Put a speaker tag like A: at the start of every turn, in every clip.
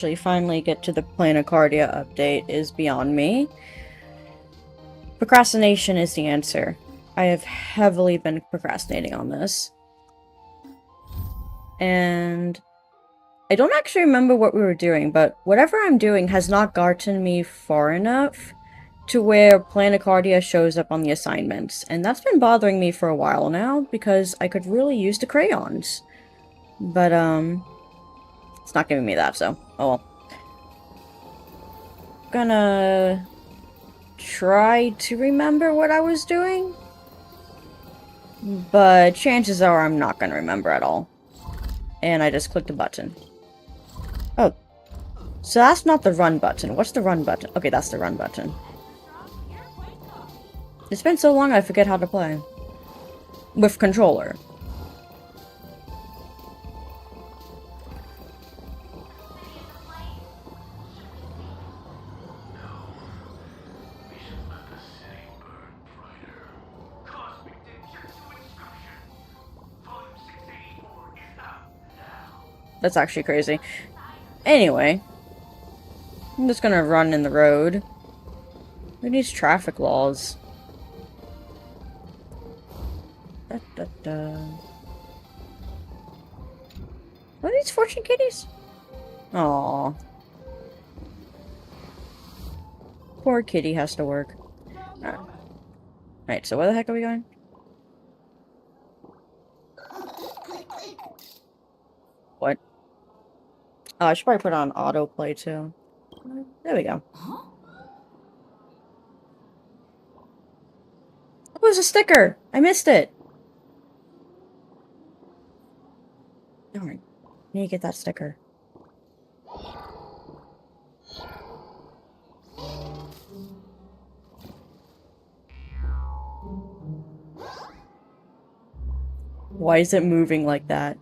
A: actually finally get to the Planicardia update is beyond me. Procrastination is the answer. I have heavily been procrastinating on this. And I don't actually remember what we were doing, but whatever I'm doing has not gotten me far enough to where Planicardia shows up on the assignments. And that's been bothering me for a while now, because I could really use the crayons. But, it's not giving me that, so, oh well. Gonna try to remember what I was doing, but chances are I'm not gonna remember at all. And I just clicked a button. Oh, so that's not the run button. What's the run button? Okay, that's the run button. It's been so long I forget how to play. With controller. That's actually crazy. Anyway. I'm just gonna run in the road. Who needs traffic laws? Da, da, da. What are these fortune kitties? Aww. Poor kitty has to work. Alright, so where the heck are we going? What? Oh, I should probably put on autoplay too. There we go. Oh, it was a sticker! I missed it! Darn. I need to get that sticker. Why is it moving like that?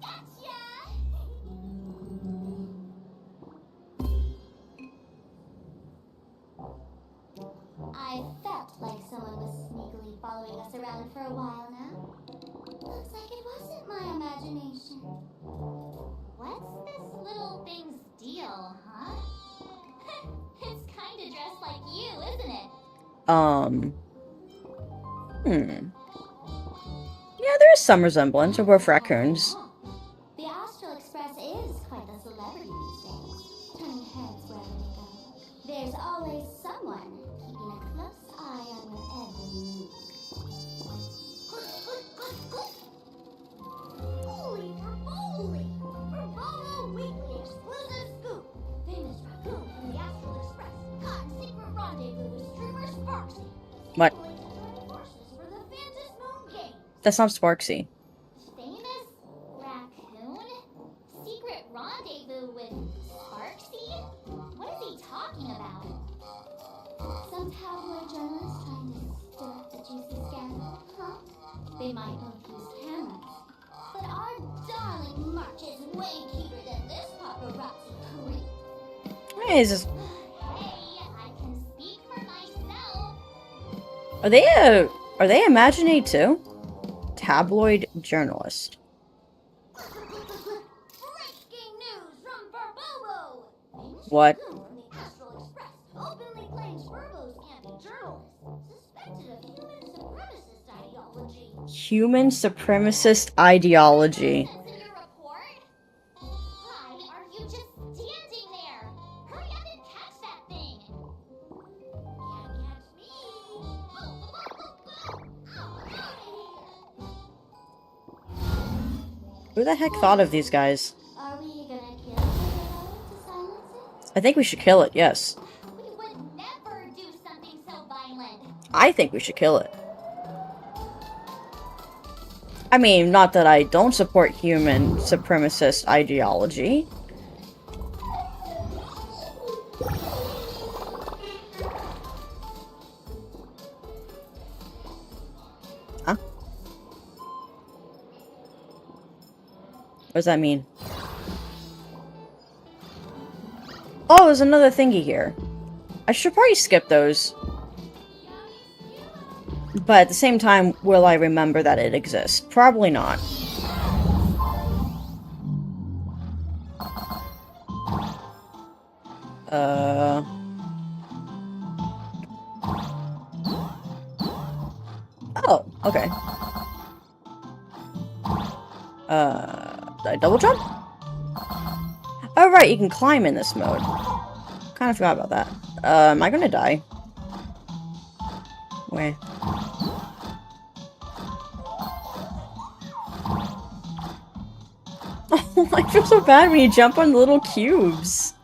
B: I felt like someone was sneakily following us around for a while now. Looks like it wasn't my imagination. What's this little thing's deal, huh? It's kinda dressed like you, isn't it?
A: Yeah, there is some resemblance. We're both raccoons.
B: The Astral Express is quite the celebrity these days, turning heads wherever they go. There's always someone keeping a close eye on your every move. Holy moly! Verbono Weekly exclusive scoop! Famous raccoon from the Astral Express caught in secret rendezvous with streamer Sparksy.
A: What?
B: Forces for the Phantom Moon Game.
A: That's not Sparksy.
B: Famous raccoon? Secret rendezvous with Sparksy? What is he talking about? Some tabloid journalist trying to stir up the juicy scandal, huh? They might both use cameras. But our darling March is way cuter than this paparazzi creep.
A: Hey, is this...
B: Hey, I can speak for myself.
A: Are they Imaginate too? Tabloid journalist.
B: Breaking news from Verbobo!
A: What?
B: From the Astral Express openly claims Verbos can't be journalists, suspected of human supremacist ideology.
A: Human supremacist ideology.
B: That's in your report? Why are you just standing there? Hurry up and catch that thing! Can't catch me!
A: Who the heck thought of these guys?
B: Are we gonna kill it to silence
A: I think we should kill it, yes.
B: it? We would never do something so violent.
A: I think we should kill it. I mean, not that I don't support human supremacist ideology. Huh? What does that mean? Oh, there's another thingy here. I should probably skip those. But at the same time, will I remember that it exists? Probably not. Uh... Oh, okay. Did I double jump? Oh, right, you can climb in this mode. Kind of forgot about that. Am I gonna die? Wait. Oh, I feel so bad when you jump on the little cubes.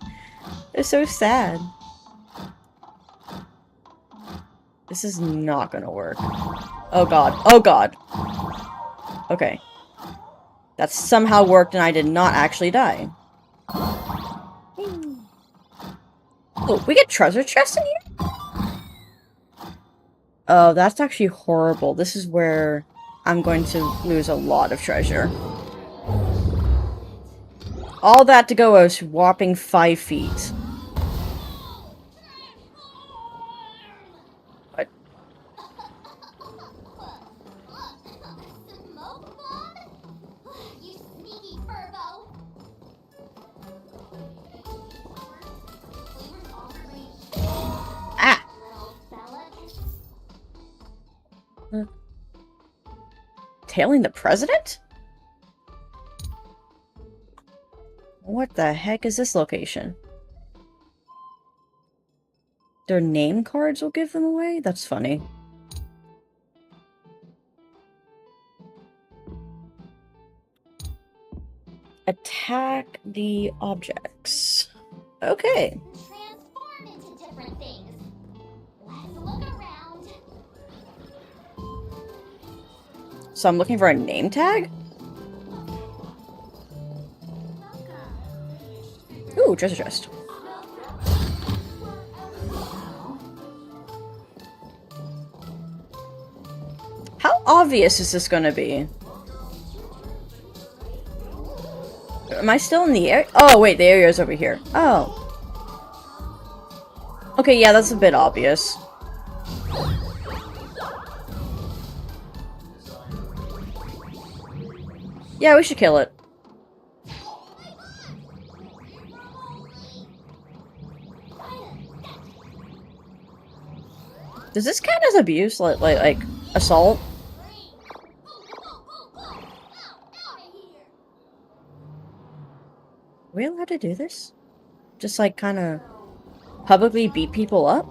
A: It's so sad. This is not gonna work. Oh god. Oh god. Okay. That somehow worked and I did not actually die. Oh, we get treasure chests in here? Oh, that's actually horrible. This is where I'm going to lose a lot of treasure. All that to go a whopping 5 feet. What?
B: Smoke bomb? You sneaky furbo! Flavors all free.
A: Ah!
B: Little fella.
A: Tailing the president? What the heck is this location? Their name cards will give them away? That's funny. Attack the objects. Okay.
B: Transform into different things. Let's look around.
A: So I'm looking for a name tag? Ooh, treasure chest. How obvious is this gonna be? Am I still in the area? Oh, wait, the area's over here. Oh. Okay, yeah, that's a bit obvious. Yeah, we should kill it. Does this count as abuse? Like assault? Are we allowed to do this? Just like kind of publicly beat people up?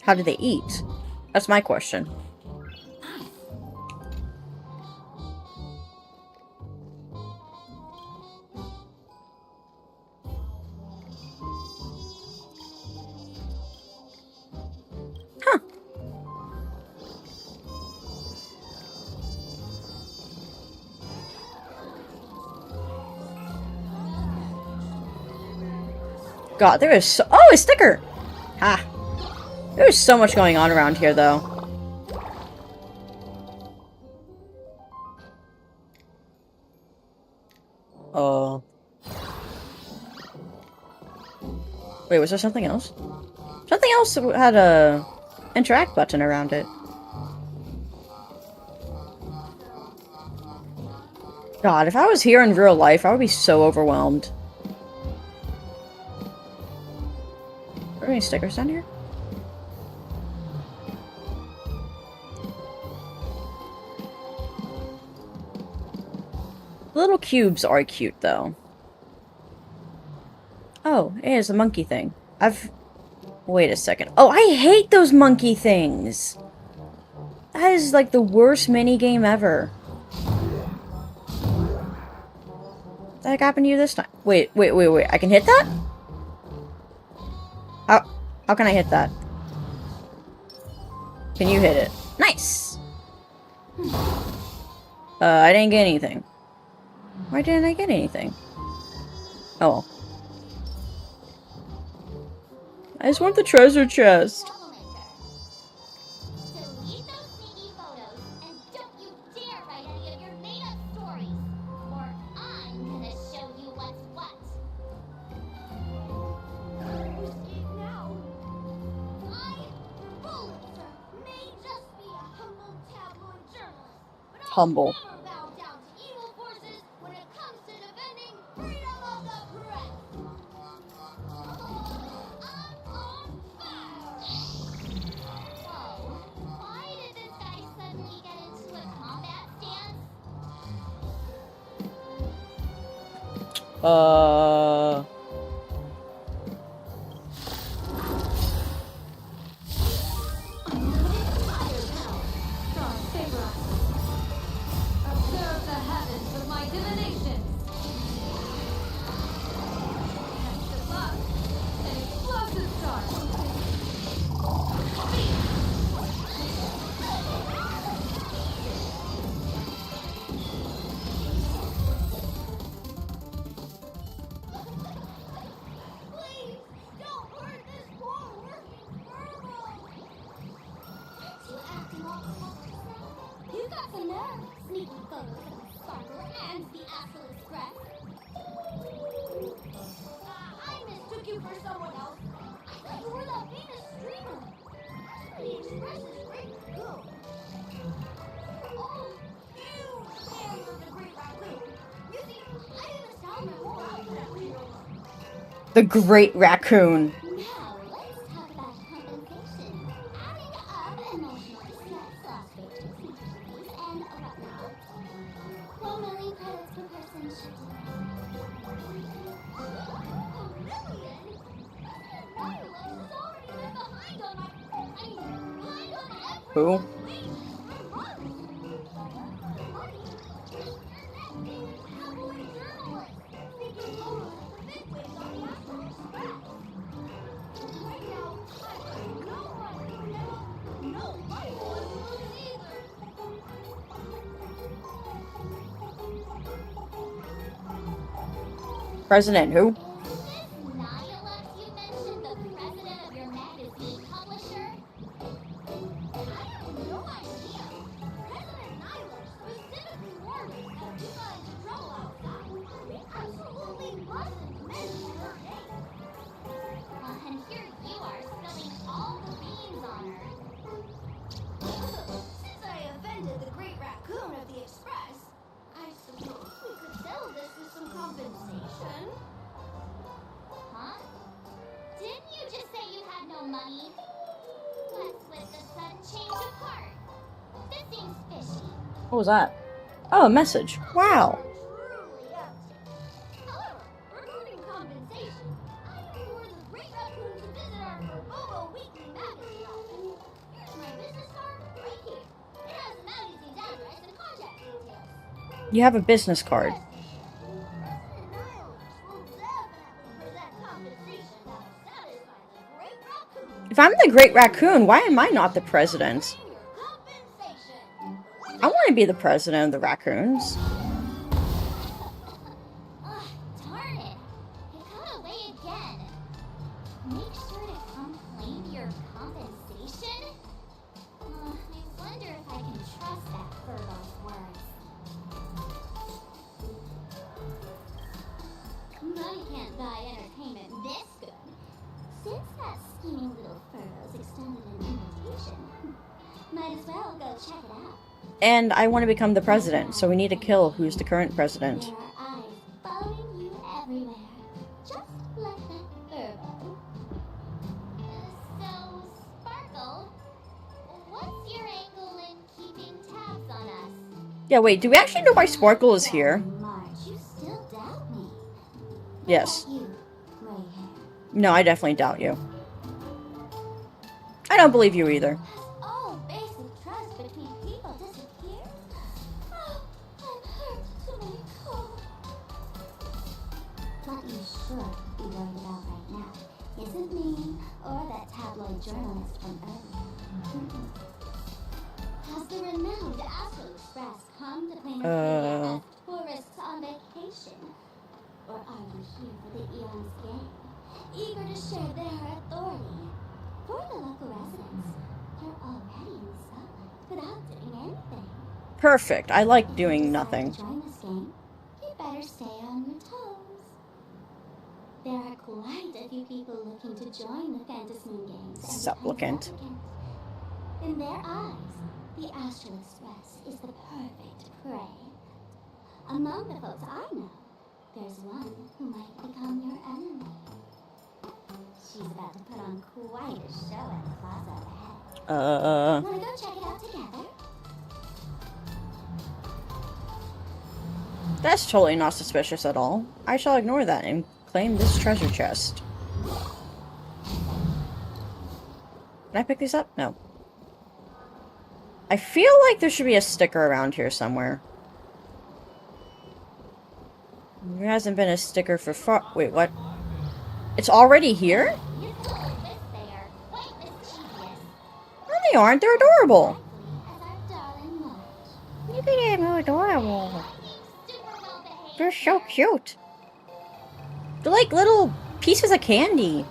A: How do they eat? That's my question. Huh. God, there is so— oh, a sticker! Ha! There's so much going on around here, though. Oh. Wait, was there something else? Something else had a interact button around it. God, if I was here in real life, I would be so overwhelmed. Are there any stickers down here? The little cubes are cute, though. Oh, it is a monkey thing. Wait a second. Oh, I hate those monkey things! That is, like, the worst minigame ever. What the heck happened to you this time? Wait. I can hit that? How can I hit that? Can you hit it? Nice! I didn't get anything. Why didn't I get anything? Oh well. I just want the treasure chest.
B: Delete those sneaky photos and don't you dare write any of your made-up stories, or I'm gonna show you what's what. Who's it now? I
A: humble.
B: Never bow down to evil forces when it comes to defending freedom of the press. I'm on fire. Whoa, why did this guy suddenly get into a combat stance?
C: Observe the heavens with my divination. Cast above, an explosive charge.
B: Please, don't hurt this poor working squirrel. You acting all tough now? You got some nerve, sneaky photos of Sparkle and the Astral Express. I mistook you for someone else. I thought you were the famous streamer. Actually, the Express is great raccoon. Oh, you fans of the Great Raccoon. You see, I didn't style my whole outfit at Regal.
A: The Great Raccoon.
B: Now, let's talk about compensation. Adding up emotional distress, lost wages, fees, and whatnot. 1 million credits per person should do it. A million? President Nihilus has already been behind on my... behind on
A: Who?
B: everyone's wages for months. Money? You're net being a tabloid journalist. Speaking photos of the big wigs on the Astral Express. Right now, I've got no money, and nobody wants to lose either.
A: President who?
B: Is this Nihilus you mentioned, the president of your magazine publisher? I have no idea. President Nihilus specifically warned us that if we got into trouble outside, we absolutely mustn't mention her name. And here you are spilling all the beans on her. Since I offended the Great Raccoon of the Express, I suppose we could settle this with some compensation. Huh? Didn't you just say you had no money? What's with the sudden change of heart? This seems fishy.
A: What was that? Oh, a message. Wow.
B: Truly empty. However, regarding compensation, I implore the Great Raccoon to visit our Bobo Weekly magazine office. Here's my business card right here. It has the magazine's address and contact details.
A: You have a business card.
B: President Nihilus will definitely present compensation that will satisfy the Great Raccoon.
A: If I'm the Great Raccoon, why am I not the president?
B: Claim your compensation.
A: I want to be the president of the raccoons.
B: Ugh, darn it. It got away again. Make sure to come claim your compensation? I wonder if I can trust that Furbo's words. Money can't buy entertainment this good. Since that scheming little Furbo's extended an invitation, might as well go check it out.
A: And I want to become the president, so we need to kill who's the current president.
B: There are eyes following you everywhere, just like that Furbo. So, Sparkle, what's your angle in keeping tabs on us?
A: Yeah, wait, do we actually know why Sparkle is here?
B: March, you still doubt me.
A: Yes.
B: What about you, gray hair?
A: No, I definitely doubt you. I don't believe you either.
B: Has all basic trust between people disappeared? Oh, I'm hurt to my core. What you should be worried about right now isn't me or that tabloid journalist from earlier. Has the renowned Astral Express come to claim Arcadia as tourists on vacation? Or are you here for the Eon's game, eager to share their authority? For the local residents, you're already in the spotlight without doing anything.
A: Perfect. I like doing
B: Decide
A: nothing.
B: to join this game, you better stay on your toes. There are quite a few people looking to join the Fantasmoon games. and become
A: Supplicant.
B: supplicant. In their eyes, The Astral Express is the perfect prey. Among the folks I know, there's one who might become your enemy. She's about to put on quite a show at the plaza ahead. Wanna go check it out together?
A: That's totally not suspicious at all. I shall ignore that and claim this treasure chest. Can I pick these up? No. I feel like there should be a sticker around here somewhere. There hasn't been a sticker for far- Wait, what? It's already here?
B: You could put this there. Quite mischievous.
A: No, they aren't. They're adorable.
B: As our darling March.
A: Look at them, how adorable.
B: Super well behaved.
A: They're so cute. They're like little pieces of candy.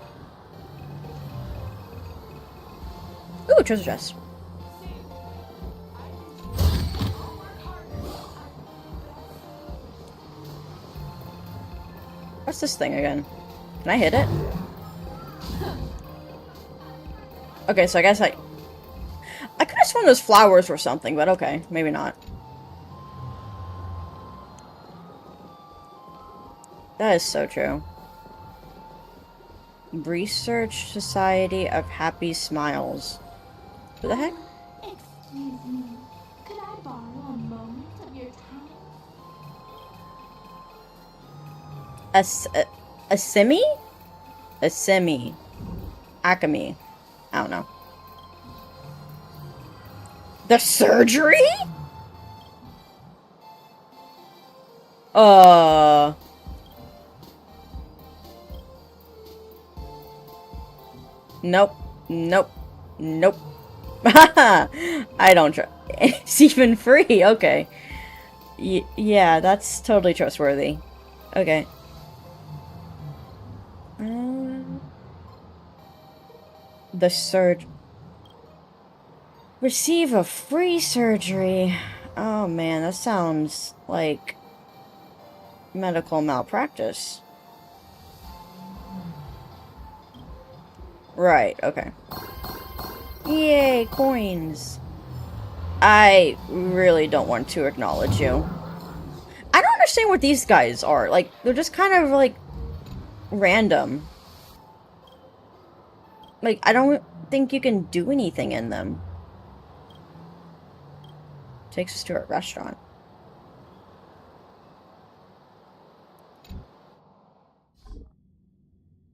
A: Ooh, treasure chest. What's this thing again? Can I hit it? Okay, so I guess I could have sworn those flowers were something, but okay, maybe not. That is so true. Research Society of Happy Smiles. Who the heck?
C: Excuse me. Could I borrow a moment of your time?
A: A simi? A semi. Akami. I don't know. The surgery? Nope. Nope. Nope. I don't trust. It's even free. Okay. Yeah, that's totally trustworthy. Okay. The surge. Receive a free surgery. Oh man, that sounds like medical malpractice. Right, okay. Yay, coins. I really don't want to acknowledge you. I don't understand what these guys are. Like, they're just kind of, like, random. Like, I don't think you can do anything in them. Takes us to a restaurant.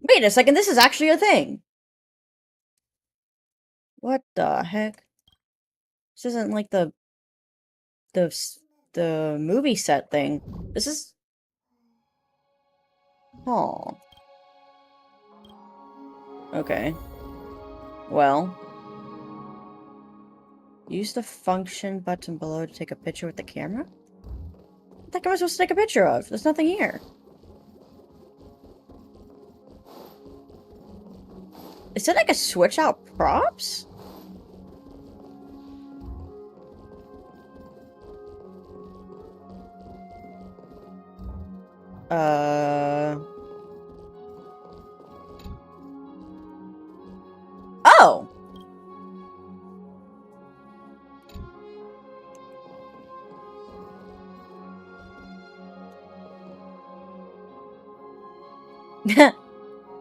A: Wait a second, this is actually a thing. What the heck? This isn't like the the movie set thing. This is... Oh. Okay. Well. Use the function button below to take a picture with the camera? What the heck am I supposed to take a picture of? There's nothing here. Is it like a switch out props? Oh!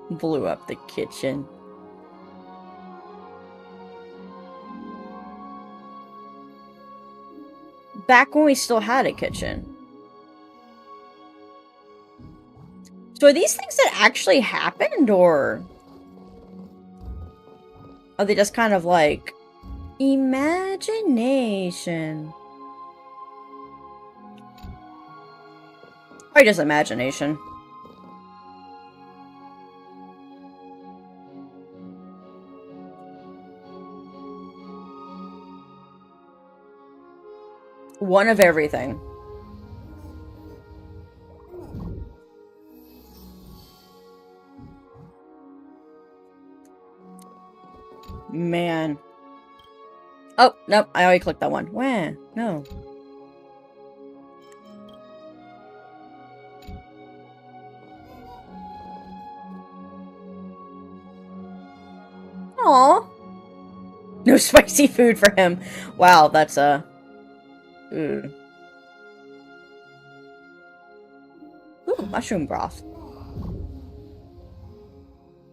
A: Blew up the kitchen. Back when we still had a kitchen. So are these things that actually happened, or... are they just kind of like... imagination? Or just imagination? One of everything. Man. Oh, nope, I already clicked that one. Wah, no. Aww. No spicy food for him. Wow, that's Ooh. Ooh, mushroom broth.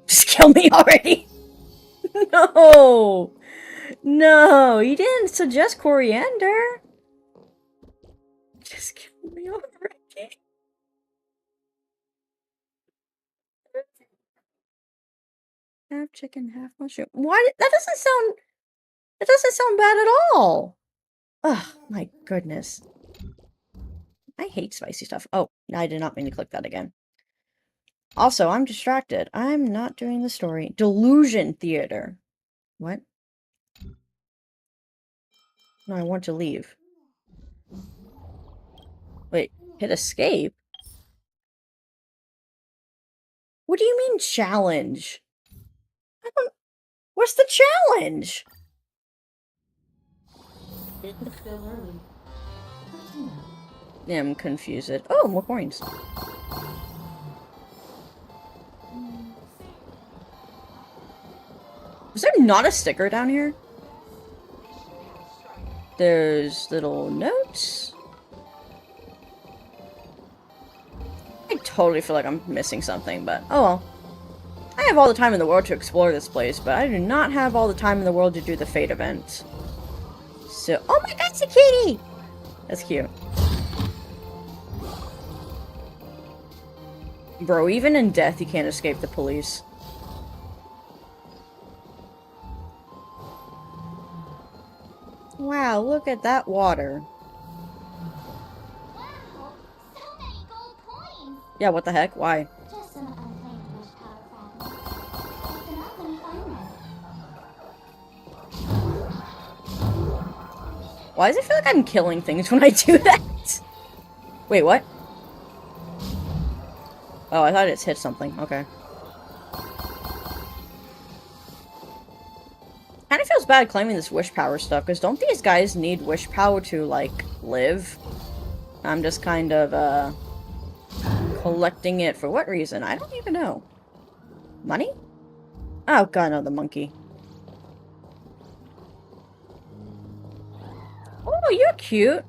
A: Just kill me already. No. No, you didn't suggest coriander. Just kill me already. Half chicken, half mushroom. Why? That doesn't sound bad at all. Ugh, my goodness. I hate spicy stuff. Oh, I did not mean to click that again. Also, I'm distracted. I'm not doing the story. Delusion Theater. What? No, I want to leave. Wait, hit escape? What do you mean challenge? I don't... What's the challenge?
C: It's still early.
A: Yeah, I'm confused. Oh, more coins. Is there not a sticker down here? There's little notes. I totally feel like I'm missing something, but oh well. I have all the time in the world to explore this place, but I do not have all the time in the world to do the fate event. So, oh my god, it's a kitty! That's cute. Bro, even in death, you can't escape the police. Wow, look at that water.
B: Wow, so many gold coins.
A: Yeah, what the heck? Why?
B: Just some unclaimed wish power fragments. Pick them up when you find them.
A: Why does it feel like I'm killing things when I do that? Wait, what? Oh, I thought it's hit something. Okay. Kind of feels bad claiming this wish power stuff, because don't these guys need wish power to, like, live? I'm just kind of, collecting it for what reason? I don't even know. Money? Oh god, no, the monkey. Oh, you're cute.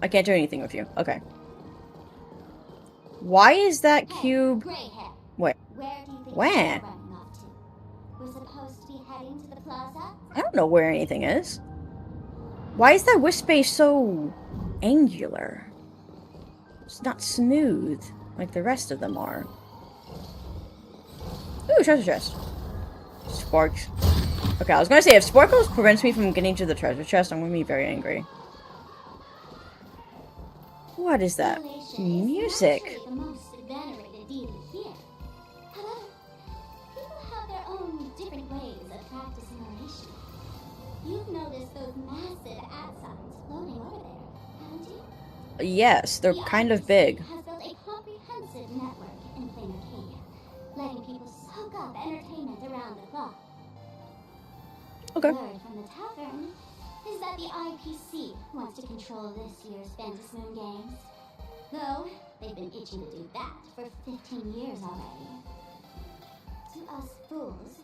A: I can't do anything with you. Okay. Why is that cube...
B: Gray hair.
A: Wait.
B: Where do you think
A: Where?
B: you're running off to? We're supposed to be heading to the plaza?
A: I don't know where anything is. Why is that wish space so... angular? It's not smooth, like the rest of them are. Ooh, treasure chest. Sparks. Okay, I was gonna say, if Sparkles prevents me from getting to the treasure chest, I'm gonna be very angry. What is that?
B: Revelation
A: Music.
B: is naturally the most venerated deity here. However, people have their own different ways of practicing elation. You've noticed those massive ad signs floating over there, haven't you?
A: Yes, they're
B: The
A: kind of
B: IPC
A: big.
B: has built a comprehensive network in plain Arcadia, letting people soak up entertainment around the clock.
A: Okay.
B: Word from the tavern is that the IPC wants to control this year's Ventus Moon Games. Though, they've been itching to do that for 15 years already. To us fools,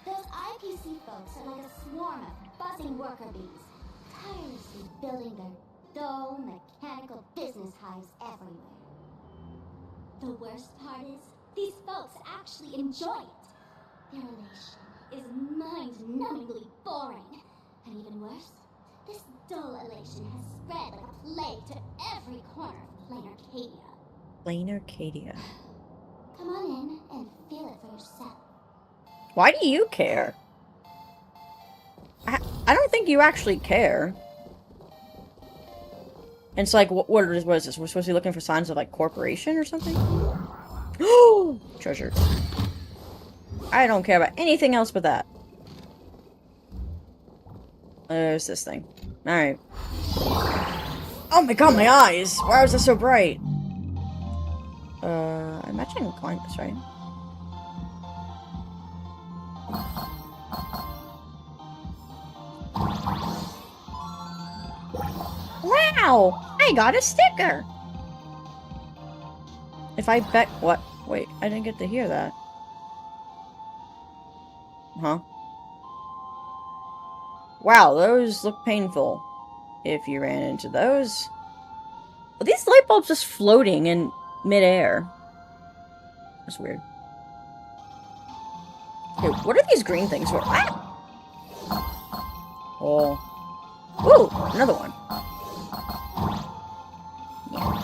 B: those IPC folks are like a swarm of buzzing worker bees, tirelessly building their dull, mechanical business hives everywhere. The worst part is, these folks actually enjoy it. Their elation is mind-numbingly boring. And even worse, this dull elation has spread like a plague to every corner of plain Arcadia.
A: Plain Arcadia.
B: Come on in and feel it for yourself.
A: Why do you care? I don't think you actually care. And it's like, what is this? We're supposed to be looking for signs of, like, corporation or something? Oh! Treasure. I don't care about anything else but that. There's this thing. Alright. Oh my god, my eyes! Why was it so bright? I imagine I can climb this, right? Wow! I got a sticker! If I bet- what? Wait, I didn't get to hear that. Huh? Wow, those look painful. If you ran into those. Are these light bulbs just floating in midair? That's weird. Okay, what are these green things for? Ah! Oh. Ooh, another one. Yeah.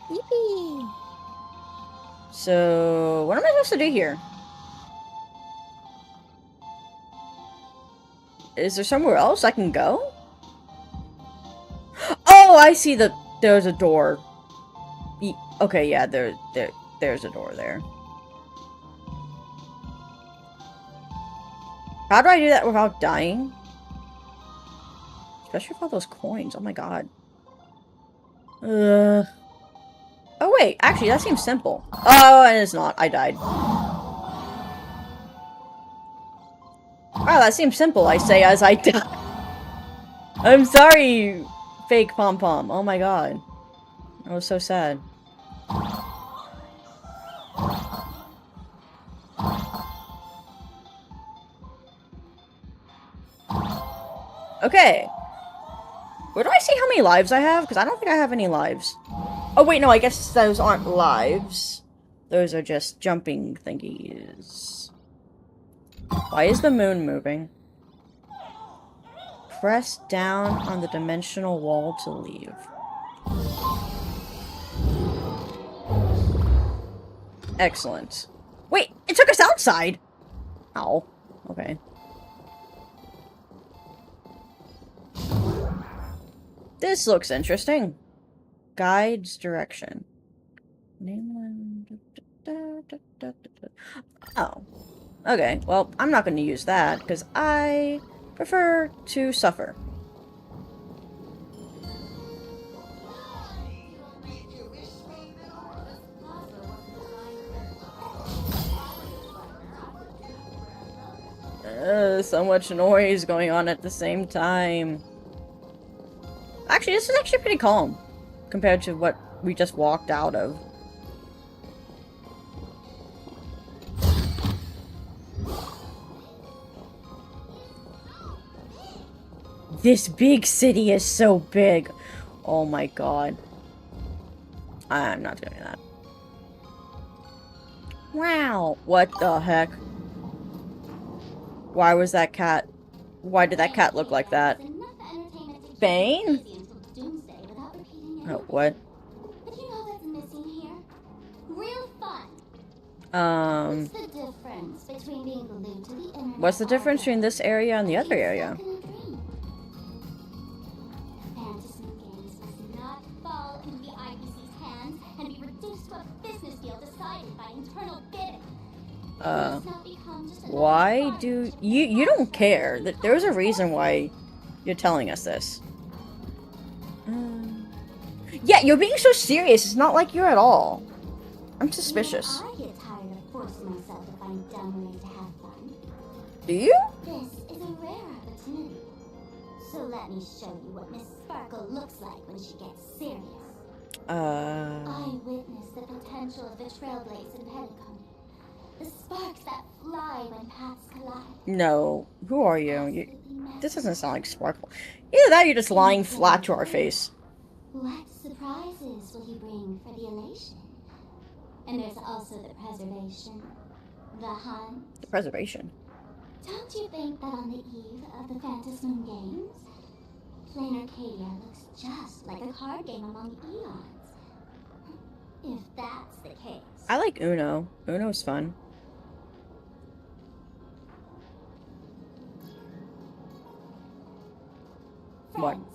A: Yippee! So, what am I supposed to do here? Is there somewhere else I can go? Oh, I see there's a door. Okay, yeah, there's a door there. How do I do that without dying? Especially with all those coins. Oh my god. Oh wait, actually that seems simple. Oh, and it's not. I died. Wow, that seems simple, I say as I die. I'm sorry, fake pom-pom. Oh my god. That was so sad. Okay. Where do I see how many lives I have? Because I don't think I have any lives. Oh wait, no, I guess those aren't lives. Those are just jumping thingies. Why is the moon moving? Press down on the dimensional wall to leave. Excellent. Wait, it took us outside! Ow. Okay. This looks interesting. Guides direction. Oh. Okay, well, I'm not going to use that, because I prefer to suffer. So much noise going on at the same time. Actually, this is actually pretty calm, compared to what we just walked out of. This big city is so big. Oh my god. I'm not doing that. Wow. What the heck? Why was that cat? Why did that cat look like that? Bane? Oh, what?
B: But you know what's missing here? Real fun.
A: Um,
B: What's the difference between being glued to the internet
A: what's the difference
B: all
A: between this area and the other
B: day
A: area?
B: and stuck in a dream? Fantasy games must not fall into the IPC's hands and be reduced to a business deal decided by internal bidding. It must not become just another
A: Why
B: part
A: do
B: of
A: you don't care? There's a reason why you're telling us this. Yeah, you're being so serious. It's not like you're at all. I'm suspicious.
B: I get tired of forcing myself to find dumb ways to have fun.
A: Do you?
B: This is a rare opportunity. So let me show you what Miss Sparkle looks like when she gets serious. I witness the potential of the trailblaze in Pentagon. The sparks that fly when paths collide.
A: No. Who are you? This doesn't sound like Sparkle. Either that or you're just lying flat to our face.
B: What surprises will you bring for the elation? And there's also the preservation. The hunt.
A: The preservation.
B: Don't you think that on the eve of the Phantasm Games, Plain Arcadia looks just like a card game among eons? If that's the case.
A: I like Uno. Uno's fun. What?
B: Friends,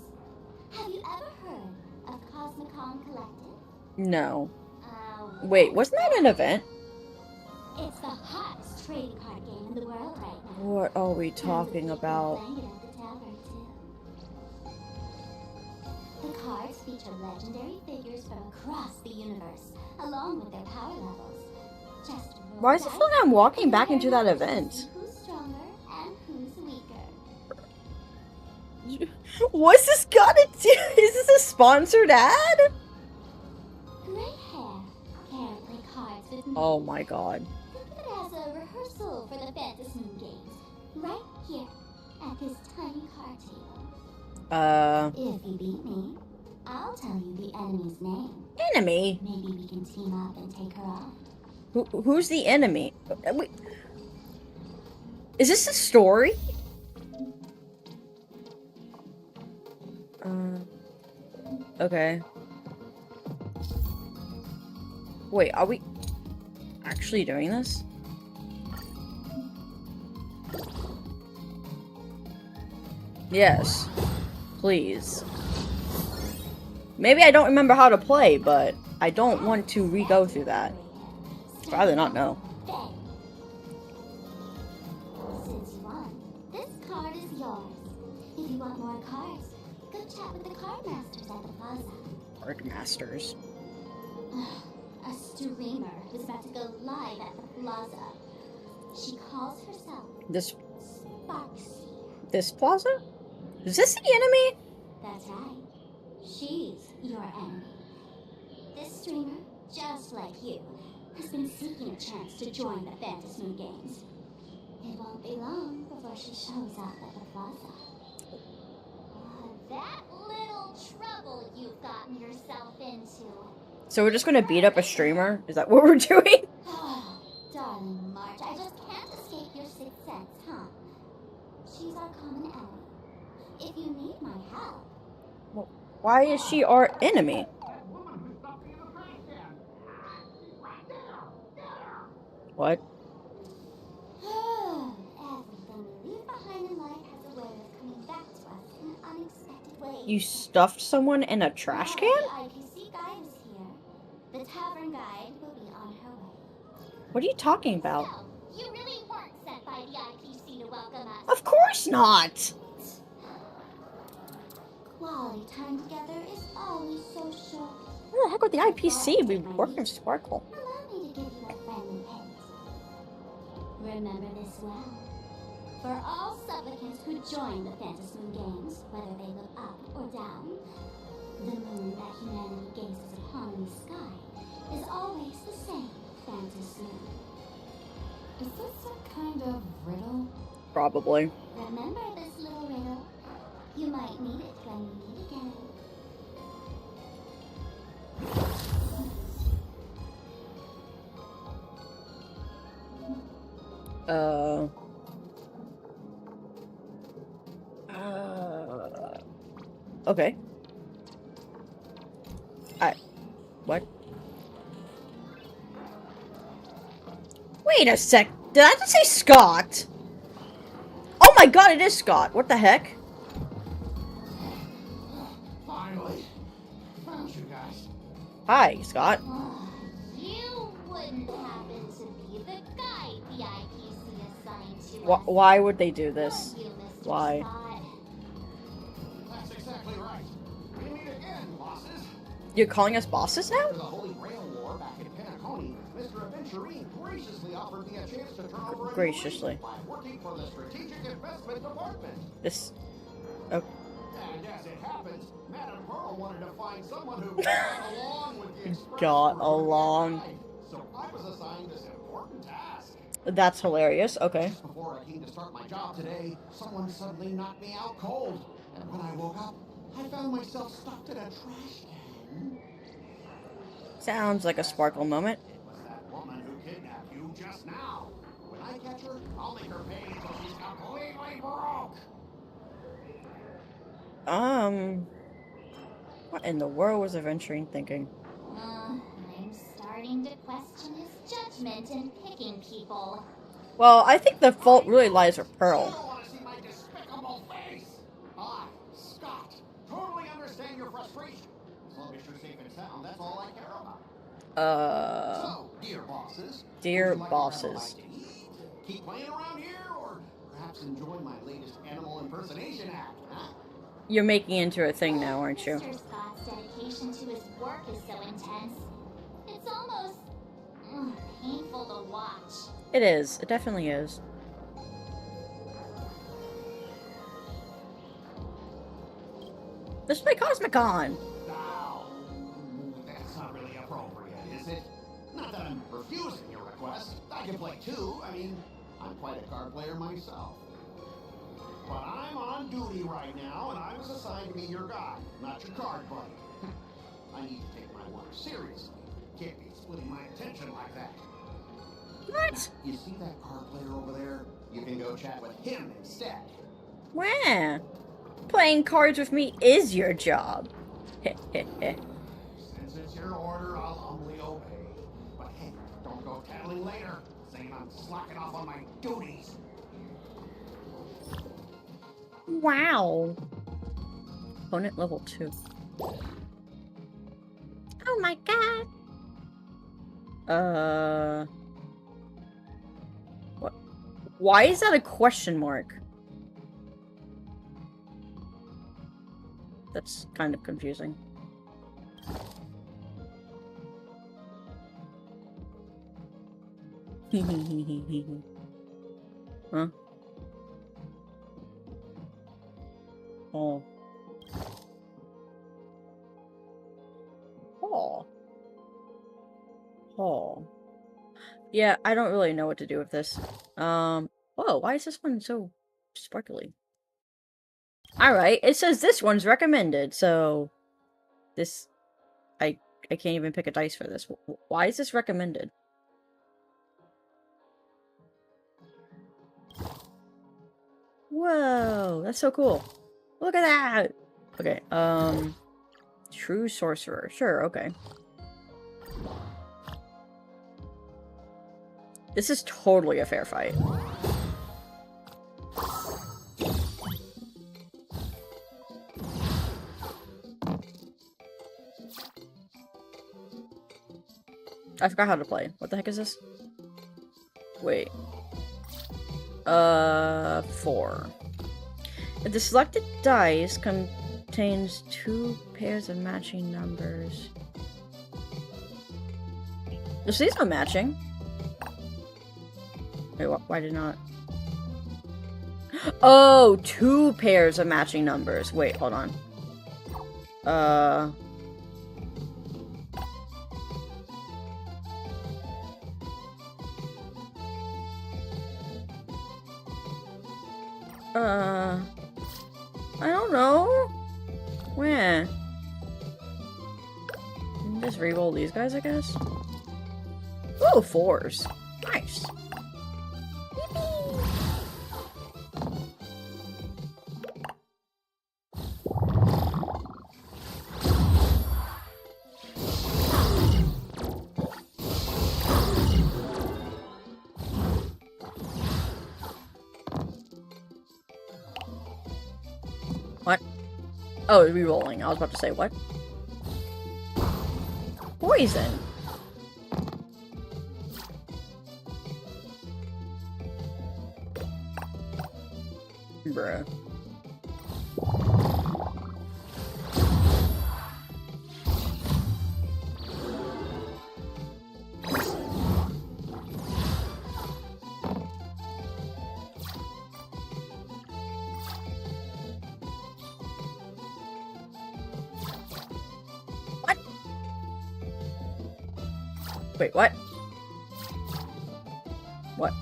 B: have you ever heard of Cosmicon Collective?
A: No. Wait, wasn't that an event?
B: It's the hottest trading card game in the world right now.
A: What are we talking about?
B: Playing it at the tavern too. The cards feature legendary figures from across the universe, along with their power levels. Just roll
A: Why does it feel like
B: dice
A: I'm walking
B: and
A: back into
B: compare
A: that
B: notes to
A: event?
B: see who's stronger and who's weaker.
A: What's this gotta do? Is this a sponsored ad?
B: Gray hair can't play cards with me.
A: Oh my god.
B: Think of it as a rehearsal for the Phantasm Games. Right here. at this tiny card table.
A: Uh,
B: If you beat me, I'll tell you the enemy's name.
A: enemy?
B: Maybe we can team up and take her on.
A: Who's the enemy? Wait, is this a story? Okay. Wait, are we actually doing this? Yes. Please. Maybe I don't remember how to play, but I don't want to re-go through that. I'd rather not know.
B: Since you won, this card is yours. If you want more cards, go chat with the card masters at the plaza.
A: Art Masters.
B: A streamer who's about to go live at the plaza. She calls herself
A: This
B: Sparksy.
A: plaza? Is this the enemy?
B: That's right. She's your enemy. This streamer, just like you, has been seeking a chance to join the Fantasy Games. It won't be long before she shows up at the plaza. That little trouble you've gotten yourself into.
A: So we're just gonna beat up a streamer? Is that what we're doing?
B: Oh, darling March, I just can't escape your sixth sense, huh? She's our common enemy. If you need my help.
A: Why is she our enemy? What?
B: Everything we leave behind in life has a way of coming back to us in unexpected ways.
A: You stuffed someone in a trash can?
B: The IPC guide is here. The tavern guide will be on her way.
A: What are you talking about?
B: So, you really weren't sent by the IPC to welcome us.
A: Of course not!
B: Quality time together is always so short.
A: Where the heck would the IPC be working with Sparkle?
B: Allow me to give you a friendly hint. Remember this well. For all supplicants who join the Fantasy Games, whether they look up or down, the moon that humanity gazes upon in the sky is always the same fantasy.
C: Is this some kind of riddle?
A: Probably.
B: Remember this little riddle? You might need it when you meet again.
A: Okay. What? Wait a sec. Did I just say Scott? Oh my god, it is Scott. What the heck?
D: Finally, found you guys.
A: Hi, Scott.
B: You wouldn't happen to be the guide the IPC assigned to us.
A: Why would they do this?
B: Would you, Mr.
A: Why?
B: Scott?
D: That's exactly right. We meet again, bosses.
A: You're calling us bosses
D: After
A: now?
D: the Holy Grail War back in Panaconi, Mr. Aventurine graciously offered me a chance to turn over a new
A: Graciously.
D: leaf by working for the Strategic Investment Department.
A: This...
D: And as it happens, Madame Pearl wanted to find someone who got along with the express
A: Got
D: for her
A: along.
D: guide. So I was assigned this important task.
A: That's hilarious. Okay.
D: Just before I came to start my job today, someone suddenly knocked me out cold. And when I woke up, I found myself stuck in a trash can.
A: Sounds like a Sparkle moment.
D: It was that woman who kidnapped you just now. When I catch her, I'll make her pay until she's completely broke.
A: What in the world was Aventurine thinking?
B: I'm starting to question his judgment in picking people.
A: Well, I think the fault really lies with
D: You
A: Pearl.
D: don't want to see my despicable face. I, Scott, totally understand your frustration. As long as you're safe and sound, that's all I care about. So, dear bosses.
A: Dear
D: would you like to grab a
A: bosses.
D: bite to eat, keep playing around here, or perhaps enjoy my latest animal impersonation act, huh?
A: You're making it into a thing now, aren't you?
B: Mr. Scott's dedication to his work is so intense. It's almost painful to watch.
A: It is. It definitely is. This is my Cosmicon!
D: Now, that's not really appropriate, is it? Not that I'm refusing your request. I can play too. I mean, I'm quite a card player myself. But I'm on duty right now, and I was assigned to be your guide, not your card buddy. I need to take my work seriously. Can't be splitting my attention like that.
A: What?
D: You see that card player over there? You can go chat with him instead.
A: Where? Playing cards with me is your job.
D: Since it's your order, I'll humbly obey. But hey, don't go tattling later, saying I'm slacking off on my duties.
A: Wow. Opponent level 2. Oh my god. What? Why is that a question mark? That's kind of confusing. Huh? Oh. Oh. Oh. Yeah, I don't really know what to do with this. Whoa, why is this one so sparkly? Alright, it says this one's recommended, so... This... I can't even pick a dice for this. Why is this recommended? Whoa, that's so cool. Look at that! Okay, True Sorcerer. Sure, okay. This is totally a fair fight. I forgot how to play. What the heck is this? Wait. 4. If the selected dice contains 2 pairs of matching numbers... So these are matching. Wait, why did not? Oh, 2 pairs of matching numbers. Wait, hold on. I don't know. Where? Just re-roll these guys, I guess. Ooh, 4s. Nice. What? Oh, re-rolling. I was about to say, what? Poison. Bruh. What? Wait, what? What?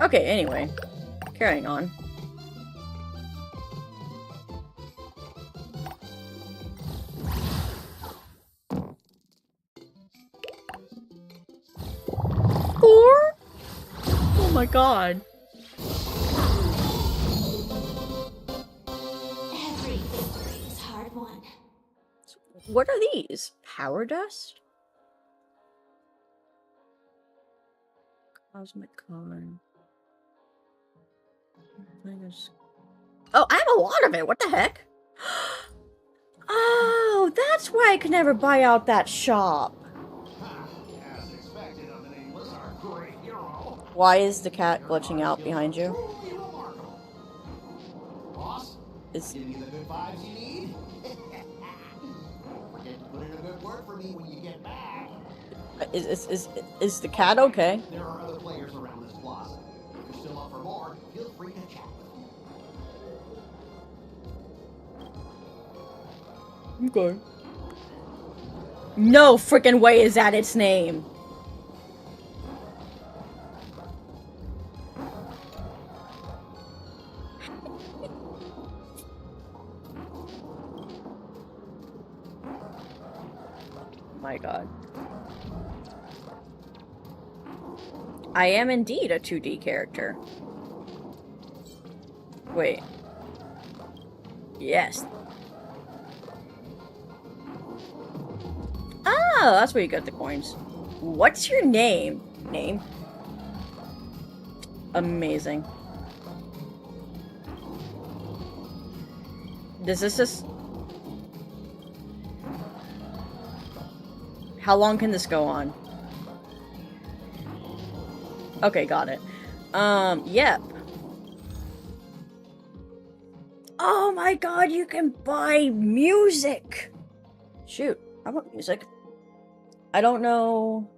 A: Okay, anyway. Carrying on. Oh my god.
C: Every victory is hard won.
A: What are these? Power dust? Cosmic Con. Oh, I have a lot of it. What the heck? Oh, that's why I could never buy out that shop.
D: As expected of the nameless, our great hero.
A: Why is the cat glitching out behind you?
D: Truly remarkable. Boss,
A: Is
D: giving you the good vibes you need? Don't forget to put in a good word for me when you get back.
A: is the cat okay?
D: There are other players around this plaza. If you're still up for more, feel free to chat with them.
A: Okay. No freaking way is that its name. my god. I am indeed a 2D character. Wait. Yes. Oh, that's where you get the coins. What's your name? Name? Amazing. Does this just... How long can this go on? Okay, got it. Yep. Oh my god, you can buy music! Shoot, I want music. I don't know,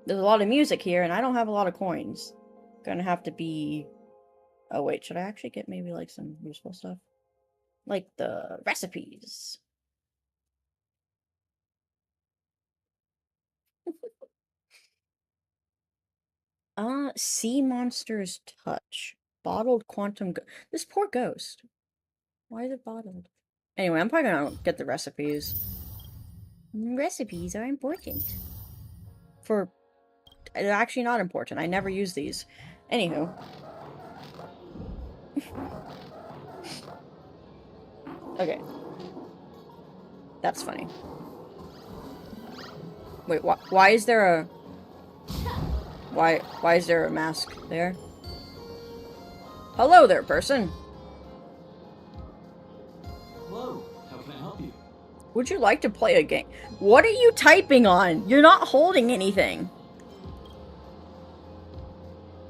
A: there's a lot of music here, and I don't have a lot of coins. Gonna have to be... Oh wait, should I actually get maybe, like, some useful stuff? Like the recipes. Sea Monster's Touch. Bottled Quantum This poor ghost. Why is it bottled? Anyway, I'm probably gonna get the recipes. Recipes are important. They're actually not important. I never use these. Anywho. Okay. That's funny. Wait, why is there a... Why is there a mask there? Hello there, person.
E: Hello, how can I help you?
A: Would you like to play a game? What are you typing on? You're not holding anything.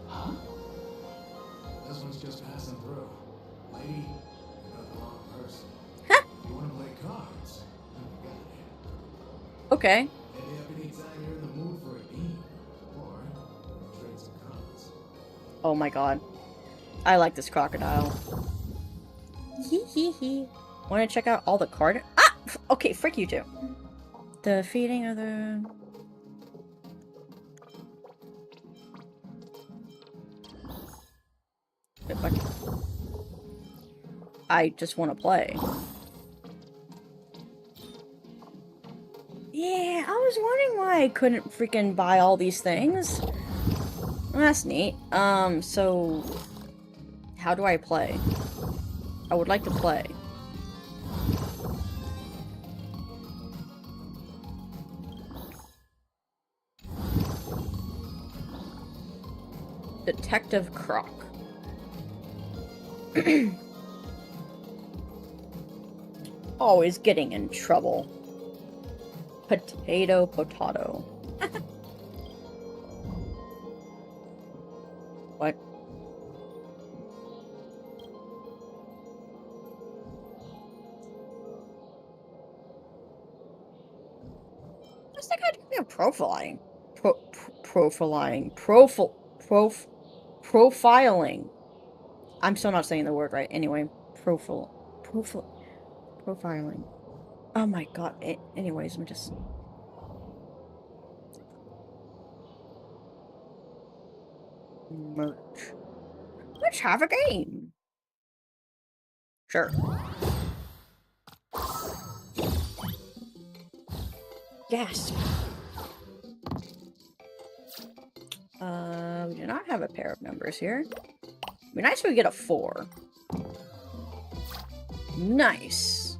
E: Huh?
F: This one's just passing through. Lady, you got the wrong person.
A: Huh?
F: You want to play cards? You got it.
A: Okay.
F: Hit me up anytime you're in the mood for a game. Or we'll trade some cards.
A: Oh my god. I like this crocodile. Hee hee hee. Want to check out all the card? Ah! Okay, frick you two. The feeding of the... I just want to play. Yeah, I was wondering why I couldn't freaking buy all these things. Well, that's neat. So... How do I play? I would like to play. Detective Croc. Always getting in trouble. Potato. What? What's that guy doing? Profiling. Profiling. I'm still not saying the word right. Anyway, profiling. Oh my god. Anyways, I'm just... Merch. Let's have a game. Sure. Yes. We do not have a pair of numbers here. It'd be nice if we get a 4. Nice.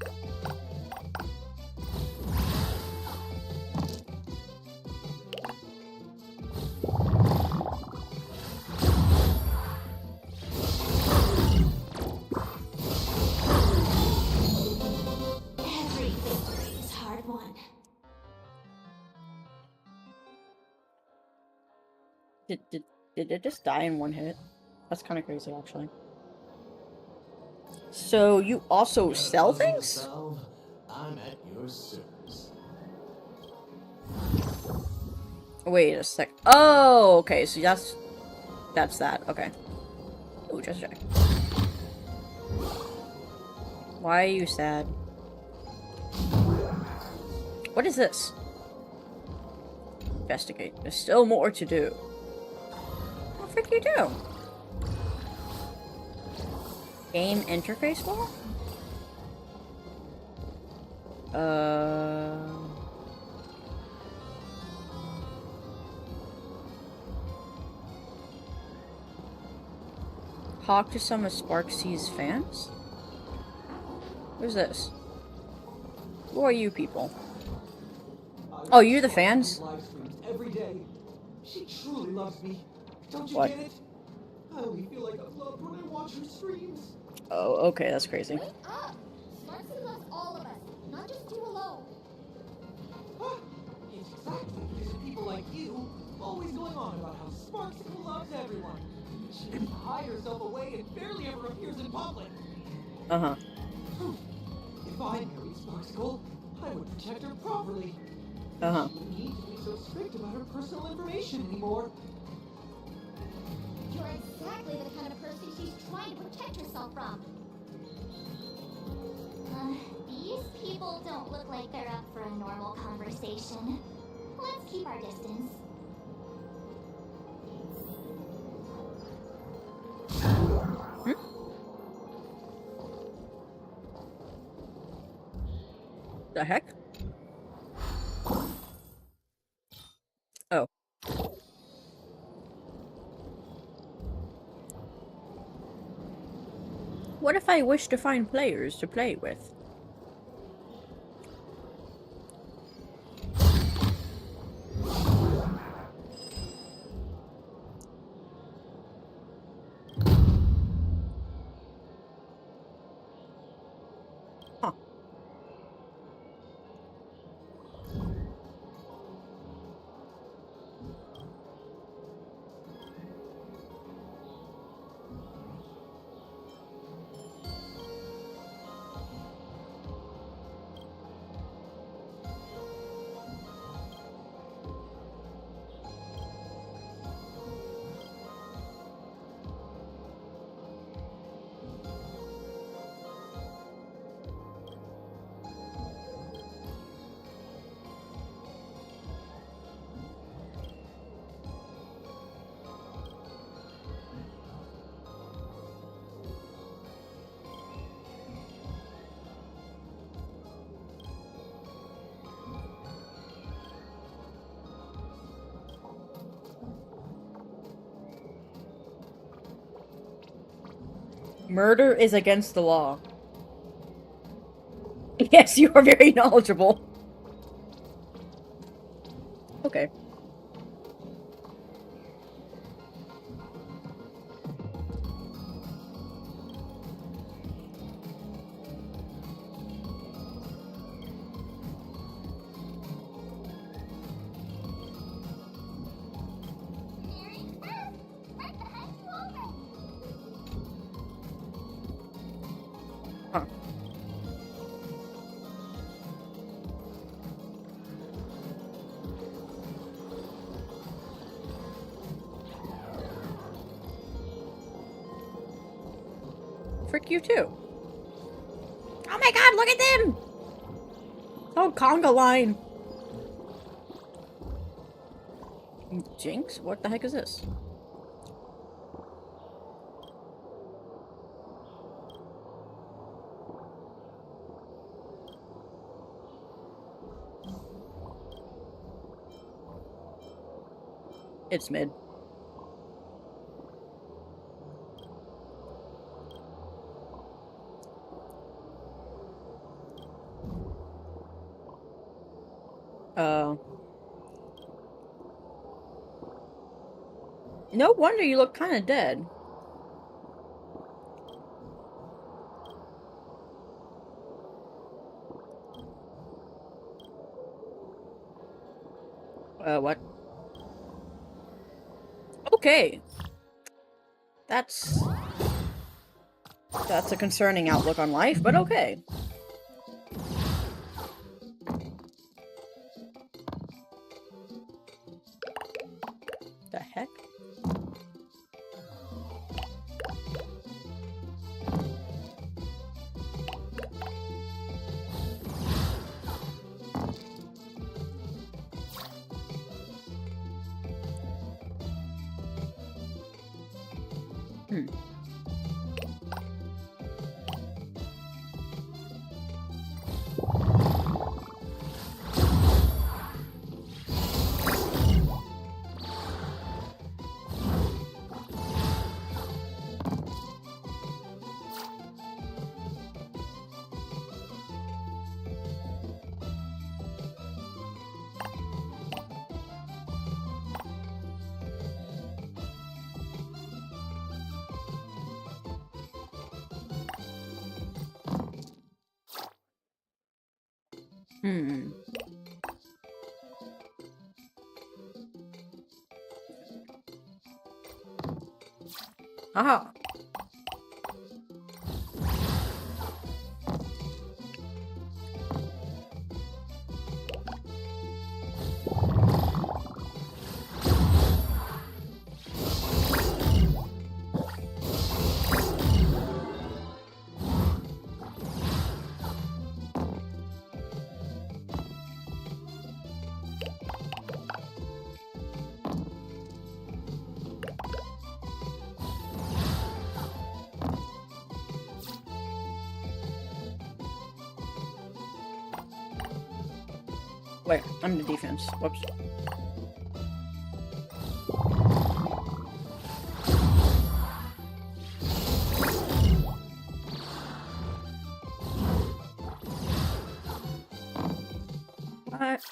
B: Every victory is hard won.
A: Did it just die in one hit? That's kind of crazy, actually. So, you also sell things?
F: I'm at your service.
A: Wait a sec. Oh, okay, so that's that. Okay. Ooh, just check. Why are you sad? What is this? Investigate. There's still more to do. What the frick you do? Game interface wall? Uh... Talk to some of Sparksy's fans? Who's this? Who are you people? Oh, you're the fans?
E: Live streams every day. She truly loves me. Don't you
A: What?
E: get it? I only feel like I'm loved when I watch her streams.
A: Oh, okay, that's crazy.
B: Wake up! Sparksy loves all of us, not just you alone.
E: It's exactly because of people like you, always going on about how Sparksicle loves everyone. She can hide herself away and barely ever appears in public.
A: Uh-huh.
E: If I married Sparksicle, I would protect her properly.
A: Uh-huh.
E: She wouldn't need to be so strict about her personal information anymore.
B: You're exactly the kind of person she's trying to protect herself from. These people don't look like they're up for a normal conversation. Let's keep our distance.
A: The heck? Oh. What if I wish to find players to play with? Huh. Murder is against the law. Yes, you are very knowledgeable. Okay.
B: Merry Christmas! Right behind you already!
A: Huh. Frick you too. Oh my god, look at them! Oh, conga line. Jinx? What the heck is this? It's mid. No wonder you look kind of dead. What? Okay. That's a concerning outlook on life, but okay. The heck? Hmm. Aha. Wait, I'm the defense. Whoops. What?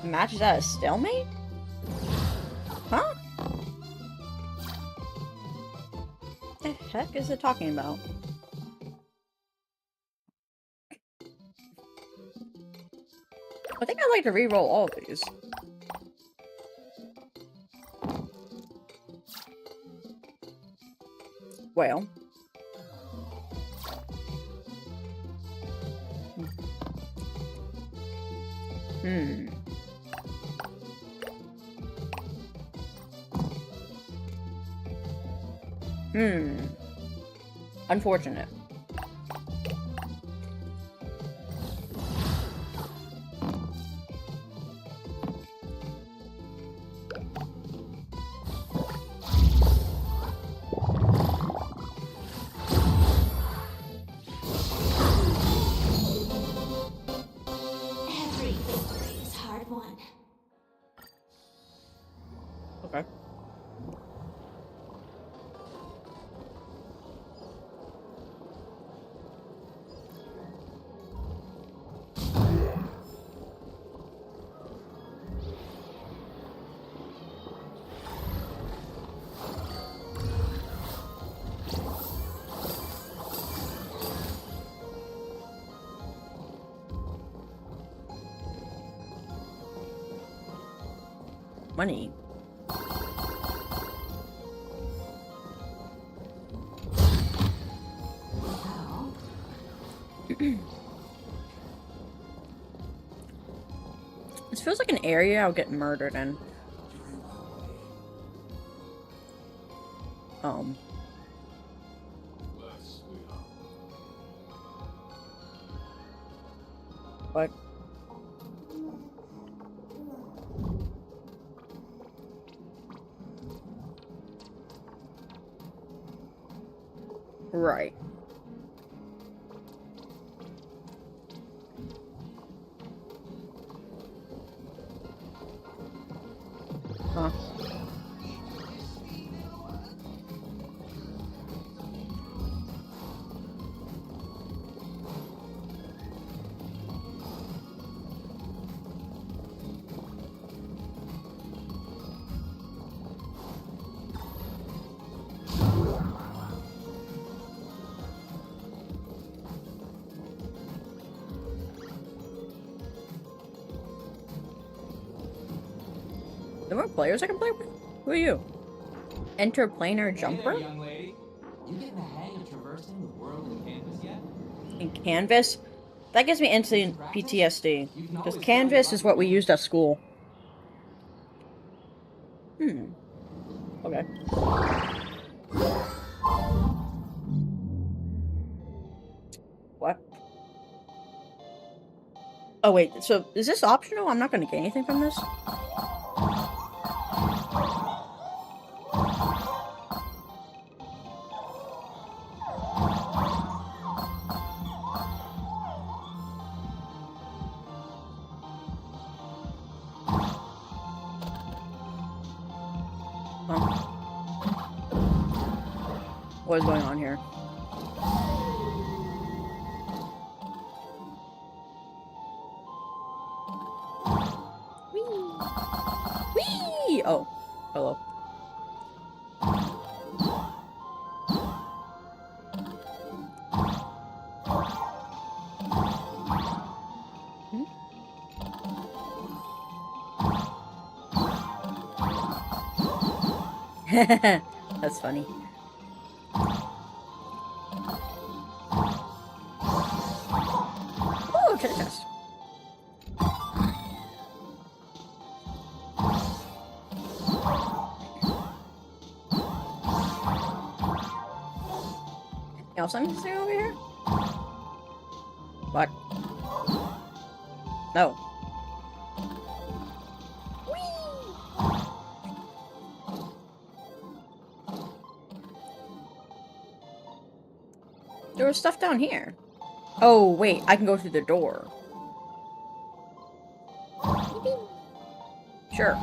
A: Match is at a stalemate? Huh? What the heck is it talking about? I think I'd like to re-roll all of these. Well. Hmm. Unfortunate.
B: Every victory is hard won.
A: Okay. Money. This feels like an area I'll get murdered in. But right. Huh. There more players I can play with? Who are you? Interplanar
E: Hey
A: jumper?
E: there, young lady. You getting the hang of traversing the world in Canvas yet?
A: In Canvas? That gives me instant PTSD. Because Canvas is what we used at school. Okay. What? Oh wait, so is this optional? I'm not gonna get anything from this? Huh? What is going on here? Whee! Whee! Oh, hello. Hmm? That's funny. Oh, treasure chest. Anything else I'm missing over here? What? No. Whee! There was stuff down here. Oh, wait, I can go through the door. Sure.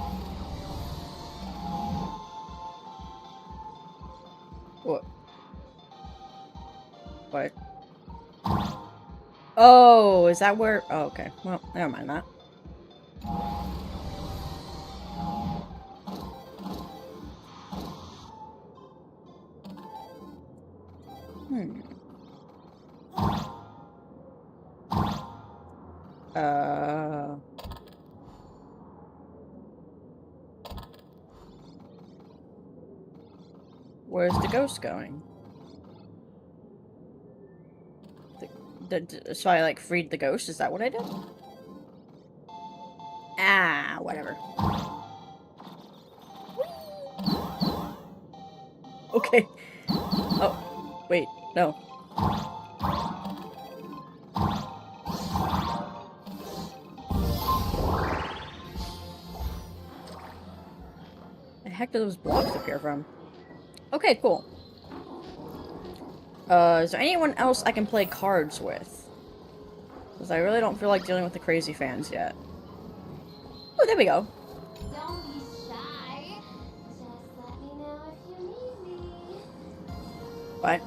A: What? What? Oh, is that where? Oh, okay. Well, never mind that. Hmm. Uh. Where's the ghost going? So I, like, freed the ghost? Is that what I did? Ah, whatever. Okay. Oh, wait, no. The heck do those blocks appear from? Okay, cool. Is there anyone else I can play cards with? Because I really don't feel like dealing with the crazy fans yet. Oh, there we go.
B: Don't be shy. Just let me know if you need me.
A: What?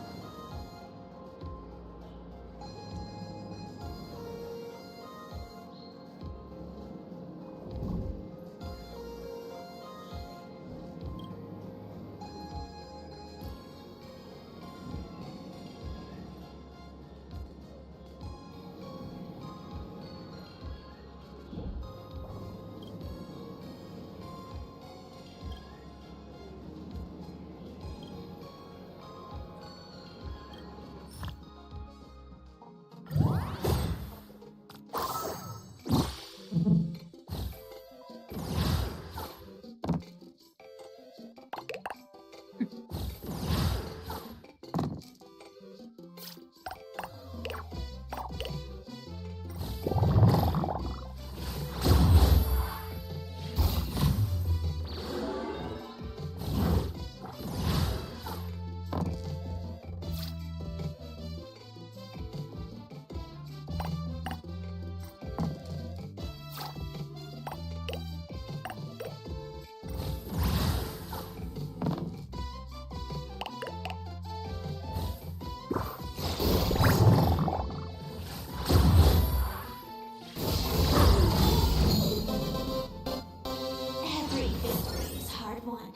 B: Every victory is hard won.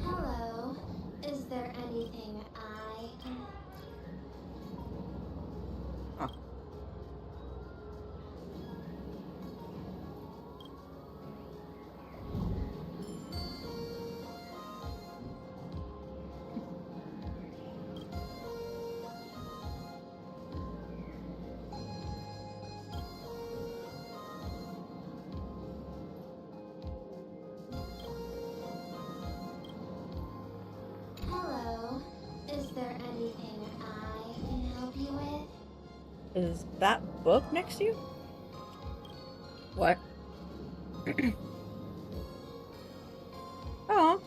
B: Hello. Is there anything I can...
A: Huh. Is that book next to you? What? Oh.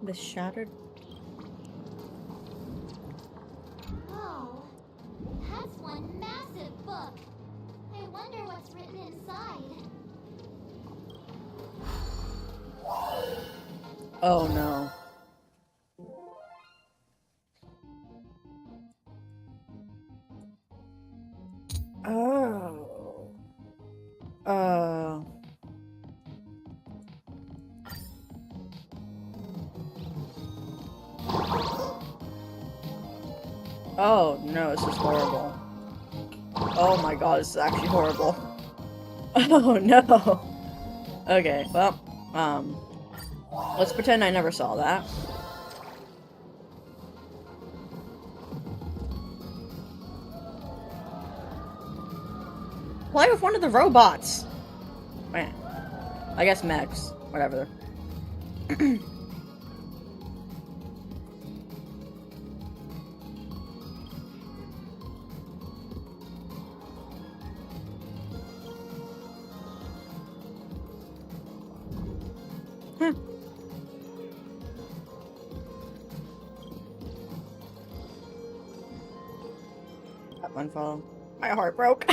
A: The shattered.
B: Whoa, that's one massive book. I wonder what's written inside.
A: Oh no. Oh. Uh. Oh no, this is horrible. Oh my god, this is actually horrible. Oh no. Okay, well, let's pretend I never saw that. Play with one of the robots! Man. I guess mechs. Whatever. Huh. That one fell. My heart broke.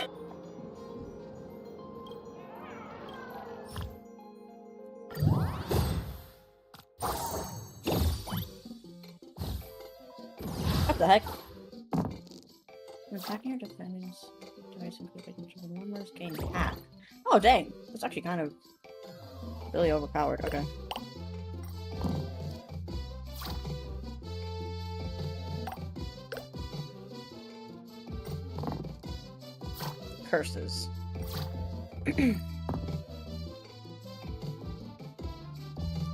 A: What the heck? When attacking or defending device include taking the numbers gain half. Oh dang! That's actually kind of really overpowered. Okay. Curses.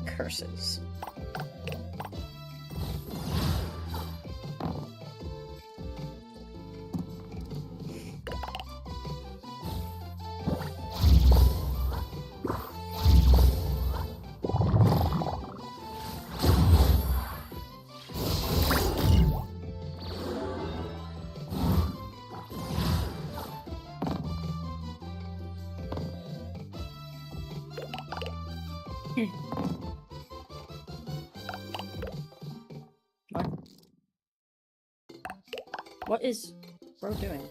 A: Curses. What? What is bro doing?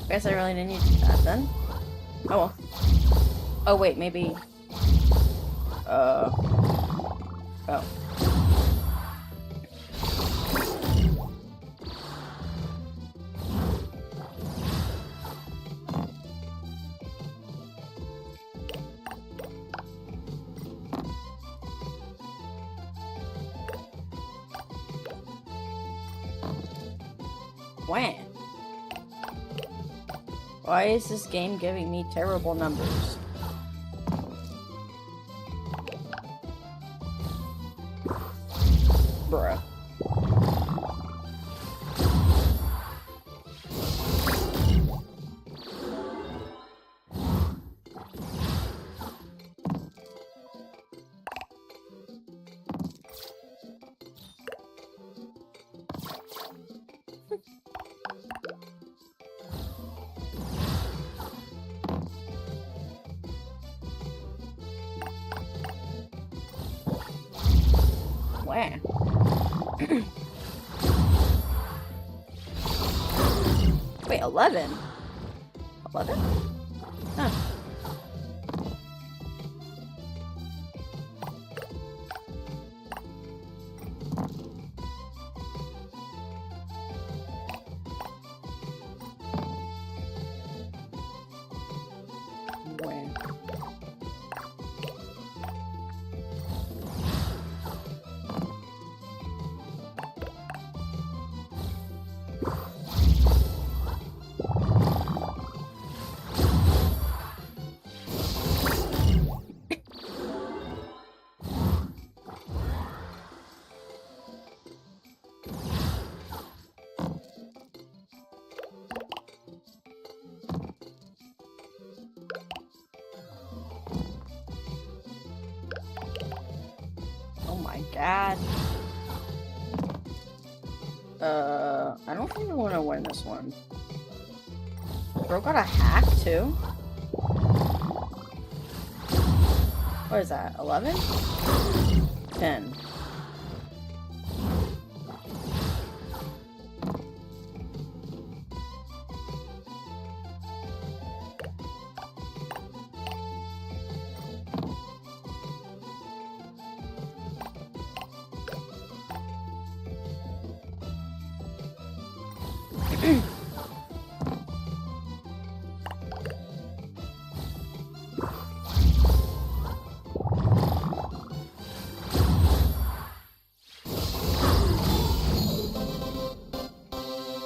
A: Guess I really didn't need that then. Oh well. Oh wait, maybe. Oh. Wham. Why is this game giving me terrible numbers? Bruh. Wow. Wait, 11? 11? Huh. Wow. Dad. I don't think I want to win this one. Bro got a hack too? What is that? 11? 10.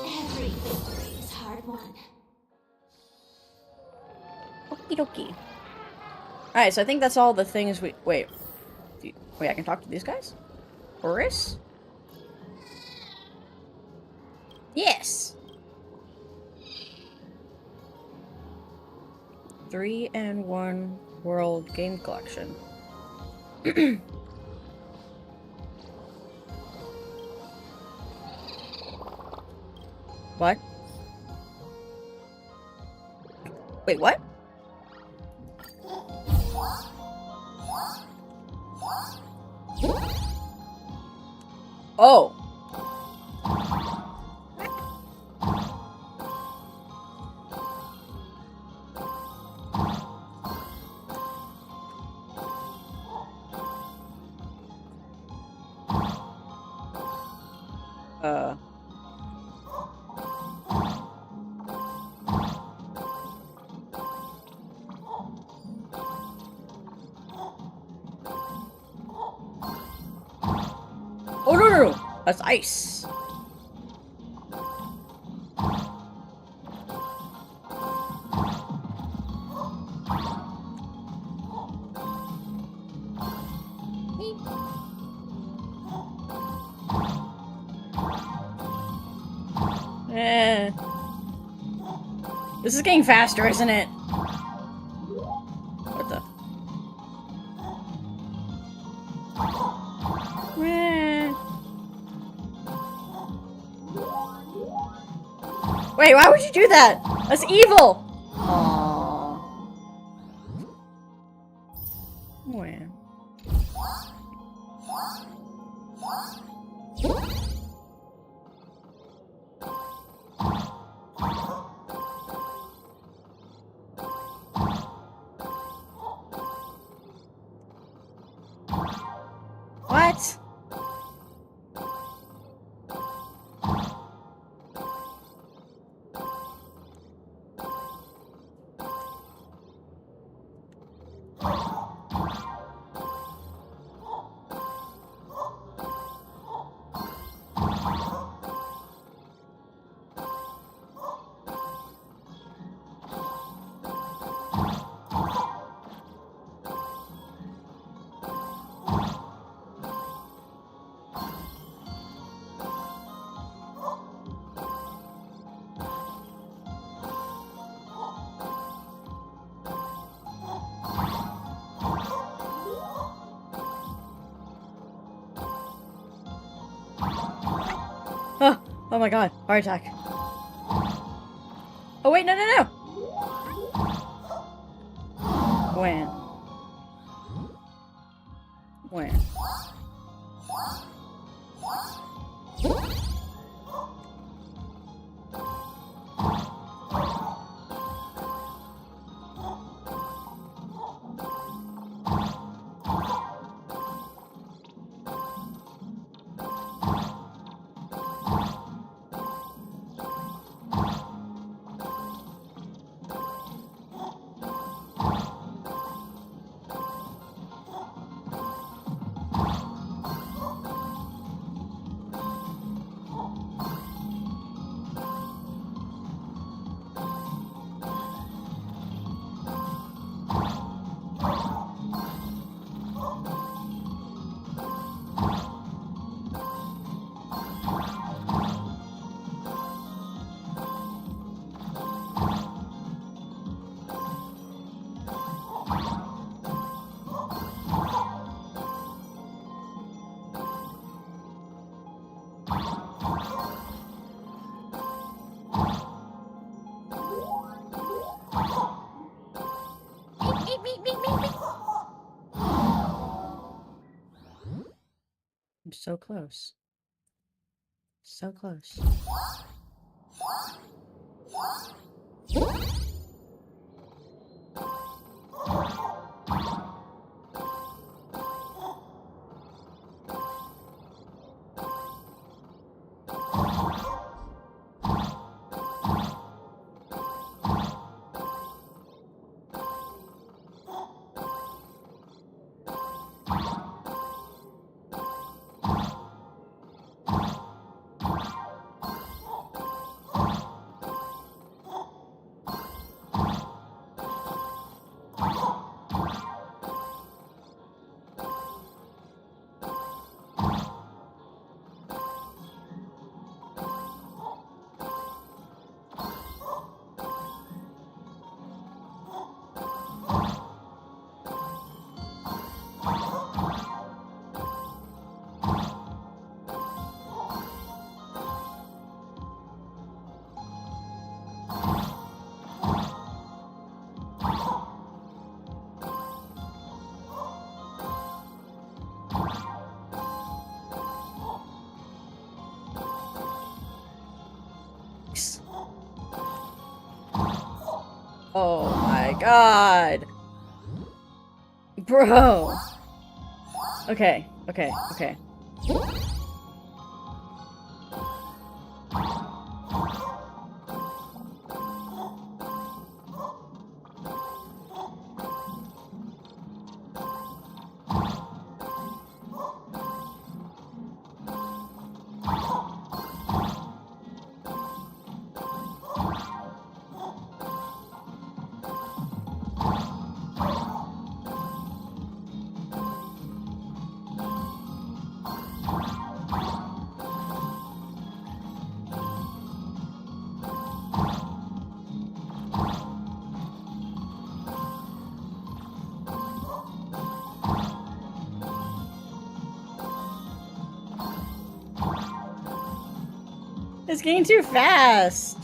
B: Every victory is hard won.
A: Okie dokie. Alright, so I think that's all the things we- wait. Wait, I can talk to these guys? Boris? Yes! 3-in-1 World Game Collection. What? Wait, what? Oh. Oh, no, no, no. That's ice. Eh. This is getting faster, isn't it? What the? Eh. Wait, why would you do that? That's evil! Aww. Well. What? Oh, oh my god, heart attack. Oh wait, no, no, no! When? When? I'm so close. So close. Oh my god. Bro. Okay, okay, okay. It's getting too fast.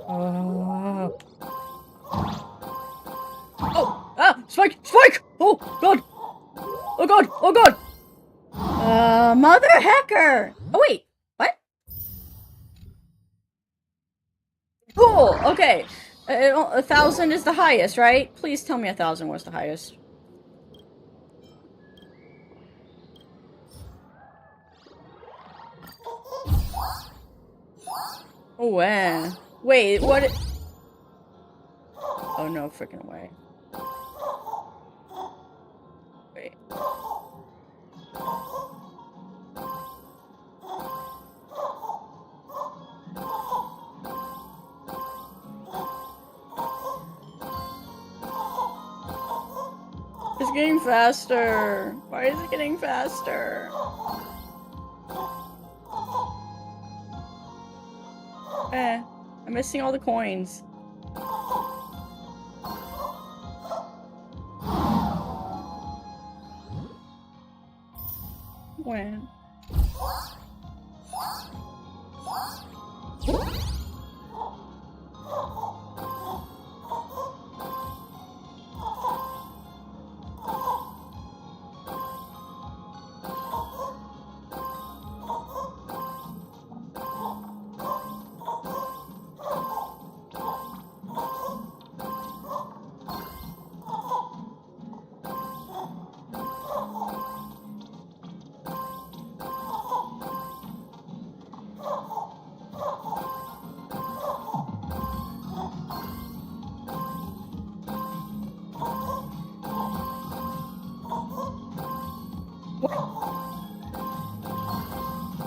A: Oh, ah, Spike, Spike! Oh god! Oh god! Oh god! Mother hecker! Oh wait, what? Cool. Okay, 1,000 is the highest, right? Please tell me 1,000 was the highest. Oh, wait, what? Oh no, freaking way. Wait. It's getting faster. Why is it getting faster? I'm missing all the coins. When?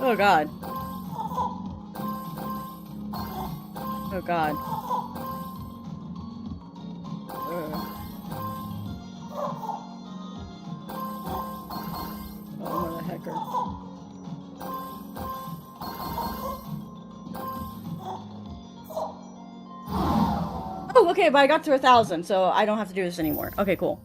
A: Oh god. Oh god. Oh, mother hecker. Oh, okay, but I got to 1,000, so I don't have to do this anymore. Okay, cool.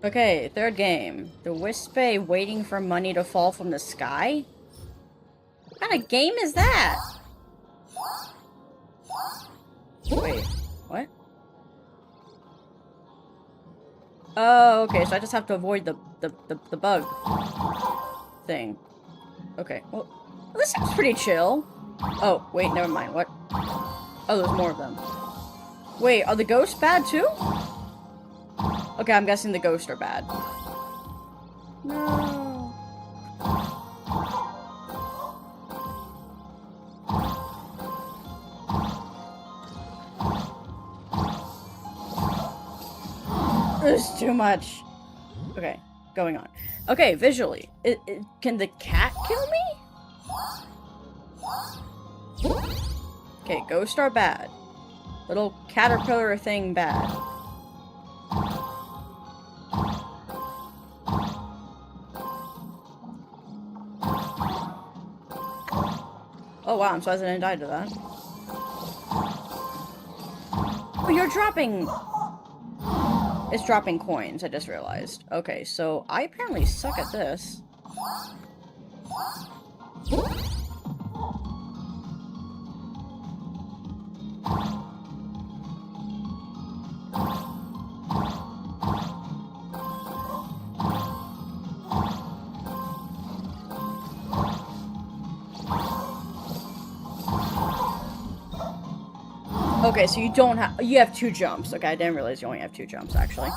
A: Okay, third game. The Wispe waiting for money to fall from the sky? What kind of game is that? Wait, what? Oh, okay, so I just have to avoid the bug thing. Okay, well, this seems pretty chill. Oh, wait, never mind, what? Oh, there's more of them. Wait, are the ghosts bad too? Okay, I'm guessing the ghosts are bad. No. There's too much. Okay, going on. Okay, visually. Can the cat kill me? Okay, ghosts are bad. Little caterpillar thing bad. Oh wow, I'm surprised I didn't die to that. Oh, you're dropping... It's dropping coins, I just realized. Okay, so I apparently suck at this. Okay, so you don't have- you have 2 jumps. Okay, I didn't realize you only have 2 jumps, actually.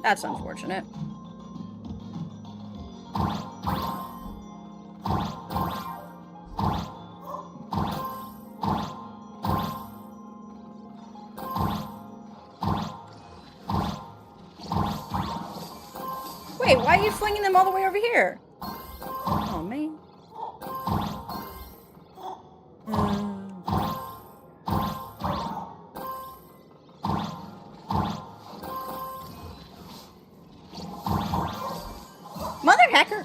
A: That's unfortunate. Wait, why are you flinging them all the way over here? Oh, man. Mother hacker!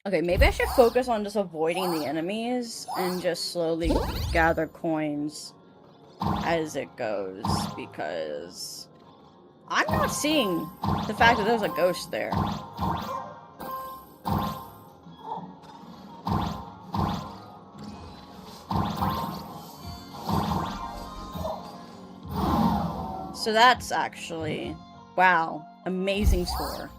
A: Okay, maybe I should focus on just avoiding the enemies and just slowly gather coins as it goes, because I'm not seeing the fact that there's a ghost there. So that's actually... Wow. Amazing score.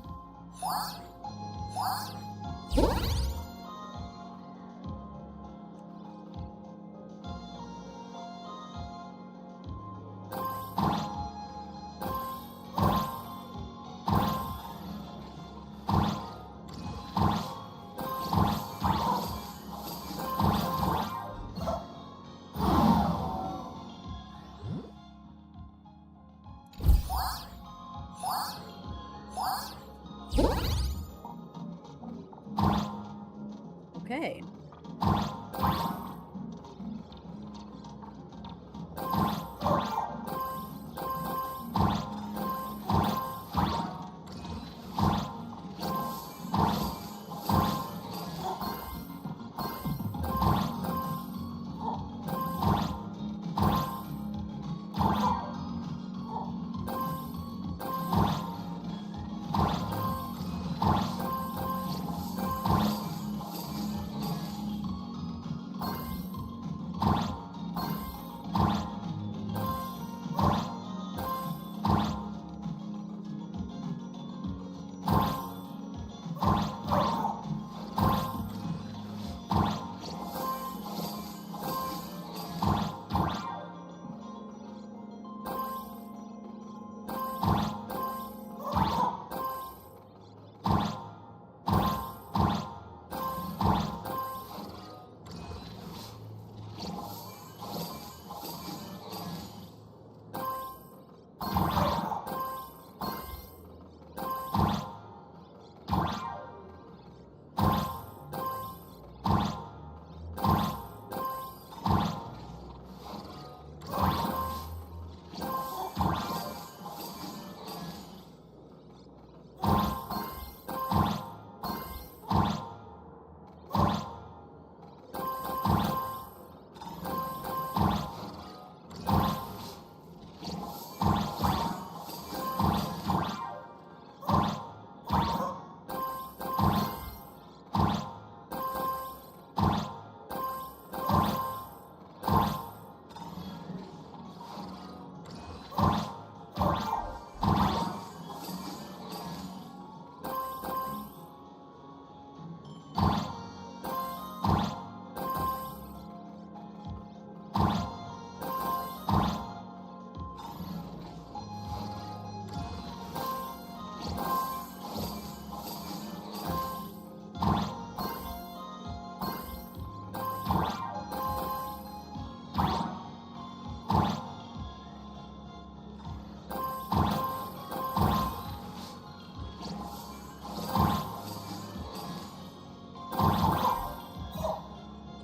A: Okay.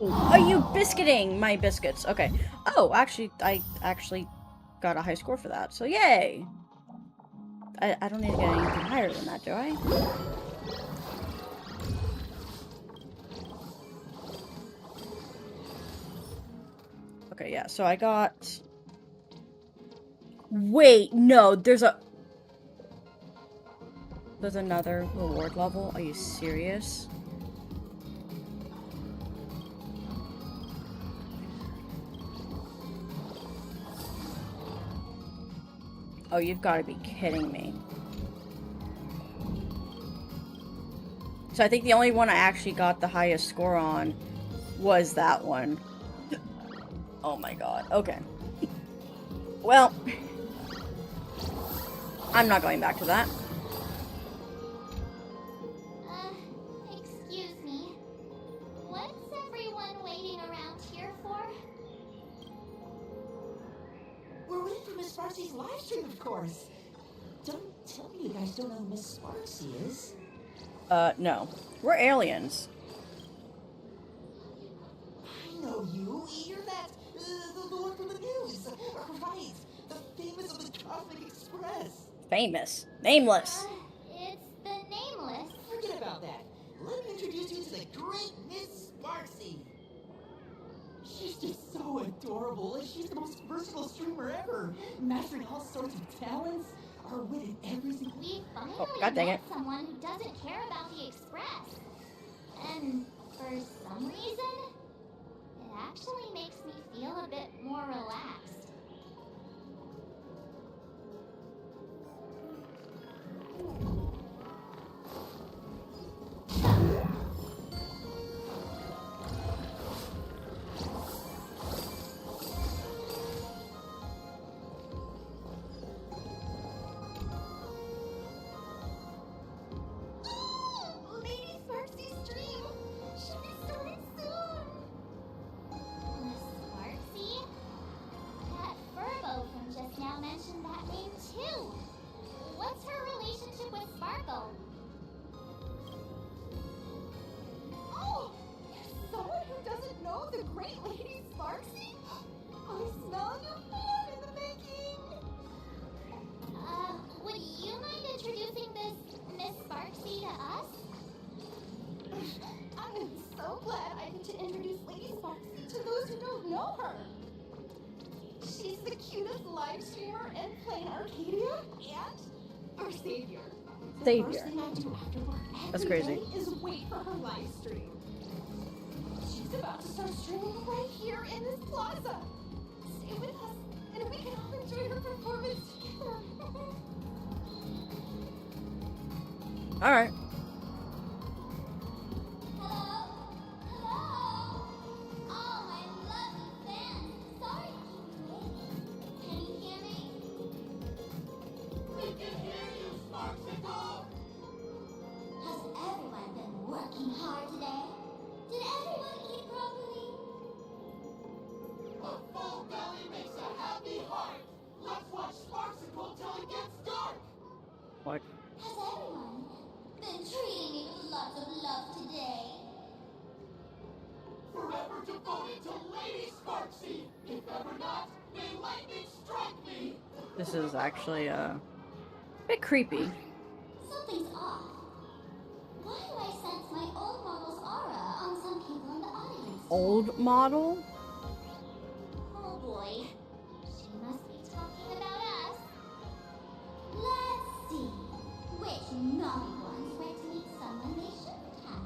A: Are you biscuiting my biscuits? Okay. Oh, actually, I actually got a high score for that, so yay! I don't need to get anything higher than that, do I? Okay, yeah, so I got... Wait, no, there's another reward level? Are you serious? Oh, you've got to be kidding me. So I think the only one I actually got the highest score on was that one. Oh my god. Okay. Well, I'm not going back to that.
B: Excuse me. What's everyone waiting around here for?
G: We're waiting for Miss Sparksy's live stream, of course. Don't tell me you guys don't know who Miss Sparksy is.
A: No. We're aliens.
G: I know you. You're that, the one from the news. Right. The famous of the Cosmic Express.
A: Famous. Nameless.
B: It's the Nameless.
G: Forget about that. Let me introduce you to the great Miss Sparksy. She's just so adorable. She's the most versatile streamer ever, mastering all sorts of talents. Her wit in every single...
B: We finally
A: God dang
B: met
A: it.
B: someone who doesn't care about the Express. And for some reason, it actually makes me feel a bit more relaxed. Lady Sparksy's stream should be starting soon. Miss Sparksy? That Furbo from just now mentioned that name too. What's her relationship with Sparkle?
C: Oh, you're someone who doesn't know the great Lady Sparksy? I smell your plan in the making.
B: Would you mind introducing this Miss Sparksy to us?
C: I am so glad I get to introduce Lady Sparksy to those who don't know her. She's the cutest live streamer in plain Arcadia and our savior. The first thing I do after work
A: That's
C: every
A: crazy.
C: day is wait for her live stream. She's about to start streaming right here in this plaza. Stay with us, and we can all enjoy her performance together.
A: Alright.
B: Hello? Hello? Oh, my lovely fans. Sorry to keep you waiting. Can you hear me?
D: We can hear you, Sparksicle!
B: Has everyone been working hard today? Did everyone eat properly?
D: A full belly makes a happy heart. Let's watch Sparksicle till it gets dark.
A: What?
B: Has everyone been treating me with lots of love today?
D: Forever devoted to Lady Sparksy. If ever not, may lightning strike me.
A: This is actually, a bit creepy.
B: Something's off. Why do I sense my old model's aura on some people in the audience?
A: Old model?
B: Oh boy. She must be talking about us. Let's see. Which naughty ones went to meet someone they shouldn't have?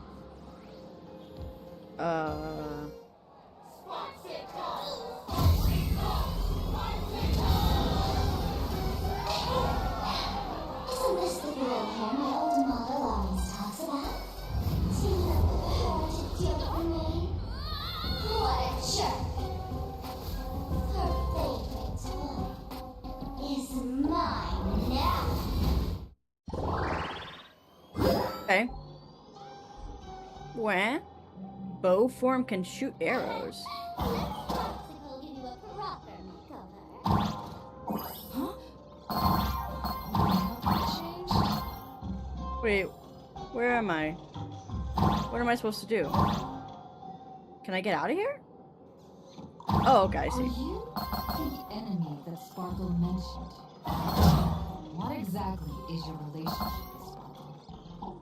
B: Isn't this the girl hair my old model always talks about? Teaming up with her to deal with me? What a jerk! Her favorite toy is mine now.
A: Okay. Where? Bow form can shoot arrows.
B: Popsicle give you a proper makeover.
A: Wait, where am I? What am I supposed to do? Can I get out of here? Oh, okay, I
H: Are
A: see.
H: you the enemy that Sparkle mentioned? What exactly is your relationship with Sparkle?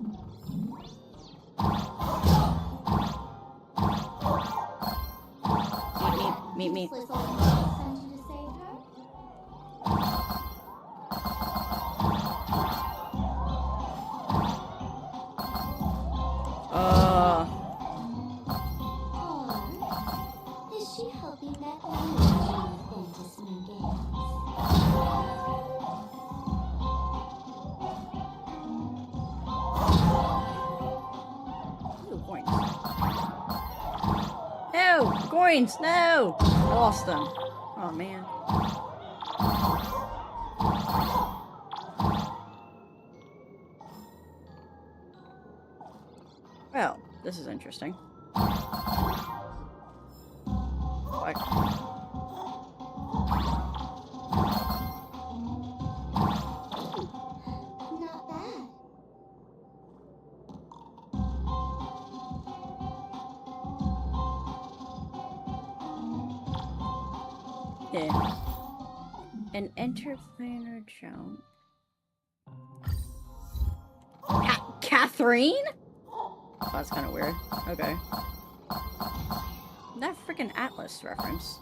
A: Meet.
B: Useless old man sent you to save her? Or is she hoping that only you Ventus Moon Games?
A: Ooh, coins. No! Coins! No! I lost them. Oh, man. Well, this is interesting. What?
B: Not bad.
A: Yeah. An interplanar jump. Catherine? Oh, that's kind of weird. Okay. That freaking Atlas reference.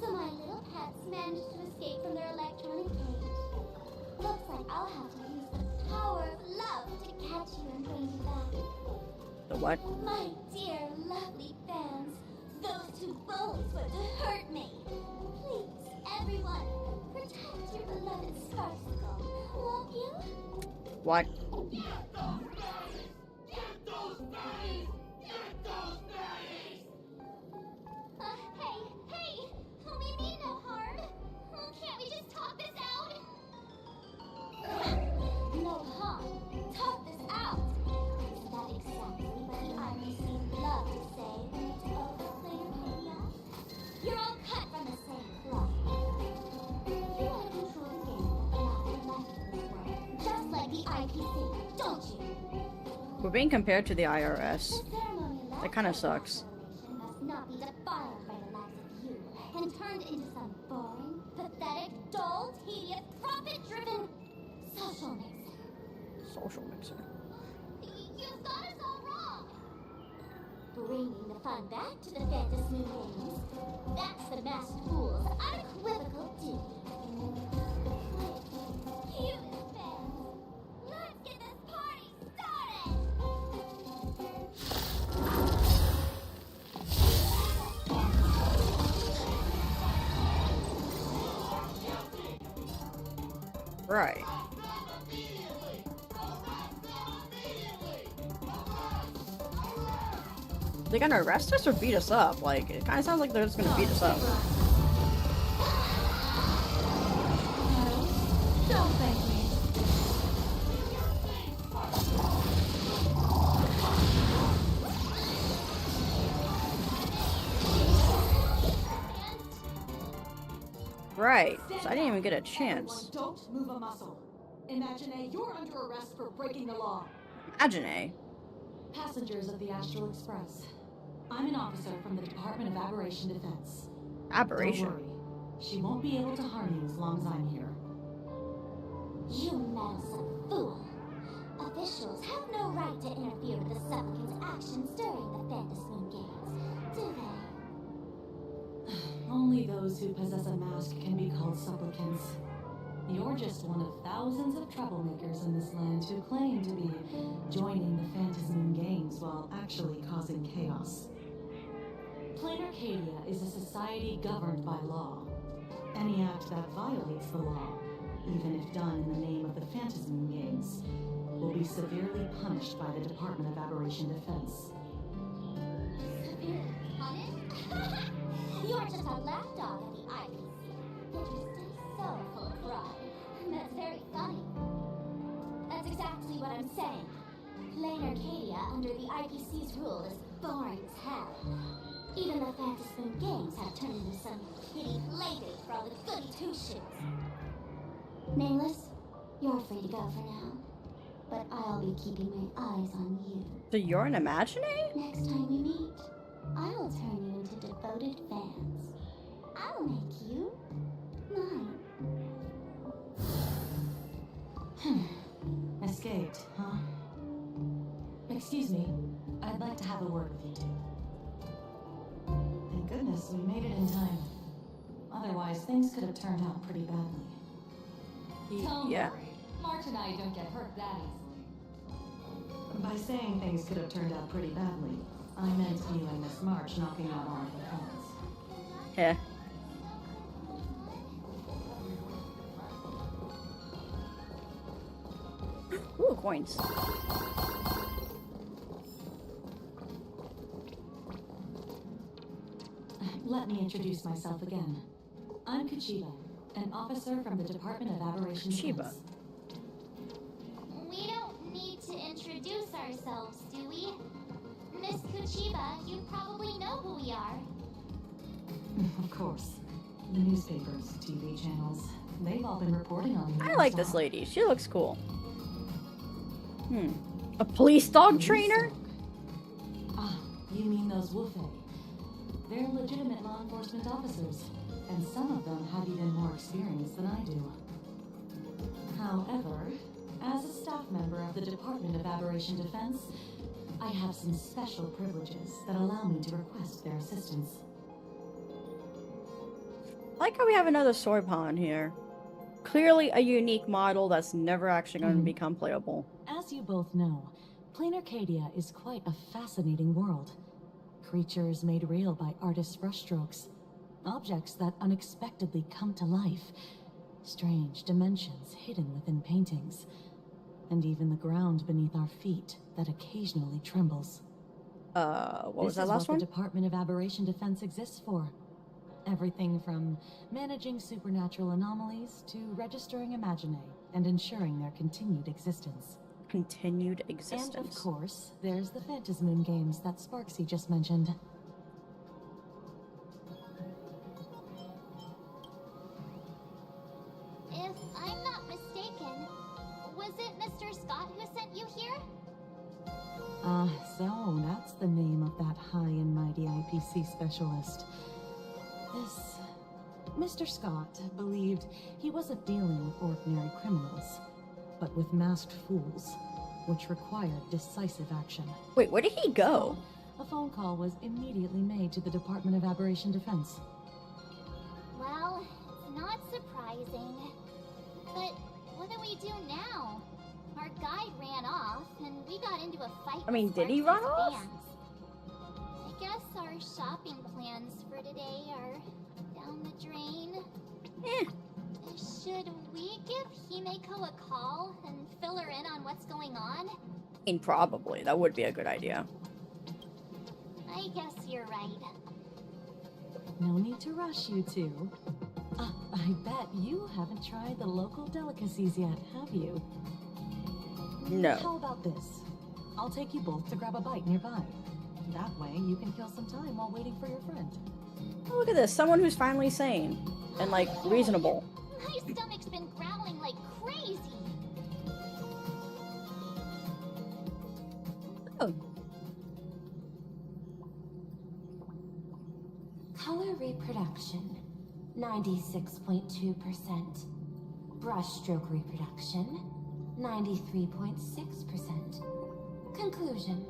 B: So my little pets managed to escape from their electronic cage. Looks like I'll have to use the power of love to catch you and bring you back.
A: The what?
B: My dear, lovely fans, those two bullies want to hurt me. Please, everyone, protect your beloved Sparksicle, won't you?
A: What?
D: Get those berries! Get those berries! Get those berries!
B: Hey, we mean no harm. Can't we just talk this out? No harm. Talk this out. Isn't that exactly what the IPCs love to say when it's over Planerpedia? You're all cut from the same cloth. You want to control the game that left in this world, just like the IPC, don't you?
A: We're being compared to the IRS.
B: The ceremony
A: That kind of sucks.
B: must not be defiled by the likes of you and turned into some boring, pathetic, dull, tedious, profit-driven social mixer.
A: Social mixer.
B: You've got us all wrong. Bringing the fun back to the Ventus Moon Games. That's the masked fool's unequivocal duty. Cutest fans, let's get this party started!
A: Right. They're gonna arrest us or beat us up? Like, it kind of sounds like they're just gonna beat us up.
H: Don't thank me.
A: Right. So I didn't even get a chance.
G: Everyone, don't move a muscle. Imagine you're under arrest for breaking the law.
A: Imagine.
H: Passengers of the Astral Express. I'm an officer from the Department of Aberration Defense.
A: Aberration.
H: Don't worry. She won't be able to harm you as long as I'm here.
B: You meddlesome fool! Officials have no right to interfere with the supplicant's actions during the Ventus Moon Games, do they?
H: Only those who possess a mask can be called supplicants. You're just one of thousands of troublemakers in this land who claim to be joining the Phantasm Games while actually causing chaos. Plain Arcadia is a society governed by law. Any act that violates the law, even if done in the name of the Phantasm Games, will be severely punished by the Department of Aberration Defense.
B: Severely punished? You're just a lapdog at the IPC. Yet you're still so full of pride. That's very funny. That's exactly what I'm saying. Plain Arcadia under the IPC's rule is boring as hell. Even the Phantasm Games have turned into some kitty playdate for all the goody two-shoes. Nameless, You're free to go for now. But I'll be keeping my eyes on you.
A: So you're an Imaginary?
B: Next time we meet, I'll turn you into devoted fans. I'll make you mine.
H: Escaped, huh? Excuse me. I'd like to have a word with you two. Thank goodness we made it in time. Otherwise, things could have turned out pretty badly.
I: Don't
A: Yeah.
I: worry. March and I don't get hurt that easily.
H: By saying things could have turned out pretty badly, I meant you and Miss March knocking out all of the friends.
A: Yeah. Ooh, coins.
H: Let me introduce myself again. I'm Kuchiba, an officer from the Department of Aberration
A: Kuchiba.
H: Defense.
B: We don't need to introduce ourselves, do we? Miss Kuchiba, you probably know who we are.
H: Of course. The newspapers, TV channels, they've all been reporting on you.
A: I like this lady. She looks cool. A police dog trainer?
H: Ah, you mean those Wufei. They're legitimate law enforcement officers, and some of them have even more experience than I do. However, as a staff member of the Department of Aberration Defense, I have some special privileges that allow me to request their assistance.
A: I like how we have another soy pawn here. Clearly a unique model that's never actually going to become playable.
H: As you both know, Plain Arcadia is quite a fascinating world. Creatures made real by artists' brushstrokes. Objects that unexpectedly come to life. Strange dimensions hidden within paintings. And even the ground beneath our feet that occasionally trembles.
A: What was that
H: This is
A: last
H: what
A: one?
H: the Department of Aberration Defense exists for. Everything from managing supernatural anomalies to registering Imaginae and ensuring their continued existence.
A: Continued
H: And of
A: existence.
H: course, there's the Phantasmoon games that Sparksy just mentioned.
B: If I'm not mistaken, was it Mr. Scott who sent you here?
H: So that's the name of that high and mighty IPC specialist. This Mr. Scott believed he wasn't dealing with ordinary criminals, but with masked fools, which required decisive action.
A: Wait, where did he go?
H: A phone call was immediately made to the Department of Aberration Defense.
B: Well, it's not surprising. But what do we do now? Our guide ran off, and we got into a fight.
A: I mean,
B: with
A: did he
B: Sparky's
A: run off?
B: fans. I guess our shopping plans for today are down the drain.
A: Eh.
B: Should we give Himeko a call and fill her in on what's going on?
A: I mean, probably. That would be a good idea.
B: I guess you're right.
H: No need to rush, you two. I bet you haven't tried the local delicacies yet, have you?
A: No.
H: How about this? I'll take you both to grab a bite nearby. That way, you can kill some time while waiting for your friend.
A: Oh, look at this. Someone who's finally sane. And, like, reasonable.
B: My stomach's been growling like crazy.
A: Oh.
J: Color reproduction, 96.2%. Brushstroke reproduction, 93.6%. Conclusion.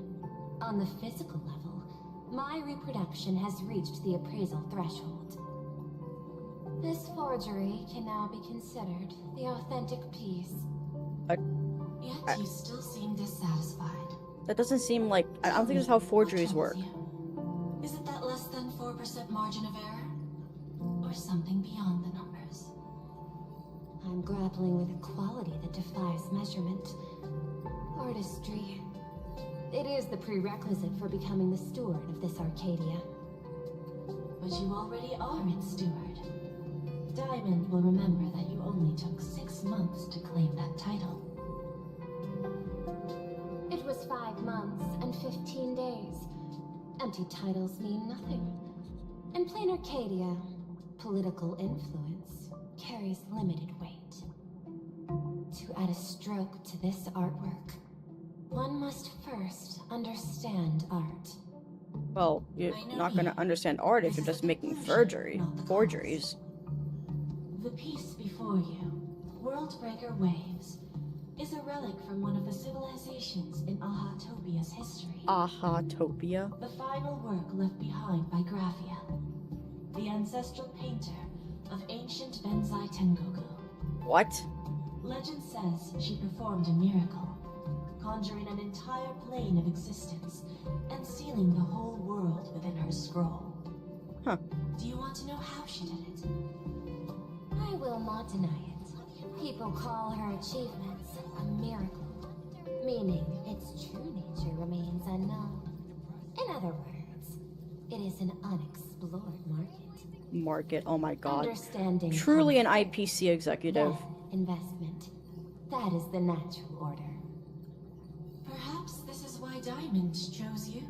J: On the physical level, my reproduction has reached the appraisal threshold. This forgery can now be considered the authentic piece. Yet you still seem dissatisfied.
A: That doesn't seem like... I don't think that's how forgeries work.
J: Is it that less than 4% margin of error? Or something beyond the numbers? I'm grappling with a quality that defies measurement. Artistry. It is the prerequisite for becoming the steward of this Arcadia. But you already are its steward. Diamond will remember that you only took 6 months to claim that title. It was 5 months and 15 days. Empty titles mean nothing. In plain Arcadia, political influence carries limited weight. To add a stroke to this artwork, one must first understand art.
A: Well, you're not gonna understand art if you're just making forgeries.
J: The piece before you, Worldbreaker Waves, is a relic from one of the civilizations in Ahatopia's history.
A: Ahatopia?
J: The final work left behind by Graphia, the ancestral painter of ancient Benzai Tengoku.
A: What?
J: Legend says she performed a miracle, conjuring an entire plane of existence and sealing the whole world within her scroll.
A: Huh.
J: Do you want to know how she did it?
B: I will not deny it. People call her achievements a miracle, meaning its true nature remains unknown. In other words, it is an unexplored market.
A: Oh my god.
B: Understanding
A: Truly an
B: concept,
A: IPC executive.
B: then investment. That is the natural order.
J: Perhaps this is why Diamond chose you.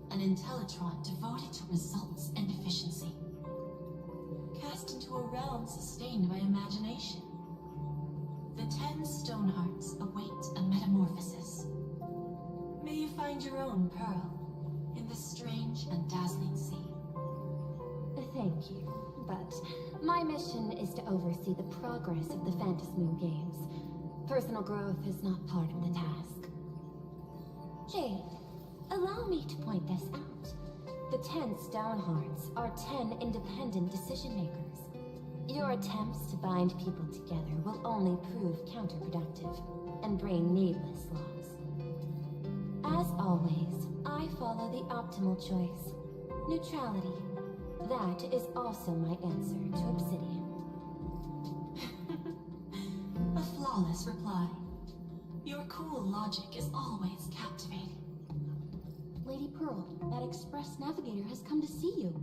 J: An Intellitron devoted to results and efficiency. Cast into a realm sustained by imagination. The 10 stone hearts await a metamorphosis. May you find your own pearl in this strange and dazzling sea.
B: Thank you, but my mission is to oversee the progress of the Phantasmoon Games. Personal growth is not part of the task. Jade, allow me to point this out. The 10 Stonehearts are 10 independent decision makers. Your attempts to bind people together will only prove counterproductive and bring needless loss. As always, I follow the optimal choice. Neutrality. That is also my answer to Obsidian.
J: A flawless reply. Your cool logic is always captivating.
C: Lady Pearl, that express navigator has come to see you.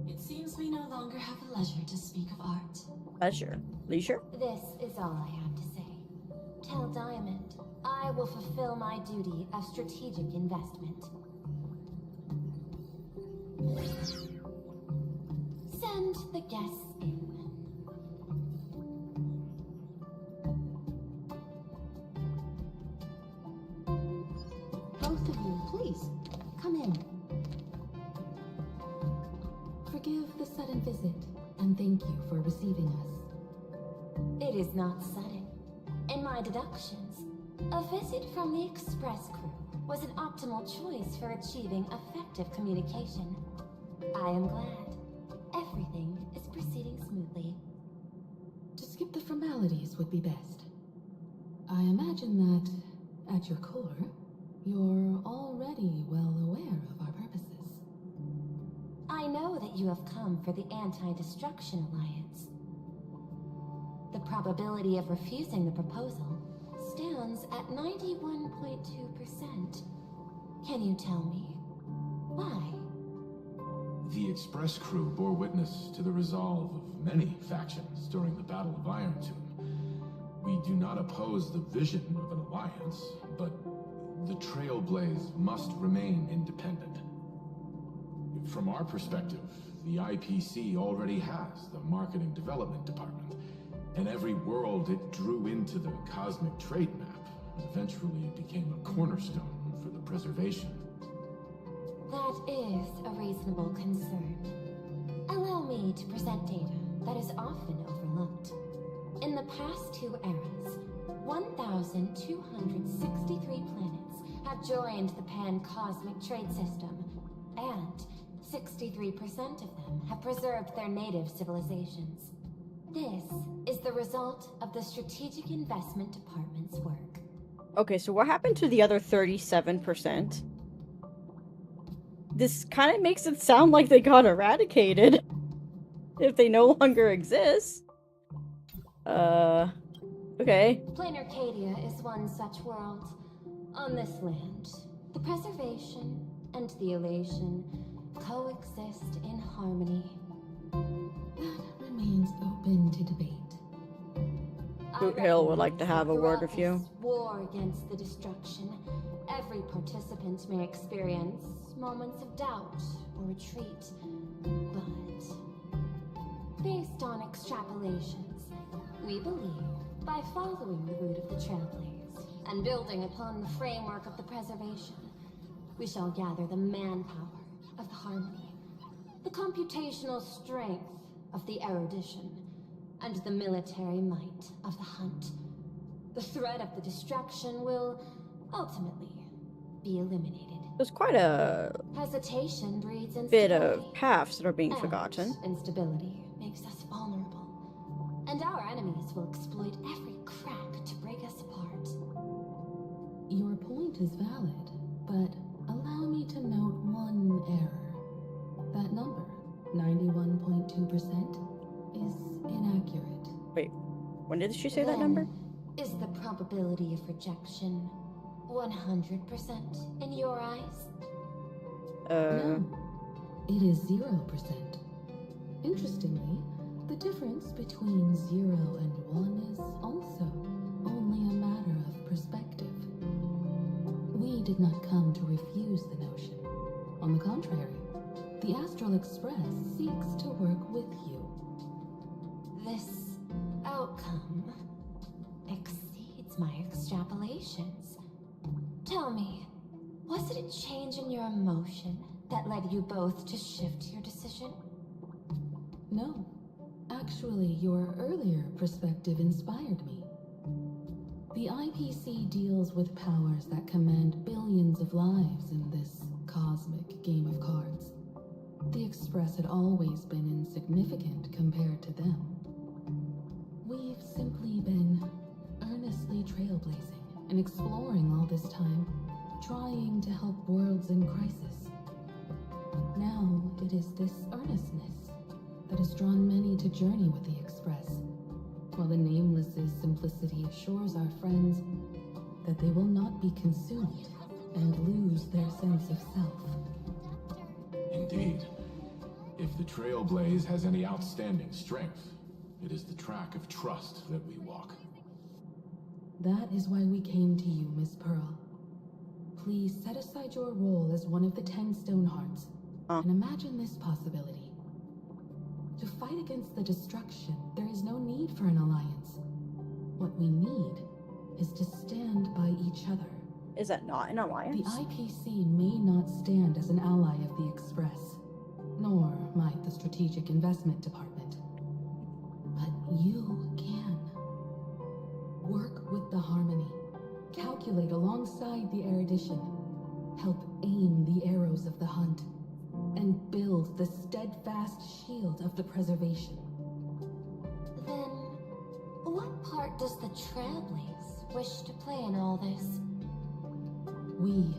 J: It seems we no longer have the leisure to speak of art.
A: Leisure?
B: This is all I have to say. Tell Diamond, I will fulfill my duty of strategic investment. Send the guests in.
C: Both of you, please, come in. Forgive the sudden visit, and thank you for receiving us.
B: It is not sudden. In my deductions, a visit from the Express crew was an optimal choice for achieving effective communication. I am glad. Everything is proceeding smoothly.
C: To skip the formalities would be best. I imagine that, at your core, you're already well aware of our purposes.
B: I know that you have come for the Anti-Destruction Alliance. The probability of refusing the proposal stands at 91.2%. Can you tell me why?
F: The Express crew bore witness to the resolve of many factions during the Battle of Irontomb. We do not oppose the vision of an alliance, but the Trailblaze must remain independent. From our perspective, the IPC already has the Marketing Development Department, and every world it drew into the Cosmic Trade Map eventually became a cornerstone for the preservation.
B: That is a reasonable concern. Allow me to present data that is often overlooked. In the past 2 eras, 1,263 planets have joined the Pan-Cosmic Trade System, and 63% of them have preserved their native civilizations. This is the result of the Strategic Investment Department's work.
A: Okay, so what happened to the other 37%? This kind of makes it sound like they got eradicated. If they no longer exist. Okay.
B: Plain Arcadia is one such world. On this land, the preservation and the elation coexist in harmony.
C: That remains open to debate.
A: Boot Hill would like to have a word with you.
B: War against the destruction. Every participant may experience moments of doubt or retreat, but based on extrapolations, we believe
J: By following the route of the Trailblazers and building upon the framework of the preservation, we shall gather the manpower of the harmony, the computational strength of the erudition, and the military might of the hunt. The threat of the distraction will ultimately be eliminated.
A: There's quite a
J: Hesitation breeds
A: bit
J: instability.
A: of paths that are being
J: And
A: forgotten.
J: instability makes us vulnerable. And our enemies will exploit every crack to break us apart.
H: Your point is valid, but allow me to note one error. That number, 91.2%, is inaccurate.
A: Wait, when did she say that number?
J: Is the probability of rejection 100% in your eyes?
H: No, it is 0%. Interestingly, the difference between 0 and 1 is also only a matter of perspective. We did not come to refuse the notion. On the contrary, the Astral Express seeks to work with you.
J: This outcome exceeds my extrapolations. Tell me, was it a change in your emotion that led you both to shift your decision?
H: No. Actually, your earlier perspective inspired me. The IPC deals with powers that command billions of lives in this cosmic game of cards. The Express had always been insignificant compared to them. We've simply been earnestly trailblazing and exploring all this time, trying to help worlds in crisis. Now it is this earnestness that has drawn many to journey with the Express, while the Nameless's simplicity assures our friends that they will not be consumed and lose their sense of self.
F: Indeed. If the Trailblaze has any outstanding strength, it is the track of trust that we walk.
H: That is why we came to you, Miss Pearl. Please set aside your role as one of the 10 Stonehearts, and imagine this possibility. To fight against the destruction, there is no need for an alliance. What we need is to stand by each other.
A: Is that not an alliance?
H: The IPC may not stand as an ally of the Express, nor might the Strategic Investment Department. But you can. Work with the Harmony. Calculate alongside the erudition. Help aim the arrows of the hunt. And build the steadfast shield of the preservation.
J: Then, what part does the Trailblaze wish to play in all this?
H: We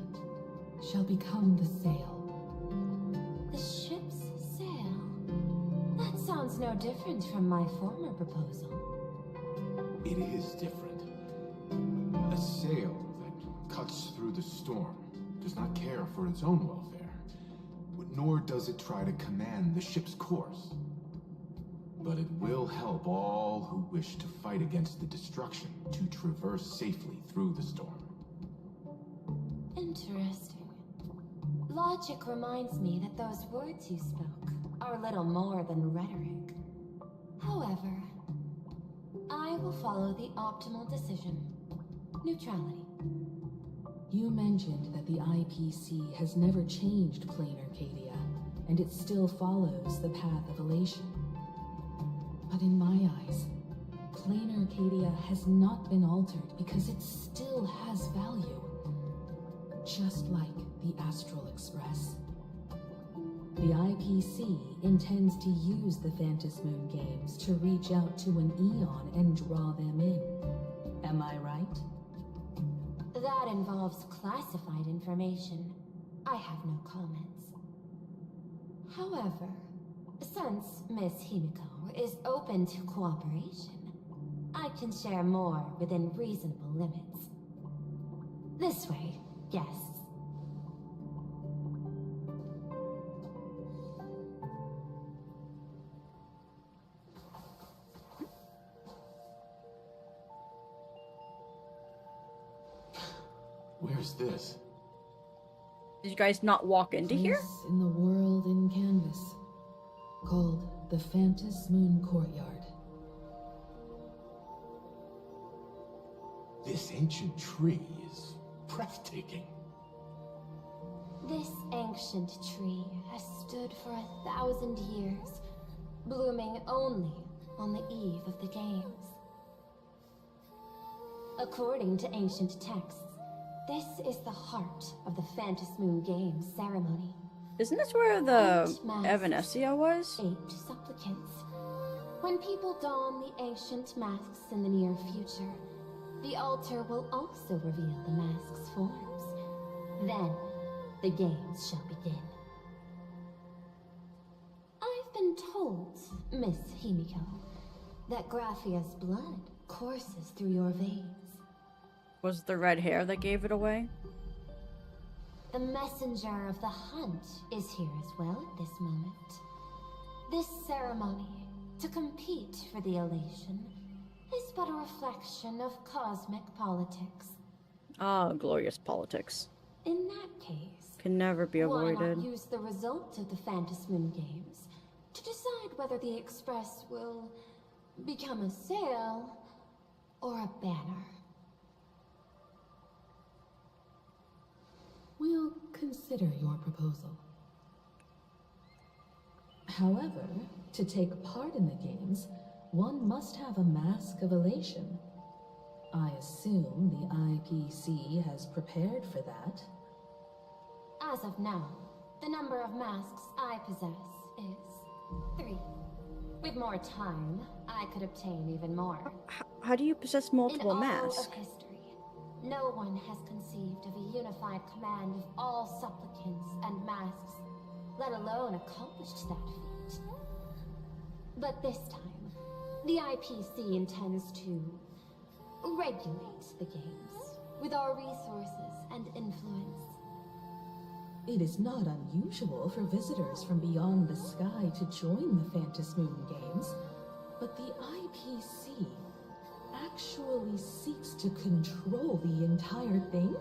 H: shall become the sail.
J: The ship's sail? That sounds no different from my former proposal.
F: It is different. A sail that cuts through the storm does not care for its own welfare, nor does it try to command the ship's course. But it will help all who wish to fight against the destruction to traverse safely through the storm.
J: Interesting. Logic reminds me that those words you spoke are little more than rhetoric. However, I will follow the optimal decision. Neutrality.
H: You mentioned that the IPC has never changed Plain Arcadia, and it still follows the path of elation. But in my eyes, Plain Arcadia has not been altered because it still has value. Just like the Astral Express. The IPC intends to use the Phantasmoon games to reach out to an Eon and draw them in. Am I right?
J: That involves classified information. I have no comments. However, since Miss Himiko is open to cooperation, I can share more within reasonable limits. This way, guests.
F: Where's this?
A: Did you guys not walk into here?
H: Place in the world in canvas, called the Phantasmoon Courtyard.
F: This ancient tree is breathtaking.
B: This ancient tree has stood for 1,000 years, blooming only on the eve of the games. According to ancient texts, this is the heart of the Phantasmoon Games ceremony.
A: Isn't this where the
B: 8 masks,
A: Evanescia was?
B: 8 supplicants. When people don the ancient masks in the near future, the altar will also reveal the masks' forms. Then, the games shall begin. I've been told, Miss Himiko, that Graphia's blood courses through your veins.
A: Was it the red hair that gave it away?
B: The messenger of the hunt is here as well at this moment. This ceremony, to compete for the elation, is but a reflection of cosmic politics.
A: Ah, glorious politics.
B: In that case,
A: Can never be
B: why
A: avoided.
B: not use the result of the Phantasmoon Games to decide whether the Express will become a sail or a banner?
H: We'll consider your proposal. However, to take part in the games, one must have a mask of elation. I assume the IPC has prepared for that.
B: As of now, the number of masks I possess is 3. With more time, I could obtain even more.
A: How do you possess multiple
B: In all
A: masks?
B: of history, no one has conceived of a unified command of all supplicants and masks, let alone accomplished that feat. But this time, the IPC intends to regulate the games with our resources and influence.
H: It is not unusual for visitors from beyond the sky to join the Phantasmoon Games, but the IPC actually seeks to control the entire thing?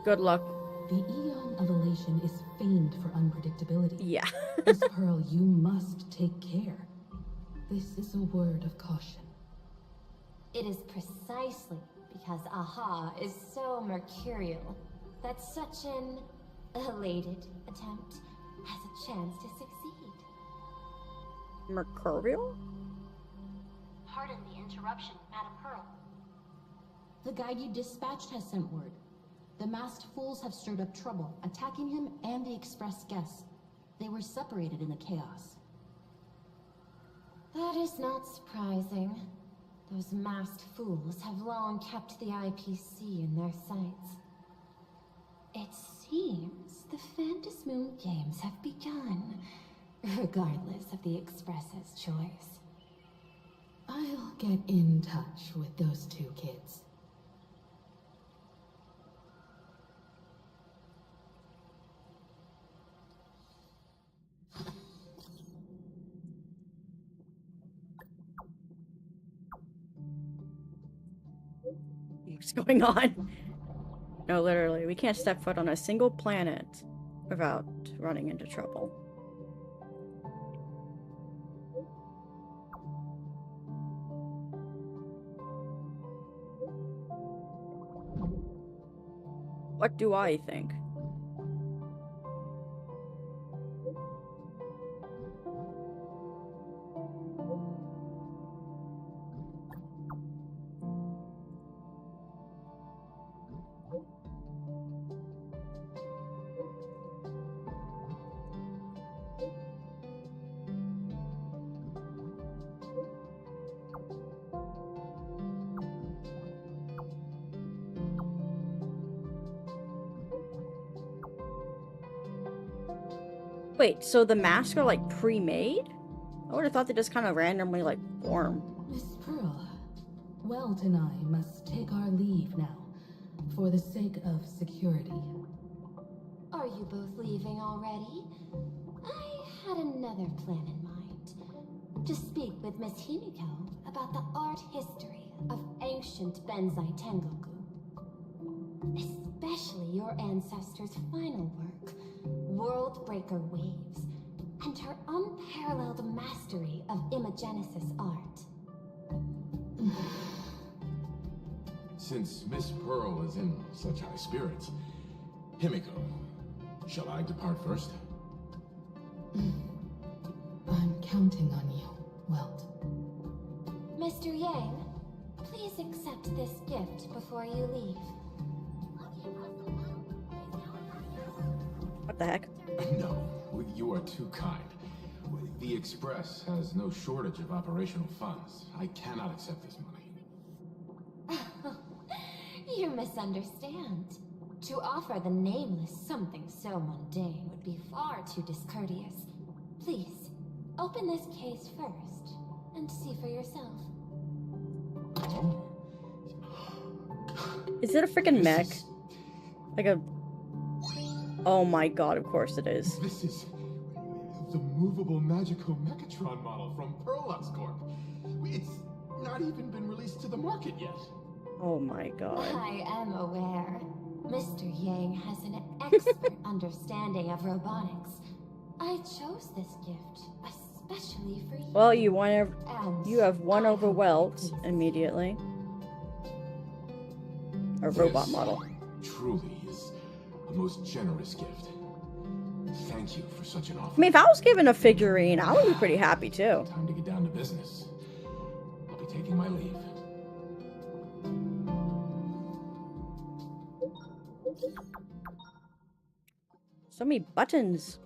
A: Good luck.
H: The Eon of Elation is famed for unpredictability.
A: Yeah.
H: Miss Pearl, you must take care. This is a word of caution.
B: It is precisely because AHA is so mercurial that such an elated attempt has a chance to succeed.
A: Mercurial?
J: Pardon the interruption, Madam Pearl.
K: The guide you dispatched has sent word. The masked fools have stirred up trouble, attacking him and the express guests. They were separated in the chaos.
B: That is not surprising. Those masked fools have long kept the IPC in their sights. It seems the Phantasmoon Games have begun, regardless of the Express's choice.
H: I'll get in touch with those 2 kids.
A: What's going on? No, literally, we can't step foot on a single planet without running into trouble. What do I think? Wait, so the masks are like pre-made? I would have thought they just kind of randomly like form.
H: Miss Pearl, Welt and I must take our leave now, for the sake of security.
B: Are you both leaving already? I had another plan in mind. To speak with Miss Himiko about the art history of ancient Benzai Tengoku. Especially your ancestors' final work, Worldbreaker Waves, and her unparalleled mastery of imagenesis art.
F: Since Miss Pearl is in such high spirits, Himiko, shall I depart first?
K: I'm counting on you, Welt.
B: Mr. Yang, please accept this gift before you leave.
A: What the heck?
F: No, you are too kind. The Express has no shortage of operational funds. I cannot accept this money.
B: You misunderstand. To offer the Nameless something so mundane would be far too discourteous. Please, open this case first, and see for yourself.
F: Oh?
A: Is it a freaking
F: This
A: mech?
F: is-
A: Like a... Oh my god, of course it is.
F: This is the movable magical Mechatron model from Perlux Corp. It's not even been released to the market yet.
A: Oh my god.
B: I am aware. Mr. Yang has an expert understanding of robotics. I chose this gift especially for you.
A: Well, you
B: And
A: have won
B: I
A: over
B: hope
A: Welt
B: you please.
A: immediately. A robot
F: This
A: model.
F: truly is a most generous gift. Thank you for such an offer.
A: I mean, if I was given a figurine, I would be pretty happy too.
F: Time to get down to business. I'll be taking my leave.
A: So many buttons.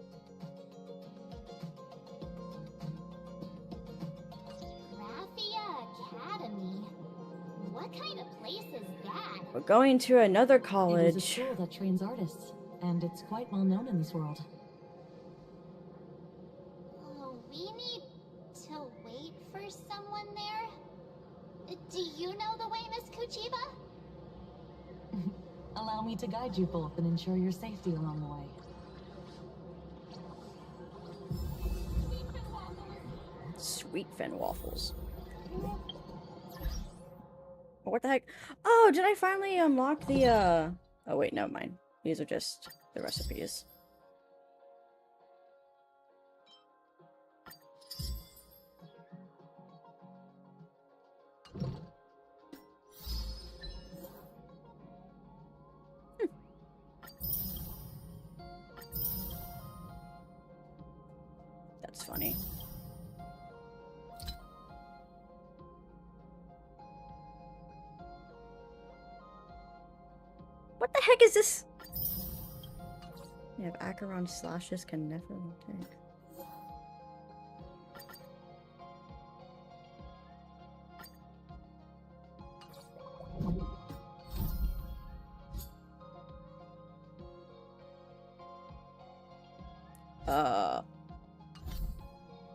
B: Raphia Academy. What kind of place is that?
A: We're going to another
H: It is a
A: college.
H: school that trains artists, and it's quite well known in this world.
B: Oh, we need to wait for someone there. Do you know the way, Miss Kuchiba?
H: Allow me to guide you both and ensure your safety along the way.
A: Sweet Fin waffles. What the heck? Oh, did I finally unlock the, Oh wait, never mind. These are just the recipes. That's funny. What the heck is this? You have Acheron slashes can never take.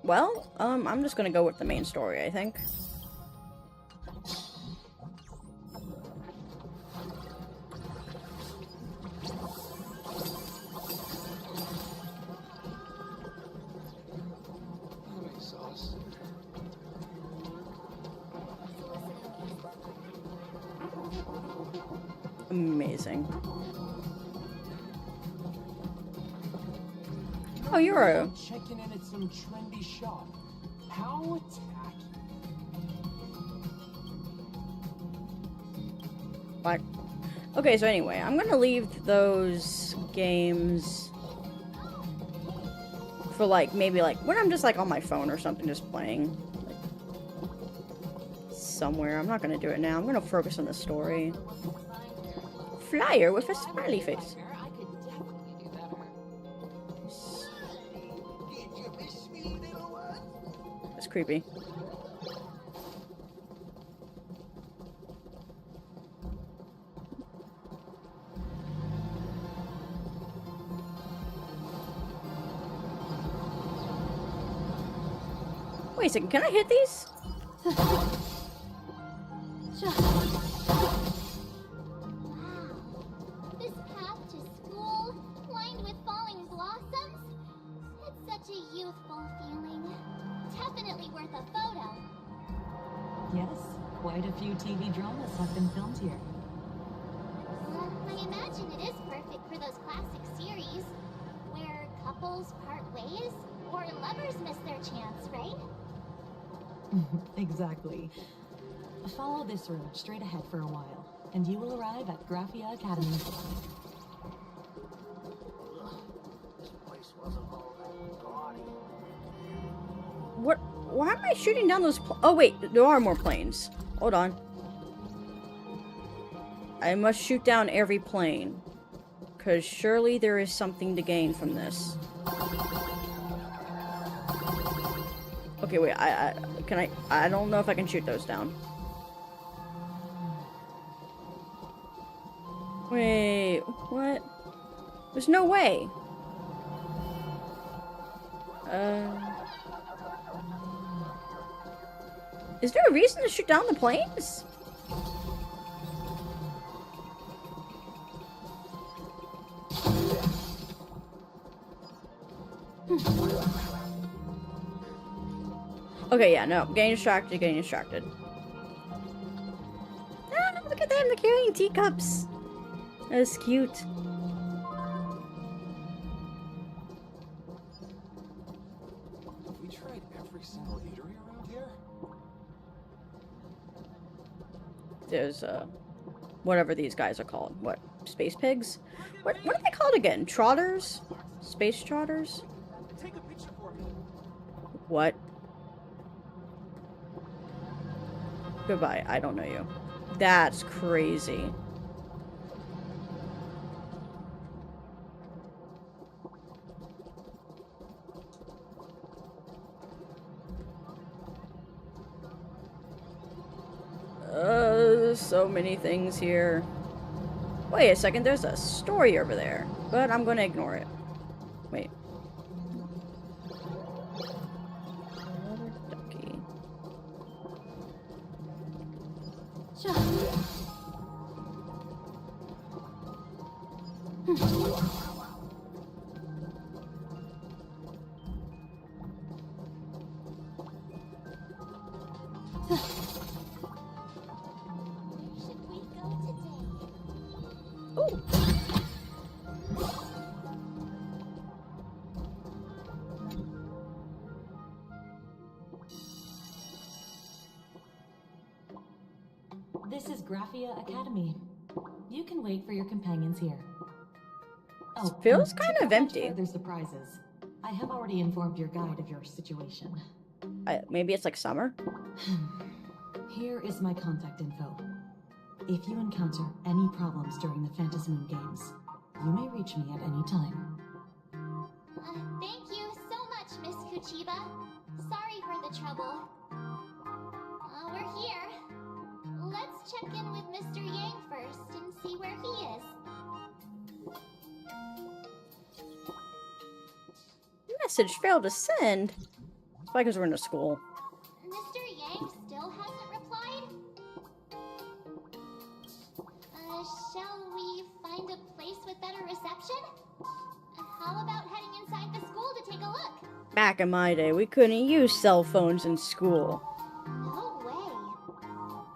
A: Well, I'm just gonna go with the main story, I think. Amazing. Oh, you're a...
E: Checking in at some trendy shop. How tacky.
A: What? Okay, so anyway, I'm gonna leave those games for like, maybe like, when I'm just like on my phone or something, just playing. Like, somewhere. I'm not gonna do it now. I'm gonna focus on the story. Flyer with a smiley face.
G: I could definitely do better. Did you miss me, little one?
A: That's creepy. Wait a second, can I hit these?
B: Wow. This path to school, lined with falling blossoms. It's such a youthful feeling. Definitely worth a photo.
H: Yes, quite a few TV dramas have been filmed here.
B: I imagine it is perfect for those classic series where couples part ways or lovers miss their chance, right?
H: Exactly. Follow this road straight ahead for a while. and you will arrive at Graphia Academy.
D: This place wasn't all that gaudy.
A: What? Why am I shooting down those oh wait, there are more planes. Hold on. I must shoot down every plane. Because surely there is something to gain from this. Okay, wait, I don't know if I can shoot those down. Wait, what? There's no way. Is there a reason to shoot down the planes? Okay, yeah, no. Getting distracted, getting distracted. Ah, look at them, they're carrying teacups. That's cute.
E: Have we tried every single eatery around here?
A: There's, whatever these guys are called. What? Space pigs? What are they called again? Trotters? Space trotters?
E: Take a picture for me.
A: What? Goodbye, I don't know you. That's crazy. There's so many things here. Wait a second, there's a story over there, but I'm gonna ignore it. Wait. Another ducky.
B: Should we go today?
A: Ooh.
H: This is Graphia Academy. You can wait for your companions here. Oh,
A: Feels
H: and to
A: kind of
H: prevent
A: empty.
H: Further surprises. I have already informed your guide of your situation.
A: Maybe it's like summer?
H: Here is my contact info. If you encounter any problems during the Phantasmoon Games, you may reach me at any time.
B: Thank you so much, Miss Kuchiba. Sorry for the trouble. We're here. Let's check in with Mr. Yang first and see where he is.
A: Message failed to send. It's probably because we're in a school.
B: Mr. Yang still hasn't replied? Shall we find a place with better reception? How about heading inside the school to take a look?
A: Back in my day, we couldn't use cell phones in school.
B: No way.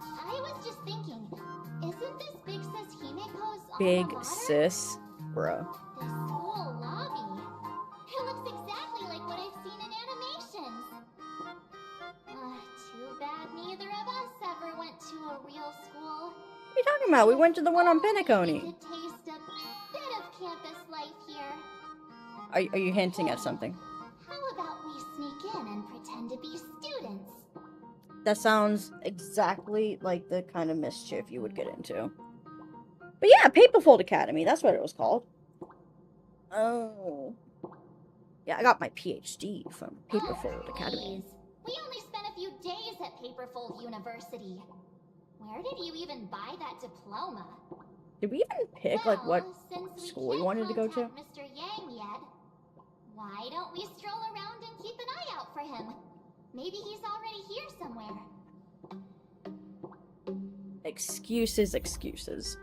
B: I was just thinking, isn't this Big Sis Himeko's
A: Big
B: alma mater?
A: sis? Bruh.
B: The school lobby. It looks exactly like what I've seen in animations. Too bad neither of us ever went to a real school.
A: What are you talking about? We went to the one on
B: We
A: Penacony.
B: could taste a bit of campus life here.
A: Are you hinting at something?
B: How about we sneak in and pretend to be students?
A: That sounds exactly like the kind of mischief you would get into. But yeah, Paperfold Academy, that's what it was called. Oh. Yeah, I got my PhD from Paperfold Academy.
B: Please. We only spent a few days at Paperfold University. Where did you even buy that diploma?
A: Did we even pick, like, what
B: since we
A: school we
B: can't
A: wanted to go to?
B: contact Mr. Yang yet, why don't we stroll around and keep an eye out for him? Maybe he's already here somewhere.
A: Excuses, excuses.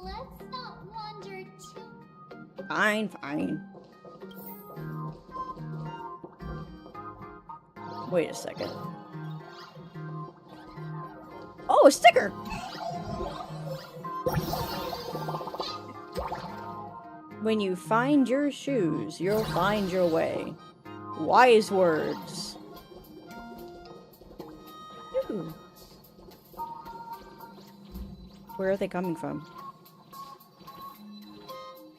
B: Let's not wander too...
A: Fine, fine. Wait a second. Oh, a sticker! When you find your shoes, you'll find your way. Wise words. Ooh. Where are they coming from?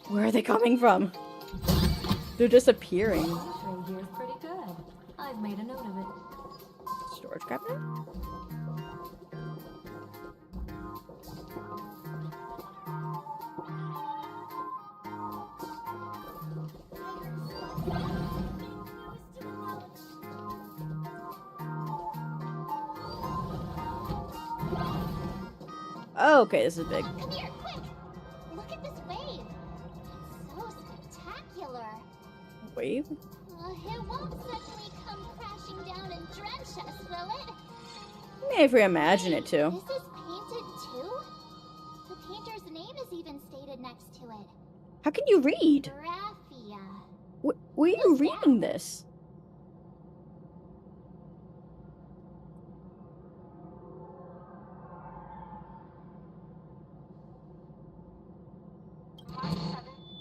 A: Where are they coming from? They're disappearing.
J: Tray here's pretty good. I've made a note of it.
A: Storage cabinet? Oh, okay, this is big.
B: Come here, quick! Look at this wave. It's so spectacular.
A: Wave?
B: It won't suddenly come crashing down and drench us, will it?
A: I mean, if we imagine it to.
B: This is painted too? The painter's name is even stated next to it.
A: How can you read?
B: Raffia.
A: Where are you reading this?
K: Mark 7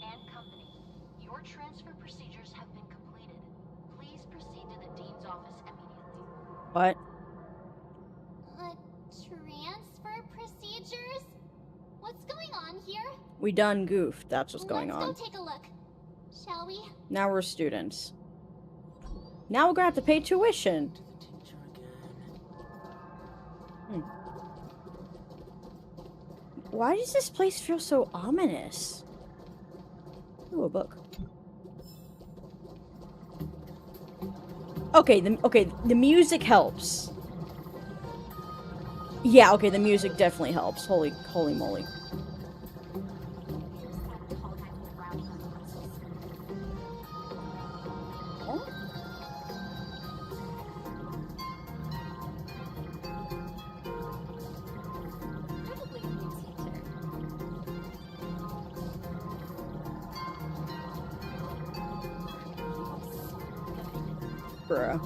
K: and Company. Your transfer procedures have been completed. Please proceed to the Dean's office immediately.
A: What?
B: Transfer procedures? What's going on here?
A: We done goofed. That's what's going on.
B: Let's go take a look. Shall we?
A: Now we're students. Now we're gonna have to pay tuition. Why does this place feel so ominous? Ooh, a book. Okay, the music helps. Yeah, okay, the music definitely helps. Holy moly. Bruh.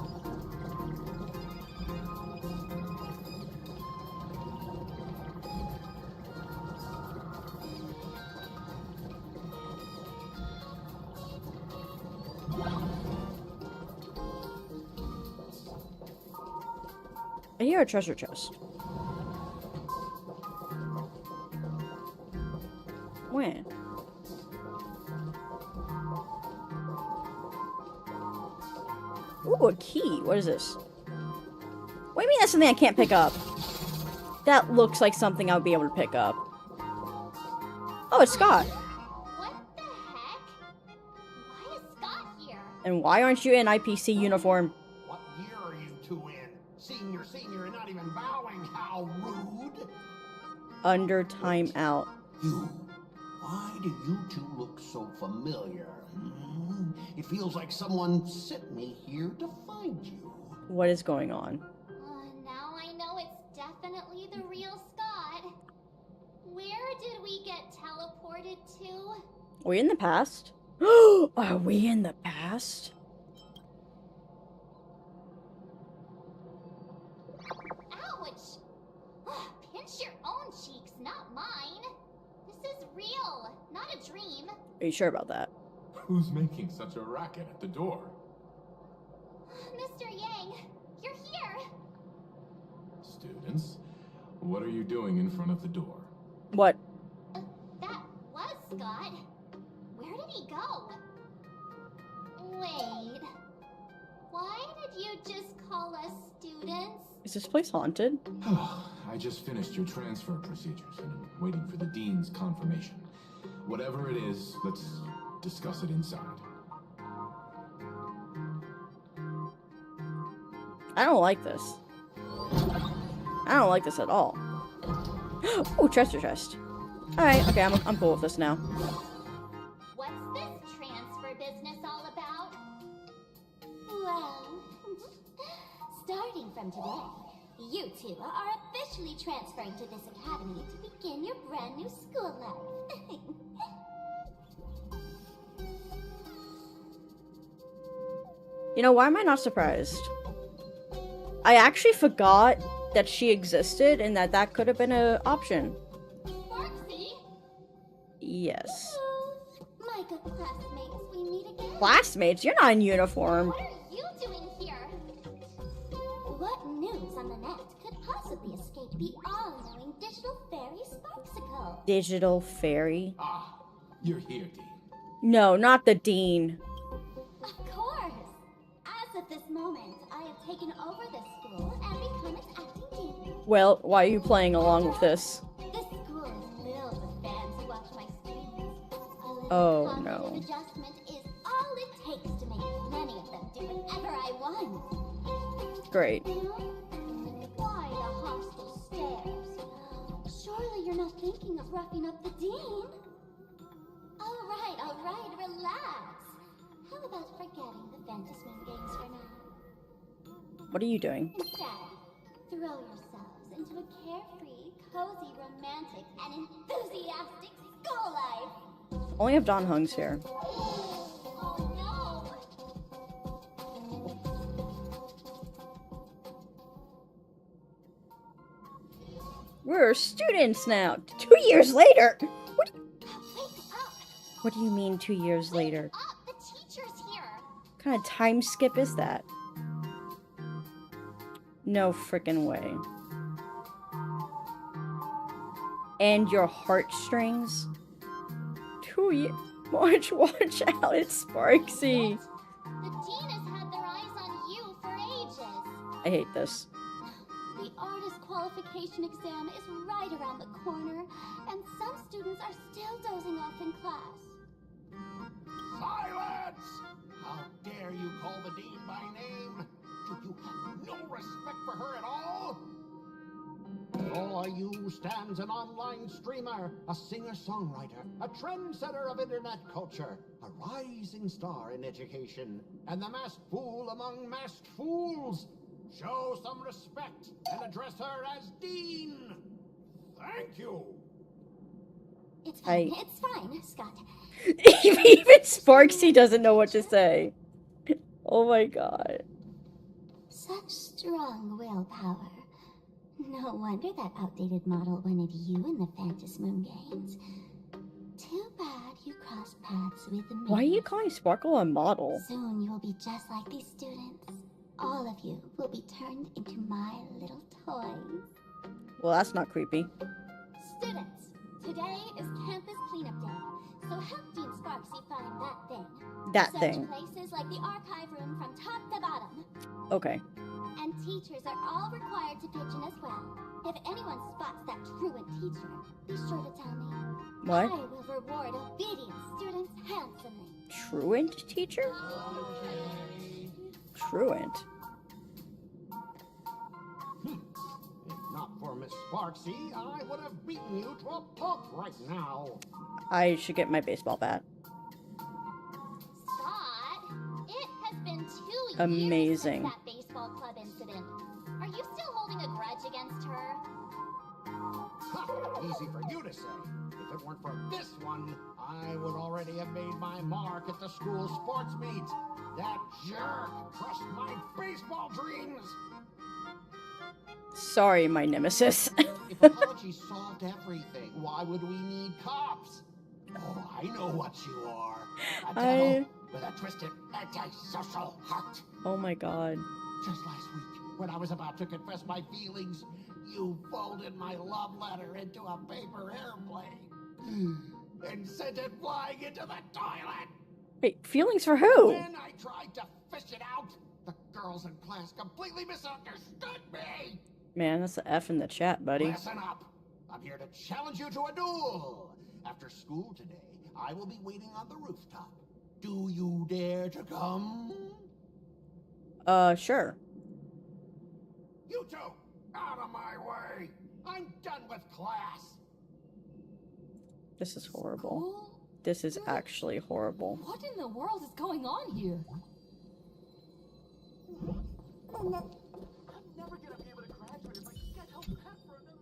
A: I hear a treasure chest. When? Ooh, a key. What is this? What do you mean that's something I can't pick up? That looks like something I'll be able to pick up. Oh, it's Scott.
B: What the heck? Why is Scott here?
A: And why aren't you in IPC uniform?
D: What year are you two in? Senior, and not even bowing. How rude.
A: Under timeout.
D: You. Why do you two look so familiar? It feels like someone sent me here to find you.
A: What is going on?
B: Now I know it's definitely the real Scott. Where did we get teleported to?
A: Are we in the past? Are we in the past?
B: Ouch! Pinch your own cheeks, not mine. This is real, not a dream.
A: Are you sure about that?
F: Who's making such a racket at the door?
B: Mr. Yang, you're here.
F: Students, what are you doing in front of the door?
A: What?
B: That was Scott. Where did he go? Wait. Why did you just call us students?
A: Is this place haunted?
F: I just finished your transfer procedures and I'm waiting for the Dean's confirmation. Whatever it is, let's discuss it inside.
A: I don't like this. I don't like this at all. Ooh, treasure chest. Alright, okay, I'm cool with this now.
B: What's this transfer business all about? Well, starting from today, you two are officially transferring to this academy to begin your brand new school life.
A: You know, why am I not surprised? I actually forgot that she existed and that could have been an option.
B: Sparksy?
A: Yes.
B: My good classmates, we meet again.
A: Classmates? You're not in uniform.
B: What are The all-knowing digital fairy Sparksicle.
A: Digital fairy?
F: Ah, you're here, Dean.
A: No, not the dean.
B: Of course. As of this moment, I have taken over this school and become its acting dean.
A: Well, why are you playing along with this?
B: This school is filled with fans who watch my streams. A little
A: Oh,
B: cognitive
A: no.
B: adjustment is all it takes to make many of them do whatever I want.
A: Great.
B: Why the hostile stares? Surely you're not thinking of roughing up the dean? All right, relax. How about forgetting the Fantasmin games for now?
A: What are you doing?
B: Instead, throw yourselves into a carefree, cozy, romantic, and enthusiastic school life.
A: Only have Don Hung's here.
B: Oh no!
A: We're students now. 2 years later.
B: Wake up!
A: What do you mean 2 years later?
B: Up! The teacher's here!
A: What kind of time skip is that? No frickin' way. And your heartstrings? 2 years. Watch out, it's Sparksy.
B: The dean has had their eyes on you for ages.
A: I hate this.
B: The artist qualification exam is right around the corner, and some students are still dozing off in class.
D: Silence! How dare you call the dean by name? Do you have no respect for her at all? Before you stands an online streamer, a singer-songwriter, a trendsetter of internet culture, a rising star in education, and the masked fool among masked fools. Show some respect and address her as Dean. Thank you.
B: It's fine, it's fine, Scott.
A: Even Sparksy doesn't know what to say. Oh my god.
B: Such strong willpower. No wonder that outdated model wanted you in the Fantasmoon games. Too bad you crossed paths with me.
A: Why are you calling Sparkle a model?
B: Soon you'll be just like these students. All of you will be turned into my little toys.
A: Well, that's not creepy.
B: Students, today is campus cleanup day, so help Dean Sparksy find that thing.
A: That
B: Search
A: thing.
B: places like the archive room from top to bottom.
A: Okay.
B: And teachers are all required to pitch in as well. If anyone spots that truant teacher, be sure to tell me.
A: What?
B: I will reward obedient students handsomely.
A: Truant teacher? Truant.
D: If not for Miss Sparksy, I would have beaten you to a pulp right now.
A: I should get my baseball bat.
B: Scott, it has been 2 years
A: Amazing.
B: since that baseball club incident. Are you still holding a grudge against her?
D: Ha! Easy for you to say. If it weren't for this one, I would already have made my mark at the school sports meet. That jerk crushed my baseball dreams.
A: Sorry, my nemesis.
D: If apologies solved everything, why would we need cops? Oh, I know what you are. A devil with a twisted antisocial heart.
A: Oh my god.
D: Just last week, when I was about to confess my feelings, you folded my love letter into a paper airplane and sent it flying into the toilet.
A: Wait, feelings for who?
D: When I tried to fish it out, the girls in class completely misunderstood me.
A: Man, that's the F in the chat, buddy.
D: Listen up. I'm here to challenge you to a duel. After school today, I will be waiting on the rooftop. Do you dare to come?
A: Sure.
D: You two, out of my way. I'm done with class.
A: This is horrible. This is actually horrible.
I: What in the world is going on here?
E: I'm never gonna be able to graduate if I can't help Pat for another.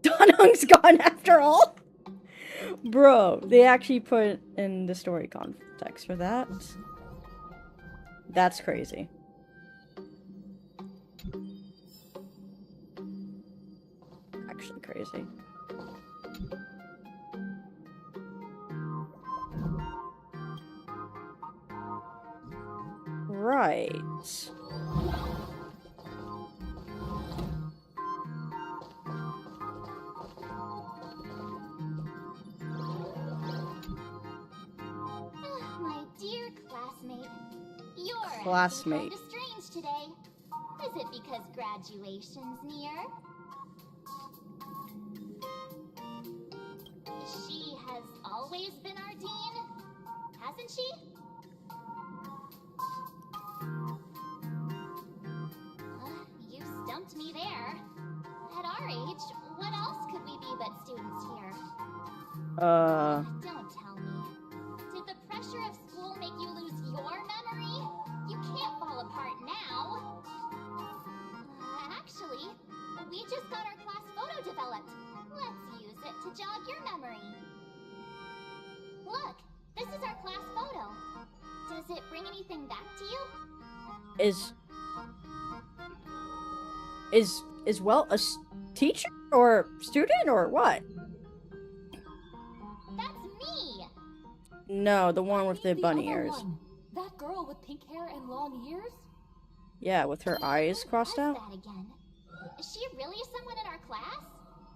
A: Don Hung's gone after all? Bro, they actually put in the story context for that. That's crazy. Actually crazy. Right. classmate.
B: Kinda strange today. Is it because graduation's near? She has always been our dean, hasn't she? You stumped me there. At our age, what else could we be but students here? Don't tell me. Did the pressure of school make you lose your memory? You can't fall apart now. Actually, we just got our class photo developed. Let's use it to jog your memory. Look, this is our class photo. Does it bring anything back to you?
A: Is well a teacher or student or what?
B: That's me!
A: No, the one with the bunny
I: other
A: ears.
I: one. That girl with pink hair and long ears?
A: Yeah, with her eyes crossed
B: Who was
A: out.
B: that again? Is she really someone in our class?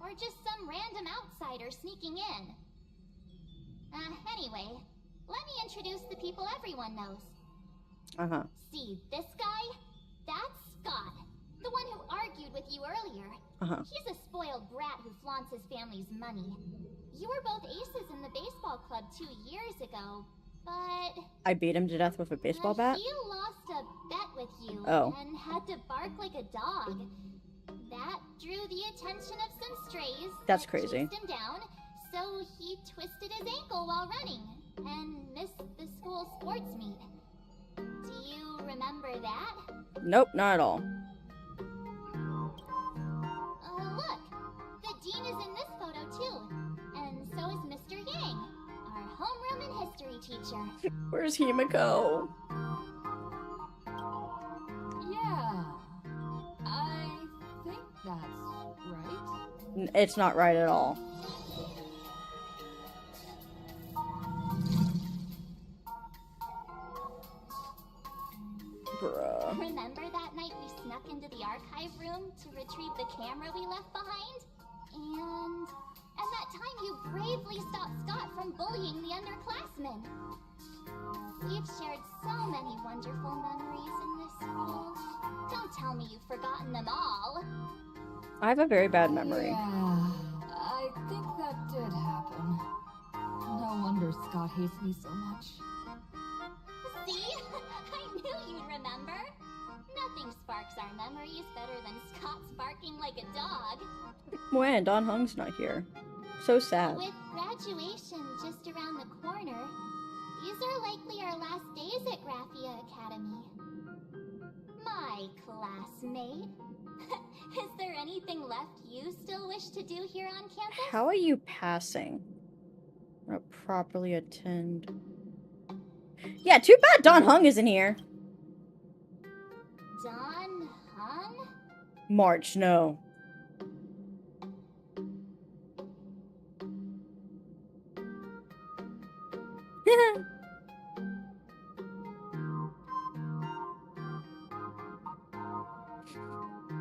B: Or just some random outsider sneaking in? Anyway, let me introduce the people everyone knows.
A: Uh-huh.
B: See, this guy? That's Scott. The one who argued with you earlier.
A: Uh-huh.
B: He's a spoiled brat who flaunts his family's money. You were both aces in the baseball club 2 years ago, but...
A: I beat him to death with a baseball bat?
B: He lost a bet with you and had to bark like a dog. That drew the attention of some strays.
A: That's
B: that
A: crazy.
B: chased him down, so he twisted his ankle while running and missed the school sports meet. Do you remember that?
A: Nope, not at all.
B: Look, the dean is in this photo too, and so is Mr. Yang, our homeroom and history teacher.
A: Where's Himiko?
I: Yeah. I think that's right.
A: It's not right at all. Bruh.
B: Remember that night we snuck into the archive room to retrieve the camera we left behind? And that time you bravely stopped Scott from bullying the underclassmen. We've shared so many wonderful memories in this school. Don't tell me you've forgotten them all.
A: I have a very bad memory.
I: Yeah, I think that did happen. No wonder Scott hates me so much.
B: See? I knew you'd remember. Nothing sparks our memories better than Scott's barking like a dog.
A: When Don Hung's not here. So sad.
B: With graduation just around the corner, these are likely our last days at Graphia Academy. My classmate. Is there anything left you still wish to do here on campus?
A: How are you passing? Or properly attend. Yeah, too bad Don Hung isn't here.
B: Don Hung?
A: March, no.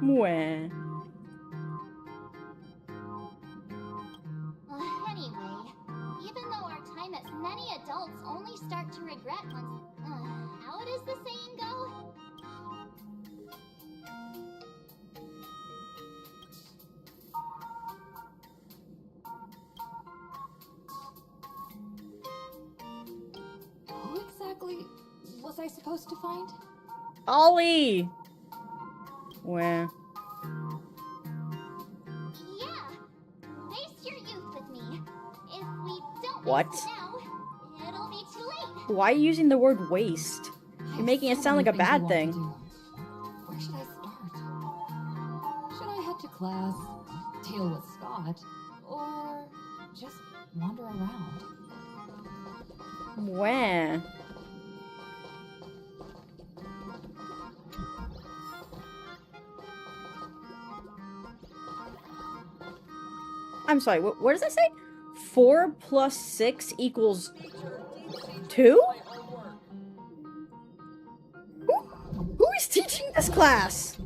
A: Mwah.
B: Anyway, even though our time as many adults only start to regret once... how does the saying go?
I: Who exactly was I supposed to find?
A: Ollie! Where?
B: Yeah, waste your youth with me. If we don't
A: What?
B: waste it now, it'll be too late.
A: Why are you using the word waste? You're making it sound like a bad thing.
I: Where should I start? Should I head to class, deal with Scott, or just wander around?
A: Where? I'm sorry, what does that say? 4 plus 6 equals 2? Who is teaching this class?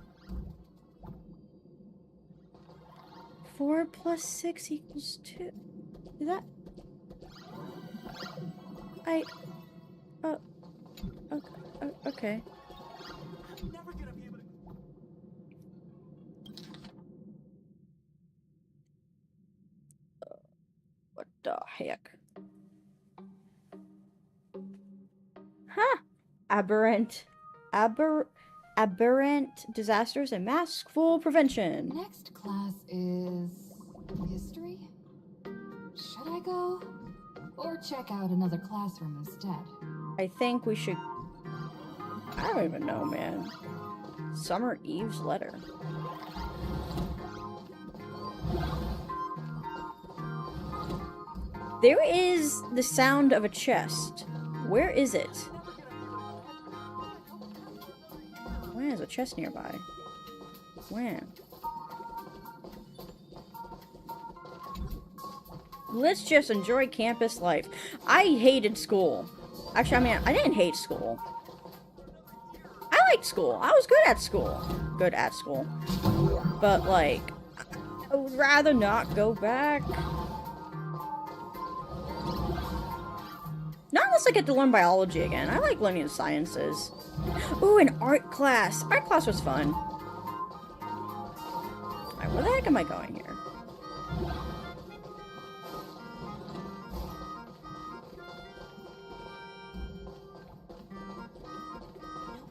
A: 4 plus 6 equals 2. Is that... okay. heck? Huh. Aberrant. Aberrant disasters and maskful prevention.
I: Next class is history? Should I go? Or check out another classroom instead?
A: I think we should... I don't even know, man. Summer Eve's letter. There is the sound of a chest. Where is it? Where is a chest nearby? Where? Let's just enjoy campus life. I hated school. Actually, I mean, I didn't hate school. I liked school. I was good at school. Good at school. But, like, I would rather not go back. Not unless I get to learn biology again. I like learning the sciences. Ooh, an art class. Art class was fun. Alright, where the heck am I going here?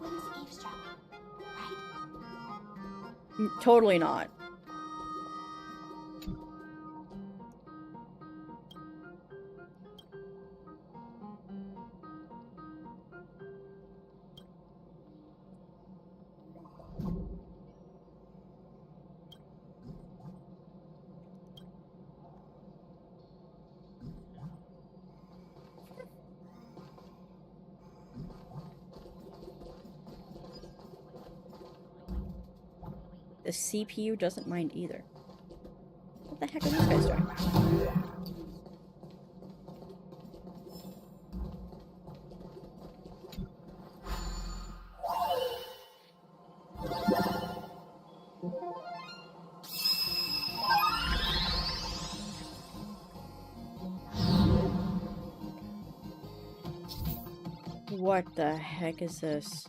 B: Nobody's eavesdropping, right?
A: Totally not. The CPU doesn't mind either. What the heck are these guys doing? What the heck is this?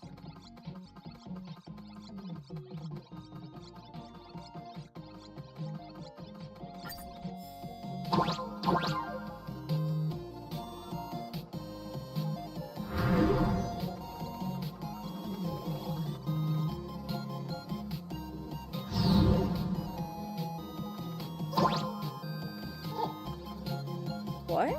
A: What?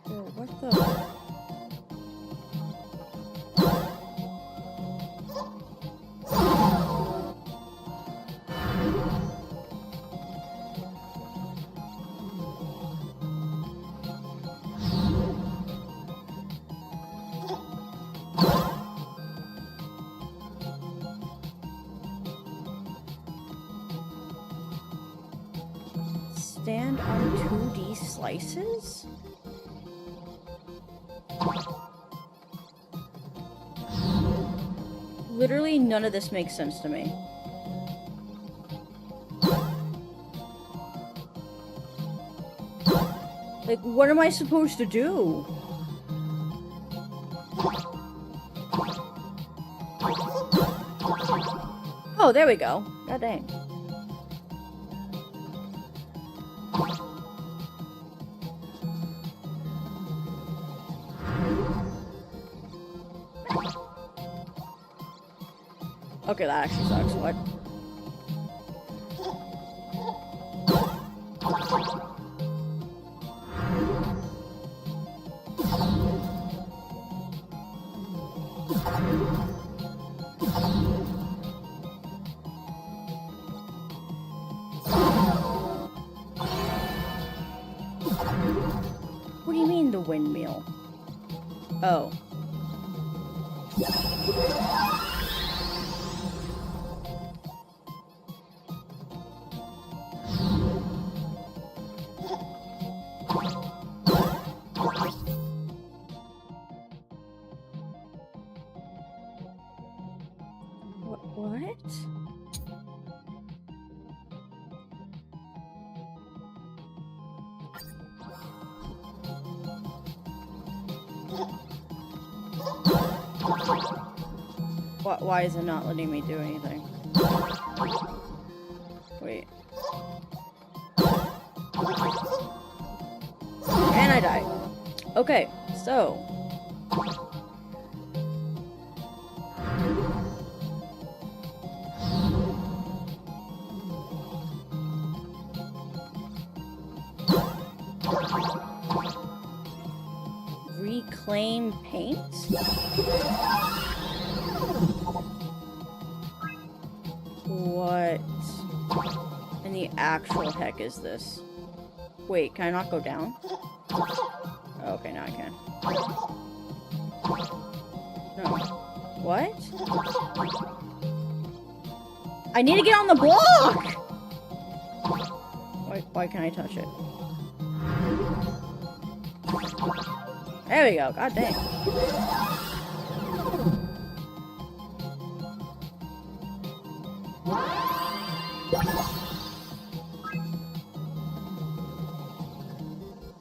A: Oh, what the? Stand on 2D slices? Literally none of this makes sense to me. Like, what am I supposed to do? Oh, there we go. God dang. Okay, that actually sucks. What? What do you mean the windmill? Oh. What? Why is it not letting me do anything? Wait. And I died. Okay, so. Reclaim paint? What in the actual heck is this? Wait, can I not go down? Okay, now I can. No. What? I need to get on the block! Why can't I touch it? There we go, god dang.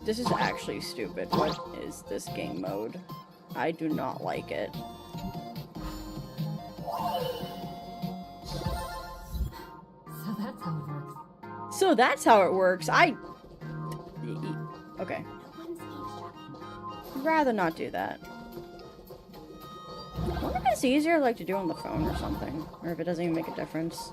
A: This is actually stupid. What is this game mode? I do not like it.
I: So that's how it works.
A: So that's how it works. Okay. I'd rather not do that. I wonder if it's easier like to do on the phone or something. Or if it doesn't even make a difference.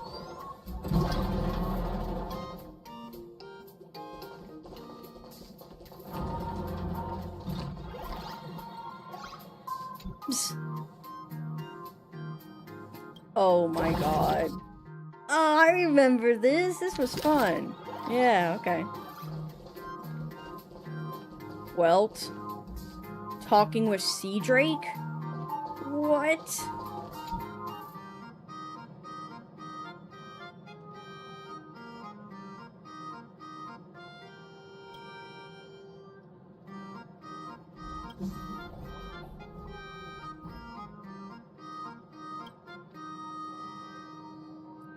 A: Oh my god. Oh, I remember this. This was fun. Yeah, okay. Welt. Talking with Sea Drake? What?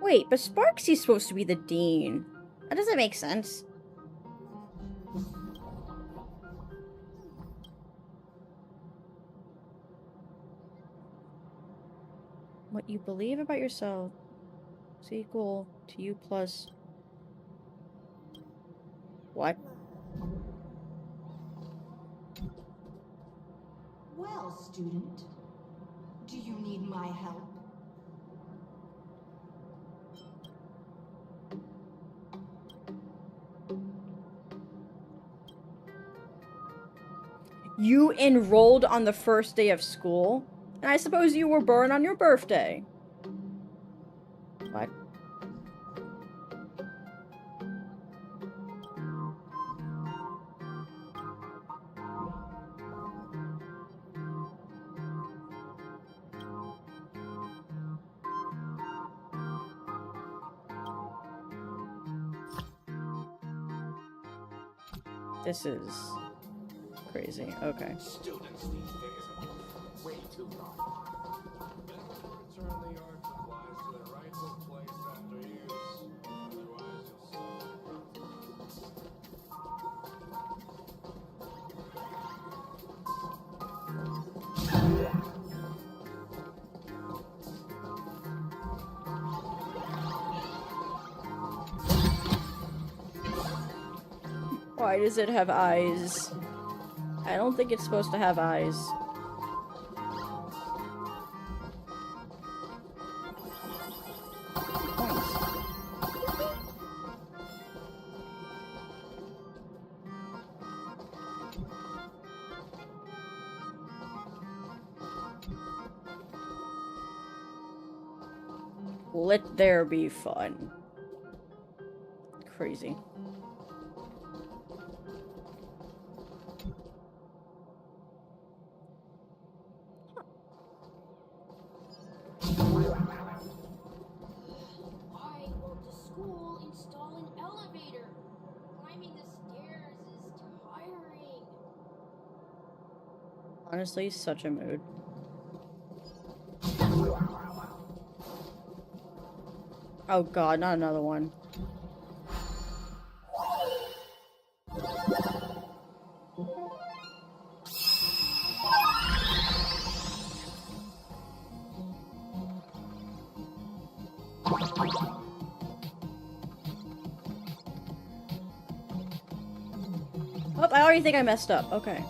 A: Wait, but Sparksy's supposed to be the dean. That doesn't make sense. What you believe about yourself is equal to you plus... What?
C: Well, student, do you need my help?
A: You enrolled on the first day of school? And I suppose you were born on your birthday. What? This is crazy. Okay.
D: Students these days are way too long. Return the art supplies to their rightful place after use. Otherwise, you'll
A: Why does it have eyes? I don't think it's supposed to have eyes. Let there be fun. Crazy.
B: I go to school, install an elevator. Climbing the stairs is tiring.
A: Honestly, such a mood. Oh god, not another one. Oh, I already think I messed up. Okay.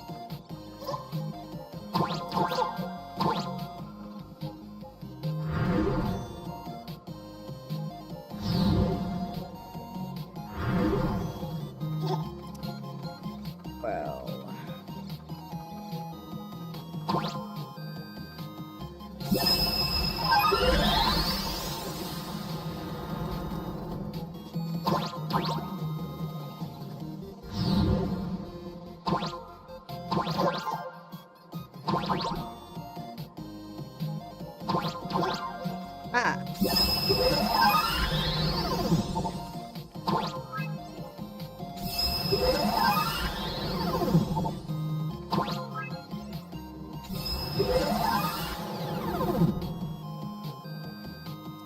A: Well. Ah.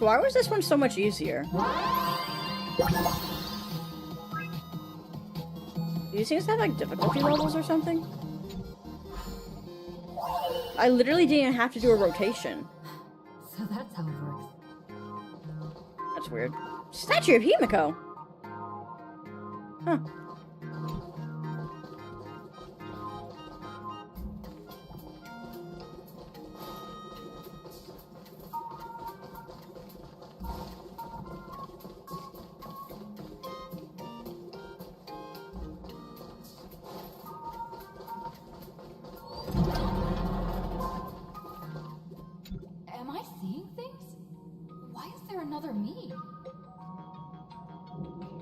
A: Why was this one so much easier? These things have like difficulty levels or something? I literally didn't have to do a rotation.
I: So that's how it works.
A: That's weird. Statue of Himiko! Huh.
I: Am I seeing things? Why is there another me?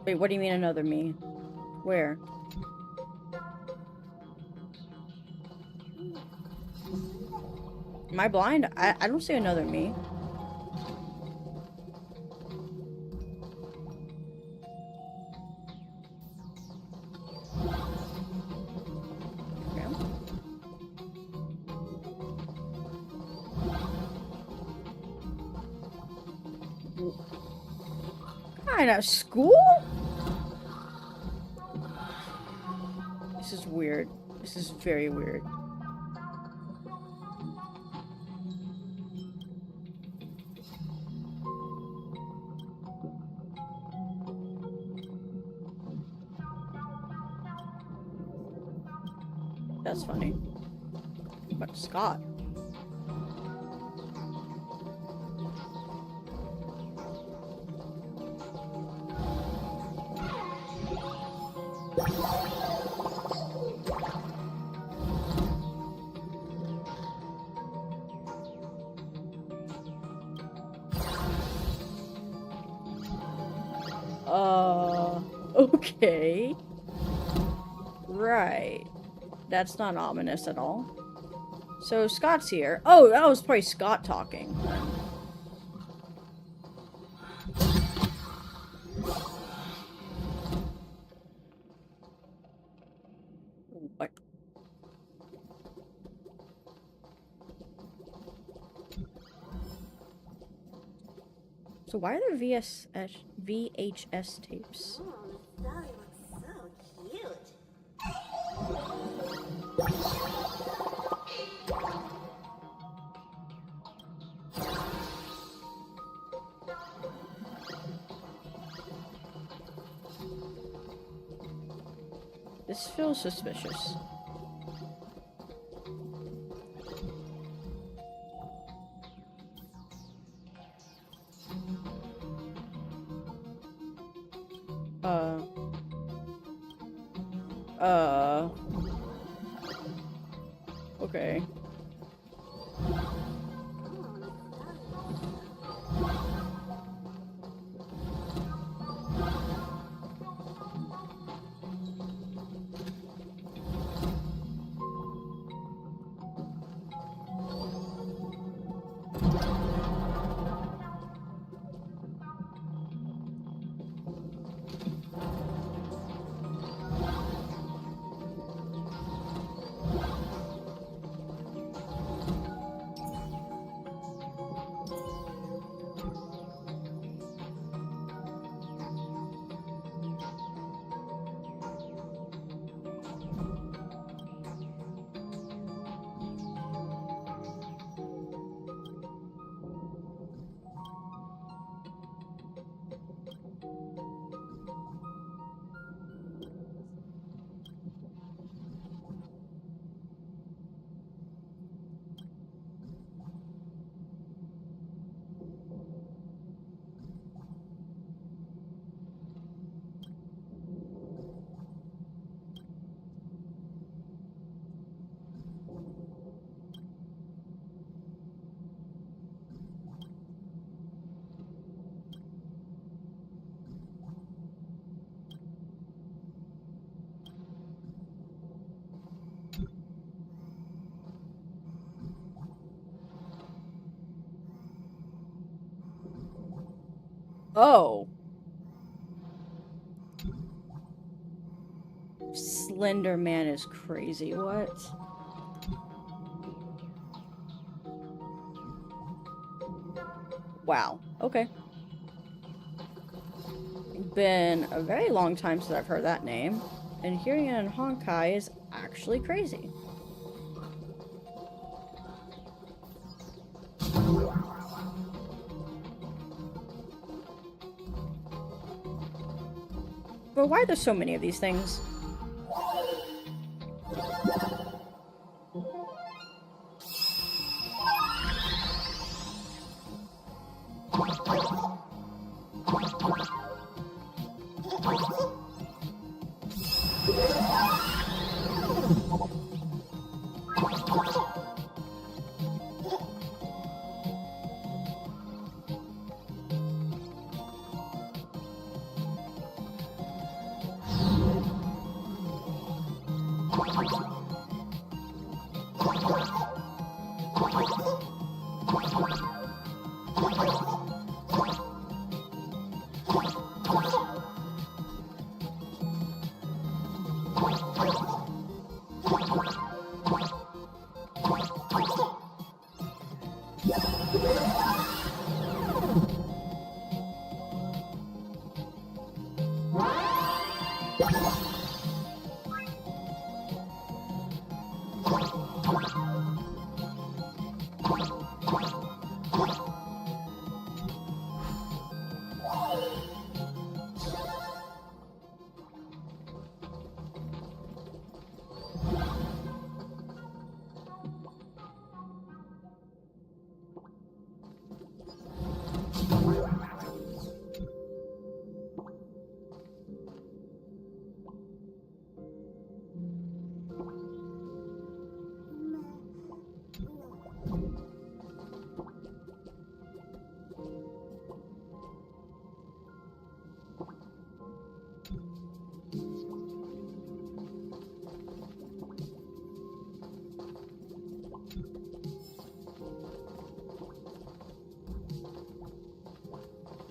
A: Wait, what do you mean another me? Where? Am I blind? I don't see another me. Okay. Kind of school? This is weird. This is very weird. That's funny. But Scott. Okay. Right. That's not ominous at all. So Scott's here. Oh, that was probably Scott talking. What? So why are there VHS tapes?
J: Sally looks so cute.
A: This feels suspicious. Okay. Oh. Slender Man is crazy. What? Wow. Okay. Been a very long time since I've heard that name, and hearing it in Honkai is actually crazy. But why are there so many of these things?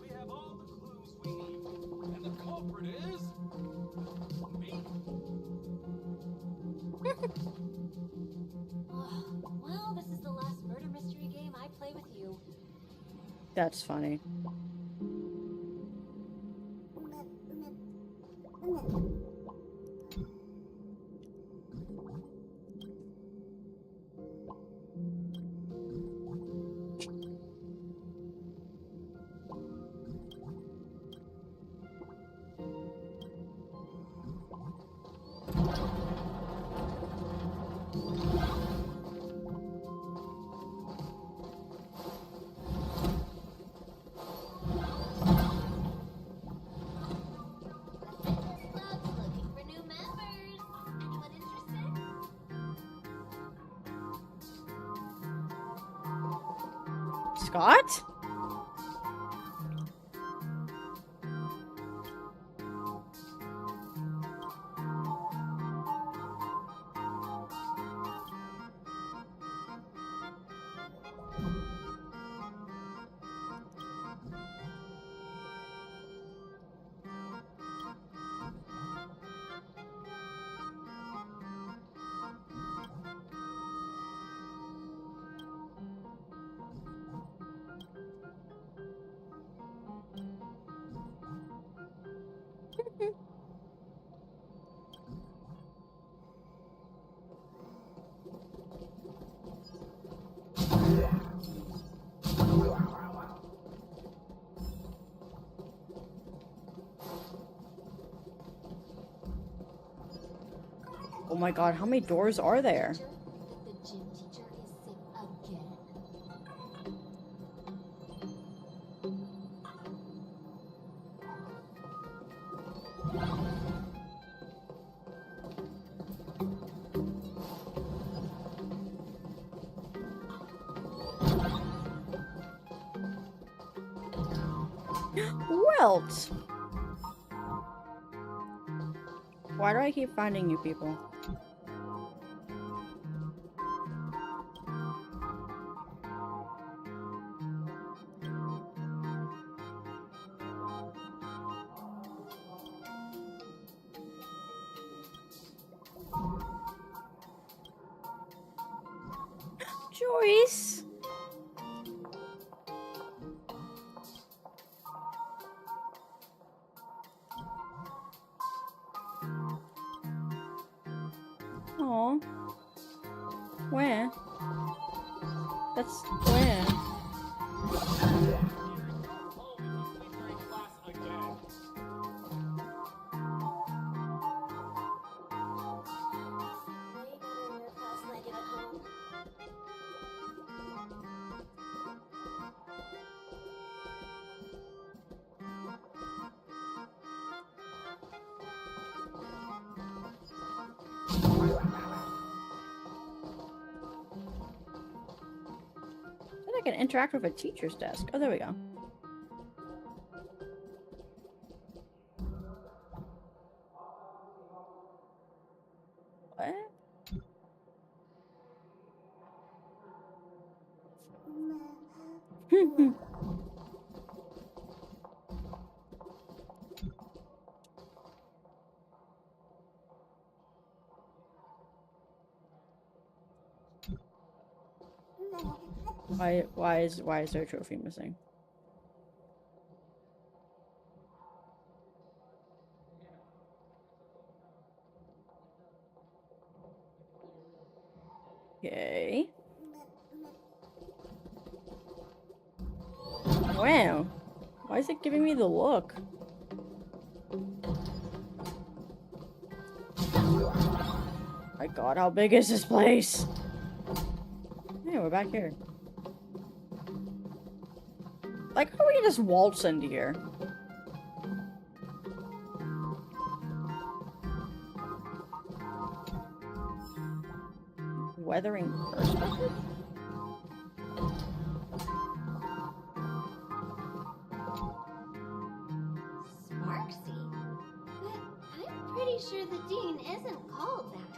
E: We have all the clues we need, and the culprit is me.
B: Well, this is the last murder mystery game I play with you.
A: That's funny.
B: Club's looking for new members. Anyone interested?
A: Scott? Oh my god, how many doors are there?
B: The gym teacher is sick again.
A: Welt! Why do I keep finding you people? Joyce. Aw. Where? That's where? I can interact with a teacher's desk. Oh, there we go. What? Why is there a trophy missing? Okay. Wow. Why is it giving me the look? My god, how big is this place? Hey, we're back here. Like, how do we just waltz into here? Weathering perspective?
B: Sparksy? But I'm pretty sure the dean isn't called that.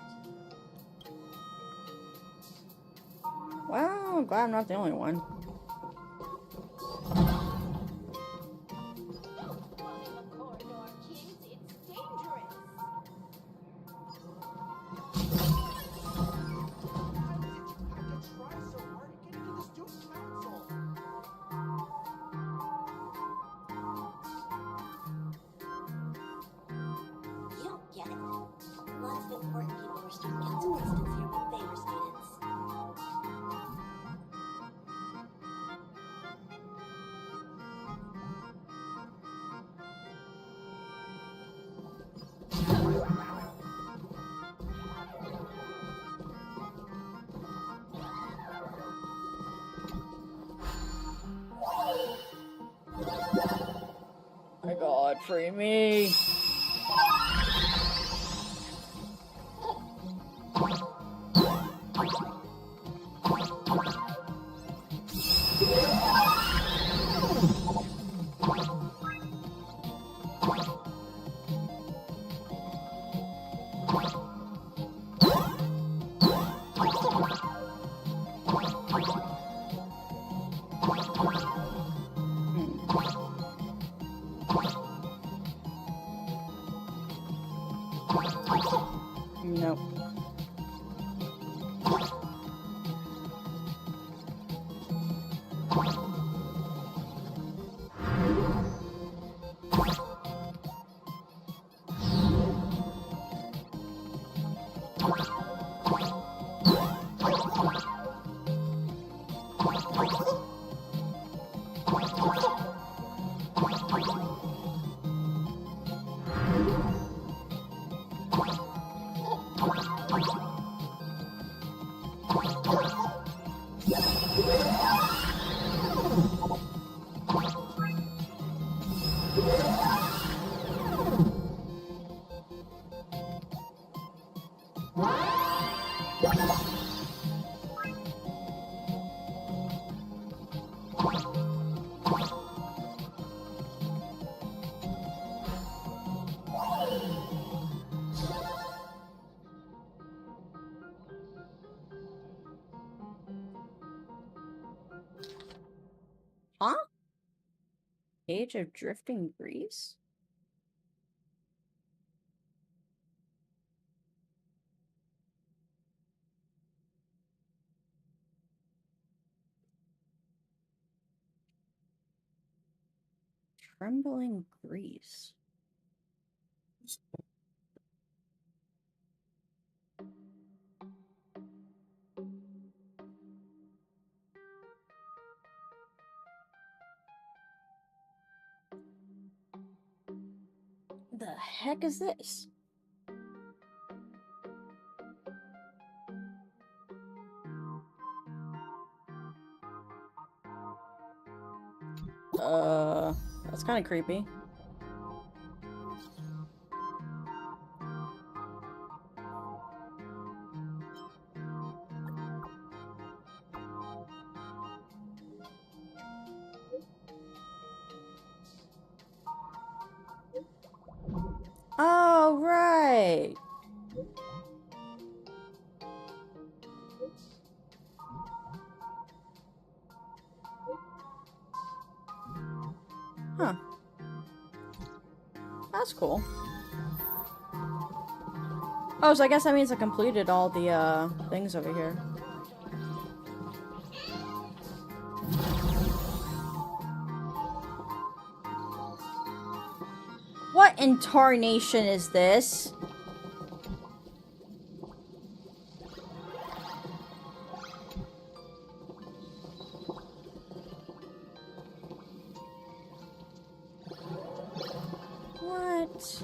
A: Well, I'm glad I'm not the only one.
C: Don't walk in the corridor, kids. It's dangerous.
G: Have to try so hard to get into the student council.
J: You don't get it. Lots of important people were student council presidents here when they were students.
A: My god, free me. Nope. Huh? Age of Drifting Breeze? Trembling grease. The heck is this? That's kind of creepy. Oh, right. Huh. That's cool. Oh, so I guess that means I completed all the, things over here. What in tarnation is this? What?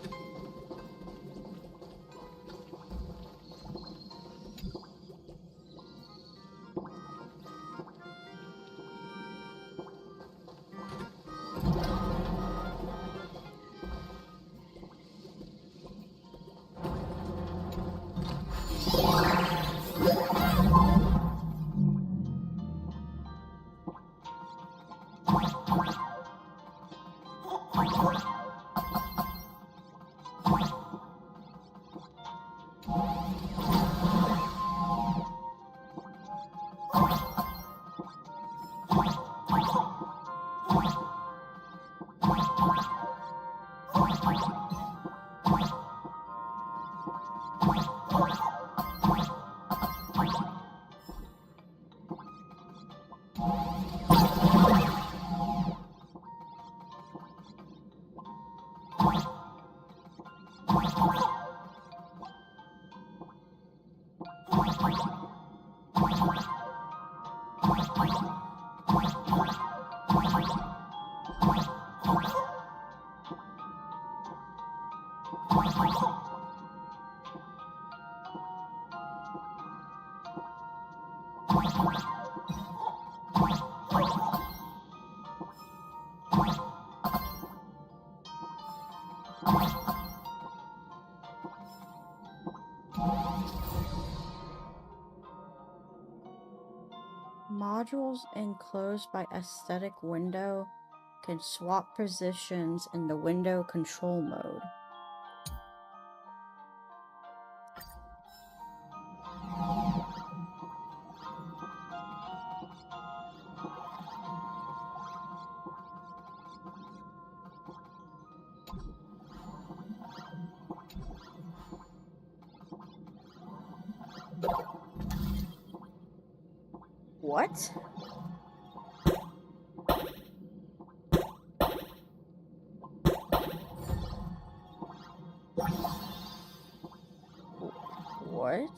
A: Modules enclosed by aesthetic window can swap positions in the window control mode. What? What?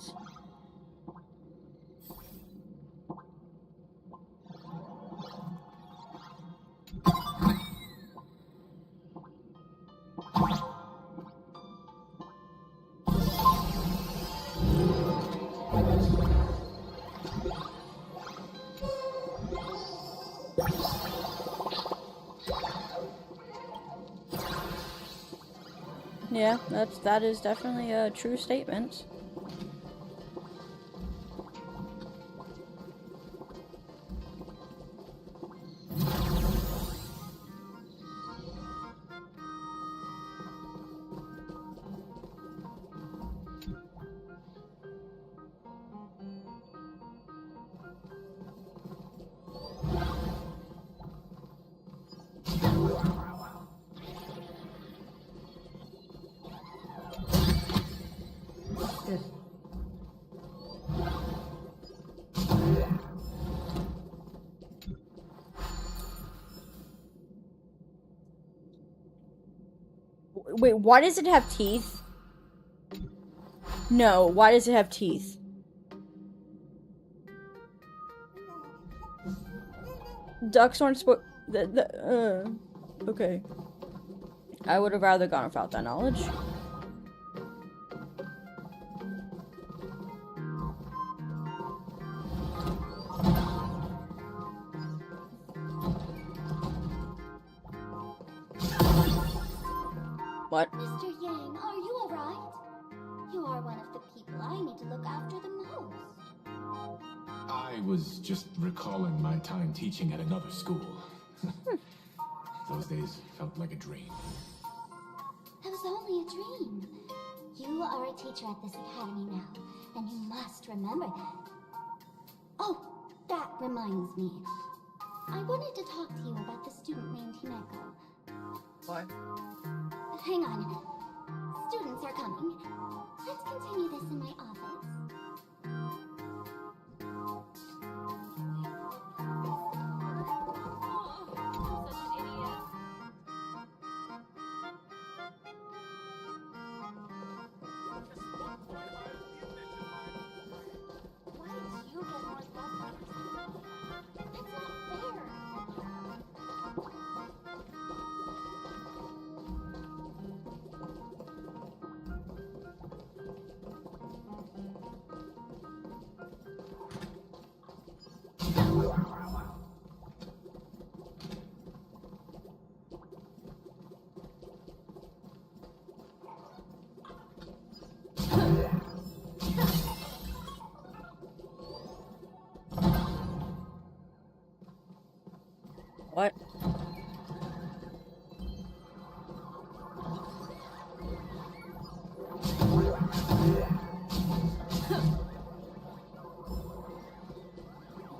A: Yeah, that is definitely a true statement. Wait, why does it have teeth? No, why does it have teeth? Ducks aren't supposed. Okay. I would have rather gone without that knowledge. What?
B: Mr. Yang, are you alright? You are one of the people I need to look after the most.
F: I was just recalling my time teaching at another school. Those days felt like a dream.
B: It was only a dream. You are a teacher at this academy now, and you must remember that. Oh, that reminds me. I wanted to talk to you about the student named Himeko.
A: What?
B: Hang on. Students are coming. Let's continue this in my office. Why did you get more love? It's not fair.
A: What?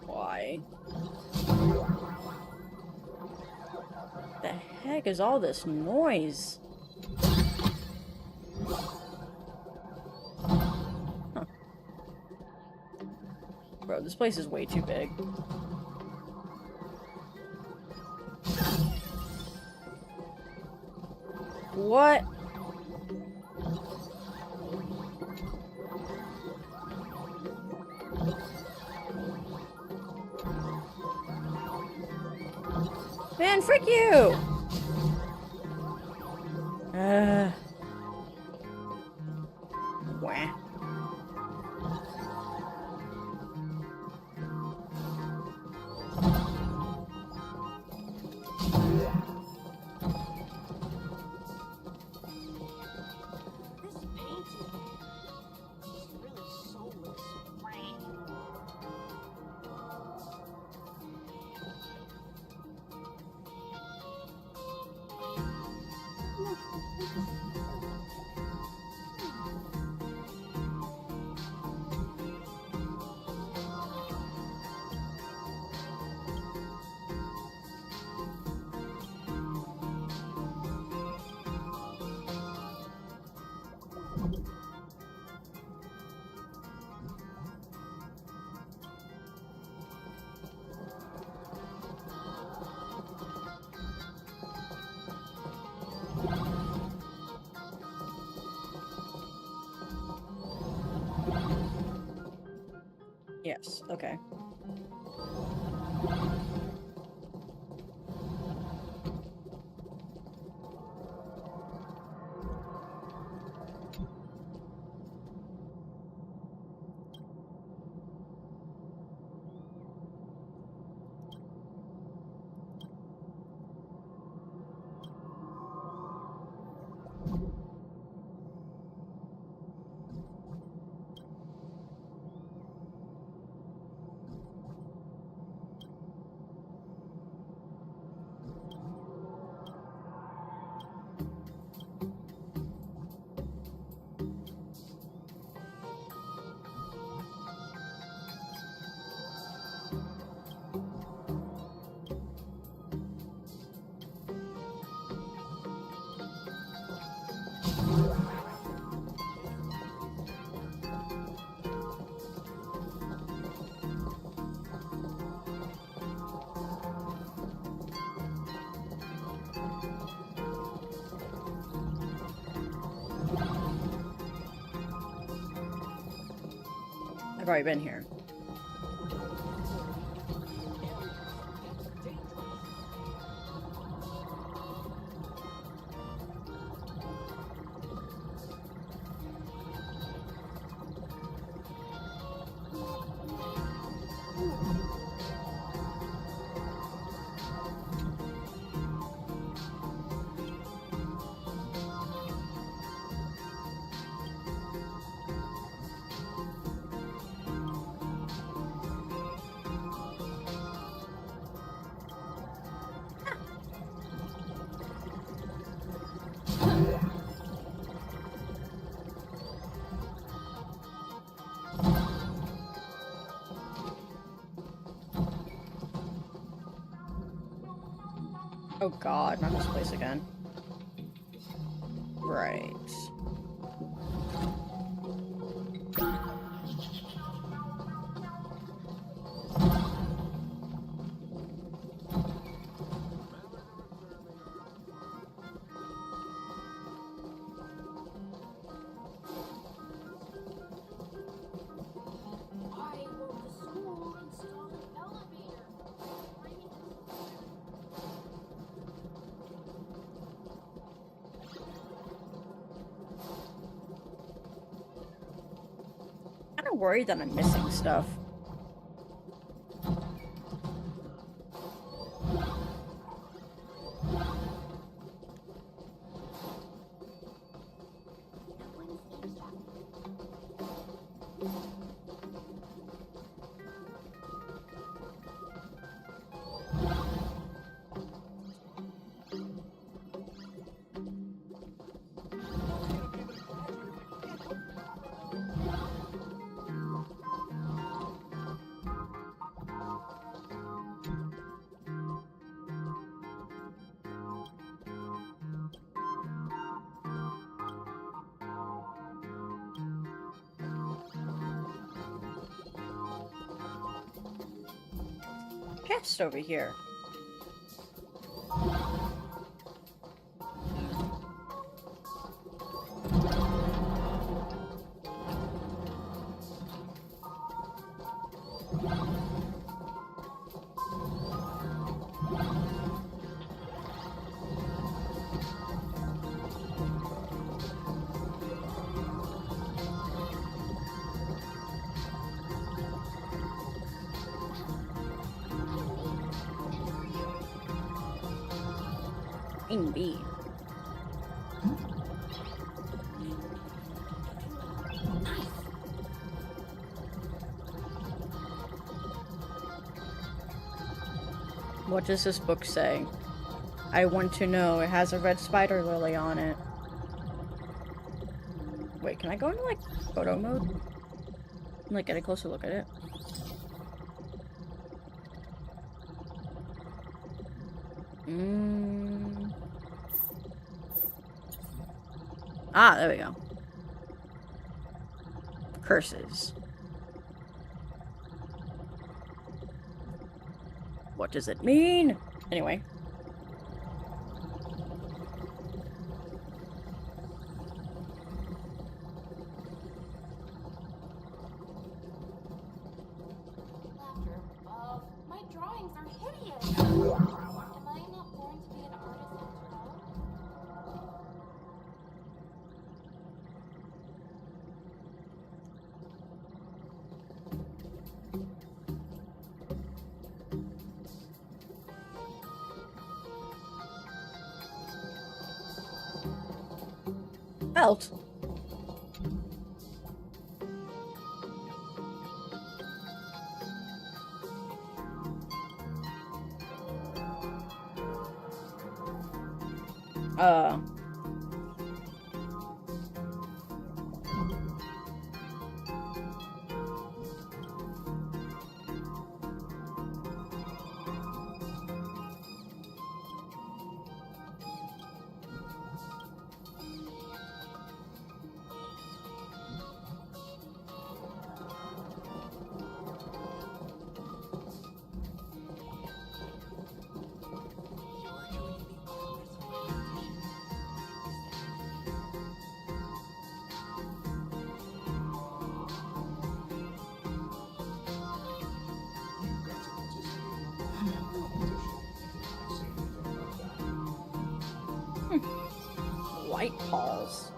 A: Why? The heck is all this noise? Huh. Bro, this place is way too big. What? Man, frick you! Wah.
G: This painting is really soulless.
A: Yes, okay. I've already been here. Oh god, not this place again. Right.
B: I wrote the school installed an elevator.
A: Kind of worried that I'm missing stuff. Chest over here. Queen bee. What does this book say? I want to know. It has a red spider lily on it. Wait, can I go into like photo mode? And, like get a closer look at it? Ah, there we go. Curses. What does it mean? Anyway.
B: My drawings are hideous. Am I not born to be an artist after all?
A: Belt. White balls.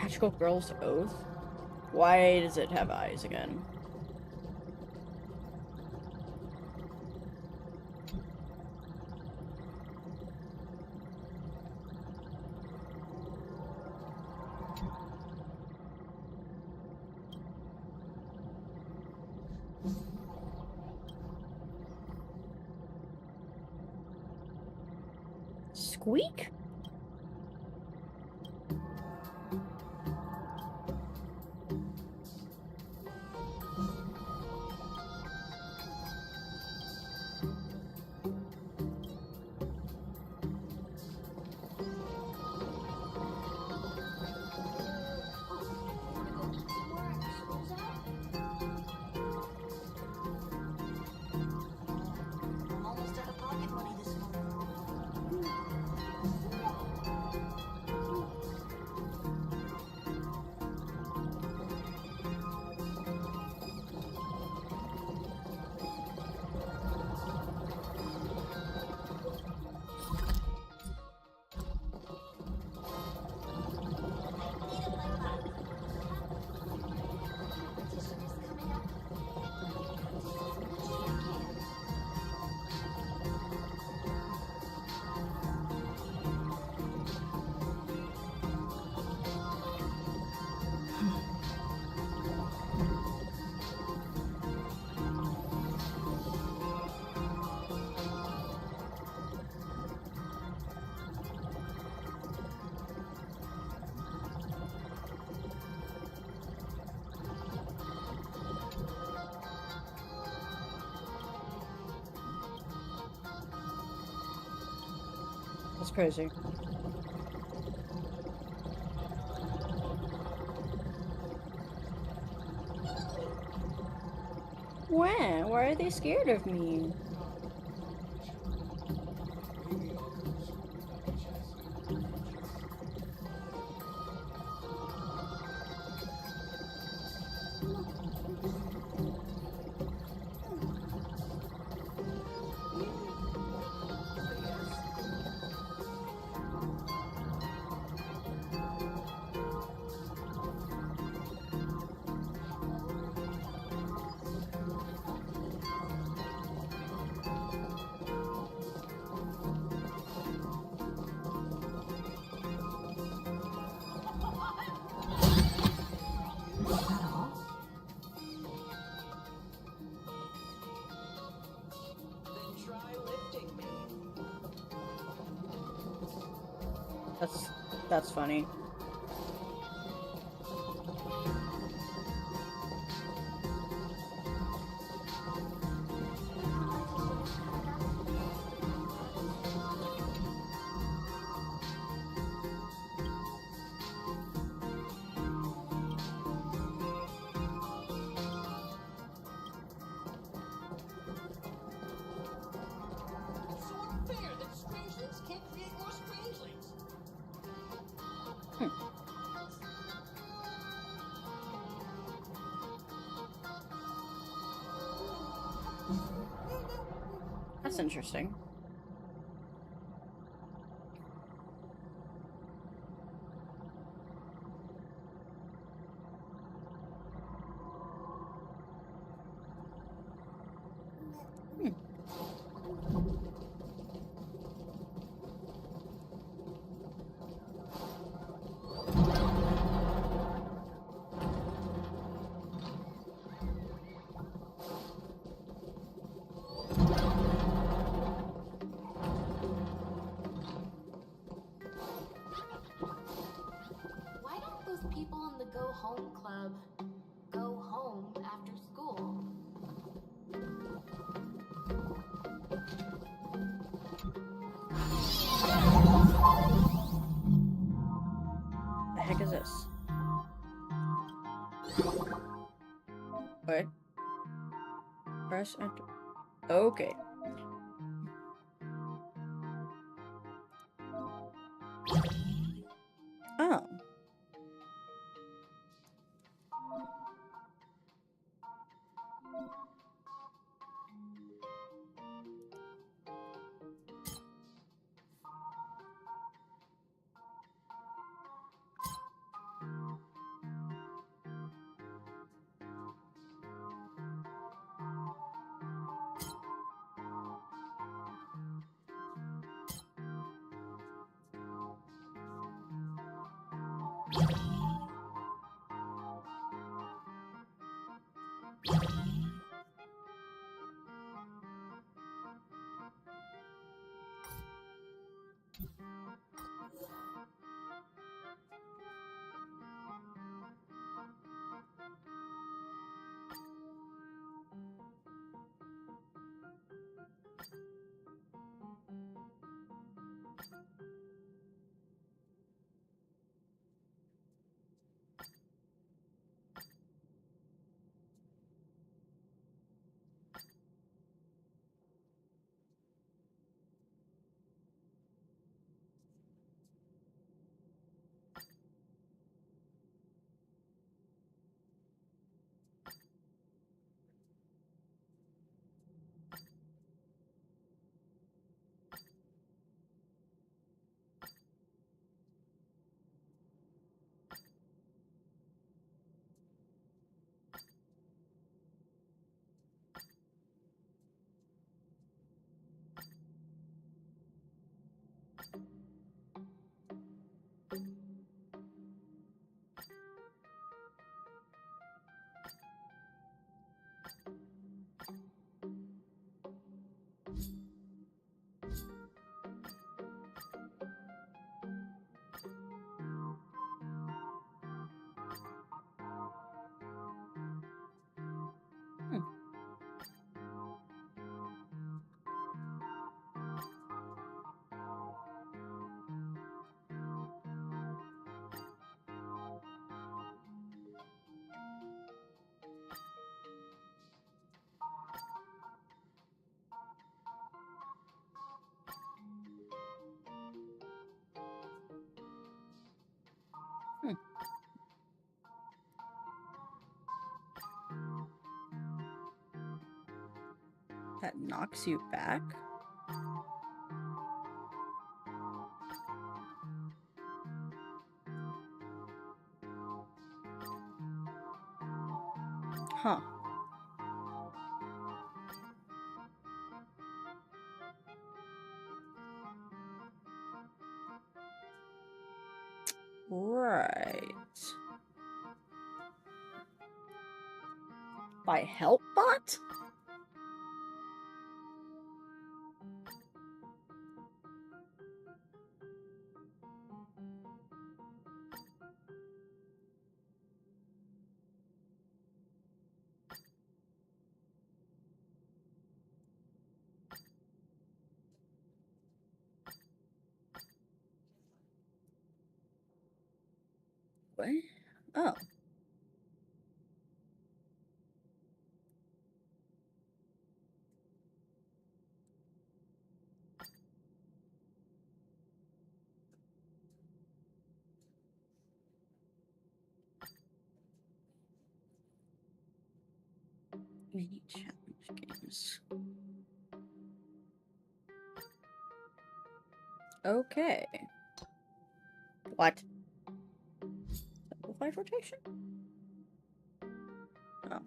A: Magical Girl's Oath? Why does it have eyes again? Squeak?
G: Almost out of pocket money this month.
A: That's crazy. Why? Why are they scared of me?
E: Then try lifting me.
A: That's funny.
G: It's so unfair that strangelings can't create more strangelings.
A: That's interesting.
K: Why don't those people in the Go Home Club go home after school?
A: What? Press enter. Okay. Oh. That knocks you back? Huh. Right. By help bot? What? Oh. Mini challenge games. Okay. What? Simplified rotation? Oh.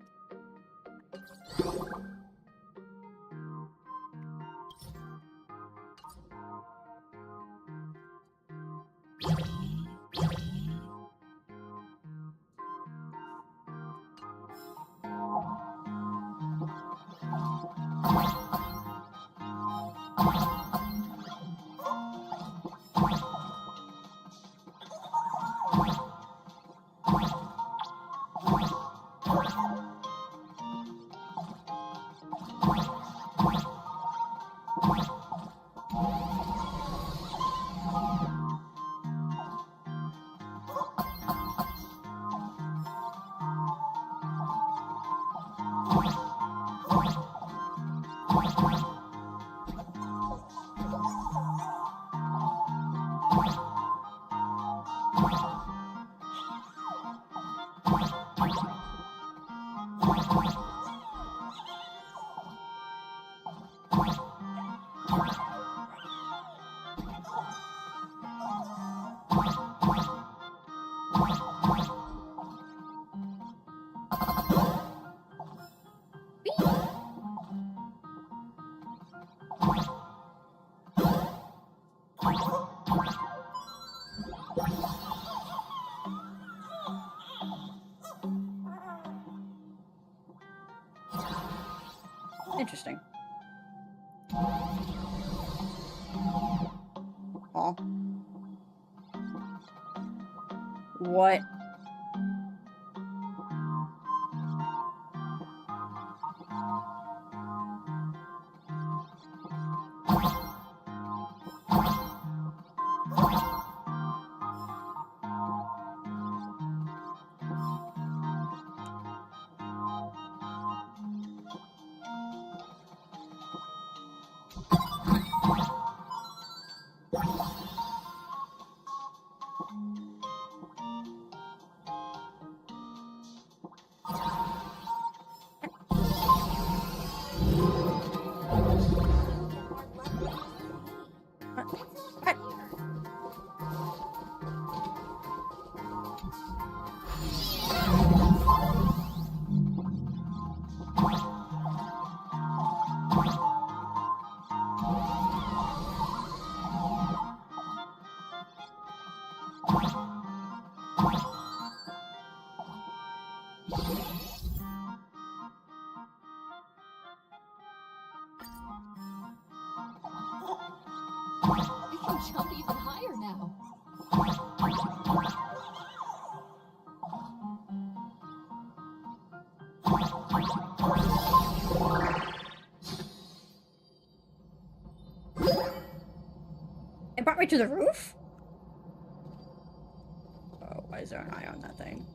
A: Interesting. Aw. What?
I: I can jump even higher now.
A: It brought me to the roof? Oh, why is there an eye on that thing?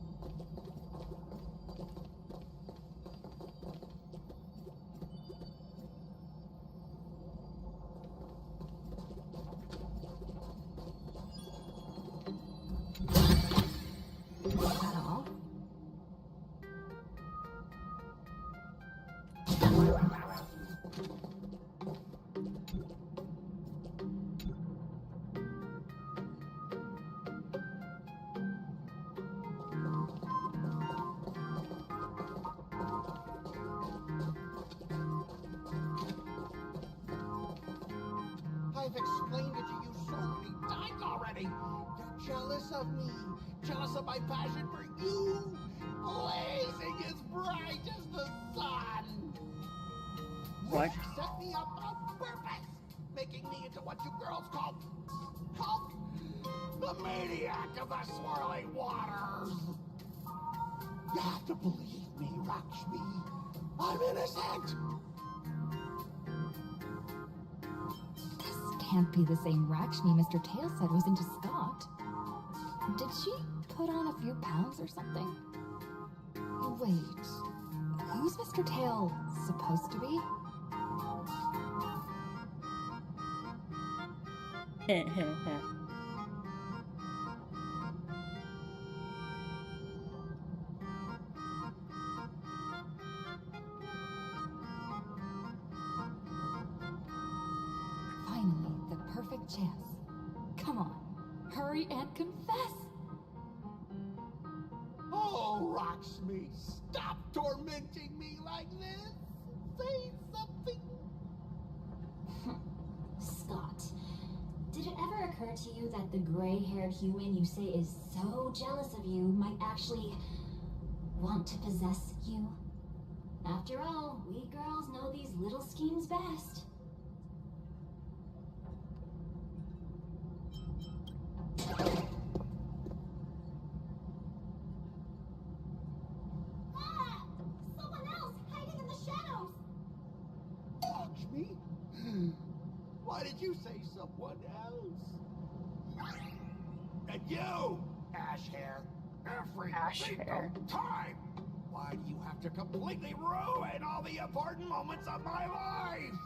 I: Is that all?
D: I've explained it to you so many times already. You're jealous of me, jealous of my passion for you, blazing as bright as the sun.
A: What?
D: You set me up on purpose, making me into what you girls call the maniac of the swirling waters. You have to believe me, Lakshmi. I'm innocent.
I: This can't be the same Rakshmi Mr. Tail said was into Scott. Did she put on a few pounds or something? Wait, who's Mr. Tail supposed to be? Finally, the perfect chance. Come on, hurry and confess!
D: Oh, Lakshmi, stop tormenting me like this. Say something.
J: Scott, did it ever occur to you that the gray-haired human you say is so jealous of you might actually want to possess you? After all, we girls know these little schemes best.
B: Ah! Someone else hiding in the shadows!
D: Lakshmi? Why did you say someone else? And you, Ash Hair, every
A: Ash
D: single
A: Hair.
D: time. Why do you have to completely ruin all the important moments of my life?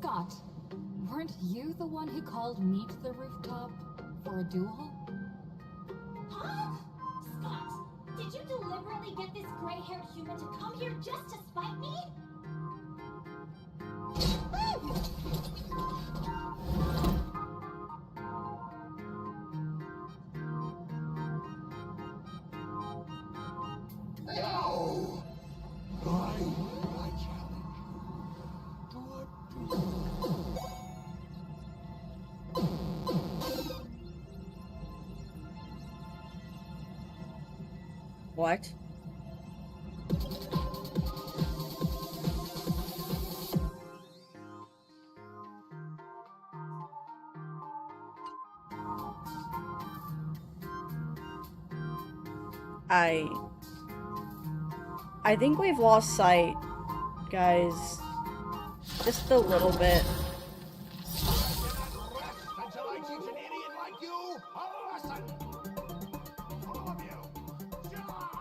I: Scott, weren't you the one who called me to the rooftop for a duel?
B: Huh? Scott, did you deliberately get this gray-haired human to come here just to spite me?
D: No! I challenge you to a duel.
A: What? I think we've lost sight, guys. Just a little bit.
D: Until I teach an idiot like you a lesson! All of you, charge!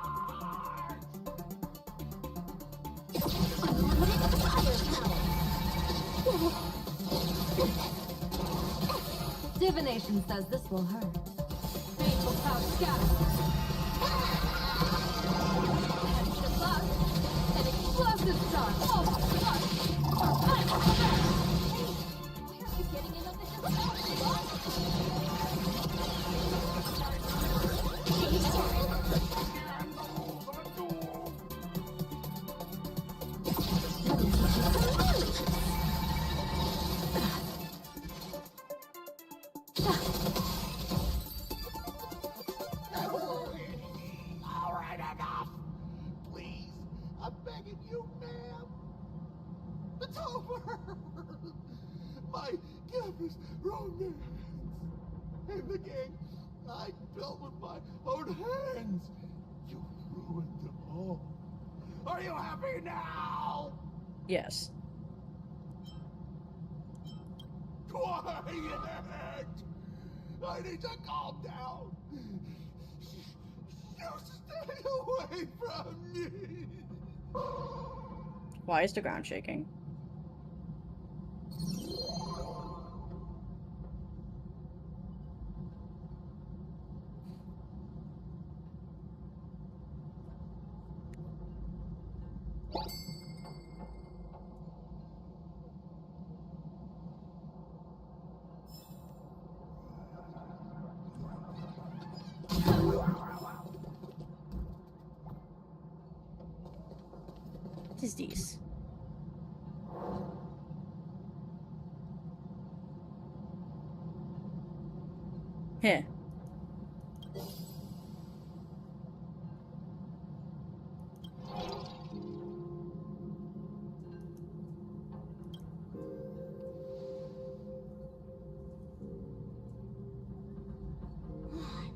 I: Divination says this will hurt. Fateful cloud scatter. Good luck. An explosive charge. Oh my god. Why are you getting in on this?
D: All right, enough! Please, I'm begging you, ma'am. It's over! My campus romance and the game I built with my own hands. You ruined them all. Are you happy now?
A: Yes.
D: Quiet! I need to calm down. You stay away from me.
A: Why is the ground shaking? What is this? Heh.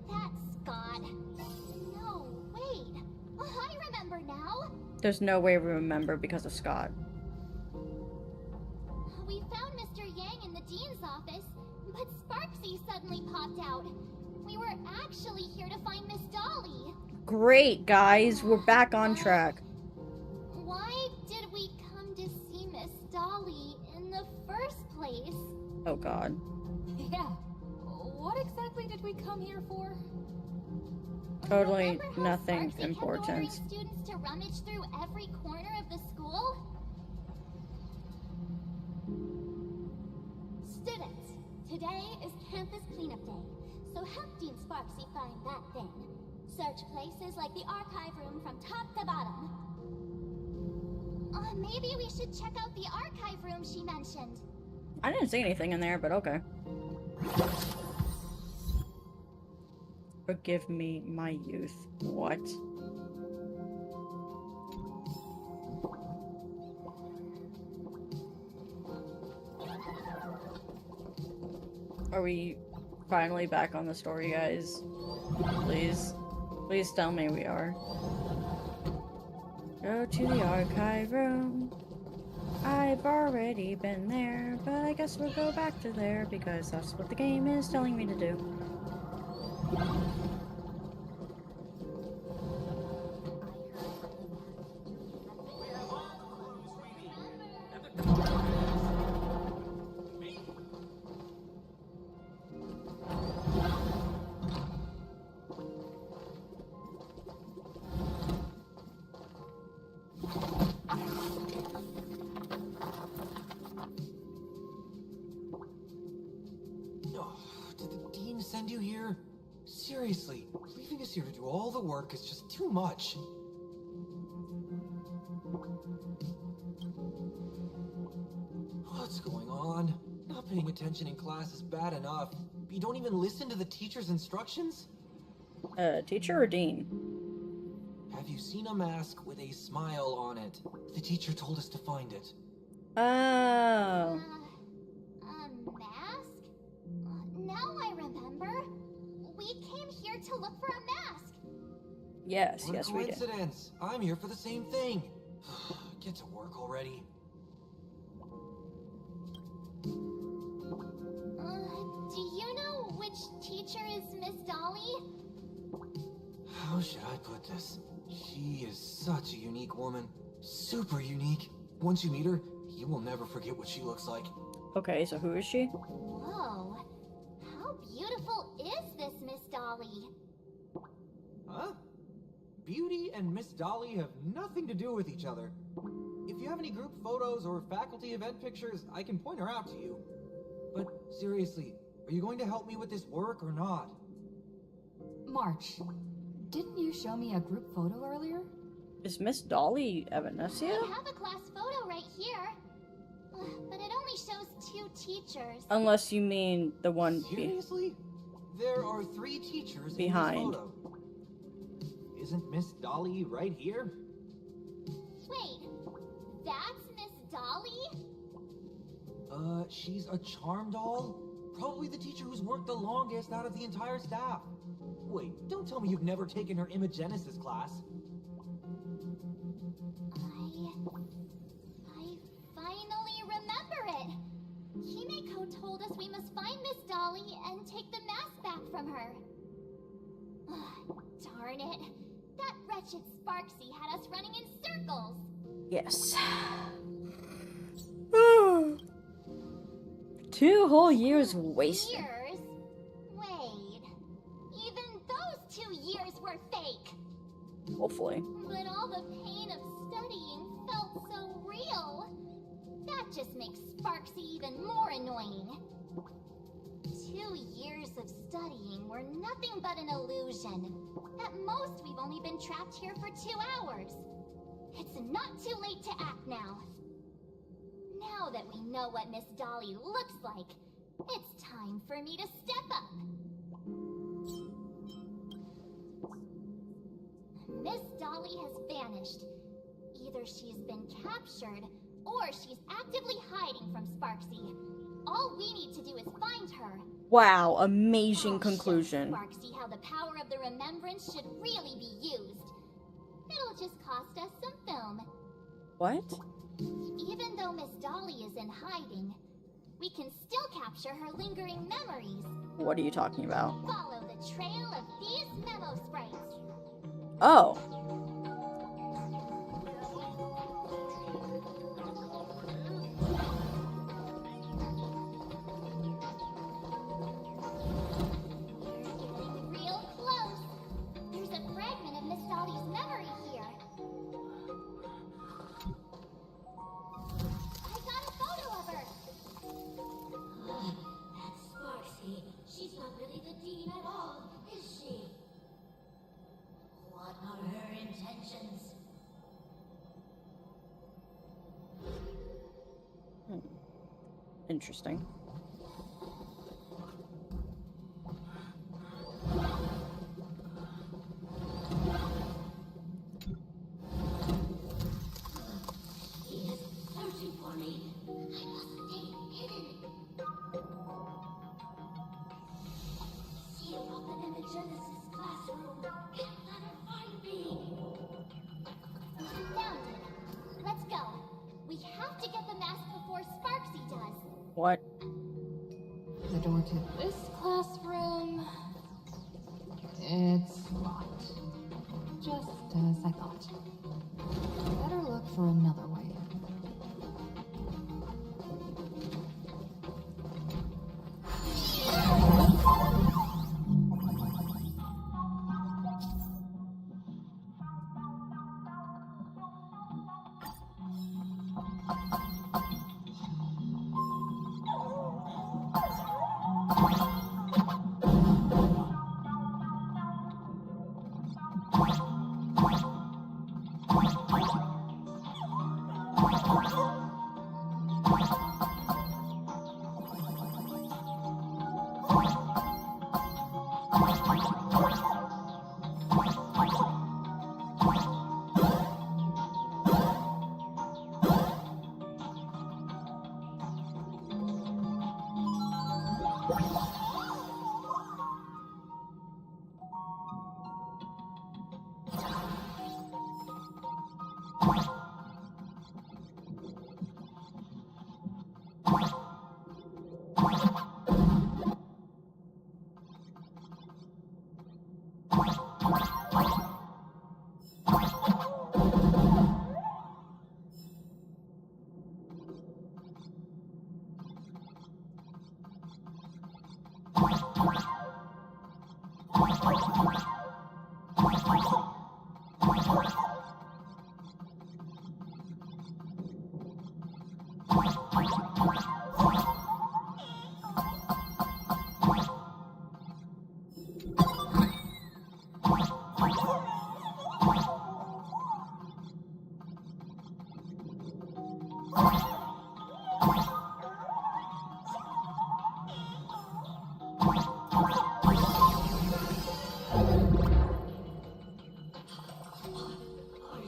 B: That's Scott. No, wait. I remember now.
A: There's no way we remember because of Scott.
B: We found Mr. Yang in the dean's office, but Sparksy suddenly popped out. We were actually here to find Miss Dolly.
A: Great, guys. We're back on track.
B: Why did we come to see Miss Dolly in the first place?
A: Oh, God.
I: Yeah. What exactly did we come here for?
A: Totally
B: Remember how
A: nothing
B: Sparksy kept
A: important.
B: ordering students to rummage through every corner of the school? Students, today is campus cleanup day, so help Dean Sparksy find that thing. Search places like the archive room from top to bottom. Maybe we should check out the archive room she mentioned.
A: I didn't see anything in there, but okay. Forgive me, my youth. What? Are we finally back on the story, guys? Please. Please tell me we are. Go to the archive room. I've already been there, but I guess we'll go back to there because that's what the game is telling me to do.
E: Oh, did the dean send you here? Seriously, leaving us here to do all the work is just too much. What's going on? Not paying attention in class is bad enough. You don't even listen to the teacher's instructions?
A: Teacher or dean?
E: Have you seen a mask with a smile on it? The teacher told us to find it.
A: Oh.
B: A mask? Now I remember. We came here to look for a mask.
A: Yes,
E: What a
A: yes, we did.
E: coincidence. I'm here for the same thing. Get to work already.
B: Do you know which teacher is Miss Dolly?
E: How should I put this? She is such a unique woman. Super unique. Once you meet her, you will never forget what she looks like.
A: Okay, so who is she?
B: Whoa. How beautiful is this Miss Dolly?
E: Huh? Beauty and Miss Dolly have nothing to do with each other. If you have any group photos or faculty event pictures, I can point her out to you. But seriously, are you going to help me with this work or not?
I: March, didn't you show me a group photo earlier?
A: Is Miss Dolly Evanesia?
B: I have a class photo right here. But it only shows 2 teachers.
A: Unless you mean the one
E: Seriously? There are 3 teachers
A: behind.
E: in this photo. Isn't Miss Dolly right here?
B: Wait, that's Miss Dolly?
E: She's a charm doll? Probably the teacher who's worked the longest out of the entire staff. Wait, don't tell me you've never taken her Imagenesis class.
B: I finally remember it. Himeko told us we must find Miss Dolly and take the mask back from her. Darn it. That wretched Sparksy had us running in circles.
A: Yes. 2 whole years wasted.
B: Years? Wait. Even those 2 years were fake.
A: Hopefully.
B: But all the pain of studying felt so real. That just makes Sparksy even more annoying. 2 years of studying were nothing but an illusion. At most, we've only been trapped here for 2 hours. It's not too late to act now. Now that we know what Miss Dolly looks like, it's time for me to step up. Miss Dolly has vanished. Either she's been captured, or she's actively hiding from Sparksy. All we need to do is find her.
A: Wow, amazing
B: I'll
A: conclusion.
B: show Sparksy how the power of the remembrance should really be used. It'll just cost us some film.
A: What?
B: Even though Miss Dolly is in hiding, we can still capture her lingering memories.
A: What are you talking about?
B: Follow the trail of these memo sprites.
A: Oh.
B: Real close. There's a fragment of Miss Dolly's memory here. I got a photo of her.
J: That's Sparksy. She's not really the dean at all, is she? What are her intentions?
A: Interesting.
J: He is searching for me. I must stay hidden. See him open in the Genesis classroom. Let her find me.
B: Found it. Let's go. We have to get the mask before Sparksy does.
A: What?
I: The door to this classroom. It's locked. Just as I thought. Better look for another way.
B: Are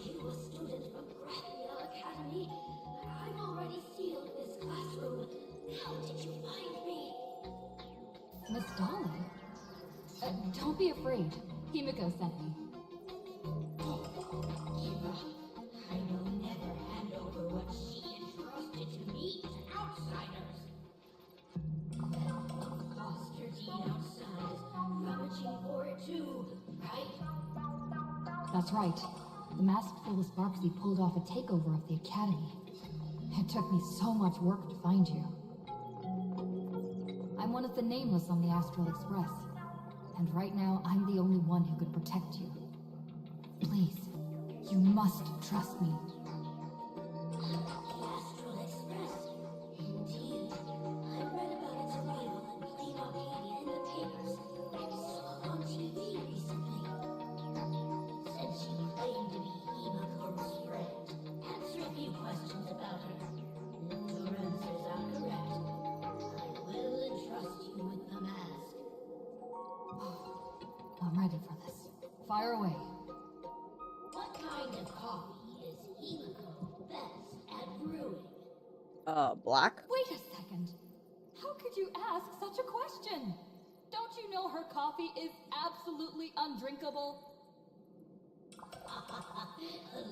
B: you a student from Grathia Academy? I've already sealed this classroom. How did you find me?
I: Miss Dolly? Don't be afraid. Himiko sent me.
B: Eva, I will never hand over what she entrusted to me to outsiders. Lost her deed outside, rummaging for it too, right?
I: That's right. The masked fool Sparksy pulled off a takeover of the Academy. It took me so much work to find you. I'm one of the nameless on the Astral Express. And right now, I'm the only one who could protect you. Please, you must trust me.
B: The Astral Express. Indeed. I read about its arrival in Plain Arcadia in the papers and saw it on TV recently. Since you claim to be Himiko's friend, answer a few questions about her. If your answers are correct, I will entrust you with the mask.
I: I'm ready for this. Fire away.
B: What kind of coffee is Himiko best at brewing?
A: Black?
I: Wait a second. How could you ask such a question? Don't you know her coffee is absolutely undrinkable?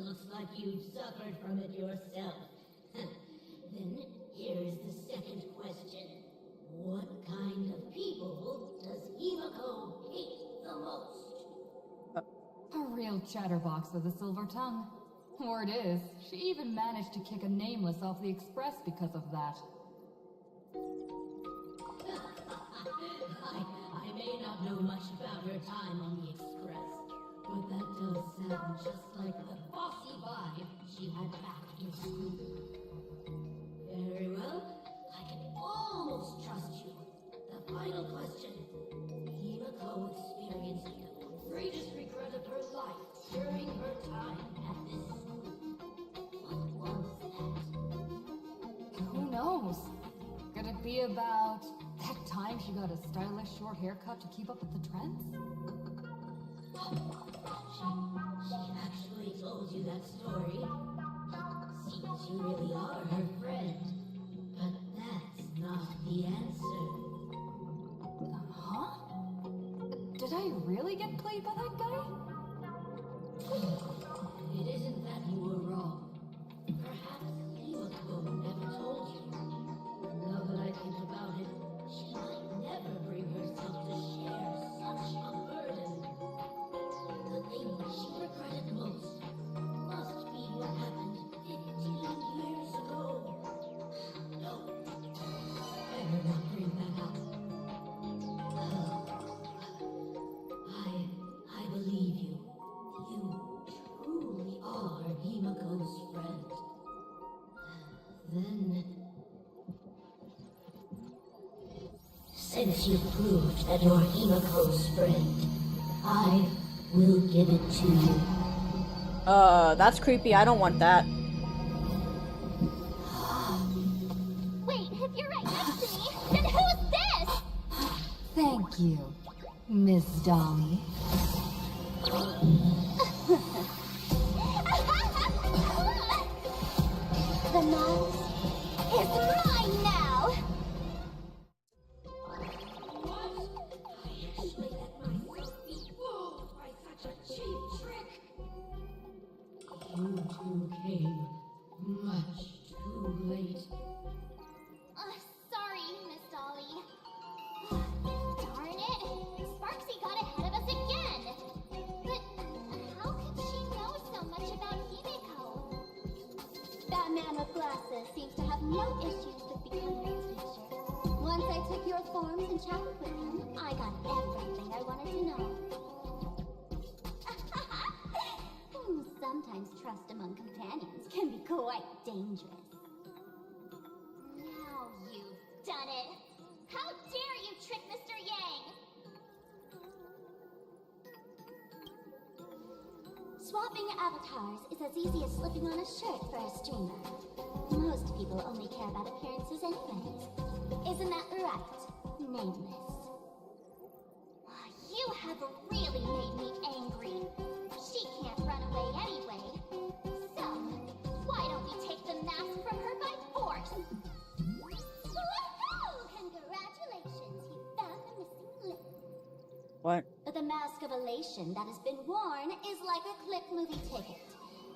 B: Looks like you've suffered from it yourself. Then here's the second question. What kind of people does Himiko hate the most?
I: A real chatterbox with a silver tongue. Word is, she even managed to kick a nameless off the express because of that.
B: I may not know much about her time on the express, but that does sound just like the bossy vibe she had back in school. Very well, I can almost trust you. The final question. Himiko experienced the greatest regret of her life during her time at this school. What was that?
I: Who knows? Could it be about that time she got a stylish short haircut to keep up with the trends?
B: She actually told you that story. Seems you really are her friend. But that's not the answer.
I: Huh? Did I really get played by that guy?
B: It isn't that you were wrong. Perhaps Himiko never told you. Now that I think about it, she might never bring herself to share such a burden. The thing she regretted most must be what happened 15 years ago. No, better not bring that up. I believe you. You truly are Himiko's friend. Then, since you proved that you're Himiko's friend, I will give it to you.
A: That's creepy. I don't want that.
B: Wait, if you're right next to me, then who's this?
I: Thank you, Miss Dolly.
B: The mask is mine now! and chatted with him, I got everything I wanted to know. Sometimes trust among companions can be quite dangerous. Now you've done it! How dare you trick Mr. Yang! Swapping avatars is as easy as slipping on a shirt for a streamer. Most people only care about appearances anyways. Isn't that right, Nameless? You have really made me angry. She can't run away anyway. So, why don't we take the mask from her by force? Woohoo! Congratulations, you found the missing link.
A: What?
B: The mask of elation that has been worn is like a click movie ticket.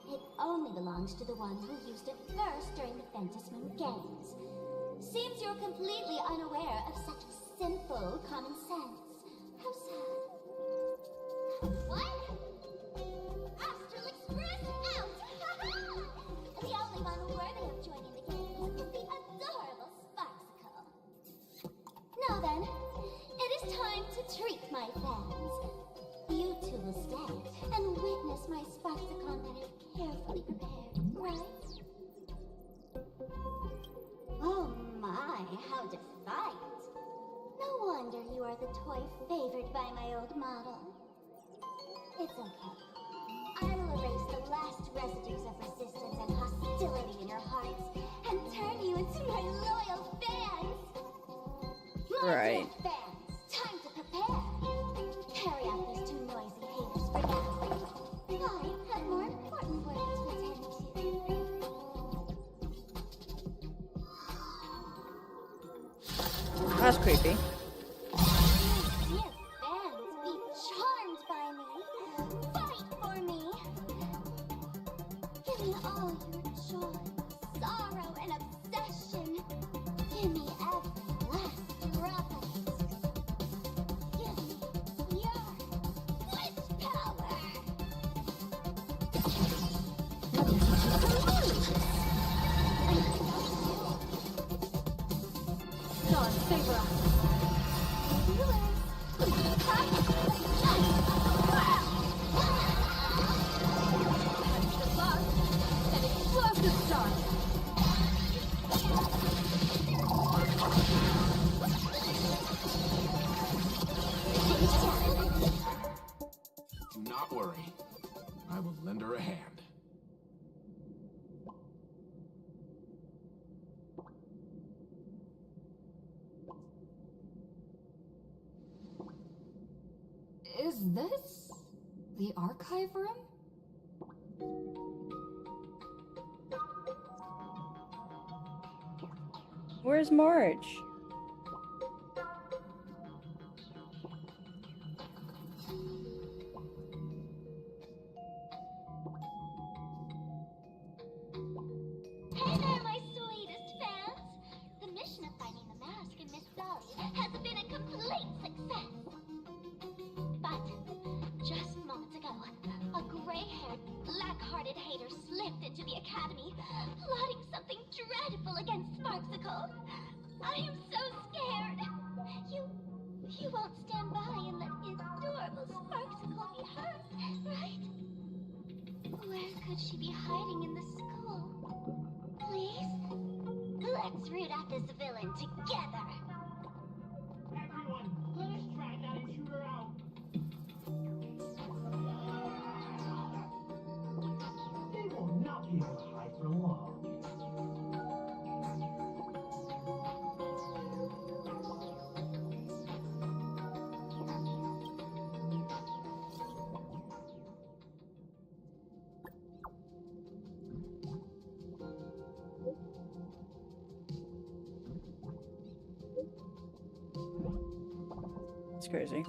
B: It only belongs to the one who used it first during the Fantasmoon Games. Seems you're completely unaware of such simple common sense. How sad. What? Astral Express out! The only one worthy of joining the games is the adorable Sparksicle. Now then, it is time to treat my fans. You two will stay and witness my Sparksicon that is carefully prepared, right? Oh my, how defiant. No wonder you are the toy favored by my old model. It's okay. I will erase the last residues of resistance and hostility in your hearts and turn you into my loyal fans. My
A: Right.
B: dear fans, time to prepare. Carry out these two noisy haters for now. I have more important work to attend to.
A: That's creepy.
B: Dear fans, be charmed by me. Fight for me. Give me all your joy, sorrow, and obsession. Give me every last drop of it. Give me your witch power.
K: God, favor us. The bus, and explosive start.
F: Do not worry. I will lend her a hand.
I: Is this the archive room?
A: Where's Marge?
B: Hey there, my sweetest fans! The mission of finding the mask and Miss Dolly has been a complete success. But just moments ago, a gray-haired, black-hearted hater slipped into the academy, plotting something dreadful against Sparksicle. I am so scared. You won't stand by and let the adorable Sparksicle be hurt, right? Where could she be hiding in the school? Please? Let's root out this villain together.
G: Everyone, let us track that intruder out. They will not be able to hide for long.
A: It's crazy.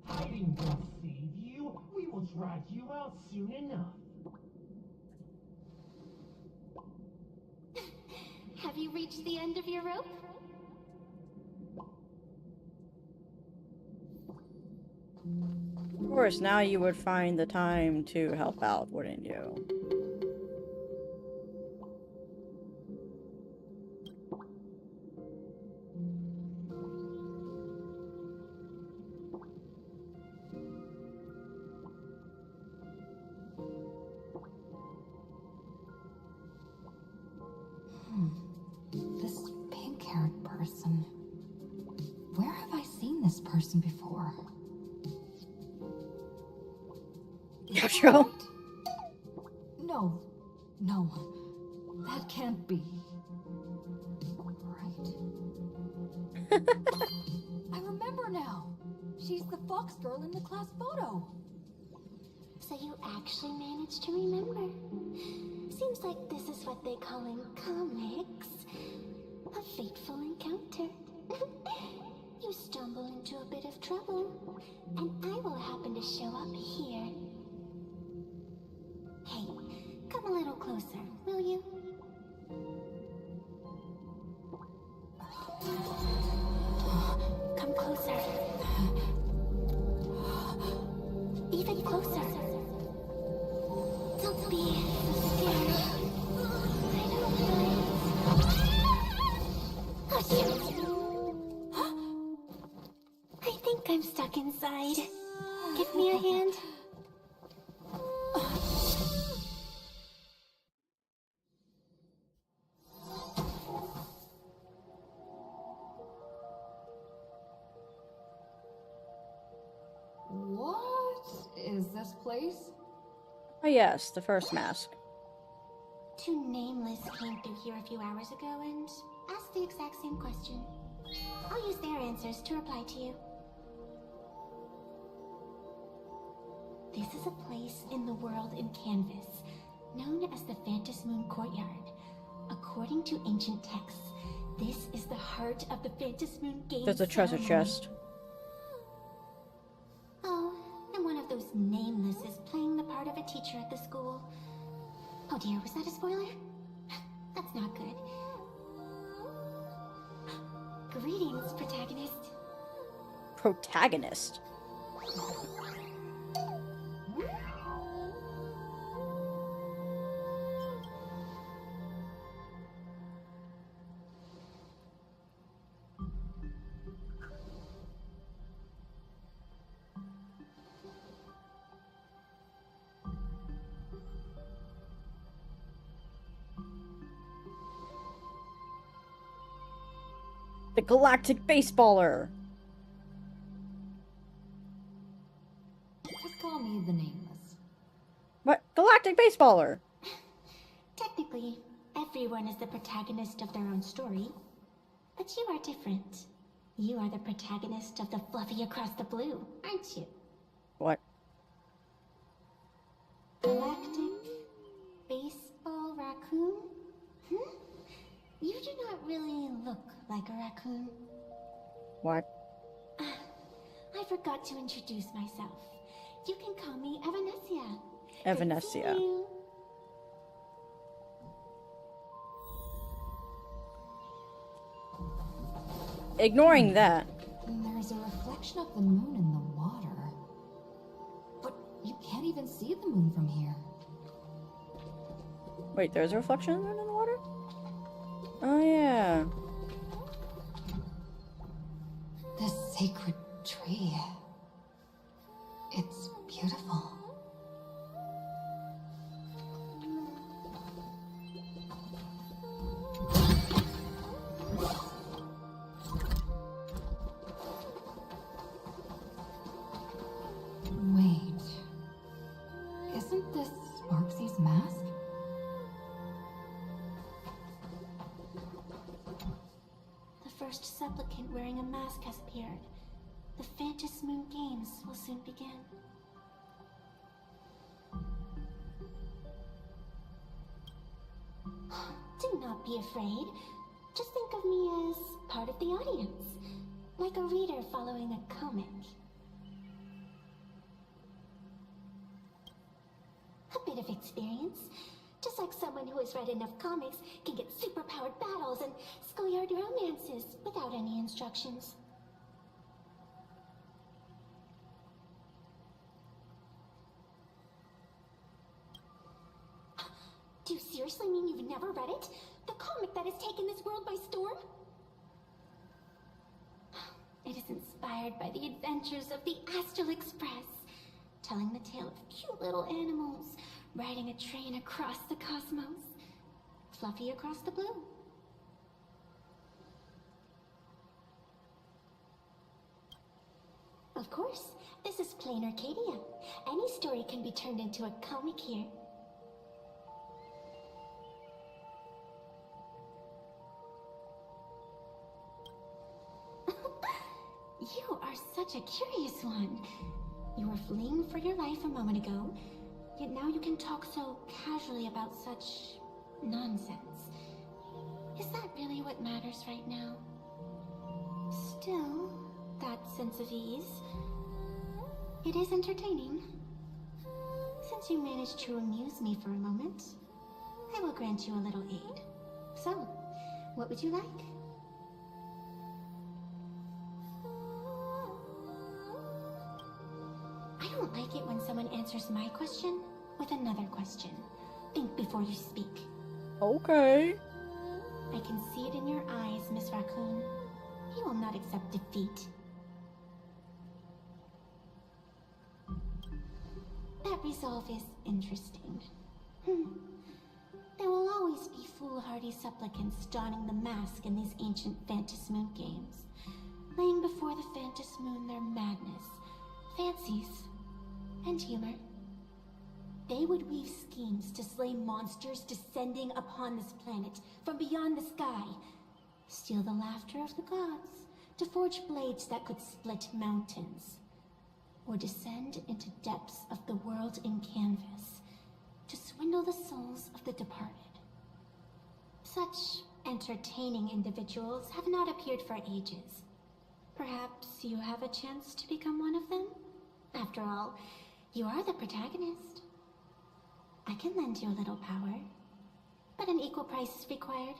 G: Hiding won't save you. We will drag you out soon enough.
B: Have you reached the end of your rope?
A: course, now you would find the time to help out, wouldn't you?
I: This pink-haired person. Where have I seen this person before?
A: Yashiro?
I: No. No. That can't be. Right. I remember now. She's the fox girl in the class photo.
B: So you actually managed to remember. Seems like this is what they call in comics a fateful encounter. You stumble into a bit of trouble, and I will happen to show up here. Hey, come a little closer, will you? Come closer. Even closer. Don't be scared. I don't mind. Oh, shoot. I think I'm stuck inside. Give me a hand.
I: What is this place?
A: Oh yes, the first mask.
B: Two nameless came through here a few hours ago and asked the exact same question. I'll use their answers to reply to you. This is a place in the world in Canvas, known as the Phantasmoon Courtyard. According to ancient texts, this is the heart of the Phantasmoon Games.
A: There's a treasure
B: ceremony.
A: chest.
B: Oh, and one of those nameless is playing the part of a teacher at the school. Oh dear, was that a spoiler? That's not good. Greetings, protagonist.
A: Protagonist? The Galactic Baseballer!
I: Just call me the Nameless.
A: What? Galactic Baseballer!
B: Technically, everyone is the protagonist of their own story. But you are different. You are the protagonist of the Fluffy Across the Blue, aren't you?
A: What?
B: Galactic Baseball Raccoon? You do not really look like a raccoon.
A: What?
B: I forgot to introduce myself. You can call me Evanescia.
A: Evanescia.
B: Good to see you.
A: Ignoring that.
I: There's a reflection of the moon in the water. But you can't even see the moon from here.
A: Wait, there's a reflection in the water? Oh yeah.
I: This sacred tree. It's beautiful. Wait. Isn't this Sparksy's mask?
B: The first supplicant wearing a mask has appeared. The Phantasmoon Games will soon begin. Do not be afraid. Just think of me as part of the audience, like a reader following a comic. A bit of experience. Just like someone who has read enough comics can get superpowered battles and schoolyard romances without any instructions. seriously mean you've never read it? The comic that has taken this world by storm? It is inspired by the adventures of the Astral Express, telling the tale of cute little animals riding a train across the cosmos, fluffy across the blue. Of course, this is plain Arcadia. Any story can be turned into a comic here. You are such a curious one. You were fleeing for your life a moment ago, yet now you can talk so casually about such nonsense. Is that really what matters right now? Still, that sense of ease, it is entertaining. Since you managed to amuse me for a moment, I will grant you a little aid. So, what would you like? I don't like it when someone answers my question with another question. Think before you speak.
A: Okay.
B: I can see it in your eyes, Miss Raccoon. You will not accept defeat. That resolve is interesting. There will always be foolhardy supplicants donning the mask in these ancient Phantasmoon games, laying before the Phantasmoon their madness, fancies, and humor. They would weave schemes to slay monsters descending upon this planet from beyond the sky, steal the laughter of the gods, to forge blades that could split mountains, or descend into depths of the world in canvas, to swindle the souls of the departed. Such entertaining individuals have not appeared for ages. Perhaps you have a chance to become one of them? After all, you are the protagonist. I can lend you a little power, but an equal price is required.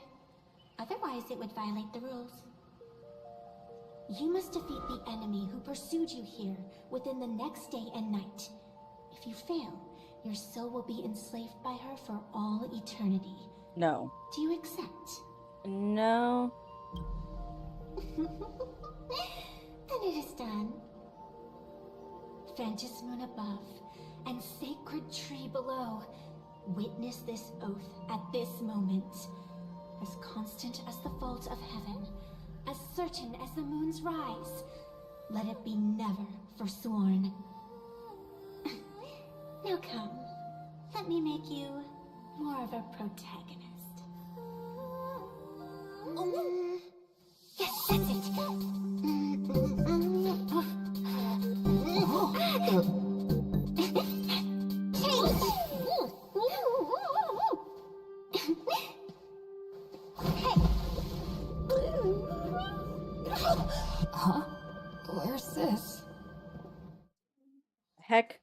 B: Otherwise, it would violate the rules. You must defeat the enemy who pursued you here within the next day and night. If you fail, your soul will be enslaved by her for all eternity.
A: No.
B: Do you accept?
A: No.
B: Then it is done. Phantasmoon above and sacred tree below, witness this oath at this moment. As constant as the vault of heaven, as certain as the moon's rise, let it be never forsworn. Now come, let me make you more of a protagonist. Yes, that's it.
I: Huh? Where's this?
A: Heck.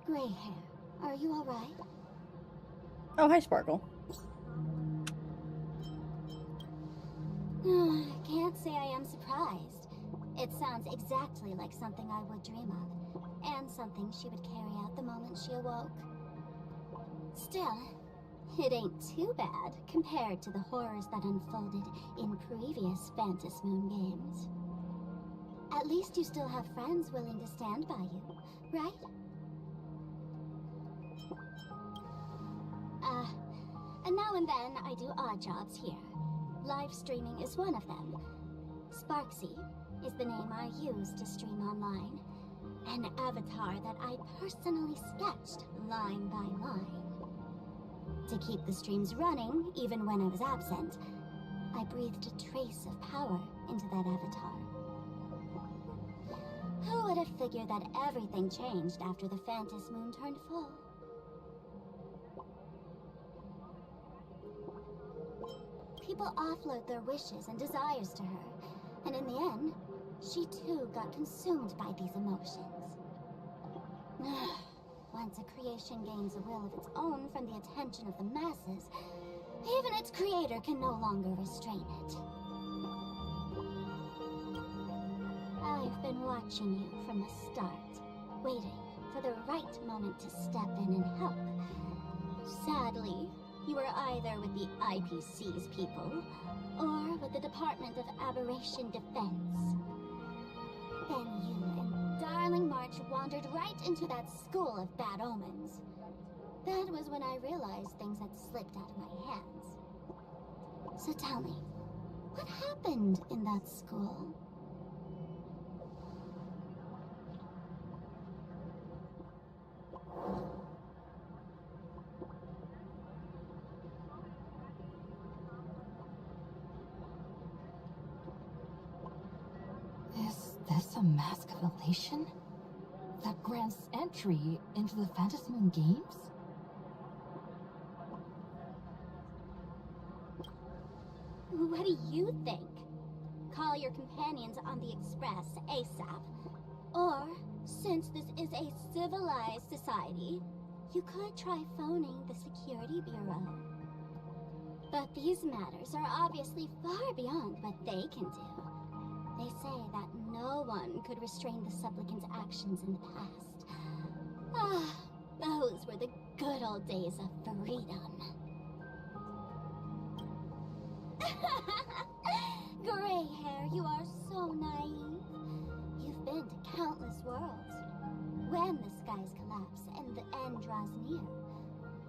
B: Gray hair, are you alright?
A: Oh, hi, Sparkle.
B: Can't say I am surprised. It sounds exactly like something I would dream of, and something she would carry out the moment she awoke. Still, it ain't too bad compared to the horrors that unfolded in previous Phantasmoon games. At least you still have friends willing to stand by you, right? And now and then I do odd jobs here. Live streaming is one of them. Sparksy is the name I use to stream online. An avatar that I personally sketched line by line. To keep the streams running, even when I was absent, I breathed a trace of power into that avatar. Who would have figured that everything changed after the Phantasmoon turned full? People offload their wishes and desires to her, and in the end, she too got consumed by these emotions. Once a creation gains a will of its own from the attention of the masses, even its creator can no longer restrain it. I've been watching you from the start, waiting for the right moment to step in and help. Sadly, you were either with the IPC's people, or with the Department of Aberration Defense. Then you and Darling March wandered right into that school of bad omens. That was when I realized things had slipped out of my hands. So tell me, what happened in that school?
I: Is this a mask of elation? That grants entry into the Phantasmoon Games?
B: What do you think? Call your companions on the Express ASAP. Or, since this is a civilized society, you could try phoning the Security Bureau. But these matters are obviously far beyond what they can do. They say that no one could restrain the supplicant's actions in the past. Ah, those were the good old days of freedom. Gray hair, you are so naive. You've been to countless worlds. When the skies collapse and the end draws near,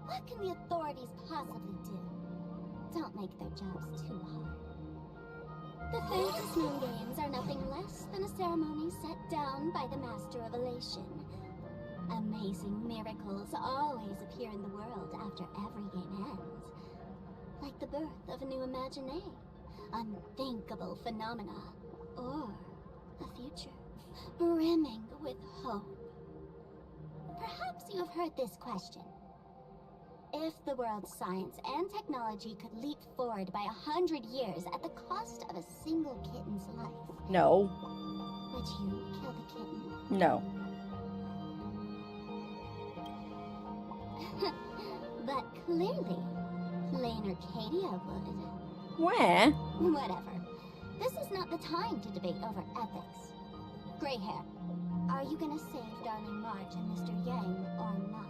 B: what can the authorities possibly do? Don't make their jobs too hard. The Phantasmoon Games are nothing less than a ceremony set down by the Master of Elation. Amazing miracles always appear in the world after every game ends. Like the birth of a new imaginé, unthinkable phenomena, or a future brimming with hope. Perhaps you have heard this question. If the world's science and technology could leap forward by 100 years at the cost of a single kitten's life,
A: No.
B: would you kill the kitten?
A: No.
B: But clearly, Lane Arcadia would.
A: Where?
B: Whatever. This is not the time to debate over ethics. Greyhair, are you gonna save Darling March and Mr. Yang or not?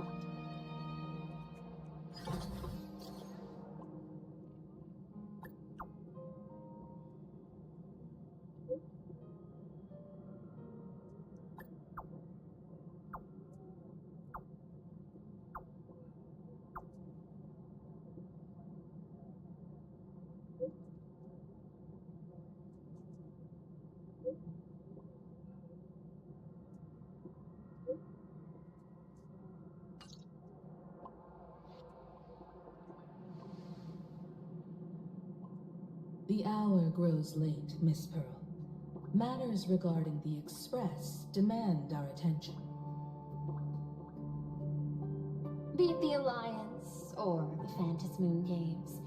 H: The hour grows late, Miss Pearl. Matters regarding the Express demand our attention.
K: Be it the Alliance or the Phantasmoon Games,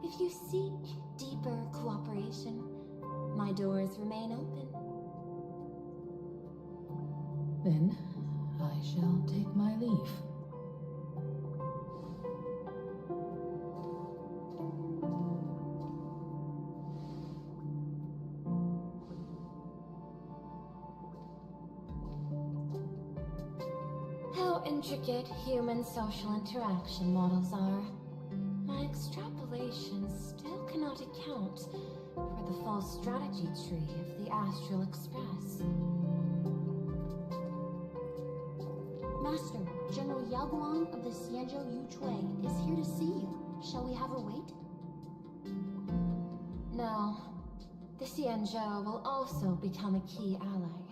K: if you seek deeper cooperation, my doors remain open.
H: Then, I shall take my leave.
K: How intricate human social interaction models are. My extrapolations still cannot account for the full strategy tree of the Astral Express. Master, General Yao Guang of the Xianzhou Yuchui is here to see you. Shall we have her wait?
L: No. The Xianzhou will also become a key ally.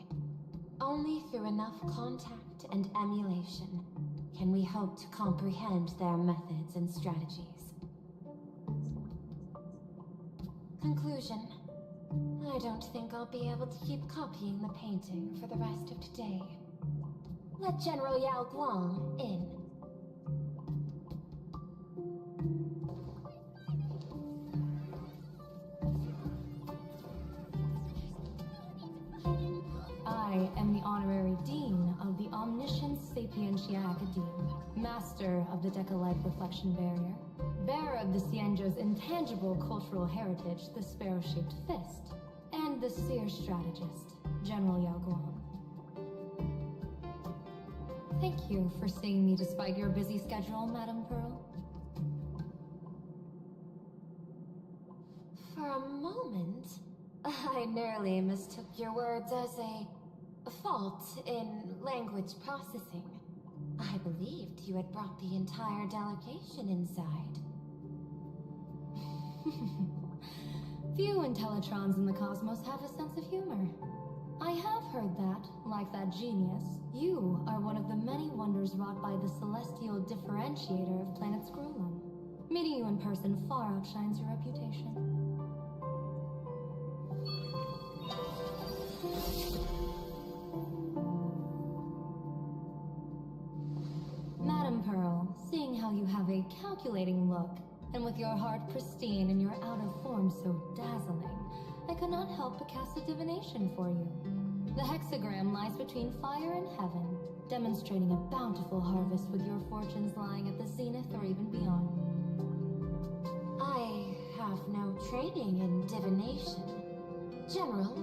L: Only through enough contact and emulation can we hope to comprehend their methods and strategies. Conclusion. I don't think I'll be able to keep copying the painting for the rest of today. Let General Yao Guang in.
M: I am the Honorary Dean of the Omniscience Sapientia Academe, Master of the Deca-like Reflection Barrier, Bearer of the Xianzhou's intangible cultural heritage, the Sparrow-shaped Fist, and the Seer Strategist, General Yao Guang. Thank you for seeing me despite your busy schedule, Madam Pearl.
L: moment, I nearly mistook your words as a fault in language processing. I believed you had brought the entire delegation inside.
M: Few Intellitrons in the cosmos have a sense of humor. I have heard that, like that genius, you are one of the many wonders wrought by the celestial differentiator of planet Scrolum. Meeting you in person far outshines your reputation. Madam Pearl, seeing how you have a calculating look, and with your heart pristine and your out of form so dazzling, I could not help but cast a divination for you. The hexagram lies between fire and heaven, demonstrating a bountiful harvest with your fortunes lying at the zenith or even beyond.
L: I have no training in divination. General,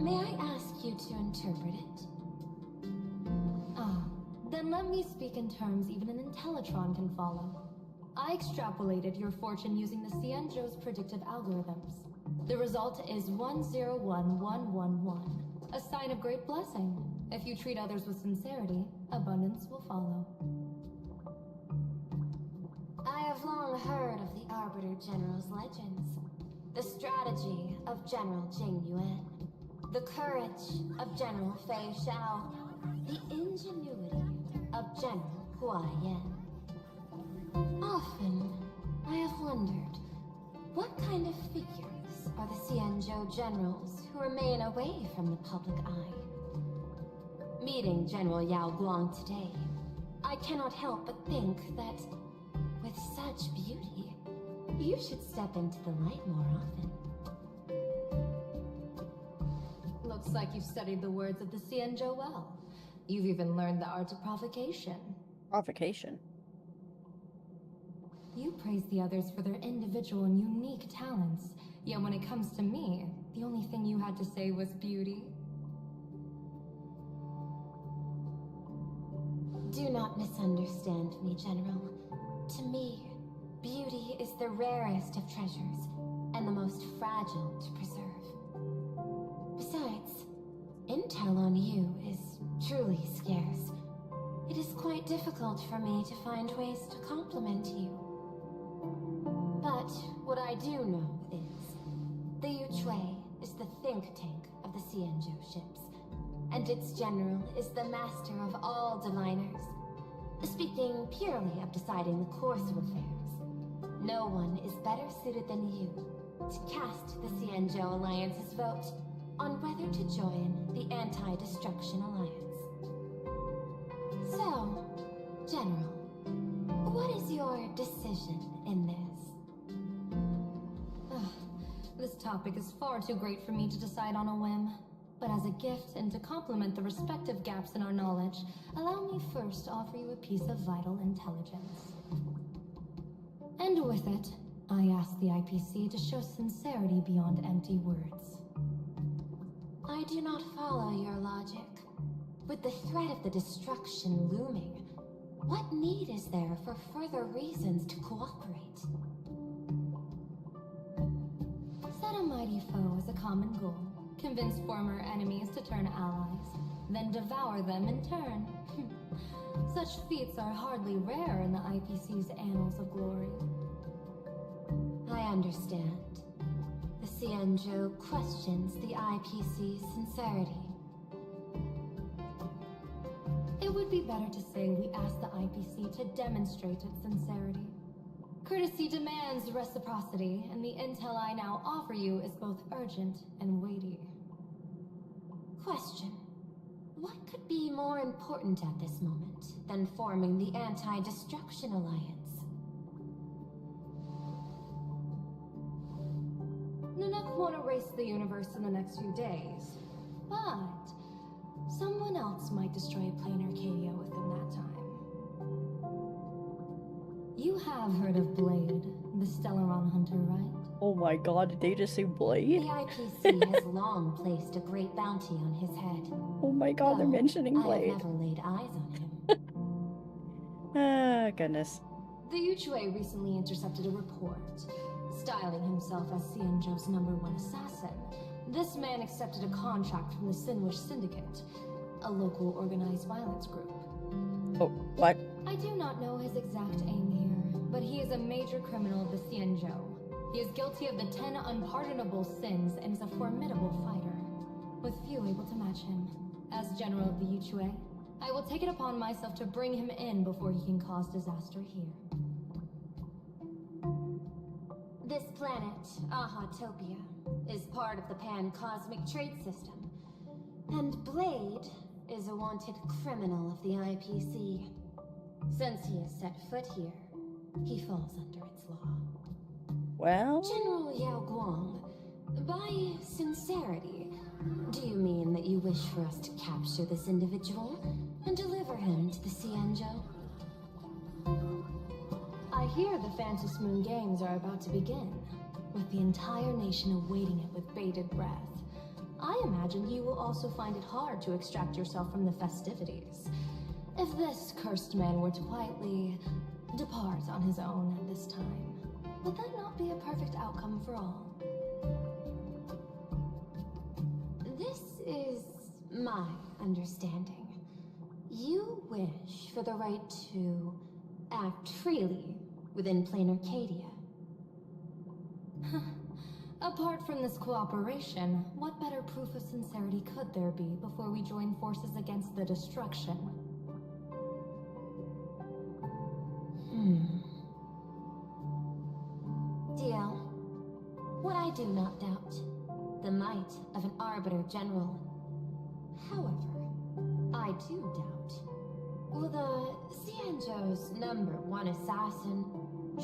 L: may I ask you to interpret it?
M: Ah, then let me speak in terms even an Intellitron can follow. I extrapolated your fortune using the Cienjo's predictive algorithms. The result is 101111, a sign of great blessing. If you treat others with sincerity, abundance will follow.
L: I have long heard of the Arbiter General's legends. The strategy of General Jing Yuan. The courage of General Fei Xiao. The ingenuity of General Hua Yan. Often, I have wondered, what kind of figures are the Cienjo generals who remain away from the public eye? Meeting General Yao Guang today, I cannot help but think that, with such beauty, you should step into the light more often.
M: Looks like you've studied the words of the Cienjo well. You've even learned the art of provocation.
A: Provocation?
M: You praise the others for their individual and unique talents, yet when it comes to me, the only thing you had to say was beauty.
L: Do not misunderstand me, General. To me, beauty is the rarest of treasures, and the most fragile to preserve. Besides, intel on you is truly scarce. It is quite difficult for me to find ways to compliment you. But what I do know is, the Yuchue is the think tank of the Cienjo ships, and its general is the master of all diviners. Speaking purely of deciding the course of affairs, no one is better suited than you to cast the Cienjo Alliance's vote on whether to join the Anti-Destruction Alliance. So, General, what is your decision in this?
M: This topic is far too great for me to decide on a whim. But as a gift and to complement the respective gaps in our knowledge, allow me first to offer you a piece of vital intelligence. And with it, I ask the IPC to show sincerity beyond empty words.
L: I do not follow your logic. With the threat of the destruction looming, what need is there for further reasons to cooperate?
M: Set a mighty foe as a common goal. Convince former enemies to turn allies, then devour them in turn. Such feats are hardly rare in the IPC's annals of glory.
L: I understand. The Cienjo questions the IPC's sincerity.
M: It would be better to say we ask the IPC to demonstrate its sincerity. Courtesy demands reciprocity, and the intel I now offer you is both urgent and weighty.
L: Question. What could be more important at this moment than forming the Anti-Destruction Alliance?
M: Nanook won't erase the universe in the next few days, but someone else might destroy plain Arcadia within that time. You have heard of Blade, the Stellaron hunter, right?
A: Oh my god, did they just say Blade?
L: The IPC has long placed a great bounty on his head.
A: Oh my god, they're mentioning Blade.
L: I have never laid eyes on him.
A: Ah, goodness.
M: The Yuchue recently intercepted a report Styling himself as Xianzhou's #1 assassin, this man accepted a contract from the Sinwish Syndicate, a local organized violence group.
A: Oh, what?
M: I do not know his exact aim here, but he is a major criminal of the Xianzhou. He is guilty of the 10 unpardonable sins and is a formidable fighter, with few able to match him. As general of the Yuchue, I will take it upon myself to bring him in before he can cause disaster here.
L: This planet, Ahatopia, is part of the pan-cosmic trade system. And Blade is a wanted criminal of the IPC. Since he has set foot here, he falls under its law.
A: Well...
L: General Yao Guang, by sincerity, do you mean that you wish for us to capture this individual and deliver him to the Xianzhou?
M: I hear the Phantom Moon Games are about to begin, with the entire nation awaiting it with bated breath. I imagine you will also find it hard to extract yourself from the festivities. If this cursed man were to quietly depart on his own at this time, would that not be a perfect outcome for all?
L: This is my understanding. You wish for the right to act freely within Plain Arcadia.
M: Apart from this cooperation, what better proof of sincerity could there be before we join forces against the destruction?
L: Deal. What I do not doubt, the might of an Arbiter General. However, I do doubt, will the Xianzhou's #1 assassin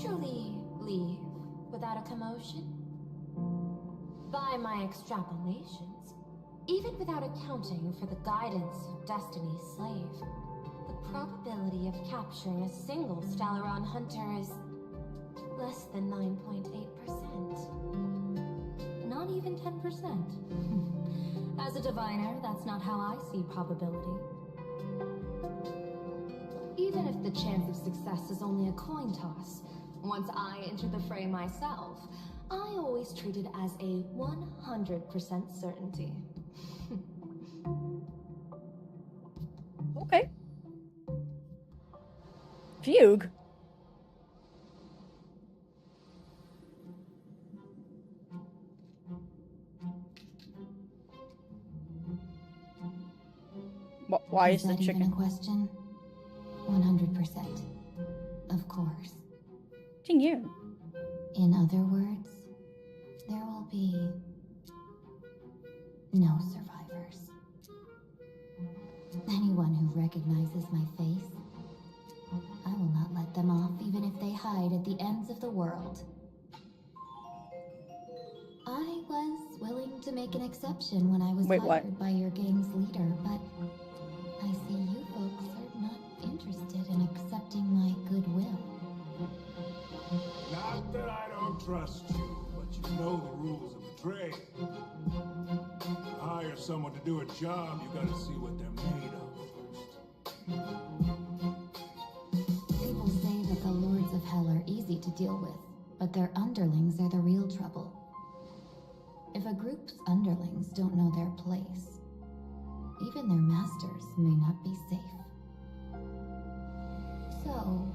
L: truly leave without a commotion? By my extrapolations, even without accounting for the guidance of Destiny's slave, the probability of capturing a single Stellaron hunter is less than 9.8%.
M: Not even 10%. As a diviner, that's not how I see probability. Even if the chance of success is only a coin toss, once I enter the fray myself, I always treat it as a 100% certainty.
A: Okay. Fugue? Why is the
I: that even
A: chicken?
I: a question? 100%. Of course.
A: Ding you.
I: In other words, there will be no survivors. Anyone who recognizes my face, I will not let them off even if they hide at the ends of the world. I was willing to make an exception when I was hired by your gang's leader, but I see you folks are not interested in accepting my goodwill.
F: Not that I don't trust you, but you know the rules of the trade. To hire someone to do a job, you gotta see what they're made of first.
I: People say that the Lords of Hell are easy to deal with, but their underlings are the real trouble. If a group's underlings don't know their place, even their masters may not be safe. So,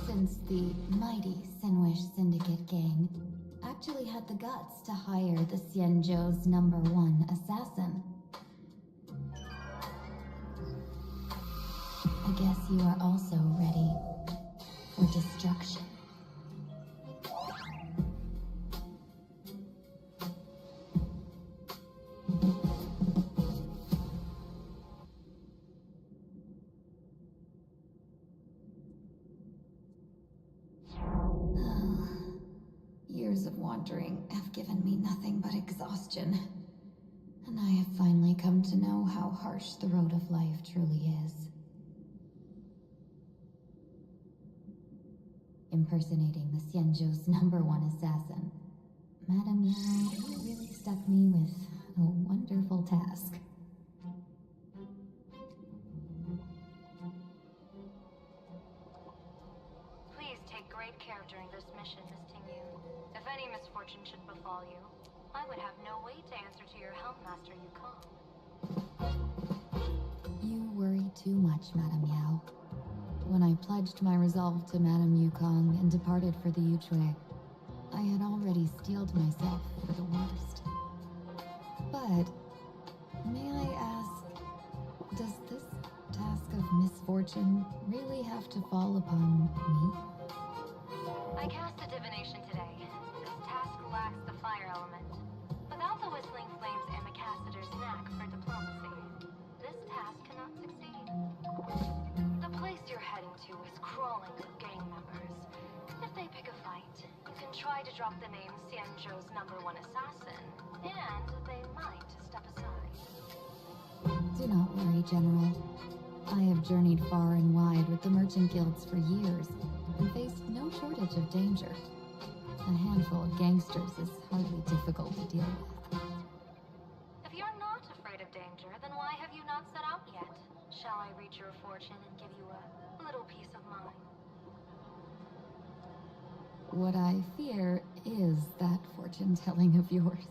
I: since the mighty Sinwish Syndicate gang actually had the guts to hire the Xianzhou's #1 assassin, I guess you are also ready for destruction. Years of wandering have given me nothing but exhaustion, and I have finally come to know how harsh the road of life truly is. Impersonating the Xianzhou's #1 assassin, Madame Yang really stuck me with a wonderful task.
K: Please take great care during this mission, Miss Tingyun. If any misfortune should befall you, I would have no way to answer to your Helmmaster Yukong.
I: You worry too much, Madame Yao. When I pledged my resolve to Madame Yukong and departed for the Yuchue, I had already steeled myself for the worst. But, may I ask, does this task of misfortune really have to fall upon me?
K: I cast a divination today. This task lacks the fire element. Without the whistling flames and the caster's knack for diplomacy, this task cannot succeed. The place you're heading to is crawling with gang members. If they pick a fight, you can try to drop the name Xianzhou's #1 assassin, and they might step aside.
I: Do not worry, General. I have journeyed far and wide with the merchant guilds for years and faced no shortage of danger. A handful of gangsters is hardly difficult to deal with.
K: If you're not afraid of danger, then why have you not set out yet? Shall I reach your fortune and give you a little peace of mind?
I: What I fear is that fortune-telling of yours.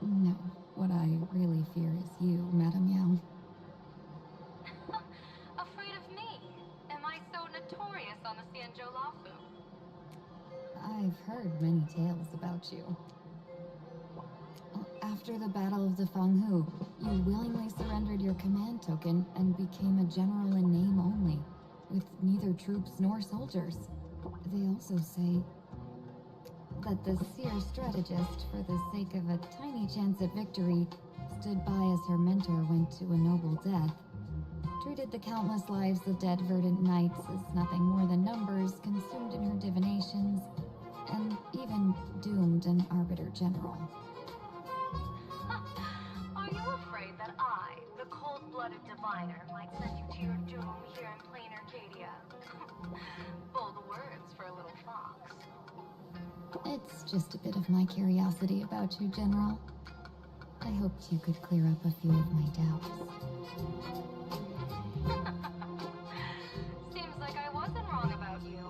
I: No, what I really fear is you, Madame Yao.
K: Afraid of me? Am I so notorious on the Xianzhou Laofu?
I: I've heard many tales about you. After the Battle of the Fanghu, you willingly surrendered your command token and became a general in name only, with neither troops nor soldiers. They also say that the seer strategist, for the sake of a tiny chance at victory, stood by as her mentor went to a noble death, treated the countless lives of dead verdant knights as nothing more than numbers consumed in her divinations, and even doomed an arbiter general.
K: Are you afraid that I, the cold-blooded diviner, might send you to your doom here in plain Arcadia? Bold words for a little fox.
I: It's just a bit of my curiosity about you, General. I hoped you could clear up a few of my doubts.
K: Seems like I wasn't wrong about you.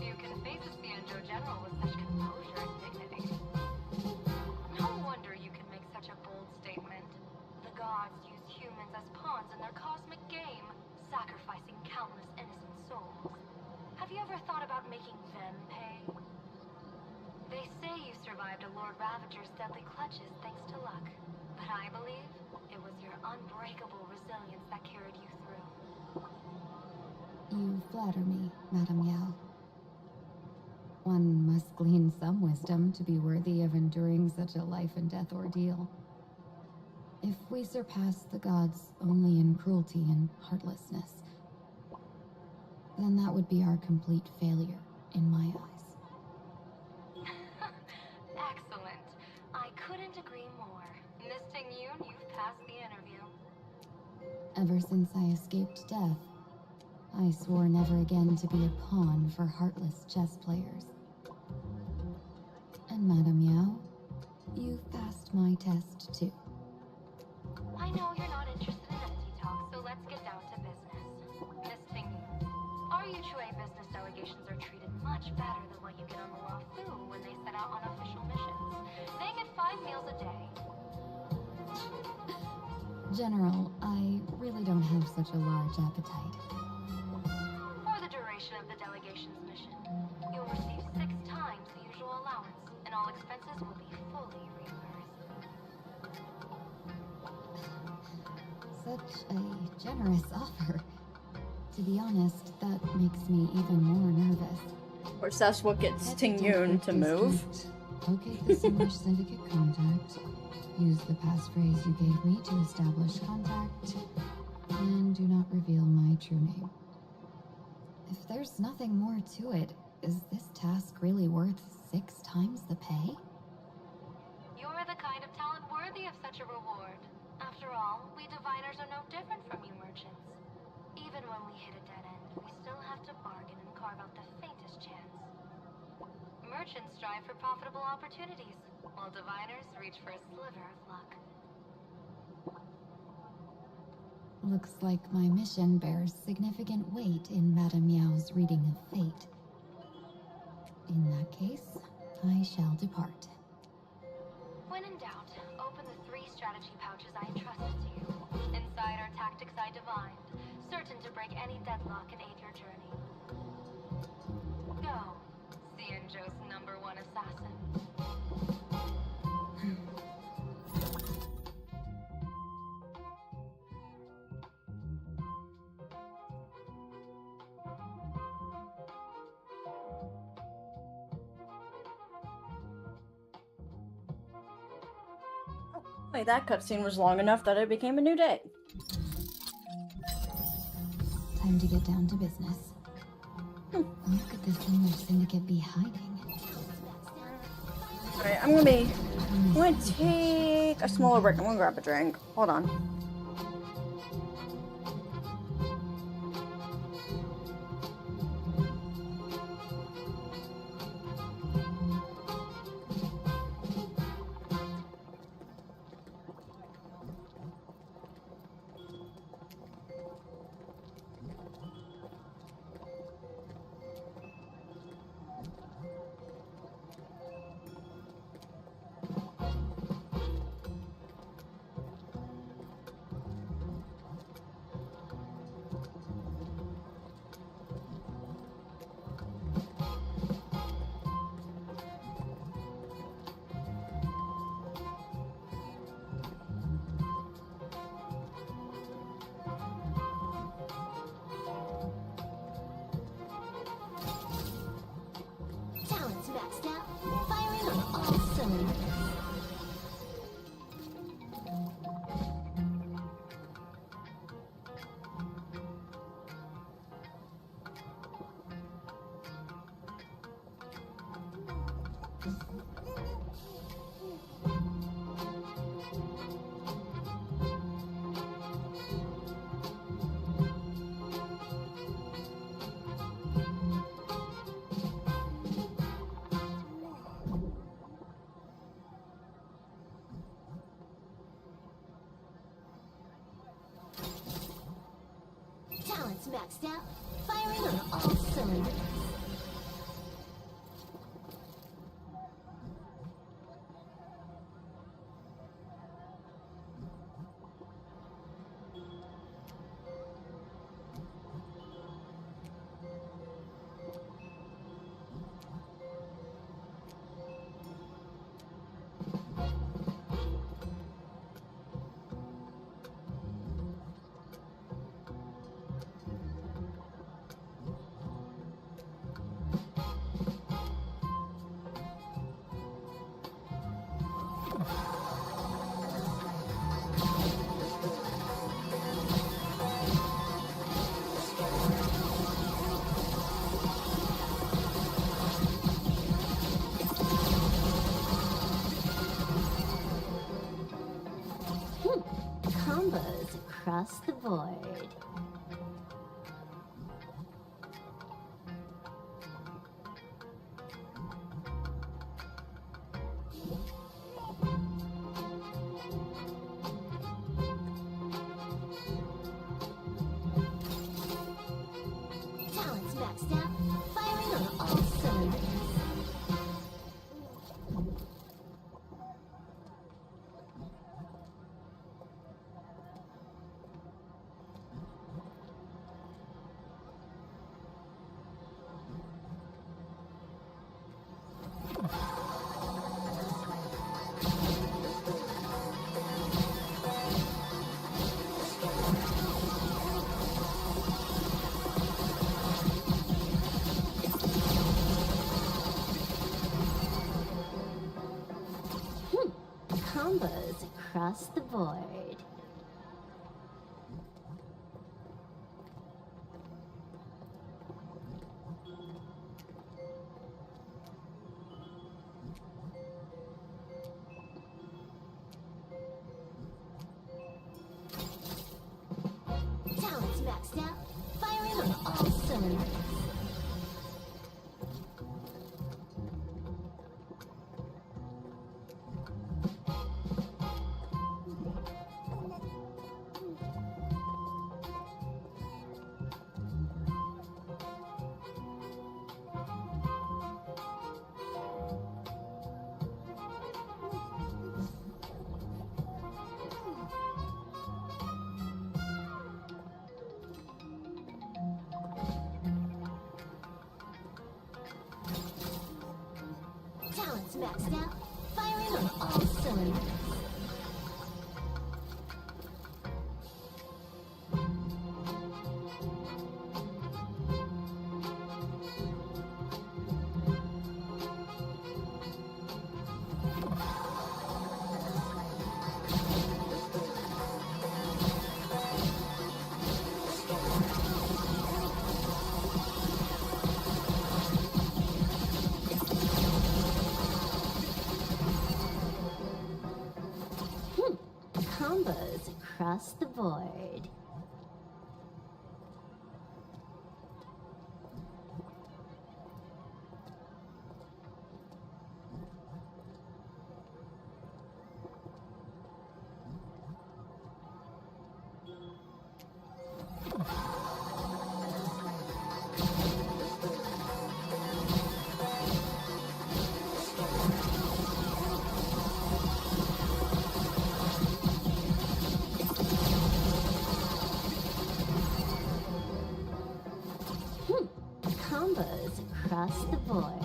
K: You can face a Xianzhou general with such composure and dignity. No wonder you can make such a bold statement. The gods use humans as pawns in their cosmic game, sacrificing countless innocent souls. Have you ever thought about making them pay? They say you survived a Lord Ravager's deadly clutches thanks to luck. But I believe it was your unbreakable resilience that carried you through.
I: You flatter me, Madame Yao. One must glean some wisdom to be worthy of enduring such a life-and-death ordeal. If we surpass the gods only in cruelty and heartlessness, then that would be our complete failure in my eyes.
K: Excellent. I couldn't agree more. Miss Tingyun, you've passed the interview.
I: Ever since I escaped death, I swore never again to be a pawn for heartless chess players. And Madame Yao, you've passed my test too.
K: I know you're not interested in empty talk, so let's get down to business. Miss Tingyun, our Yuchue business delegations are treated much better than what you get on the Laofu when they set out on official missions. They get 5 meals a day.
I: General, I really don't have such a large appetite.
K: For the duration of the delegation's mission, you'll receive 6 times the usual allowance, and all expenses will be fully reimbursed.
I: Such a generous offer. To be honest, that makes me even more nervous.
A: Of course, that's what gets
I: Head
A: Tingyun to
I: Detective
A: move.
I: District. Locate the English syndicate contact. Use the passphrase you gave me to establish contact. And do not reveal my true name. If there's nothing more to it, is this task really worth 6 times the pay?
K: You're the kind of talent worthy of such a reward. After all, we diviners are no different from you merchants. Even when we hit a dead end, we still have to bargain and carve out the faintest chance. Merchants strive for profitable opportunities, while diviners reach for a sliver of luck.
I: Looks like my mission bears significant weight in Madame Yao's reading of fate. In that case, I shall depart.
M: When in doubt, open the 3 strategy pouches I entrusted to you. Inside are tactics I divined, certain to break any deadlock and aid your journey. Go, Cienjo's #1 assassin.
A: Wait, that cutscene was long enough that it became a new day.
I: Time to get down to business. What could this English syndicate be hiding?
A: Alright, I'm gonna take a smaller break. I'm gonna grab a drink. Hold on.
B: Talents maxed out, firing on all cylinders. Talents maxed out, firing on all cylinders. Combos across the board. Talents maxed out, firing on all cylinders. Combos across the board. Talents maxed out, firing on all cylinders. Talent's maxed out. Firing on all cylinders. Combos across the board. Combos across the board.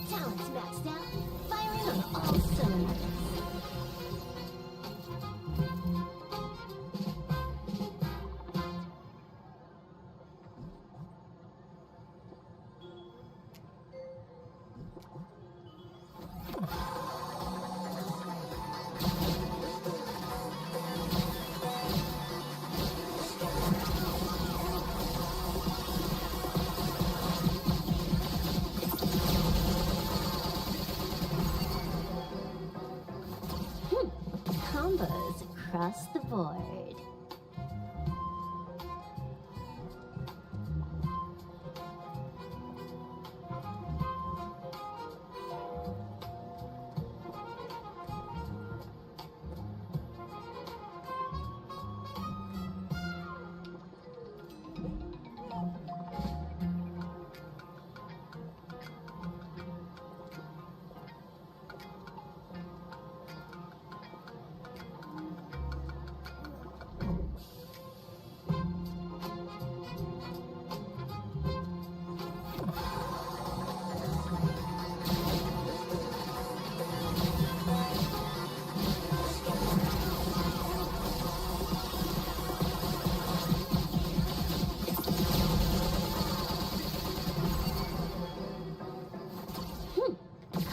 B: Talent's maxed out. Firing on all cylinders. Combos across the board.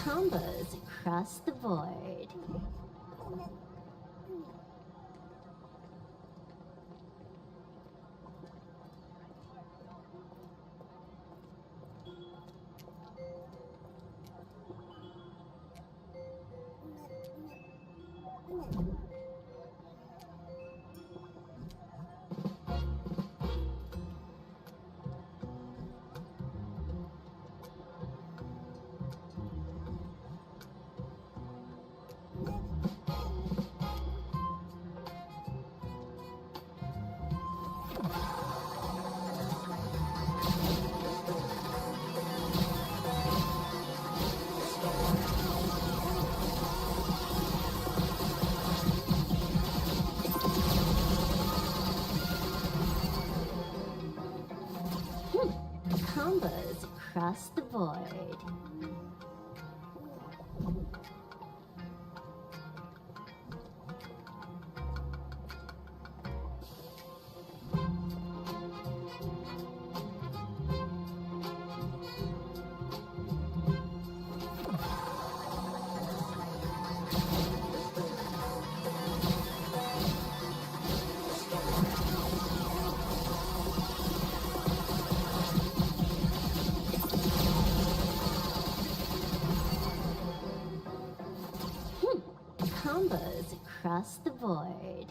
B: Combos across the board. Combos across the board. Combos across the board.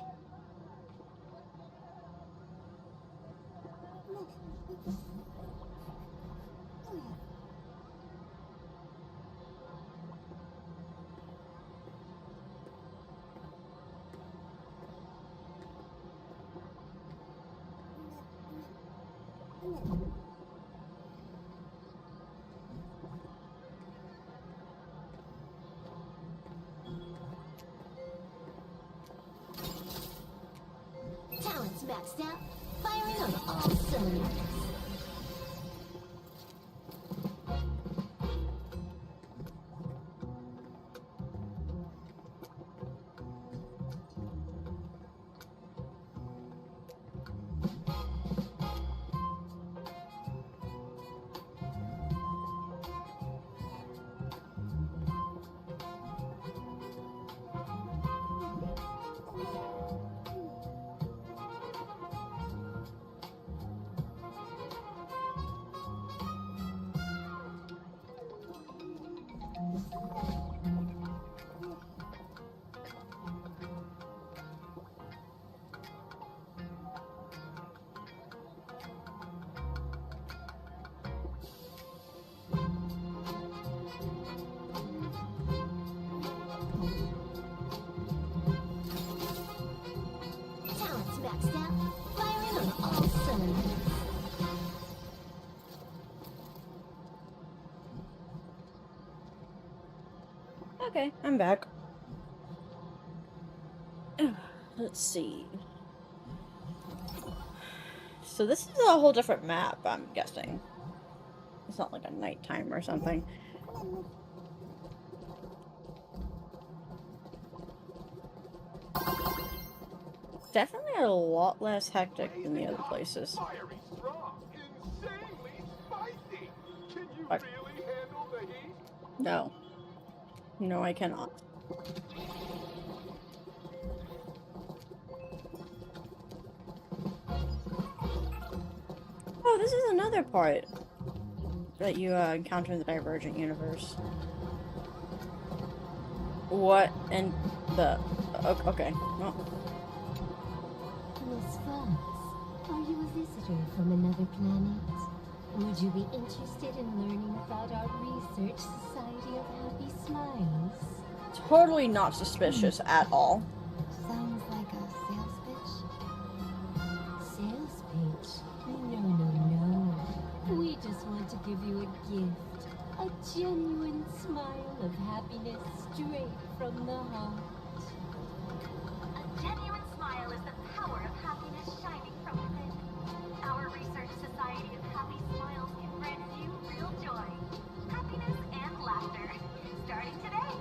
B: Talent's maxed out, firing on all cylinders. Talent's maxed out, firing on all cylinders.
A: Okay, I'm back. Let's see. So this is a whole different map, I'm guessing. It's not like a nighttime or something. Definitely a lot less hectic than the other places.
D: Fiery strong, insanely spicy. Can you
A: What?
D: really handle the heat?
A: No. No, I cannot. Oh, this is another part that you encounter in the Divergent universe. What and the... Okay, well...
B: Miss Fox, are you a visitor from another planet? Would you be interested in learning about our research society of happy smiles?
A: Totally not suspicious at all.
B: Sounds like a sales pitch. Sales pitch? No. We just want to give you a gift. A genuine smile of happiness straight from the heart.
C: A genuine smile is the power of happiness shining from within. Our research society of happy smiles can grant you real joy, happiness, and laughter. Starting today.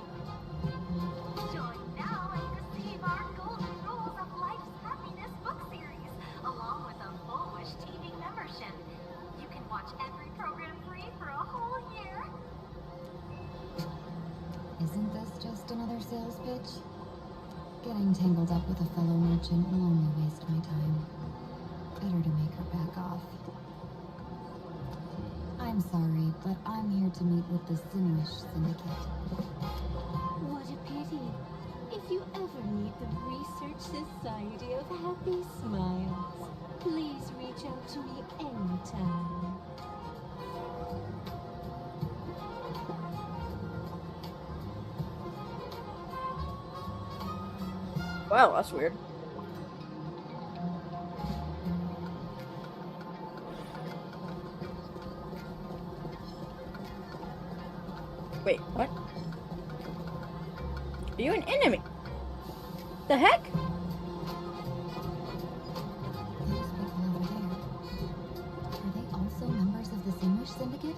C: Join now and receive our Golden Rules of Life's Happiness book series, along with a full Wish TV membership. You can watch every program free for a whole year.
I: Isn't this just another sales pitch? Getting tangled up with a fellow merchant will only waste my time. Better to make her back off. I'm sorry, but I'm here to meet with the Sinwish Syndicate.
B: What a pity. If you ever need the Research Society of Happy Smiles, please reach out to me anytime.
A: Wow, that's weird. Wait, what? Are you an enemy? The heck?
I: Those people over there. Are they also members of the Sinwish Syndicate?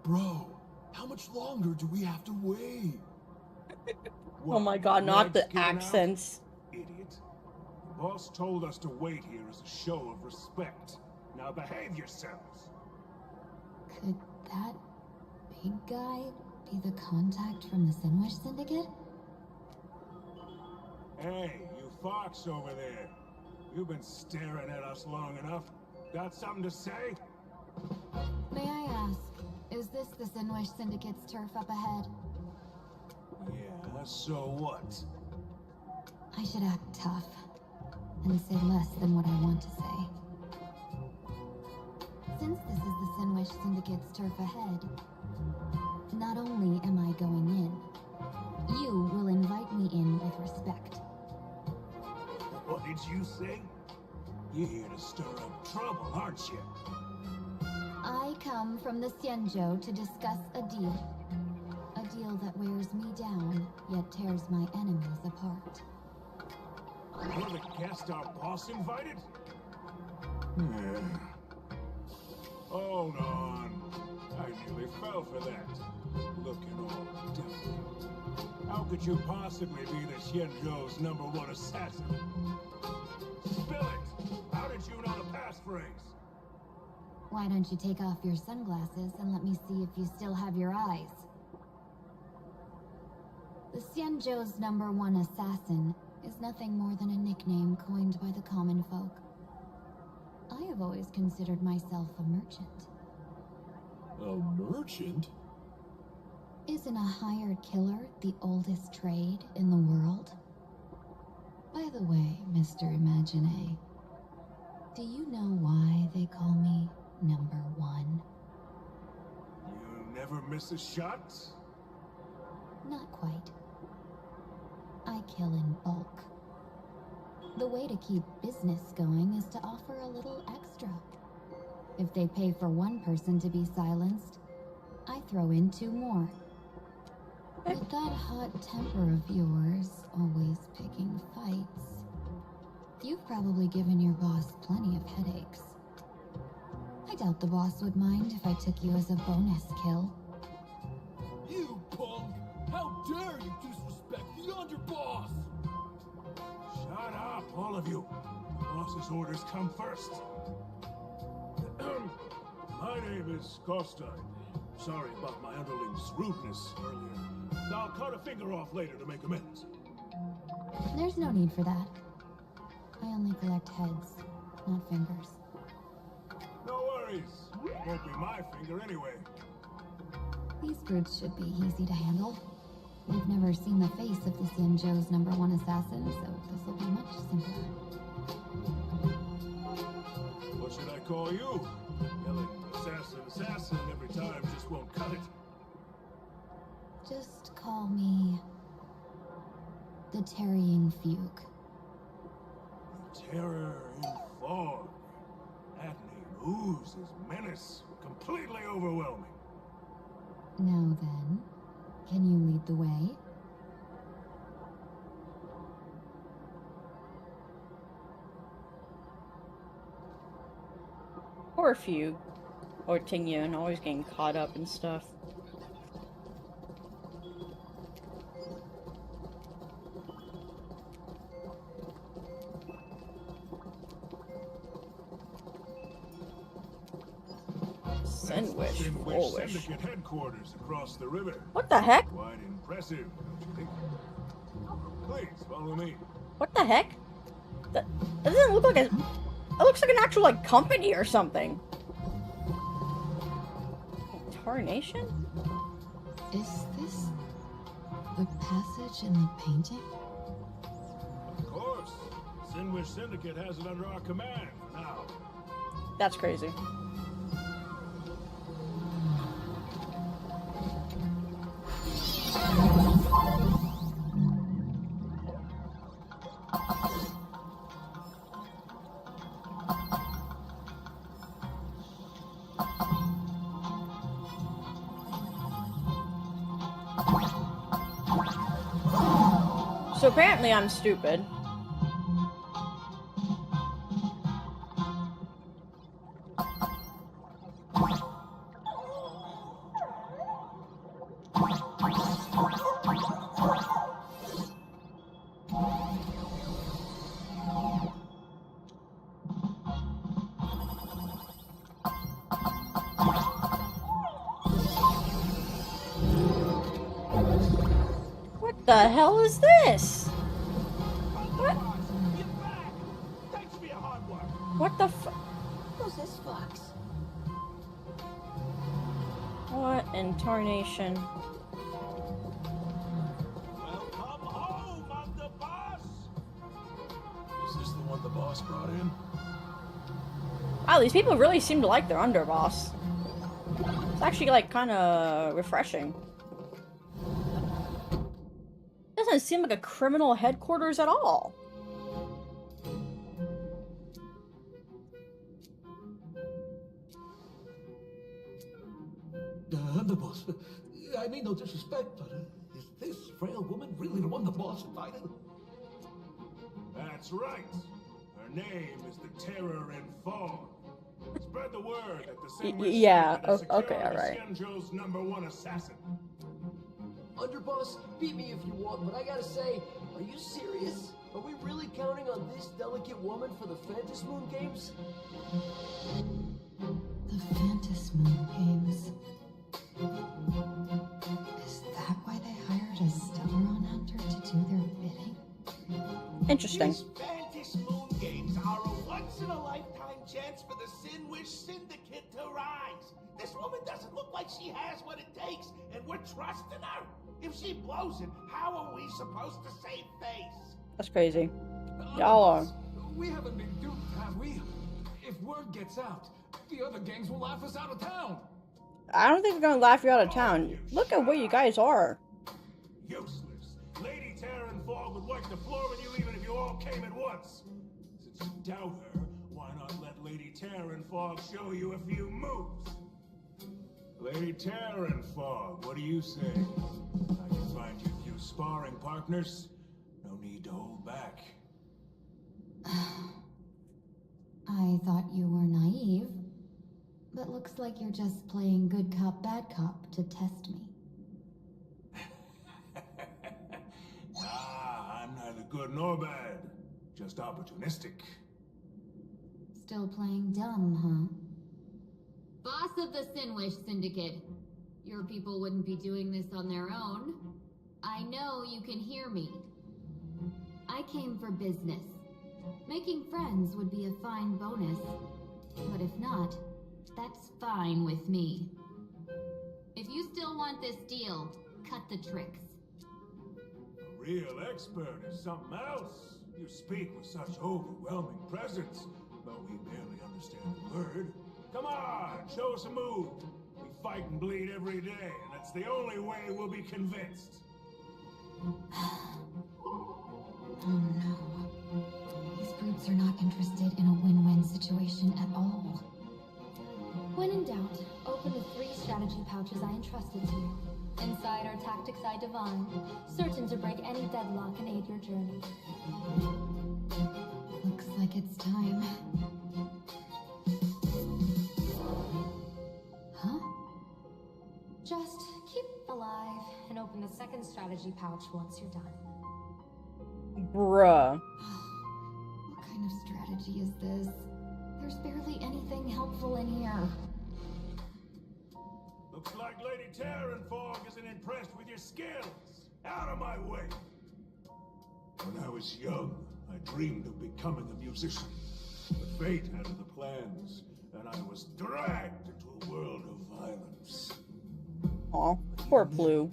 F: Bro, how much longer do we have to wait?
A: Oh my god, not the accents.
D: Idiot. The boss told us to wait here as a show of respect. Now behave yourselves.
I: Could that big guy be the contact from the Sinwish Syndicate?
D: Hey, you fox over there. You've been staring at us long enough. Got something to say?
I: May I ask, is this the Sinwish Syndicate's turf up ahead?
D: Yeah, so what?
I: I should act tough and say less than what I want to say. Since this is the Sinwish Syndicate's turf ahead, not only am I going in, you will invite me in with respect.
D: What did you say? You're here to stir up trouble, aren't you?
I: I come from the Xianzhou to discuss a deal. A deal that wears me down, yet tears my enemies apart.
D: You're the guest our boss invited? Hold on. I nearly fell for that. Looking all devil. How could you possibly be the Xianzhou's #1 assassin? Spill it! How did you know the passphrase?
I: Why don't you take off your sunglasses and let me see if you still have your eyes? The Xianzhou's #1 assassin is nothing more than a nickname coined by the common folk. I have always considered myself a merchant.
F: A merchant?
I: Isn't a hired killer the oldest trade in the world? By the way, Mr. Imagine, do you know why they call me #1?
D: You never miss a shot?
I: Not quite. I kill in bulk. The way to keep business going is to offer a little extra. If they pay for one person to be silenced, I throw in 2 more. With that hot temper of yours, always picking fights, you've probably given your boss plenty of headaches. I doubt the boss would mind if I took you as a bonus kill.
F: You punk! How dare you disrespect the underboss!
D: Shut up, all of you. The boss's orders come first. My name is Gostein. Sorry about my underling's rudeness earlier. I'll cut a finger off later to make amends.
I: There's no need for that. I only collect heads, not fingers.
D: No worries. It won't be my finger anyway.
I: These brutes should be easy to handle. We've never seen the face of the Xianzhou's #1 assassin, so this will be much simpler.
D: What should I call you? Yelling assassin, assassin every time just won't cut it.
I: Just call me the Tarrying Fugue.
D: Terror in fog. That name oozes menace. Completely overwhelming.
I: Now then, can you lead the way?
A: Poor Fugue. Or Tingyun, always getting caught up in stuff. Sandwich.
D: Syndicate headquarters across the river.
A: What the heck?
D: Quite impressive, don't you think? Please, follow me.
A: What the heck? That doesn't look like a... It looks like an actual, like, company or something. Tarnation?
I: Is this the passage in the painting?
D: Of course. Sinwish Syndicate has it under our command for now.
A: That's crazy. So apparently I'm stupid. What the hell is this? What?
D: Thanks for your hard work.
A: What the f-
G: Who's this fox?
A: What in tarnation?
D: Welcome home, underboss.
F: Is this the one the boss brought in?
A: Wow, these people really seem to like their underboss. It's actually, like, kind of refreshing. doesn't seem like a criminal headquarters at all.
D: I'm the boss. I mean no disrespect, but is this frail woman really the one the boss invited?
F: That's right. Her name is the Terror in Fog. Spread the word that the Sandwich
A: Yeah,
F: Syndicate is
A: okay,
F: securing
A: alright.
F: Xianzhou's #1 assassin.
N: Underboss, beat me if you want, but I gotta say, are you serious? Are we really counting on this delicate woman for the Phantasmoon Games?
H: The Phantasmoon Games. Is that why they hired a Stellaron hunter to do their bidding?
A: Interesting.
G: These Phantasmoon Games are a once-in-a-lifetime chance for the Sinwish Syndicate to rise. This woman doesn't look like she has what it takes, and we're trusting her. If she blows it, how are we supposed to save face?
A: That's crazy. Y'all are.
F: We haven't been duped, have we? If word gets out, the other gangs will laugh us out of town.
A: I don't think they're gonna laugh you out of town. Look at where you guys are.
F: Useless. Lady Terran Fog would wipe the floor with you even if you all came at once. Since you doubt her, why not let Lady Terran Fog show you a few moves? Lady Terran Fog, what do you say? I can find you a few sparring partners. No need to hold back.
H: I thought you were naive, but looks like you're just playing good cop, bad cop to test me.
F: I'm neither good nor bad. Just opportunistic.
H: Still playing dumb, huh?
K: Boss of the Sinwish Syndicate. Your people wouldn't be doing this on their own. I know you can hear me. I came for business. Making friends would be a fine bonus. But if not, that's fine with me. If you still want this deal, cut the tricks.
F: A real expert is something else. You speak with such overwhelming presence, but we barely understand the word. Come on, show us a move. We fight and bleed every day, and that's the only way we'll be convinced.
H: Oh no. These brutes are not interested in a win-win situation at all.
M: When in doubt, open the 3 strategy pouches I entrusted to you. Inside are tactics I divine, certain to break any deadlock and aid your journey.
H: Looks like it's time. Huh?
M: Just keep alive and open the 2nd strategy pouch once you're done.
A: Bruh.
H: What kind of strategy is this? There's barely anything helpful in here.
F: Looks like Lady Terran Fog isn't impressed with your skills. Out of my way. When I was young, I dreamed of becoming a musician. But fate had other plans, and I was dragged into a world of violence.
A: Aw, poor Blue.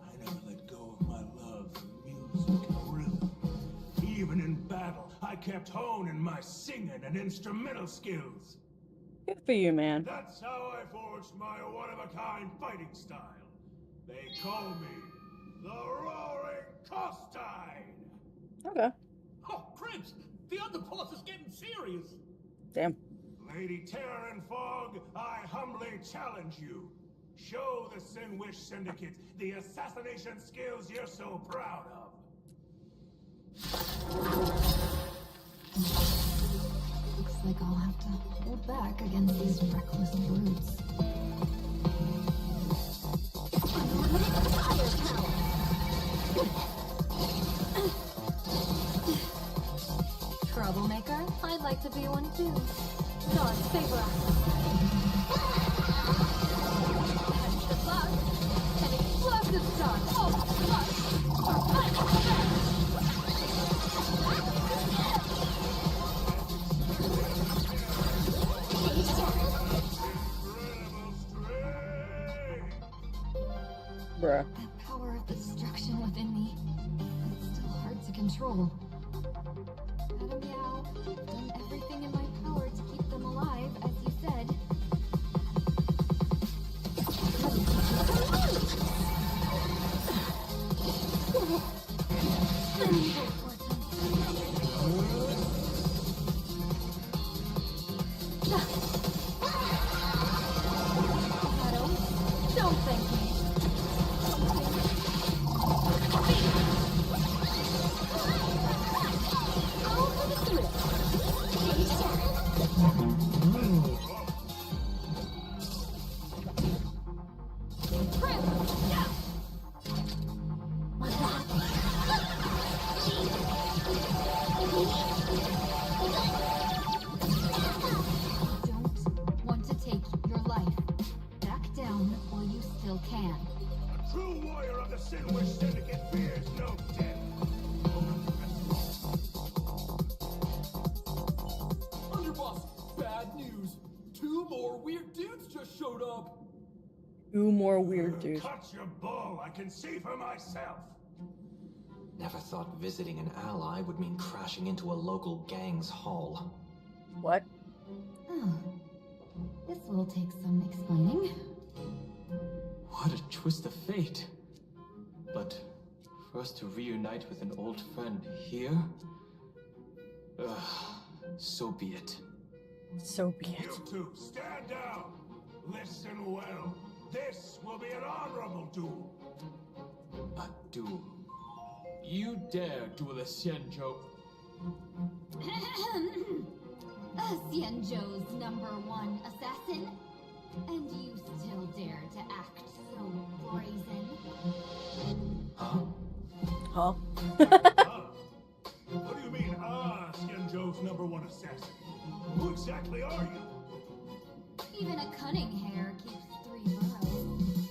F: I never let go of my love for music and rhythm. Even in battle, I kept honing my singing and instrumental skills.
A: Good for you, man.
F: That's how I forged my one-of-a-kind fighting style. They call me the Roaring Costine.
A: Okay.
D: Oh, Prince! The underboss is getting serious!
A: Damn.
F: Lady Terran Fog, I humbly challenge you. Show the Sinwish Syndicate the assassination skills you're so proud of.
H: Looks like I'll have to hold back against these reckless brutes.
M: Troublemaker? I'd like to be one too. Dawn's favor. Extra luck. An explosive start. Oh,
A: Bruh.
H: That power of destruction within me. It's still hard to control. Madam Meow, I've done everything in my power to keep them alive, as you said.
M: Don't thank me. Don't want to take your life. Back down while you still can.
D: A true warrior of the Sinwish Syndicate fears no death.
N: Underboss, bad news. 2 more weird dudes just showed up.
A: 2 more weird dudes.
D: Cut your bull, I can see for myself.
E: Never thought visiting an ally would mean crashing into a local gang's hall.
A: What?
M: Oh, this will take some explaining.
E: What a twist of fate. But for us to reunite with an old friend here? So be it.
A: So be it.
D: You two, stand down. Listen well. This will be an honorable duel.
E: A duel.
N: You dare duel a Xianzhou.
L: Xianzhou's #1 assassin? And you still dare to act so brazen?
E: Huh?
A: Huh?
D: What do you mean, Xianzhou's #1 assassin? Who exactly are you?
L: Even a cunning hare keeps 3 burrows.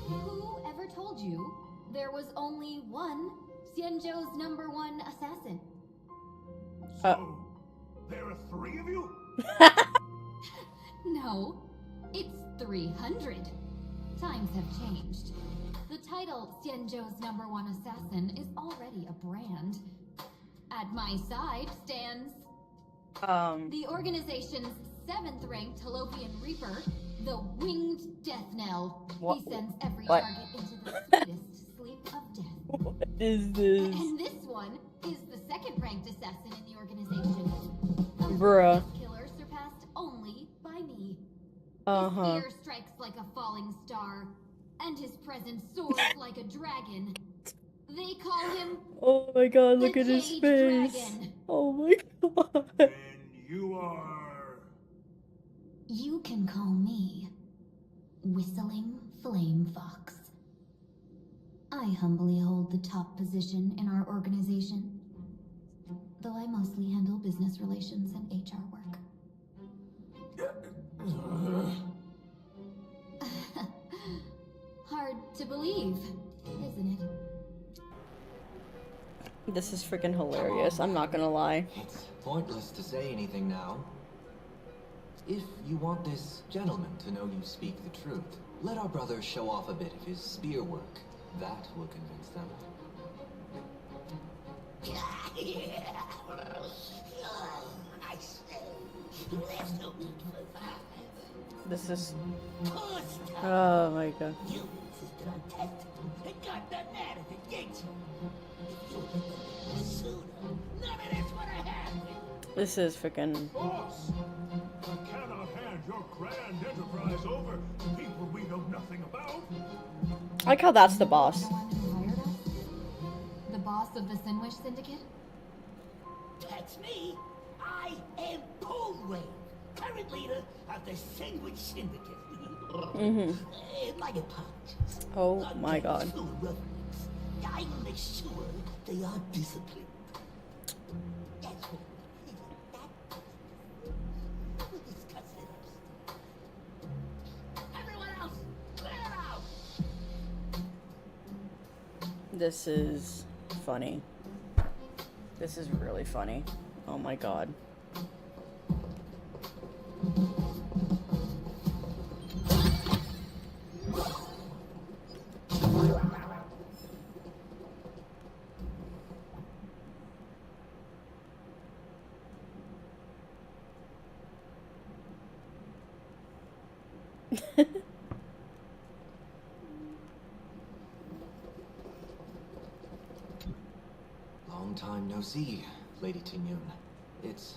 L: Who ever told you there was only one Xianzhou's #1 assassin?
D: So, there are 3 of you?
L: No, it's 300. Times have changed. The title Xianzhou's #1 assassin is already a brand. At my side stands the organization's 7th-ranked Holovian Reaper, the Winged Death Knell.
A: What?
L: He sends every
A: What?
L: target into the sweetest sleep of death.
A: What is this?
L: And this one is the 2nd-ranked assassin in the organization. A
A: Bruh.
L: killer surpassed only by me.
A: Uh-huh.
L: His spear strikes like a falling star, and his presence soars like a dragon. They call him
A: Oh my god, look
L: the
A: at his
L: Jade
A: face.
L: Dragon.
A: Oh my god.
D: And you are...
L: You can call me Whistling Flame Fox. I humbly hold the top position in our organization, though I mostly handle business relations and HR work. Hard to believe, isn't it?
A: This is freaking hilarious, I'm not gonna lie.
E: It's pointless to say anything now. If you want this gentleman to know you speak the truth, let our brother show off a bit of his spear work. That will convince them.
G: I say, there's no need for that.
A: This is...
G: Push time.
A: Oh my god.
G: You insisted on testing and got the net at the gate. If you had done this sooner, none of this would have happened.
A: This is freaking...
D: Boss! I cannot hand your grand enterprise over to people we know nothing about.
A: I like how that's the boss.
L: The one who hired us? The boss of the Sinwish Syndicate?
G: That's me. I am Polway, current leader of the Sandwich Syndicate. My apologies.
A: Oh my god.
G: Full of roughnecks. I will make sure they are disciplined. That's what we'll discuss it upstairs. Everyone else, clear out!
A: This is funny. This is really funny. Oh my god.
E: time no see, Lady Tingyun. It's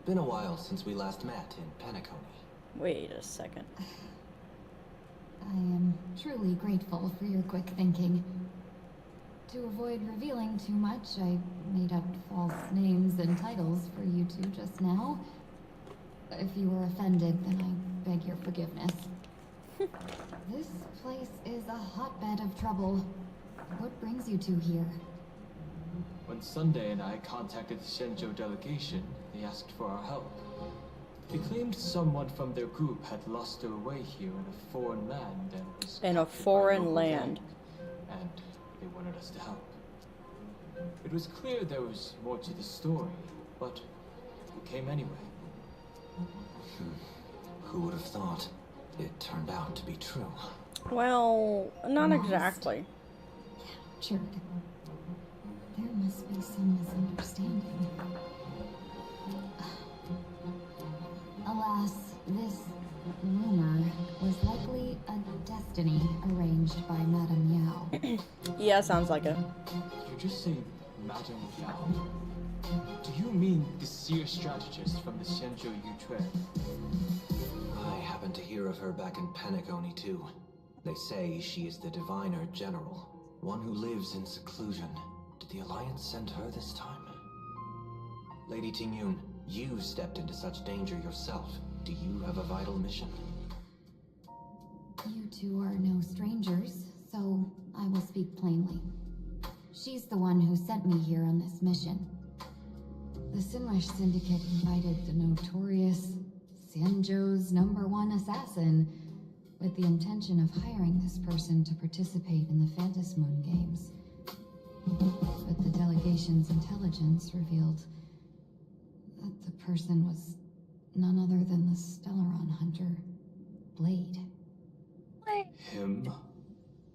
E: been a while since we last met in Penacony.
A: Wait a second.
I: I am truly grateful for your quick thinking. To avoid revealing too much, I made up false names and titles for you two just now. If you were offended, then I beg your forgiveness. This place is a hotbed of trouble. What brings you two here?
O: When Sunday and I contacted the Shenzhou delegation, they asked for our help. They claimed someone from their group had lost their way here in a foreign land and was
A: In a
O: captured by
A: foreign
O: local
A: land.
O: gang, and they wanted us to help. It was clear there was more to the story, but we came anyway.
E: Who would have thought? It turned out to be true.
A: Well, not exactly.
I: Captured. There must be some misunderstanding. Alas, this rumor was likely a destiny arranged by Madame Yao.
A: Yeah, sounds like it.
O: You just say Madame Yao? Do you mean the seer strategist from the Shenzhou Yutre?
E: I happened to hear of her back in Penacony too. They say she is the diviner general, one who lives in seclusion. Did the Alliance send her this time? Lady Tingyun, you stepped into such danger yourself. Do you have a vital mission?
I: You two are no strangers, so I will speak plainly. She's the one who sent me here on this mission. The Sinwish Syndicate invited the notorious Xianzhou's #1 assassin with the intention of hiring this person to participate in the Phantom Moon Games. But the delegation's intelligence revealed that the person was none other than the Stellaron hunter, Blade.
O: Him?
I: I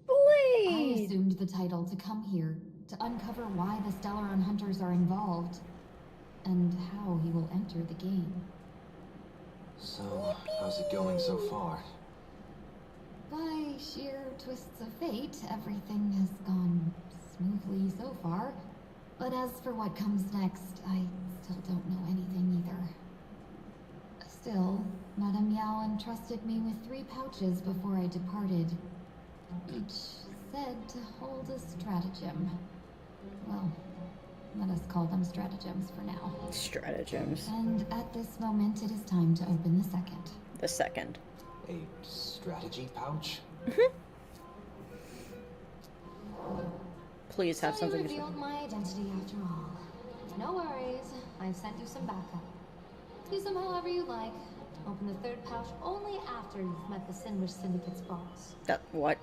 A: Blade!
I: assumed the title to come here to uncover why the Stellaron hunters are involved and how he will enter the game.
E: So, how's it going so far?
I: By sheer twists of fate, everything has gone smoothly so far. But as for what comes next, I still don't know anything either. Still, Madame Yao entrusted me with 3 pouches before I departed. Each said to hold a stratagem. Well, let us call them stratagems for now.
A: Stratagems.
I: And at this moment, it is time to open the second.
A: The second.
E: A strategy pouch?
A: Please have
M: So you
A: something to say.
M: revealed my identity after all. No worries, I've sent you some backup. Use them however you like. Open the third pouch only after you've met the Sinwish Syndicate's boss.
A: That what?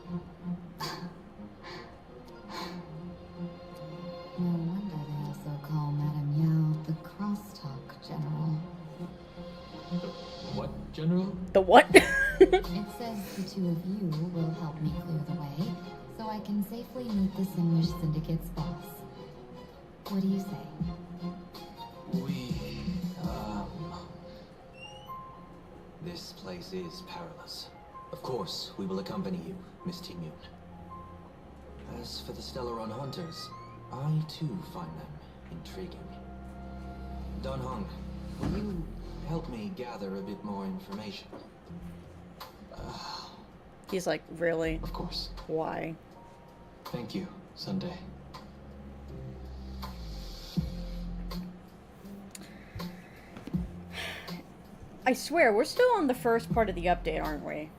I: No wonder they also call Madame Yao the Crosstalk General.
O: What, General?
A: The what?
I: It says the two of you will help me clear the way, so I can safely meet the Sinwish Syndicate's boss. What do you say?
E: This place is perilous. Of course, we will accompany you, Miss Tingyun. As for the Stellaron hunters, I too find them intriguing. Don Hong, will you help me gather a bit more information?
A: He's like, really?
O: Of course.
A: Why?
O: Thank you, Sunday.
A: I swear, we're still on the first part of the update, aren't we?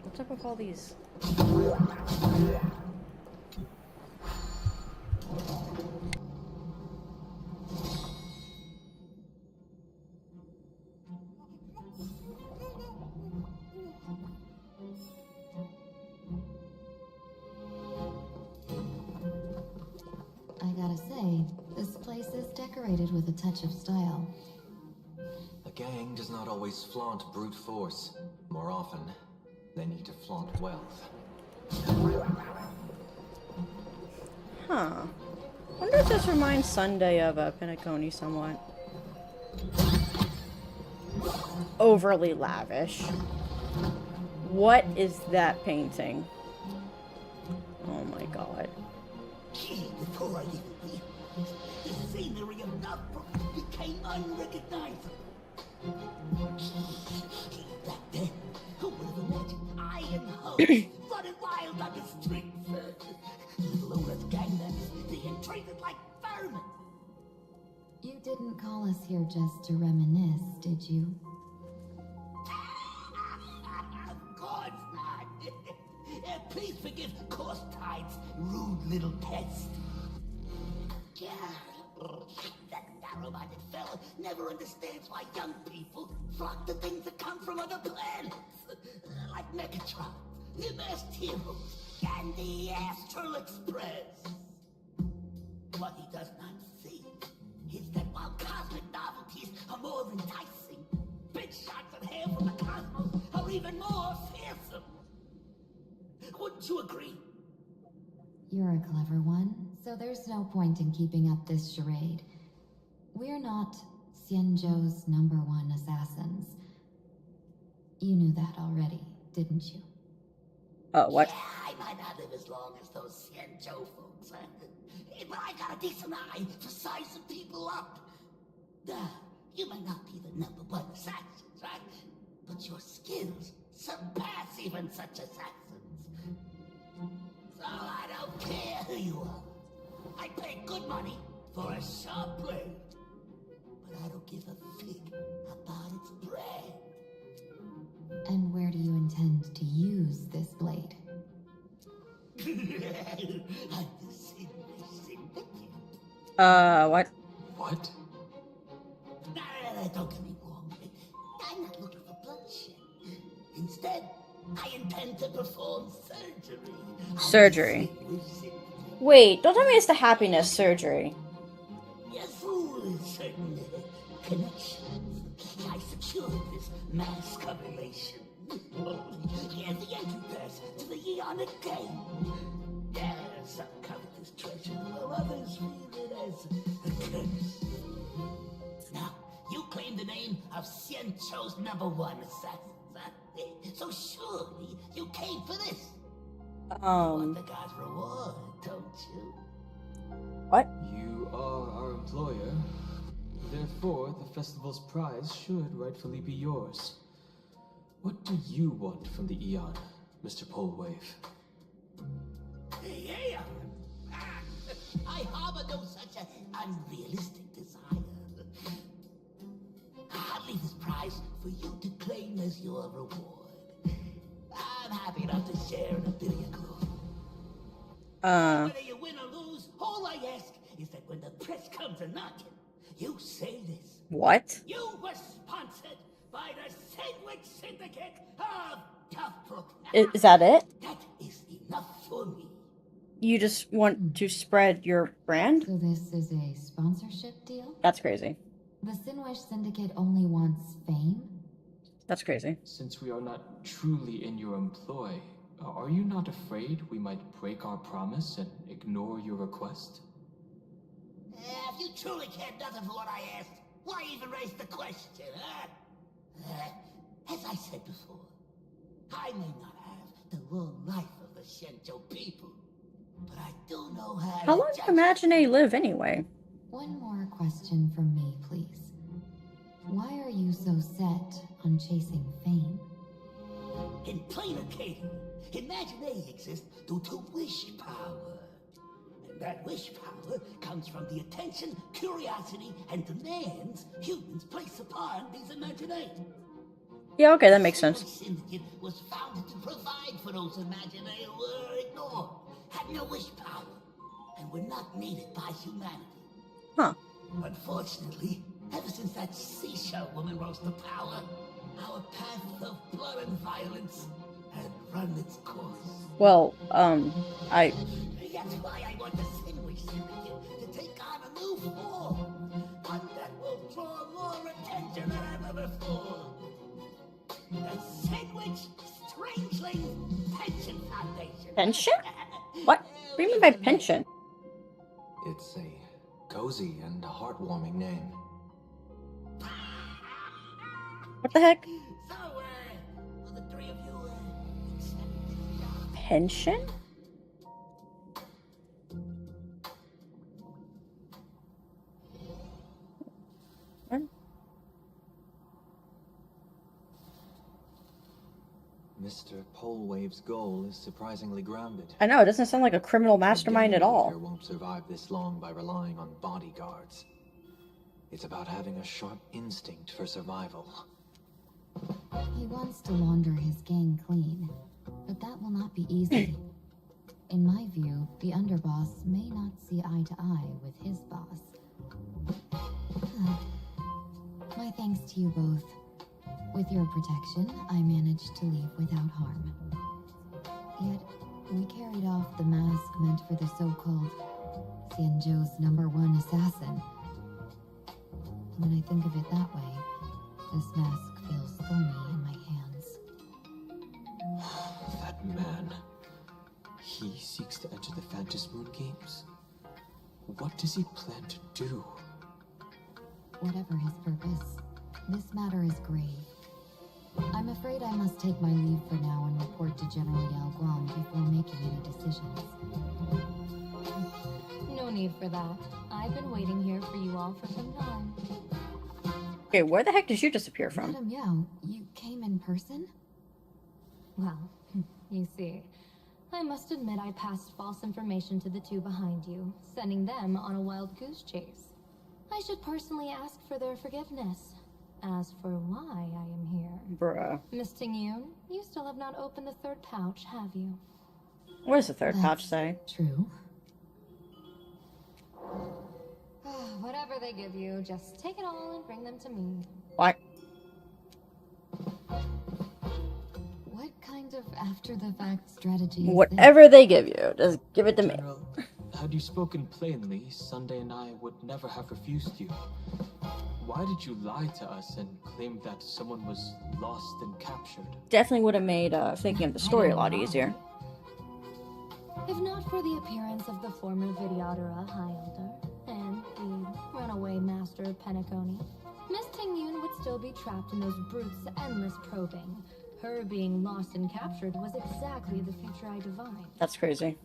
A: What's up with all these?
I: I gotta say, this place is decorated with a touch of style.
E: A gang does not always flaunt brute force. More often, they need to flaunt wealth.
A: Huh. Wonder if this reminds Sunday of Penacony somewhat. Overly lavish. What is that painting? Oh my god.
G: Before I even realized, the scenery of Northbrook became unrecognizable. Back then, who would have imagined iron hoes running wild on the streets? Little Ola's gang members being treated like vermin.
K: You didn't call us here just to reminisce, did you?
G: Of course not. Please forgive Course Tide's rude little test. That narrow-minded fella never understands why young people flock to things that come from other planets. Like Megatron, the Masked Heroes, and the Astral Express. What he does not see is that while cosmic novelties are more enticing, bitch shots of hair from the cosmos are even more fearsome. Wouldn't you agree?
K: You're a clever one, so there's no point in keeping up this charade. We're not Xianzhou's #1 assassins. You knew that already, didn't you?
A: What?
G: Yeah, I might not live as long as those Xianzhou folks, but I got a decent eye for sizing people up. You might not be the #1 assassins, right? But your skills surpass even such assassins. So I don't care who you are. I pay good money for a sharp blade. But I don't give a fig about its brand.
K: And where do you intend to use this blade?
G: I'm the syndicate.
A: What?
O: What?
G: Don't get me wrong. I'm not looking for bloodshed. Instead, I intend to perform surgery.
A: Surgery. Wait, don't tell me it's the happiness surgery.
G: Yes, through certain connections, I secured this mass correlation. Here's the entry pass to the Eonic Game. Some covet this treasure, while others feel it as a curse. Now, you claim the name of Xianzhou's #1 assassin, huh? So surely you came for this. You want the god's reward, don't you?
A: What?
O: You are our employer. Therefore, the festival's prize should rightfully be yours. What do you want from the Eon, Mr. Polwave?
G: Yeah. I harbor no such an unrealistic desire. I'll leave this prize for you to claim as your reward. I'm happy enough to share in a bit of your glory. Whether you win or lose, all I ask is that when the press comes a knocking, you say this.
A: What?
G: You were sponsored by the Sandwich Syndicate of Toughbrook.
A: Is that it?
G: That is enough for me.
A: You just want to spread your brand?
K: So this is a sponsorship deal?
A: That's crazy.
K: The Sinwish Syndicate only wants fame?
A: That's crazy.
O: Since we are not truly in your employ, are you not afraid we might break our promise and ignore your request?
G: If you truly cared nothing for what I asked, why even raise the question, huh? As I said before, I may not have the long life of the Xianzhou people, but I do know
A: How long do Imagine live anyway?
K: One more question from me, please. Why are you so set on chasing fame?
G: In plain Arcadia, Imagine exists due to wish power. And that wish power comes from the attention, curiosity, and demands humans place upon these Imaginae.
A: Yeah, okay, that makes sense.
G: The Syndicate was founded to provide for those Imaginae who were ignored, had no wish power, and were not needed by humanity.
A: Huh.
G: Unfortunately, ever since that seashell woman rose to power, our path of blood and violence had run its course.
A: Well,
G: That's why I want the Sandwich Syndicate to take on a new form. One that will draw more attention than ever before. The Sandwich Strangeling Pension Foundation.
A: Pension? What do you mean by pension?
E: It's a cozy and heartwarming name.
A: What the heck?
G: So, will the three of you
A: Henshin? What?
E: Mr. Polewave's goal is surprisingly grounded.
A: I know, it doesn't sound like a criminal mastermind at all.
E: Won't survive this long by relying on bodyguards. It's about having a sharp instinct for survival.
I: He wants to launder his gang clean, but that will not be easy. In my view, the underboss may not see eye to eye with his boss. My thanks to you both. With your protection, I managed to leave without harm. Yet, we carried off the mask meant for the so-called Xianzhou's #1 assassin. When I think of it that way, this mask feels thorny in my hands.
O: That man. He seeks to enter the Phantasmoon Games. What does he plan to do?
I: Whatever his purpose, this matter is grave. I'm afraid I must take my leave for now and report to General Yao Guang before making any decisions.
M: No need for that. I've been waiting here for you all for some time.
A: Okay, where the heck did you disappear from?
I: Madam Yao, you came in person?
M: Well, you see, I must admit I passed false information to the two behind you, sending them on a wild goose chase. I should personally ask for their forgiveness. As for why I am here...
A: Bruh.
M: Miss Tingyun, you still have not opened the third pouch, have you?
A: What does the third pouch say?
I: True.
M: Whatever they give you, just take it all and bring them to me.
A: What?
I: What kind of after-the-fact strategy is
A: Whatever they give you, just give it to me.
O: General, had you spoken plainly, Sunday and I would never have refused you. Why did you lie to us and claim that someone was lost and captured?
A: Definitely would have made thinking of the story a lot easier.
M: If not for the appearance of the former Vidyadhara High Elder and the runaway master Penacony, Miss Tingyun would still be trapped in those brutes' endless probing. Her being lost and captured was exactly the future I divined.
A: That's crazy.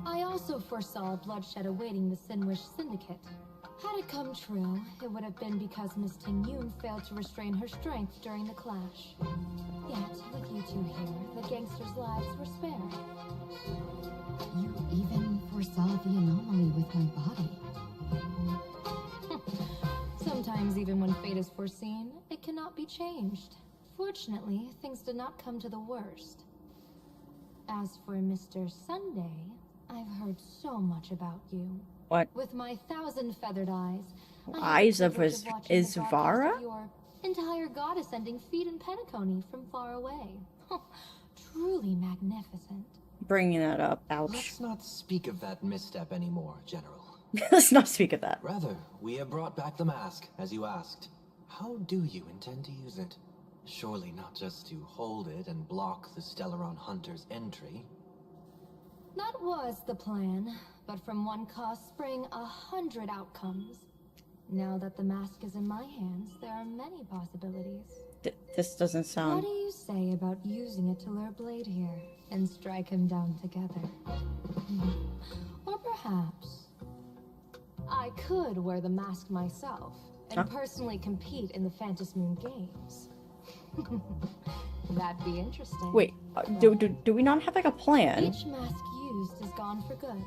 M: I also foresaw bloodshed awaiting the Sinwish Syndicate. Had it come true, it would have been because Miss Tingyun failed to restrain her strength during the clash. Yet, with you two here, the gangsters' lives were spared.
I: You even foresaw the anomaly with my body.
M: Sometimes, even when fate is foreseen, it cannot be changed. Fortunately, things did not come to the worst. As for Mr. Sunday, I've heard so much about you.
A: What?
M: With my 1,000 feathered eyes,
A: Eyes of Isvara?
M: Your entire goddess-ending feet in Penacony from far away. Truly magnificent.
A: Bringing that up, ouch.
E: Let's not speak of that misstep anymore, General.
A: Let's not speak of that.
E: Rather, we have brought back the mask, as you asked. How do you intend to use it? Surely not just to hold it and block the Stellaron Hunter's entry.
M: That was the plan, but from one cause spring 100 outcomes. Now that the mask is in my hands, there are many possibilities.
A: This doesn't
M: What
A: sound...
M: do you say about using it to lure Blade here and strike him down together? Or perhaps I could wear the mask myself and personally compete in the Phantasmoon Games. That'd be interesting.
A: Wait, do we not have like a plan?
M: Each mask used is gone for good.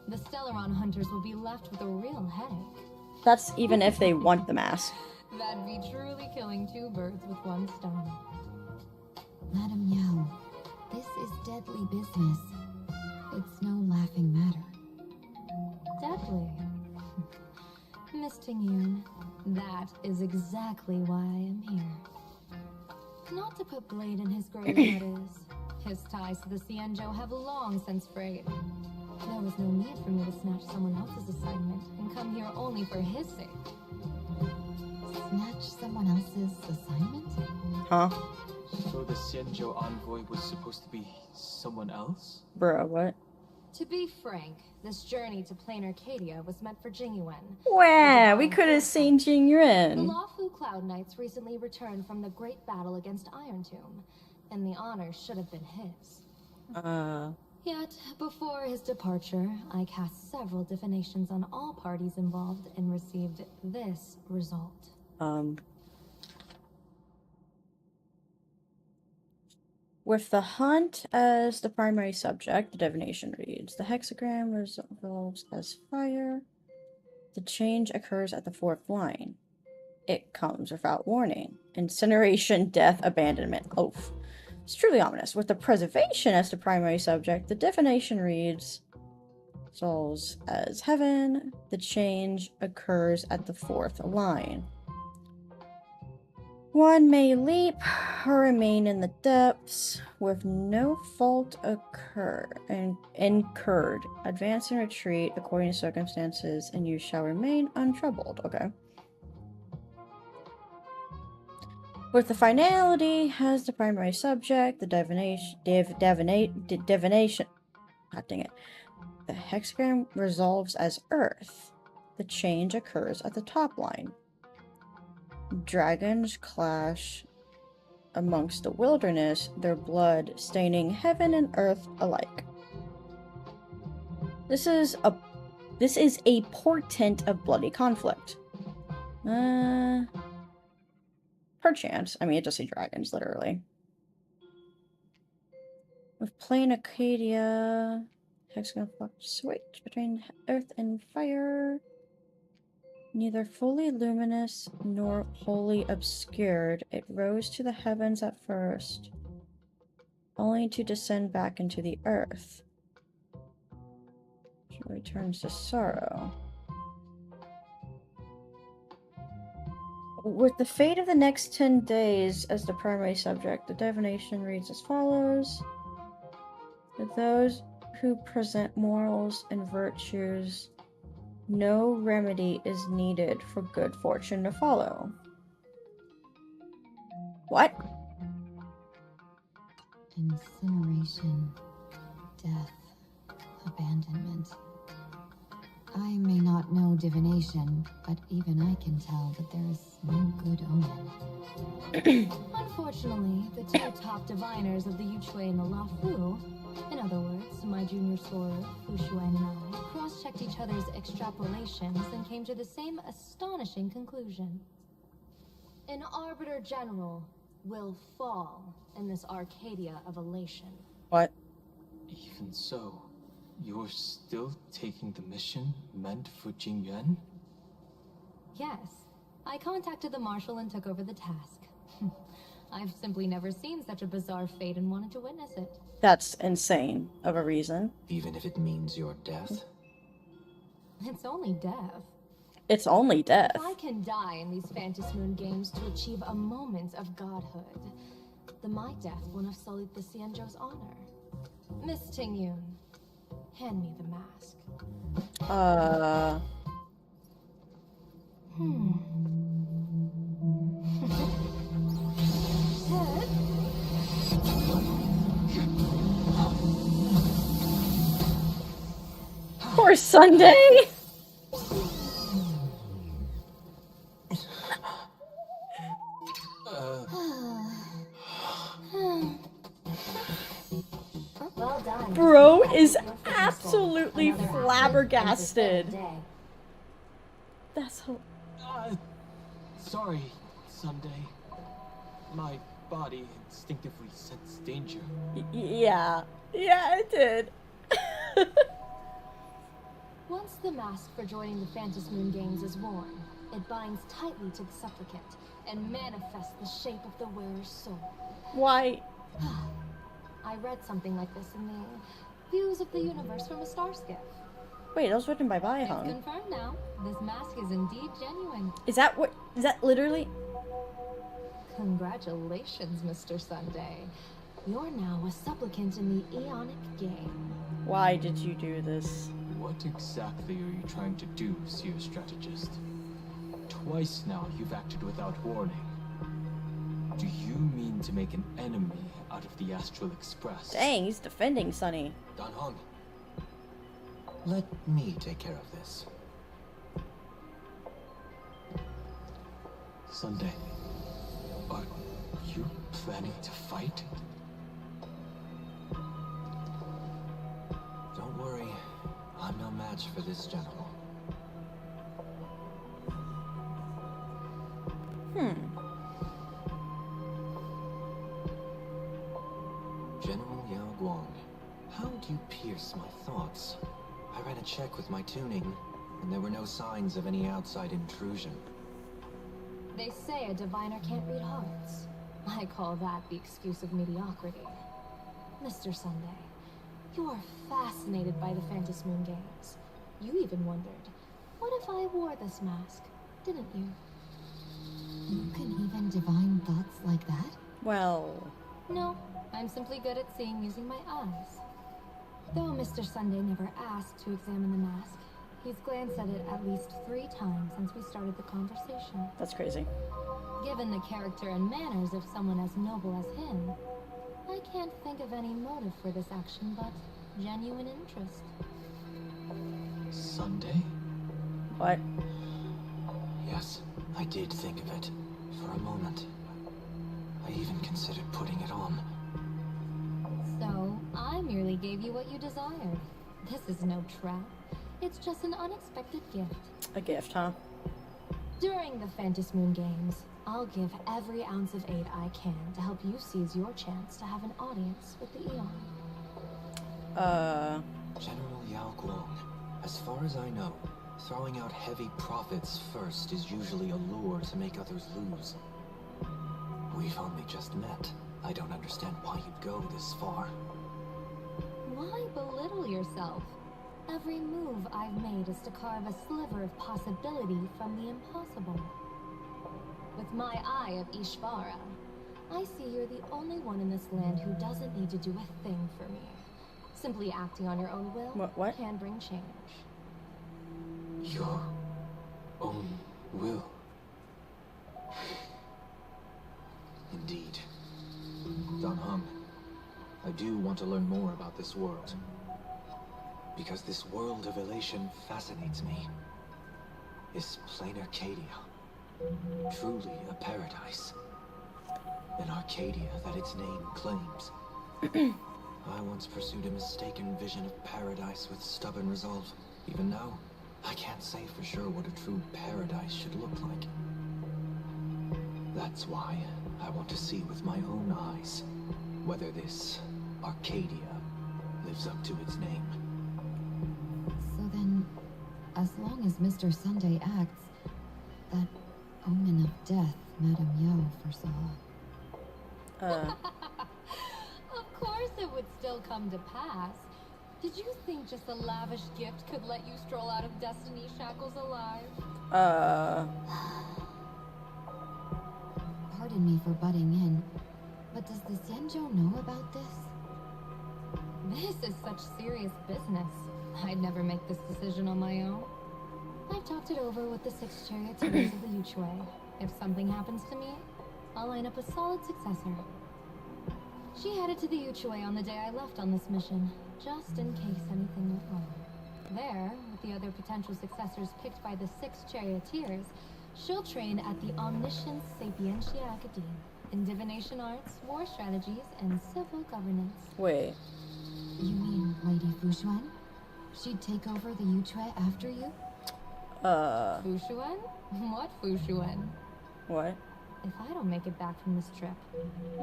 M: The Stellaron hunters will be left with a real headache.
A: That's even if they want the mask.
M: That'd be truly killing two birds with one stone.
I: Madam Yao, this is deadly business. It's no laughing matter.
M: Deadly. Miss Tingyun, that is exactly why I am here. Not to put Blade in his grave, that is. His ties to the Xianzhou have long since frayed. There was no need for me to snatch someone else's assignment and come here only for his sake.
I: Snatch someone else's assignment?
A: Huh?
O: So the Xianzhou envoy was supposed to be someone else?
A: Bruh, what?
M: To be frank, this journey to Plain Arcadia was meant for Jingyuan.
A: Wow, we could have seen Jing
M: The
A: Yuan.
M: Lawfu Cloud Knights recently returned from the great battle against Iron Tomb, and the honor should have been his. Yet, before his departure, I cast several divinations on all parties involved and received this result.
A: With the hunt as the primary subject, the divination reads, the hexagram resolves as fire. The change occurs at the fourth line. It comes without warning. Incineration, death, abandonment. Oof. It's truly ominous. With the preservation as the primary subject, the divination reads, souls as heaven. The change occurs at the fourth line. One may leap or remain in the depths with no fault incurred. Advance and retreat according to circumstances, and you shall remain untroubled. Okay. With the finality as the primary subject, the divination. God dang it. The hexagram resolves as earth. The change occurs at the top line. Dragons clash amongst the wilderness, their blood staining heaven and earth alike. This is a portent of bloody conflict. Perchance. I mean, it does say dragons, literally. With plain Acadia, hexagon switch between earth and fire. Neither fully luminous nor wholly obscured, it rose to the heavens at first, only to descend back into the earth. It returns to sorrow. With the fate of the next 10 days as the primary subject, the divination reads as follows. For those who present morals and virtues, no remedy is needed for good fortune to follow. What?
I: Incineration, death, abandonment. I may not know divination, but even I can tell that there is no good omen.
M: Unfortunately, the two top diviners of the Yuchui and the Lafu, in other words, my junior soror, Fu Xuan, and I, cross-checked each other's extrapolations and came to the same astonishing conclusion. An Arbiter General will fall in this Arcadia of elation.
A: What?
O: Even so, you're still taking the mission meant for Jingyuan?
M: Yes. I contacted the Marshal and took over the task. I've simply never seen such a bizarre fate and wanted to witness it.
A: That's insane of a reason.
E: Even if it means your death?
M: It's only death.
A: It's only death.
M: If I can die in these Phantasmoon Moon games to achieve a moment of godhood, then my death won't have sullied the Xianzhou's honor. Miss Tingyun, hand me the mask.
A: Poor Sunday!
L: Well done.
A: Bro is absolutely flabbergasted. That's how.
O: Sorry, Sunday. My body instinctively sensed danger.
A: Yeah, it did.
M: Once the mask for joining the Phantasmoon Moon games is worn, it binds tightly to the supplicant and manifests the shape of the wearer's soul.
A: Why?
M: I read something like this in the Views of the Universe from a Star Skiff.
A: Wait, that was written by
M: It's
A: Baihong.
M: confirmed now. This mask is indeed genuine.
A: Is that literally?
M: Congratulations, Mr. Sunday. You're now a supplicant in the Aeonic game.
A: Why did you do this?
O: What exactly are you trying to do, Seer Strategist? Twice now you've acted without warning. Do you mean to make an enemy out of the Astral Express?
A: Dang, he's defending Sunny.
E: Dan Hong, let me take care of this.
O: Sunday, are you planning to fight?
E: match for this general. General Yao Guang, how do you pierce my thoughts? I ran a check with my tuning, and there were no signs of any outside intrusion.
M: They say a diviner can't read hearts. I call that the excuse of mediocrity. Mr. Sunday, you are fascinated by the Phantasmoon Games. You even wondered, what if I wore this mask, didn't you?
I: You can even divine thoughts like that?
A: Well...
M: No, I'm simply good at seeing using my eyes. Though Mr. Sunday never asked to examine the mask, he's glanced at it at least 3 times since we started the conversation.
A: That's crazy.
M: Given the character and manners of someone as noble as him, I can't think of any motive for this action but genuine interest.
E: Sunday?
A: What?
E: Yes, I did think of it. For a moment. I even considered putting it on.
M: So, I merely gave you what you desired. This is no trap. It's just an unexpected gift.
A: A gift, huh?
M: During the Phantasmoon Games, I'll give every ounce of aid I can to help you seize your chance to have an audience with the Eon.
E: General Yao Guang, as far as I know, throwing out heavy profits first is usually a lure to make others lose. We've only just met. I don't understand why you'd go this far.
M: Why belittle yourself? Every move I've made is to carve a sliver of possibility from the impossible. With my eye of Ishvara, I see you're the only one in this land who doesn't need to do a thing for me. Simply acting on your own will
A: What?
M: can bring change.
E: Your own will. Indeed. Dan Heng, I do want to learn more about this world. Because this world of elation fascinates me. Is plain Arcadia truly a paradise? An Arcadia that its name claims. I once pursued a mistaken vision of paradise with stubborn resolve. Even now, I can't say for sure what a true paradise should look like. That's why I want to see with my own eyes whether this Arcadia lives up to its name.
I: So then, as long as Mr. Sunday acts, that omen of death Madame Yao foresaw.
M: Of course it would still come to pass. Did you think just a lavish gift could let you stroll out of Destiny shackles alive?
I: Pardon me for butting in, but does the Xianzhou know about this?
M: This is such serious business. I'd never make this decision on my own. I've talked it over with the 6 charioteers of the Yuchui. If something happens to me, I'll line up a solid successor. She headed to the Yuchui on the day I left on this mission, just in case anything went wrong. There, with the other potential successors picked by the 6 charioteers, she'll train at the Omniscience Sapientia Academe in divination arts, war strategies, and civil governance.
A: Wait.
I: You mean Lady Fushuan? She'd take over the Yuchui after you?
M: Fushuan? What Fushuan?
A: What?
M: If I don't make it back from this trip,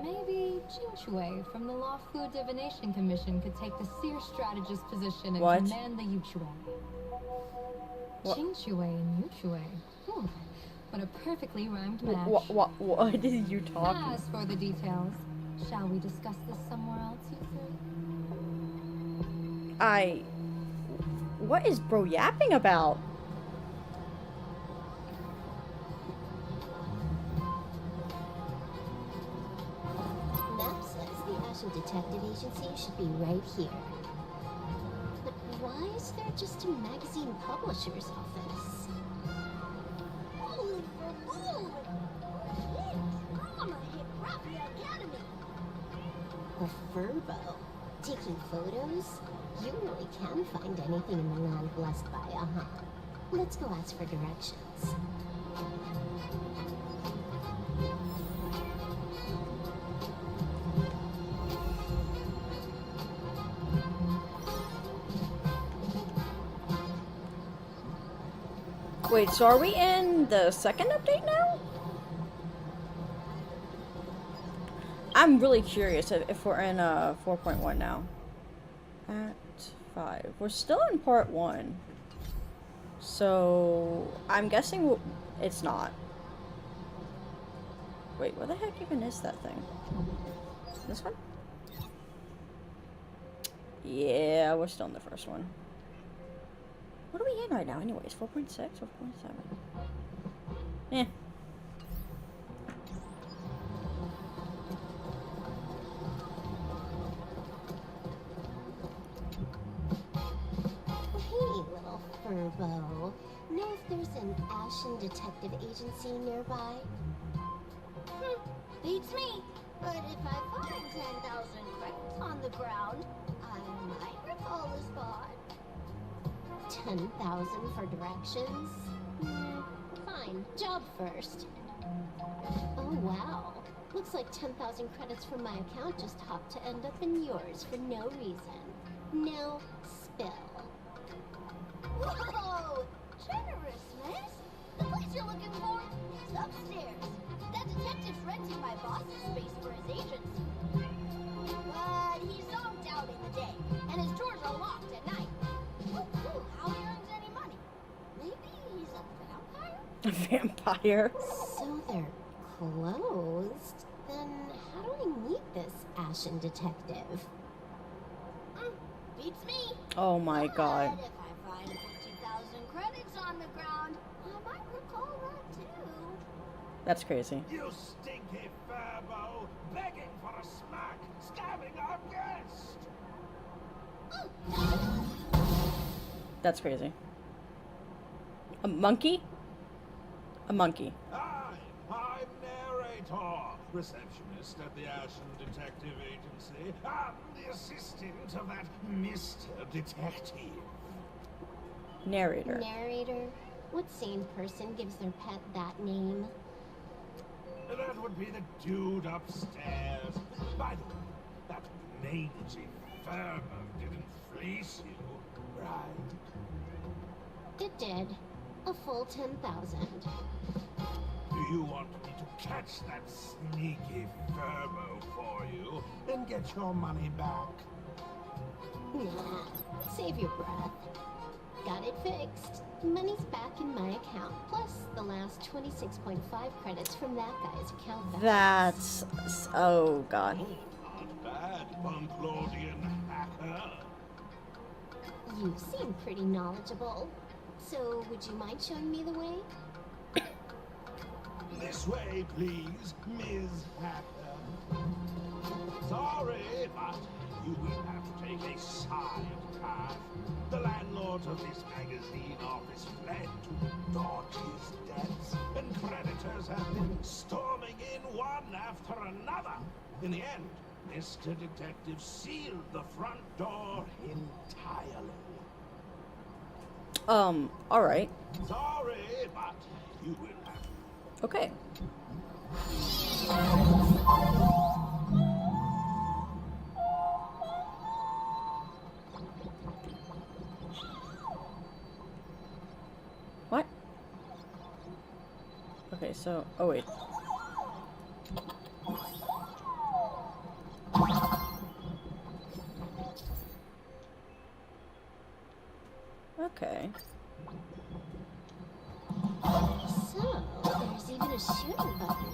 M: maybe Qingchui from the Law Fu Divination Commission could take the Seer Strategist position and command the Yuchui. Qingchui and Yuchui. What a perfectly rhymed match.
A: What did you talk?
M: As for the details, shall we discuss this somewhere else, you three?
A: What is bro yapping about?
B: Map says the Ashen Detective Agency should be right here. But why is there just a magazine publisher's office? Holy balloon! Drama hit Raffia Academy! A furbo? Taking photos? You really can find anything in the land blessed by, Let's go ask for directions.
A: Wait, so are we in the second update now? I'm really curious if we're in 4.1 now. At 5. We're still in part 1. So I'm guessing it's not. Wait, what the heck even is that thing? This one? Yeah, we're still in the first one. What are we in right now anyways? 4.6 or 4.7? Eh.
P: Hey, little furbo. Know if there's an Ashen Detective Agency nearby?
B: Beats me. But if I find 10,000 credits on the ground, I might recall the spot.
P: 10,000 for directions? Fine, job first. Oh wow. Looks like 10,000 credits from my account just hopped to end up in yours for no reason. No spill.
B: Whoa! Generous, miss. The place you're looking for is upstairs. That detective's renting my boss's space for his agency. But he's zonked out in the day, and his doors are locked at night. Ooh, how he earns any money? Maybe he's a vampire?
A: A vampire?
P: So they're closed? Then how do I meet this Ashen Detective?
B: Beats me.
A: Oh my god.
B: But if I find 50,000 credits on the ground, I might recall that too.
A: That's crazy.
D: You stinky furbo, begging for a smack, stabbing our guest!
A: That's crazy. A monkey? A monkey.
D: I'm narrator, receptionist at the Ashen Detective Agency. I'm the assistant of that Mr. Detective.
A: Narrator.
P: Narrator? What sane person gives their pet that name?
D: That would be the dude upstairs. By the way, that mangy Furbo didn't fleece you, right?
P: It did. A full 10,000.
D: Do you want me to catch that sneaky Furbo for you and get your money back?
P: Nah, save your breath. Got it fixed. Money's back in my account, plus the last 26.5 credits from that guy's account.
A: That's... oh god.
D: Not bad, Bunklordian hacker.
P: You seem pretty knowledgeable. So, would you mind showing me the way?
D: This way, please, Ms. Hacker. Sorry, but you will have to take a side path. The landlords of this magazine office fled to dodge his debts, and creditors have been storming in one after another. In the end, Mr. Detective sealed the front door entirely.
A: Alright.
D: Sorry, but you will have to.
A: Okay. What? Okay, so... oh, wait. Okay.
P: So, there's even a shooting button.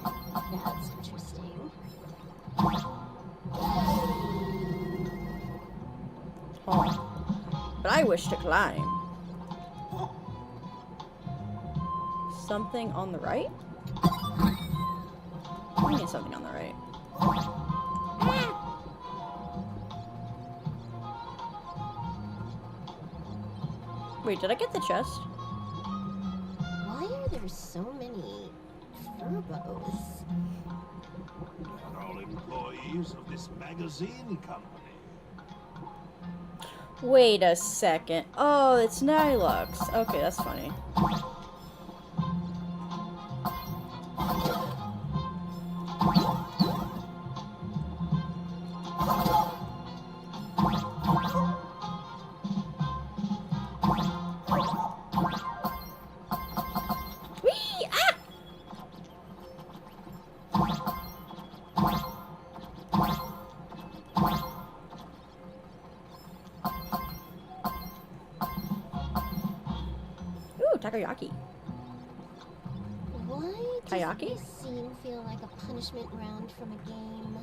P: That's interesting.
A: Oh. But I wish to climb. Something on the right? I need something on the right. Wait, did I get the chest?
P: Why are there so many furbos?
D: They're all employees of this magazine company.
A: Wait a second. Oh, it's Nilux. Okay, that's funny. Takoyaki.
P: Why does
A: Taiyaki?
P: this scene feel like a punishment round from a game?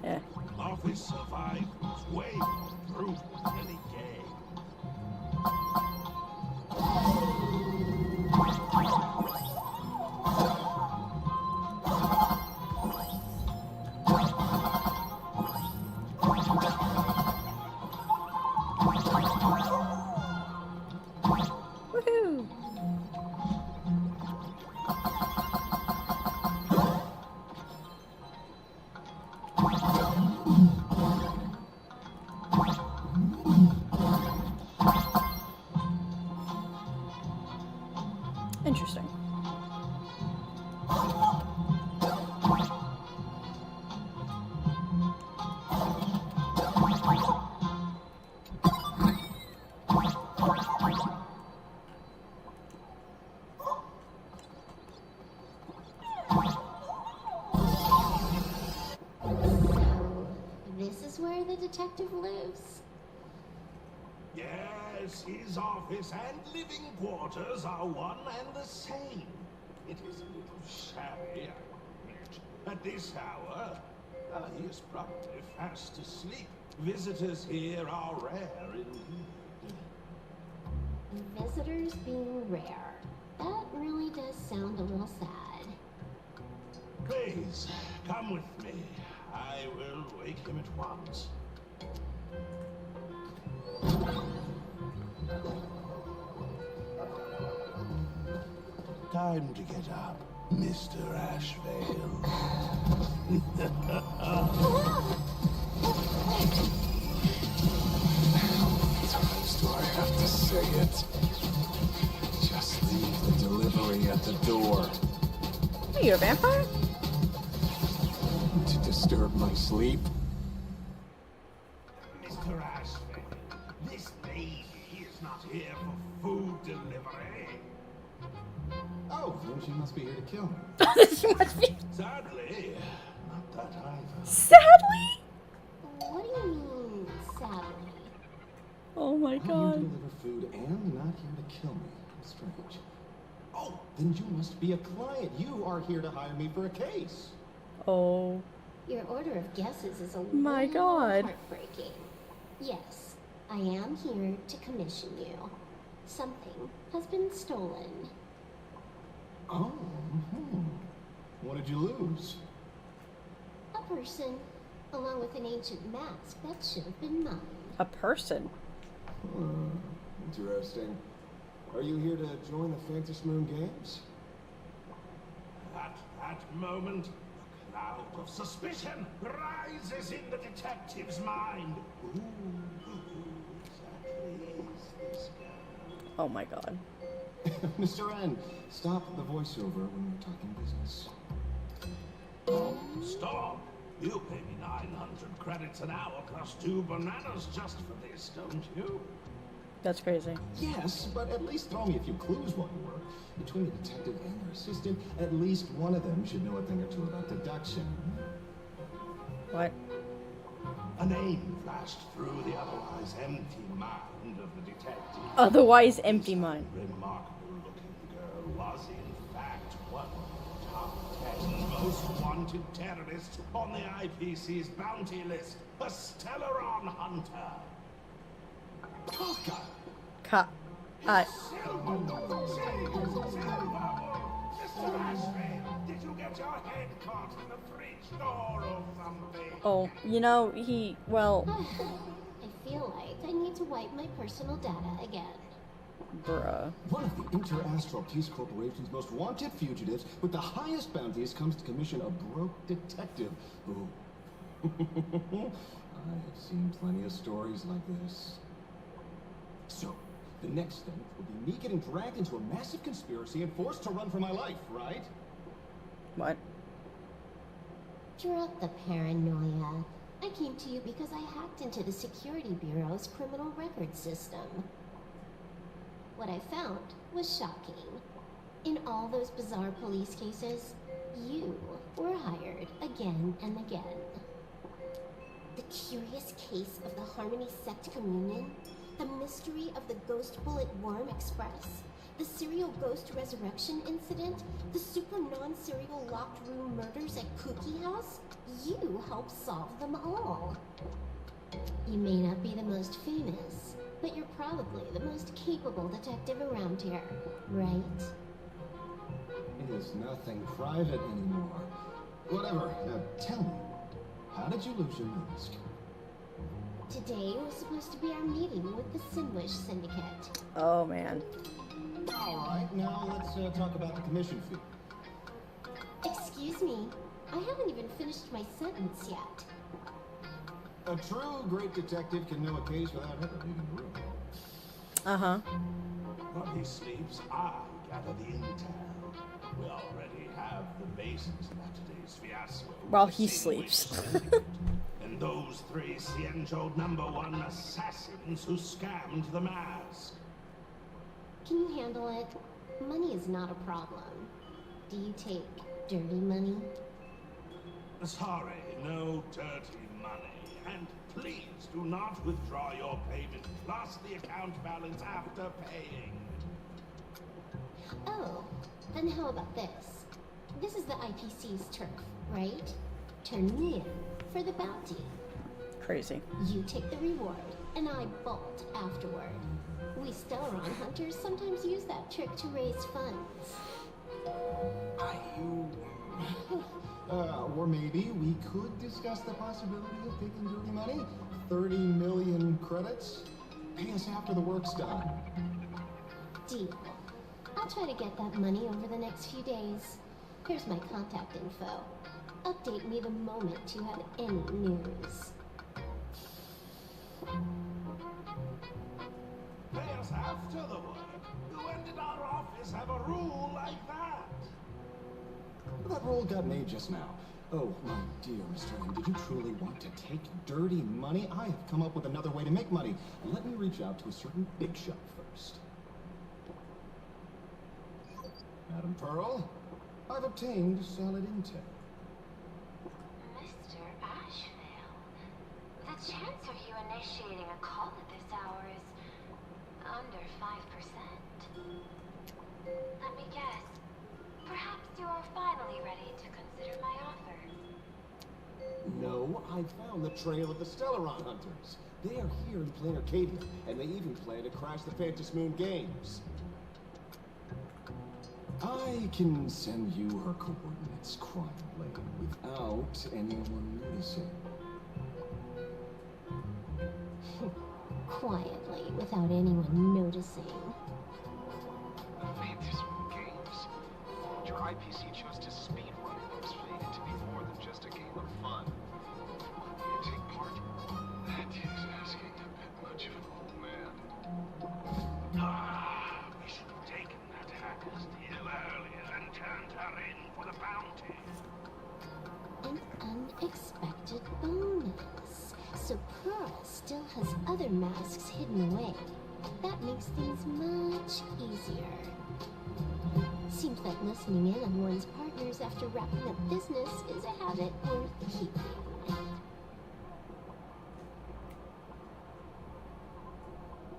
A: Yeah.
D: Office survived was way more brutal than any game.
A: Woohoo! Interesting.
P: This is where the detective lives.
D: Yes, his office and living quarters are one and the same. It is a little shabby, I admit. At this hour, he is probably fast asleep. Visitors here are rare indeed.
P: Visitors being rare. That really does sound a little sad.
D: Please, come with me. I will wake him at once. Time to get up, Mr. Ashvale.
F: Times do I have to say it? Just leave the delivery at the door.
A: Are you a vampire?
F: To disturb my sleep?
D: Mr. Ashvale, this lady is not here for food delivery.
E: Oh, then she must be here to kill me.
A: She must be.
D: Sadly, not that either.
A: Sadly?
P: What do you mean, sadly?
A: Oh my
E: I'm here to
A: god.
E: deliver food and not here to kill me. Strange. Oh, then you must be a client. You are here to hire me for a case.
A: Oh.
P: Your order of guesses is a
A: My
P: little
A: god.
P: heartbreaking. Yes, I am here to commission you. Something has been stolen.
E: Oh, what did you lose?
P: A person, along with an ancient mask that should have been mine.
A: A person.
E: Interesting. Are you here to join the Fantasy Moon Games?
D: At that moment, a cloud of suspicion rises in the detective's mind. Who exactly is this girl?
A: Oh my god.
E: Mr. N, stop the voiceover when you're talking business.
D: Stop! You pay me 900 credits an hour plus 2 bananas just for this, don't you?
A: That's crazy.
E: Yes, but at least throw me a few clues while you work. Between the detective and your assistant, at least one of them should know a thing or two about deduction.
A: What?
D: A name flashed through the otherwise empty mind of the detective.
A: Otherwise empty mind.
D: Remarkable-looking girl was, in fact, one of the top 10 most wanted terrorists on the IPC's bounty list. A Stellaron hunter.
E: Kafka!
D: Silver! Mr. Ashby, did you get your head caught in the fridge door or something?
A: Oh, you know, well...
P: I feel like I need to wipe my personal data again.
A: Bruh.
E: One of the Inter-Astral Peace Corporation's most wanted fugitives with the highest bounties comes to commission a broke detective who... I have seen plenty of stories like this. So, the next thing will be me getting dragged into a massive conspiracy and forced to run for my life, right?
A: What?
P: Drop the paranoia. I came to you because I hacked into the Security Bureau's criminal record system. What I found was shocking. In all those bizarre police cases, you were hired again and again. The curious case of the Harmony Sect Communion, the mystery of the Ghost Bullet Worm Express, The serial ghost resurrection incident? The super non-serial locked room murders at Cookie House? You helped solve them all. You may not be the most famous, but you're probably the most capable detective around here, right?
Q: It is nothing private anymore. Whatever, tell me, how did you lose your mask?
P: Today was supposed to be our meeting with the Sinwish Syndicate.
A: Oh man.
Q: Alright, now let's talk about the commission fee.
P: Excuse me, I haven't even finished my sentence yet.
Q: A true great detective can know a case without ever leaving the room.
A: Uh-huh.
D: While he sleeps, I gather the intel. We already have the basis of today's fiasco.
A: While he sleeps.
D: And those three Cienjo #1 assassins who scammed the mask.
P: Can you handle it? Money is not a problem. Do you take dirty money?
D: Sorry, no dirty money. And please do not withdraw your payment plus the account balance after paying.
P: Oh, then how about this? This is the IPC's turf, right? Turn me in for the bounty.
A: Crazy.
P: You take the reward, and I bolt afterward. We Stellaron hunters sometimes use that trick to raise funds.
Q: Or maybe we could discuss the possibility of taking dirty money? 30 million credits? Pay us after the work's done.
P: Deal. I'll try to get that money over the next few days. Here's my contact info. Update me the moment you have any news.
D: Pay us after the work. When did our office have a rule like that?
Q: That rule got made just now. Oh, my dear Mr. M, did you truly want to take dirty money? I have come up with another way to make money. Let me reach out to a certain big shot first. Madam Pearl, I've obtained solid intel.
K: Mr. Ashvale, the chance of you initiating a call at this hour is under 5%. Let me guess. Perhaps you are finally ready to consider my offer.
Q: No, I found the trail of the Stellaron hunters. They are here in plain Arcadia, and they even plan to crash the Phantom Moon Games. I can send you her coordinates quietly, without anyone noticing.
P: Quietly, without anyone noticing.
R: The Phantom Moon Games. Your IPC chose to speedrun what's fated to be more than just a game of fun. You take part? That is asking a bit much of an old man.
D: We should have taken that hacker's deal earlier and turned her in for the bounty.
P: An unexpected bonus. So Pearl still has other masks hidden away. That makes things much easier. Seems that listening in on one's partners after wrapping up business is a habit worth keeping.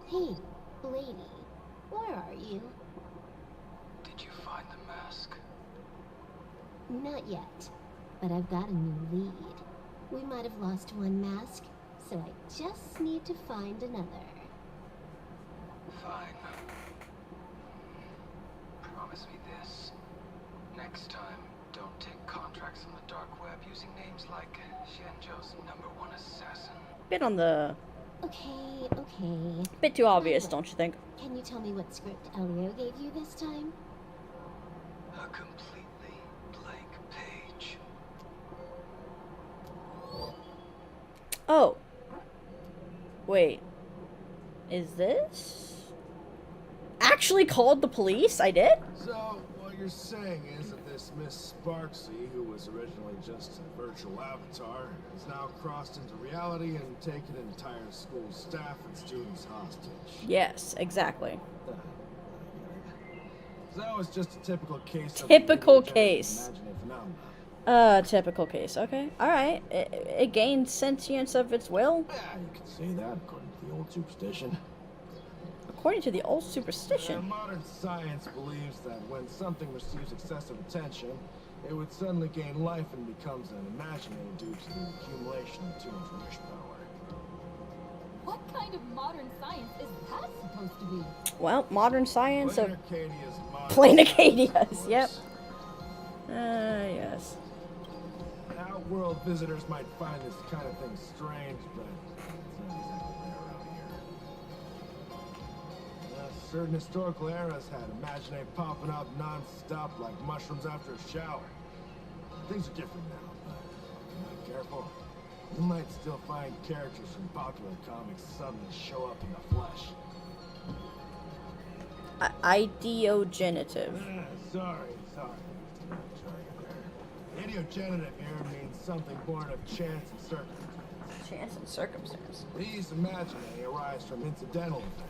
P: Hey, lady, where are you?
R: Did you find the mask?
P: Not yet, but I've got a new lead. We might have lost one mask, so I just need to find another.
R: Fine. Promise me this. Next time, don't take contracts on the dark web using names like Xianzhou's #1 assassin.
A: Bit on the...
P: Okay.
A: Bit too obvious, don't you think?
P: Can you tell me what script Elio gave you this time?
R: A completely blank page.
A: Oh. Wait. Is this... actually called the police? I did?
S: So, what you're saying is that this Miss Sparksy, who was originally just a virtual avatar, has now crossed into reality and taken an entire school staff and students hostage.
A: Yes, exactly.
S: So that was just a typical case of
A: Typical case.
S: imaginary phenomena.
A: Typical case. Okay. Alright. It gained sentience of its will?
S: Yeah, you could say that according to the old superstition. A
A: according to the old superstition.
S: Modern science believes that when something receives excessive attention, it would suddenly gain life and becomes an imaginary due to the accumulation of too much wish power.
M: What kind of modern science is that supposed to be?
A: Well, modern science of
S: Plain
A: Acadias, yep. Yes.
S: Outworld visitors might find this kind of thing strange, but it's not exactly rare around here. Certain historical eras had Imagine popping up non-stop like mushrooms after a shower. Things are different now, but if you're not careful, you might still find characters from popular comics suddenly show up in the flesh.
A: Ideogenitive.
S: Sorry. Ideogenitive here means something born of chance and circumstance.
A: Chance and circumstance.
S: These imaginae arise from incidental events.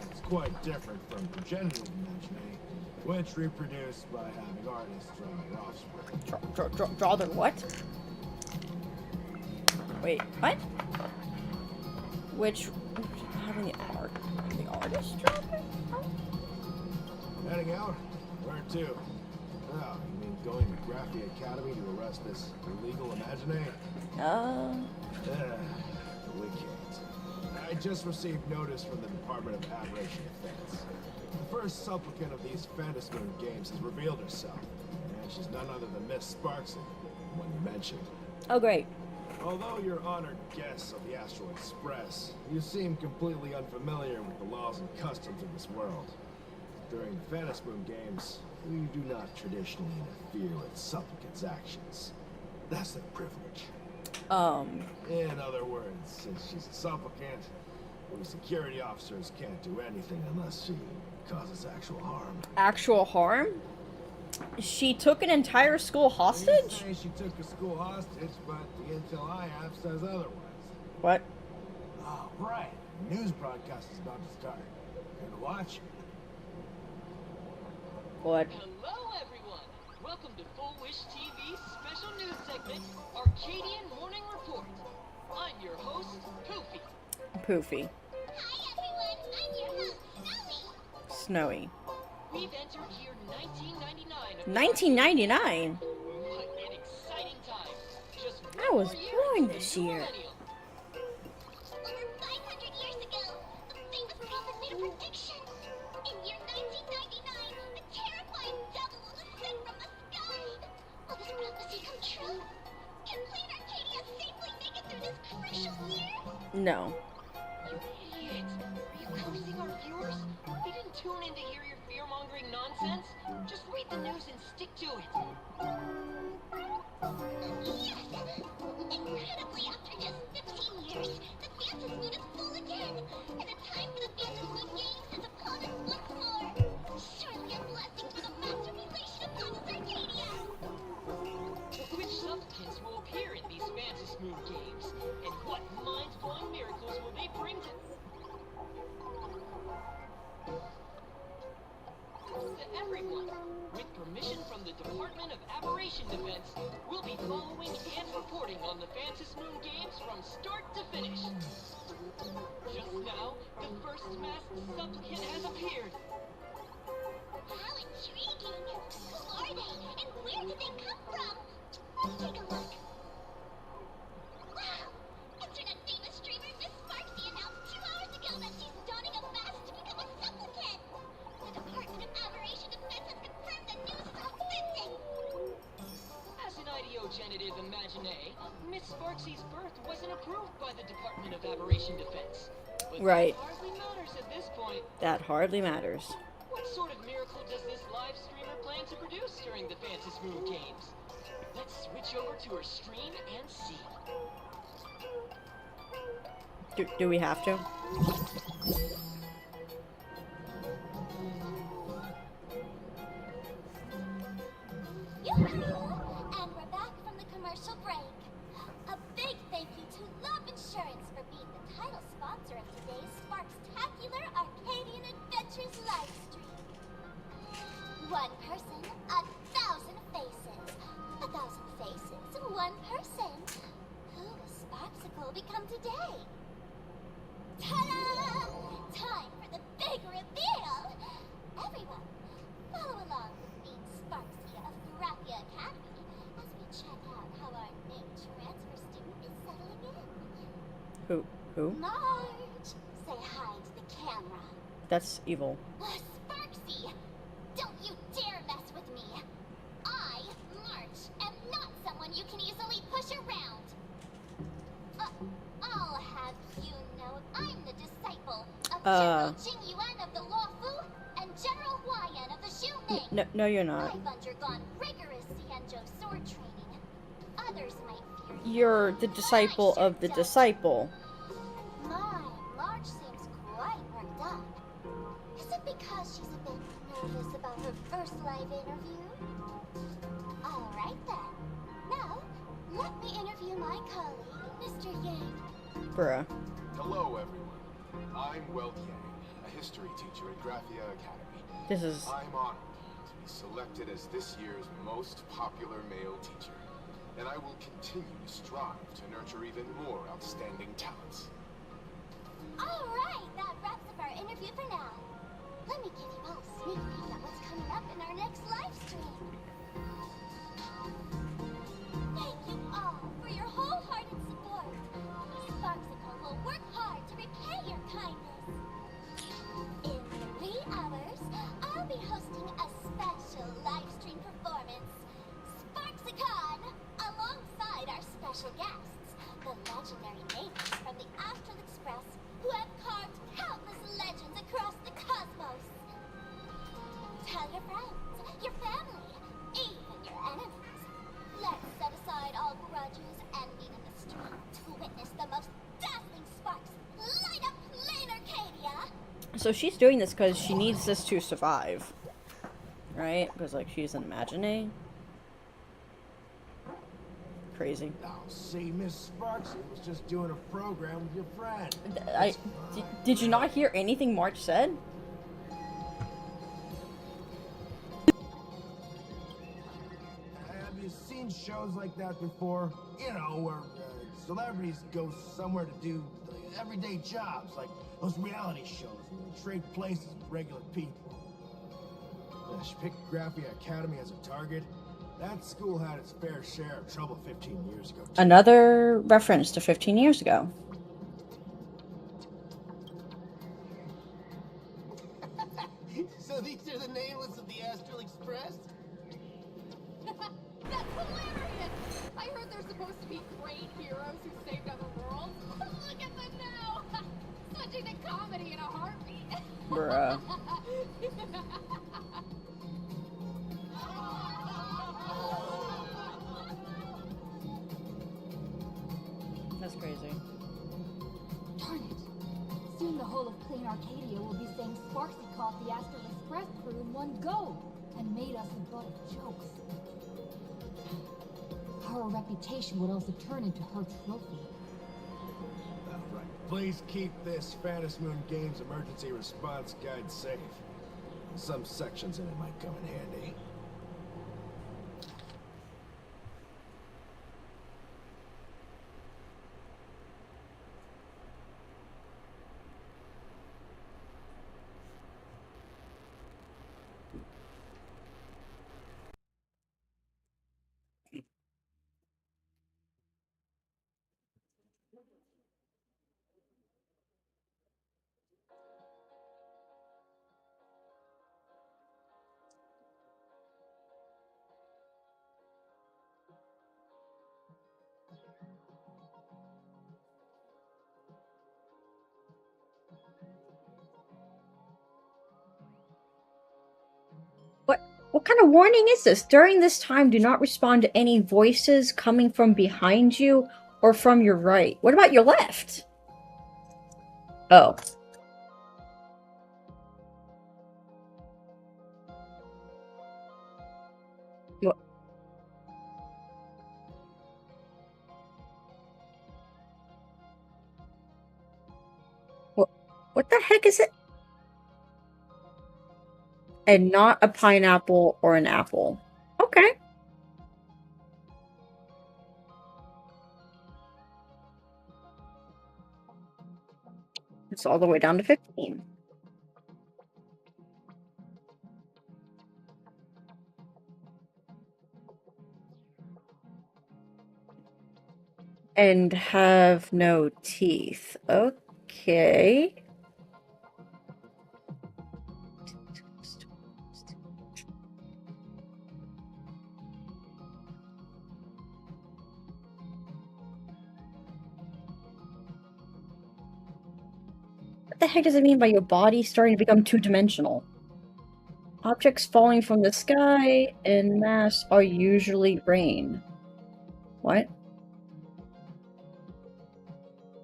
S: That's quite different from progenitive imaginae, which reproduce by having artists draw their offspring.
A: Draw their what? Wait, what? Which having the artist draw their?
S: Heading out? Where to? Oh, you mean going to Graffy Academy to arrest this illegal imaginae? We can't. I just received notice from the Department of Aberration Defense. The first supplicant of these Phantasmoon games has revealed herself, and she's none other than Miss Sparksy, the one you mentioned.
A: Oh, great.
S: Although you're honored guests of the Astral Express, you seem completely unfamiliar with the laws and customs of this world. During the Phantasmoon games, we do not traditionally interfere with supplicants' actions. That's their privilege. In other words, since she's a supplicant, we security officers can't do anything unless she causes actual harm.
A: Actual harm? She took an entire school hostage?
S: They say she took a school hostage, but the intel I have says otherwise.
A: What?
S: Oh, right. The news broadcast is about to start. Here to watch.
A: What?
T: Hello, everyone. Welcome to Full Wish TV's special news segment, Arcadian Morning Report. I'm your host, Poofy.
A: Poofy.
B: Hi, everyone. I'm your host,
A: Snowy.
B: Snowy.
T: We've entered year 1999.
A: 1999?
T: What an exciting time. Just
A: I was born this year.
B: Over 500 years ago, the famous prophet made a prediction. In year 1999, a terrifying devil will descend from the sky. Will this prophecy come true? Can Plain Arcadia safely make it through this crucial year?
A: No.
T: You idiots. Are you cursing our viewers? They didn't tune in to hear your fear-mongering nonsense. Just read the news and stick to it.
B: Yes! Incredibly, after just 15 years, the Phantasmoon is full again, and the time for the Phantasmoon Games is upon us once more. Surely a blessing for the master relation upon us, Arcadia!
T: Which supplicants will appear in these Phantasmoon games? And what mind-blowing miracles will they bring to everyone? With permission from the Department of Aberration Defense, we'll be following and reporting on the Phantasmoon games from start to finish. Just now, the first masked supplicant has appeared.
B: How intriguing! Who are they, and where did they come from? Let's take a look. Wow! Internet-famous streamer Miss Sparksy announced 2 hours ago that she's donning a mask to become a supplicant. The Department of Aberration Defense has confirmed the news is authentic.
T: As an ideogenitive imaginae, Miss Sparksy's birth wasn't approved by the Department of Aberration Defense. But
A: Right.
T: that hardly matters at this point.
A: That hardly matters.
T: What sort of miracle does this live streamer plan to produce during the Phantasmoon games? Let's switch over to her stream and see.
A: Do we have to?
B: Yoo-hoo! And we're back from the commercial break. A big thank you to Love Insurance for being the title sponsor of today's Sparkstacular Arcadian Adventures live stream. One person, 1,000 faces. 1,000 faces, one person. Who will Sparksicle become today? Ta-da! Time for the big reveal!
A: Who?
B: Marge! Say hi to the camera.
A: That's evil.
B: Sparksy! Don't you dare mess with me! I, March, am not someone you can easily push around! I'll have you know I'm the disciple of General Jingyuan of the Luofu and General Huayan of the Xiumei.
A: No, you're not.
B: I've undergone rigorous Xianzhou sword training. Others might fear you.
A: You're the disciple of the disciple.
B: My, March seems quite worked up. Is it because she's a bit nervous about her first live interview? Alright then. Now, let me interview my colleague, Mr. Yang.
A: Bruh.
U: Hello, everyone. I'm Weld Yang, a history teacher at Graphia Academy.
A: This is...
U: I'm honored to be selected as this year's most popular male teacher, and I will continue to strive to nurture even more outstanding talents.
B: Alright, that wraps up our interview for now. Let me give you all a sneak peek at what's coming up in our next live stream. Thank you all for your wholehearted support. Sparksicle will work hard to repay your kindness. In 3 hours, I'll be hosting a special live stream performance, Sparksicon, alongside our special guests, the legendary natives from the Astral Express who have carved countless legends across the cosmos. Tell your friends, your family, even your enemies. Let's set aside all grudges and meet in the street to witness the most dazzling sparks light up Lane Arcadia.
A: So she's doing this because she needs this to survive. Right? Because, like, she's an imagining. Crazy.
S: Oh, see, Miss Sparksy was just doing a program with your friend.
A: Did you not hear anything March said?
S: Have you seen shows like that before? You know, where celebrities go somewhere to do everyday jobs, like those reality shows where they trade places with regular people. She picked Graphia Academy as a target. That school had its fair share of trouble 15 years ago.
A: Another reference to 15 years ago.
G: So these are the nameless of the Astral Express?
C: That's hilarious! I heard they're supposed to be great heroes who saved other worlds. Look at them now! Switching to comedy in a heartbeat.
A: Bruh. That's crazy.
M: Darn it! Soon the whole of Plain Arcadia will be saying Sparksy caught the Astral Express crew in one go and made us the butt of jokes. Our reputation would also turn into her trophy.
S: Right. Please keep this Phantom Moon Games emergency response guide safe. Some sections in it might come in handy.
A: What kind of warning is this? During this time, do not respond to any voices coming from behind you or from your right. What about your left? Oh. What? What the heck is it? And not a pineapple or an apple. Okay. It's all the way down to 15. And have no teeth. Okay. What the heck does it mean by your body starting to become two-dimensional? Objects falling from the sky en masse are usually rain. What?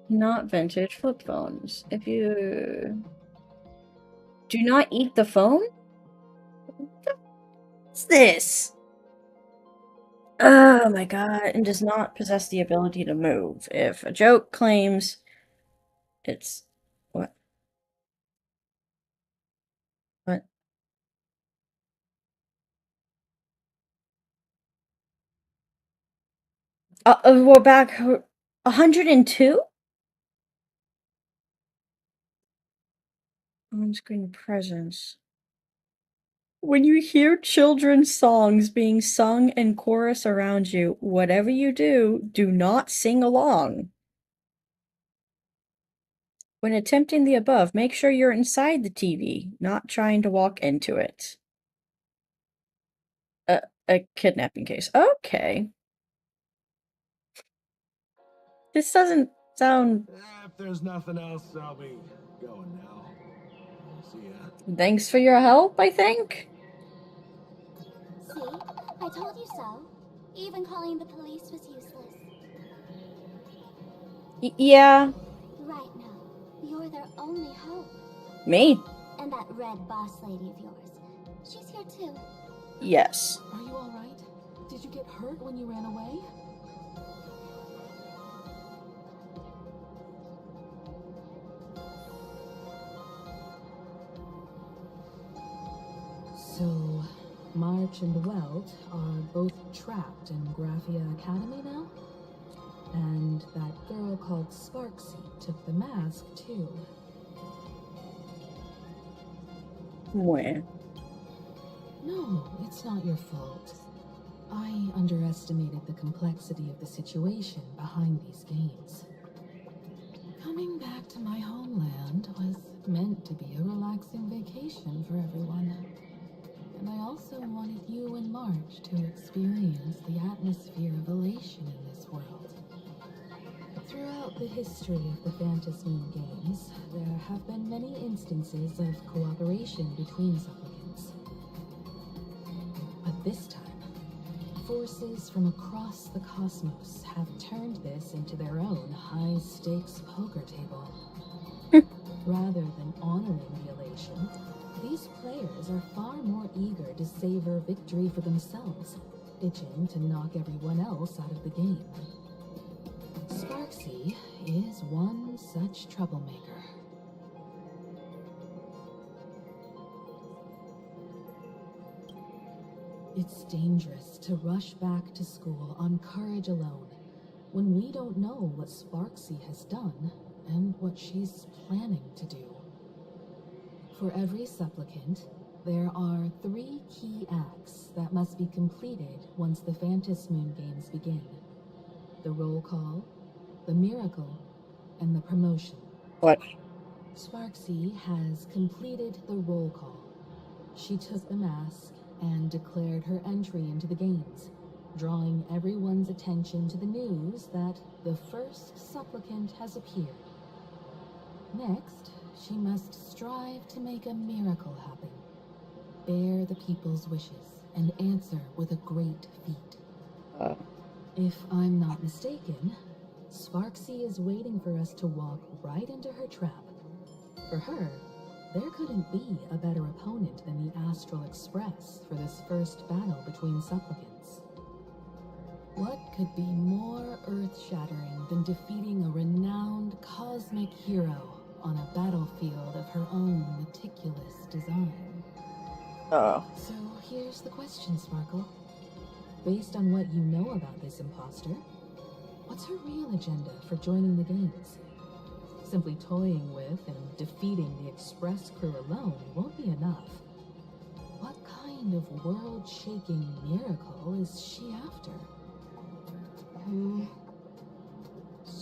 A: Not vintage flip phones. If you... Do not eat the phone? What's this? Oh my god, and does not possess the ability to move. If a joke claims it's... What? What? We're back... 102? On-screen presence. When you hear children's songs being sung in chorus around you, whatever you do, do not sing along. When attempting the above, make sure you're inside the TV, not trying to walk into it. A kidnapping case. Okay. This doesn't sound...
S: If there's nothing else, I'll be going now. See ya.
A: Thanks for your help, I think?
B: See? I told you so. Even calling the police was useless.
A: Yeah.
B: Right now, you're their only hope.
A: Me?
B: And that red boss lady of yours. She's here too.
A: Yes.
H: Are you alright? Did you get hurt when you ran away? So, March and Welt are both trapped in Graphia Academy now? And that girl called Sparksy took the mask, too.
A: Where?
H: No, it's not your fault. I underestimated the complexity of the situation behind these games. Coming back to my homeland was meant to be a relaxing vacation for everyone. And I also wanted you and March to experience the atmosphere of elation in this world. Throughout the history of the Fantasy Moon games, there have been many instances of cooperation between supplicants. But this time, forces from across the cosmos have turned this into their own high-stakes poker table. Rather than honoring the elation, these players are far more eager to savor victory for themselves, itching to knock everyone else out of the game. Sparksy is one such troublemaker. It's dangerous to rush back to school on courage alone, when we don't know what Sparksy has done and what she's planning to do. For every supplicant, there are 3 key acts that must be completed once the Phantasmoon games begin. The roll call, the miracle, and the promotion.
A: What?
H: Sparksy has completed the roll call. She took the mask and declared her entry into the games, drawing everyone's attention to the news that the first supplicant has appeared. Next, she must strive to make a miracle happen, bear the people's wishes, and answer with a great feat. If I'm not mistaken, Sparksy is waiting for us to walk right into her trap. For her, there couldn't be a better opponent than the Astral Express for this first battle between supplicants. What could be more earth-shattering than defeating a renowned cosmic hero on a battlefield of her own meticulous design?
A: Oh.
H: So here's the question, Sparkle. Based on what you know about this imposter, what's her real agenda for joining the games? Simply toying with and defeating the Express crew alone won't be enough. What kind of world-shaking miracle is she after?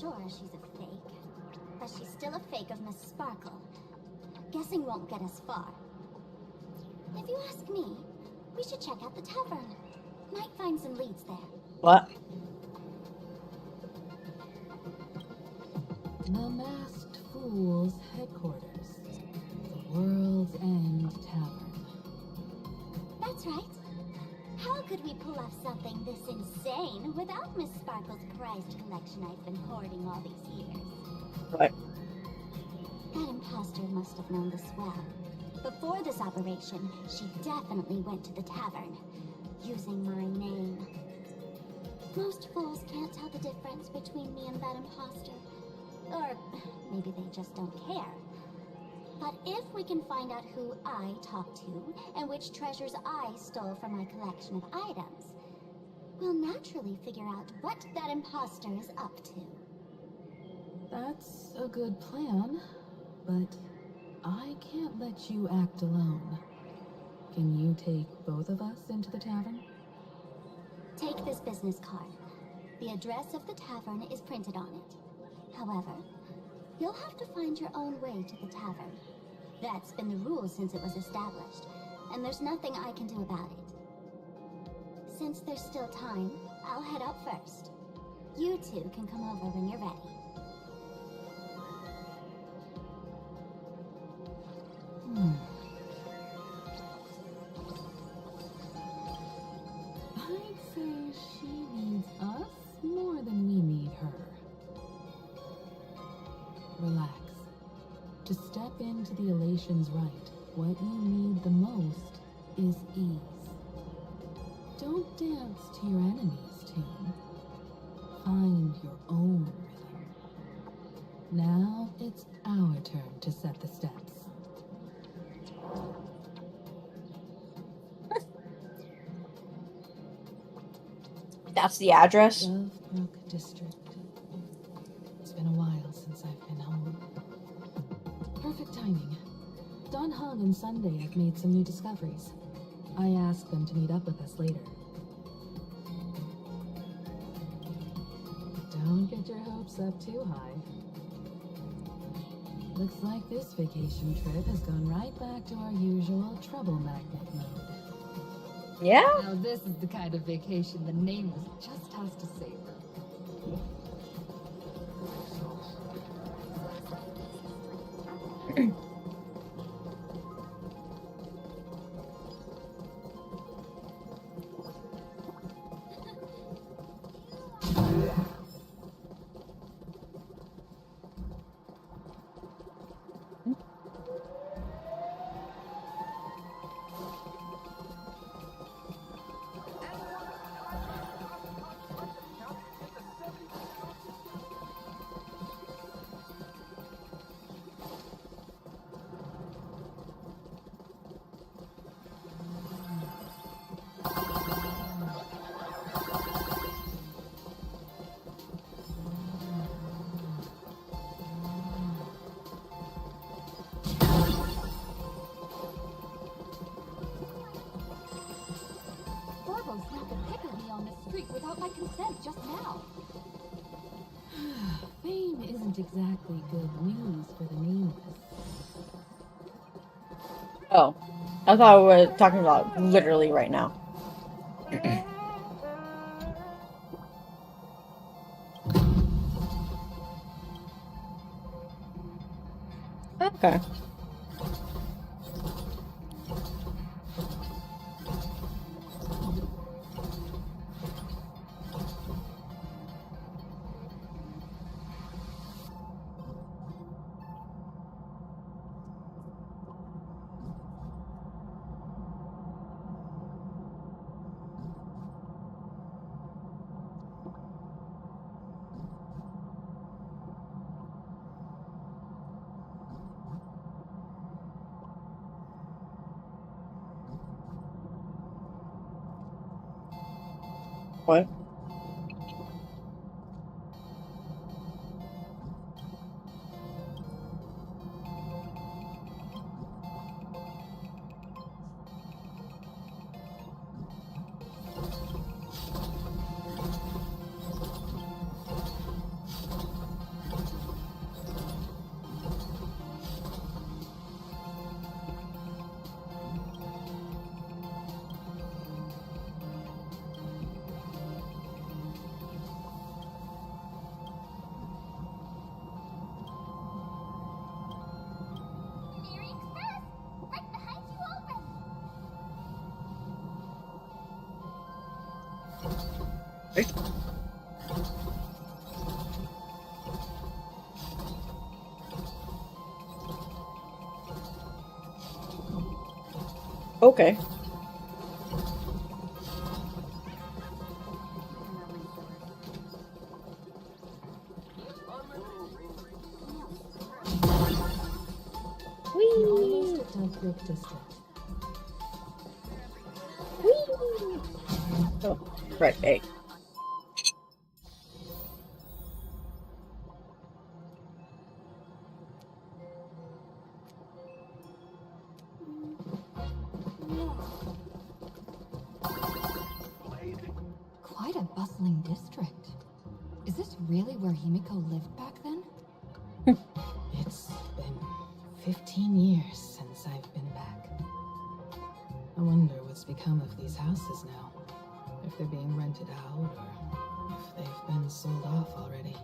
B: sure she's a fake. But she's still a fake of Miss Sparkle. Guessing won't get us far. If you ask me, we should check out the tavern. Might find some leads there.
A: What?
H: The Masked Fool's headquarters. The World's End Tavern.
B: That's right. How could we pull off something this insane without Miss Sparkle's prized collection I've been hoarding all these years?
A: What?
B: That imposter must have known this well. Before this operation, she definitely went to the tavern, using my name. Most fools can't tell the difference between me and that imposter. Or maybe they just don't care. But if we can find out who I talked to, and which treasures I stole from my collection of items, we'll naturally figure out what that imposter is up to.
H: That's a good plan, but I can't let you act alone. Can you take both of us into the tavern?
B: Take this business card. The address of the tavern is printed on it. However, you'll have to find your own way to the tavern. That's been the rule since it was established, and there's nothing I can do about it. Since there's still time, I'll head out first. You two can come over when you're ready.
H: I'd say she needs us more than we need her. Relax. To step into the Elation's right, what you need the most is ease. Don't dance to your enemy's tune. Find your own rhythm. Now it's our turn to set the steps.
A: That's the address?
H: Dovebrook District. It's been a while since I've been home. Perfect timing. Don Hung and Sunday have made some new discoveries. I asked them to meet up with us later. Don't get your hopes up too high. Looks like this vacation trip has gone right back to our usual trouble magnet mode.
A: Yeah?
I: Now this is the kind of vacation the nameless just has to savor.
C: Borbo snapped a pic of me on the street without my consent just now.
H: Fame isn't exactly good news for the nameless.
A: Oh. I thought we were talking about literally right now. Okay. What? Okay.
H: You're almost at Dunkirk District.
A: Oh, right, hey.
I: Quite a bustling district. Is this really where Himiko lived back then?
H: It's been 15 years since I've been back. I wonder what's become of these houses now. If they're being rented out, or if they've been sold off already.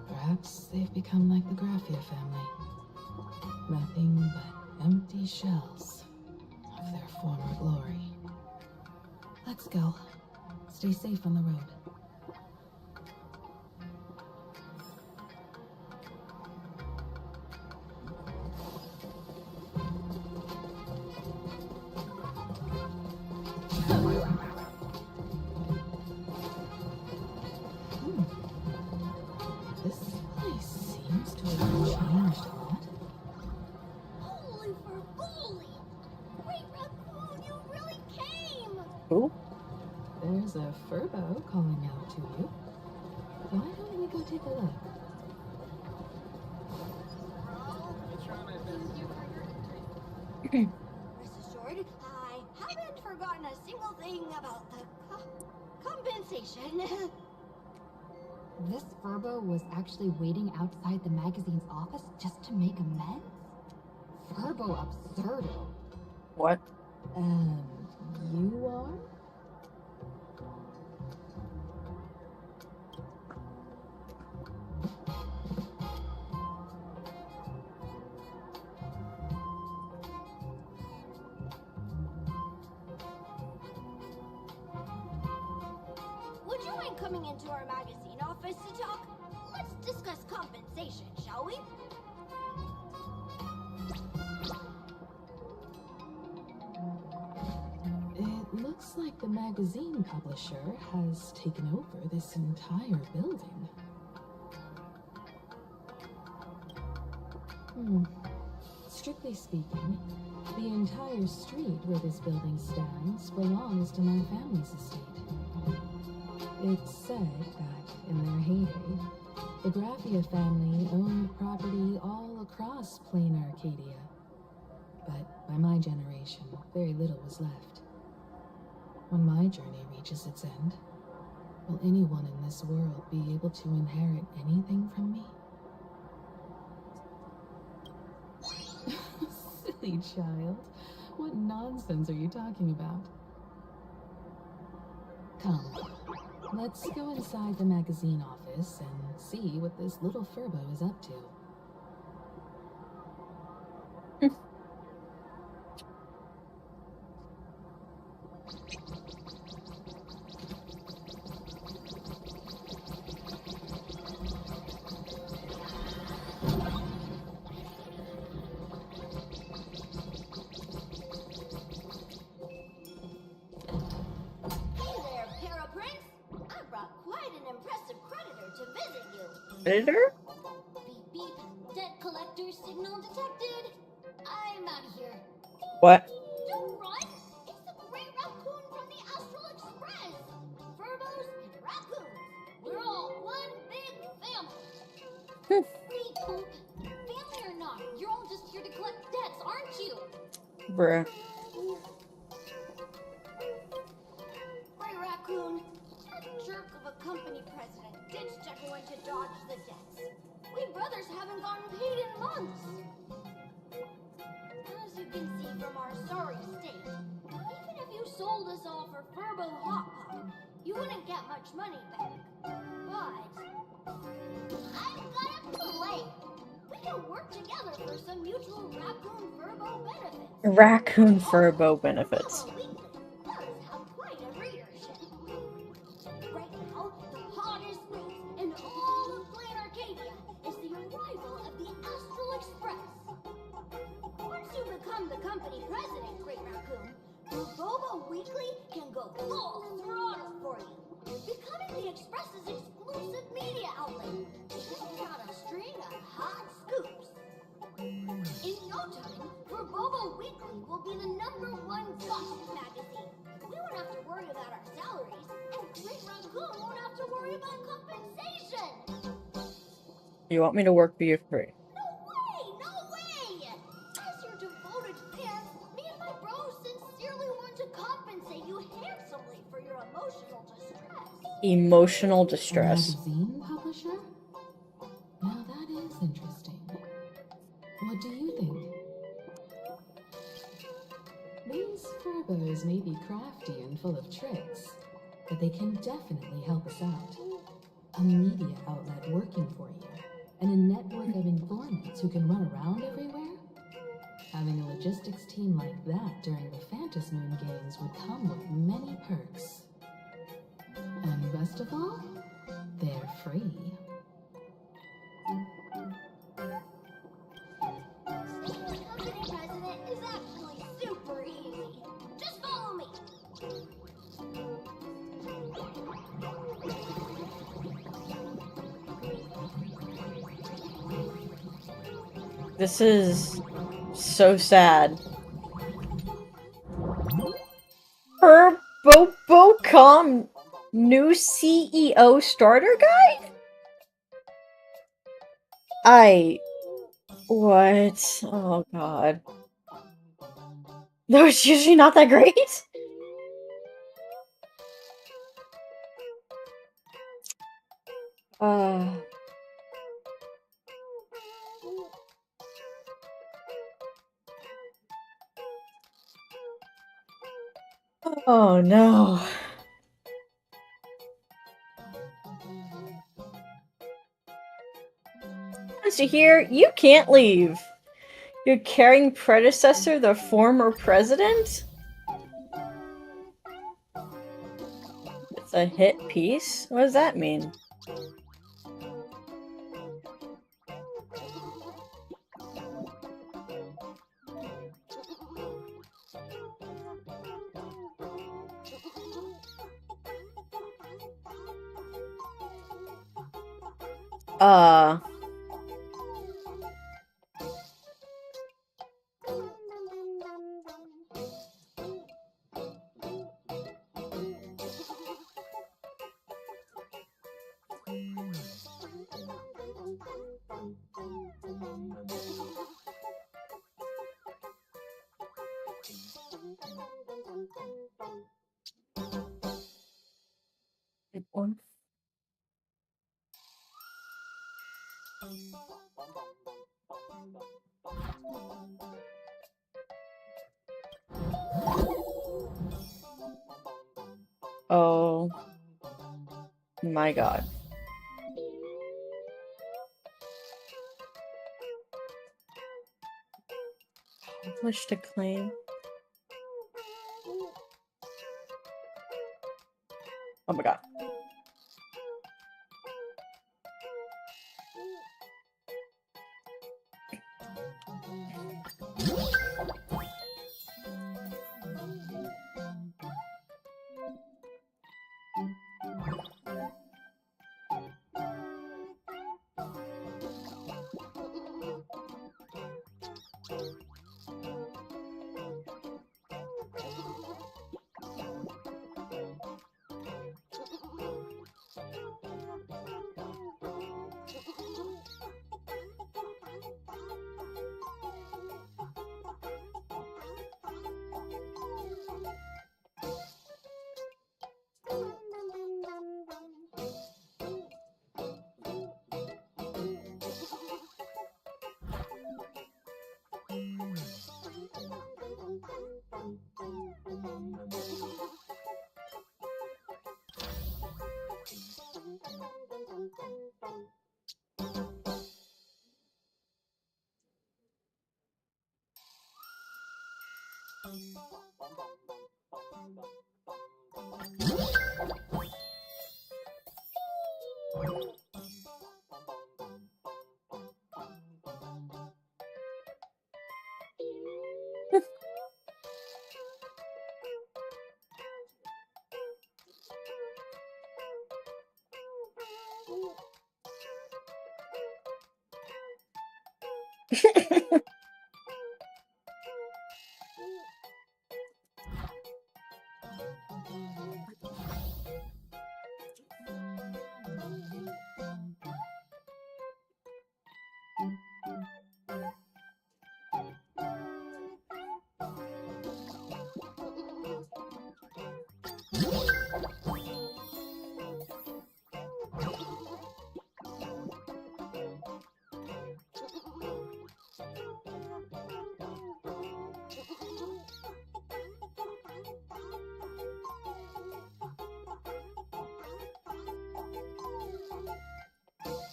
H: Perhaps they've become like the Graffia family. Nothing but empty shells of their former glory. Let's go. Stay safe on the road. This place seems to have changed a lot.
B: Holy for holy! Great Raccoon, you really came!
A: Who?
H: There's a Furbo calling out to you. Why don't we go take a look?
C: Rest assured, I haven't forgotten a single thing about the compensation.
I: This Furbo was actually waiting outside the magazine's office just to make amends? Furbo absurdo.
A: What?
H: And you are?
C: Would you mind coming into our magazine office to talk? Let's discuss compensation, shall we?
H: It looks like the magazine publisher has taken over this entire building. Strictly speaking, the entire street where this building stands belongs to my family's estate. It's said that in their heyday, the Graffia family owned property all across Plain Arcadia. But by my generation, very little was left. When my journey reaches its end, will anyone in this world be able to inherit anything from me? Silly child. What nonsense are you talking about? Come, let's go inside the magazine office and see what this little Furbo is up to.
C: Hey there, Paraprince! I brought quite an impressive creditor to visit you.
A: Editor?
B: Beep beep. Debt collector signal detected. I'm out of here.
A: What?
B: Don't run! It's the Great Raccoon from the Astral Express! Furbos and raccoons. We're all one big family. Beep boop. Family or not, you're all just here to collect debts, aren't you?
A: Bruh.
C: Great Raccoon, that jerk of a company president ditched everyone to dodge the debts. We brothers haven't gotten paid in months. As you can see from our sorry state, even if you sold us all for Furbo Hot Pot, you wouldn't get much money back. But I've got a plan. We can work together for some mutual Raccoon Furbo benefits.
A: Raccoon Furbo benefits.
C: Furbo Weekly does have quite a readership.
B: Weekly can go full throttle for you. Becoming the Express's exclusive media outlet. Check out a string of hot scoops. In no time, Bobo Weekly will be the #1 gossip magazine. We won't have to worry about our salaries, and Great Raccoon won't have to worry about compensation.
A: You want me to work for you free?
B: No way! As your devoted fans, me and my bros sincerely want to compensate you handsomely for your emotional distress.
A: Emotional
H: A
A: distress.
H: magazine publisher? Now that is interesting. What do you think? These Furbos may be crafty and full of tricks, but they can definitely help us out. A media outlet working for you, and a network of informants who can run around everywhere? Having a logistics team like that during the Phantom Moon Games would come with many perks. And best of all, they're free.
B: Being a company president is actually super easy. Just follow me.
A: This is so sad. Herbobocom new CEO starter guide? What? Oh god. No, it's usually not that great? Oh no. Once you're here, you can't leave. Your caring predecessor, the former president? It's a hit piece? What does that mean? One. Oh my god. Much to claim. Oh my god.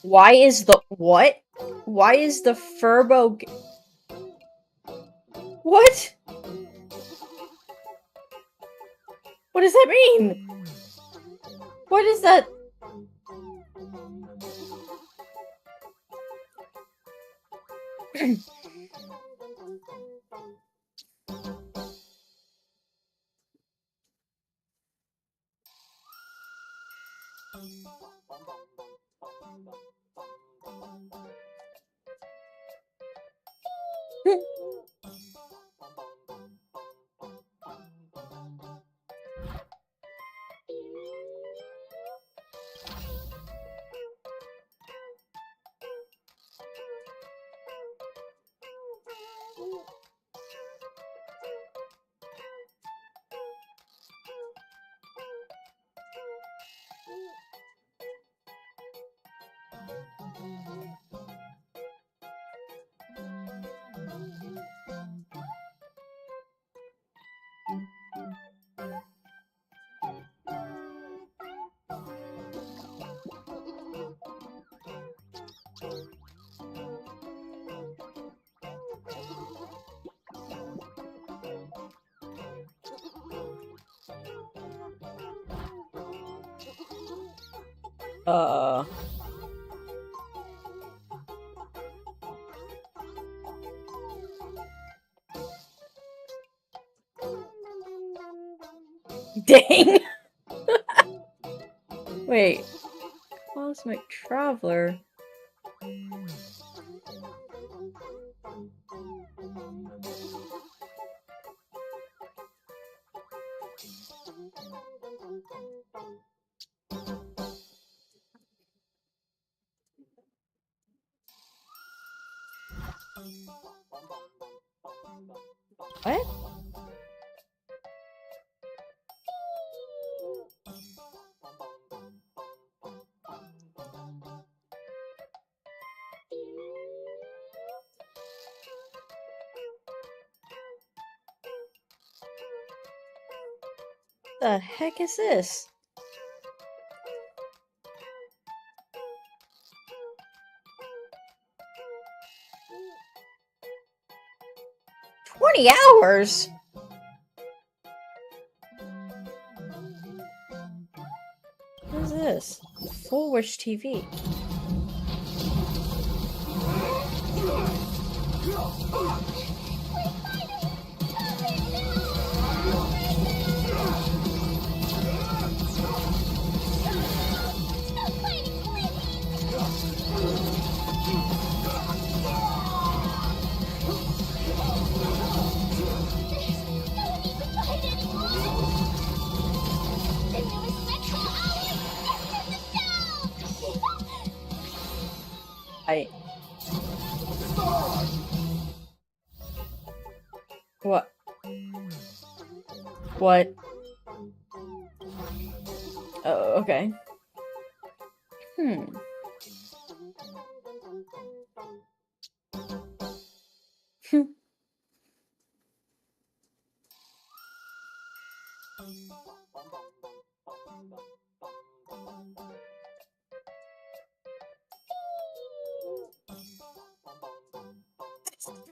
A: Why is the what? Why is the Furbo? What? What does that mean? What is that? Uh. Dang. Wait. Cosmic Traveler. What? The heck is this? $20? What is this? Full Wish TV. What? What? Oh, okay. Hmm.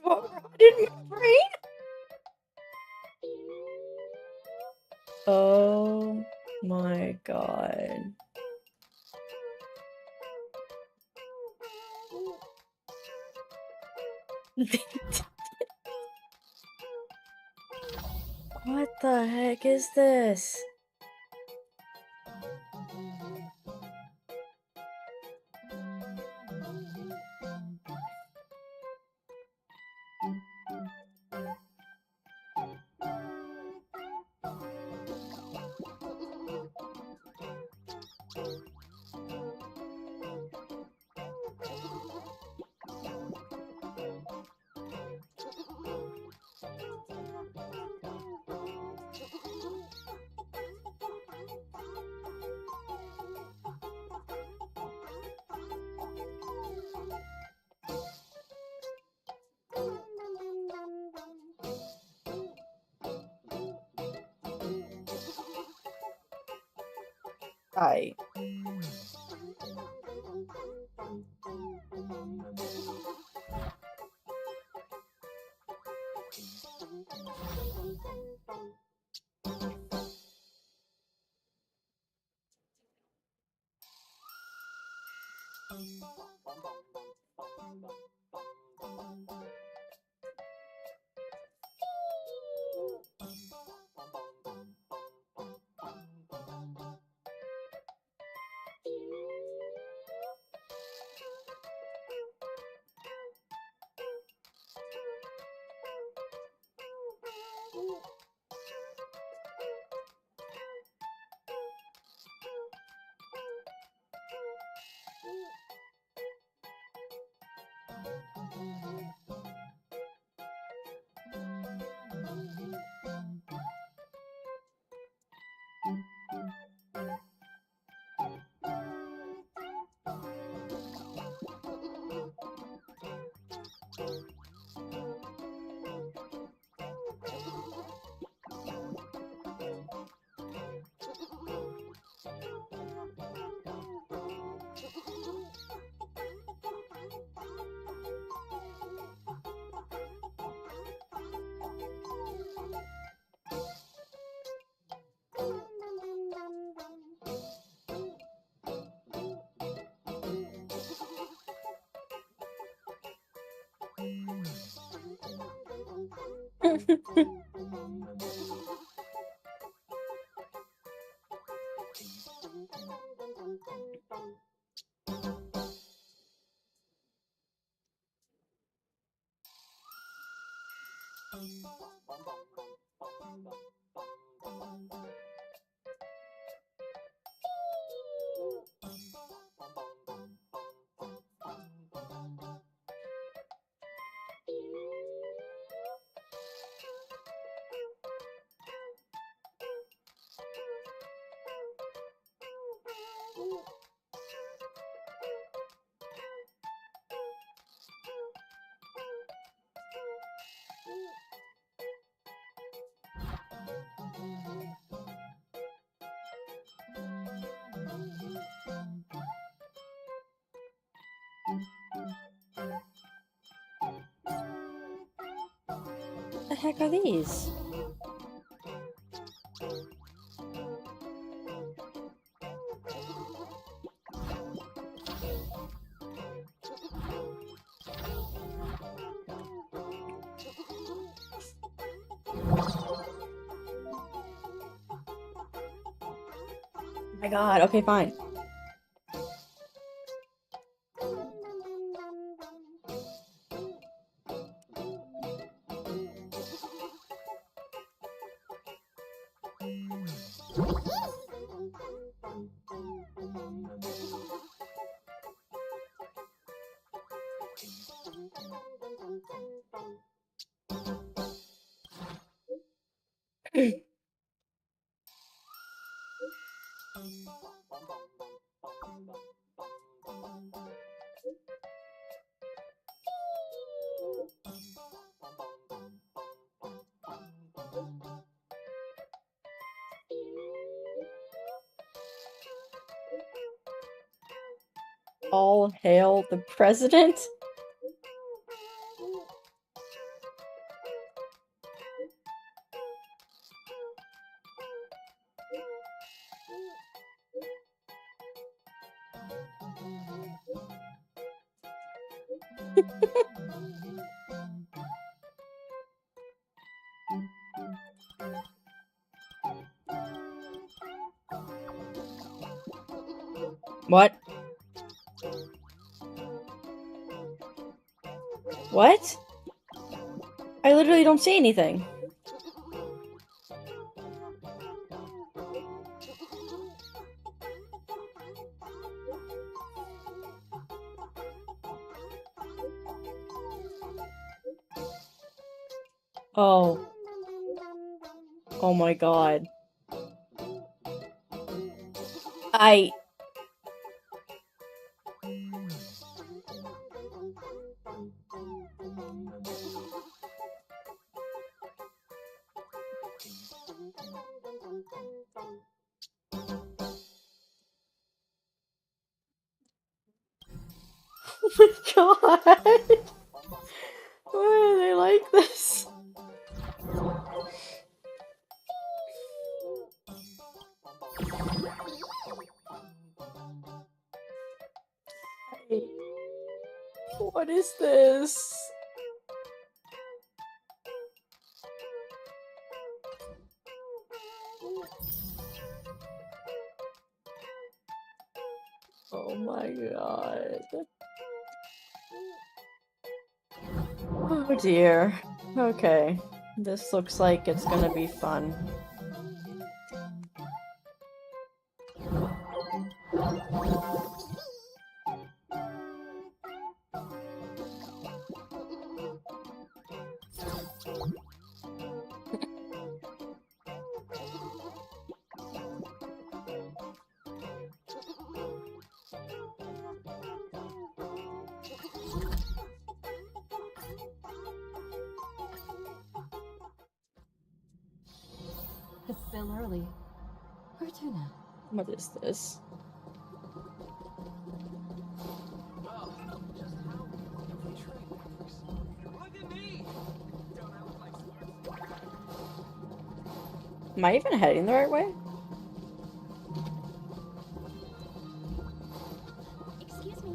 A: What rotted my brain? Oh my god. What the heck is this? I. The heck are these? Oh my god, okay, fine. All hail the president? What? What? I literally don't see anything. Oh. Oh my god. I... god! Why are they like this? Hey, what is this? Oh my god. Oh dear. Okay. This looks like it's gonna be fun.
H: It's still early. Where to now?
A: What is this? Am I even heading the right way?
B: Excuse me.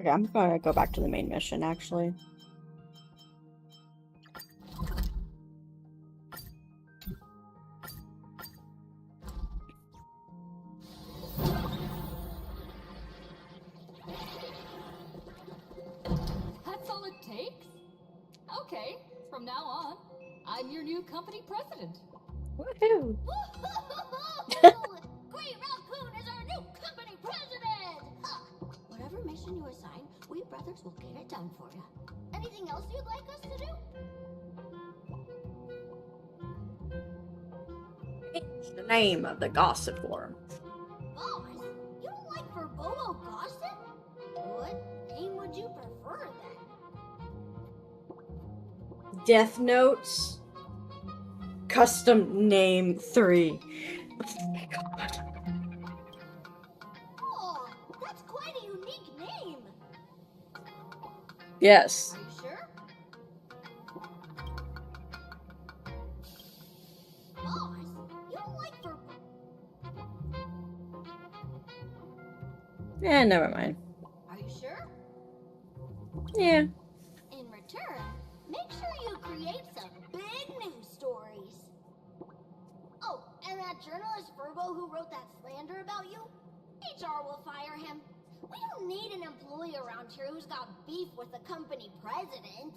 A: Okay, I'm gonna go back to the main mission, actually.
M: That's all it takes? Okay, from now on, I'm your new company president.
A: Woohoo!
B: Great Raccoon is our new company president! Whatever mission you assign, we brothers will get it done for you. Anything else you'd like us to do?
A: Change the name of the gossip forum.
B: Boss, you don't like Verbomo gossip? What name would you prefer then?
A: Death Notes. Custom name 3. Oh my god.
B: Oh, that's quite a unique name.
A: Yes.
B: Are you sure? Boss, you don't like
A: Eh, never mind.
B: Are you sure?
A: Yeah.
B: In return, make sure you create some big news stories. Oh, and that journalist Virgo who wrote that slander about you? HR will fire him. We don't need an employee around here who's got beef with the company president.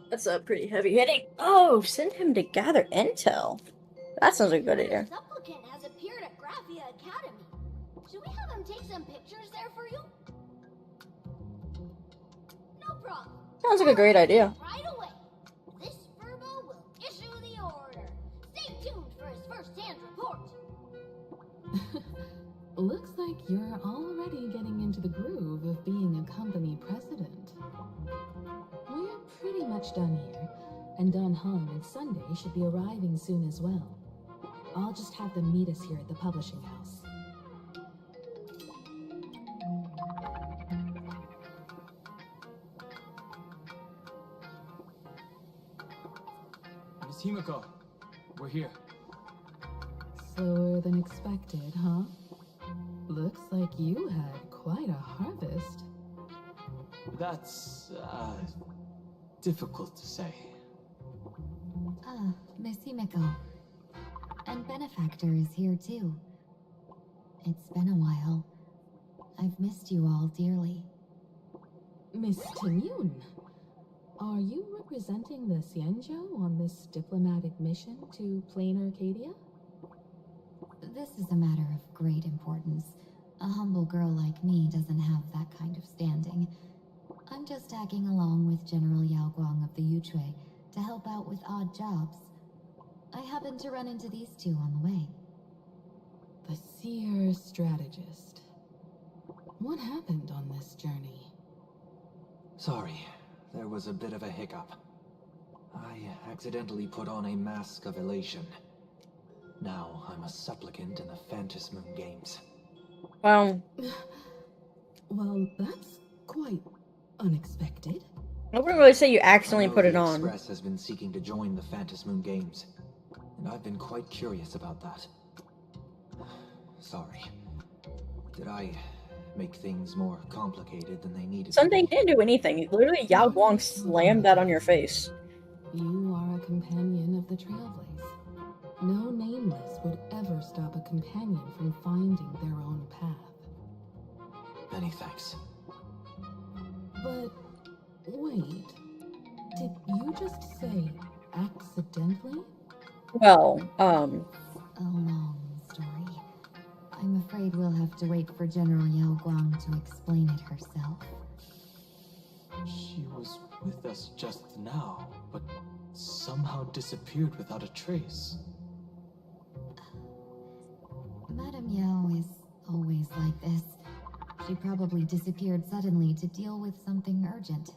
A: That's a pretty heavy hitting. Oh, send him to gather intel. That sounds like a good idea.
B: A supplicant has appeared at Graphia Academy. Should we have him take some pictures there for you? No problem.
A: Sounds like a great idea.
B: Right away. This Furbo will issue the order. Stay tuned for his first-hand report.
H: Looks like you're already getting into the groove of being a company president. We're pretty much done here, and Don Hung and Sunday should be arriving soon as well. I'll just have them meet us here at the publishing house.
O: Miss Himiko, we're here.
H: Slower than expected, huh? Looks like you had quite a harvest.
O: That's, difficult to say.
I: Miss Himiko. And Benefactor is here too. It's been a while. I've missed you all dearly.
H: Miss Tenyun, are you representing the Xianzhou on this diplomatic mission to Plain Arcadia?
I: This is a matter of great importance. A humble girl like me doesn't have that kind of standing. I'm just tagging along with General Yao Guang of the Yuchui to help out with odd jobs. I happened to run into these two on the way.
H: The Seer Strategist. What happened on this journey?
E: Sorry, there was a bit of a hiccup. I accidentally put on a mask of elation. Now I'm a supplicant in the Phantom Moon Games.
A: Well,
H: that's quite unexpected.
A: I wouldn't really say you accidentally
E: I know
A: put it
E: the
A: on.
E: Express has been seeking to join the Phantom Moon Games, and I've been quite curious about that. Sorry. Did I make things more complicated than they needed
A: Sunday
E: to be?
A: didn't do anything. Literally, Yao Guang slammed that on your face.
H: You are a companion of the Trailblaze. No nameless would ever stop a companion from finding their own path.
E: Many thanks.
H: But wait, did you just say accidentally?
I: A long story. I'm afraid we'll have to wait for General Yao Guang to explain it herself.
O: She was with us just now, but somehow disappeared without a trace.
I: Madame Yao is always like this. She probably disappeared suddenly to deal with something urgent.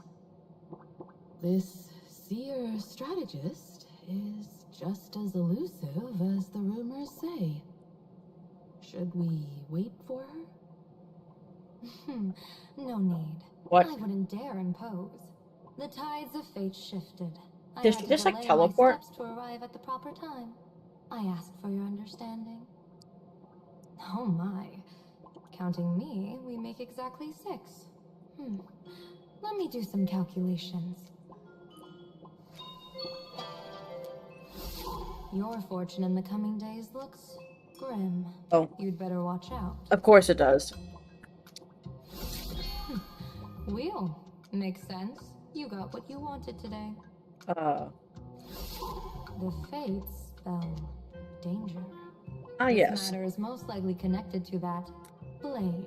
H: This Seer Strategist is just as elusive as the rumors say. Should we wait for her?
M: No need.
A: What?
M: I wouldn't dare impose. The tides of fate shifted. I
A: Did
M: had
A: she
M: to
A: just, like,
M: delay my
A: teleport?
M: steps to arrive at the proper time. I asked for your understanding. Oh my. Counting me, we make exactly 6. Let me do some calculations. Your fortune in the coming days looks grim.
A: Oh.
M: You'd better watch out.
A: Of course it does.
M: Wheel. Makes sense. You got what you wanted today.
A: Uh.
M: The fates spell danger.
A: Ah,
M: This
A: yes.
M: matter is most likely connected to that blade.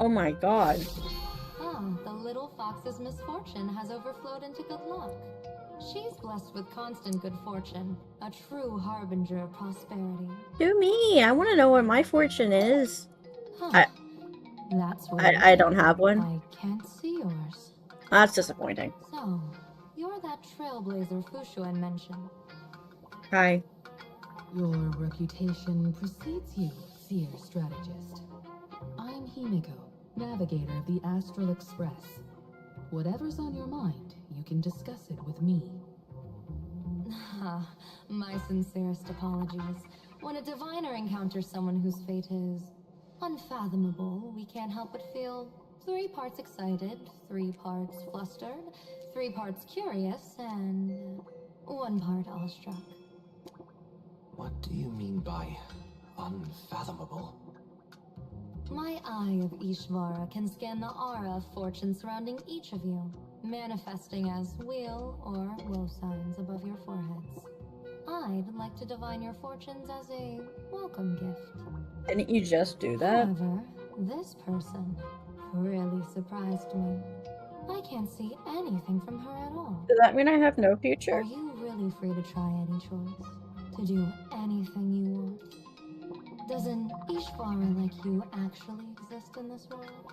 A: Oh my god.
M: The little fox's misfortune has overflowed into good luck. She's blessed with constant good fortune, a true harbinger of prosperity.
A: Do me. I want to know what my fortune is.
M: That's
A: I don't have one.
M: I can't see yours.
A: That's disappointing.
M: So, you're that trailblazer Fushuan mentioned.
A: Hi.
H: Your reputation precedes you, Seer Strategist. I'm Himiko, navigator of the Astral Express. Whatever's on your mind, you can discuss it with me.
M: My sincerest apologies. When a diviner encounters someone whose fate is unfathomable, we can't help but feel 3 parts excited, 3 parts flustered, 3 parts curious, and 1 part awestruck.
E: What do you mean by unfathomable?
M: My eye of Ishvara can scan the aura of fortune surrounding each of you, manifesting as wheel or woe signs above your foreheads. I'd like to divine your fortunes as a welcome gift.
A: Didn't you just do that?
M: However, this person really surprised me. I can't see anything from her at all.
A: Does that mean I have no future?
M: Are you really free to try any choice? To do anything you want? Does an Ishvara like you actually exist in this world?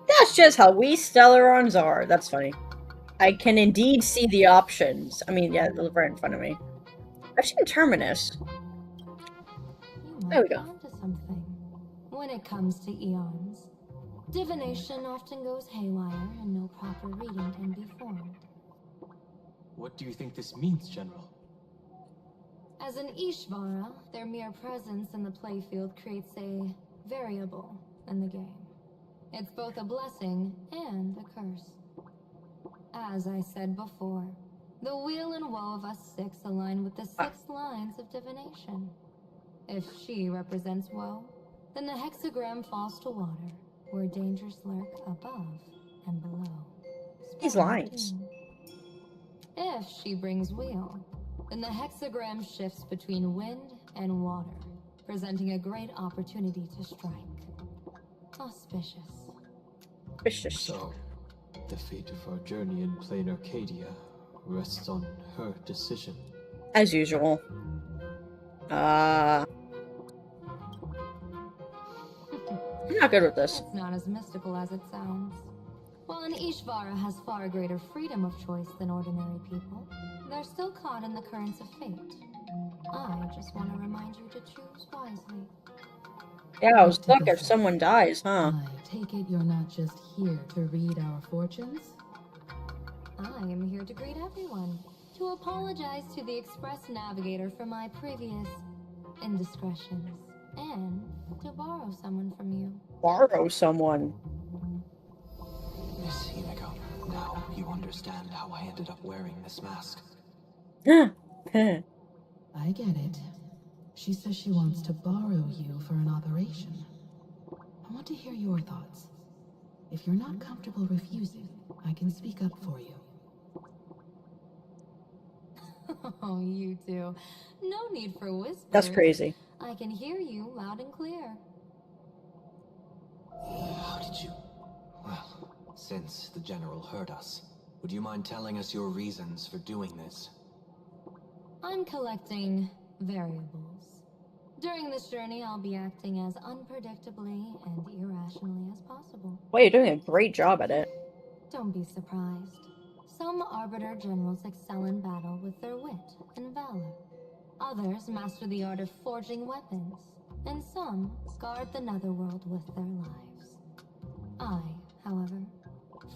A: That's just how we Stellarons are. That's funny. I can indeed see the options. I mean, yeah, they're right in front of me. I've seen Terminus. There we go.
M: Onto something. When it comes to eons, divination often goes haywire and no proper reading can be formed.
O: What do you think this means, General?
M: As an Ishvara, their mere presence in the playfield creates a variable in the game. It's both a blessing and a curse. As I said before, the wheel and woe of us 6 align with the 6 lines of divination. If she represents woe, then the hexagram falls to water, where dangers lurk above and below.
A: These lines.
M: If she brings wheel, then the hexagram shifts between wind and water, presenting a great opportunity to strike. Auspicious.
O: So, the fate of our journey in plain Arcadia rests on her decision.
A: As usual. I'm not good with this.
M: It's not as mystical as it sounds. While an Ishvara has far greater freedom of choice than ordinary people, they're still caught in the currents of fate. I just want to remind you to choose wisely.
A: Yeah, I was stuck if someone dies, huh?
H: I take it you're not just here to read our fortunes?
M: I am here to greet everyone, to apologize to the Express Navigator for my previous indiscretions, and to borrow someone from you.
A: Borrow someone.
E: Miss Himiko, now you understand how I ended up wearing this mask.
H: I get it. She says she wants to borrow you for an operation. I want to hear your thoughts. If you're not comfortable refusing, I can speak up for you.
M: Oh, you two. No need for whispers.
A: That's crazy.
M: I can hear you loud and clear.
E: How did you... Well, since the General heard us, would you mind telling us your reasons for doing this?
M: I'm collecting variables. During this journey, I'll be acting as unpredictably and irrationally as possible.
A: Well, you're doing a great job at it.
M: Don't be surprised. Some Arbiter Generals excel in battle with their wit and valor. Others master the art of forging weapons, and some guard the netherworld with their lives. I, however,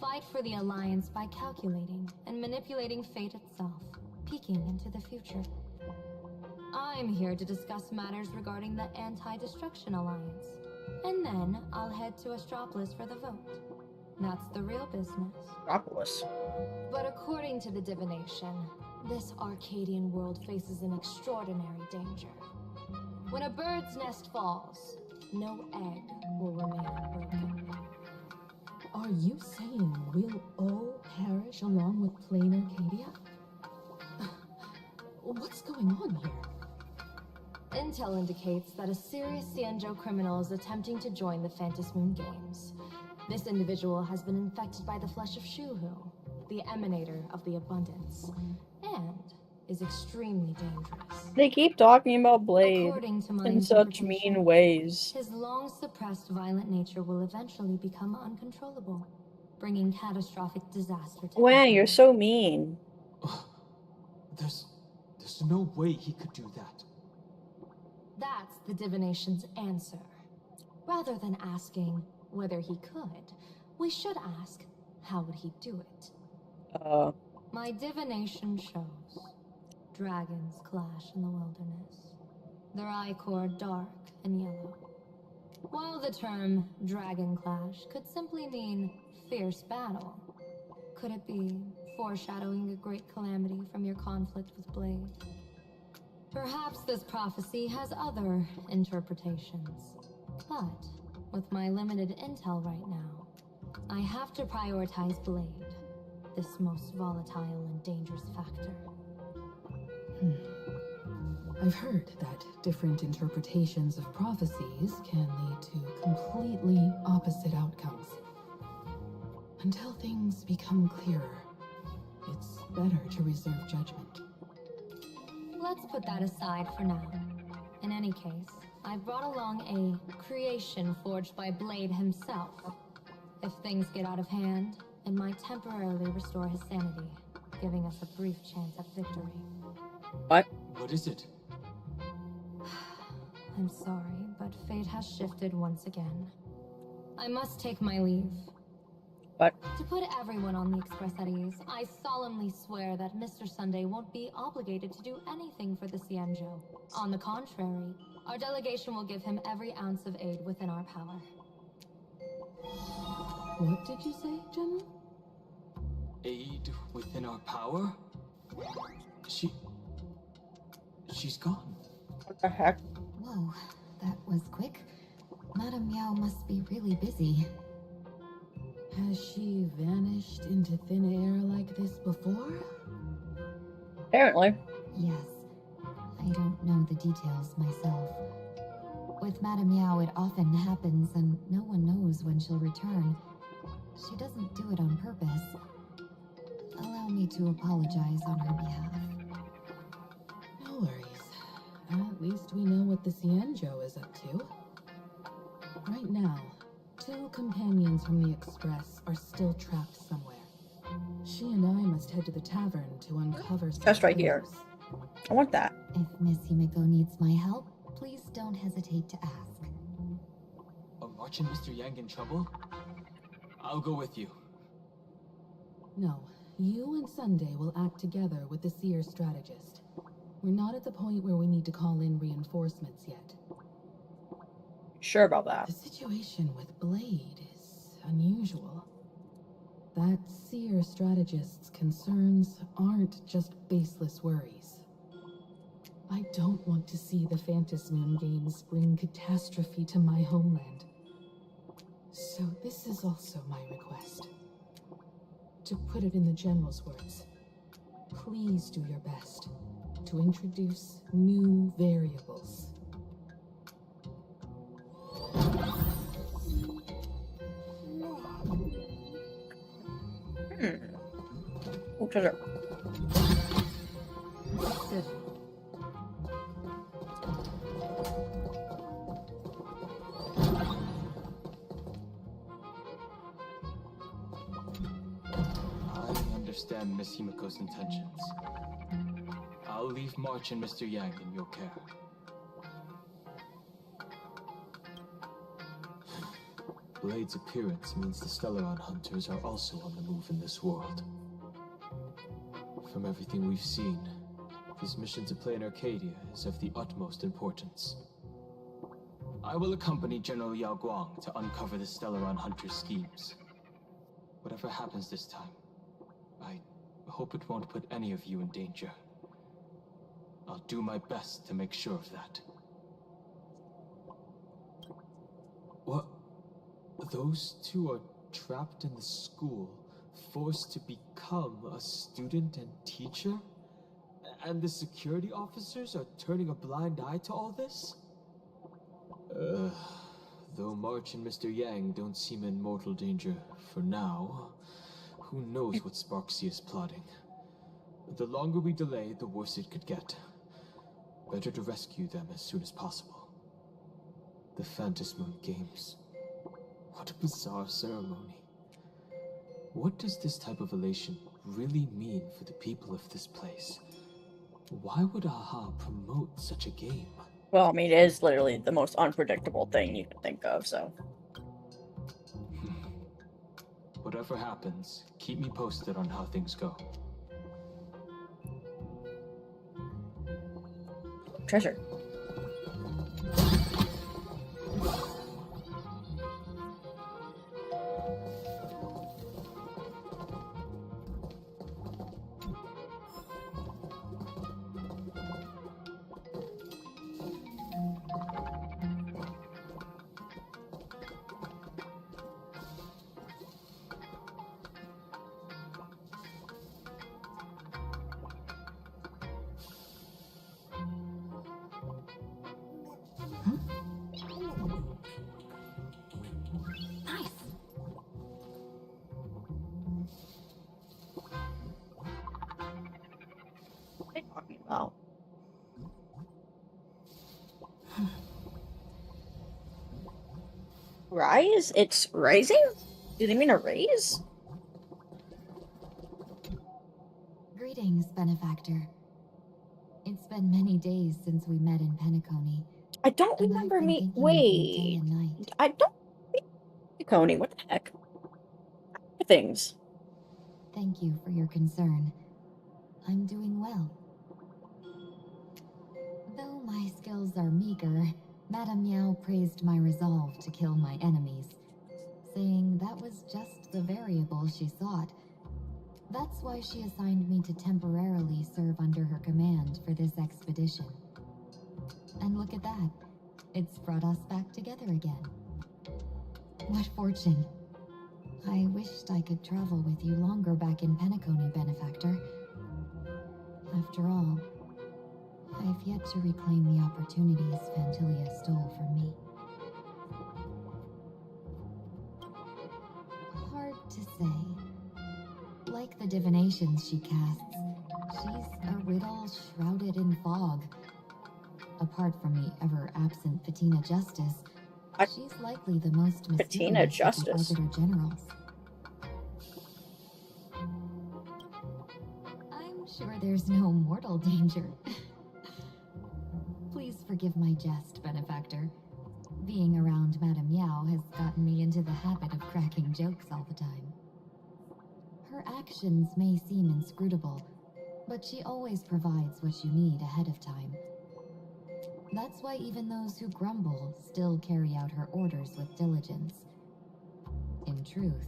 M: fight for the Alliance by calculating and manipulating fate itself, peeking into the future. I'm here to discuss matters regarding the Anti-Destruction Alliance, and then I'll head to Astropolis for the vote. That's the real business.
A: Astropolis.
M: But according to the divination, this Arcadian world faces an extraordinary danger. When a bird's nest falls, no egg will remain unbroken.
H: Are you saying we'll all perish along with plain Arcadia? What's going on here?
M: Intel indicates that a serious Xianzhou criminal is attempting to join the Phantom Moon Games. This individual has been infected by the flesh of Shuhu, the emanator of the abundance, and is extremely dangerous.
A: They keep talking about Blade
M: According to my
A: in such
M: interpretation,
A: mean ways.
M: his long-suppressed violent nature will eventually become uncontrollable, bringing catastrophic disaster to
A: Wow,
M: everyone.
A: you're so mean.
O: There's no way he could do that.
M: That's the divination's answer. Rather than asking whether he could, we should ask, how would he do it? My divination shows dragons clash in the wilderness, their ichor dark and yellow. While the term Dragon Clash could simply mean fierce battle, could it be foreshadowing a great calamity from your conflict with Blade? Perhaps this prophecy has other interpretations. But, with my limited intel right now, I have to prioritize Blade, this most volatile and dangerous factor.
H: I've heard that different interpretations of prophecies can lead to completely opposite outcomes. Until things become clearer, it's better to reserve judgment.
M: Let's put that aside for now. In any case, I brought along a creation forged by Blade himself. If things get out of hand, it might temporarily restore his sanity, giving us a brief chance at victory.
A: What?
O: What is it?
M: I'm sorry, but fate has shifted once again. I must take my leave.
A: What?
M: To put everyone on the Express at ease, I solemnly swear that Mr. Sunday won't be obligated to do anything for the Cienjo. On the contrary, our delegation will give him every ounce of aid within our power.
H: What did you say, General?
O: Aid within our power? She's gone.
A: What the heck?
I: Whoa, that was quick. Madame Meow must be really busy.
H: Has she vanished into thin air like this before?
A: Apparently.
I: Yes. I don't know the details myself. With Madame Meow, it often happens and no one knows when she'll return. She doesn't do it on purpose. Allow me to apologize on her behalf.
H: No worries. At least we know what the Cienjo is up to. Right now, 2 companions from the Express are still trapped somewhere. She and I must head to the tavern to uncover some
A: Just right here.
H: clues.
A: I want that.
I: If Miss Himiko needs my help, please don't hesitate to ask.
O: Are March and Mr. Yang in trouble? I'll go with you.
H: No, you and Sunday will act together with the Seer strategist. We're not at the point where we need to call in reinforcements yet.
A: Sure about that.
H: The situation with Blade is unusual. That Seer strategist's concerns aren't just baseless worries. I don't want to see the Phantasmoon Games bring catastrophe to my homeland. So this is also my request. To put it in the General's words, please do your best to introduce new variables.
A: Oh, treasure.
H: Good.
O: I understand Miss Himiko's intentions. I'll leave March and Mr. Yang in your care. Blade's appearance means the Stellaron hunters are also on the move in this world. From everything we've seen, his mission to play in Arcadia is of the utmost importance. I will accompany General Yao Guang to uncover the Stellaron hunters' schemes. Whatever happens this time, I hope it won't put any of you in danger. I'll do my best to make sure of that. What? Those 2 are trapped in the school, forced to become a student and teacher? And the security officers are turning a blind eye to all this? Though March and Mr. Yang don't seem in mortal danger for now, who knows what Sparksy is plotting. The longer we delay, the worse it could get. Better to rescue them as soon as possible. The Phantasmoon Games. What a bizarre ceremony. What does this type of elation really mean for the people of this place? Why would AHA promote such a game?
A: Well, I mean, it is literally the most unpredictable thing you can think of, so.
O: Whatever happens, keep me posted on how things go.
A: Treasure. What are you talking about? Rise? It's rising? Do they mean a raise?
I: Greetings, benefactor. It's been many days since we met in Penacony.
A: I don't
I: and
A: remember
I: I've been
A: me.
I: thinking of you day
A: Wait.
I: and night.
A: I don't. Coney, what the heck? Things.
I: Thank you for your concern. I'm doing well. Though my skills are meager, Madame Meow praised my resolve to kill my enemies, saying that was just the variable she sought. That's why she assigned me to temporarily serve under her command for this expedition. And look at that. It's brought us back together again. What fortune. I wished I could travel with you longer back in Penacony, benefactor. After all, I've yet to reclaim the opportunities Fantilia stole from me. Hard to say. Like the divinations she casts, she's a riddle shrouded in fog. Apart from the ever-absent Patina Justice, she's likely the most
A: Patina
I: mysterious of the
A: Justice.
I: Arbiter Generals. I'm sure there's no mortal danger. Please forgive my jest, benefactor. Being around Madame Meow has gotten me into the habit of cracking jokes all the time. Her actions may seem inscrutable, but she always provides what you need ahead of time. That's why even those who grumble still carry out her orders with diligence. In truth,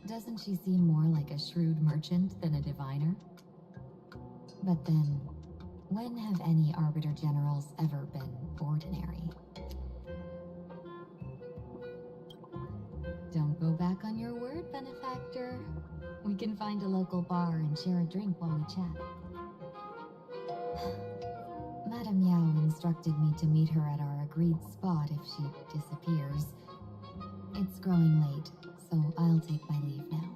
I: doesn't she seem more like a shrewd merchant than a diviner? But then, when have any Arbiter Generals ever been ordinary? Don't go back on your word, benefactor. We can find a local bar and share a drink while we chat. Madame Meow instructed me to meet her at our agreed spot if she disappears. It's growing late, so I'll take my leave now.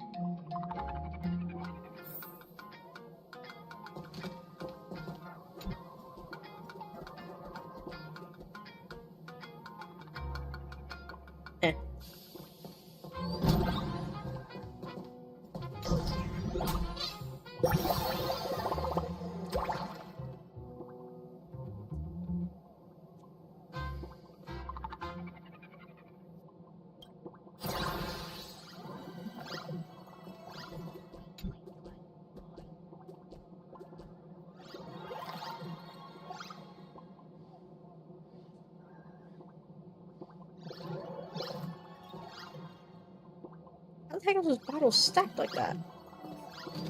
A: How the heck are those bottles stacked like that?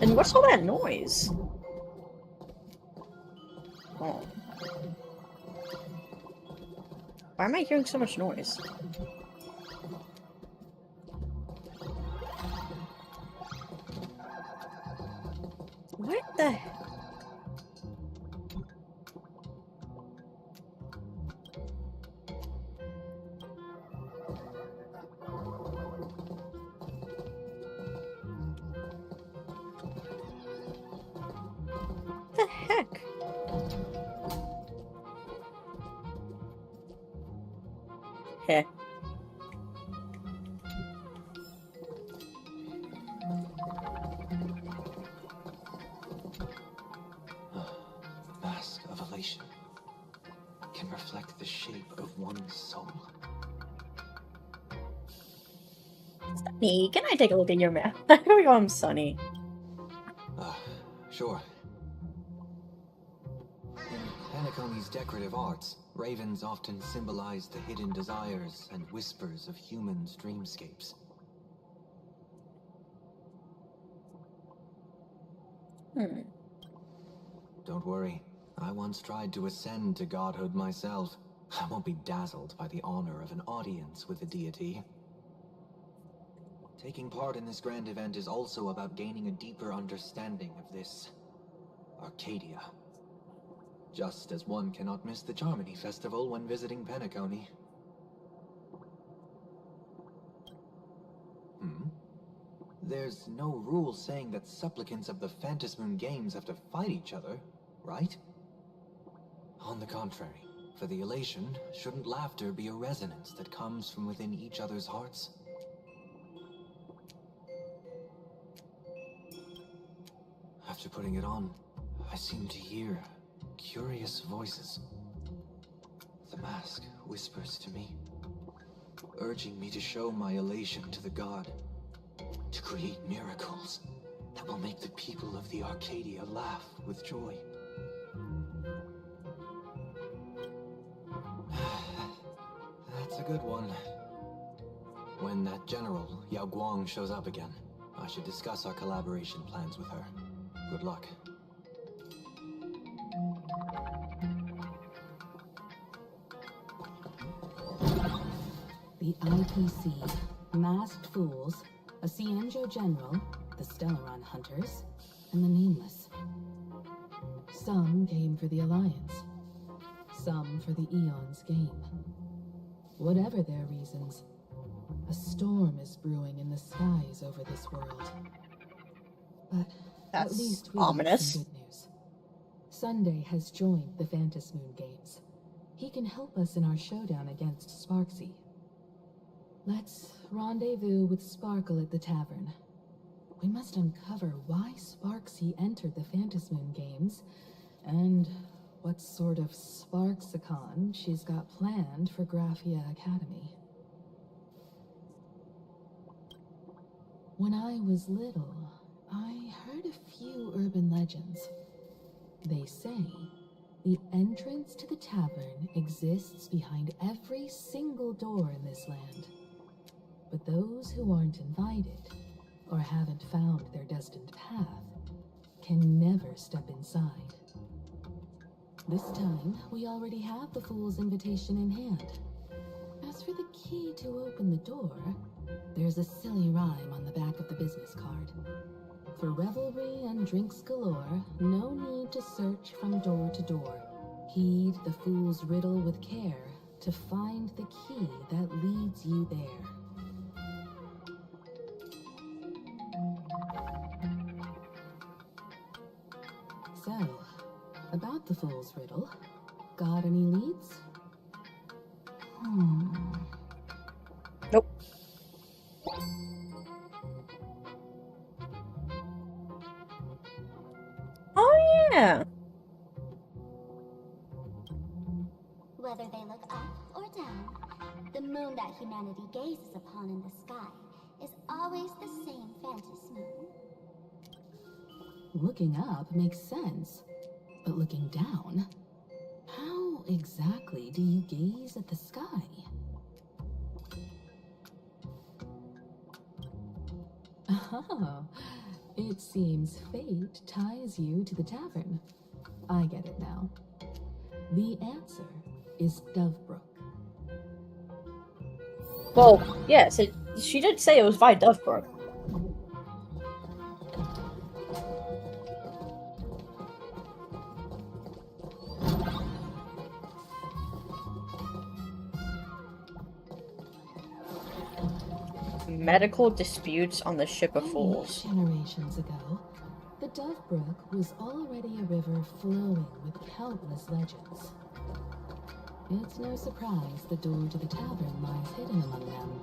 A: And what's all that noise? Oh. Why am I hearing so much noise? What the? The heck? Heh.
E: Mask of elation can reflect the shape of one's soul.
A: Sunny, can I take a look at your map? Here we go, I'm Sunny.
E: Sure. In Penacony's decorative arts, ravens often symbolize the hidden desires and whispers of humans' dreamscapes. Don't worry, I once tried to ascend to godhood myself. I won't be dazzled by the honor of an audience with the deity. Taking part in this grand event is also about gaining a deeper understanding of this Arcadia. Just as one cannot miss the Charmony Festival when visiting Penacony. There's no rule saying that supplicants of the Phantasmoon Games have to fight each other, right? On the contrary, for the elation, shouldn't laughter be a resonance that comes from within each other's hearts? After putting it on, I seem to hear curious voices. The mask whispers to me, urging me to show my elation to the god, to create miracles that will make the people of the Arcadia laugh with joy. That's a good one. When that general, Yao Guang, shows up again, I should discuss our collaboration plans with her. Good luck.
H: The IPC, Masked Fools, a Cienjo General, the Stellaron Hunters, and the Nameless. Some came for the Alliance. Some for the Eon's game. Whatever their reasons, a storm is brewing in the skies over this world. But
A: That's
H: at least we
A: ominous.
H: have some good news. Sunday has joined the Phantom Moon Games. He can help us in our showdown against Sparksy. Let's rendezvous with Sparkle at the tavern. We must uncover why Sparksy entered the Phantom Moon Games, and what sort of Sparksicon she's got planned for Graphia Academy. When I was little, I heard a few urban legends. They say the entrance to the tavern exists behind every single door in this land. But those who aren't invited, or haven't found their destined path, can never step inside. This time, we already have the Fool's invitation in hand. As for the key to open the door, there's a silly rhyme on the back of the business card. For revelry and drinks galore, no need to search from door to door. Heed the fool's riddle with care to find the key that leads you there. So, about the fool's riddle, got any leads?
A: Nope. Oh yeah.
B: Whether they look up or down, the moon that humanity gazes upon in the sky is always the same Phantom Moon.
H: Looking up makes sense, but looking down? How exactly do you gaze at the sky? Oh, it seems fate ties you to the tavern. I get it now. The answer is Dovebrook.
A: Well, yes, she did say it was by Dovebrook. Medical disputes on the Ship of Fools.
H: Generations ago, the Dovebrook was already a river flowing with countless legends. It's no surprise the door to the tavern lies hidden among them.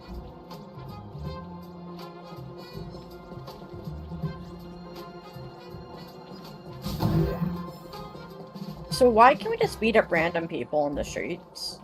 A: So why can't we just beat up random people on the streets?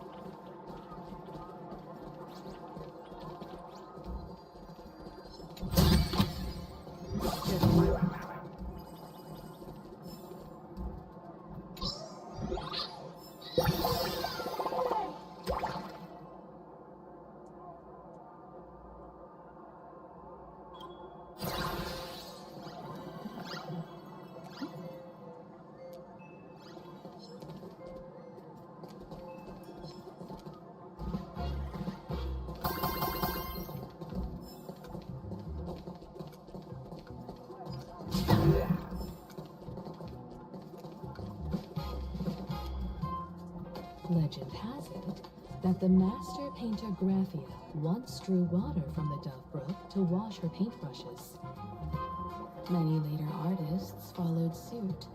H: Legend has it that the master painter Graphia once drew water from the Dovebrook to wash her paintbrushes. Many later artists followed suit,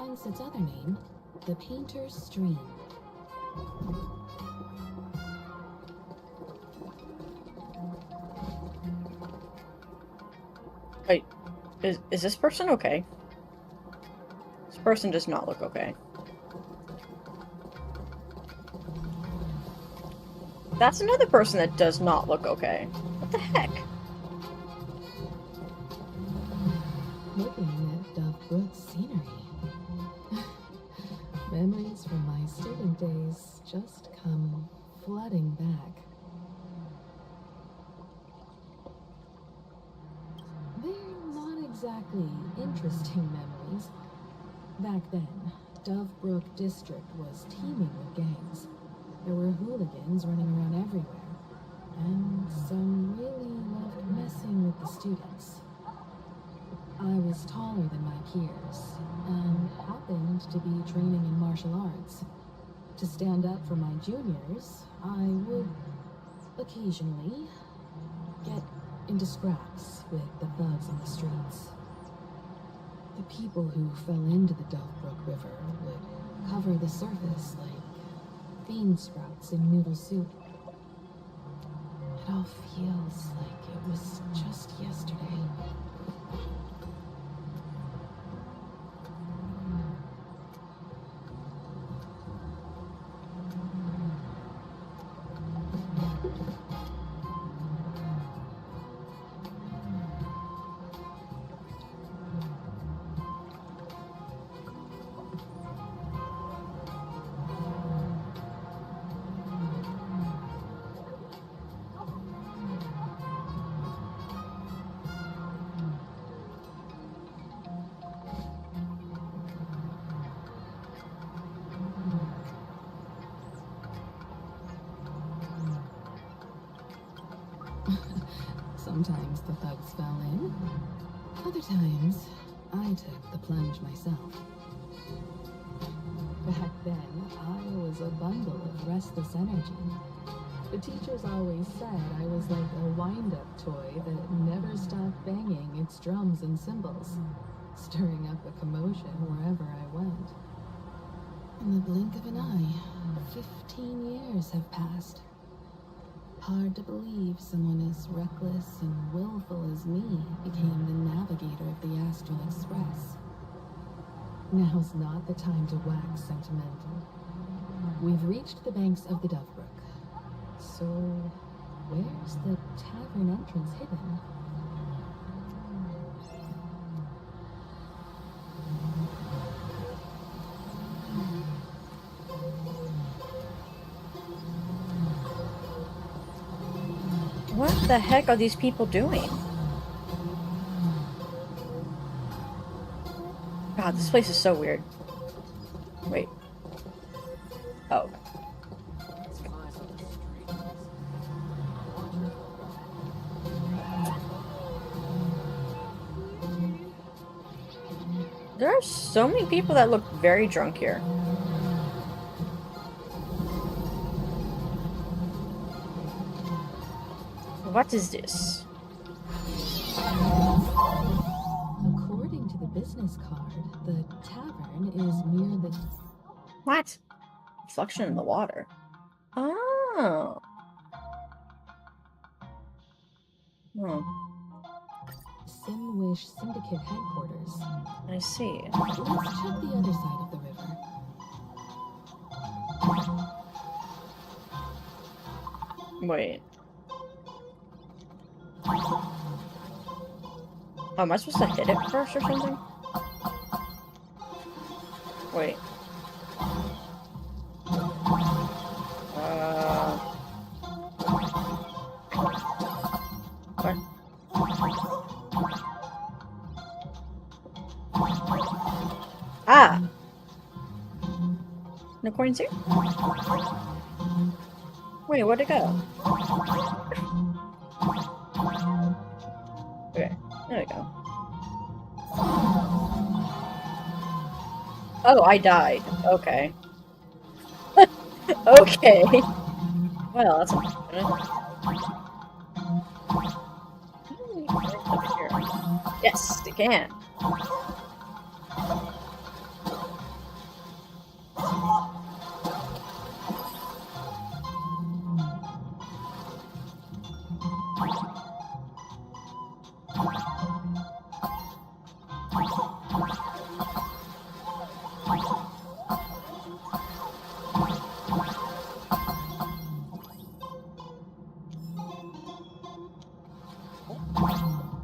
H: hence its other name, the Painter's Stream.
A: Wait, is this person okay? This person does not look okay. That's another person that does not look okay. What the heck?
H: Looking at Dove Brook's scenery. Memories from my student days just come flooding back. They're not exactly interesting memories. Back then, Dove Brook District was teeming with gangs. There were hooligans running around everywhere, and some really loved messing with the students. I was taller than my peers, and happened to be training in martial arts. To stand up for my juniors, I would occasionally get into scraps with the thugs on the streets. The people who fell into the Dovebrook River would cover the surface like bean sprouts in noodle soup. It all feels like it was just yesterday. Sometimes the thugs fell in. Other times, I took the plunge myself. Back then, I was a bundle of restless energy. The teachers always said I was like a wind-up toy that never stopped banging its drums and cymbals, stirring up a commotion wherever I went. In the blink of an eye, 15 years have passed. Hard to believe someone as reckless and willful as me became the navigator of the Astral Express. Now's not the time to wax sentimental. We've reached the banks of the Dovebrook. So, where's the tavern entrance hidden?
A: What the heck are these people doing? God, this place is so weird. Wait. Oh. There are so many people that look very drunk here. What is this?
H: According to the business card, the tavern is near the...
A: What? Reflection in the water. Oh. Oh.
H: Simwish Syndicate headquarters.
A: I see.
H: Let's check the other side of the river.
A: Wait. Oh, am I supposed to hit it first or something? Wait. What? Ah! No coins here? Wait, where'd it go? Okay, there we go. Oh, I died. Okay. Okay. Well, that's unfortunate. Yes, it can.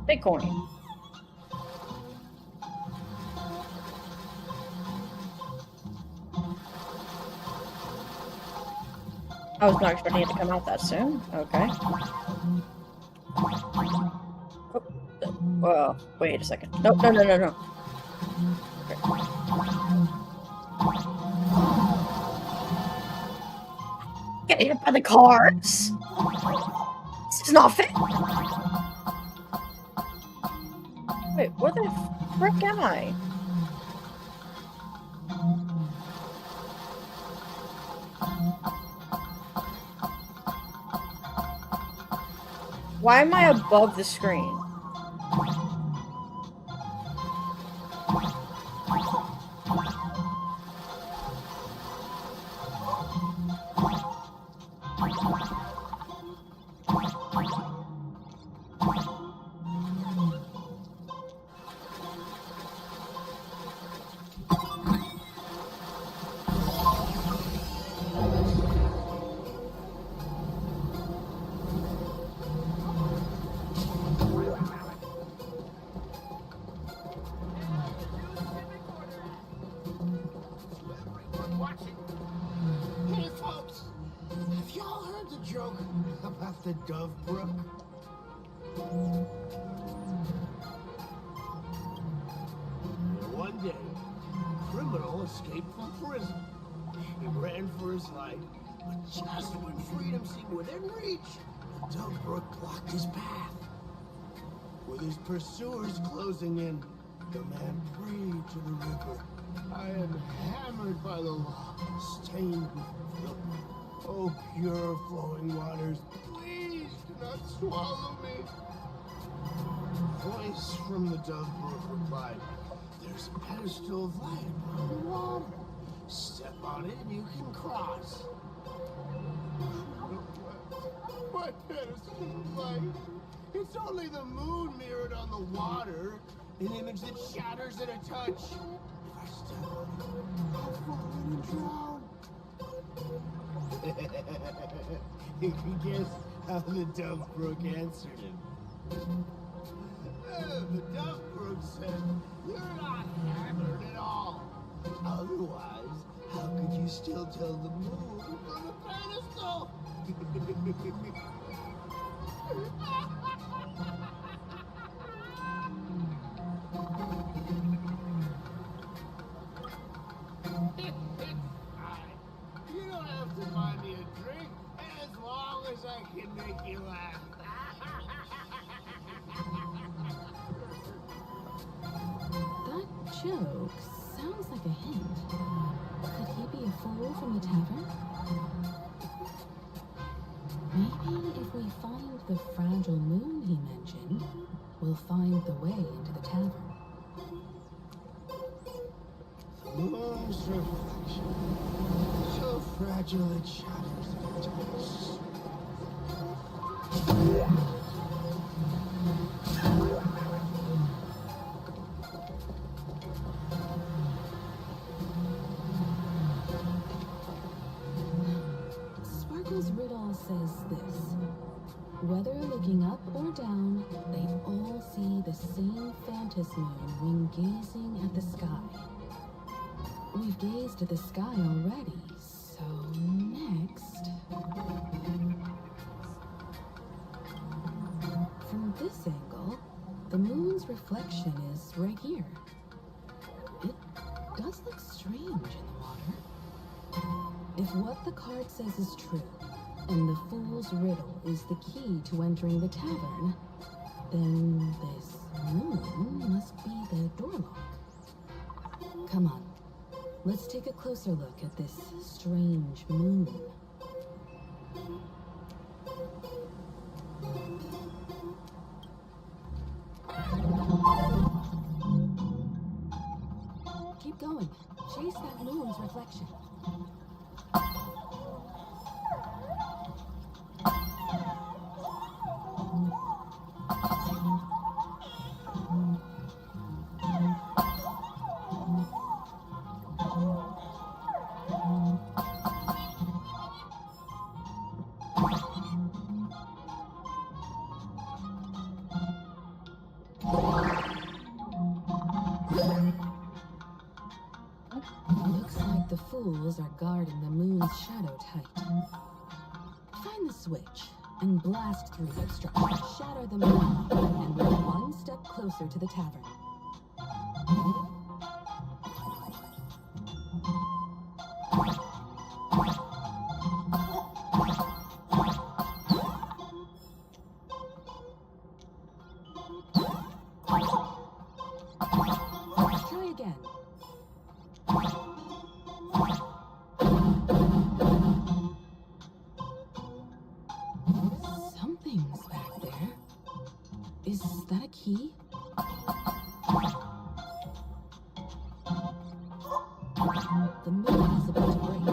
A: Bitcoin. I was not expecting it to come out that soon. Okay. Oh, wait a second. No, no, no, no, no. Okay. Get hit by the cars? This is not fair. Wait, where the frick am I? Why am I above the screen?
D: Hey folks, have y'all heard the joke about the Dove Brook? One day, a criminal escaped from prison. He ran for his life, but just when freedom seemed within reach, the Dove Brook blocked his path. With his pursuers closing in, the man prayed to the river. I am hammered by the law, stained with filth. Oh, pure flowing waters, please do not swallow me. A voice from the Dove Brook replied, there's a pedestal of light upon the water. Step on it and you can cross. What pedestal of light? It's only the moon mirrored on the water, an image that shatters at a touch. If I step on it, I'll fall in and drown. You can guess how the Dove Brook answered him. The Dove Brook said, you're not hammered at all. Otherwise, how could you still tell the moon from the pedestal? You don't have to buy me a drink as long as I can make you laugh.
H: That joke sounds like a hint. Could he be a fool from the tavern? Maybe if we find the fragile moon he mentioned, we'll find the way into the tavern.
D: The moon's reflection, so fragile it shatters at touch.
H: Sparkle's riddle says this. Whether looking up or down, they all see the same phantasmoon when gazing at the sky. We've gazed at the sky already, so next... From this angle, the moon's reflection is right here. It does look strange in the water. If what the card says is true, and the fool's riddle is the key to entering the tavern, then this moon must be the door lock. Come on, let's take a closer look at this strange moon. Keep going. Chase that moon's reflection. Looks like the fools are guarding the moon's shadow tight. Find the switch and blast through the obstruction. Shatter the moon, and we're one step closer to the tavern. Try again. Something's back there. Is that a key? The moon is about to break.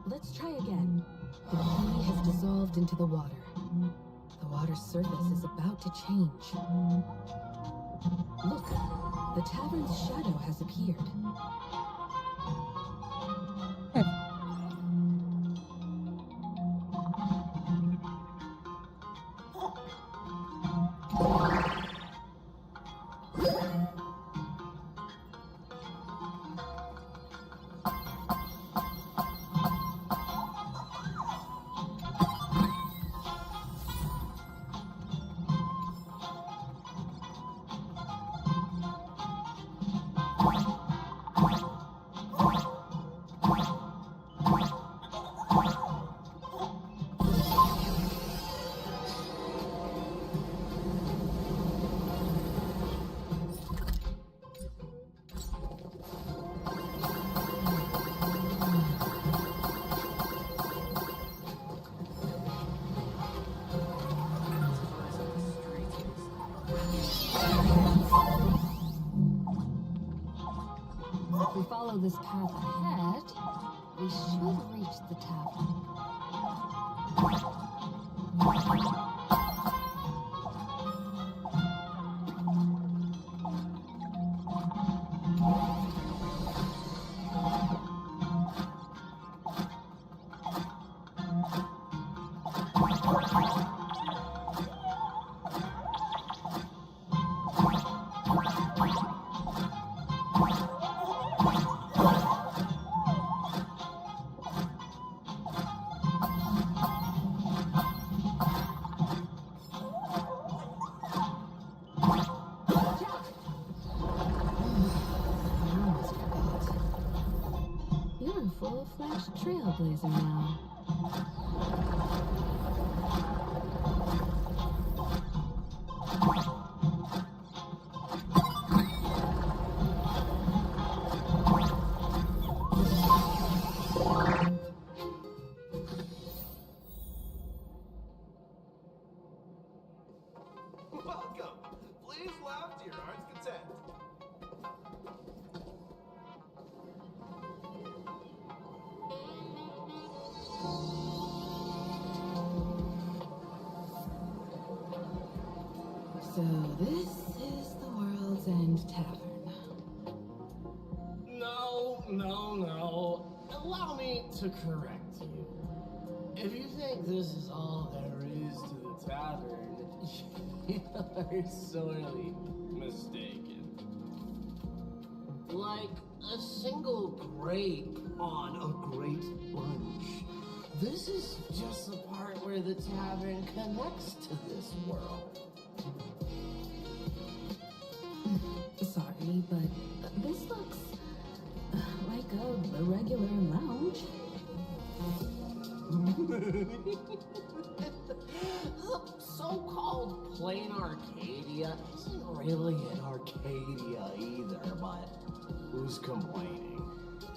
H: Let's try again. The key has dissolved into the water. The water's surface is about to change. Look, the tavern's shadow has appeared. If we follow this path ahead, we should reach the tavern. You're a full-fledged trailblazer now.
G: Welcome. Please laugh to your heart's content.
H: So this is the World's End Tavern.
J: No. Allow me to correct you. If you think this is all there is to the tavern, you are sorely mistaken. Like a single grape on a great bunch. This is just the part where the tavern connects to this world.
H: Sorry, but this looks like a regular lounge.
J: The so-called plain Arcadia isn't really an Arcadia either, but who's complaining?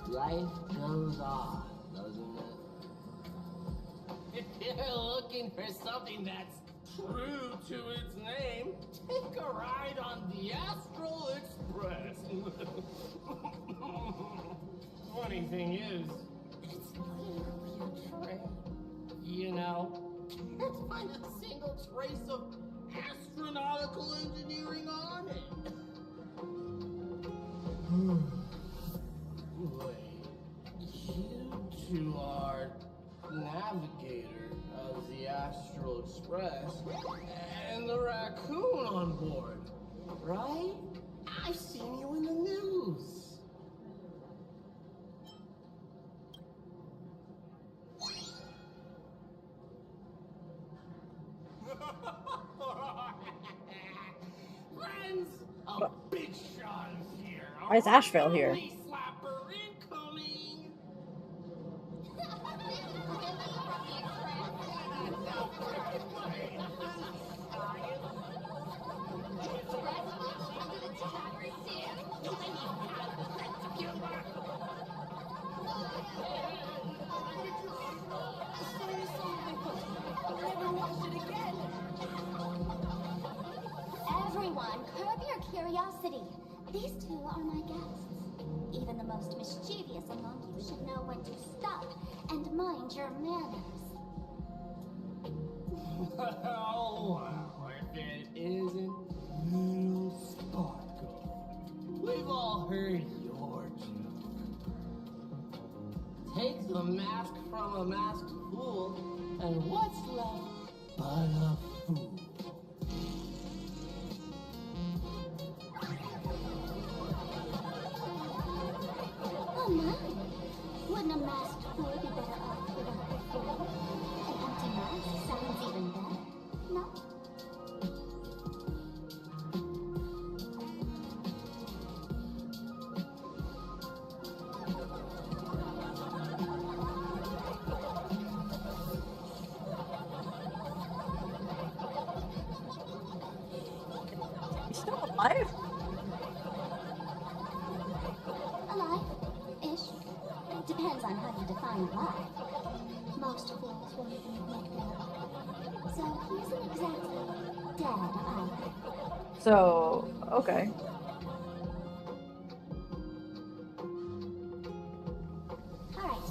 J: Life goes on, doesn't it? If you're looking for something that's true to its name, take a ride on the Astral Express. Funny thing is, it's literally a train. You know, can't find a single trace of astronautical engineering on it. Wait, you two are navigator of the Astral Express and the raccoon on board, right? I've seen you in the news. Friends, a big shot is here.
A: Why is Asheville here?
J: Belly slapper incoming.
B: Everyone, curb your curiosity. These two are my guests. Even the most mischievous among you should know when to stop and mind your manners.
J: Well, if it isn't Little Sparkle. We've all heard your joke. Take the mask from a masked fool, and what's left but a fool?
B: Oh my! Wouldn't a masked fool be better off without the fool? An empty mask sounds even better, no?
A: He's still alive?
B: Alive-ish. It depends on how you define alive. Most fools won't even admit they're alive. So he isn't exactly dead either.
A: So, okay.
B: Alright.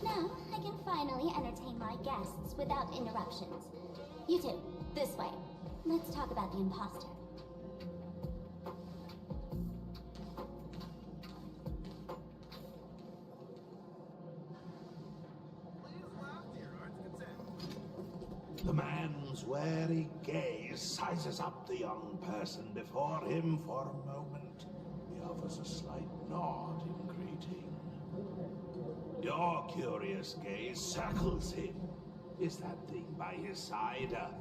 B: Now I can finally entertain my guests without interruptions. You two, this way. Let's talk about the imposter.
D: The man's wary gaze sizes up the young person before him for a moment. He offers a slight nod in greeting. Your curious gaze circles him. Is that thing by his side a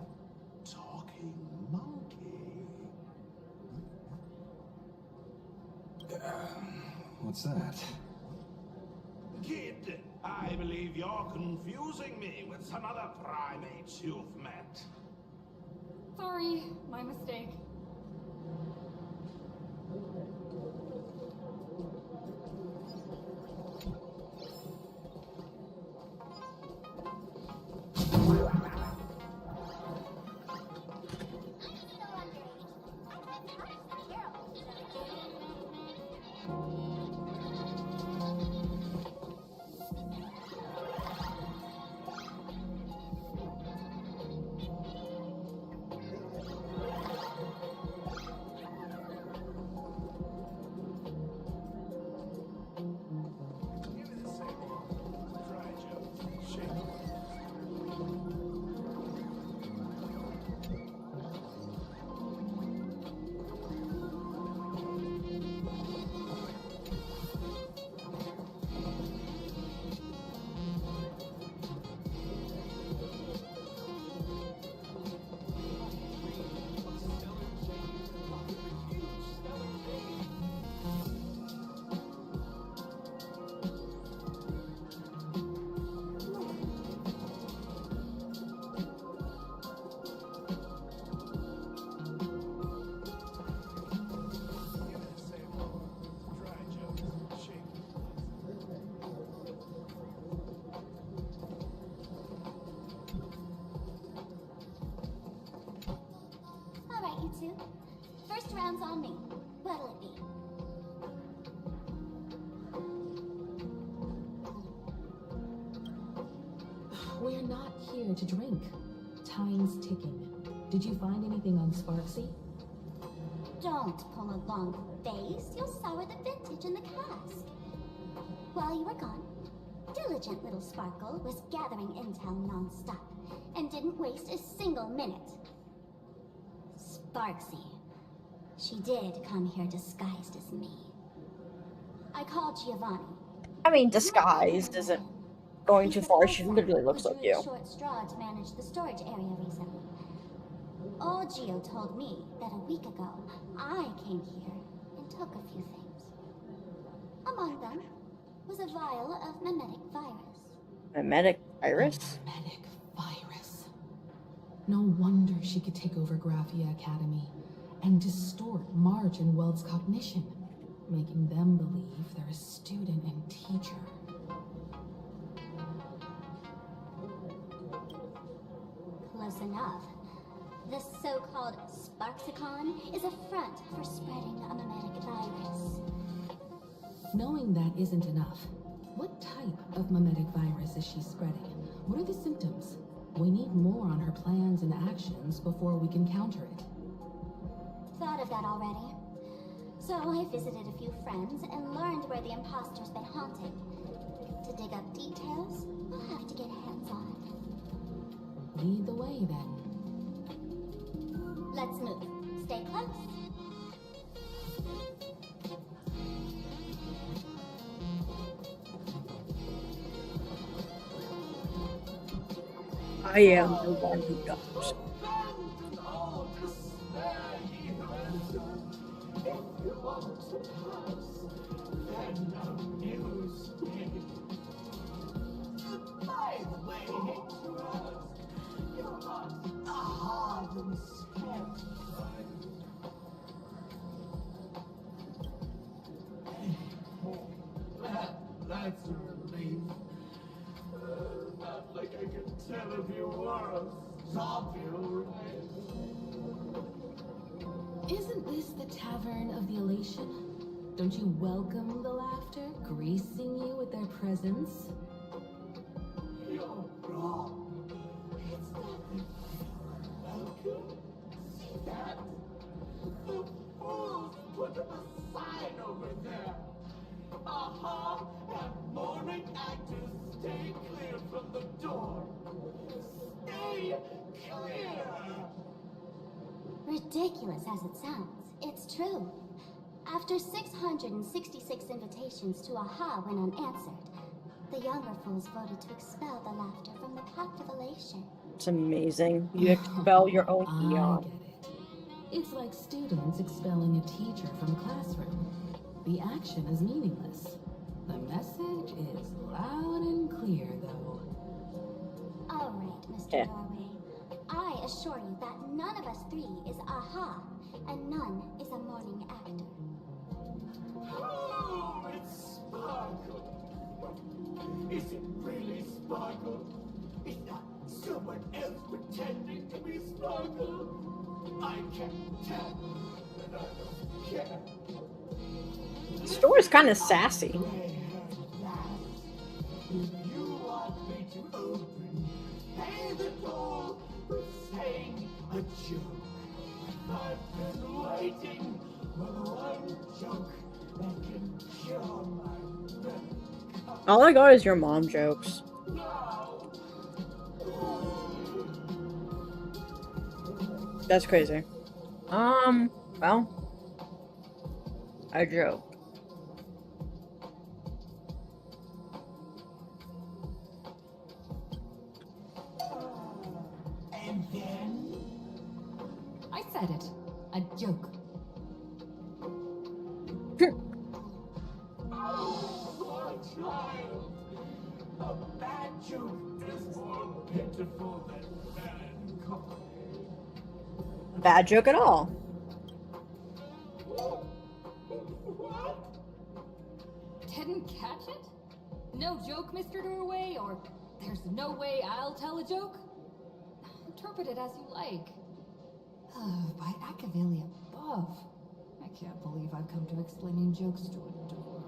D: talking monkey?
Q: What's that?
D: Kid, I believe you're confusing me with some other primates you've met.
M: Sorry, my mistake.
B: Alright, you two. First round's on me. What'll it be?
H: We're not here to drink. Time's ticking. Did you find anything on Sparksy?
B: Don't pull a long face. You'll sour the vintage in the cask. While you were gone, diligent little Sparkle was gathering intel non-stop and didn't waste a single minute. Sparksy. She did come here disguised as me. I called Giovanni.
A: I mean, disguised isn't going too far. She literally looks like you.
B: Short straw to manage the storage area recently. Old Geo told me that a week ago, I came here and took a few things. Among them was a vial of mimetic virus.
A: Mimetic virus?
H: Mimetic virus. No wonder she could take over Graphia Academy and distort Marge and Weld's cognition, making them believe they're a student and teacher.
B: Close enough. This so-called Sparksicon is a front for spreading a mimetic virus.
H: Knowing that isn't enough, what type of mimetic virus is she spreading? What are the symptoms? We need more on her plans and actions before we can counter it.
B: Thought of that already. So I visited a few friends and learned where the imposter's been haunted. To dig up details, we'll have to get hands-on.
H: Lead the way, then.
B: Let's move. Stay close.
A: I am the one who knows.
G: By the way, you're not a hardened skeptic. That's a relief. Not like I can tell if you were a zombie, alright?
H: Isn't this the Tavern of the Elation? Don't you welcome the laughter, gracing you with their presence?
G: You're wrong. It's nothing. Welcome. See that? The fools put up a sign over there. Aha! And morning actors, stay clear from the door. Stay clear!
B: Ridiculous as it sounds, it's true. After 666 invitations to AHA went unanswered, the younger fools voted to expel the laughter from the Pact of Elation.
A: It's amazing. You expel your own
H: I
A: eon.
H: get it. It's like students expelling a teacher from a classroom. The action is meaningless. The message is loud and clear, though.
B: All right, Mr.
A: Yeah.
B: Doorway. I assure you that none of us three is AHA, and none is a morning actor.
G: Oh, it's Sparkle. Is it really Sparkle? Is not someone else pretending to be Sparkle? I can't tell, and I don't care.
A: The store's kind of sassy.
G: If you want me to open, pay the toll with saying a joke. I've been waiting for the one joke that can cure my melancholy.
A: All I got is your mom jokes. That's crazy. Well, I joke.
G: And then?
H: I said it. A joke.
G: Oh, child. A bad joke is more pitiful than melancholy.
A: Bad joke at all.
M: Didn't catch it? No joke, Mr. Doorway, or there's no way I'll tell a joke? Interpret it as you like.
H: By Acaveli above. I can't believe I've come to explaining jokes to a door.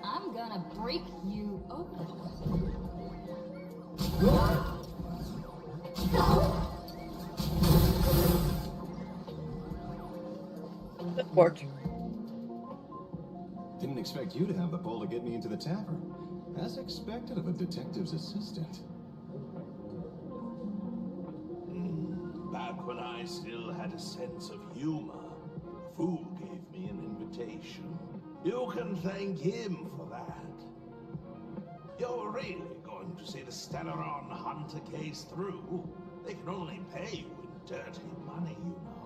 M: I'm gonna break you open.
A: Port.
Q: Didn't expect you to have the pull to get me into the tavern. As expected of a detective's assistant.
N: Back when I still had a sense of humor, a fool gave me an invitation. You can thank him for that. You're really going to see the Stellaron Hunter case through? They can only pay you in dirty money, you know.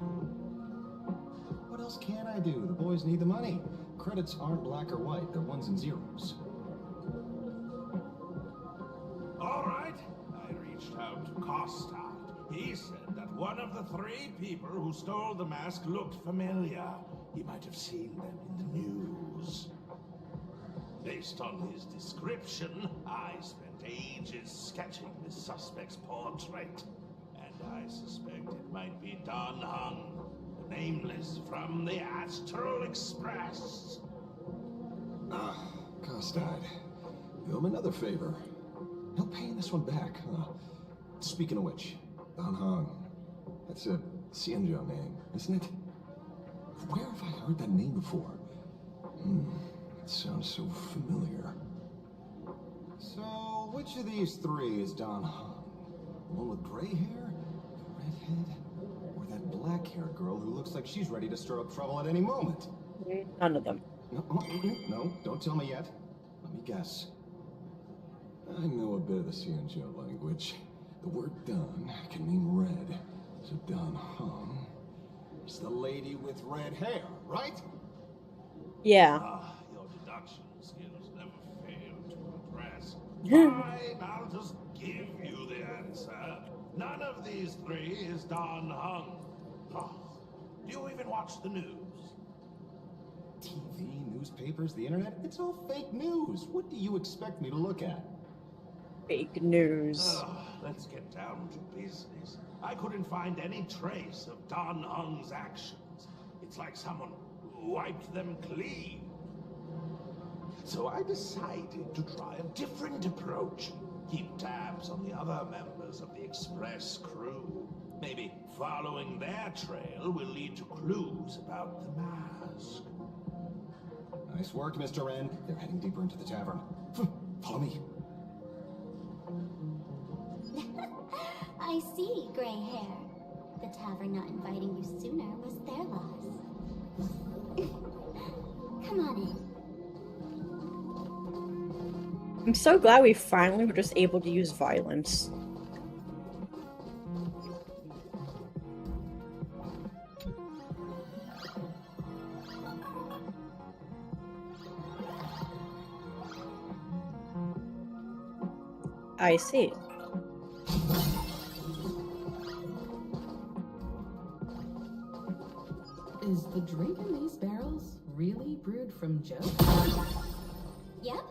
Q: What else can I do? The boys need the money. Credits aren't black or white, they're ones and zeros.
N: All right, I reached out to Kostad. He said that one of the 3 people who stole the mask looked familiar. He might have seen them in the news. Based on his description, I spent ages sketching this suspect's portrait. And I suspect it might be Don Hung, the nameless from the Astral Express.
Q: Kostad. Do him another favor. He'll pay this one back, huh? Speaking of which, Don Hong. That's a Xianzhou name, isn't it? Where have I heard that name before? It sounds so familiar. So, which of these 3 is Don Hong? The one with gray hair? The redhead? Or that black-haired girl who looks like she's ready to stir up trouble at any moment?
A: None of them.
Q: No, don't tell me yet. Let me guess. I know a bit of the Xianzhou language. The word Don can mean red. So Don Hong is the lady with red hair, right?
A: Yeah.
N: Your deduction skills never fail to impress. Fine, I'll just give you the answer. None of these 3 is Don Hung. Do you even watch the news?
Q: TV, newspapers, the internet, it's all fake news. What do you expect me to look at?
A: Fake news.
N: Let's get down to business. I couldn't find any trace of Don Hung's actions. It's like someone wiped them clean. So I decided to try a different approach. Keep tabs on the other members of the Express crew. Maybe following their trail will lead to clues about the mask.
Q: Nice work, Mr. N. They're heading deeper into the tavern. Follow me.
B: I see, gray hair. The tavern not inviting you sooner was their loss. Come on in.
A: I'm so glad we finally were just able to use violence. I see.
H: Is the drink in these barrels really brewed from Joe?
B: Yep,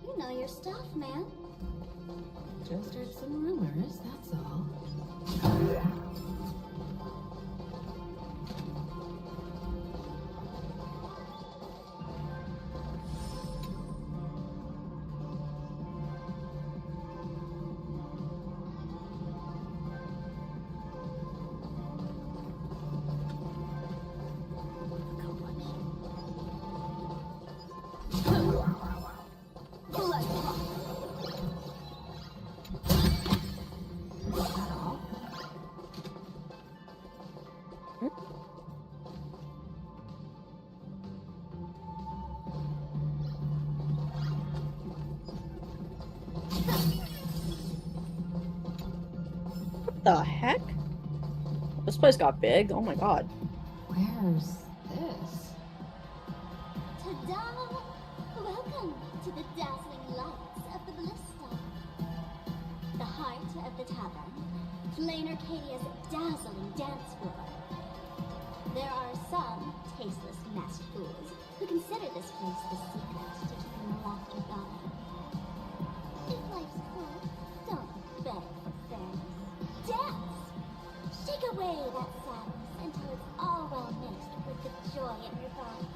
B: you know your stuff, man.
H: Just heard some rumors, that's all.
A: What the heck? This place got big. Oh my god.
H: Where's this?
B: Ta-da! Welcome to the dazzling lights of the Ballista. The heart of the tavern, Flame Arcadia's dazzling dance floor. There are some tasteless masked fools who consider this place the secret to keeping aloft with honor. If life's full, don't beg for fairness. Dance! Shake away that sadness until it's all well mixed with the joy in your body.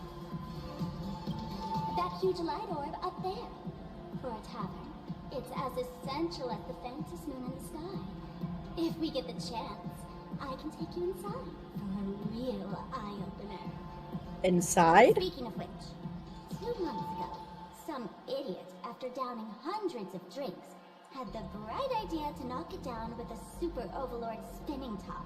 B: That huge light orb up there. For a tavern, it's as essential as the Phantom Moon in the sky. If we get the chance, I can take you inside for a real eye-opener.
A: Inside?
B: Speaking of which, 2 months ago, some idiot, after downing hundreds of drinks, had the bright idea to knock it down with a super overlord spinning top.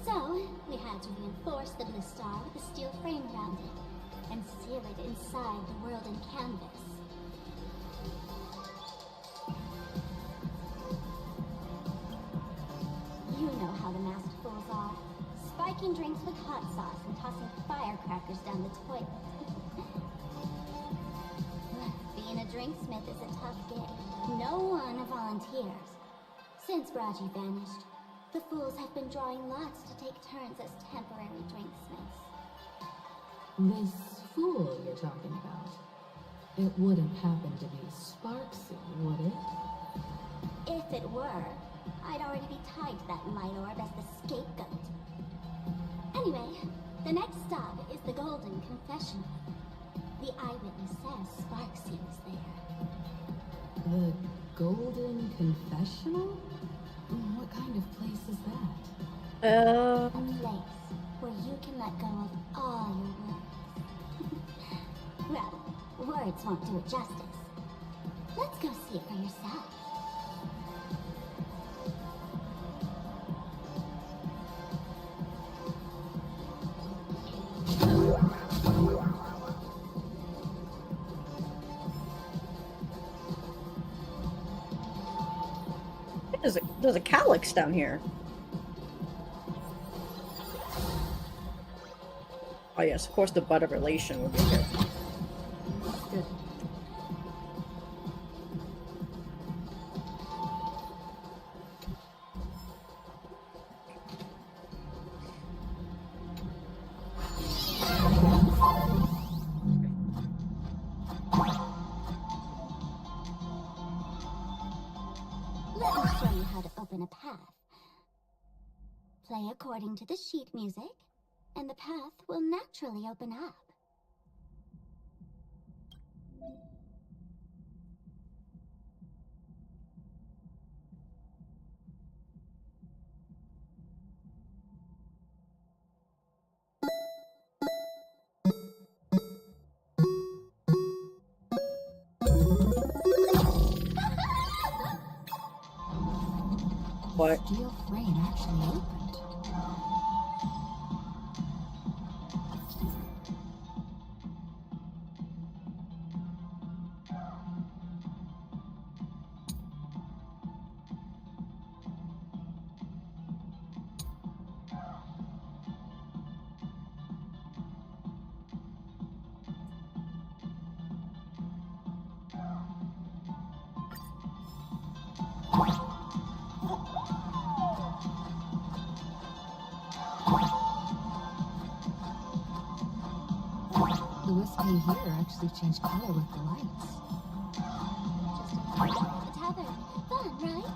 B: So, we had to reinforce the blue star with a steel frame around it, and seal it inside the world in canvas. You know how the masked fools are. Spiking drinks with hot sauce and tossing firecrackers down the toilet. Being a drinksmith is a tough gig. No one volunteers. Since Raji vanished, the fools have been drawing lots to take turns as temporary drinksmiths.
H: This fool you're talking about, it wouldn't happen to be Sparksy, would it?
B: If it were, I'd already be tied to that light orb as the scapegoat. Anyway, the next stop is the Golden Confessional. The eyewitness says Sparksy was there.
H: The Golden Confessional? What kind of place is that?
B: A place where you can let go of all your worries. Well, words won't do it justice. Let's go see it for yourself.
A: There's a calyx down here. Oh yes, of course the butt of relation would be here.
H: Good.
B: Let me show you how to open a path. Play according to the sheet music, and the path will naturally open up.
A: What?
I: Steel frame actually opened. The whiskey here actually changed color with the lights.
B: Just a the tavern. Fun, right?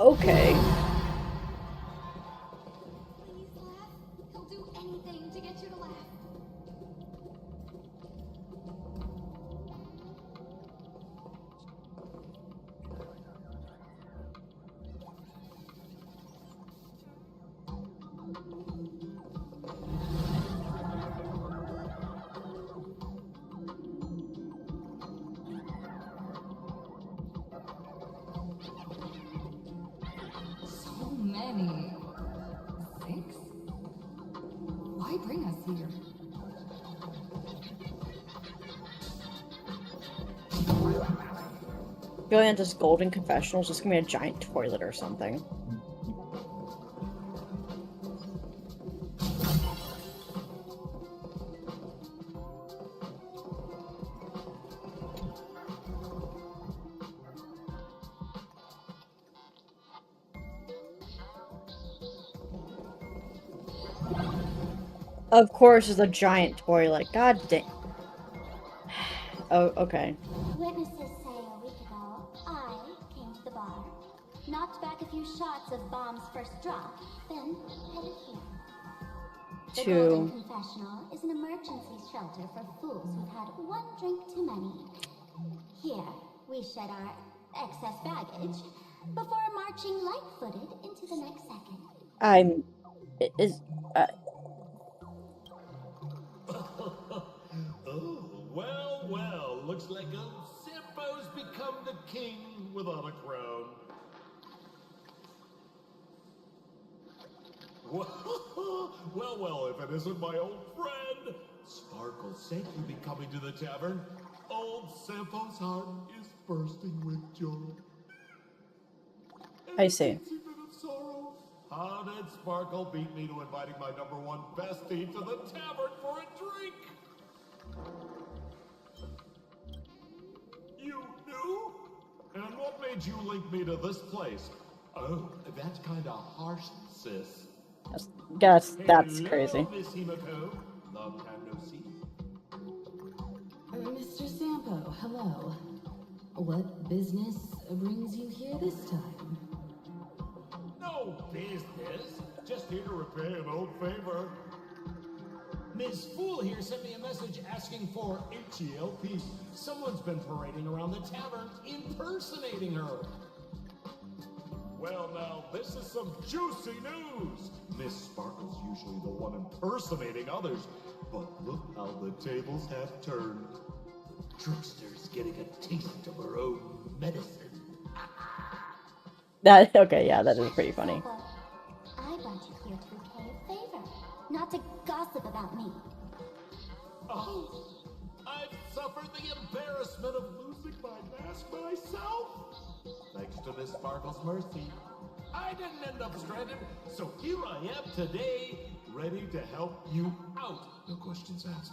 A: Okay.
C: Please laugh. He'll do anything to get you to laugh.
I: So many. 6? Why
H: here.
A: Going into this golden confessional is just gonna be a giant toilet or something. Of course, it's a giant toilet. God dang. Oh, okay.
B: Witnesses say a week ago, I came to the bar, knocked back a few shots of Bomb's first drop, then headed here. The Golden Confessional is an emergency shelter for fools who've had one drink too many. Here, we shed our excess baggage before marching light-footed into the next second.
N: Well, well, looks like old Sampo's become the king without a crown. Well, if it isn't my old friend, Sparkle said you'd be coming to the tavern. Old Sampo's heart is bursting with joy.
A: I see.
N: How did Sparkle beat me to inviting my #1 bestie to the tavern for a drink? You knew? And what made you link me to this place? Oh, that's kinda harsh, sis.
A: That's
N: Hello,
A: crazy.
N: Miss Himiko. Long time no see.
H: Mr. Sampo, hello. What business brings you here this time?
N: No business. Just here to repay an old favor.
J: Ms. Fool here sent me a message asking for
N: H-E-L-P.
J: someone's been parading around the tavern impersonating her.
N: Well, now, this is some juicy news. Miss Sparkle's usually the one impersonating others, but look how the tables have turned. Trickster's getting a taste of her own medicine.
A: Okay, yeah, that is pretty funny.
B: I brought you here to repay a favor, not to gossip about me.
N: Oh, I've suffered the embarrassment of losing my mask myself. Thanks to Miss Sparkle's mercy, I didn't end up stranded, so here I am today, ready to help you out. No questions asked.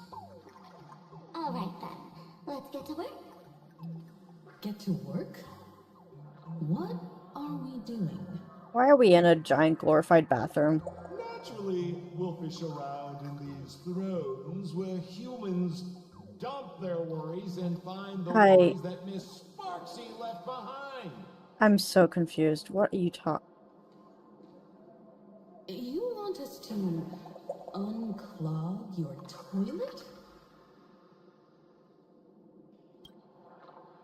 B: All right then, let's get to work.
H: Get to work? What are we doing?
A: Why are we in a giant glorified bathroom?
N: Naturally, we'll fish around in these thrones where humans dump their worries and find the worries that Miss Sparksy left behind.
A: I'm so confused. What are you talking?
H: You want us to unclog your toilet?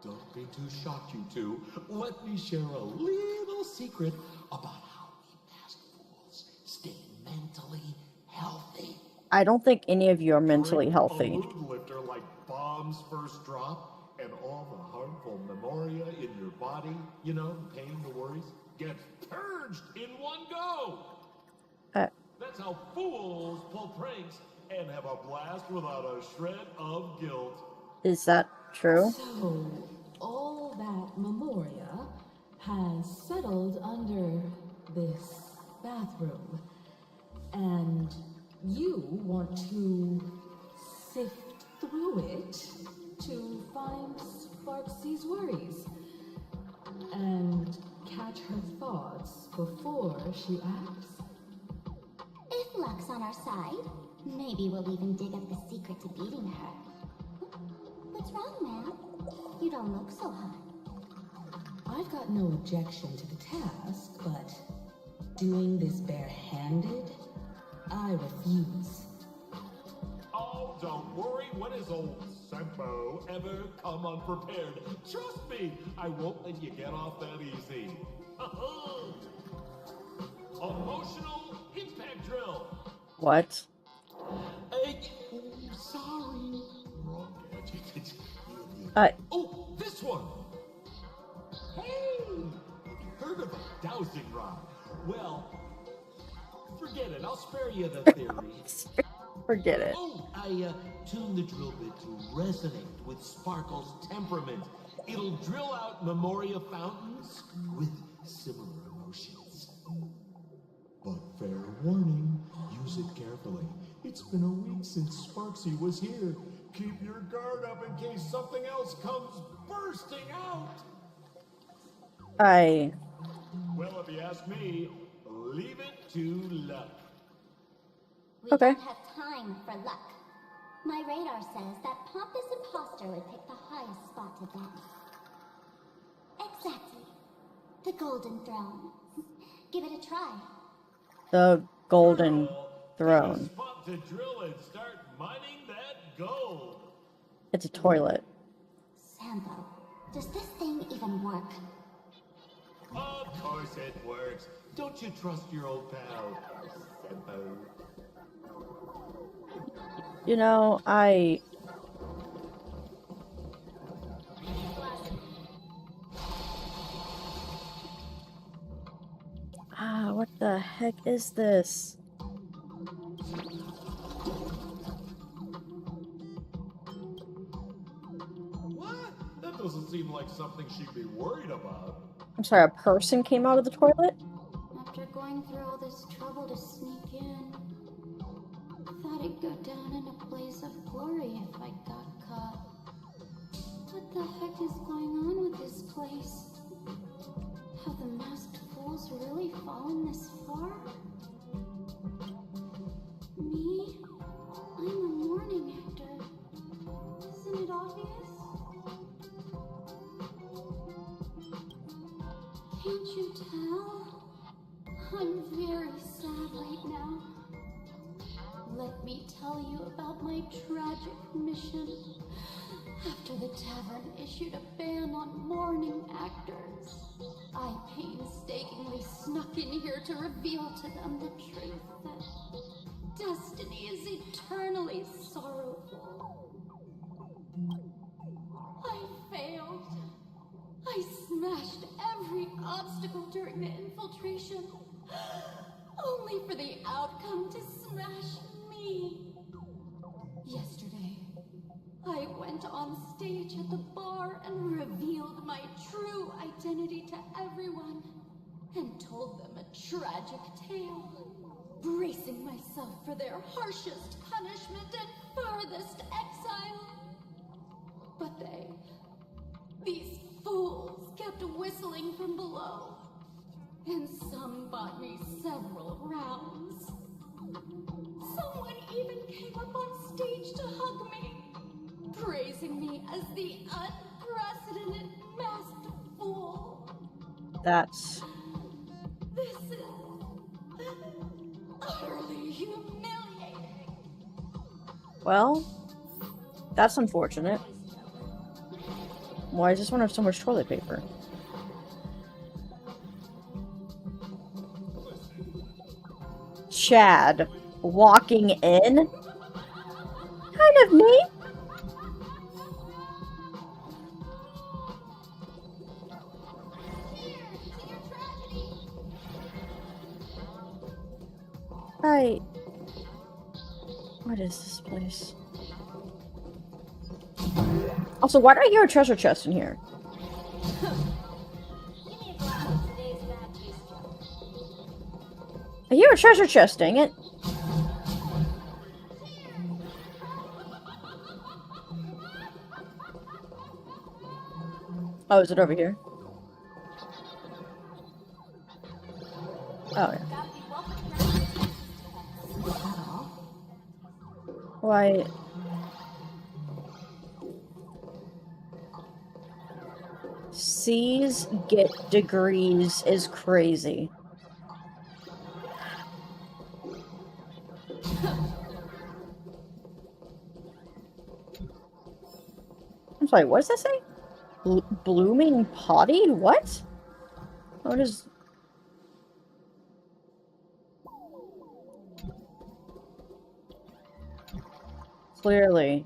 N: Don't be too shocked, you two. Let me share a little secret about how we past fools stay mentally healthy.
A: I don't think any of you are mentally healthy.
N: A mood lifter like Bomb's first drop and all the harmful memoria in your body, you know, the pain, the worries, get purged in one go. That's how fools pull pranks and have a blast without a shred of guilt.
A: Is that true?
H: So, all that memoria has settled under this bathroom, and you want to sift through it to find Sparksy's worries and catch her thoughts before she acts?
B: If luck's on our side, maybe we'll even dig up the secret to beating her. What's wrong, man? You don't look so hot.
H: I've got no objection to the task, but doing this barehanded, I refuse.
N: Oh, don't worry. When has old Sampo ever come unprepared? Trust me, I won't let you get off that easy. Emotional impact drill.
A: What?
N: Sorry. Wrong gadget. Oh, this one. Hey, have you heard of a dowsing rod? Well, forget it. I'll spare you the theory.
A: Forget it.
L: Oh, I tuned the drill bit to resonate with Sparkle's temperament. It'll drill out Memoria fountains with similar emotions.
F: But fair warning, use it carefully. It's been a week since Sparksy was here.
N: Keep your guard up in case something else comes bursting out.
L: Well, if you ask me, leave it to luck.
B: We
A: Okay.
B: don't have time for luck. My radar says that pompous imposter would pick the highest spot to dance. Exactly. The Golden Throne. Give it a try.
A: The Golden Throne.
L: Spot to drill and start mining that gold.
A: It's a toilet.
B: Sambo, does this thing even work?
L: Of course it works. Don't you trust your old pal, Sempo?
A: You know, what the heck is this?
L: What? That doesn't seem like something she'd be worried about.
A: I'm sorry, a person came out of the toilet?
B: After going through all this trouble to sneak in, thought I'd go down in a blaze of glory if I got caught. What the heck is going on with this place? Have the masked fools really fallen this far? Me? I'm a mourning actor. Isn't it obvious? Can't you tell? I'm very sad right now. Let me tell you about my tragic mission. After the tavern issued a ban on mourning actors, I painstakingly snuck in here to reveal to them the truth that destiny is eternally sorrowful. I failed. I smashed every obstacle during the infiltration, only for the outcome to smash me. Yesterday, I went on stage at the bar and revealed my true identity to everyone and told them a tragic tale, bracing myself for their harshest punishment and furthest exile. But these fools kept whistling from below, and some bought me several rounds. Someone even came up on stage to hug me, praising me as the unprecedented masked fool. This is utterly humiliating.
A: Well, that's unfortunate. Why does this one have so much toilet paper? Chad walking in? Kind of me? What is this place? Also, why do I hear a treasure chest in here? I hear a treasure chest, dang it. Oh, is it over here? Oh, yeah. Why? C's get degrees is crazy. I'm sorry, what does that say? Blooming potty? What? What is... Clearly.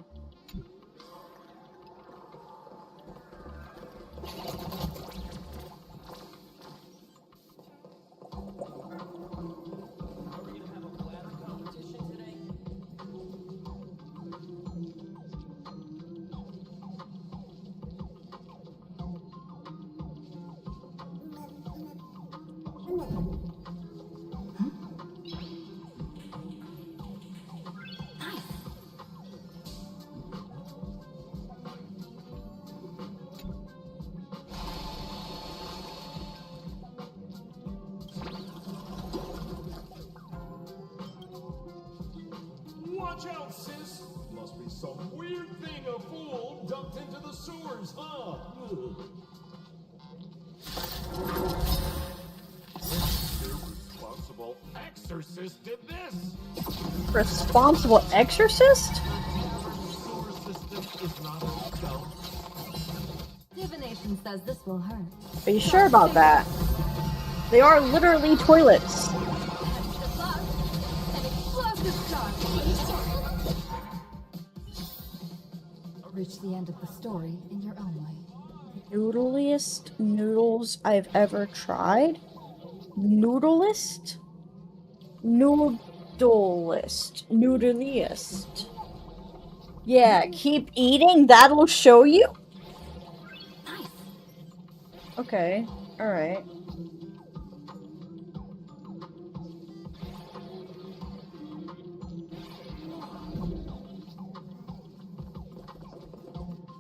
N: Watch out, sis! Must be some weird thing a fool dumped into the sewers, huh? The responsible exorcist did this!
A: Responsible exorcist?
N: Sewer system is not a dump.
H: Divination says this will hurt.
A: Are you sure about that? They are literally toilets.
I: Reach the end of the story in your own way.
A: Noodliest noodles I've ever tried? Noodlist? Noodlist. Noodliest. Yeah, keep eating, that'll show you? Okay, alright.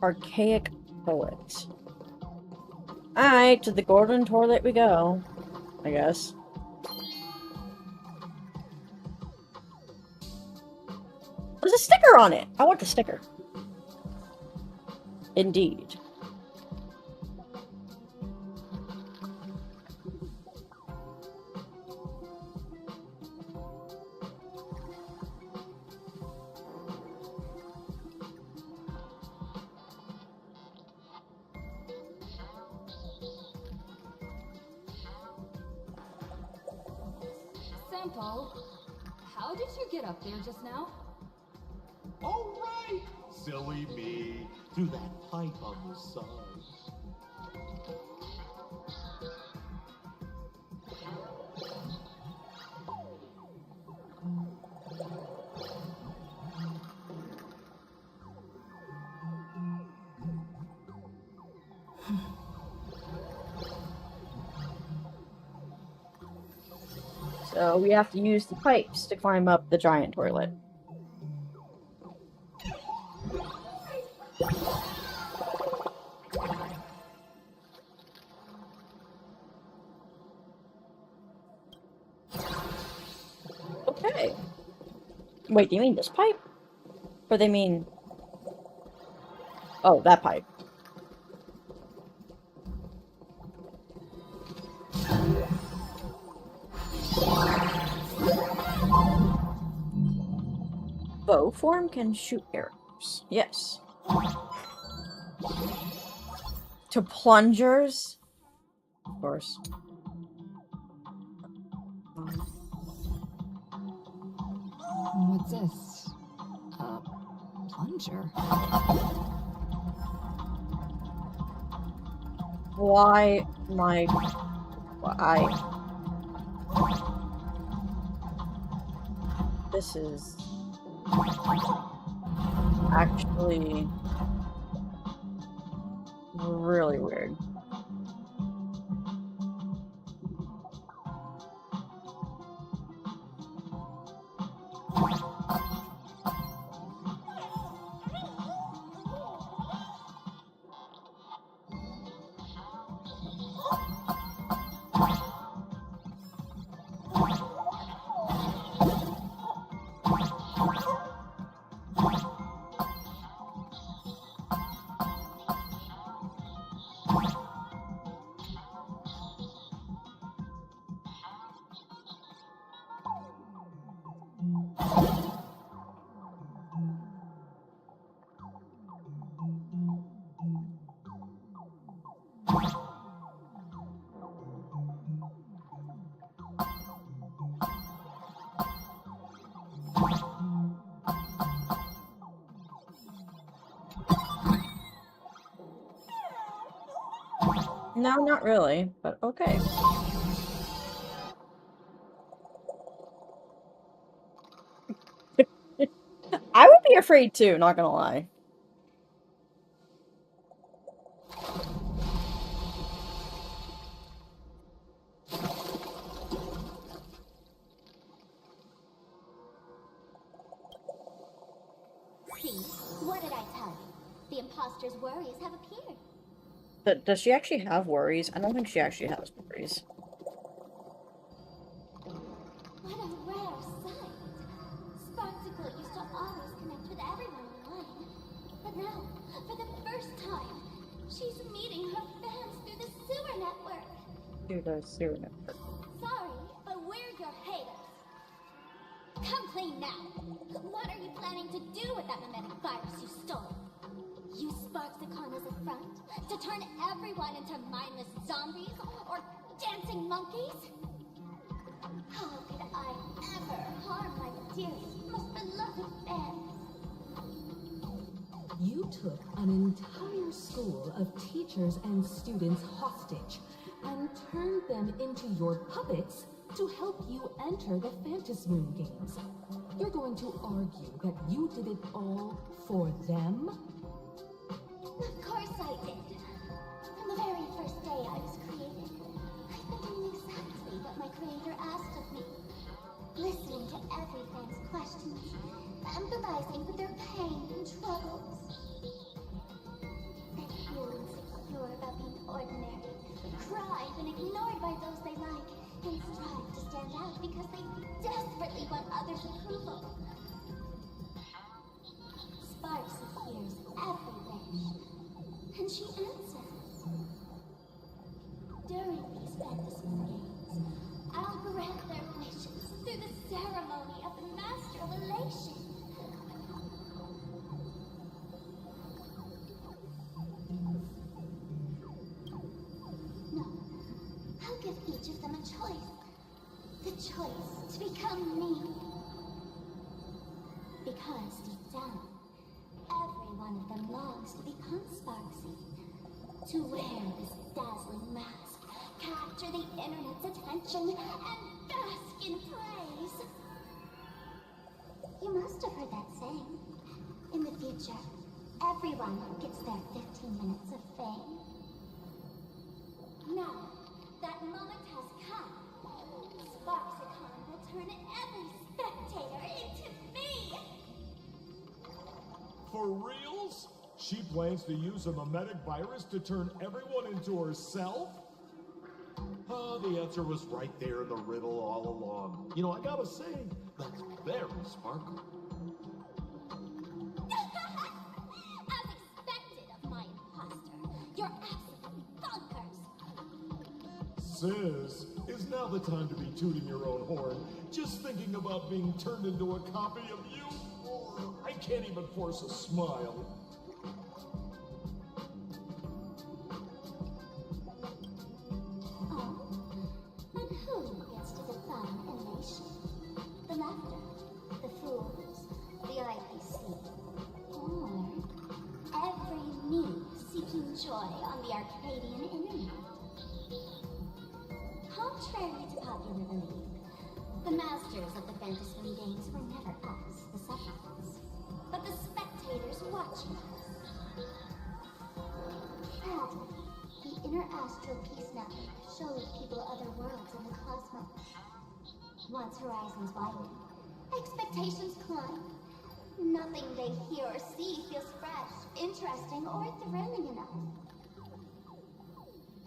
A: Archaic poet. Alright, to the golden toilet we go, I guess. There's a sticker on it! I want the sticker. Indeed.
M: Sampo, how did you get up there just now?
L: All right! Silly me. Through that pipe on the side.
A: So we have to use the pipes to climb up the giant toilet. Okay. Wait, do you mean this pipe? Or they mean... Oh, that pipe. Bow form can shoot arrows. Yes. To plungers? Of course.
I: What's this? A plunger.
A: Why my... Why... This is... actually... really weird. No, not really, but okay. I would be afraid too, not gonna lie.
B: imposter's worries have appeared.
A: Does she actually have worries? I don't think she actually has worries.
B: What a rare sight. Sparksicle used to always connect with everyone online. But now, for the first time, she's meeting her fans through the sewer network.
A: Through the sewer network.
B: Sorry, but we're your haters. Come clean now. What are you planning to do with that mimetic virus you stole? Use Sparksicon as a front to turn everyone into mindless zombies or dancing monkeys? How could I ever harm my dearest, most beloved fans?
H: You took an entire school of teachers and students hostage and turned them into your puppets to help you enter the Phantasmoon games. You're going to argue that you did it all for them?
B: Of course I did. From the very first day I was created, I've been doing exactly what my creator asked of me. Listening to every fan's questions, empathizing with their pain and troubles. They feel insecure about being ordinary, cried and ignored by those they like, and strive to stand out because they desperately want others' approval. Sparks hears every wish, and she answers. During these Phantasmoon games, I'll grant their wishes through the ceremony of the Master of Elation. No, I'll give each of them a choice. The choice to become me. Because deep down, every one of them longs to become Sparksy. To wear this dazzling mask, capture the internet's attention, and bask in praise. You must have heard that saying. In the future, everyone gets their 15 minutes of fame. Now, that moment has come. Sparksicon will turn every spectator into me!
K: For reals? She plans to use a mimetic virus to turn everyone into herself?
L: The answer was right there in the riddle all along. You know, I gotta say, that's very sparkly.
B: As expected of my imposter, you're absolutely bonkers!
K: Sis, is now the time to be tooting your own horn, just thinking about being turned into a copy of you? I can't even force a smile.
B: Oh? And who gets to define elation? The laughter, the fools, the IPC, or every me seeking joy on the Arcadian internet? Contrary to popular belief, the masters of the Phantasmoon games were never us, the subjects, but the spectators watching us. Sadly, the Interastral Peace Network shows people other worlds in the cosmos. Once horizons widen, expectations climb. Nothing they hear or see feels fresh, interesting, or thrilling enough.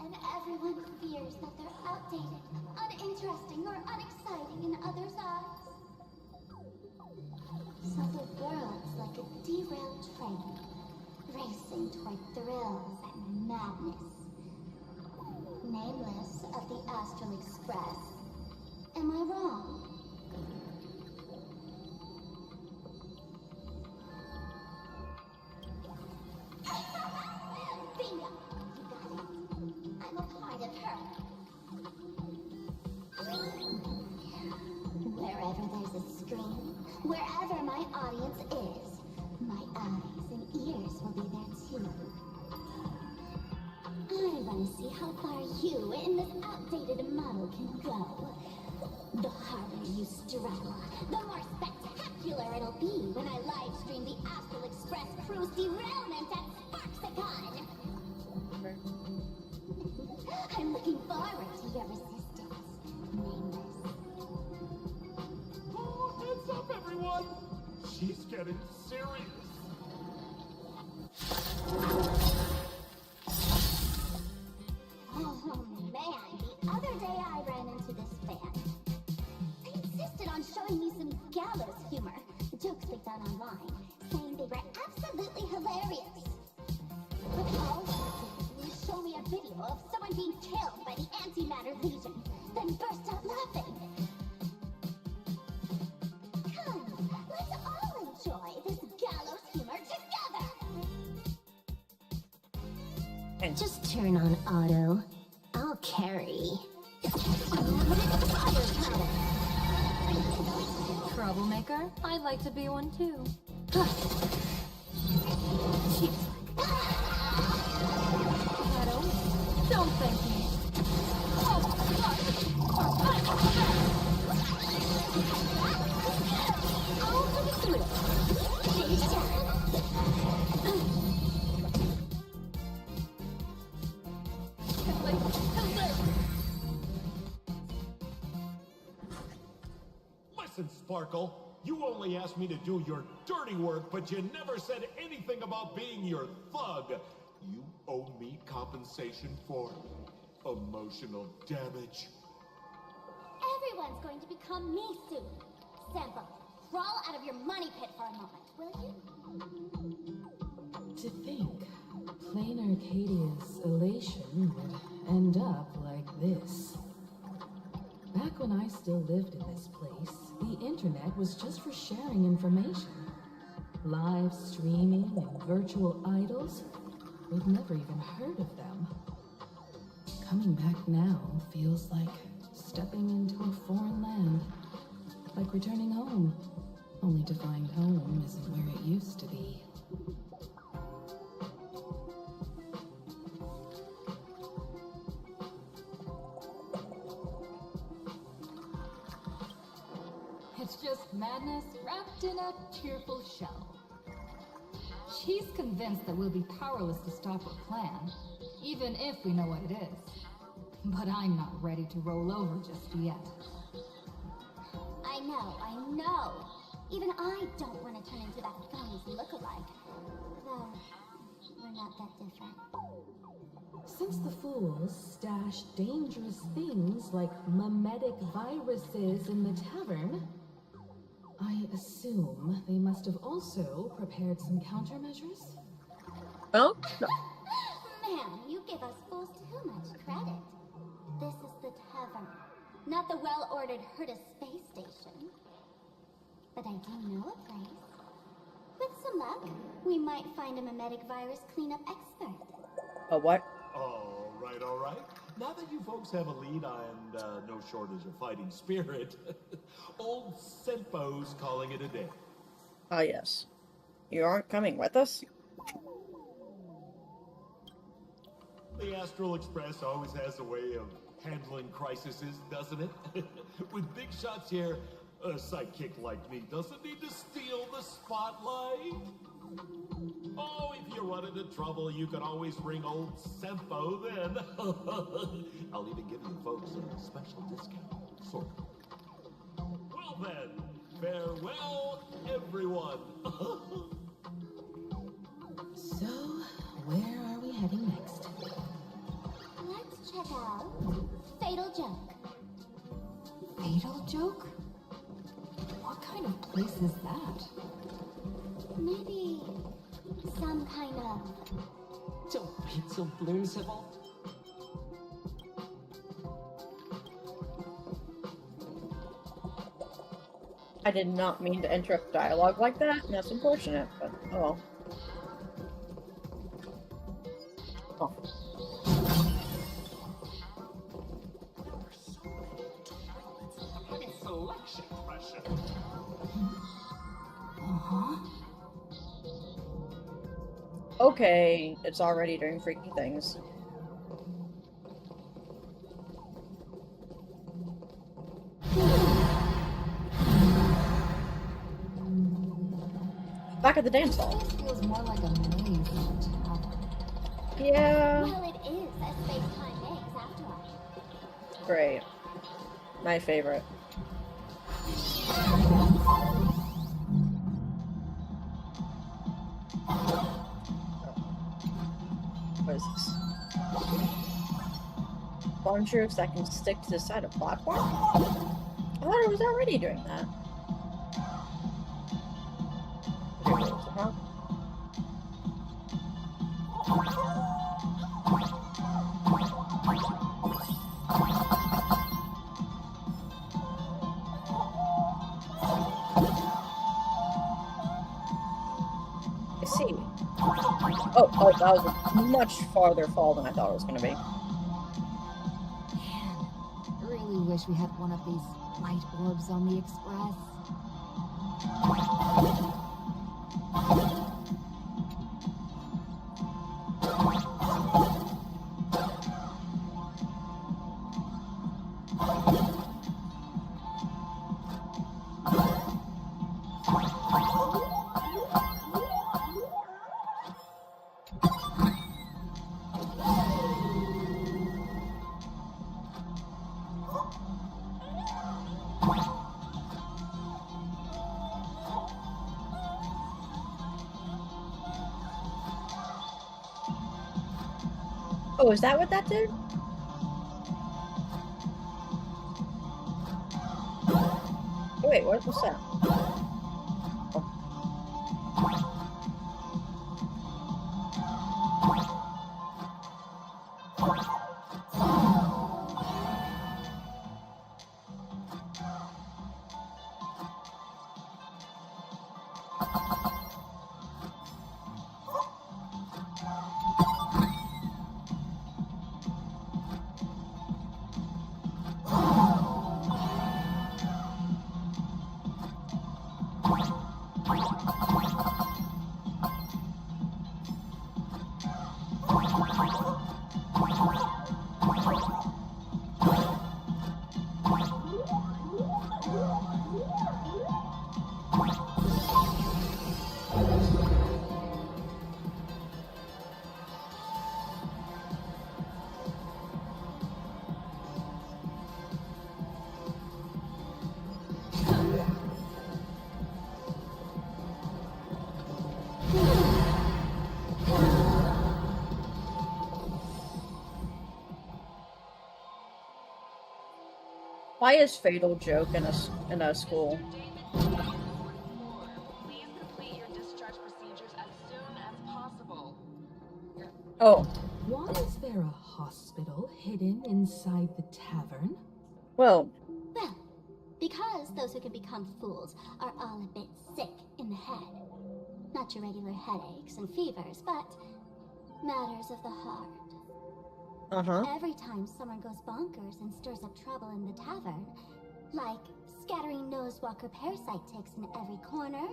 B: And everyone fears that they're outdated, uninteresting, or unexciting in others' eyes. So the world's like a derailed train, racing toward thrills and madness. Nameless of the Astral Express. Am I wrong? Bingo! You got it. I'm a part of her. Wherever there's a screen, wherever my audience is, my eyes and ears will be there too. I want to see how far you in this outdated model can go. The harder you struggle, the more spectacular it'll be when I live stream the Astral Express crew's derailment at Sparksicon. I'm looking forward to your resistance, Nameless.
K: Oh, heads up, everyone! She's getting serious.
B: absolutely hilarious. But all you do is show me a video of someone being killed by the antimatter legion, then burst out laughing. Come, let's all enjoy this gallows humor together.
P: Just turn on auto. I'll carry.
M: Troublemaker? I'd like to be one too. Shadow, don't thank me.
K: Listen, Sparkle, you only asked me to do your dirty work, but you never said anything about being your thug. You owe me compensation for emotional damage.
B: Everyone's going to become me soon. Sample, crawl out of your money pit for a moment, will you?
H: To think, plain Arcadia's elation would end up like this. Back when I still lived in this place, the internet was just for sharing information. Live streaming and virtual idols, we'd never even heard of them. Coming back now feels like stepping into a foreign land. Like returning home, only to find home isn't where it used to be.
M: It's just madness wrapped in a cheerful shell. She's convinced that we'll be powerless to stop her plan, even if we know what it is. But I'm not ready to roll over just yet.
B: I know. Even I don't want to turn into that phony's lookalike. Though, we're not that different.
H: Since the fools stash dangerous things like mimetic viruses in the tavern, I assume they must have also prepared some countermeasures?
A: Oh? No.
B: Man, you give us fools too much credit. This is the tavern, not the well-ordered Herta space station. But I do know a place. With some luck, we might find a mimetic virus cleanup expert.
A: A what?
K: All right. Now that you folks have a lead and no shortage of fighting spirit, old Senpo's calling it a day.
A: Ah, yes. You aren't coming with us?
K: The Astral Express always has a way of handling crises, doesn't it? With big shots here, a sidekick like me doesn't need to steal the spotlight. Oh, if you run into trouble, you can always ring old Sempo then. I'll even give you folks a special discount, sort of. Well then, farewell, everyone.
H: So, where are we heading next?
B: Let's check out Fatal Joke.
M: Fatal Joke? What kind of place is that?
B: Maybe some kind of...
J: Don't be so whimsical.
A: I did not mean to interrupt dialogue like that, and that's unfortunate, but oh well. Oh.
N: I'm having selection pressure.
A: Okay, it's already doing freaky things. Back at the dance hall.
M: This feels more like a maze than a tavern.
A: Yeah.
B: Well, it is a space-time maze, after all.
A: Great. My favorite. What is this? Launchers that can stick to the side of platform? I thought it was already doing that. I see. Oh, that was a much farther fall than I thought it was gonna be.
I: Really wish we had one of these light orbs on the Express.
A: Oh, is that what that did? Oh, wait, what was that? Why is Fatal Joke in a school?
C: Please complete your discharge procedures as soon as possible.
A: Oh.
H: Why is there a hospital hidden inside the tavern?
A: Well,
B: because those who can become fools are all a bit sick in the head. Not your regular headaches and fevers, but matters of the heart. Every time someone goes bonkers and stirs up trouble in the tavern, like scattering nosewalker parasite ticks in every corner,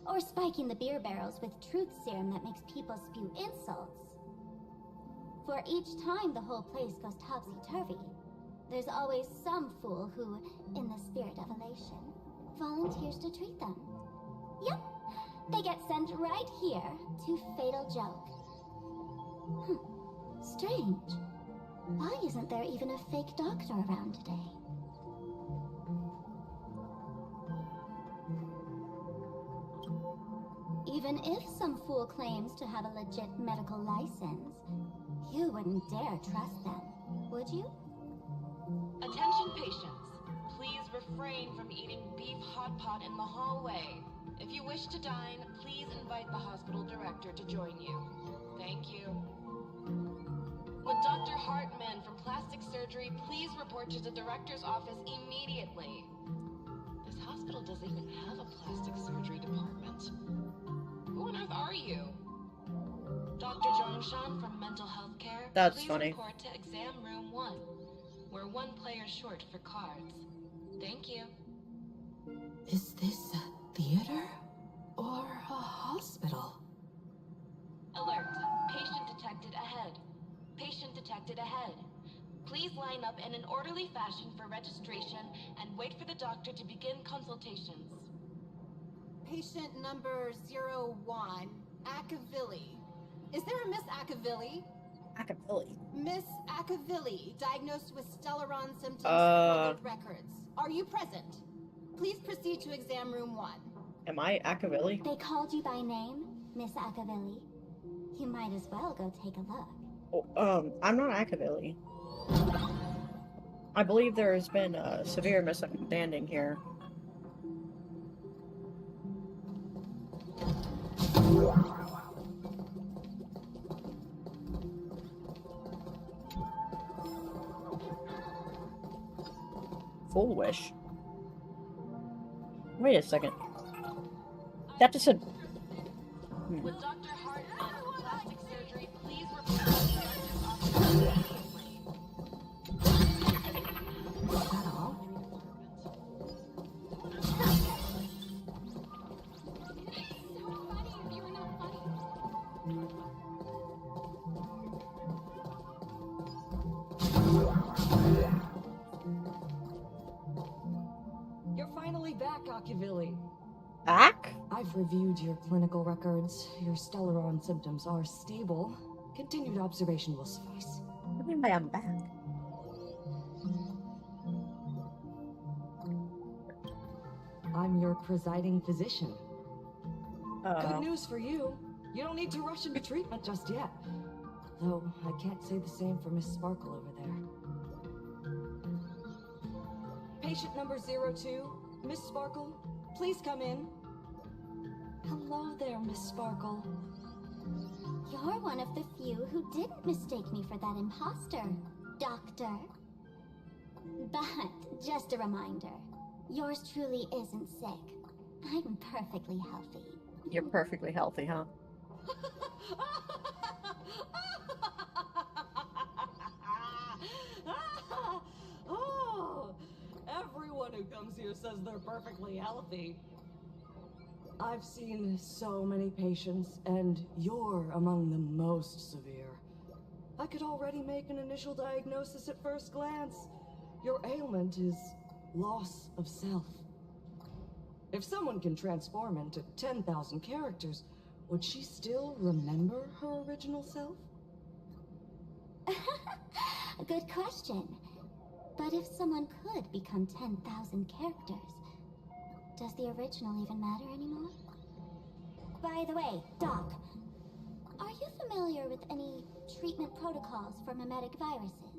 B: or spiking the beer barrels with truth serum that makes people spew insults. For each time the whole place goes topsy-turvy, there's always some fool who, in the spirit of elation, volunteers to treat them. Yep, they get sent right here to Fatal Joke. Strange. Why isn't there even a fake doctor around today? Even if some fool claims to have a legit medical license, you wouldn't dare trust them, would you?
C: Attention patients, please refrain from eating beef hot pot in the hallway. If you wish to dine, please invite the hospital director to join you. Thank you. Would Dr. Hartman from plastic surgery please report to the director's office immediately? This hospital doesn't even have a plastic surgery department. Who on earth are you? Dr. Zhongshan from mental health care.
A: That's
C: please
A: funny.
C: report to exam room 1. We're 1 player short for cards. Thank you.
H: Is this a theater or a hospital?
C: Alert. Patient detected ahead. Patient detected ahead. Please line up in an orderly fashion for registration and wait for the doctor to begin consultations. Patient number 01, Akavilli. Is there a Miss Akavilli?
A: Akavilli.
C: Miss Akavilli, diagnosed with Stellaron symptoms per the records. Are you present? Please proceed to exam room 1.
A: Am I Akavilli?
B: They called you by name, Miss Akavilli. You might as well go take a look.
A: Oh, I'm not Akavilli. I believe there has been a severe misunderstanding here. Full wish. Wait a second. That just said.
T: With Dr. Hart and plastic surgery, please report to the
H: Is that all?
R: You're finally back, Ocuvili.
A: Back?
R: I've reviewed your clinical records. Your Stellaron symptoms are stable. Continued observation will suffice.
A: What do you mean by I'm back?
R: I'm your presiding physician. Good news for you. You don't need to rush into treatment just yet. Though I can't say the same for Miss Sparkle over there. Patient number 02, Miss Sparkle, please come in. Hello there, Miss Sparkle.
B: You're one of the few who didn't mistake me for that imposter, Doctor. But, just a reminder, yours truly isn't sick. I'm perfectly healthy.
A: You're perfectly healthy, huh?
R: Oh, everyone who comes here says they're perfectly healthy. I've seen so many patients, and you're among the most severe. I could already make an initial diagnosis at first glance. Your ailment is loss of self. If someone can transform into 10,000 characters, would she still remember her original self?
B: Good question. But if someone could become 10,000 characters, does the original even matter anymore? By the way, Doc, are you familiar with any treatment protocols for mimetic viruses?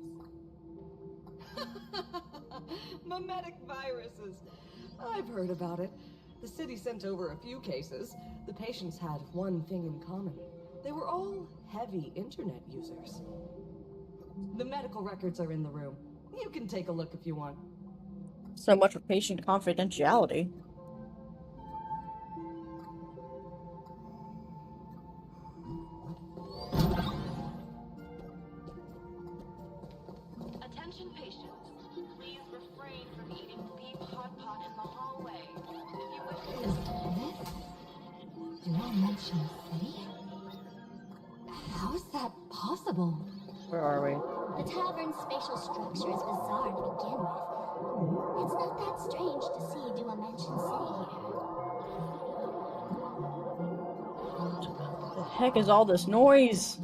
R: Mimetic viruses. I've heard about it. The city sent over a few cases. The patients had one thing in common. They were all heavy internet users. The medical records are in the room. You can take a look if you want.
A: So much for patient confidentiality.
T: Attention patients, please refrain from eating beef hot pot in the hallway. If you wish to...
I: Dimension City? How is that possible?
A: Where are we?
B: The tavern's spatial structure is bizarre to begin with. It's not that strange to see Dimension City here.
A: The heck is all this noise?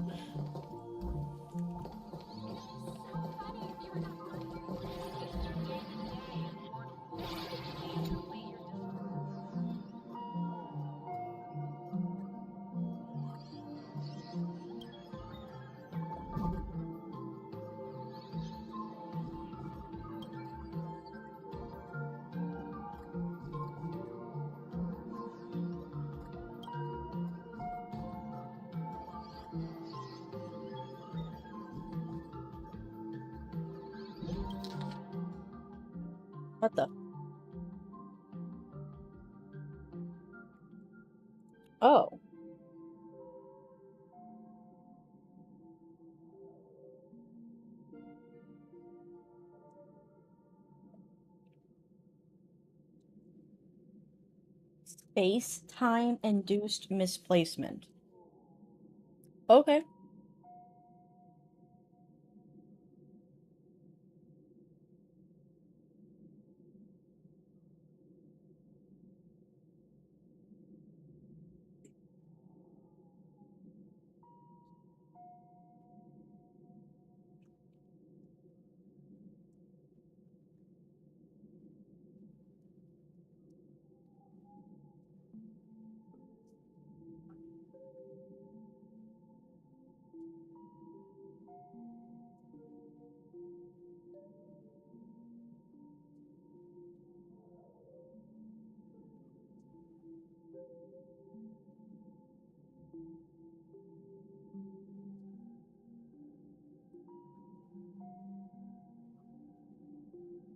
A: What the? Oh. Space-time induced misplacement. Okay.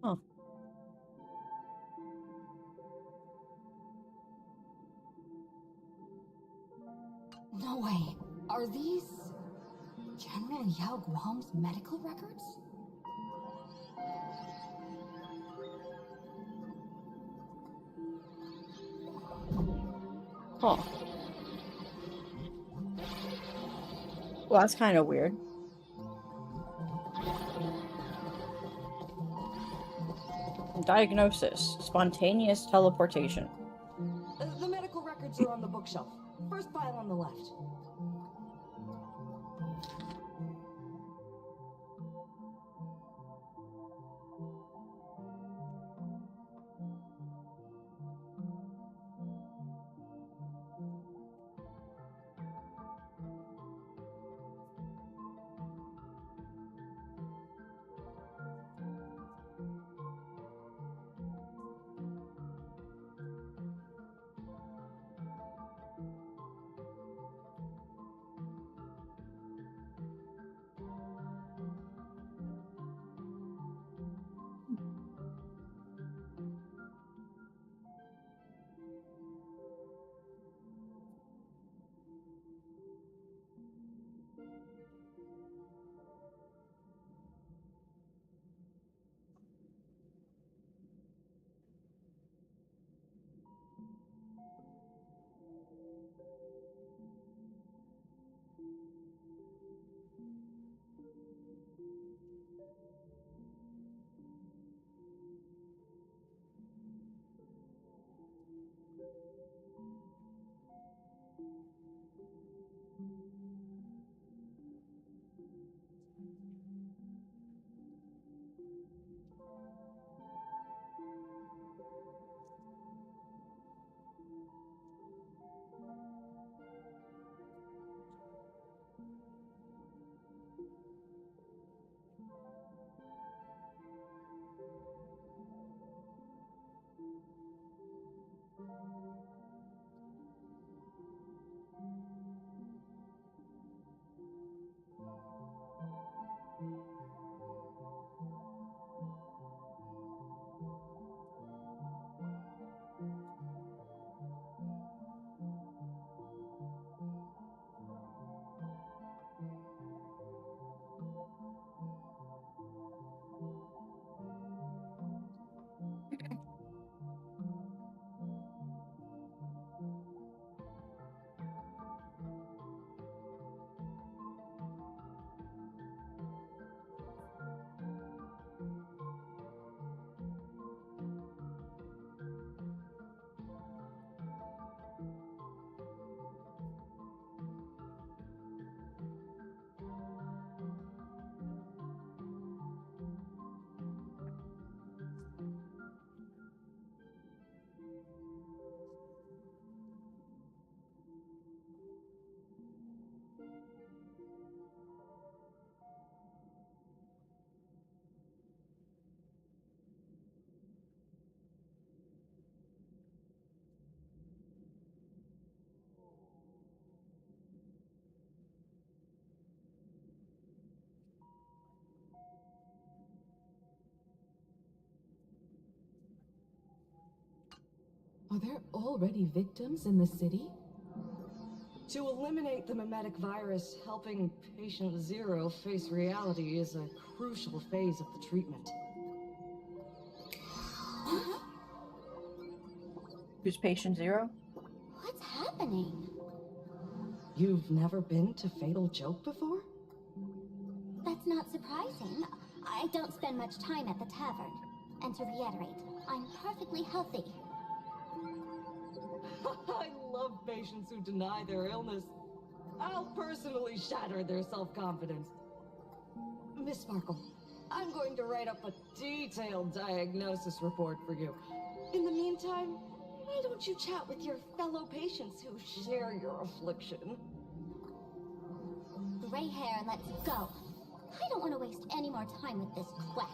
A: Huh.
I: Wait, are these General Yao Guang's medical records?
A: Huh. Well, that's kind of weird. Diagnosis: spontaneous teleportation.
R: The medical records are on the bookshelf. First file on the left.
H: Are there already victims in the city?
R: To eliminate the mimetic virus, helping Patient Zero face reality is a crucial phase of the treatment.
A: Who's patient zero?
B: What's happening?
R: You've never been to Fatal Joke before?
B: That's not surprising. I don't spend much time at the tavern. And to reiterate, I'm perfectly healthy.
R: I love patients who deny their illness. I'll personally shatter their self-confidence. Miss Sparkle, I'm going to write up a detailed diagnosis report for you. In the meantime, why don't you chat with your fellow patients who share your affliction?
B: Gray hair and let's go. I don't want to waste any more time with this quack.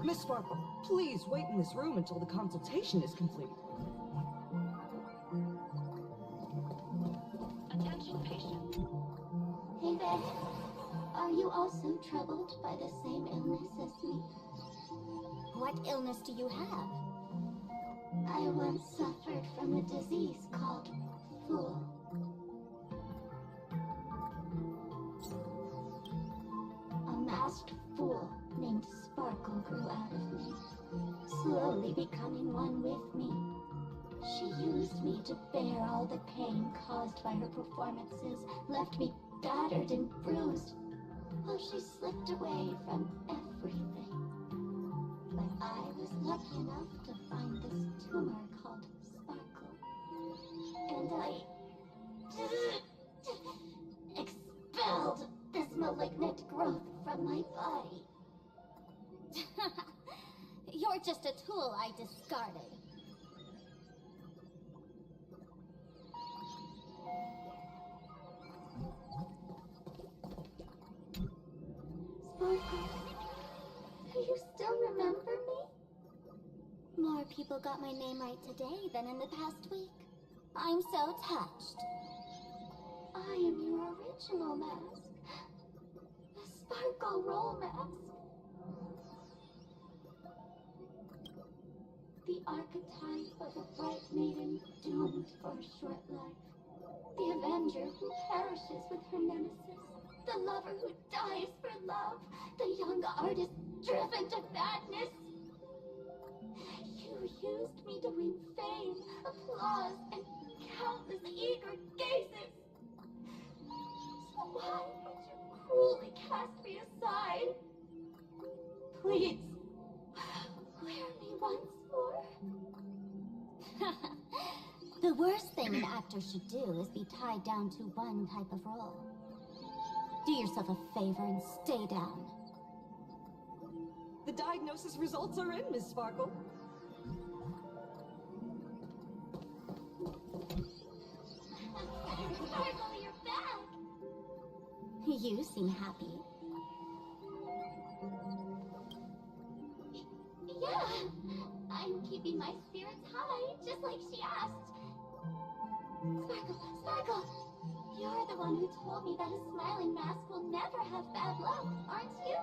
R: Miss Sparkle, please wait in this room until the consultation is complete.
T: Attention patient.
B: Hey there. Are you also troubled by the same illness as me? What illness do you have? I once suffered from a disease called Fool. slowly becoming one with me. She used me to bear all the pain caused by her performances, left me battered and bruised, while she slipped away from everything. But I was lucky enough to find this tumor called Sparkle, and I expelled this malignant growth from my body. You're just a tool I discarded. Sparkle, do you still remember me? More people got my name right today than in the past week. I'm so touched. I am your original mask. The Sparkle Roll mask. The archetype of a bright maiden doomed for a short life. The avenger who perishes with her nemesis. The lover who dies for love. The young artist driven to madness. You used me to win fame, applause, and countless eager gazes. So why would you cruelly cast me aside? Please, wear me once more. The worst thing an actor should do is be tied down to one type of role. Do yourself a favor and stay down.
R: The diagnosis results are in, Miss Sparkle.
B: Sparkle, you're back! You seem happy. Yeah, I'm keeping my spirits high, just like she asked. Sparkle, you're the one who told me that a smiling mask will never have bad luck, aren't you?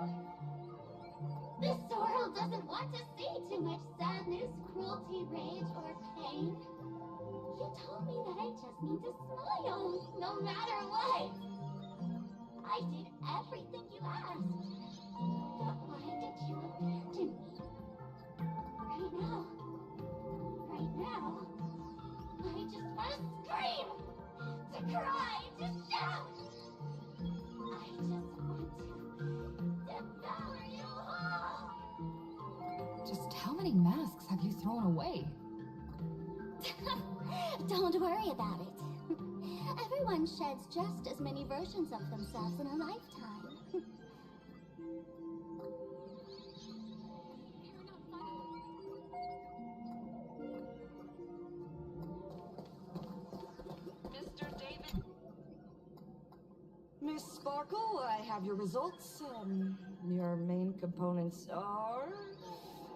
B: This world doesn't want to see too much sadness, cruelty, rage, or pain. You told me that I just need to smile, no matter what. I did everything you asked. But why did you abandon me? Right now, I just want to scream, to cry, to shout. I just want to devour you all.
I: Just how many masks have you thrown away?
B: Don't worry about it. Everyone sheds just as many versions of themselves in a lifetime.
R: Mr. David. Miss Sparkle, I have your results. Your main components are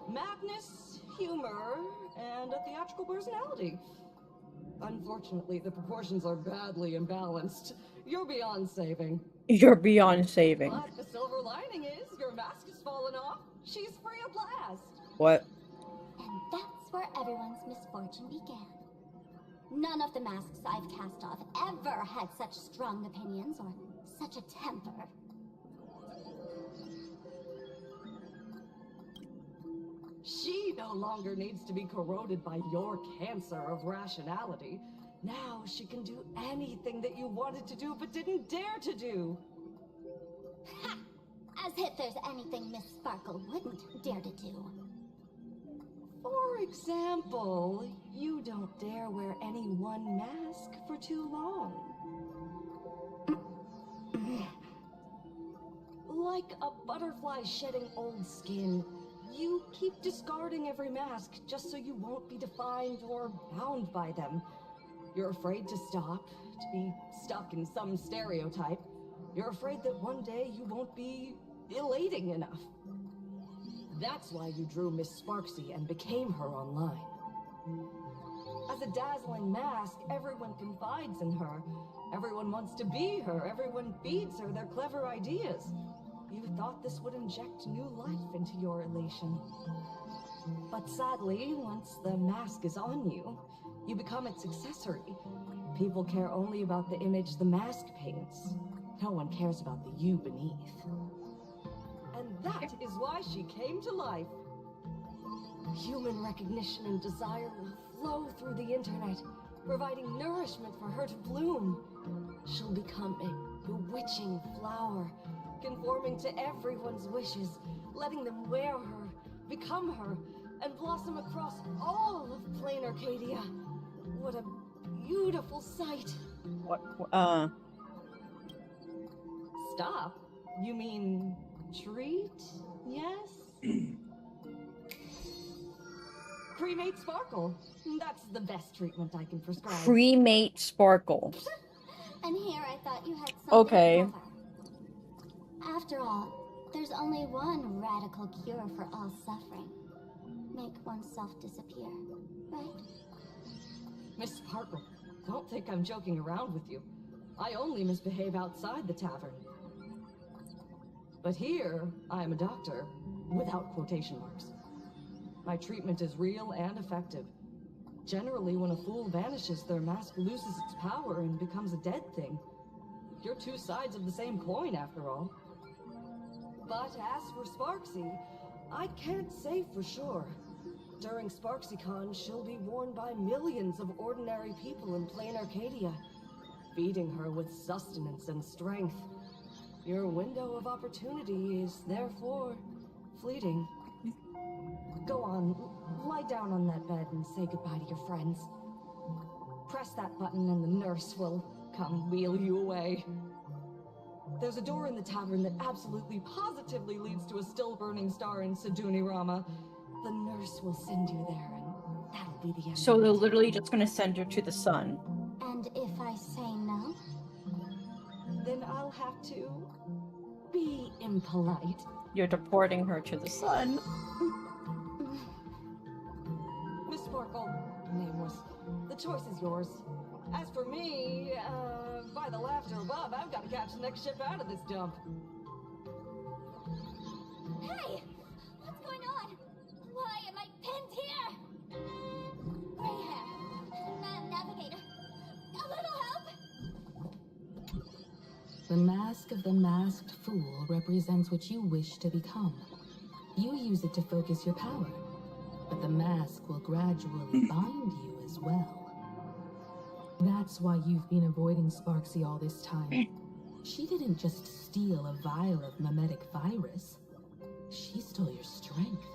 R: madness, humor, and a theatrical personality. Unfortunately, the proportions are badly imbalanced. You're beyond saving.
A: You're beyond saving.
R: But the silver lining is your mask has fallen off. She's free at last.
A: What?
B: And that's where everyone's misfortune began. None of the masks I've cast off ever had such strong opinions or such a temper.
R: She no longer needs to be corroded by your cancer of rationality. Now she can do anything that you wanted to do but didn't dare to do.
B: Ha! As if there's anything Miss Sparkle wouldn't dare to do.
R: For example, you don't dare wear any one mask for too long. Like a butterfly shedding old skin, you keep discarding every mask just so you won't be defined or bound by them. You're afraid to stop, to be stuck in some stereotype. You're afraid that one day you won't be elating enough. That's why you drew Miss Sparksy and became her online. As a dazzling mask, everyone confides in her. Everyone wants to be her. Everyone feeds her their clever ideas. You thought this would inject new life into your elation. But sadly, once the mask is on you, you become its accessory. People care only about the image the mask paints. No one cares about the you beneath. And that is why she came to life. Human recognition and desire will flow through the internet, providing nourishment for her to bloom. She'll become a bewitching flower, conforming to everyone's wishes, letting them wear her, become her, and blossom across all of plain Arcadia. What a beautiful sight.
A: What?
R: Stop? You mean treat? Yes? Cremate Sparkle. That's the best treatment I can prescribe.
A: Cremate Sparkle.
B: And here I thought you had something
A: Okay.
B: clever. After all, there's only one radical cure for all suffering. Make oneself disappear, right?
R: Miss Sparkle, don't think I'm joking around with you. I only misbehave outside the tavern. But here, I am a doctor, without quotation marks. My treatment is real and effective. Generally, when a fool vanishes, their mask loses its power and becomes a dead thing. You're two sides of the same coin, after all. But as for Sparksy, I can't say for sure. During SparksyCon, she'll be worn by millions of ordinary people in plain Arcadia, feeding her with sustenance and strength. Your window of opportunity is therefore fleeting. Go on, lie down on that bed and say goodbye to your friends. Press that button and the nurse will come wheel you away. There's a door in the tavern that absolutely positively leads to a still-burning star in Sidunirama. The nurse will send you there, and that'll be the end.
A: So they're literally just gonna send her to the sun.
B: And if I say no?
R: Then I'll have to be impolite.
A: You're deporting her to the sun.
R: Miss Sparkle, nameless, the choice is yours. As for me, by the laughter above, I've got to catch the next ship out of this dump.
B: Hey! What's going on? Why am I pinned here? Gray hair. Navigator. A little help?
H: The mask of the masked fool represents what you wish to become. You use it to focus your power, but the mask will gradually bind you as well. That's why you've been avoiding Sparksy all this time. She didn't just steal a vial of mimetic virus. She stole your strength.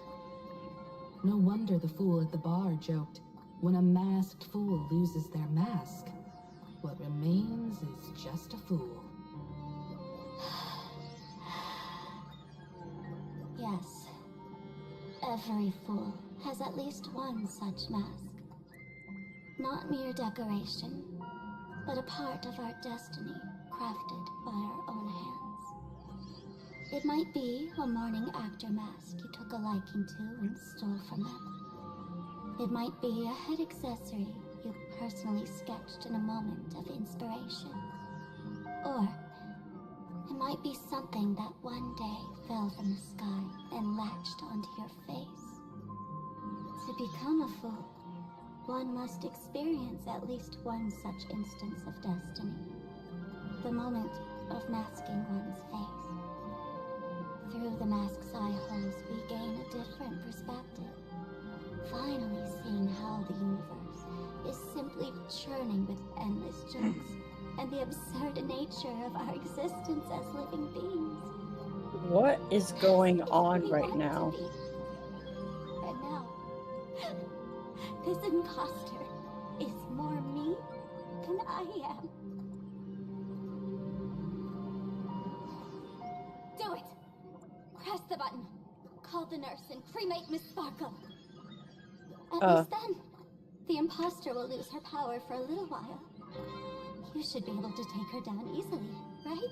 H: No wonder the fool at the bar joked, when a masked fool loses their mask, what remains is just a fool.
B: Yes. Every fool has at least one such mask. Not mere decoration, but a part of our destiny, crafted by our own hands. It might be a morning actor mask you took a liking to and stole from them. It might be a head accessory you personally sketched in a moment of inspiration. Or it might be something that one day fell from the sky and latched onto your face. To become a fool, one must experience at least one such instance of destiny. The moment of masking one's face. Through the mask's eye holes, we gain a different perspective. Finally seeing how the universe is simply churning with endless jokes, and the absurd nature of our existence as living beings.
A: What is going on right now?
B: And now, this imposter is more me than I am. Do it! Press the button. Call the nurse and cremate Miss Sparkle. At least then, the imposter will lose her power for a little while. You should be able to take her down easily, right?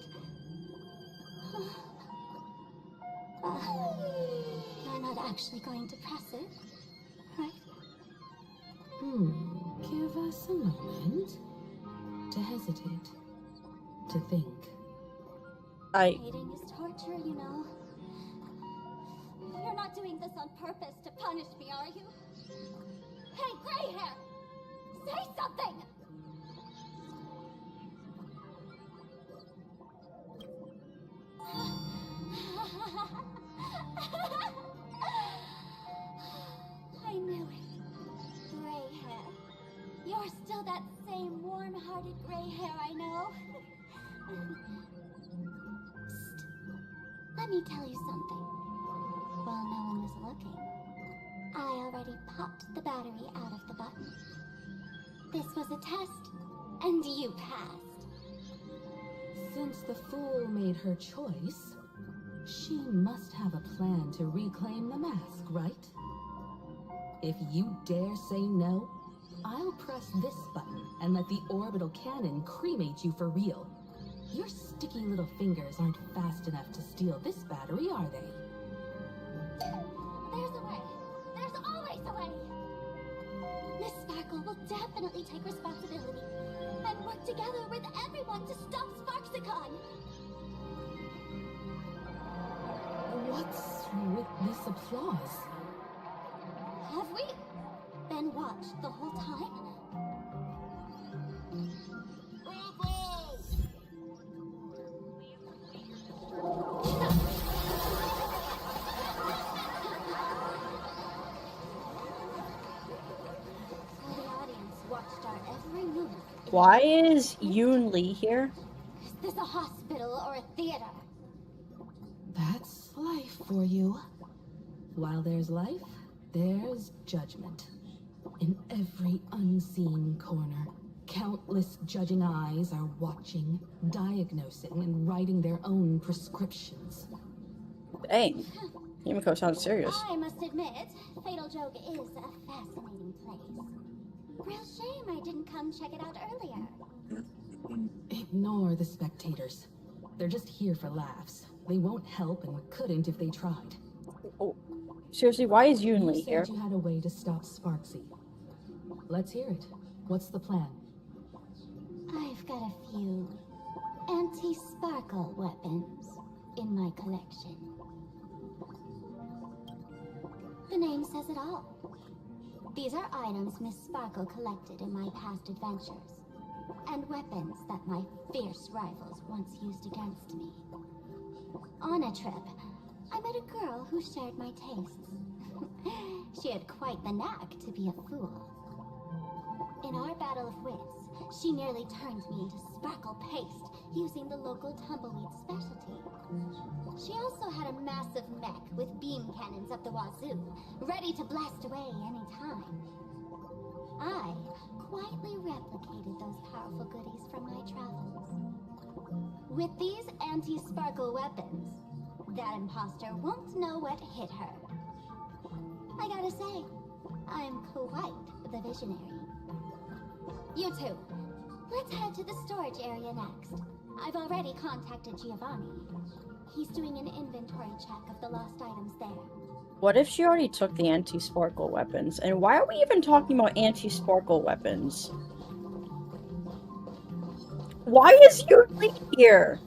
B: You're not actually going to press it, right?
H: Give us a moment to hesitate, to think.
B: Hating is torture, you know. You're not doing this on purpose to punish me, are you? Hey, gray hair! Say something! hair, I know. Psst. Let me tell you something. While no one was looking, I already popped the battery out of the button. This was a test, and you passed.
H: Since the fool made her choice, she must have a plan to reclaim the mask, right? If you dare say no, I'll press this button and let the orbital cannon cremate you for real. Your sticky little fingers aren't fast enough to steal this battery, are they?
B: There's a way. There's always a way. Miss Sparkle will definitely take responsibility and work together with everyone to stop Sparksicon.
H: What's with this applause?
B: Have we been watched the whole time? So the audience watched our every move.
A: Why is Yoon Lee here?
B: Is this a hospital or a theater?
H: That's life for you. While there's life, there's judgment. In every unseen corner, countless judging eyes are watching, diagnosing, and writing their own prescriptions.
A: Dang. Yumiko sounds serious.
B: I must admit, Fatal Joke is a fascinating place. Real shame I didn't come check it out earlier.
H: Ignore the spectators. They're just here for laughs. They won't help and couldn't if they tried.
A: Oh, seriously, why is Yoon Lee
H: You
A: here?
H: said you had a way to stop Sparksy. Let's hear it. What's the plan?
B: I've got a few anti-sparkle weapons in my collection. The name says it all. These are items Miss Sparkle collected in my past adventures, and weapons that my fierce rivals once used against me. On a trip, I met a girl who shared my tastes. She had quite the knack to be a fool. In our battle of wits, she nearly turned me into sparkle paste using the local tumbleweed specialty. She also had a massive mech with beam cannons up the wazoo, ready to blast away any time. I quietly replicated those powerful goodies from my travels. With these anti-sparkle weapons, that imposter won't know what hit her. I gotta say, I'm quite the visionary. You two, let's head to the storage area next. I've already contacted Giovanni. He's doing an inventory check of the lost items there.
A: What if she already took the anti-sparkle weapons? And why are we even talking about anti-sparkle weapons? Why is Yoon Lee here?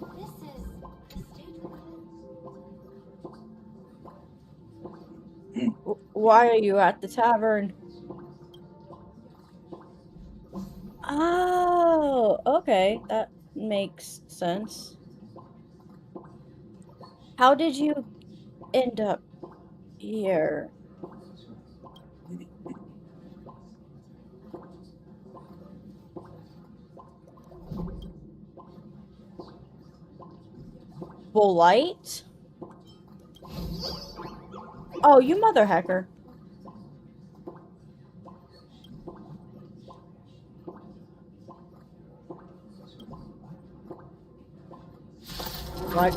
A: Why are you at the tavern? Oh, okay. That makes sense. How did you end up here? Bolite? Oh, you mother hacker. What?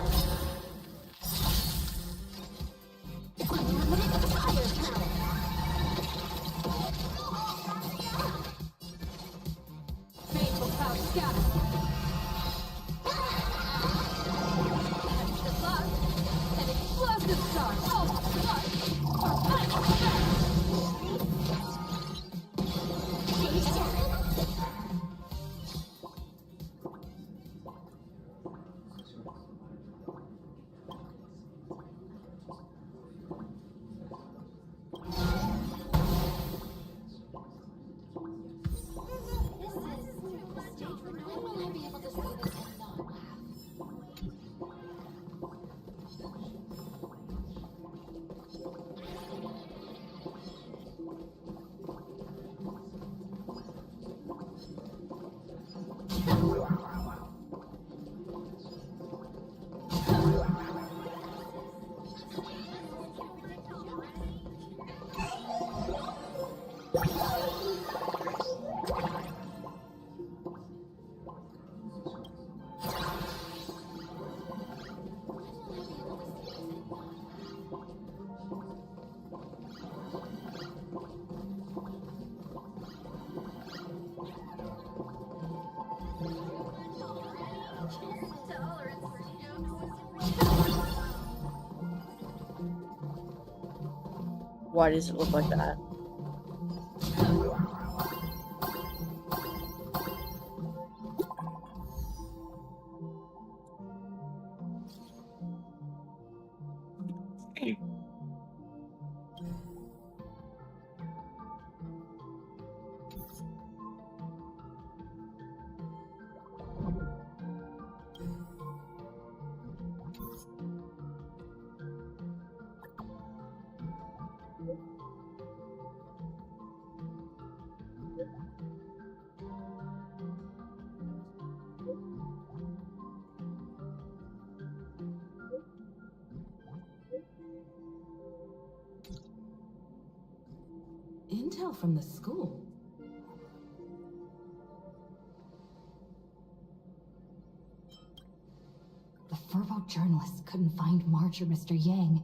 C: Faithful crowd scatter. The buzz, an explosive star.
A: Why does it look like that?
H: Intel from the school.
I: The Furbo journalists couldn't find March or Mr. Yang,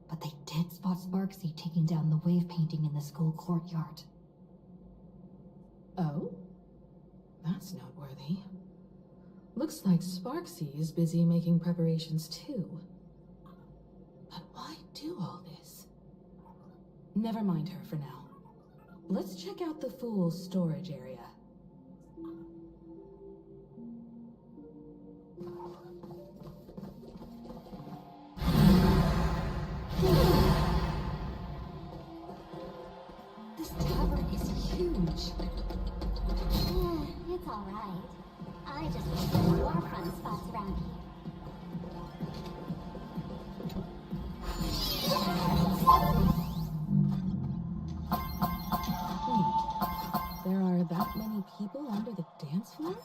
I: but they did spot Sparksy taking down the wave painting in the school courtyard.
U: Oh? That's noteworthy. Looks like Sparksy is busy making preparations too. But why do all this? Never mind her for now. Let's check out the Fool's storage area.
I: This tavern is huge.
B: It's alright. I just wish there were more fun spots around here.
U: Wait, there are that many people under the dance floor?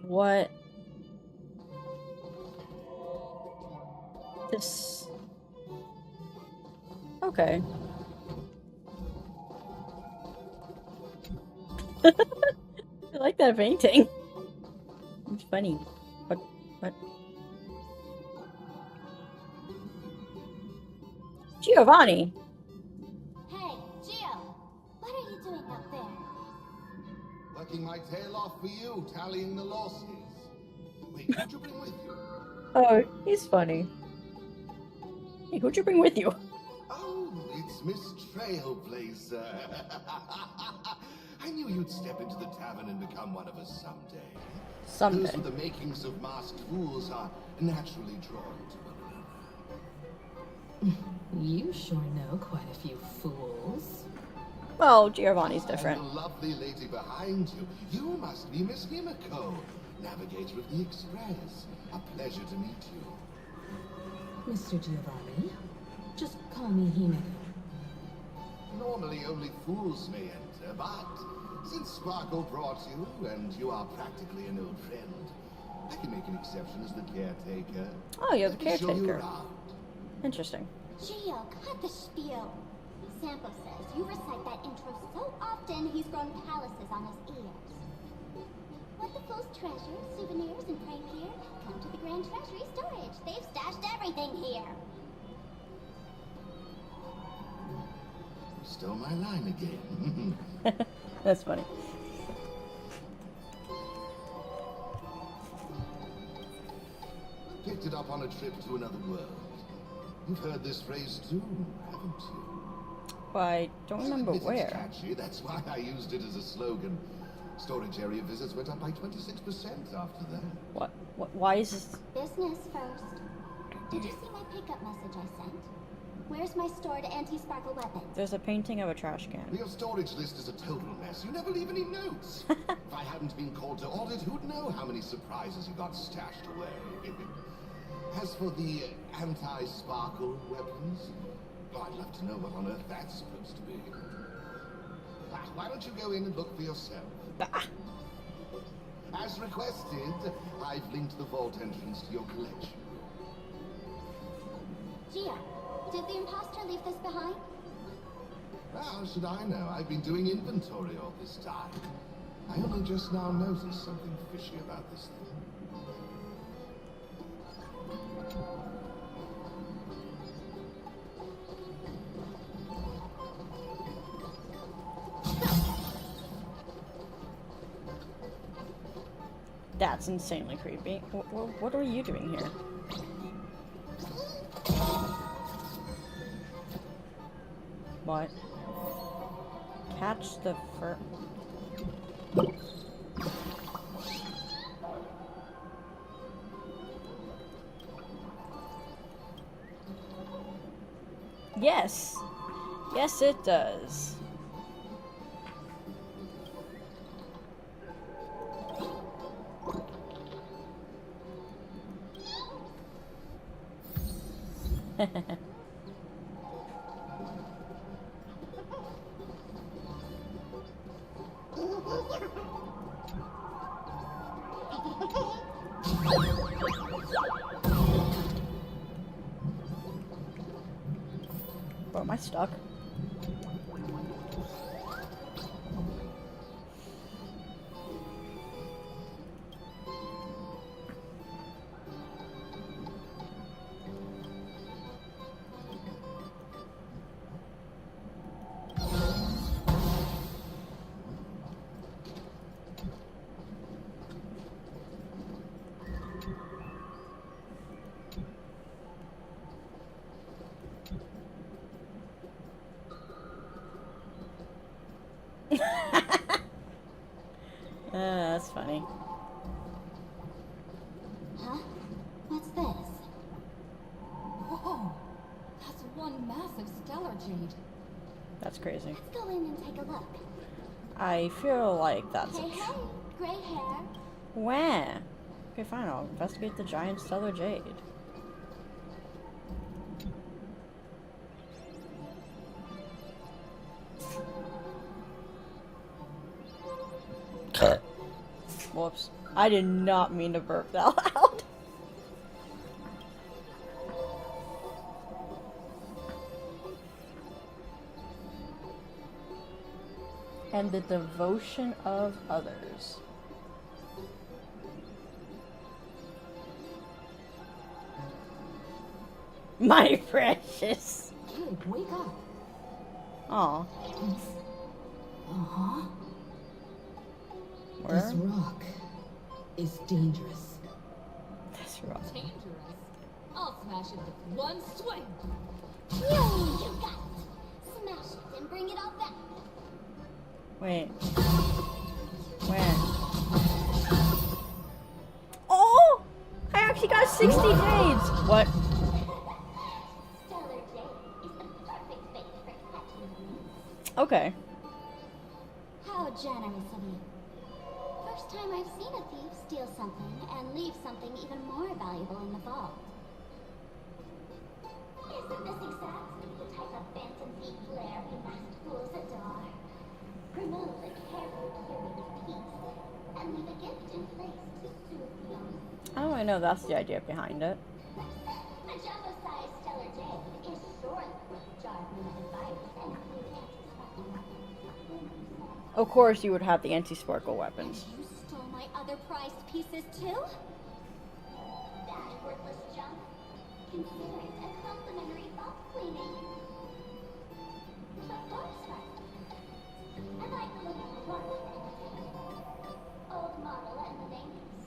A: What? This... Okay. I like that painting. It's funny. What? Giovanni!
B: Hey, Gio! What are you doing up there?
D: Working my tail off for you, tallying the losses. Wait, who'd you bring with you?
A: Oh, he's funny. Hey, who'd you bring with you?
D: Oh, it's Miss Trailblazer. I knew you'd step into the tavern and become one of us someday.
A: Someday.
D: Those with the makings of masked fools are naturally drawn to one another.
U: You sure know quite a few fools.
A: Well, Giovanni's different.
D: And the lovely lady behind you. You must be Miss Himiko, navigator of the Express. A pleasure to meet you.
U: Mr. Giovanni, just call me Himiko.
D: Normally only fools may enter, but since Sparkle brought you, and you are practically an old friend, I can make an exception as the caretaker.
A: Oh, you're the
D: Let me show you
A: caretaker.
D: around.
A: Interesting.
B: Gio, cut the spiel. Sampo says you recite that intro so often he's grown calluses on his ears. What the fool's treasures, souvenirs, and prank gear come to the Grand Treasury storage. They've stashed everything here.
D: You stole my line again.
A: That's funny.
D: Picked it up on a trip to another world. You've heard this phrase too, haven't you?
A: Well, I don't remember
D: It's
A: where.
D: catchy, that's why I used it as a slogan. Storage area visits went up by 26% after that.
A: What? Why is this?
B: Business first. Did you see my pickup message I sent? Where's my stored anti-sparkle weapon?
A: There's a painting of a trash can.
D: Your storage list is a total mess. You never leave any notes. If I hadn't been called to audit, who'd know how many surprises you got stashed away? As for the anti-sparkle weapons, well, I'd love to know what on earth that's supposed to be. Why don't you go in and look for yourself? As requested, I've linked the vault entrance to your collection.
B: Gio, did the imposter leave this behind?
D: How should I know? I've been doing inventory all this time. I only just now noticed something fishy about this thing.
A: That's insanely creepy. What are you doing here? What? Catch the fur. Yes. Yes, it does. Bro, am I stuck? That's funny.
B: Huh? What's this?
M: Whoa! That's one massive stellar jade.
A: That's crazy.
B: Let's go in and take a look.
A: I feel like that's
B: Hey, hey, gray hair.
A: Where? Okay, fine. I'll investigate the giant stellar jade. Whoops. I did not mean to burp that loud. And the devotion of others. My precious.
H: Kid, wake up.
A: Aw.
H: Uh-huh.
A: Where?
H: This rock is dangerous.
A: This rock.
M: Dangerous. I'll smash it with one swing.
B: You got it. Smash it and bring it all back.
A: Wait. Where? Oh! I actually got 60 jades! What?
B: Stellar jade is the perfect bait for catching.
A: Okay.
B: How generous of you. First time I've seen a thief steal something and leave something even more valuable in the vault. Isn't this exactly the type of phantom thief flair we must fool
A: know that's the idea behind it.
B: A jumbo-sized stellar jade is surely worth a jar of limited virus and anti-sparkle.
A: Of course, you would have the anti-sparkle weapons.
B: You stole my other prized pieces too? That worthless junk. Consider it a complimentary vault cleaning. Of course, right? I like the look of the rock. Old model and the names.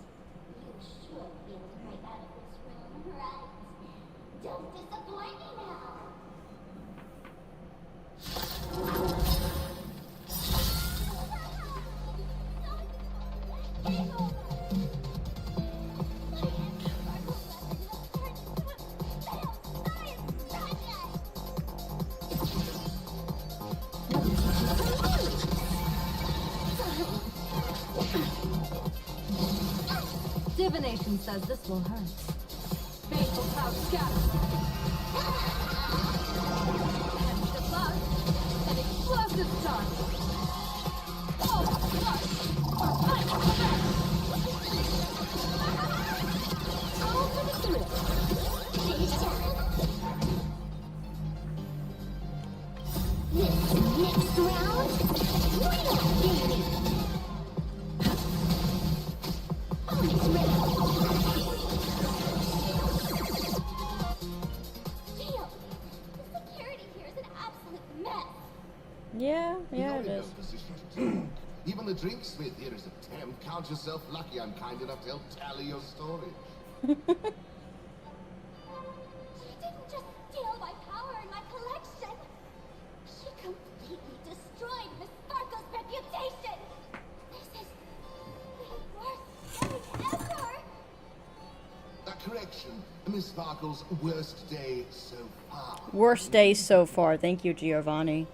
B: You should be able to break out of this room, right? Don't disappoint me now.
M: Divination says this will hurt. Fateful cloud scatter. And the bug, an explosive start. Oh, plus. All for the thrill.
B: Next round, win it, baby.
A: Yeah, it is.
D: Even the drinksmith here is a temp. Count yourself lucky I'm kind enough to help tally your story.
B: She didn't just steal my power and my collection. She completely destroyed Miss Sparkle's reputation. This is the worst day ever.
D: A correction. Miss Sparkle's worst day so far.
A: Worst day so far. Thank you, Giovanni.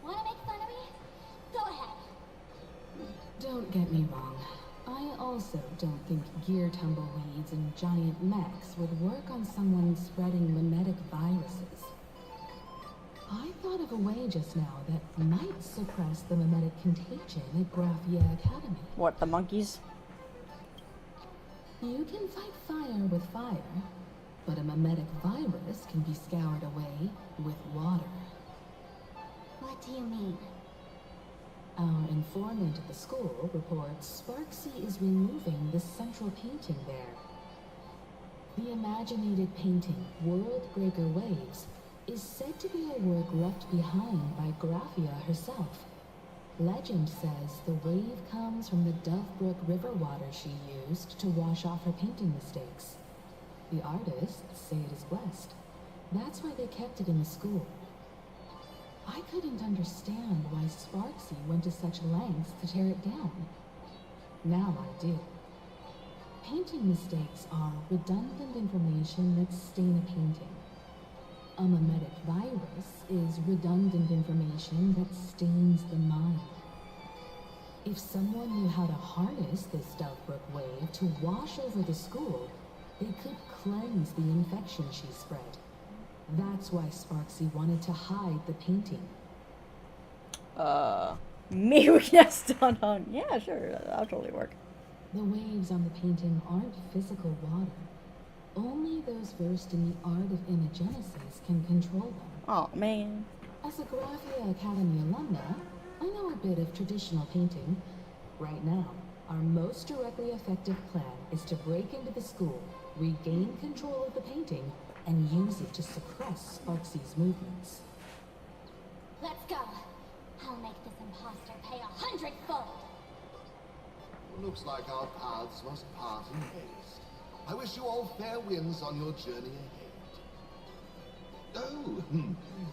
B: Wanna make fun of me? Go ahead.
U: Don't get me wrong. I also don't think gear tumbleweeds and giant mechs would work on someone spreading mimetic viruses. I thought of a way just now that might suppress the mimetic contagion at Graphia Academy.
A: What, the monkeys?
U: You can fight fire with fire, but a mimetic virus can be scoured away with water.
B: What do you mean?
U: Our informant at the school reports Sparksy is removing the central painting there. The imaginated painting, Worldbreaker Waves, is said to be a work left behind by Graphia herself. Legend says the wave comes from the Dovebrook river water she used to wash off her painting mistakes. The artists say it is blessed. That's why they kept it in the school. I couldn't understand why Sparksy went to such lengths to tear it down. Now I do. Painting mistakes are redundant information that stain a painting. A mimetic virus is redundant information that stains the mind. If someone knew how to harness this Dovebrook wave to wash over the school, they could cleanse the infection she spread. That's why Sparksy wanted to hide the painting.
A: Maybe we can ask on. Yeah, sure, that'll totally work.
U: The waves on the painting aren't physical water. Only those versed in the art of imagenesis can control them.
A: Oh, man.
U: As a Graphia Academy alumna, I know a bit of traditional painting. Right now, our most directly effective plan is to break into the school, regain control of the painting, and use it to suppress Sparksy's movements.
B: Let's go. I'll make this imposter pay 100-fold.
D: Looks like our paths must part in haste. I wish you all fair winds on your journey ahead. Oh,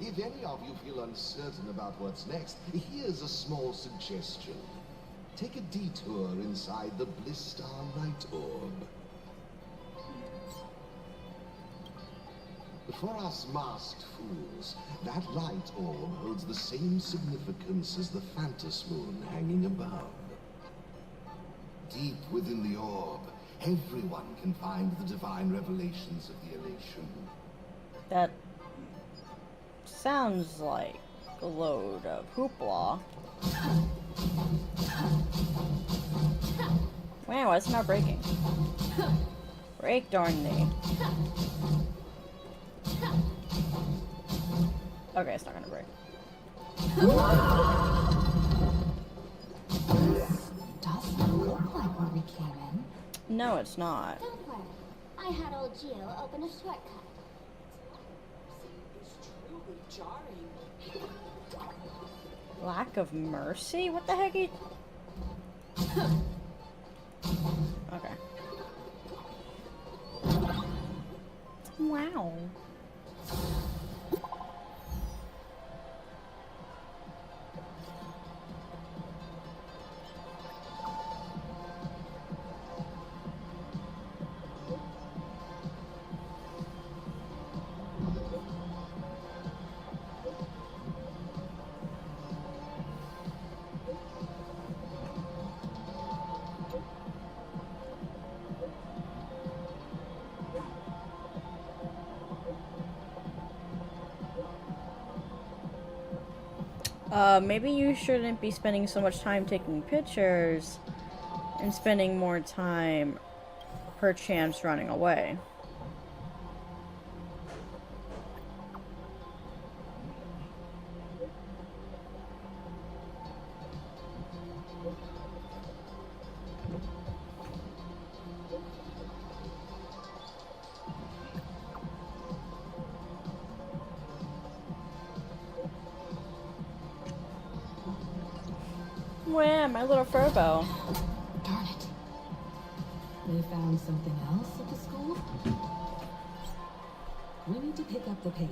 D: if any of you feel uncertain about what's next, here's a small suggestion. Take a detour inside the Blistar Light Orb. For us masked fools, that light orb holds the same significance as the Phantos Moon hanging above. Deep within the orb, everyone can find the divine revelations of the elation.
A: That sounds like a load of hoopla. Wow, it's not breaking. Break, darn thee. Okay, it's not gonna break.
I: Doesn't look like where we came in.
A: No, it's not.
B: Don't worry. I had old Gio open a shortcut.
R: It's truly jarring.
A: Lack of mercy? What the heck? Okay. Wow. Maybe you shouldn't be spending so much time taking pictures and spending more time, perchance, running away. Wham, my little Furbo.
U: Darn it. We found something else at the school? We need to pick up the pace.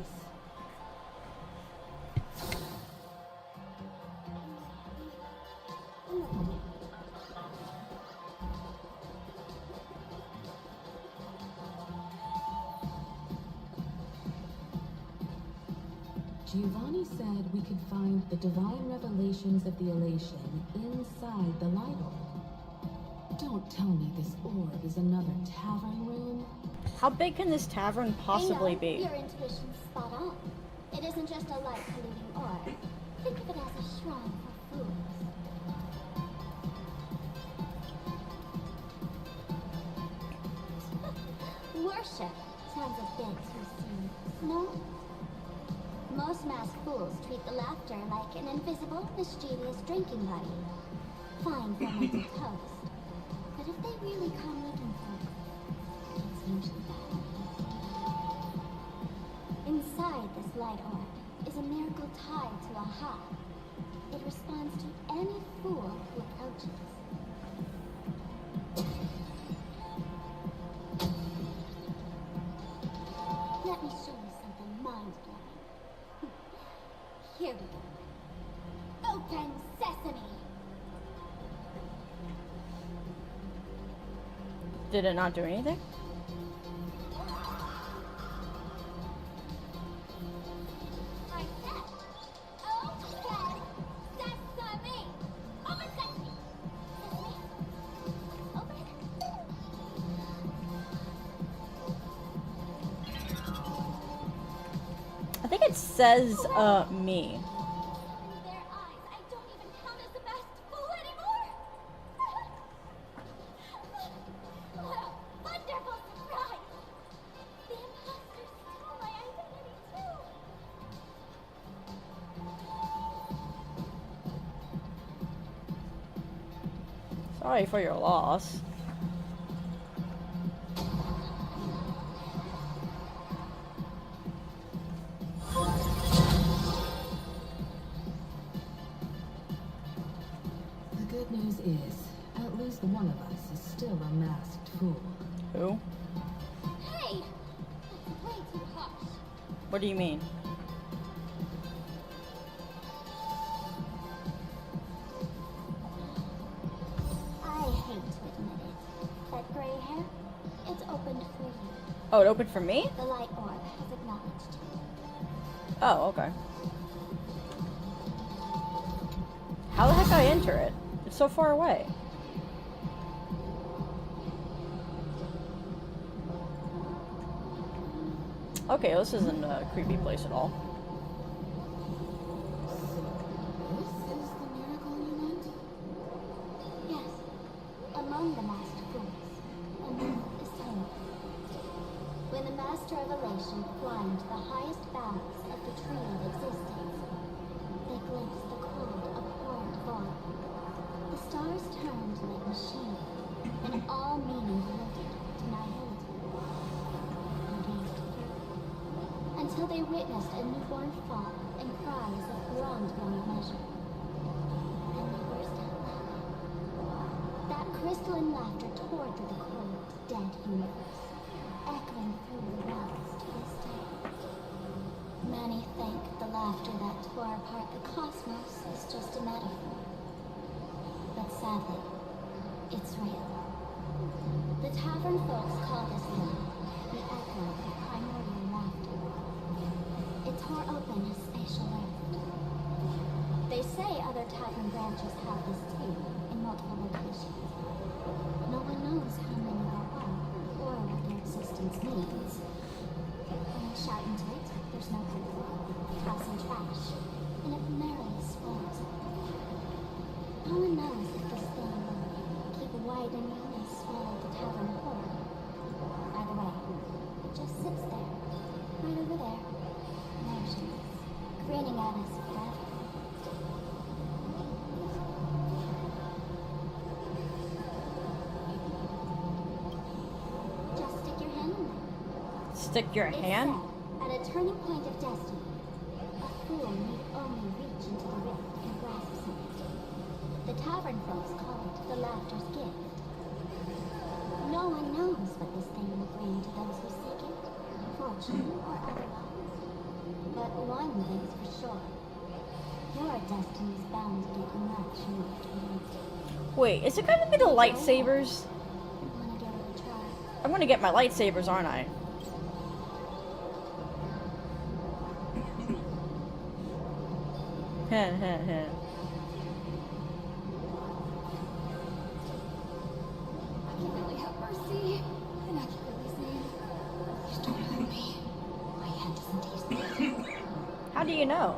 U: Giovanni said we could find the divine revelations of the elation inside the light orb. Don't tell me this orb is another tavern room.
A: How big can this tavern possibly be?
B: Your intuition's spot on. It isn't just a light polluting orb. Think of it as a shrine for fools. Worship sounds a bit too serious, no? Most masked fools treat the laughter like an invisible, mischievous drinking buddy. Fine for mental toast. But if they really come looking for it, it's usually bad. Inside this light orb is a miracle tied to a hive. It responds to any fool who approaches. Let me show you something mind-blowing. Here we go. Open sesame!
A: Did it not do anything?
B: I said, open sesame! Open sesame! Sesame! Open it!
A: I think it says, me.
B: Through their eyes, I don't even count as the best fool anymore! What a wonderful surprise! The imposter stole my identity too!
A: Sorry for your loss.
U: The good news is, at least one of us is still a masked fool.
A: Who?
B: Hey! That's way too harsh.
A: What do you mean?
B: I hate to admit it. That gray hair, it's opened for you.
A: Oh, it opened for me?
B: The light orb has acknowledged you.
A: Oh, okay. How the heck did I enter it? It's so far away. Okay, this isn't a creepy place at all.
U: This is the miracle you meant?
B: Yes, among the masked like machine, and all meaning yielded to nihility. They gazed through, until they witnessed a newborn fall and cries that groaned beyond measure. Then they burst out laughing. That crystalline laughter tore through the cold, dead universe, echoing through the realms to this day. Many think the laughter that tore apart the cosmos is just a metaphor. But sadly, it's real. The tavern folks call this laugh the echo of primordial laughter. It tore open a spatial rift. They say other tavern branches have this too, in multiple locations. No one knows how many there are, or what their existence means. When you shout into it, there's no control. Toss and trash, and it merrily swells. No one knows if this thing will keep widening and swallow the tavern whole. Either way, it just sits there, right over there, motionless, grinning at us forever. Just stick your hand in there.
A: Stick your
B: It's
A: hand?
B: said, at a turning point of destiny, a fool need only reach into the rift and grasp something. The tavern folks call it the laughter's gift. No one knows what this thing will bring to those who seek it, fortune or otherwise. But one thing's for sure. Your destiny's bound to get much more twisted.
A: Wait, is it gonna be the lightsabers?
B: Wanna give it a try?
A: I'm gonna get my lightsabers, aren't I? Heh heh heh.
I: I can really have mercy. And I can really say, please don't hurt me. My hand doesn't taste good.
A: How do you know?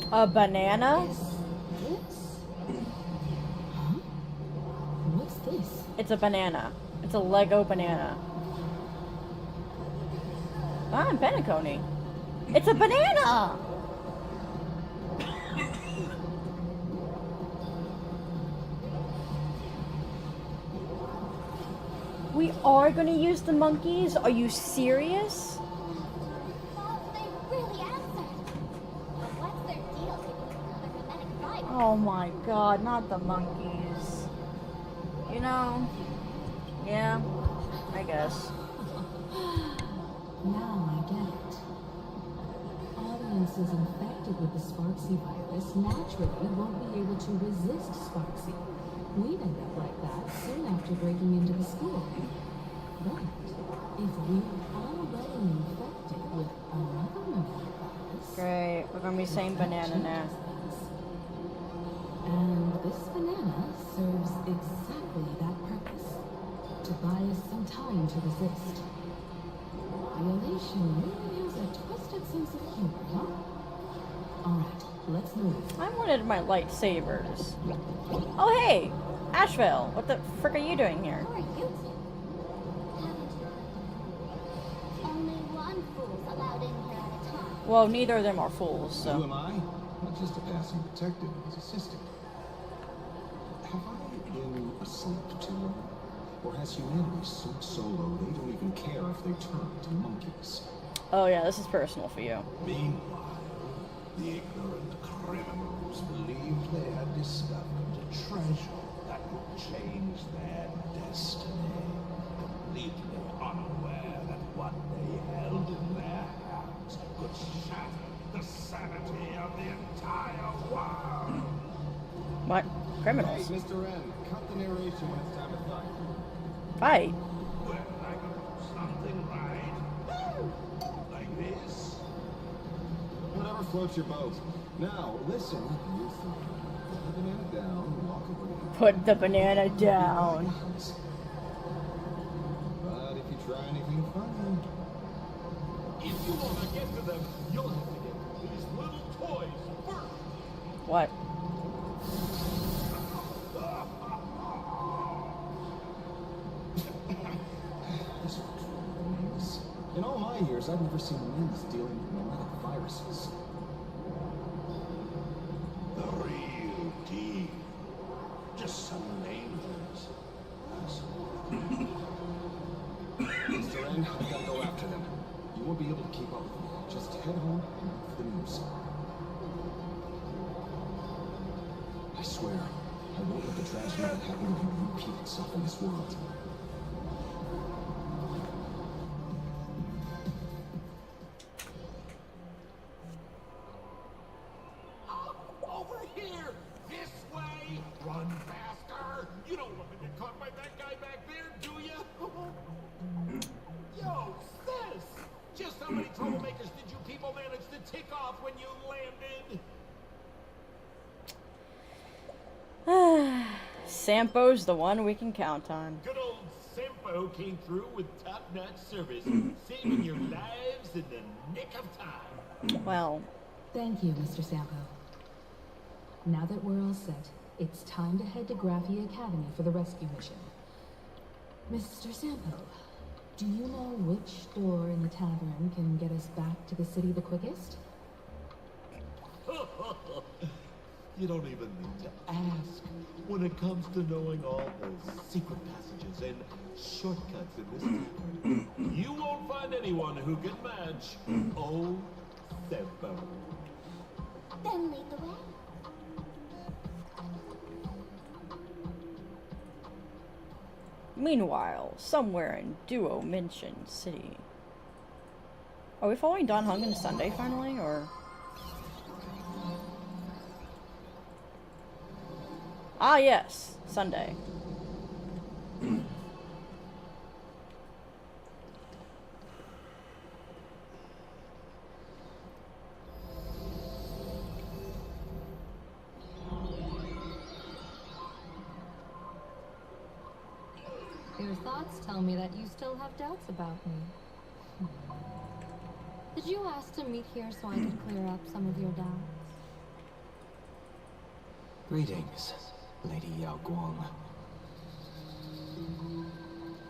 A: A banana?
U: What's this?
A: It's a banana. It's a Lego banana. Ah, Penacony. It's a banana! We are gonna use the monkeys? Are you serious?
B: They really answered. But what's their deal giving you another hermetic vibe?
A: Oh my god, not the monkeys. You know, yeah, I guess.
U: Now I get it. Audiences infected with the Sparksy virus naturally won't be able to resist Sparksy. We'd end up like that soon after breaking into the school. But if we're already infected with another pneumonia virus...
A: Great, we're gonna be saying banana now.
U: And this banana serves exactly that purpose. To buy us some time to resist. The elation really has a twisted sense of humor, huh? Alright, let's move.
A: I wanted my lightsabers. Oh hey, Asheville, what the frick are you doing here?
B: Who are you two? Haven't you heard? Only one fool's allowed in here at a time.
A: Well, neither of them are fools,
Q: Who
A: so.
Q: am I? Not just a passing detective, his assistant. Have I been asleep too long? Or has humanity sunk so low they don't even care if they turn to monkeys?
A: Oh yeah, this is personal for you.
N: Meanwhile, the ignorant criminals believed they had discovered a treasure that would change their destiny, completely unaware that what they held in their hands could shatter the sanity of the entire world.
A: What? Criminals?
Q: Hey, Mr. N, cut the narration when it's time to fight.
A: Fight?
N: Well, I can do something right. Like this.
Q: Whatever floats your boat. Now, listen, you three. Put the banana down and walk away.
A: Put the banana down.
Q: But if you try anything funny...
K: If you want to get to them, you'll have to get these little toys first.
A: What?
Q: I've never seen Mims dealing with nomadic viruses.
D: The real deal. Just some nameless asshole.
Q: Mr. N, I've got to go after them. You won't be able to keep up with me. Just head home and look for the news. I swear, I won't let the tragedy that happened to you repeat itself in this world.
D: Over here! This way! Run faster! You don't want to get caught by that guy back there, do you? Yo, sis! Just how many troublemakers did you people manage to tick off when you landed?
A: Sampo's the one we can count on.
L: Good old Sampo came through with top-notch service, saving your lives in the nick of time.
A: Well,
U: thank you, Mr. Sampo. Now that we're all set, it's time to head to Graphia Academy for the rescue mission. Mr. Sampo, do you know which door in the tavern can get us back to the city the quickest?
L: You don't even need to ask. When it comes to knowing all the secret passages and shortcuts in this tavern, you won't find anyone who can match old Sempo.
B: Then lead the way.
A: meanwhile, somewhere in Duo Mention City. Are we following Don Hung into Sunday finally, or? Ah, yes, Sunday.
M: Your thoughts tell me that you still have doubts about me. Did you ask to meet here so I could clear up some of your doubts?
E: Greetings, Lady Yao Guang.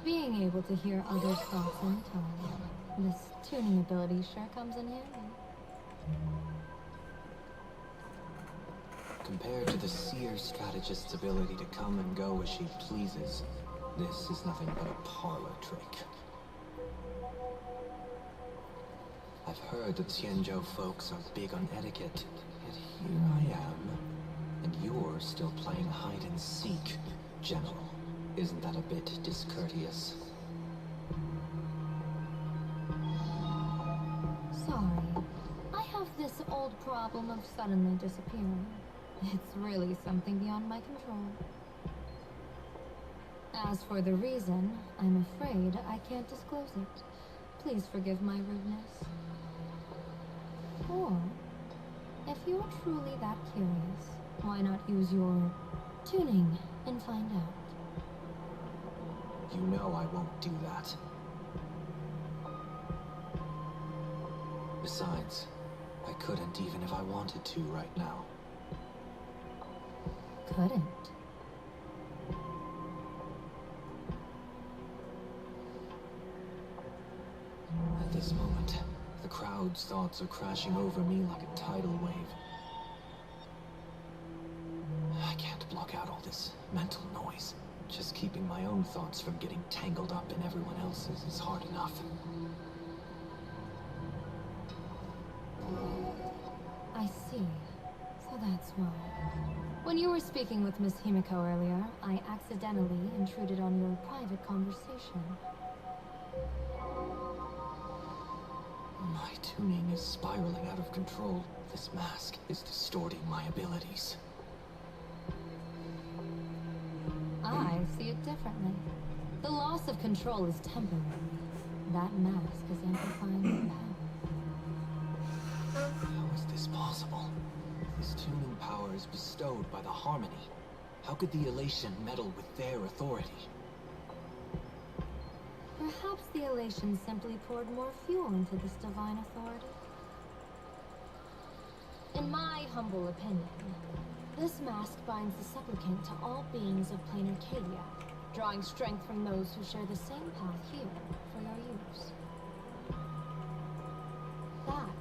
M: Being able to hear others' thoughts in time, this tuning ability sure comes in handy.
E: Compared to the seer strategist's ability to come and go as she pleases, this is nothing but a parlor trick. I've heard that Xianzhou folks are big on etiquette, yet here I am, and you're still playing hide and seek, General. Isn't that a bit discourteous?
M: Sorry. I have this old problem of suddenly disappearing. It's really something beyond my control. As for the reason, I'm afraid I can't disclose it. Please forgive my rudeness. Or, if you're truly that curious, why not use your tuning and find out?
E: You know I won't do that. Besides, I couldn't even if I wanted to right now.
M: Couldn't.
E: At this moment, the crowd's thoughts are crashing over me like a tidal wave. I can't block out all this mental noise. Just keeping my own thoughts from getting tangled up in everyone else's is hard enough.
M: I see. So that's why. When you were speaking with Miss Himiko earlier, I accidentally intruded on your private conversation.
E: My tuning is spiraling out of control. This mask is distorting my abilities.
M: I see it differently. The loss of control is temporary. That mask is amplifying your power.
E: How is this possible? This tuning power is bestowed by the Harmony. How could the Elation meddle with their authority?
M: Perhaps the elation simply poured more fuel into this divine authority. In my humble opinion, this mask binds the supplicant to all beings of plain Arcadia, drawing strength from those who share the same path here for your use.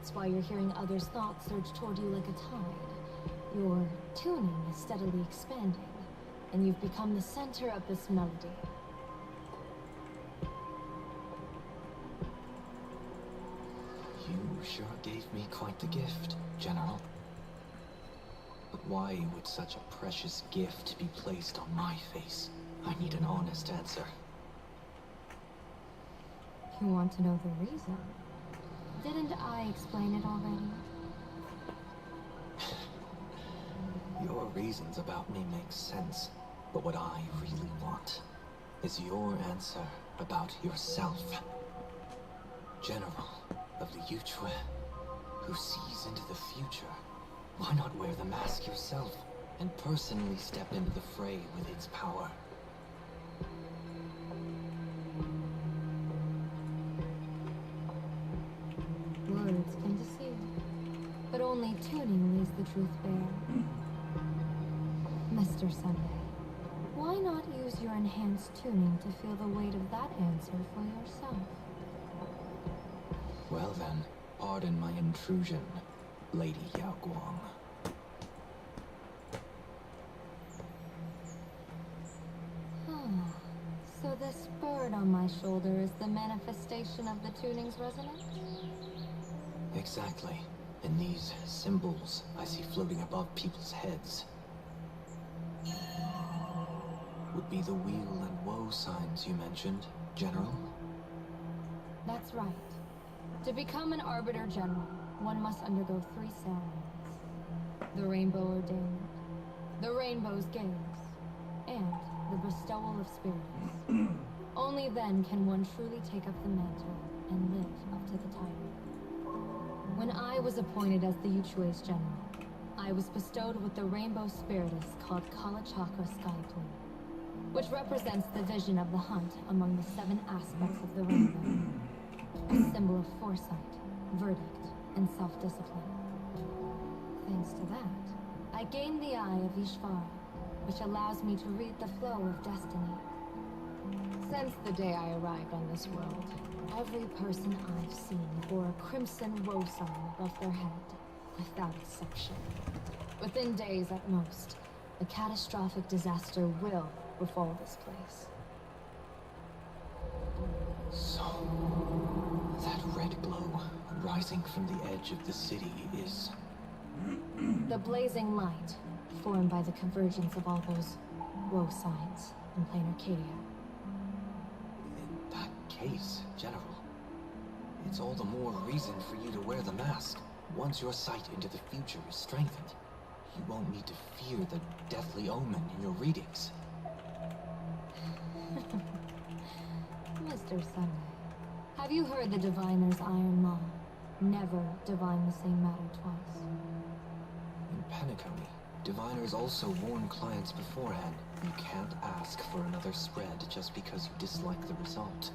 M: That's why you're hearing others' thoughts surge toward you like a tide. Your tuning is steadily expanding, and you've become the center of this melody.
S: You sure gave me quite the gift, General. But why would such a precious gift be placed on my face? I need an honest answer.
M: You want to know the reason? Didn't I explain it already?
S: Your reasons about me make sense, but what I really want is your answer about yourself. General of the Yuchue, who sees into the future. Why not wear the mask yourself and personally step into the fray with its power?
M: Words can deceive, but only tuning lays the truth bare. Mr. Sunday, why not use your enhanced tuning to feel the weight of that answer for yourself?
S: Well then, pardon my intrusion, Lady Yao Guang.
M: So this bird on my shoulder is the manifestation of the tuning's resonance?
S: Exactly. And these symbols I see floating above people's heads would be the wheel and woe signs you mentioned, General?
M: That's right. To become an Arbiter General, one must undergo 3 ceremonies. The Rainbow Ordainment, the Rainbow's Gaze, and the Bestowal of Spiritus. Only then can one truly take up the mantle and live up to the title. When I was appointed as the Yuchue's General, I was bestowed with the Rainbow Spiritus called Kalachakra Sky Plume, which represents the vision of the hunt among the 7 aspects of the rainbow. A symbol of foresight, verdict, and self-discipline. Thanks to that, I gained the Eye of Ishvara, which allows me to read the flow of destiny. Since the day I arrived on this world, every person I've seen bore a crimson woe sign above their head, without exception. Within days at most, a catastrophic disaster will befall this place.
S: So, that red glow rising from the edge of the city is...
M: The blazing light, formed by the convergence of all those woe signs in plain Arcadia.
S: In that case, General, it's all the more reason for you to wear the mask. Once your sight into the future is strengthened, you won't need to fear the deathly omen in your readings.
M: Mr. Sunday, have you heard the diviner's iron law? Never divine the same matter twice.
S: In Penacony, diviners also warn clients beforehand. You can't ask for another spread just because you dislike the result.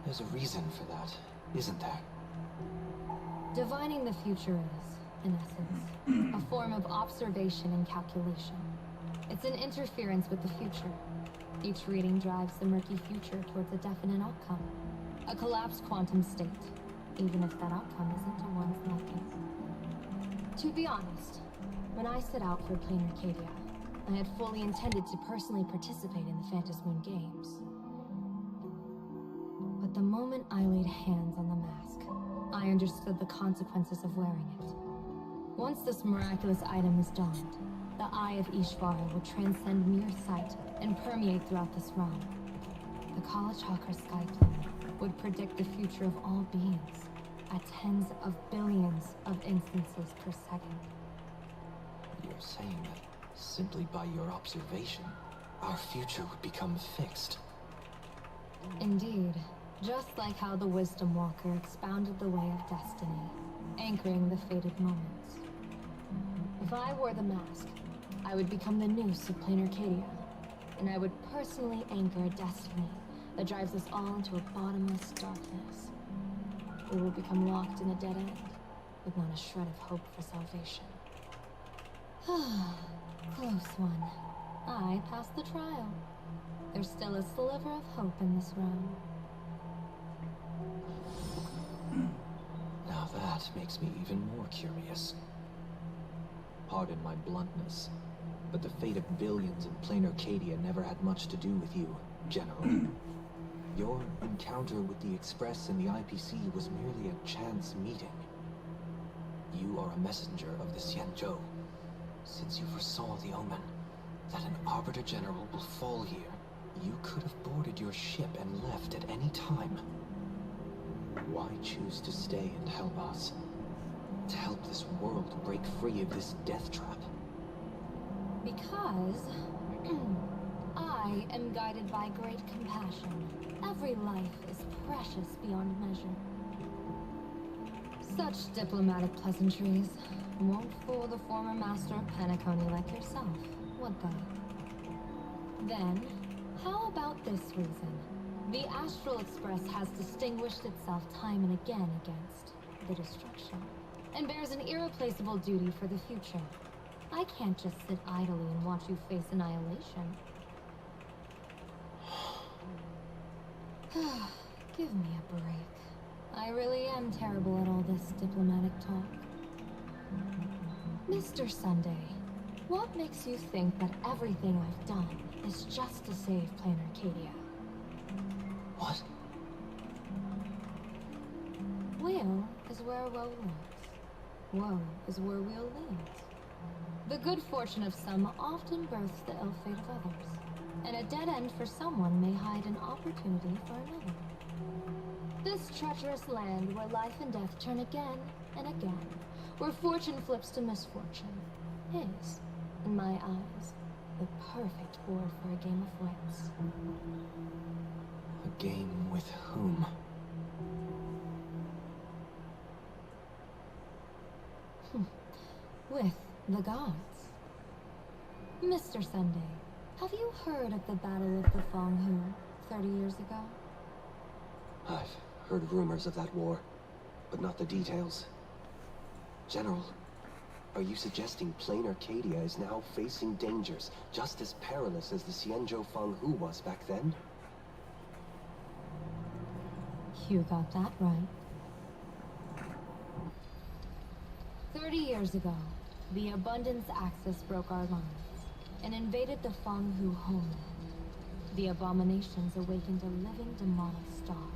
S: There's a reason for that, isn't there?
M: Divining the future is, in essence, a form of observation and calculation. It's an interference with the future. Each reading drives the murky future towards a definite outcome. A collapsed quantum state, even if that outcome isn't to one's liking. To be honest, when I set out for plain Arcadia, I had fully intended to personally participate in the Phantasmoon Games. But the moment I laid hands on the mask, I understood the consequences of wearing it. Once this miraculous item is donned, the Eye of Ishvara would transcend mere sight and permeate throughout this realm. The Kalachakra Sky Plume would predict the future of all beings at tens of billions of instances per second.
S: You're saying that simply by your observation, our future would become fixed.
M: Indeed, just like how the Wisdom Walker expounded the way of destiny, anchoring the fated moments. If I wore the mask, I would become the noose of plain Arcadia, and I would personally anchor a destiny that drives us all into a bottomless darkness. We will become locked in a dead end, with not a shred of hope for salvation. Close one. I passed the trial. There's still a sliver of hope in this realm.
S: Now that That makes me even more curious. Pardon my bluntness, but the fate of billions in plain Arcadia never had much to do with you, General. Your encounter with the Express and the IPC was merely a chance meeting. You are a messenger of the Xianzhou. Since you foresaw the omen, that an Arbiter General will fall here, you could have boarded your ship and left at any time. Why choose to stay and help us? To help this world break free of this death trap?
M: Because I am guided by great compassion. Every life is precious beyond measure. Such diplomatic pleasantries won't fool the former master of Penacony like yourself, would they? Then, how about this reason? The Astral Express has distinguished itself time and again against the destruction, and bears an irreplaceable duty for the future. I can't just sit idly and watch you face annihilation. Give me a break. I really am terrible at all this diplomatic talk. Mr. Sunday, what makes you think that everything I've done is just to save Plain Arcadia?
S: What?
M: Will is where woe lives. Woe is where will leads. The good fortune of some often births the ill fate of others, and a dead end for someone may hide an opportunity for another. This treacherous land where life and death turn again and again, where fortune flips to misfortune, is, in my eyes, the perfect board for a game of wits.
S: A game with whom?
M: With the gods. Mr. Sunday, have you heard of the Battle of the Fong Hu 30 years ago?
S: I've heard rumors of that war, but not the details. General, are you suggesting Plain Arcadia is now facing dangers just as perilous as the Xianzhou Feng Hu was back then?
M: You got that right. 30 years ago, the Abundance Axis broke our lines and invaded the Feng Hu homeland. The abominations awakened a living demonic star,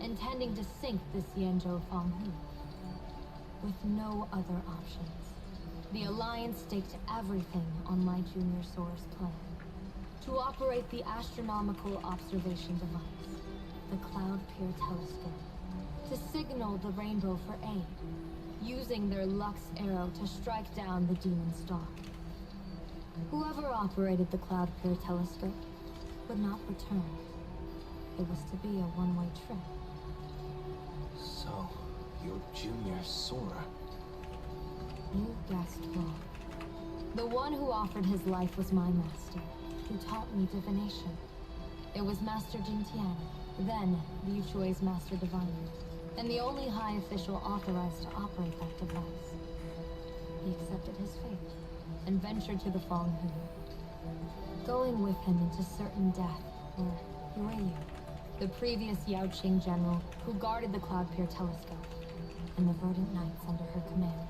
M: intending to sink the Xianzhou Feng Hu. With no other options, the Alliance staked everything on my Junior Soar's plan to operate the astronomical observation device, the Cloud Pier Telescope, to signal the Rainbow for aid, using their Lux Arrow to strike down the Demon Star. Whoever operated the Cloud Pier Telescope would not return. It was to be a one-way trip.
S: So, you're Junior Sora.
M: You guessed wrong. The one who offered his life was my master, who taught me divination. It was Master Jin Tian, then Liu Chui's Master Divine, and the only high official authorized to operate that device. He accepted his fate and ventured to the Feng Hu. Going with him into certain death were Yu, the previous Yao Qing general who guarded the Cloud Pier Telescope, and the Verdant Knights under her command.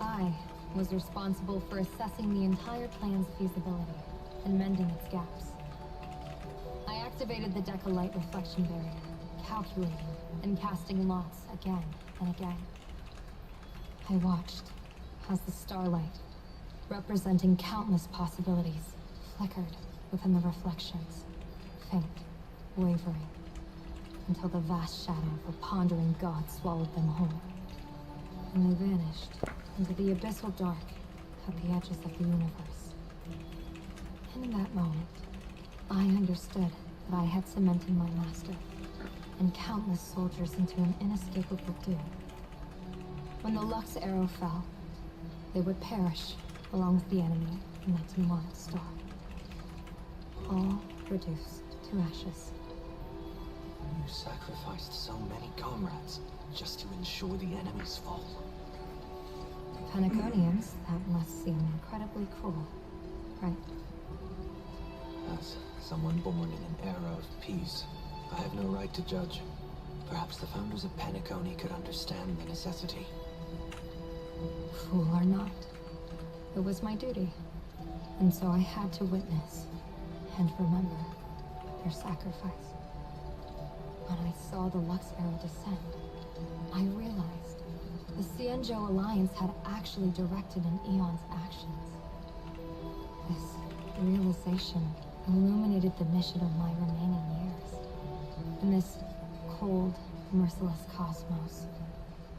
M: I was responsible for assessing the entire plan's feasibility and mending its gaps. I activated the Decalite reflection barrier, calculating and casting lots again and again. I watched as the starlight, representing countless possibilities, flickered within the reflections, faint, wavering, until the vast shadow of a pondering god swallowed them whole. And they vanished into the abyssal dark at the edges of the universe. In that moment, I understood that I had cemented my master and countless soldiers into an inescapable doom. When the Lux Arrow fell, they would perish along with the enemy in that demonic star. All reduced to ashes.
S: You sacrificed so many comrades just to ensure the enemy's fall.
M: Penaconians, that must seem incredibly cruel, right?
S: As someone born in an era of peace, I have no right to judge. Perhaps the founders of Penacony could understand the necessity.
M: Fool or not, it was my duty. And so I had to witness and remember their sacrifice. When I saw the Lux Era descend, I realized the Xianzhou Alliance had actually directed an Eon's actions. This realization illuminated the mission of my remaining years. In this cold, merciless cosmos,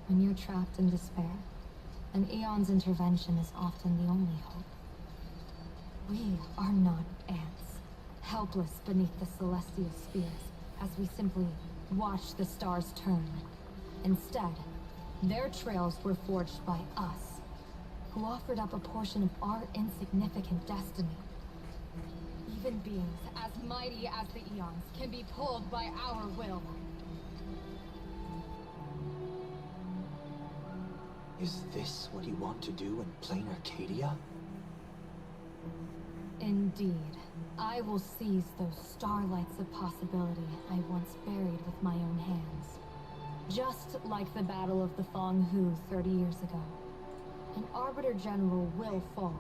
M: when you're trapped in despair, an Eon's intervention is often the only hope. We are not ants, helpless beneath the celestial spheres, as we simply watch the stars turn. Instead, their trails were forged by us, who offered up a portion of our insignificant destiny. Even beings as mighty as the Eons can be pulled by our will.
S: Is this what you want to do in plain Arcadia?
M: Indeed. I will seize those starlights of possibility I once buried with my own hands. Just like the Battle of the Fong Hu 30 years ago. An Arbiter General will fall,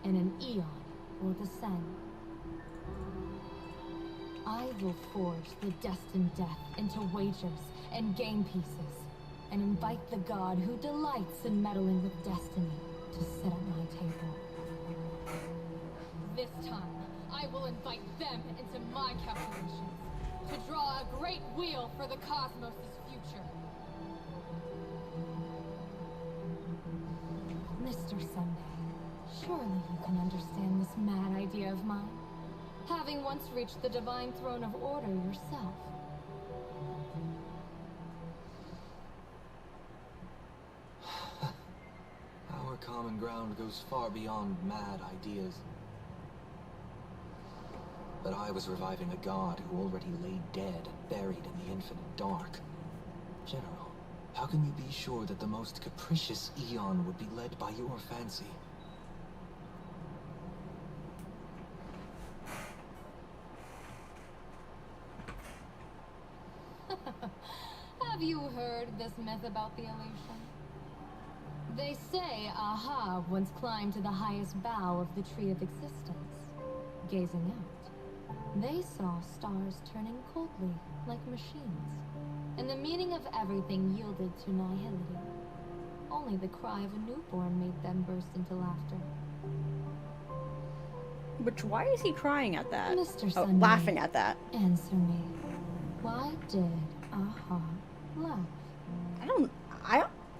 M: and an Eon will descend. I will forge the destined death into wagers and game pieces, and invite the god who delights in meddling with destiny to sit at my table. This time, I will invite them into my calculations, to draw a great wheel for the cosmos' future. Mr. Sunday, surely you can understand this mad idea of mine, having once reached the divine throne of order yourself.
S: Our common ground goes far beyond mad ideas. But I was reviving a god who already lay dead, buried in the infinite dark. General, how can you be sure that the most capricious Eon would be led by your fancy?
M: Have you heard this myth about the illusion? They say Aha once climbed to the highest bough of the Tree of Existence, gazing out. They saw stars turning coldly, like machines, and the meaning of everything yielded to nihility. Only the cry of a newborn made them burst into laughter.
A: Which, why is he crying at that?
M: Mr.
A: Oh,
M: Sunday,
A: laughing at that.
M: Answer me. Why did Aha laugh?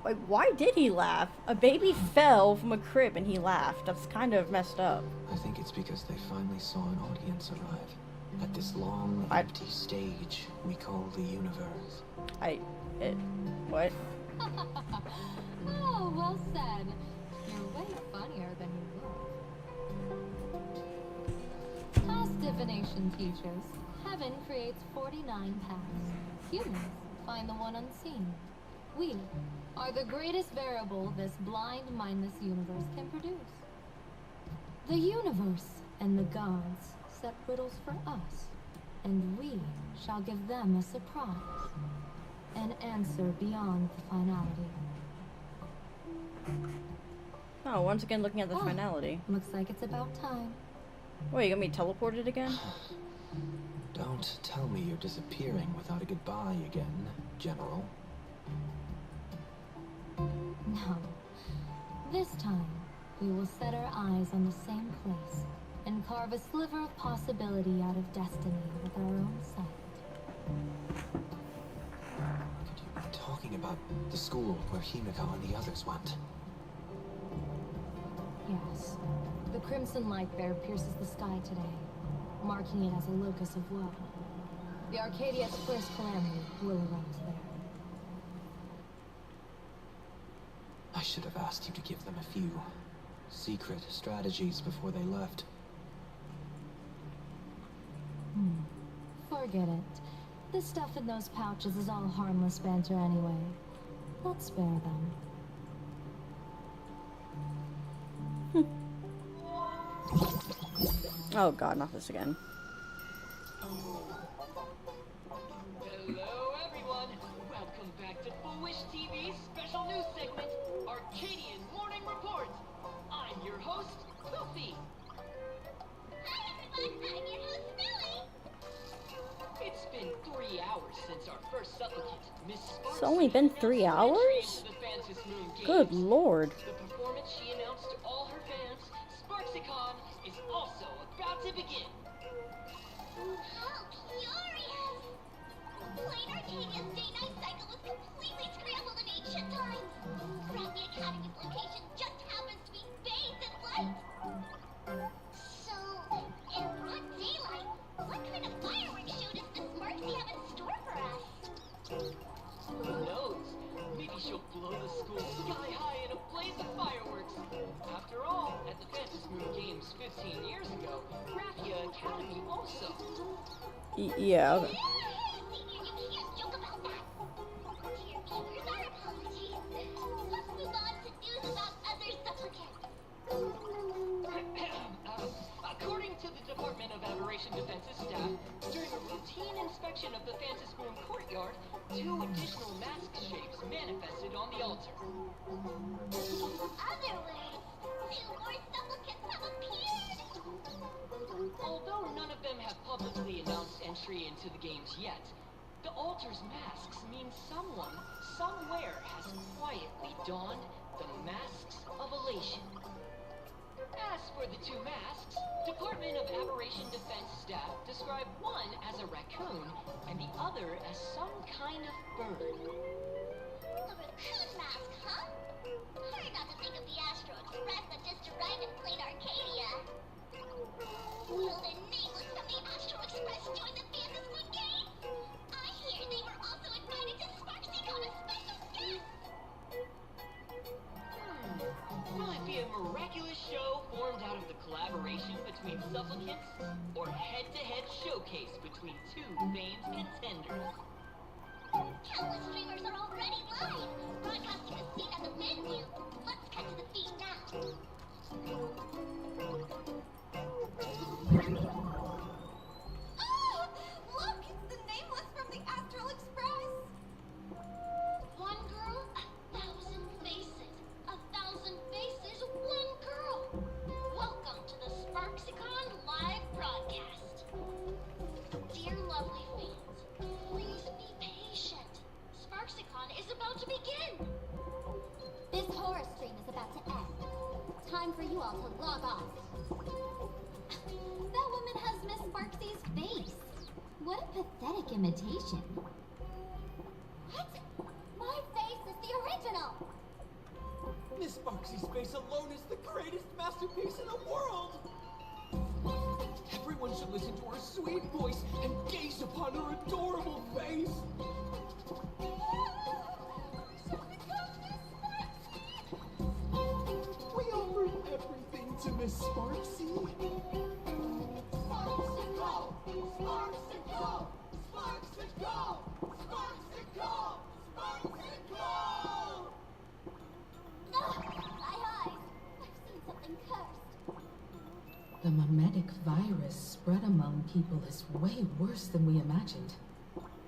A: Like, why did he laugh? A baby fell from a crib and he laughed. That's kind of messed up.
S: I think it's because they finally saw an audience arrive. At this long, empty stage we call the universe.
A: What?
M: Oh, well said. You're way funnier than you look. As divination teaches, heaven creates 49 paths. Humans find the one unseen. We are the greatest variable this blind, mindless universe can produce. The universe and the gods set riddles for us, and we shall give them a surprise. An answer beyond the finality.
A: Oh, once again looking at the finality.
M: Looks like it's about time.
A: Wait, you got me teleported again?
S: Don't tell me you're disappearing without a goodbye again, General.
M: No. This time, we will set our eyes on the same place and carve a sliver of possibility out of destiny with our own sight.
S: Could you be talking about the school where Himiko and the others went?
M: Yes. The crimson light there pierces the sky today, marking it as a locus of woe. The Arcadia's first calamity will erupt there.
S: I should have asked you to give them a few secret strategies before they left.
M: Forget it. The stuff in those pouches is all harmless banter anyway. Let's spare them.
A: Oh god, not this again.
T: Hello, everyone. host, Goofy.
B: Hi everyone, I'm your host, Millie.
T: It's been 3 hours since our first supplicant, Miss Sparksy.
A: It's only been 3 hours? Good lord.
T: The performance she announced to all her fans, SparksyCon, is also about to begin.
B: How curious! Plain Arcadia's day-night cycle was completely scrambled in ancient times. Gravity Academy's location just happens to be bathed in light. So, in broad daylight, what kind of fireworks show does Miss Sparksy have in store for us?
T: Who knows? Maybe she'll blow the school sky high in a blaze of fireworks. After all, at the Phantom Moon Games 15 years ago, Graphia Academy also.
A: Yeah. Okay.
B: Senior, you can't joke about that. Dear viewers, our apologies. Let's move on to news about other supplicants.
T: According to the Department of Aberration Defense's staff, during a routine inspection of the Phantom Moon courtyard, 2 additional mask shapes manifested on the altar.
B: Other words, 2 more supplicants have appeared.
T: Although none of them have publicly announced entry into the games yet, the altar's masks mean someone, somewhere has quietly donned the masks of elation. As for the 2 masks, Department of Aberration Defense staff describe one as a raccoon and the other as some kind of bird.
B: A raccoon mask, huh? Hard not to think of the Astro Express that just arrived in Plain Arcadia. Will the nameless from the Astro Express join the Phantom Moon Games? I hear they were also invited to SparksyCon as special guests.
T: Will it be a miraculous show formed out of the collaboration between supplicants, or head-to-head showcase between 2 famed contenders?
B: Countless streamers are already live, broadcasting the scene at the venue. Let's cut to the feed now.
C: Oh! Look! It's the nameless from the Astral Express!
B: One girl, 1,000 faces. 1,000 faces, one girl. Welcome to the SparksyCon live broadcast. Dear lovely fans, please be patient. SparksyCon is about to begin.
P: This horror stream is about to end. Time for you all to log off. That woman has Miss Sparksy's face. What a pathetic imitation. What? My face is the original.
E: Miss Sparksy's face alone is the greatest masterpiece in the world! Everyone should listen to her sweet voice and gaze upon her adorable face! We offered everything to Miss Sparksy.
B: Sparksicle! Sparksicle! Sparksicle! Sparksicle! Sparksicle!
P: My eyes! I've seen something cursed.
U: The mimetic virus spread among people is way worse than we imagined.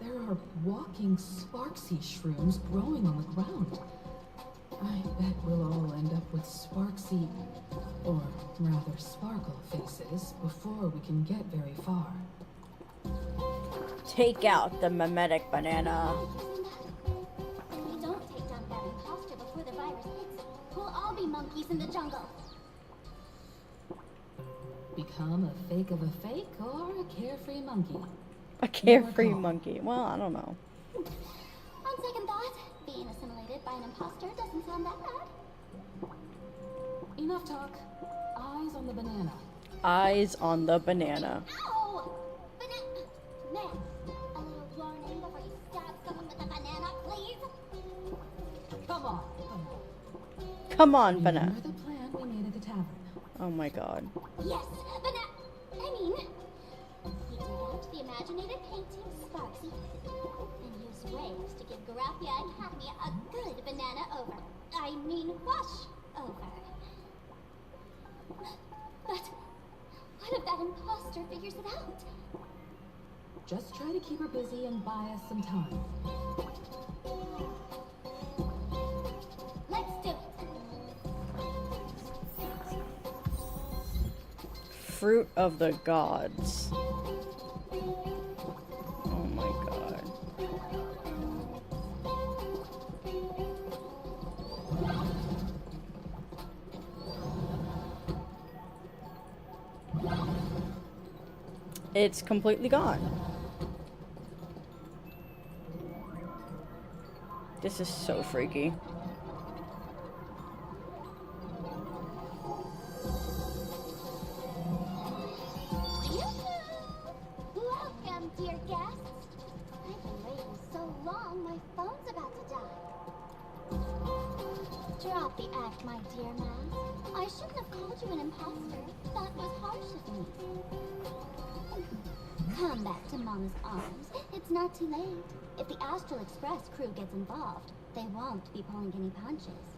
U: There are walking Sparksy shrooms growing on the ground. I bet we'll all end up with Sparksy, or rather Sparkle faces before we can get very far.
A: Take out the mimetic banana.
P: If we don't take down that imposter before the virus hits, we'll all be monkeys in the jungle.
U: Become a fake of a fake or a carefree monkey?
A: A carefree monkey. Well, I don't know.
P: On second thought, being assimilated by an imposter doesn't sound that bad.
U: Enough talk. Eyes on the banana.
A: Eyes on the banana.
P: Ow! Ma'am, a little warning before you stab someone with a banana, please?
U: Come on.
A: Come on, banana.
U: Remember the plan we made at the tavern?
A: Oh my god.
P: Yes, we dig out the imaginated painting Sparksy and use waves to give Graphia Academy a good banana wash over. But what if that imposter figures it out?
U: Just try to keep her busy and buy us some time.
P: Let's do it.
A: fruit of the gods. Oh my god. It's completely gone. This is so freaky.
P: Welcome, dear guests. I've been waiting so long, my phone's about to die. Drop the act, my dear man. I shouldn't have called you an imposter. That was harsh of me. Come back to Mama's arms. It's not too late. If the Astral Express crew gets involved, they won't be pulling any punches.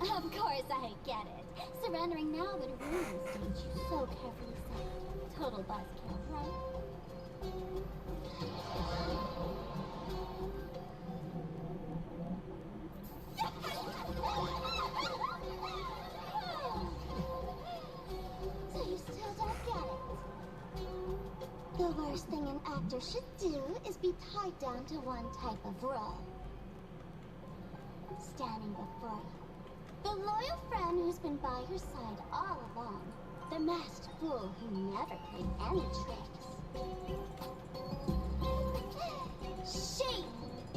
P: Of course I get it. Surrendering now would ruin the stage you so carefully set. Total buzzkill, right? So you still don't get it? The worst thing an actor should do is be tied down to one type of role. Standing before you, the loyal friend who's been by your side all along. The masked fool who never played any tricks. She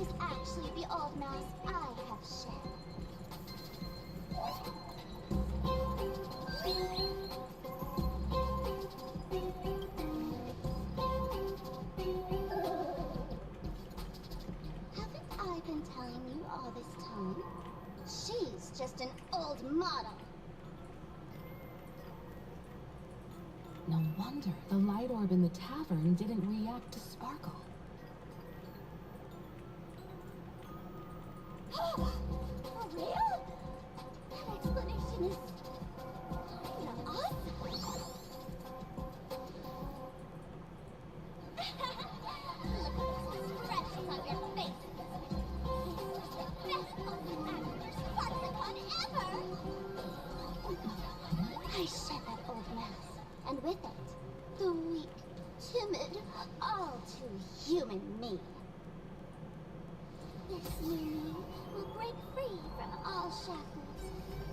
P: is actually the old mask I have shed. Haven't I been telling you all this time? She's just an old model.
U: No wonder the light orb in the tavern didn't react to Sparkle.
P: For real? That explanation is kinda awesome. Look at those expressions on your faces. This is the best open actor Sparklicon ever! I shed that old mask, and with it, the weak, timid, all too human me. This new me will break free from all shackles,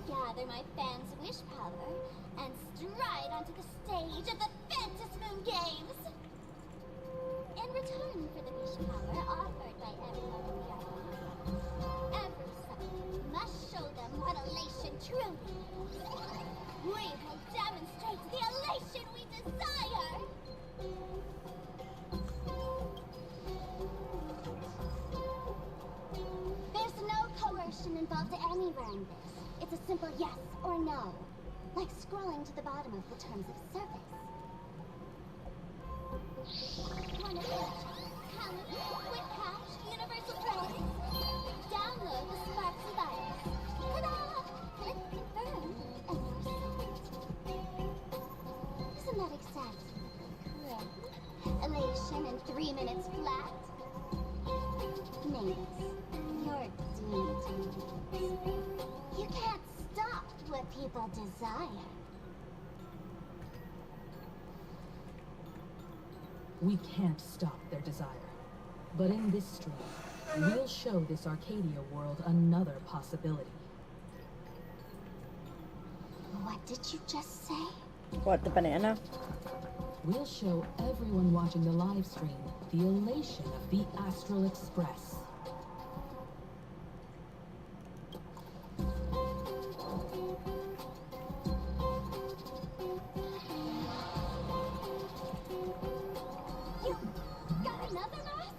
P: gather my fans' wish power, and stride onto the stage of the Fantasmoon Games! In return for the wish power offered by everyone in the arena, every subject must show them what elation truly is. We will demonstrate the elation we desire! There's no coercion involved anywhere in this. It's a simple yes or no, like scrolling to the bottom of the terms of service. Want to search calendar, quick cash, universal credits? Download the Sparksy virus. Ta-da! Click confirm, and you're set. Isn't that exactly great? Elation in 3 minutes flat? Mates, you're doomed to lose. You can't stop what people desire.
U: We can't stop their desire. But in this stream, we'll show this Arcadia world another possibility.
P: What did you just say?
A: What, the banana?
U: We'll show everyone watching the live stream the elation of the Astral Express.
P: Got another mask?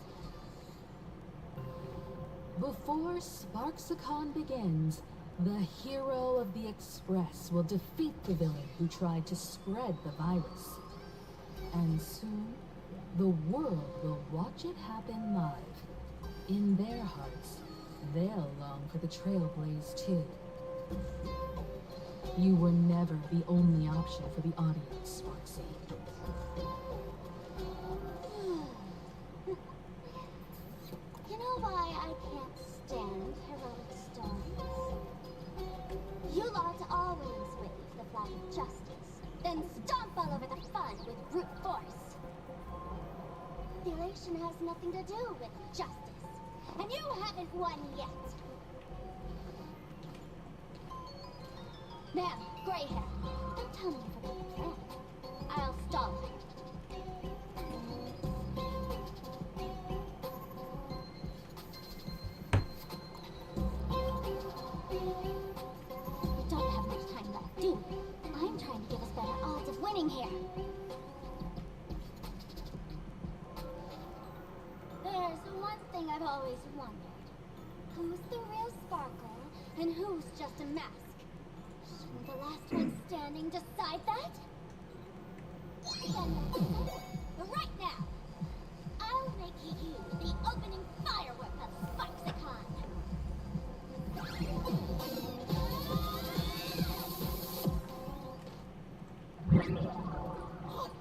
U: Before Sparksicon begins, the hero of the Express will defeat the villain who tried to spread the virus. And soon, the world will watch it happen live. In their hearts, they'll long for the Trailblaze too. You were never the only option for the audience, Sparksy.
P: Manipulation has nothing to do with justice. And you haven't won yet. Ma'am, gray hair. Don't tell me you forgot the plan. I'll stall it. We don't have much time left, do we? I'm trying to give us better odds of winning here. There's one thing I've always wondered. Who's the real Sparkle, and who's just a mask? Shouldn't the last one standing decide that? Then right now, I'll make you the opening firework of Sparksicon.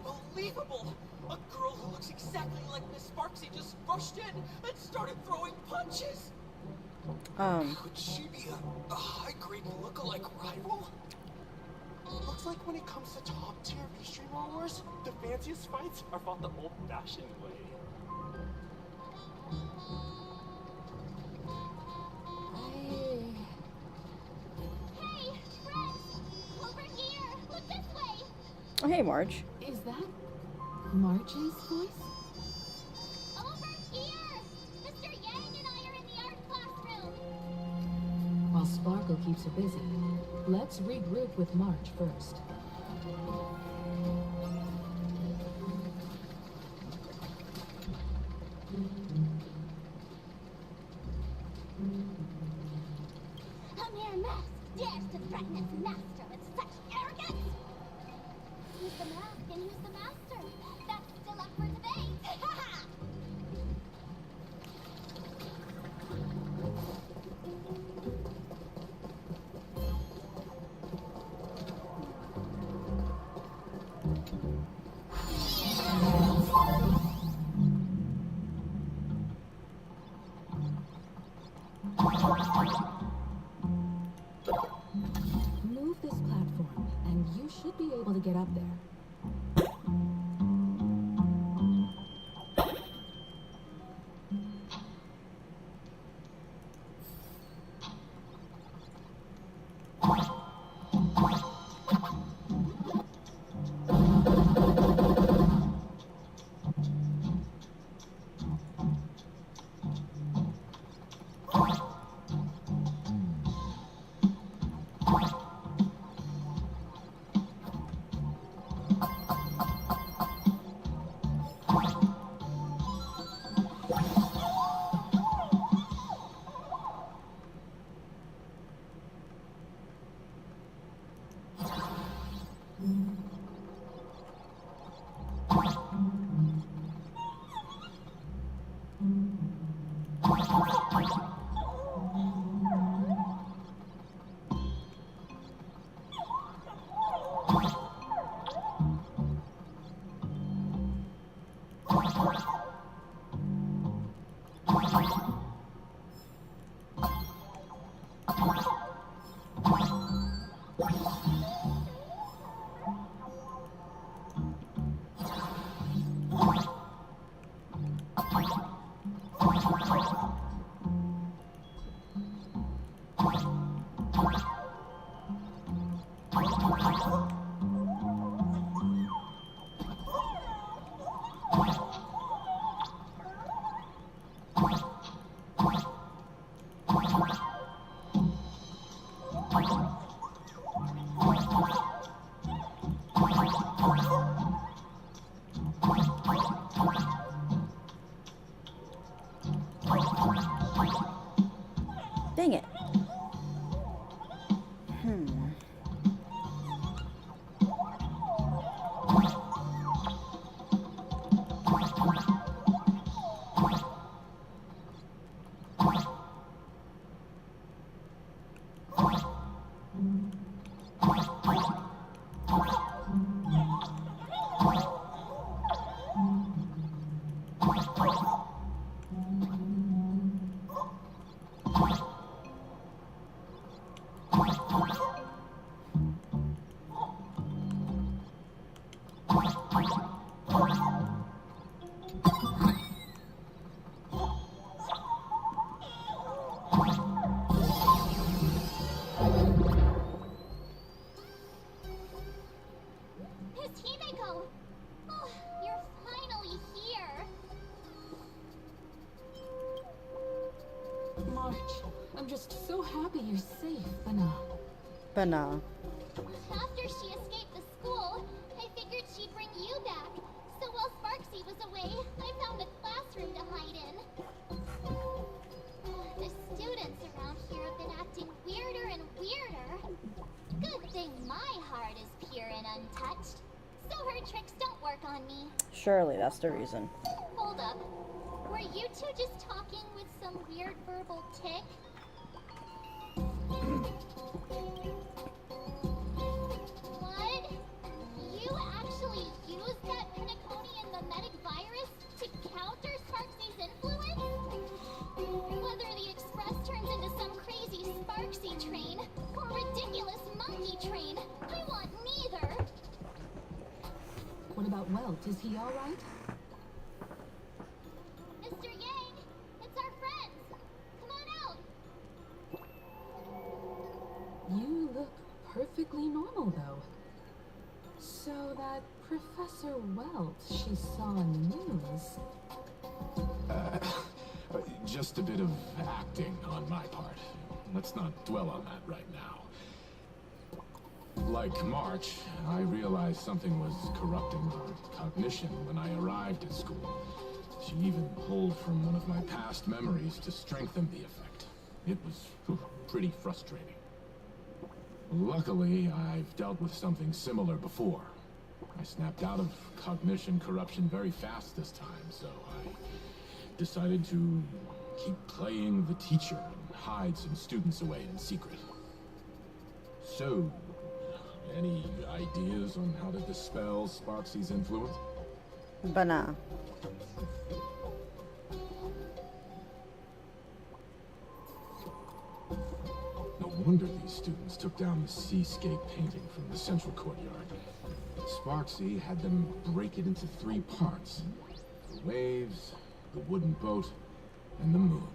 G: Unbelievable! A girl who looks exactly like Miss Sparksy just rushed in and started throwing punches! Could she be a high-grade lookalike rival?
J: Looks like when it comes to top-tier extreme wars, the fanciest fights are fought the old-fashioned way.
P: Hey, friends! Over here! Look this way!
A: Oh, hey, Marge.
U: Is that Marge's voice?
P: Over here! Mr. Yang and I are in the art classroom!
U: While Sparkle keeps her busy, let's regroup with Marge first.
P: A mere mask dares to threaten its master with such arrogance! Who's the mask and who's the master? That's still up for debate!
U: Move this platform, and you should be able to get up there.
A: Dang it.
U: March. I'm just so happy you're safe, Bana.
A: Bana.
P: After she escaped the school, I figured she'd bring you back. So while Sparksy was away, I found a classroom to hide in. The students around here have been acting weirder and weirder. Good thing my heart is pure and untouched, so her tricks don't work on me.
A: Surely that's the reason.
P: Hold up. Were you two just talking with some weird verbal tick? What? You actually used that Penaconian mimetic virus to counter Sparksy's influence? Whether the Express turns into some crazy Sparksy train or ridiculous monkey train, I want neither.
U: What about Welt? Is he alright?
P: Mr. Yang, it's our friends. Come on out.
U: You look perfectly normal, though. So that Professor Welt she saw in the news...
F: Just a bit of acting on my part. Let's not dwell on that right now. Like March, I realized something was corrupting my cognition when I arrived at school. She even pulled from one of my past memories to strengthen the effect. It was pretty frustrating. Luckily, I've dealt with something similar before. I snapped out of cognition corruption very fast this time, so I decided to keep playing the teacher and hide some students away in secret. So, any ideas on how to dispel Sparksy's influence?
A: Bana.
F: No wonder these students took down the seascape painting from the central courtyard. Sparksy had them break it into 3 parts. The waves, the wooden boat, and the moon.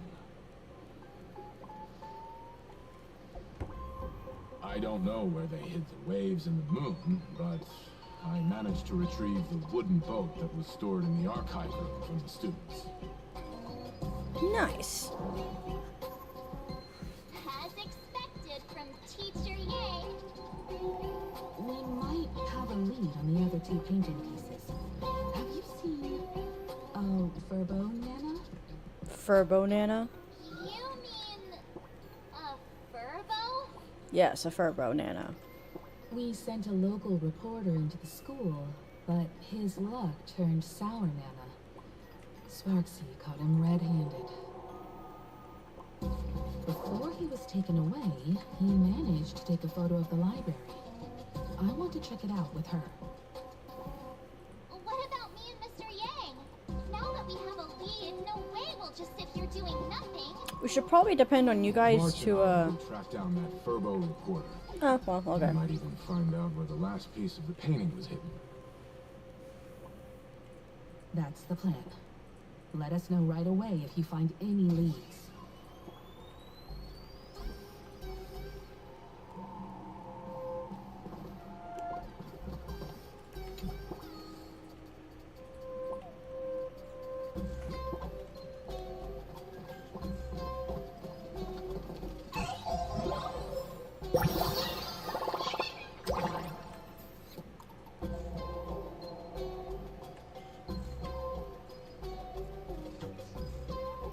F: I don't know where they hid the waves and the moon, but I managed to retrieve the wooden boat that was stored in the archive room from the students.
A: Nice.
P: As expected from Teacher Yang.
U: We might have a lead on the other 2 painting pieces. Have you seen... Furbo Nana?
A: Furbo Nana?
P: You mean a Furbo?
A: Yes, a Furbo Nana.
U: We sent a local reporter into the school, but his luck turned sour, Nana. Sparksy caught him red-handed. Before he was taken away, he managed to take a photo of the library. I want to check it out with her.
P: What about me and Mr. Yang? Now that we have a lead, no way we'll just sit here doing nothing.
A: We should probably depend on you guys
F: March
A: to,
F: and I will track down that Furbo reporter.
A: Oh, well, okay.
F: We might even find out where the last piece of the painting was hidden.
U: That's the plan. Let us know right away if you find any leads.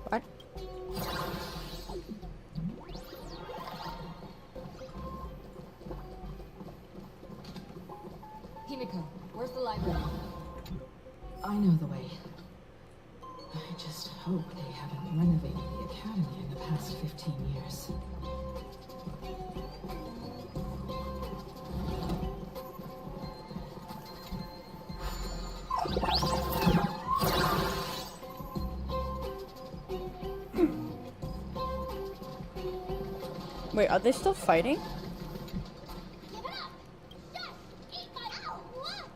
A: What?
I: Himiko, where's the library?
U: I know the way. I just hope they haven't renovated the academy in the past 15 years.
A: Wait, are they still fighting?
P: Give it up! Shush! Eat my... Ow! What?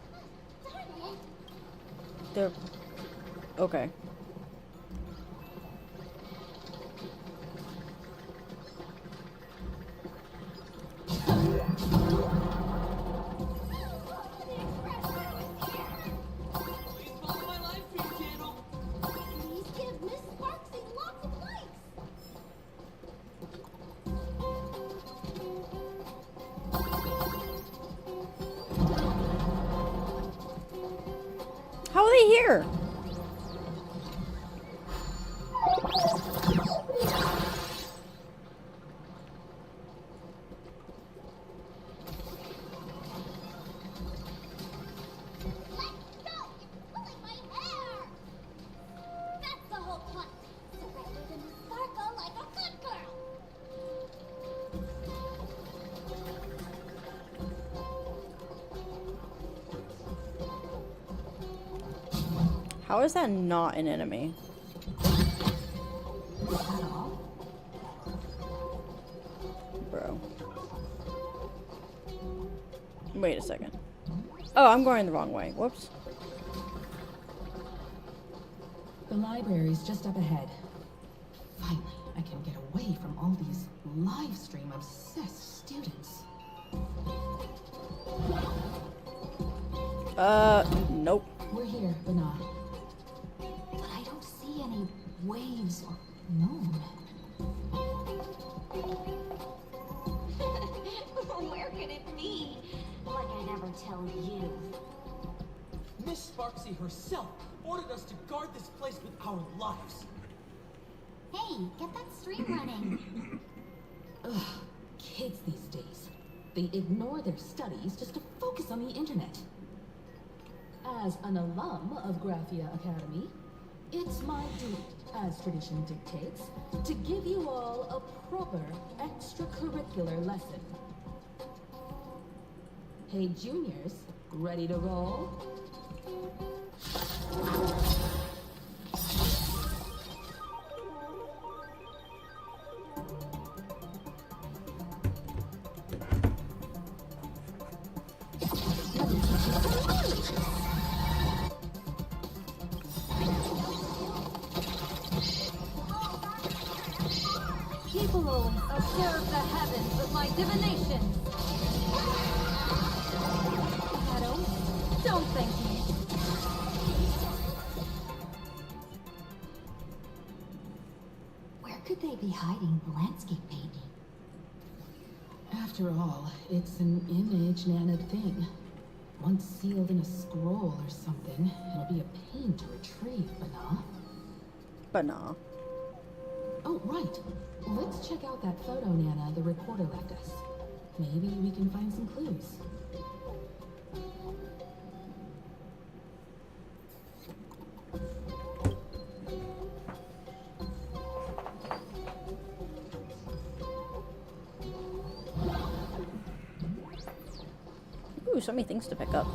P: Darn it!
A: They're... Okay.
P: Please give Miss Sparksy lots of likes!
A: here.
P: That's the whole point. Surrendered in the circle like a good girl.
A: How is that not an enemy? Bro. Wait a second. Oh, I'm going the wrong way. Whoops.
U: The library's just up ahead. Finally, I can get away from all these live stream obsessed students.
A: Nope.
U: We're here, Bana. But I don't see any waves or moon.
B: Where could it be? Like I never tell you.
G: Miss Sparksy herself ordered us to guard this place with our lives.
P: Hey, get that stream running.
U: Ugh, kids these days. They ignore their studies just to focus on the internet. As an alum of Graphia Academy, it's my duty, as tradition dictates, to give you all a proper extracurricular lesson. Hey, juniors, ready to roll?
M: People always observe the heavens with my divination. Shadow, don't thank me.
P: Where could they be hiding the landscape painting?
U: After all, it's an image nanted thing. Once sealed in a scroll or something, it'll be a pain to retrieve, Bana.
A: Bana.
U: Oh, right. Let's check out that photo Nana the reporter left us. Maybe we can find some clues.
A: Ooh, so many things to pick up.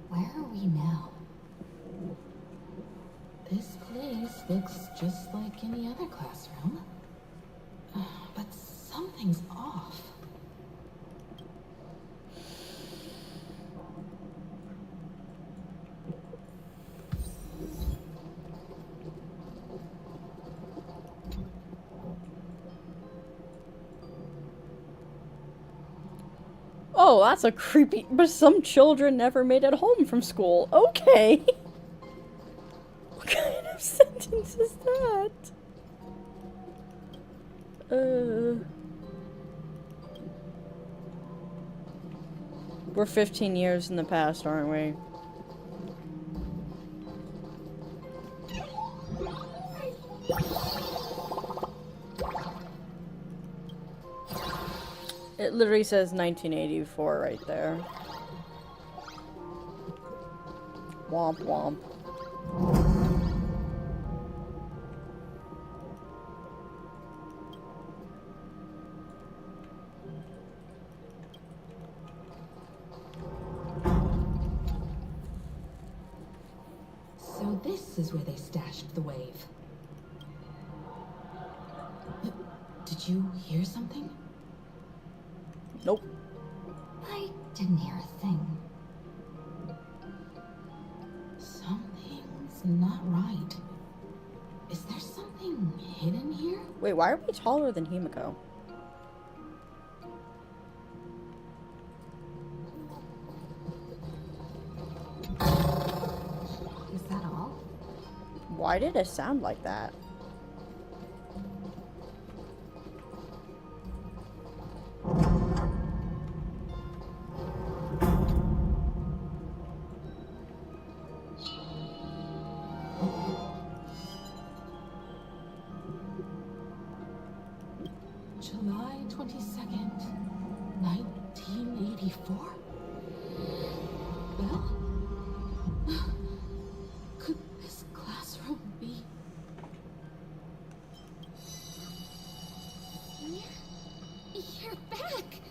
P: Where are we now?
U: This place looks just like any other classroom. But something's off.
A: Oh, that's a creepy... But some children never made it home from school. Okay. What kind of sentence is that? We're 15 years in the past, aren't we? literally says 1984 right there. Womp womp.
U: So this is where they stashed the wave. Did you hear something?
A: Nope.
I: I didn't hear a thing.
U: Something's not right. Is there something hidden here?
A: Wait, why are we taller than Himiko?
I: Is that all?
A: Why did it sound like that?
U: July 22nd, 1984? Well, could this classroom be?
B: You're back!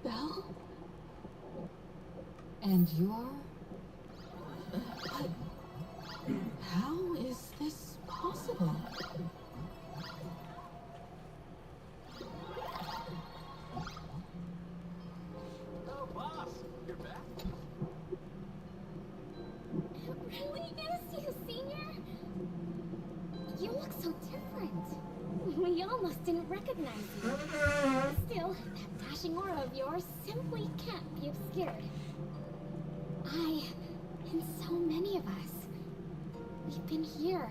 U: Belle?
I: And you're?
U: But how is this possible?
E: Oh, boss, you're back.
B: It really is you, Senior! You look so different. We almost didn't recognize you. Still, that dashing aura of yours simply can't be obscured. I, and so many of us, we've been here,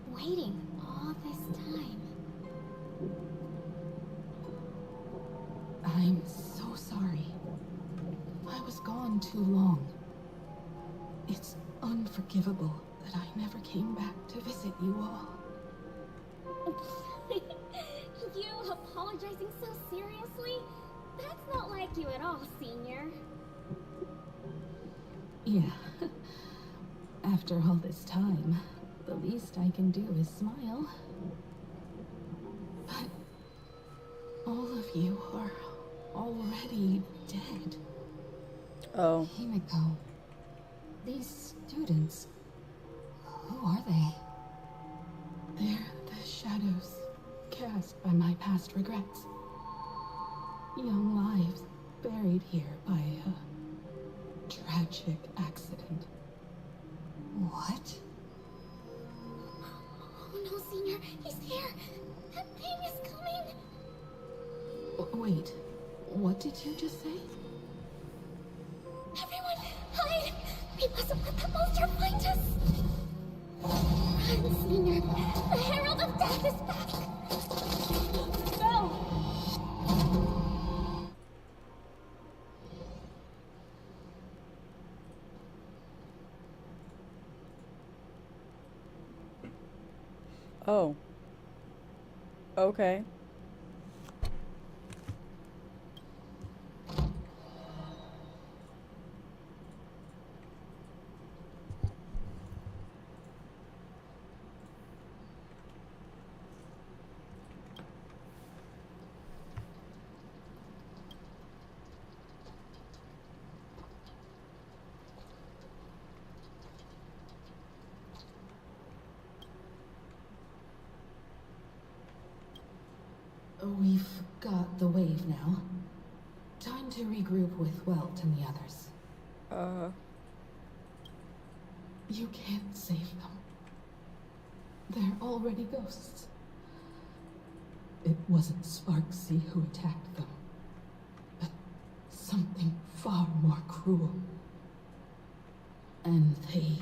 B: waiting all this time.
U: I'm so sorry. I was gone too long. It's unforgivable that I never came back to visit you all.
B: You apologizing so seriously? That's not like you at all, Senior.
U: Yeah. After all this time, the least I can do is smile. But all of you are already dead.
A: Oh.
I: Himiko, these students, who are they?
U: They're the shadows cast by my past regrets. Young lives buried here by a tragic accident.
I: What?
B: Oh no, Senior, he's here! That thing is coming!
U: Wait, what did you just say?
B: Everyone, hide! We mustn't let that monster find us! Run, Senior! The Herald of Death is back! Go!
A: Oh. Okay.
U: We've got the wave now. Time to regroup with Welt and the others. You can't save them. They're already ghosts. It wasn't Sparksy who attacked them, but something far more cruel. And they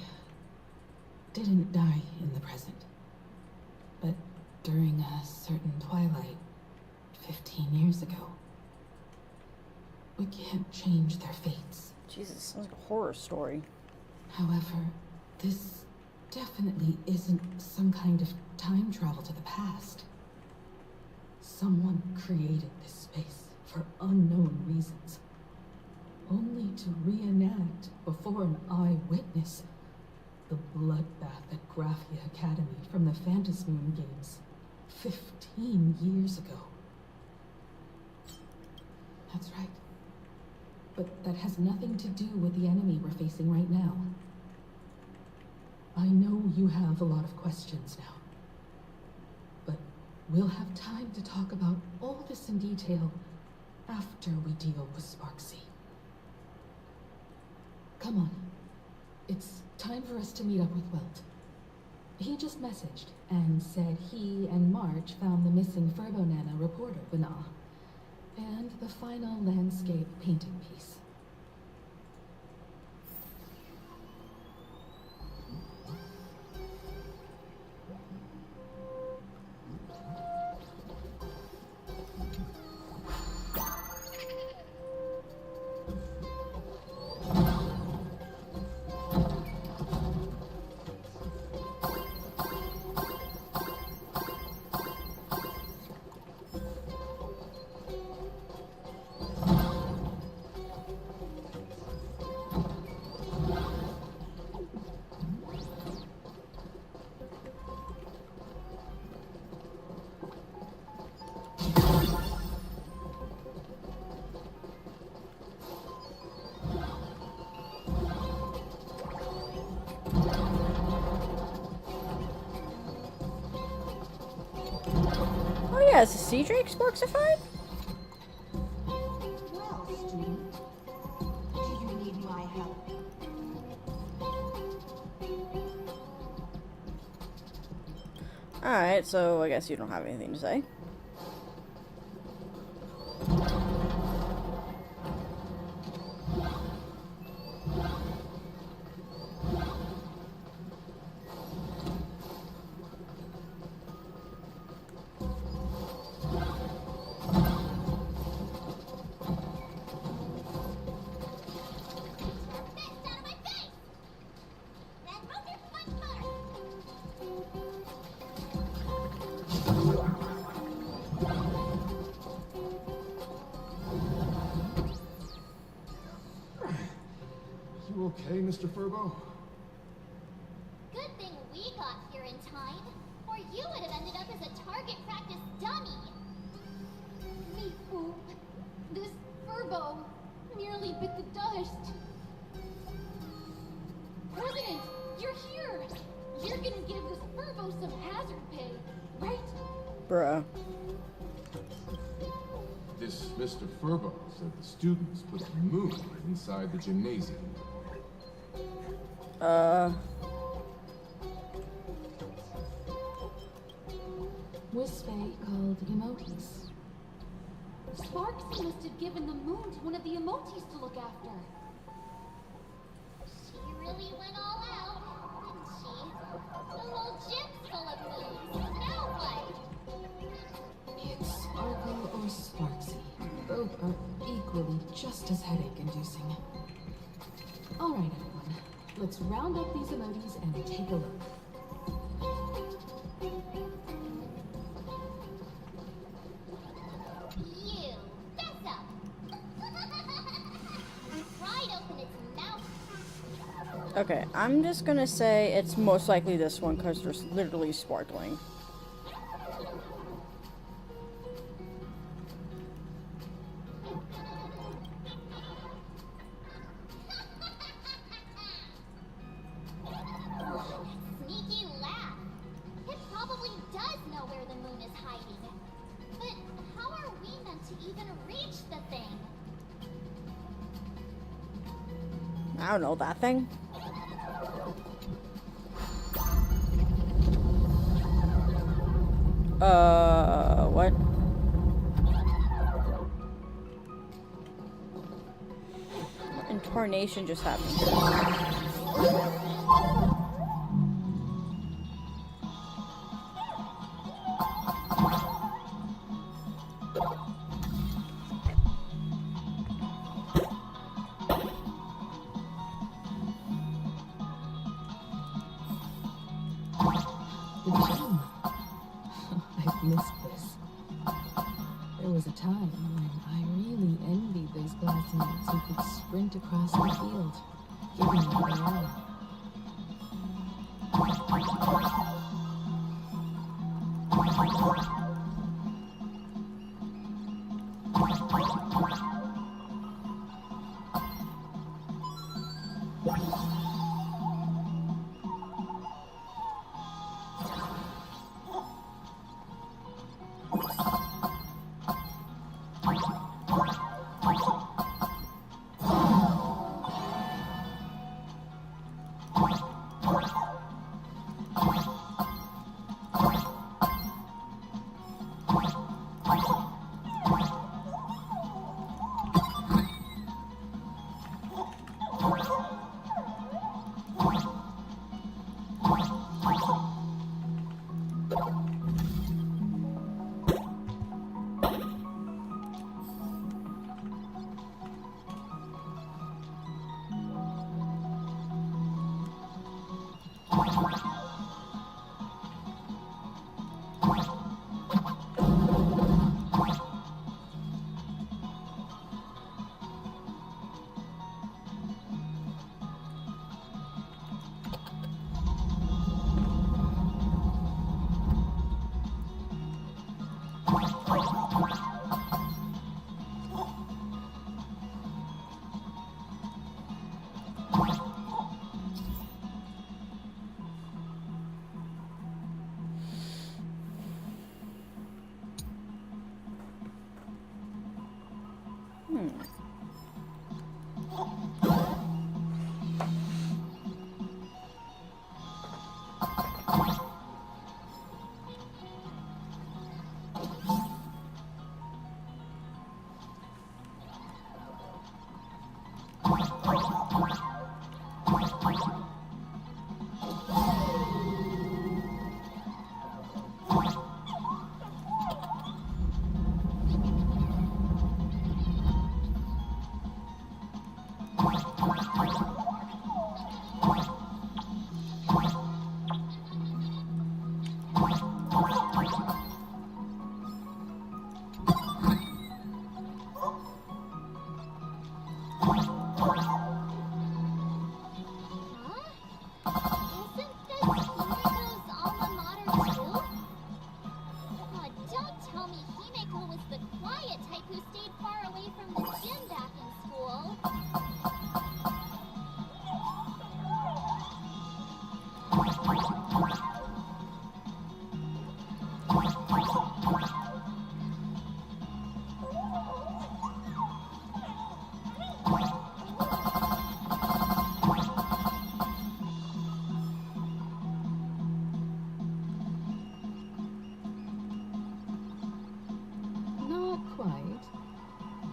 U: didn't die in the present, but during a certain twilight 15 years ago. We can't change their fates.
A: Jesus, sounds like a horror story.
U: However, this definitely isn't some kind of time travel to the past. Someone created this space for unknown reasons, only to reenact before an eyewitness the bloodbath at Graphia Academy from the Phantasmoon Games 15 years ago. That's right. But that has nothing to do with the enemy we're facing right now. I know you have a lot of questions now, but we'll have time to talk about all this in detail after we deal with Sparksy. Come on. It's time for us to meet up with Wilt. He just messaged and said he and March found the missing Furbonana reporter, Bana, and the final landscape painting piece.
A: Oh yeah, is the Sea Drake Sparksified?
C: Well, student, do you need my help?
A: Alright, so I guess you don't have anything to say.
Q: You okay, Mr. Furbo?
P: Good thing we got here in time, or you would have ended up as a target practice dummy.
C: Me poop. This Furbo nearly bit the dust. President, you're here. You're gonna give this Furbo some hazard pay, right?
A: Bruh.
F: This Mr. Furbo said the students put a moon inside the gymnasium.
U: Wispe called emotes.
C: Sparksy must have given the moon to one of the emotes to look after.
P: She really went all out, didn't she? The whole gym's full of moves. Now what?
U: It's Argo or Sparksy. Both are equally just as headache-inducing. Alright, everyone. Let's round up these emotes and take a look.
P: You, fess up. Right open its mouth.
A: Okay, I'm just gonna say it's most likely this one because there's literally sparkling.
P: Sneaky laugh. It probably does know where the moon is hiding. But how are we meant to even reach the thing?
A: I don't know, that thing? What? What incarnation just happened?
U: missed this. There was a time when I really envied those classmates who could sprint across the field, giving it their all.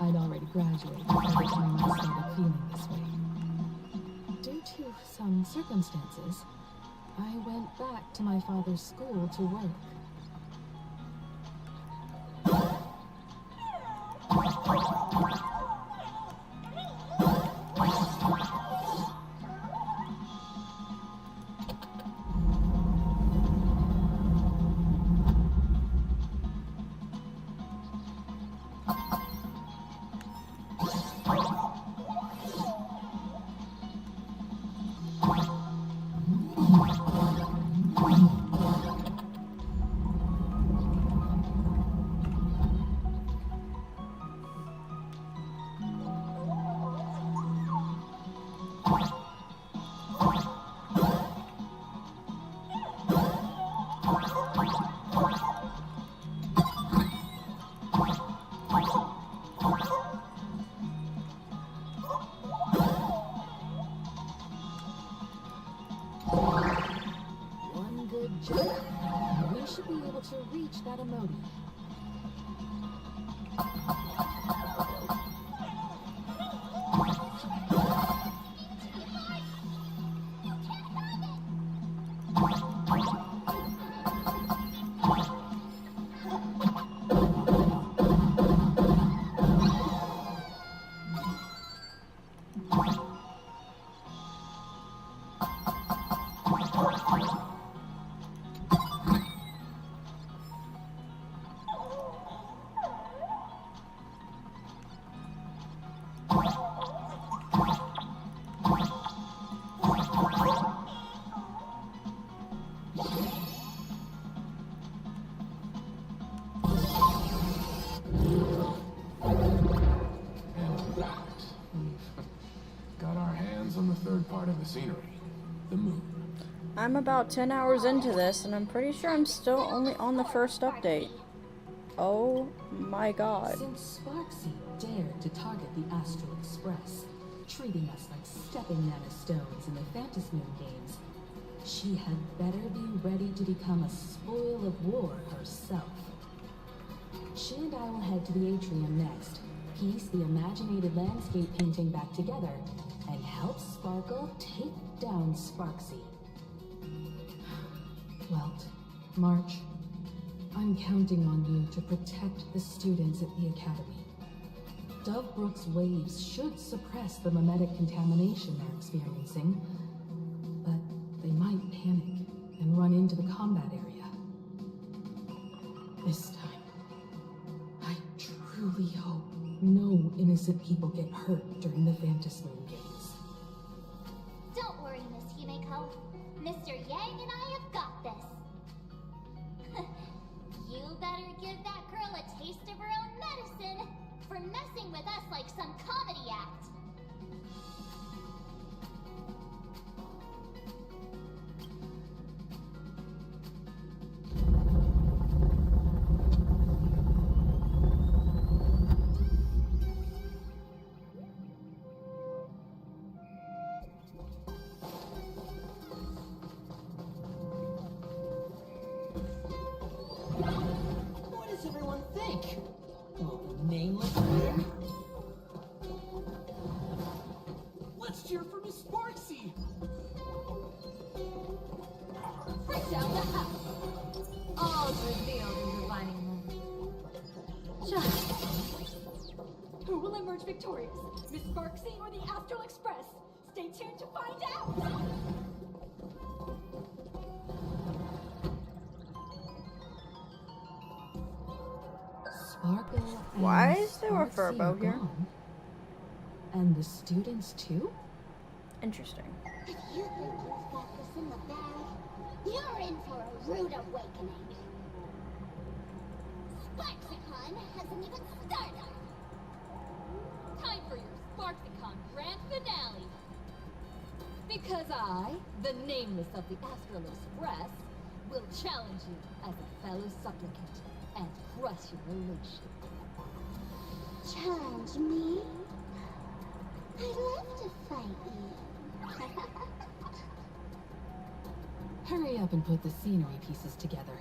U: I'd already graduated by the time I started feeling this way. Due to some circumstances, I went back to my father's school to work.
F: third part of the scenery, the moon.
A: I'm about 10 hours into this, and I'm pretty sure I'm still only on the first update. Oh my god.
H: Since Sparksy dared to target the Astral Express, treating us like stepping nanostones in the Phantasmoon games, she had better be ready to become a spoil of war herself. She and I will head to the atrium next, piece the imaginated landscape painting back together, and help Sparkle take down Sparksy. Welt, March, I'm counting on you to protect the students at the Academy. Dovebrook's waves should suppress the mimetic contamination they're experiencing, but they might panic and run into the combat area. This time, I truly hope no innocent people get hurt during the Phantasmoon games.
P: Don't worry, Miss Himeko. Mr. Yang and I have got this. You better give that girl a taste of her own medicine for messing with us like some comedy act.
G: What does everyone think? Will the nameless win? Let's cheer for Miss Sparksy!
M: Fresh out the house. All's revealed in divining room. Who will emerge victorious? Miss Sparksy or the Astral Express? Stay tuned to find out!
H: Sparkle and
A: Why is there a
H: Sparksy
A: Furbo
H: are
A: here?
H: gone. And the students too?
A: Interesting.
P: If you think you've got this in the bag, you're in for a rude awakening. SparksyCon hasn't even started.
M: Time for your SparksyCon grand finale. Because I, the nameless of the Astral Express, will challenge you as a fellow supplicant and crush your illusion.
P: Challenge me? I'd love to fight you.
H: Hurry up and put the scenery pieces together.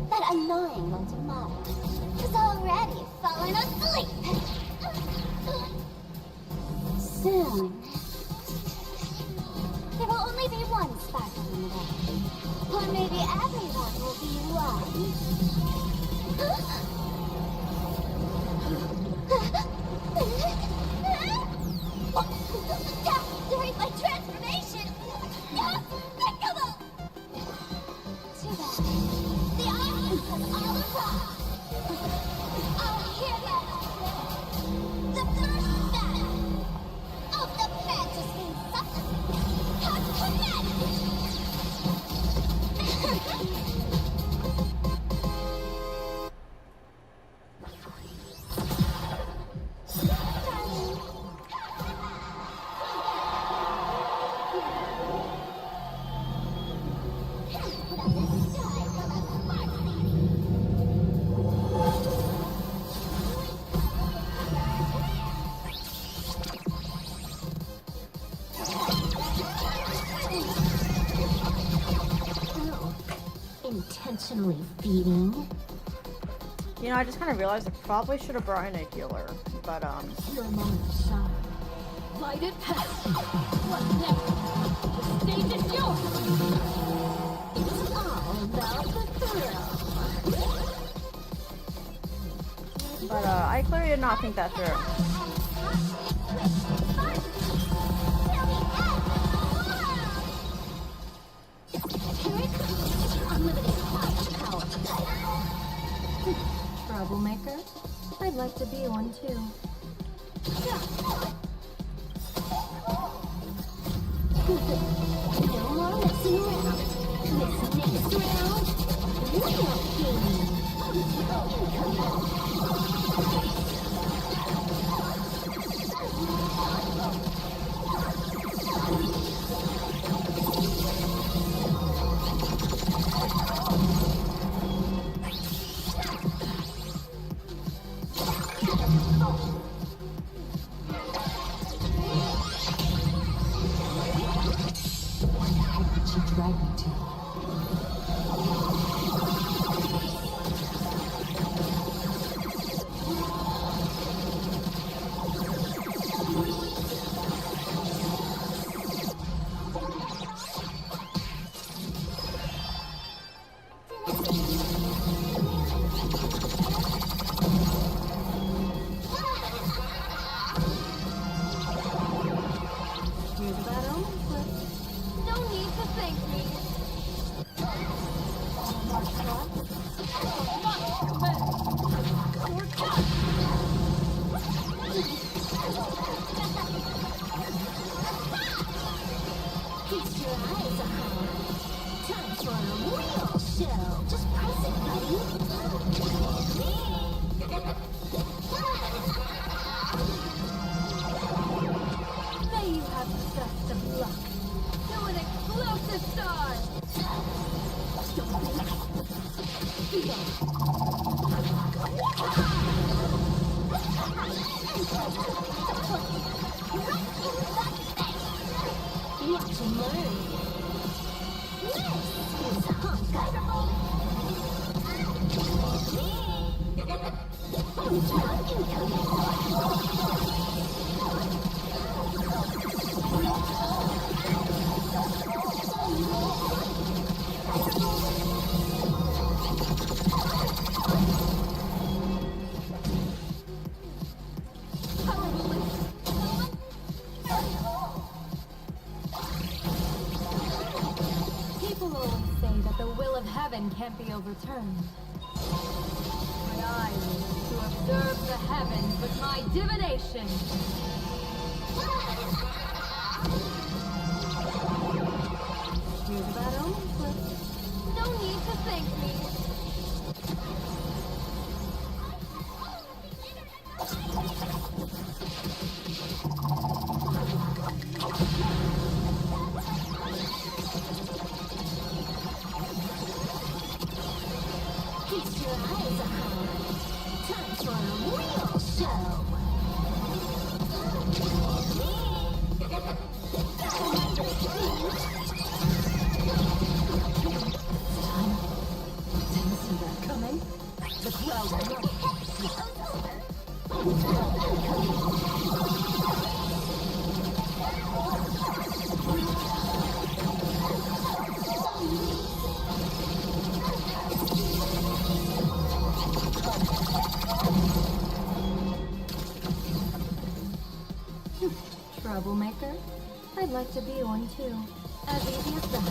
P: That annoying Montemata has already fallen asleep. Soon, there will only be one sparkle in the world. Or maybe everyone will be during my transformation! Despicable! Too bad. The islands have all arrived. I'll hear that. The first battle of the Phantasmoon supplement has commenced! Intentionally feeding.
A: You know, I just kind of realized I probably should have brought in a healer, but
M: Your moment to shine. Light it past. What's next? The stage is yours.
P: It's all about the thrill.
A: but I clearly did not think that through.
M: Troublemaker? I'd like to be one too.
P: No more messing around. This next round, real game.
I: She dragged me to.
M: Here's that omen flip.
P: No need to thank me. Feast your eyes on. Time for a real show. Just press it, buddy.
M: May you have the best of luck. To an explosive star!
P: Watch and learn. This is Honkai.
M: People always say that the will of heaven can't be overturned. But I wish to observe the heavens with my divination. Here's that omen flip.
P: No need to thank me. Feast your eyes on. Time for a real show.
H: Didn't see that coming. The crowd
M: Troublemaker? I'd like to be one too. As easy as that.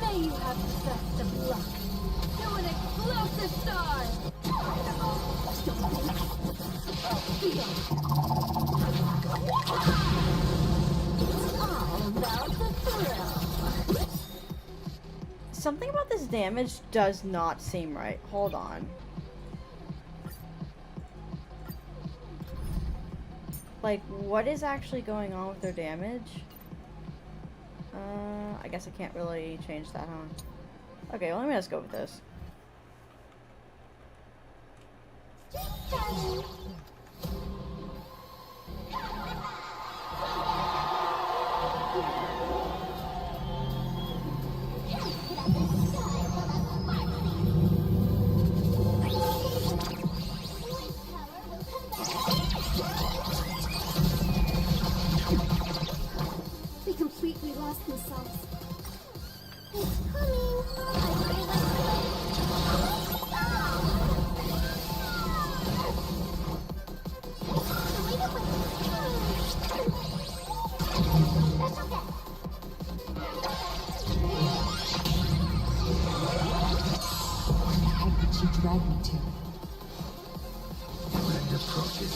M: May you have the best of luck. To an explosive star!
P: It's all about the thrill.
A: Something about this damage does not seem right. Hold on. Like, what is actually going on with their damage? I guess I can't really change that, huh? Okay, well, let me just go with this.
P: They completely lost themselves. It's coming.
I: How did she drag me to?
O: Friend approaches.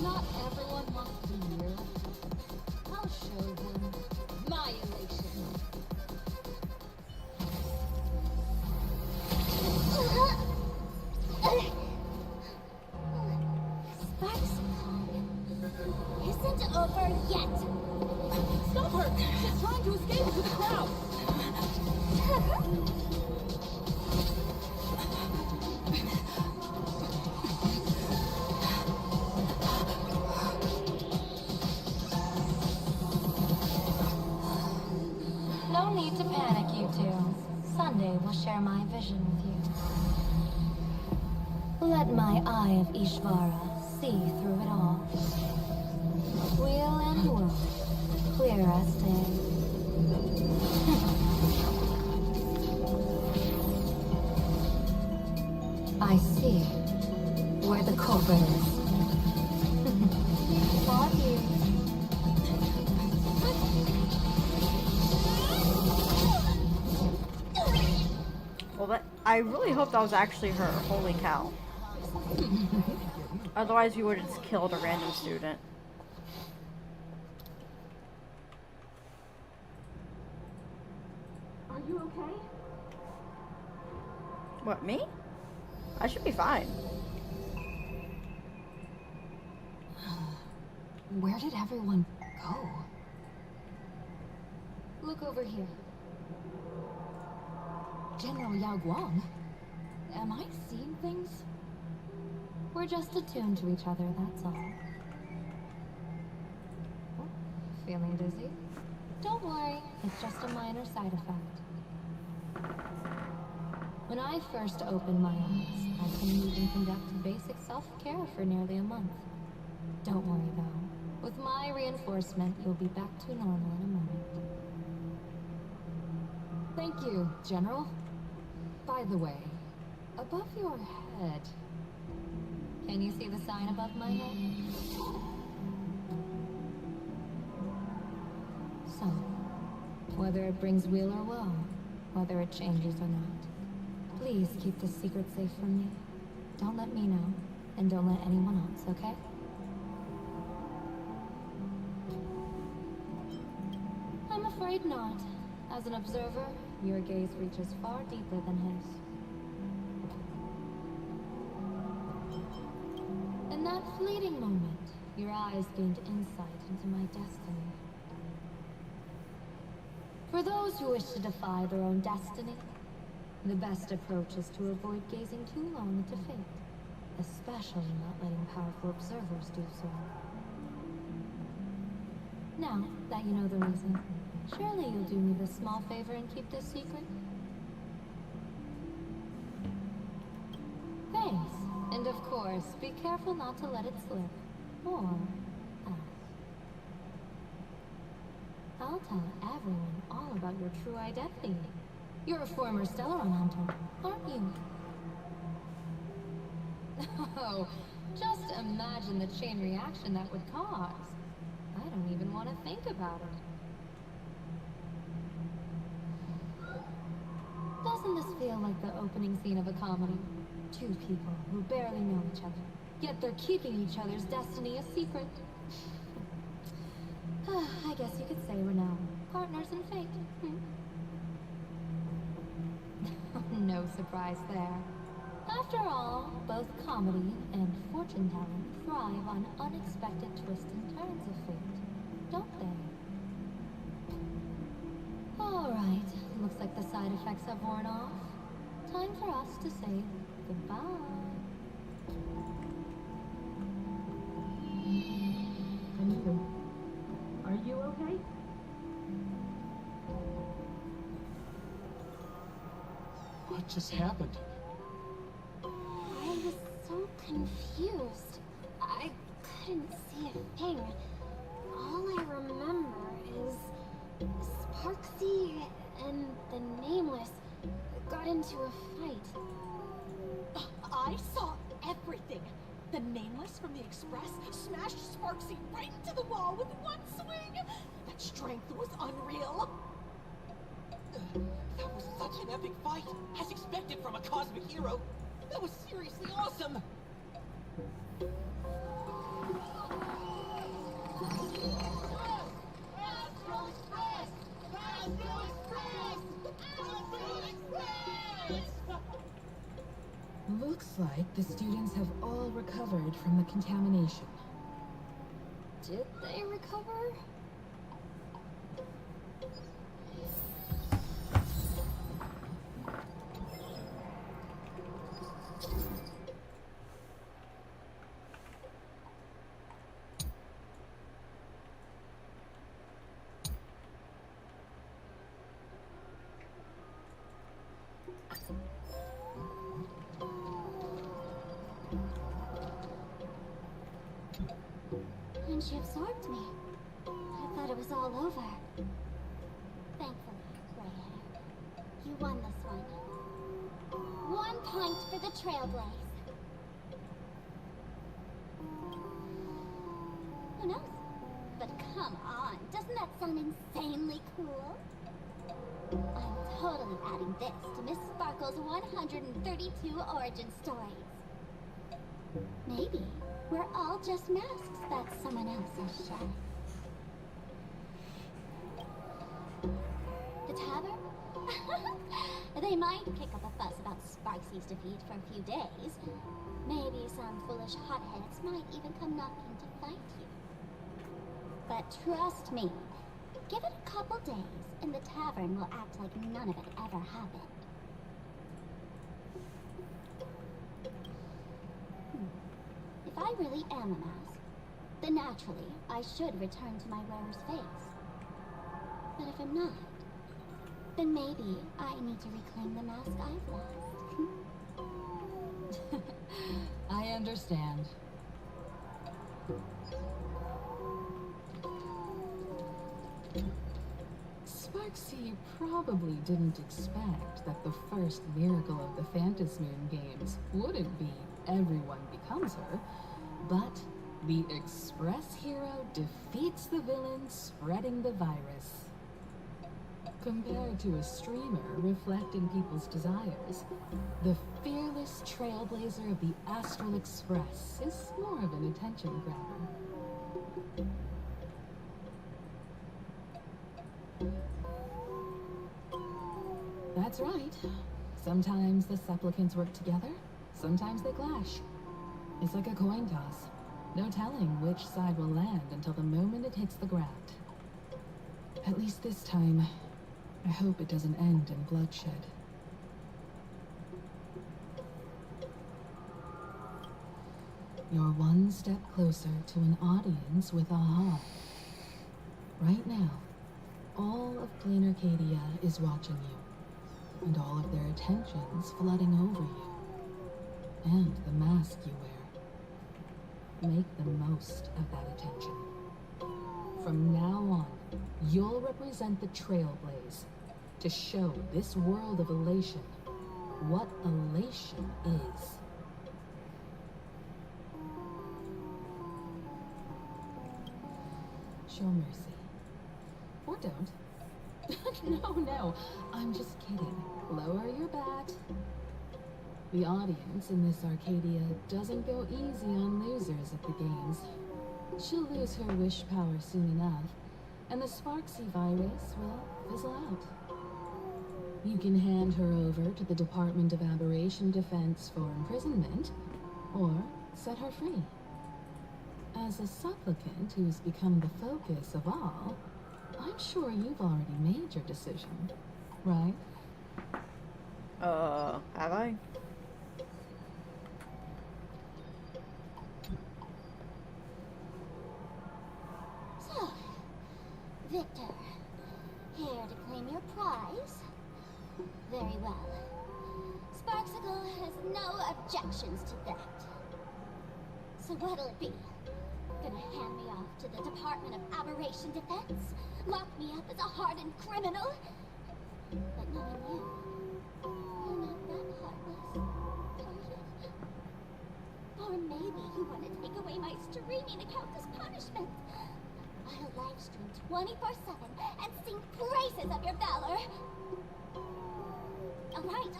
M: Not everyone wants to hear. I'll show them my elation.
P: Isn't over yet.
C: Stop her! She's trying to escape into the crowd!
M: No need to panic, you two. Sunday will share my vision with you. Let my eye of Ishvara see through it all. Wheel and woe, clear as day. I see where the culprit is. For you.
A: Well, I really hope that was actually her. Holy cow. Otherwise, you would have just killed a random student.
C: Are you okay?
A: What, me? I should be fine.
I: Where did everyone go?
M: Look over here.
I: General Yao Guang?
M: Am I seeing things? We're just attuned to each other, that's all. Feeling dizzy? Don't worry, it's just a minor side effect. When I first opened my eyes, I couldn't even conduct basic self-care for nearly a month. Don't worry though. With my reinforcement, you'll be back to normal in a moment.
I: Thank you, General. By the way, above your head...
M: Can you see the sign above my head? So, whether it brings weal or woe, whether it changes or not, please keep this secret safe from me. Don't let me know, and don't let anyone else, okay? I'm afraid not. As an observer, your gaze reaches far deeper than his. In that fleeting moment, your eyes gained insight into my destiny. For those who wish to defy their own destiny, the best approach is to avoid gazing too long into fate, especially not letting powerful observers do so. Now that you know the reason, surely you'll do me this small favor and keep this secret? Thanks. And of course, be careful not to let it slip. Or else. I'll tell everyone all about your true identity. You're a former Stellaron hunter, aren't you? Oh, just imagine the chain reaction that would cause. I don't even want to think about it. Doesn't this feel like the opening scene of a comedy? Two people who barely know each other, yet they're keeping each other's destiny a secret. I guess you could say we're now partners in fate. No surprise there. After all, both comedy and fortune telling thrive on unexpected twists and turns of fate, don't they? Alright, looks like the side effects have worn off. Time for us to say goodbye.
U: Are you okay?
E: What just happened?
P: I was so confused. I couldn't see a thing. All I remember is Sparksy and the Nameless got into a fight.
C: I saw everything. The Nameless from the Express smashed Sparksy right into the wall with one swing. That strength was unreal. That was such an epic fight, as expected from a cosmic hero. That was seriously awesome.
U: Looks like the students have all recovered from the contamination.
M: Did they recover?
P: And she absorbed me. I thought it was all over. Thankfully, Greyhair, you won this one. 1 point for the Trailblaze. Who knows? But come on, doesn't that sound insanely cool? I'm totally adding this to Miss Sparkle's 132 origin stories. Maybe we're all just masks that someone else has shed. The tavern? They might kick up a fuss about Sparksy's defeat for a few days. Maybe some foolish hotheads might even come knocking to fight you. But trust me, give it a couple days and the tavern will act like none of it ever happened. If I really am a mask, then naturally I should return to my wearer's face. But if I'm not, then maybe I need to reclaim the mask I've lost.
U: I understand. Sparksy probably didn't expect that the first miracle of the Phantasmoon games wouldn't be everyone becomes her, but the Express hero defeats the villain spreading the virus. Compared to a streamer reflecting people's desires, the fearless trailblazer of the Astral Express is more of an attention grabber. That's right. Sometimes the supplicants work together, sometimes they clash. It's like a coin toss. No telling which side will land until the moment it hits the ground. At least this time, I hope it doesn't end in bloodshed. You're one step closer to an audience with Aha. Right now, all of Plain Arcadia is watching you, and all of their attention's flooding over you, and the mask you wear. Make the most of that attention. From now on, you'll represent the Trailblaze to show this world of elation what elation is. Show mercy. Or don't. No, I'm just kidding. Lower your bat. The audience in this Arcadia doesn't go easy on losers at the games. She'll lose her wish power soon enough, and the Sparksy virus will fizzle out. You can hand her over to the Department of Aberration Defense for imprisonment, or set her free. As a supplicant who's become the focus of all, I'm sure you've already made your decision, right?
A: Have I?
P: So, Victor, here to claim your prize? Very well. Sparksicle has no objections to that. So what'll it be? Gonna hand me off to the Department of Aberration Defense? Lock me up as a hardened criminal? But knowing you, you're not that heartless, are you? Or maybe you want to take away my streaming account as punishment. I'll live stream 24/7 and sing praises of your valor. Alright!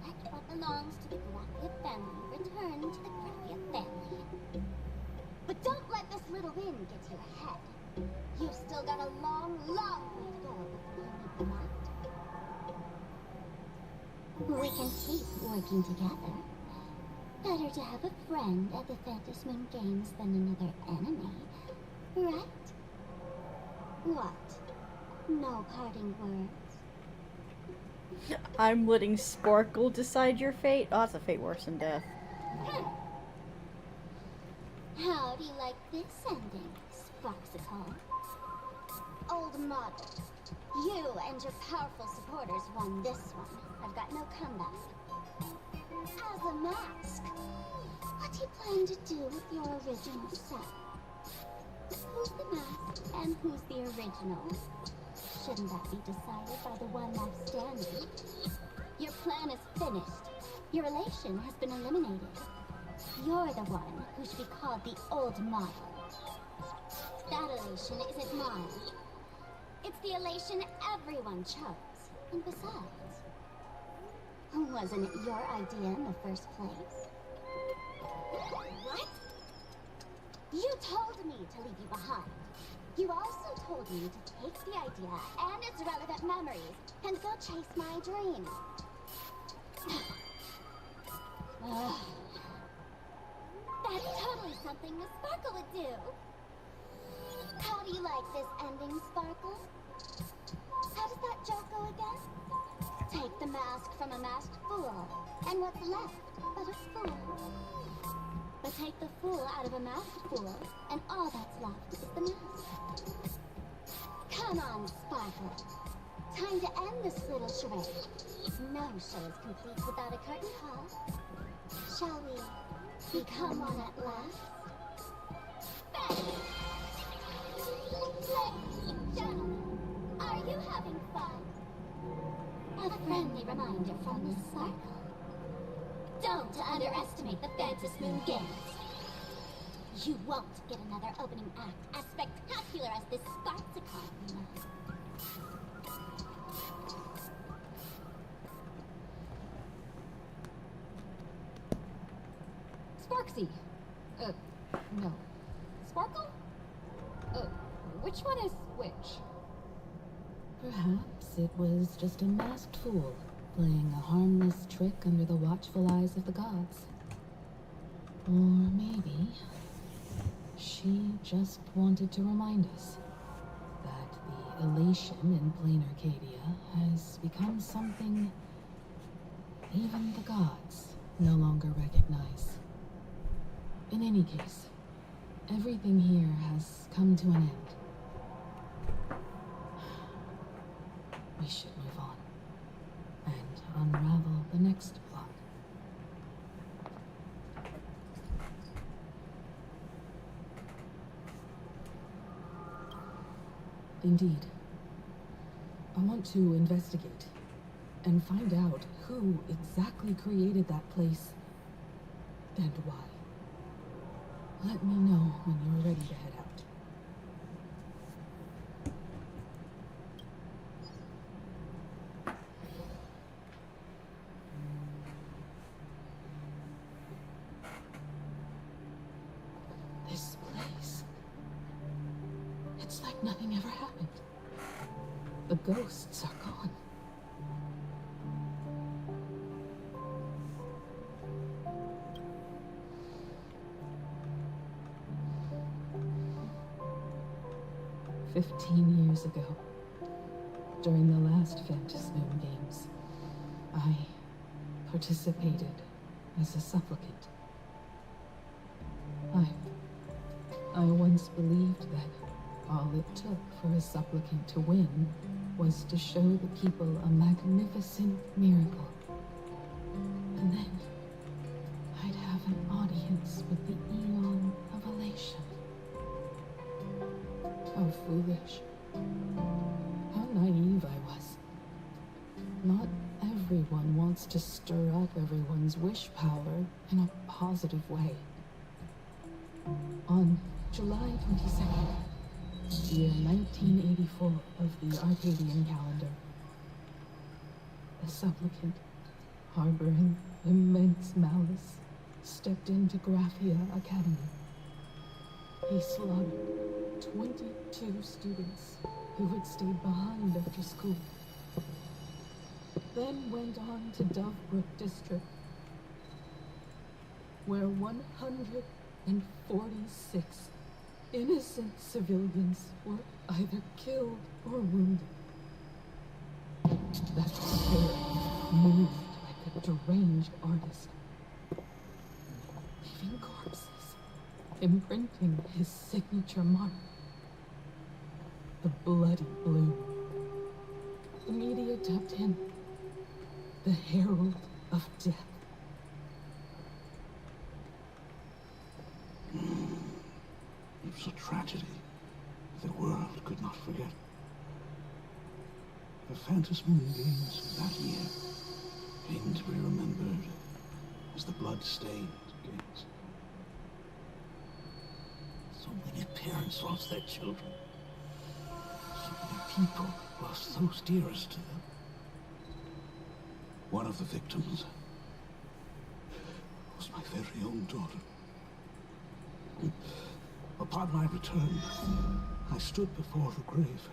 P: Let what belongs to the Graffia family return to the Graffia family. But don't let this little win get to your head. You've still got a long, long way to go before you meet the light. We can keep working together. Better to have a friend at the Phantasmoon Games than another enemy, right? What? No parting words?
A: I'm letting Sparkle decide your fate? Oh, that's a fate worse than death.
P: How do you like this ending, Sparksicle? Old model, you and your powerful supporters won this one. I've got no comeback. As a mask, what do you plan to do with your original self? Who's the mask and who's the original? Shouldn't that be decided by the one left standing? Your plan is finished. Your relation has been eliminated. You're the one who should be called the old model. That elation isn't mine. It's the elation everyone chose. And besides, wasn't it your idea in the first place? What? You told me to leave you behind. You also told me to take the idea and its relevant memories and go chase my dreams. That's totally something Miss Sparkle would do. How do you like this ending, Sparkle? How does that joke go again? Take the mask from a masked fool, and what's left but a fool? But take the fool out of a masked fool, and all that's left is the mask. Come on, Sparkle. Time to end this little charade. No show is complete without a curtain call. Shall we become one at last? Bang! Ladies and gentlemen, are you having fun? A friendly reminder from Miss Sparkle. Don't underestimate the Phantasmoon Games. You won't get another opening act as spectacular as this Sparksicle.
I: Sparksy. No. Sparkle? Which one is which?
U: Perhaps it was just a masked fool, playing a harmless trick under the watchful eyes of the gods. Or maybe she just wanted to remind us that the elation in plain Arcadia has become something even the gods no longer recognize. In any case, everything here has come to an end. We should move on and unravel the next plot. Indeed. I want to investigate and find out who exactly created that place and why. Let me know when you're ready to head out. Nothing ever happened. The ghosts are gone. "15 years ago, during the last Phantasmoon Games, I participated as a supplicant. I once believed that all it took for a supplicant to win was to show the people a magnificent miracle. And then I'd have an audience with the Eon of Elation. How foolish. How naive I was. Not everyone wants to stir up everyone's wish power in a positive way. On July 22nd, year 1984 of the Arcadian calendar, a supplicant, harboring immense malice, stepped into Graphia Academy. He slaughtered 22 students who had stayed behind after school, then went on to Dovebrook District, where 146 innocent civilians were either killed or wounded. That terror moved like a deranged artist, leaving corpses, imprinting his signature mark, the Bloody Blue. The media dubbed him the Herald of Death.
N: It was a tragedy the world could not forget. The Phantasmoon Games of that year came to be remembered as the Blood-Stained Games. So many parents lost their children. So many people lost those dearest to them. One of the victims was my very own daughter. Upon my return, I stood before the grave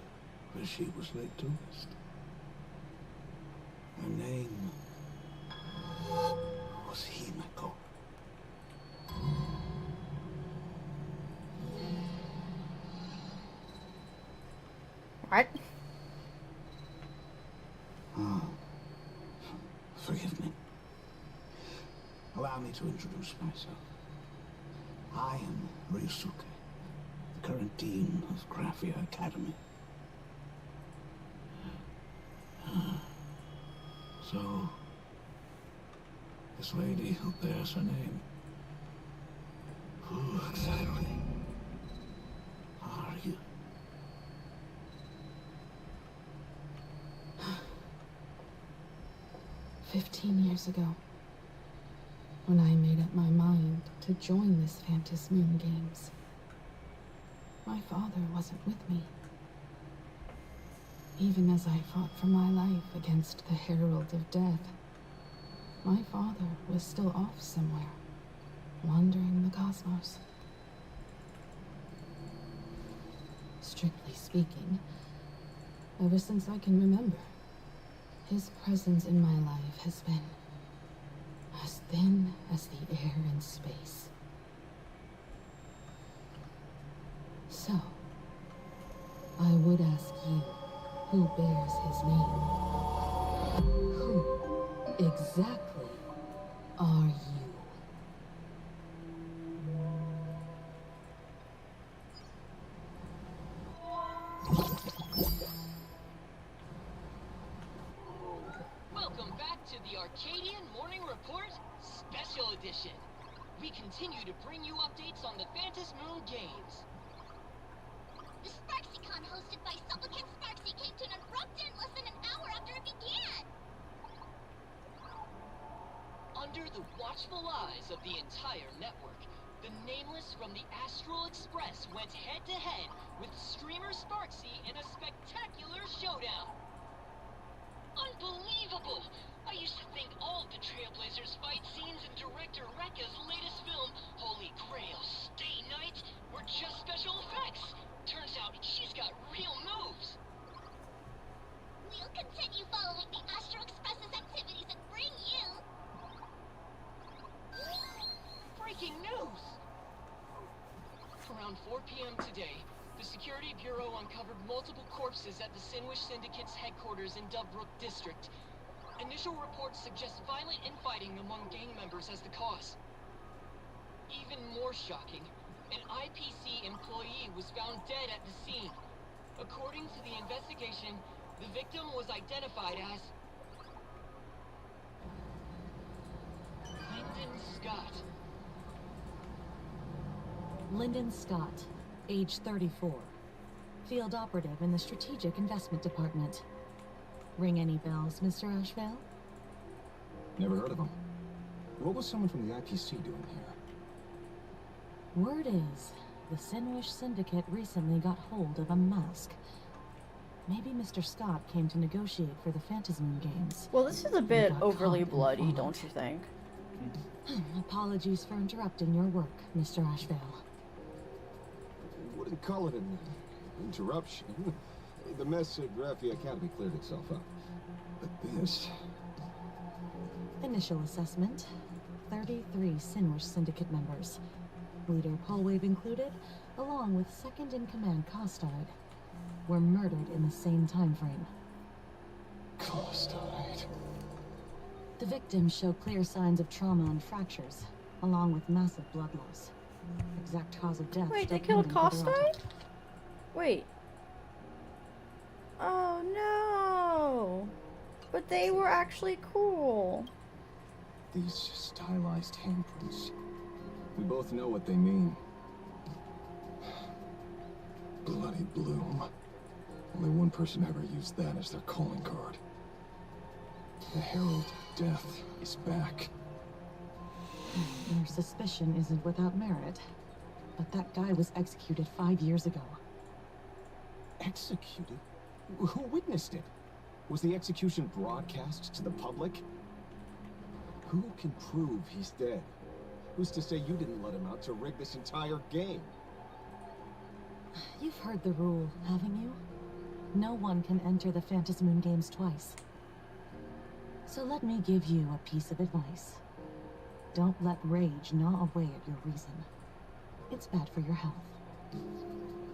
N: where she was laid to rest. Her name was Himeko.
A: What?
N: Forgive me. Allow me to introduce myself. I am Ryusuke, the current dean of Graphia Academy. So, this lady who bears her name, who exactly are you?
U: "15 years ago, when I made up my mind to join this Phantasmoon Games, my father wasn't with me. Even as I fought for my life against the Herald of Death, my father was still off somewhere, wandering the cosmos. Strictly speaking, ever since I can remember, his presence in my life has been as thin as the air in space. So, I would ask you, who bears his name? Who exactly are you?
T: Welcome back to the Arcadian Morning Report Special Edition. We continue to bring you updates on the Phantasmoon Games.
P: The SparksyCon hosted by Supplicant Sparksy came to an abrupt end less than an hour after it began.
T: Under the watchful eyes of the entire network, the Nameless from the Astral Express went head-to-head with streamer Sparksy in a spectacular showdown. Unbelievable! I used to think all of the Trailblazers fight scenes in director Rekka's latest film, Holy Grail Stay Night, were just special effects. Turns out she's got Around 4 p.m. today, the Security Bureau uncovered multiple corpses at the Sinwish Syndicate's headquarters in Dovebrook District. Initial reports suggest violent infighting among gang members as the cause. Even more shocking, an IPC employee was found dead at the scene. According to the investigation, the victim was identified as Lyndon Scott.
H: Lyndon Scott, age 34. Field operative in the Strategic Investment Department. Ring any bells, Mr. Ashvale?
Q: Never heard of him. What was someone from the IPC doing here?
H: Word is, the Sinwish Syndicate recently got hold of a mask. Maybe Mr. Scott came to negotiate for the Phantasm Games.
A: Well, this is a bit overly bloody, don't you think?
H: Apologies for interrupting your work, Mr. Ashvale.
Q: Wouldn't call it an interruption. The mess at Raffi Academy cleared itself up. But this...
H: Initial assessment. 33 Sinwish Syndicate members. Leader Polwave included, along with second-in-command Costard, were murdered in the same time frame.
Q: Costard.
H: The victims show clear signs of trauma and fractures, along with massive blood loss. Exact cause of death.
A: Wait, they killed Costard? Wait. Oh no! But they were actually cool.
Q: These stylized handprints. We both know what they mean. Bloody Bloom. Only one person ever used that as their calling card. The Herald of Death is back.
H: Your suspicion isn't without merit, but that guy was executed 5 years ago.
Q: Executed? Who witnessed it? Was the execution broadcast to the public? Who can prove he's dead? Who's to say you didn't let him out to rig this entire game?
H: You've heard the rule, haven't you? No one can enter the Phantasmoon Games twice. So let me give you a piece of advice. Don't let rage gnaw away at your reason. It's bad for your health.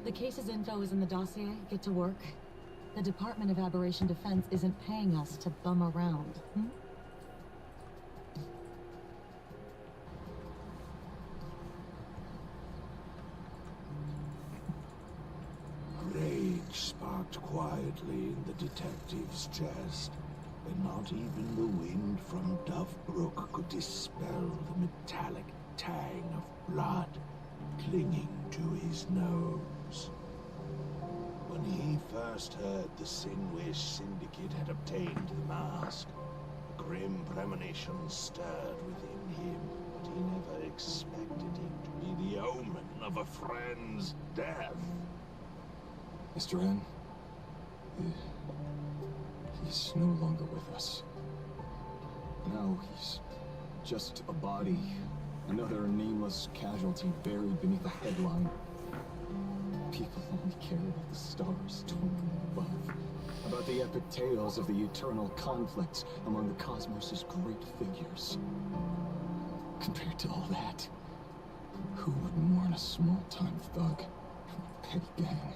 H: The case's info is in the dossier. Get to work. The Department of Aberration Defense isn't paying us to bum around,
N: Rage sparked quietly in the detective's chest, and not even the wind from Dovebrook could dispel the metallic tang of blood clinging to his nose. When he first heard the Sinwish Syndicate had obtained the mask, a grim premonition stirred within him, but he never expected it to be the omen of a friend's death.
Q: Mr. N, he's no longer with us. Now he's just a body, another nameless casualty buried beneath a headline. People only care about the stars twinkling above, about the epic tales of the eternal conflicts among the cosmos's great figures. Compared to all that, who would mourn a small-time thug from a petty gang?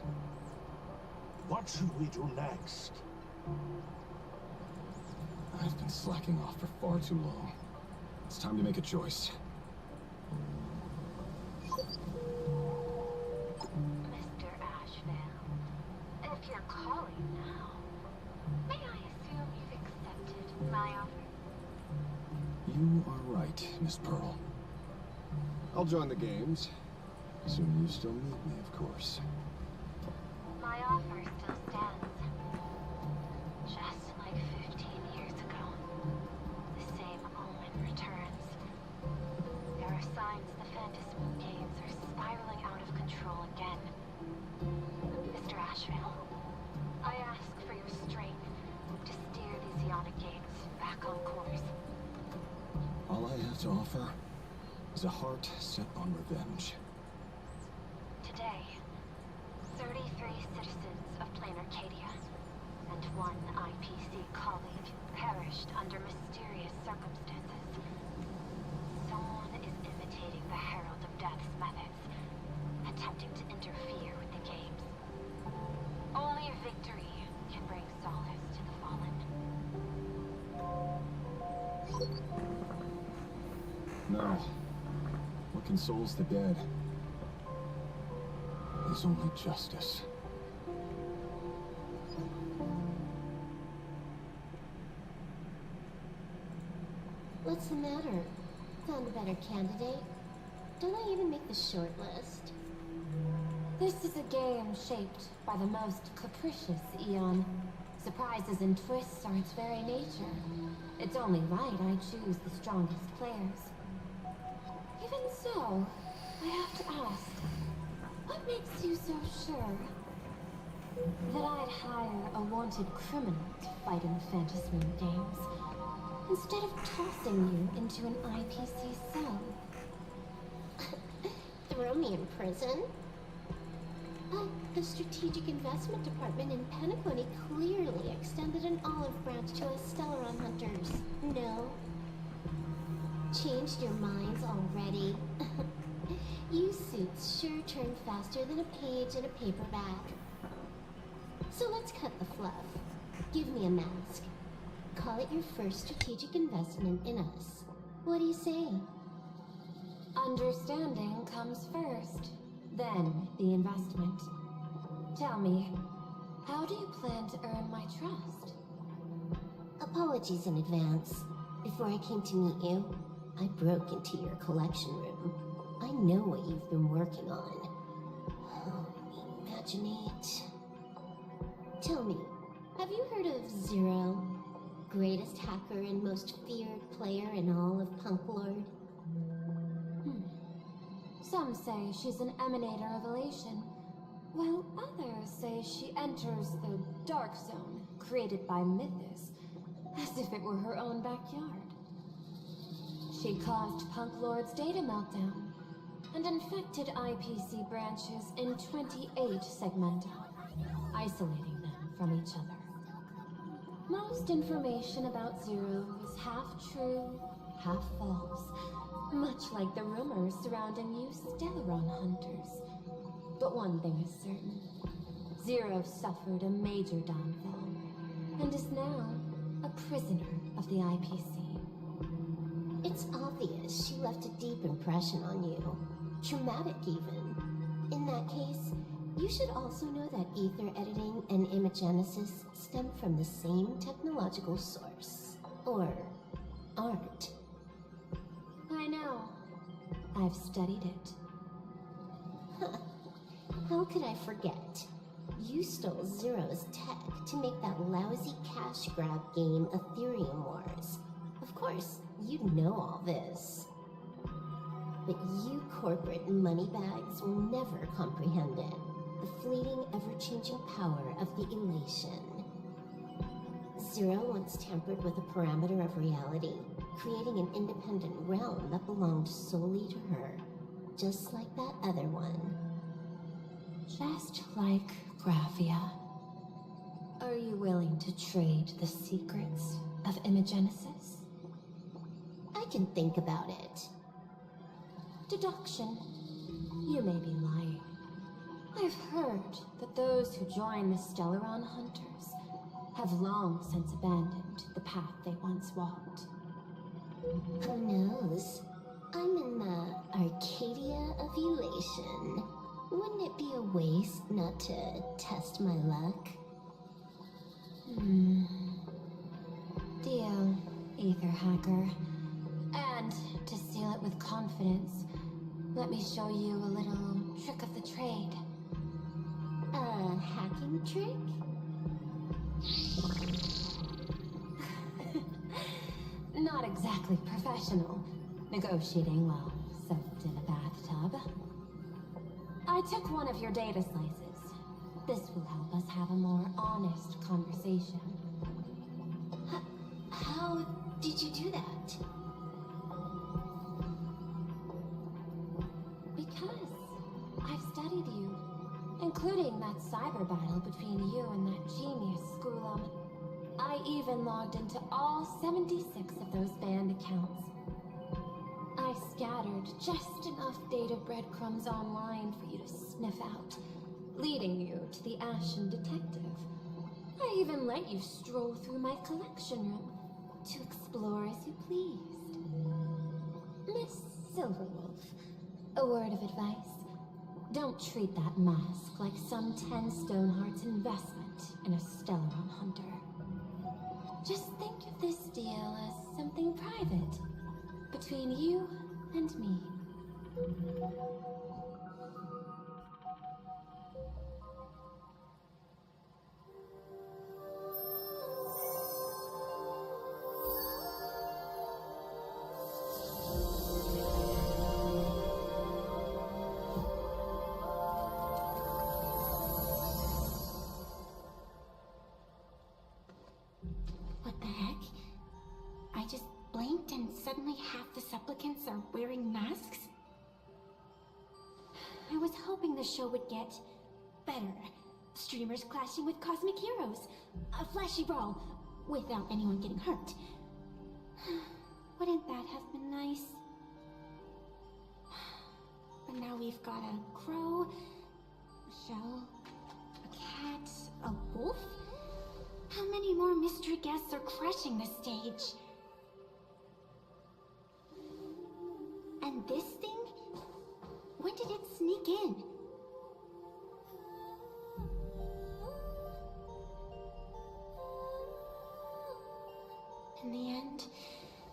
N: What should we do next?
Q: I've been slacking off for far too long. It's time to make a choice.
P: Mr. Ashvale, if you're calling now, may I assume you've accepted my offer?
Q: You are right, Miss Pearl. I'll join the games. Assuming you still need me, of course.
P: My offer still stands. Just like 15 years ago, the same omen returns. There are signs the Phantasmoon Games are spiraling out of control again. Mr. Ashvale, I ask for your strength to steer these Ionic Games back on course.
Q: All I have to offer is a heart set on revenge.
P: Today, 33 citizens of Plain Arcadia and one IPC colleague perished under mysterious circumstances. Someone is imitating the Herald of Death's methods, attempting
Q: consoles the dead is only justice.
O: What's the matter? Found a better candidate? Don't I even make the short list?
M: This is a game shaped by the most capricious Eon. Surprises and twists are its very nature. It's only right I choose the strongest players. Even so, I have to ask, what makes you so sure that I'd hire a wanted criminal to fight in the Phantasm games, instead of tossing you into an IPC cell?
O: Throw me in prison? The strategic investment department in Penacony clearly extended an olive branch to us Stellaron hunters. No? Changed your minds already? You suits sure turn faster than a page in a paperback. So let's cut the fluff. Give me a mask. Call it your first strategic investment in us. What do you say?
M: Understanding comes first, then the investment. Tell me, how do you plan to earn my trust?
O: Apologies in advance. Before I came to meet you, I broke into your collection room. I know what you've been working on. Oh, imaginate. Tell me, have you heard of Zero? Greatest hacker and most feared player in all of Punklord?
M: Some say she's an emanator of elation, while others say she enters the dark zone created by Mythos, as if it were her own backyard. She caused Punklord's data meltdown and infected IPC branches in 28 segmenta, isolating them from each other. Most information about Zero is half true, half false, much like the rumors surrounding you Stellaron hunters. But one thing is certain. Zero suffered a major downfall, and is now a prisoner of the IPC.
O: It's obvious she left a deep impression on you. Traumatic, even. In that case, you should also know that ether editing and imagenesis stem from the same technological source. Or art.
M: I know. I've studied it.
O: How could I forget? You stole Zero's tech to make that lousy cash grab game Ethereum Wars. Of course, you know all this. But you corporate moneybags will never comprehend it. The fleeting, ever-changing power of the elation. Zero once tampered with a parameter of reality, creating an independent realm that belonged solely to her. Just like that other one.
M: Just like Graphia. Are you willing to trade the secrets of imagenesis?
O: I can think about it.
M: Deduction. You may be lying. I've heard that those who join the Stellaron hunters have long since abandoned the path they once walked.
O: Who knows? I'm in the Arcadia of Elation. Wouldn't it be a waste not to test my luck?
M: Deal, Ether Hacker. And to seal it with confidence, let me show you a little trick of the trade.
O: A hacking trick?
M: Not exactly professional. Negotiating while soaked in a bathtub. I took one of your data slices. This will help us have a more honest conversation.
O: How did you do that?
M: Because I've studied you, including that cyber battle between you and that genius Skulum. I even logged into all 76 of those banned accounts. I scattered just enough data breadcrumbs online for you to sniff out, leading you to the Ashen Detective. I even let you stroll through my collection room to explore as you pleased. Miss Silverwolf, A word of advice. Don't treat that mask like some 10 Stonehearts investment in a Stellaron hunter. Just think of this deal as something private between you and me.
B: What the heck? I just blinked and suddenly half the supplicants are wearing masks? I was hoping the show would get better. Streamers clashing with cosmic heroes. A flashy brawl without anyone getting hurt. Wouldn't that have been nice? But now we've got a crow, a shell, a cat, a wolf? How many more mystery guests are crushing the stage? And this thing? When did it sneak in? In the end,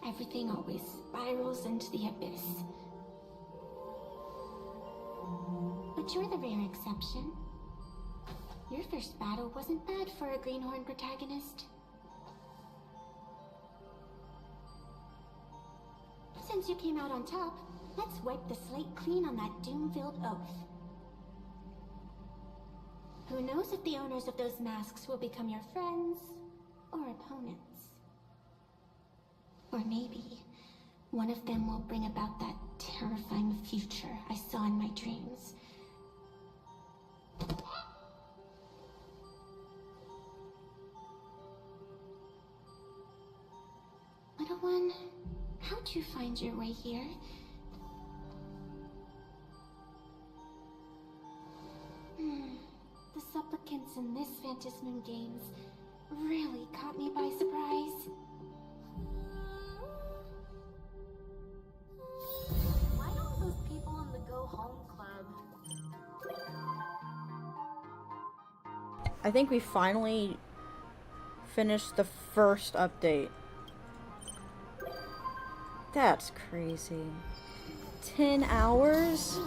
B: everything always spirals into the abyss. But you're the rare exception. Your first battle wasn't bad for a greenhorn protagonist. Since you came out on top, let's wipe the slate clean on that doom-filled oath. Who knows if the owners of those masks will become your friends or opponents? Or maybe one of them will bring about that terrifying future I saw in my dreams. Little one, how'd you find your way here? The supplicants in this Phantasm Games really caught me by surprise.
R: Why don't those people in the Go Home Club?
A: I think we finally finished the first update. That's crazy. 10 hours?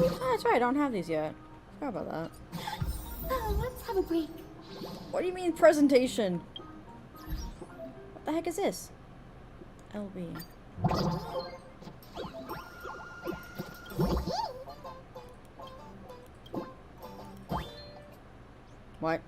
A: Oh, that's right, I don't have these yet. Forgot about that.
B: Let's have a break.
A: What do you mean presentation? What the heck is this? LB. What?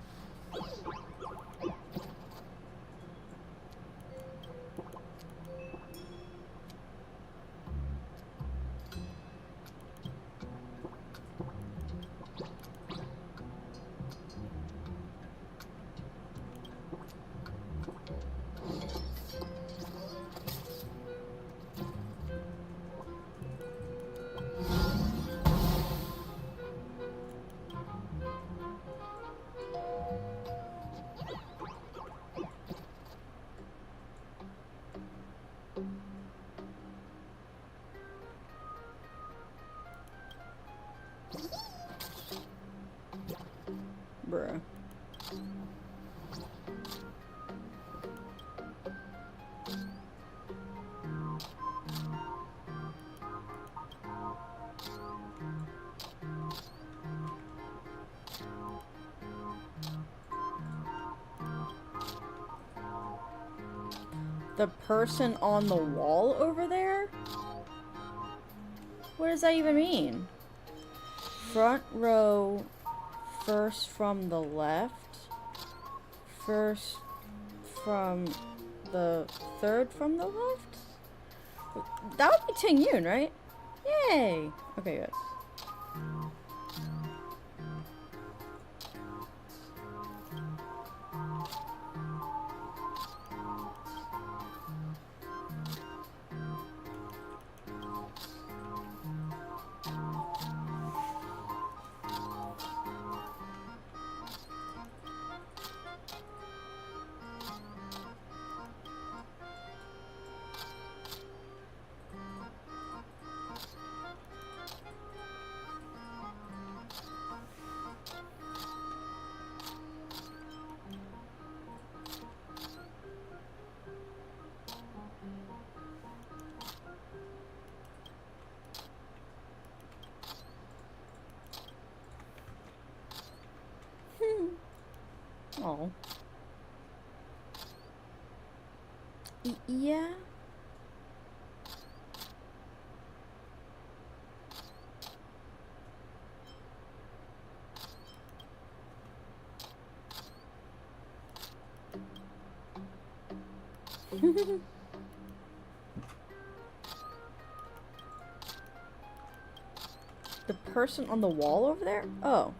A: Bruh. The person on the wall over there? What does that even mean? Front row, first from the left, first from the third from the left? That would be Ting Yun, right? Yay! Okay, good. Yeah. The person on the wall over there? Oh.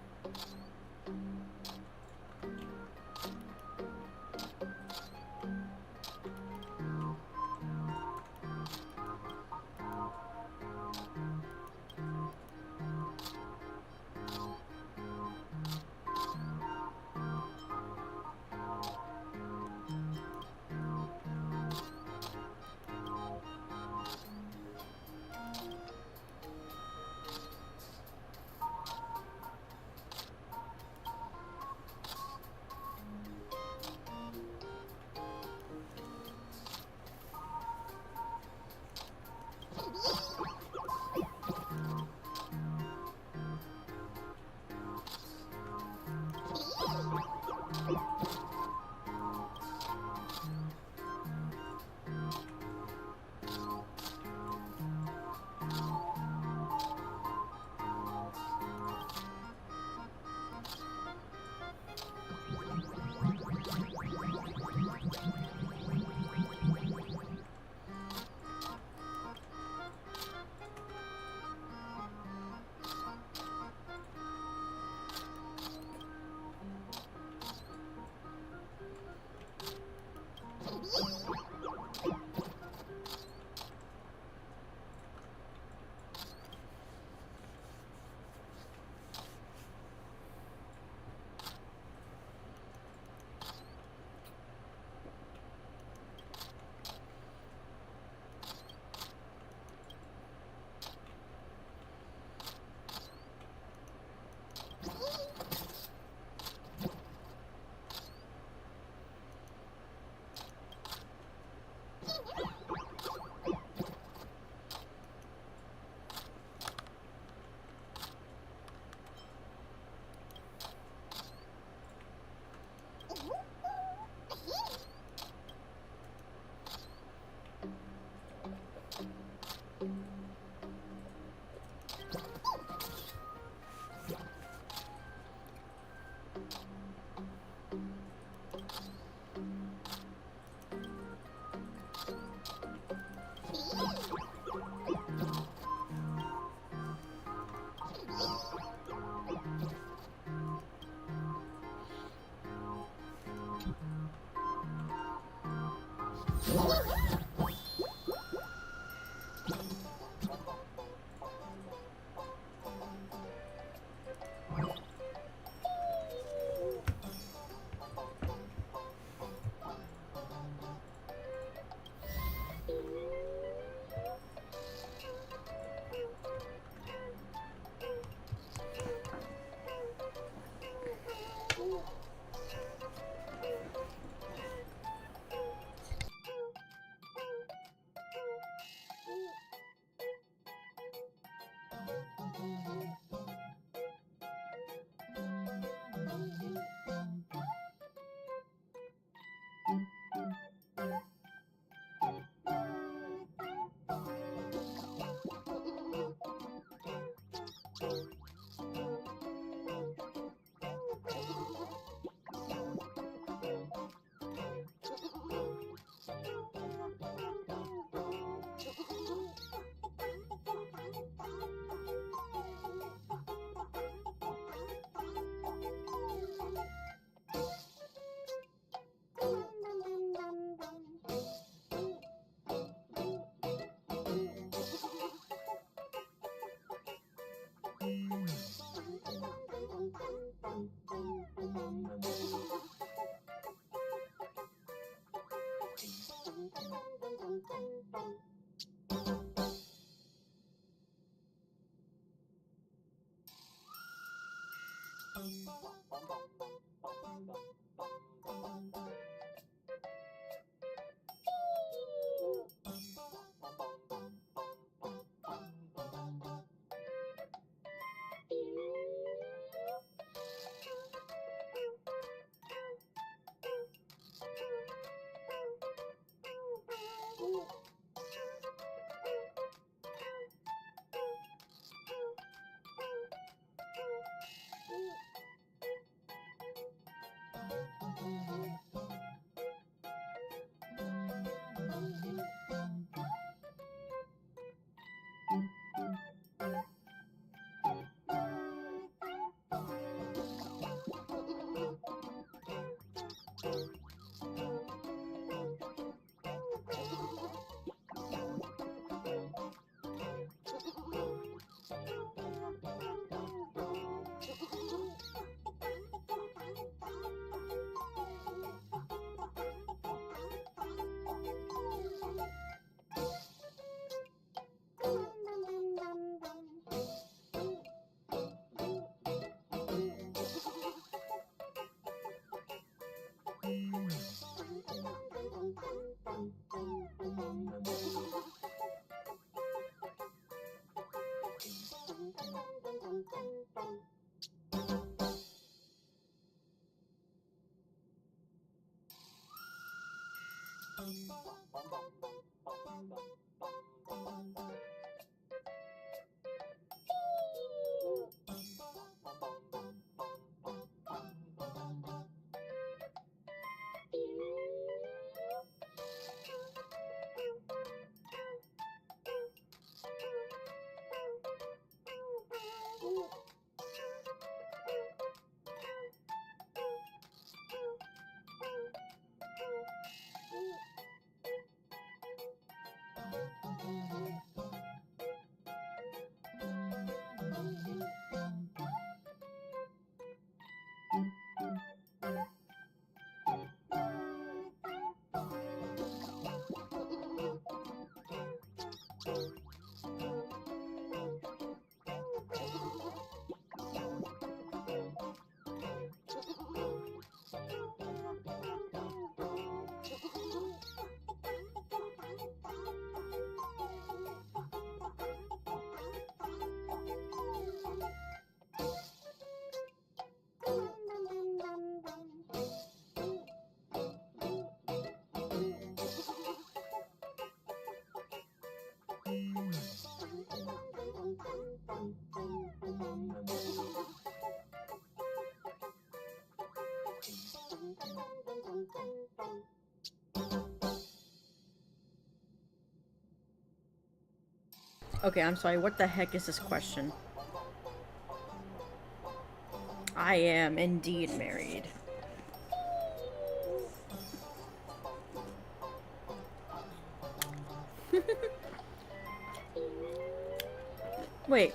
A: Okay, I'm sorry. What the heck is this question? I am indeed married. Wait.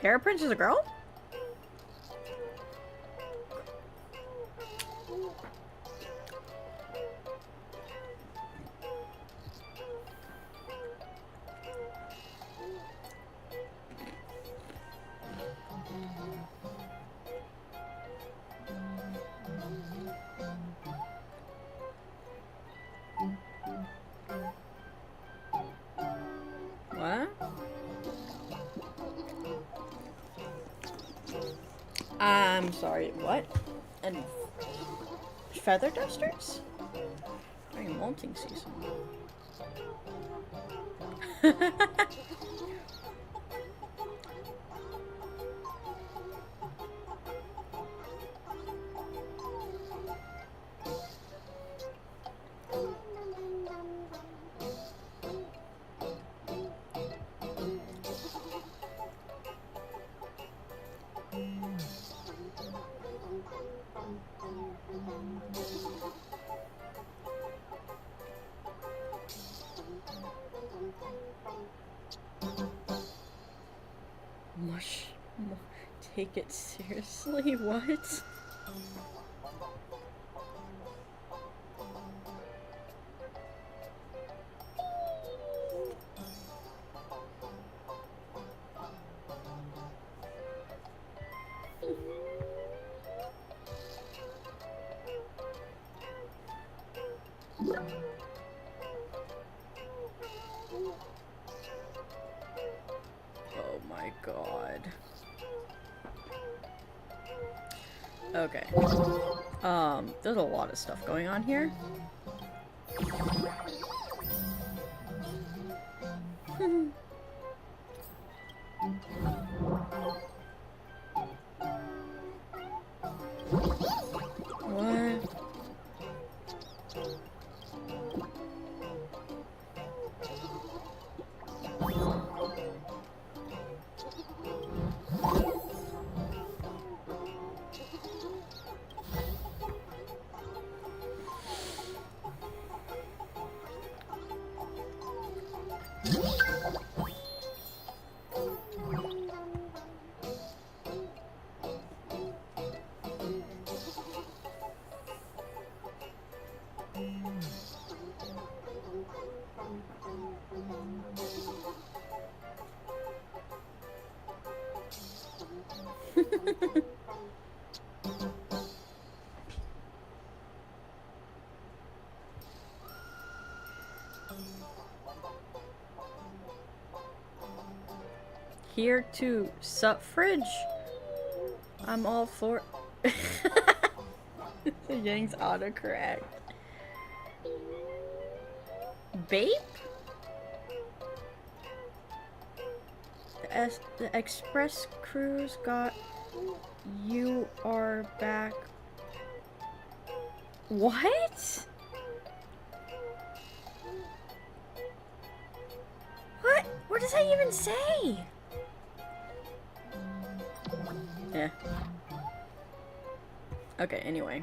A: Hair Prince is a girl? What? I'm sorry, what? And feather dusters? During molting season. Take it seriously? What? Oh my god. Okay. There's a lot of stuff going on here. What? Here to suffrage. I'm all for Yang's autocorrect. Bape? The express cruise got you are back. What? What? What does that even say? Yeah. Okay, anyway.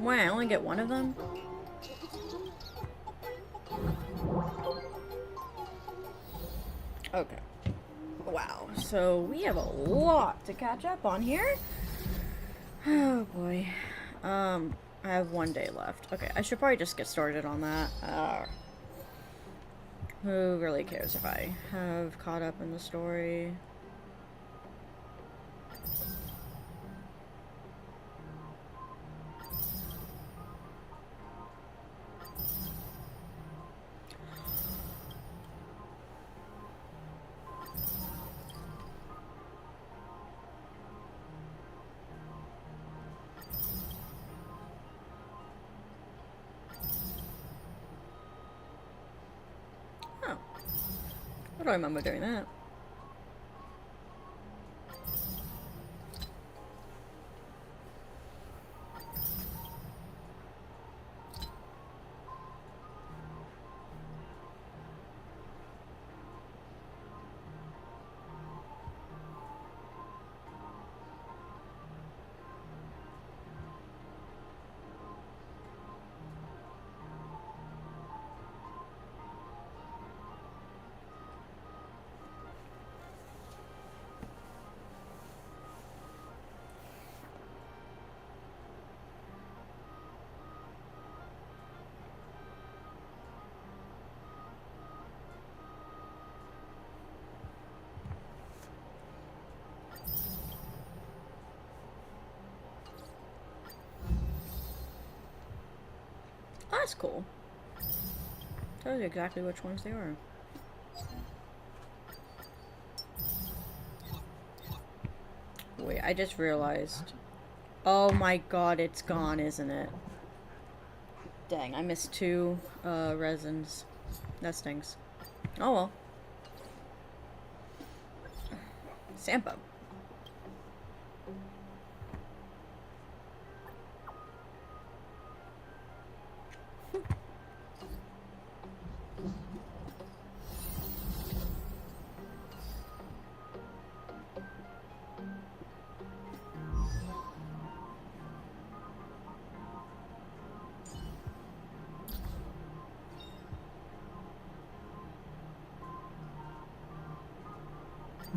A: Wait, I only get one of them? Okay. Wow. So we have a lot to catch up on here. Oh boy. I have 1 day left. Okay, I should probably just get started on that. Who really cares if I have caught up in the story? Oh. I don't remember doing that. Oh, that's cool. Tells you exactly which ones they are. Wait, I just realized. Oh my god, it's gone, isn't it? Dang, I missed 2 resins. That stings. Oh well. Sampo.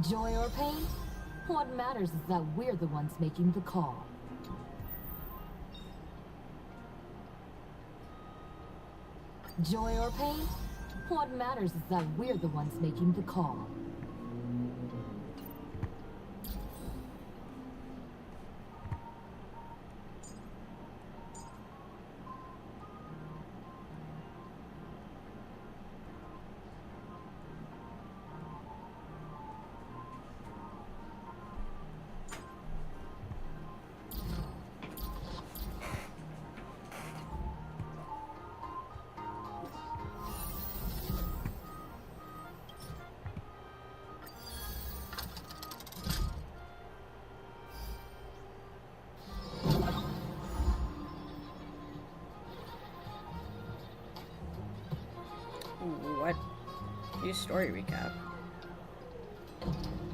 H: Joy or pain? What matters is that we're the ones making the call. Joy or pain? What matters is that we're the ones making the call.
A: What? Use story recap.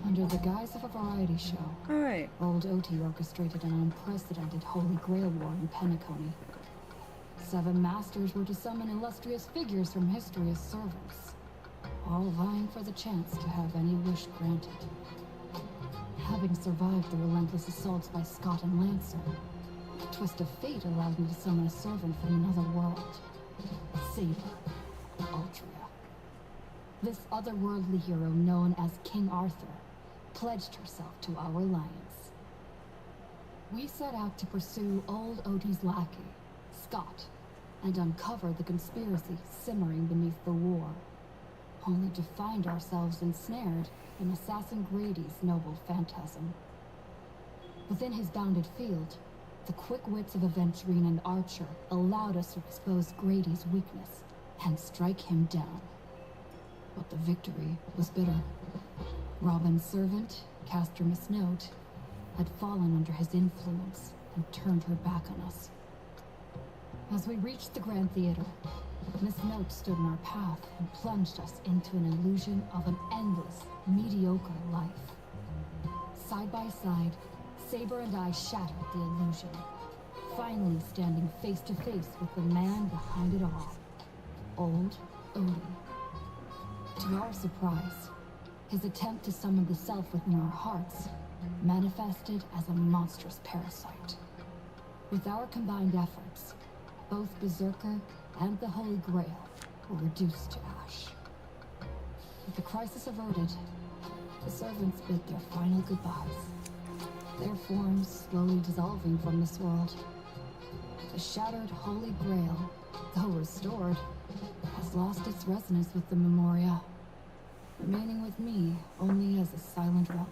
U: Under the guise of a variety show,
A: Alright.
U: Old Oti orchestrated an unprecedented Holy Grail war in Penacony. 7 masters were to summon illustrious figures from history as servants, all vying for the chance to have any wish granted. Having survived the relentless assaults by Scott and Lancer, a twist of fate allowed me to summon a servant from another world. Saber. Altria. This otherworldly hero known as King Arthur pledged herself to our alliance. We set out to pursue old Oti's lackey, Scott, and uncover the conspiracy simmering beneath the war, only to find ourselves ensnared in Assassin Grady's noble phantasm. Within his bounded field, the quick wits of Aventurine and Archer allowed us to expose Grady's weakness and strike him down. But the victory was bitter. Robin's servant, Caster Miss Note, had fallen under his influence and turned her back on us. As we reached the Grand Theater, Miss Note stood in our path and plunged us into an illusion of an endless, mediocre life. Side by side, Saber and I shattered the illusion,
M: finally standing face to face with the man behind it all, Old Odie. To our surprise, his attempt to summon the self within our hearts manifested as a monstrous parasite. With our combined efforts, both Berserker and the Holy Grail were reduced to ash. With the crisis averted, the servants bid their final goodbyes, their forms slowly dissolving from this world. The shattered Holy Grail, though restored, has lost its resonance with the Memoria, remaining with me only as a silent relic.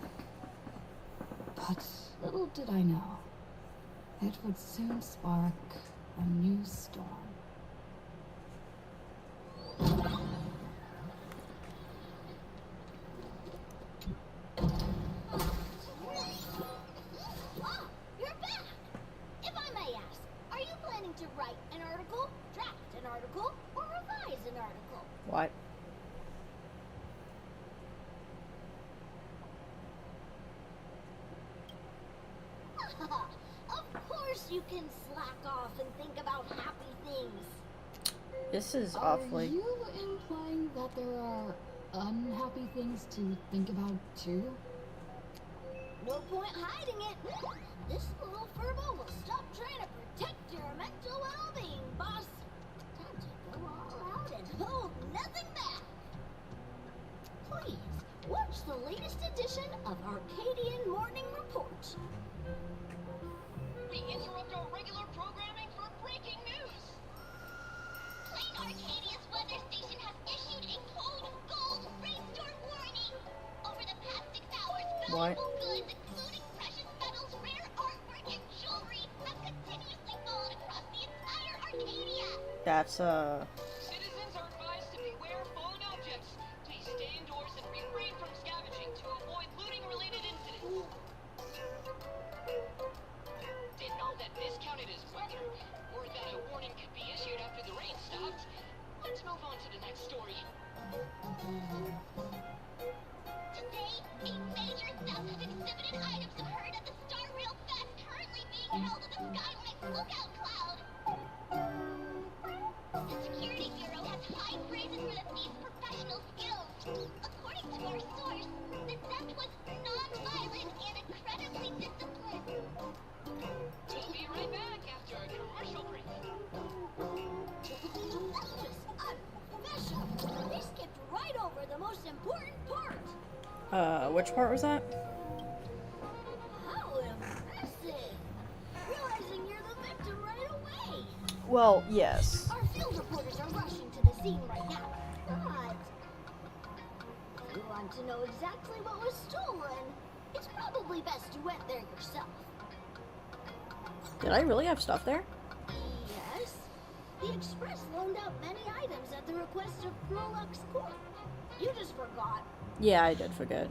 M: But little did I know, it would soon spark a new storm.
B: Ah, you're back! If I may ask, are you planning to write an article, draft an article, or revise an article?
A: What?
B: Of course you can slack off and think about happy things.
A: This is
M: Are
A: awfully...
M: you implying that there are unhappy things to think about too?
B: No point hiding it. This little furbo will stop trying to protect your mental well-being, boss. Time to go all out and hold nothing back. Please, watch the latest edition of Arcadian Morning Report.
T: We interrupt our regular programming for breaking news.
P: Plain Arcadia's weather station has issued a code gold rainstorm warning. Over the past 6 hours,
A: What?
P: valuable goods, including precious metals, rare artwork, and jewelry, have continuously fallen across the entire Arcadia.
A: That's,
T: Citizens are advised to beware falling objects. Please stay indoors and refrain from scavenging to avoid looting-related incidents. Didn't know that this counted as weather, or that a warning could be issued after the rain stopped. Let's move on to the next story.
P: Today, a major theft of exhibited items occurred at the Star Rail Fest currently being held in the Skylines Lookout Cloud. The Security Bureau has high praises for the thieves' professional skills. According to our source, the theft was non-violent and incredibly disciplined.
T: We'll be right back after a commercial break.
B: That's just unprofessional. They skipped right over the most important part.
A: which part was that?
B: How impressive! Realizing you're the victim right away.
A: Well, yes.
B: Our field reporters are rushing to the scene right now. But if you want to know exactly what was stolen, it's probably best you went there yourself.
A: Did I really have stuff there?
B: Yes. The Express loaned out many items at the request of Prolux Corp. You just forgot.
A: Yeah, I did forget.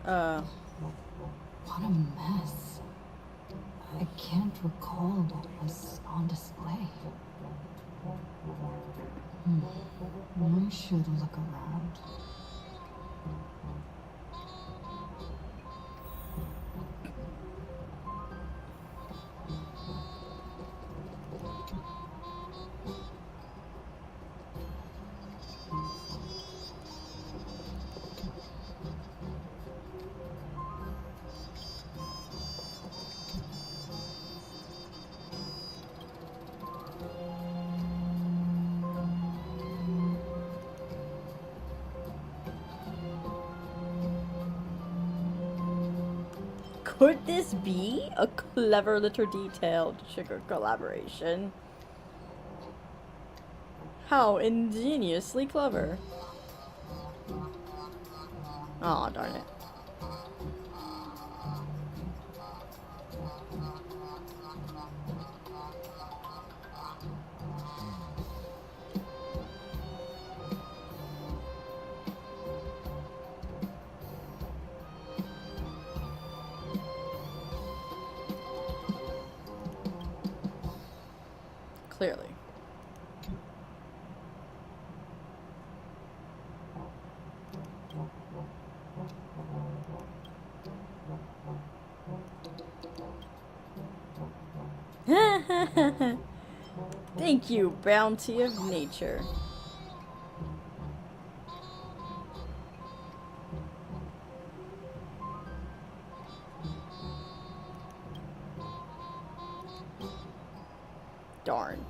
H: What a mess. I can't recall what was on display. I should look around.
A: Could this be a clever little detailed sugar collaboration? How ingeniously clever. Aw, darn it. Clearly. Thank you, bounty of nature. Darn.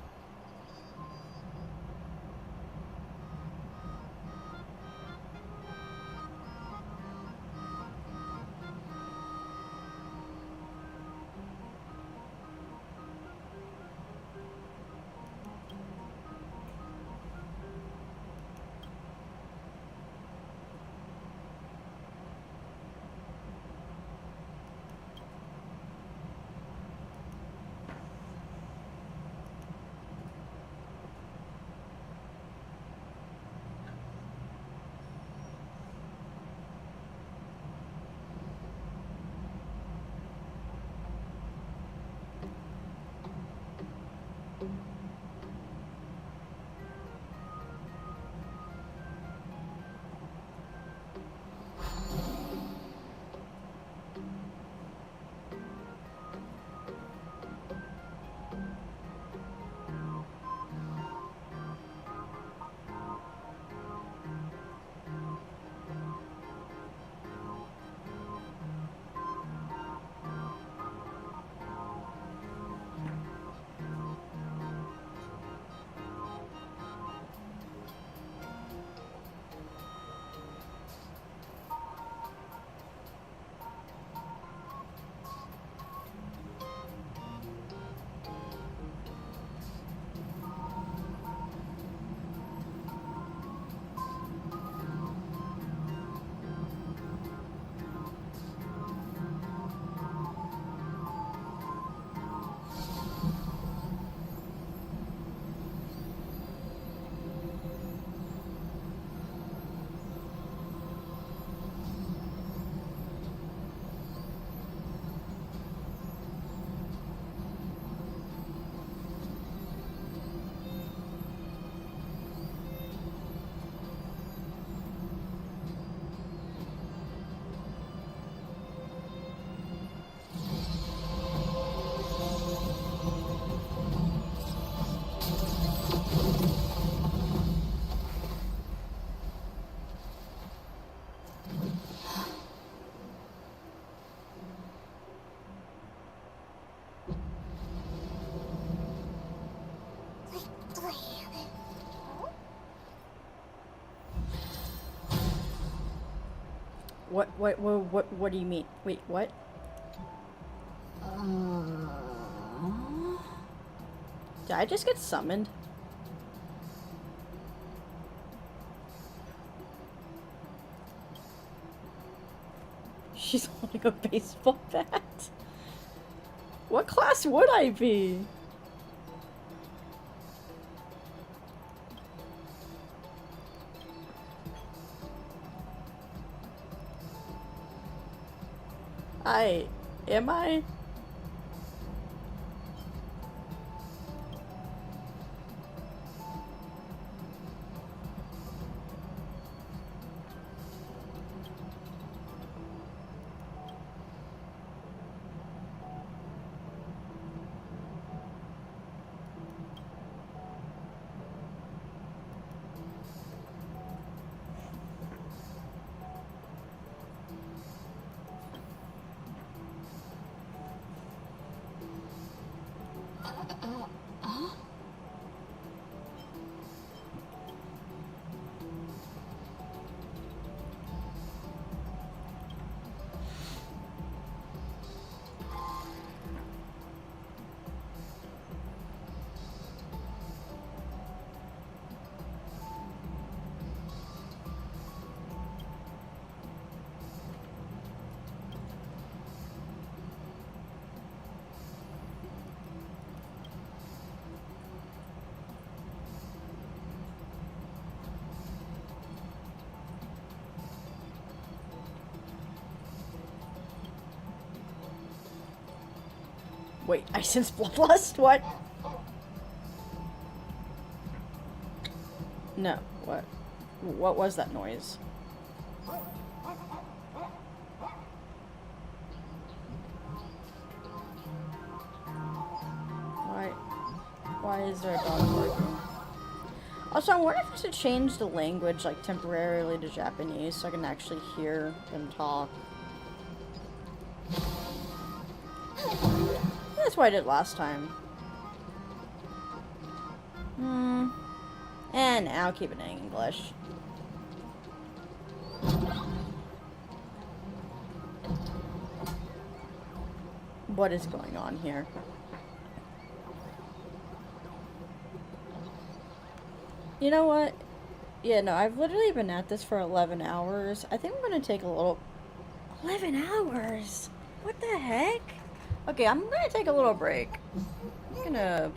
A: What do you mean? Wait, what? Did I just get summoned? She's holding a baseball bat? What class would I be? Am I? Wait, I sense bloodlust? What? No, what? What was that noise? Why? Why is there a dog barking? Also, I wonder if I should change the language, like, temporarily to Japanese so I can actually hear them talk. That's what I did last time. And now keep it in English. What is going on here? You know what? Yeah, no, I've literally been at this for 11 hours. I think I'm gonna take a little... 11 hours? What the heck? Okay, I'm gonna take a little break. I'm gonna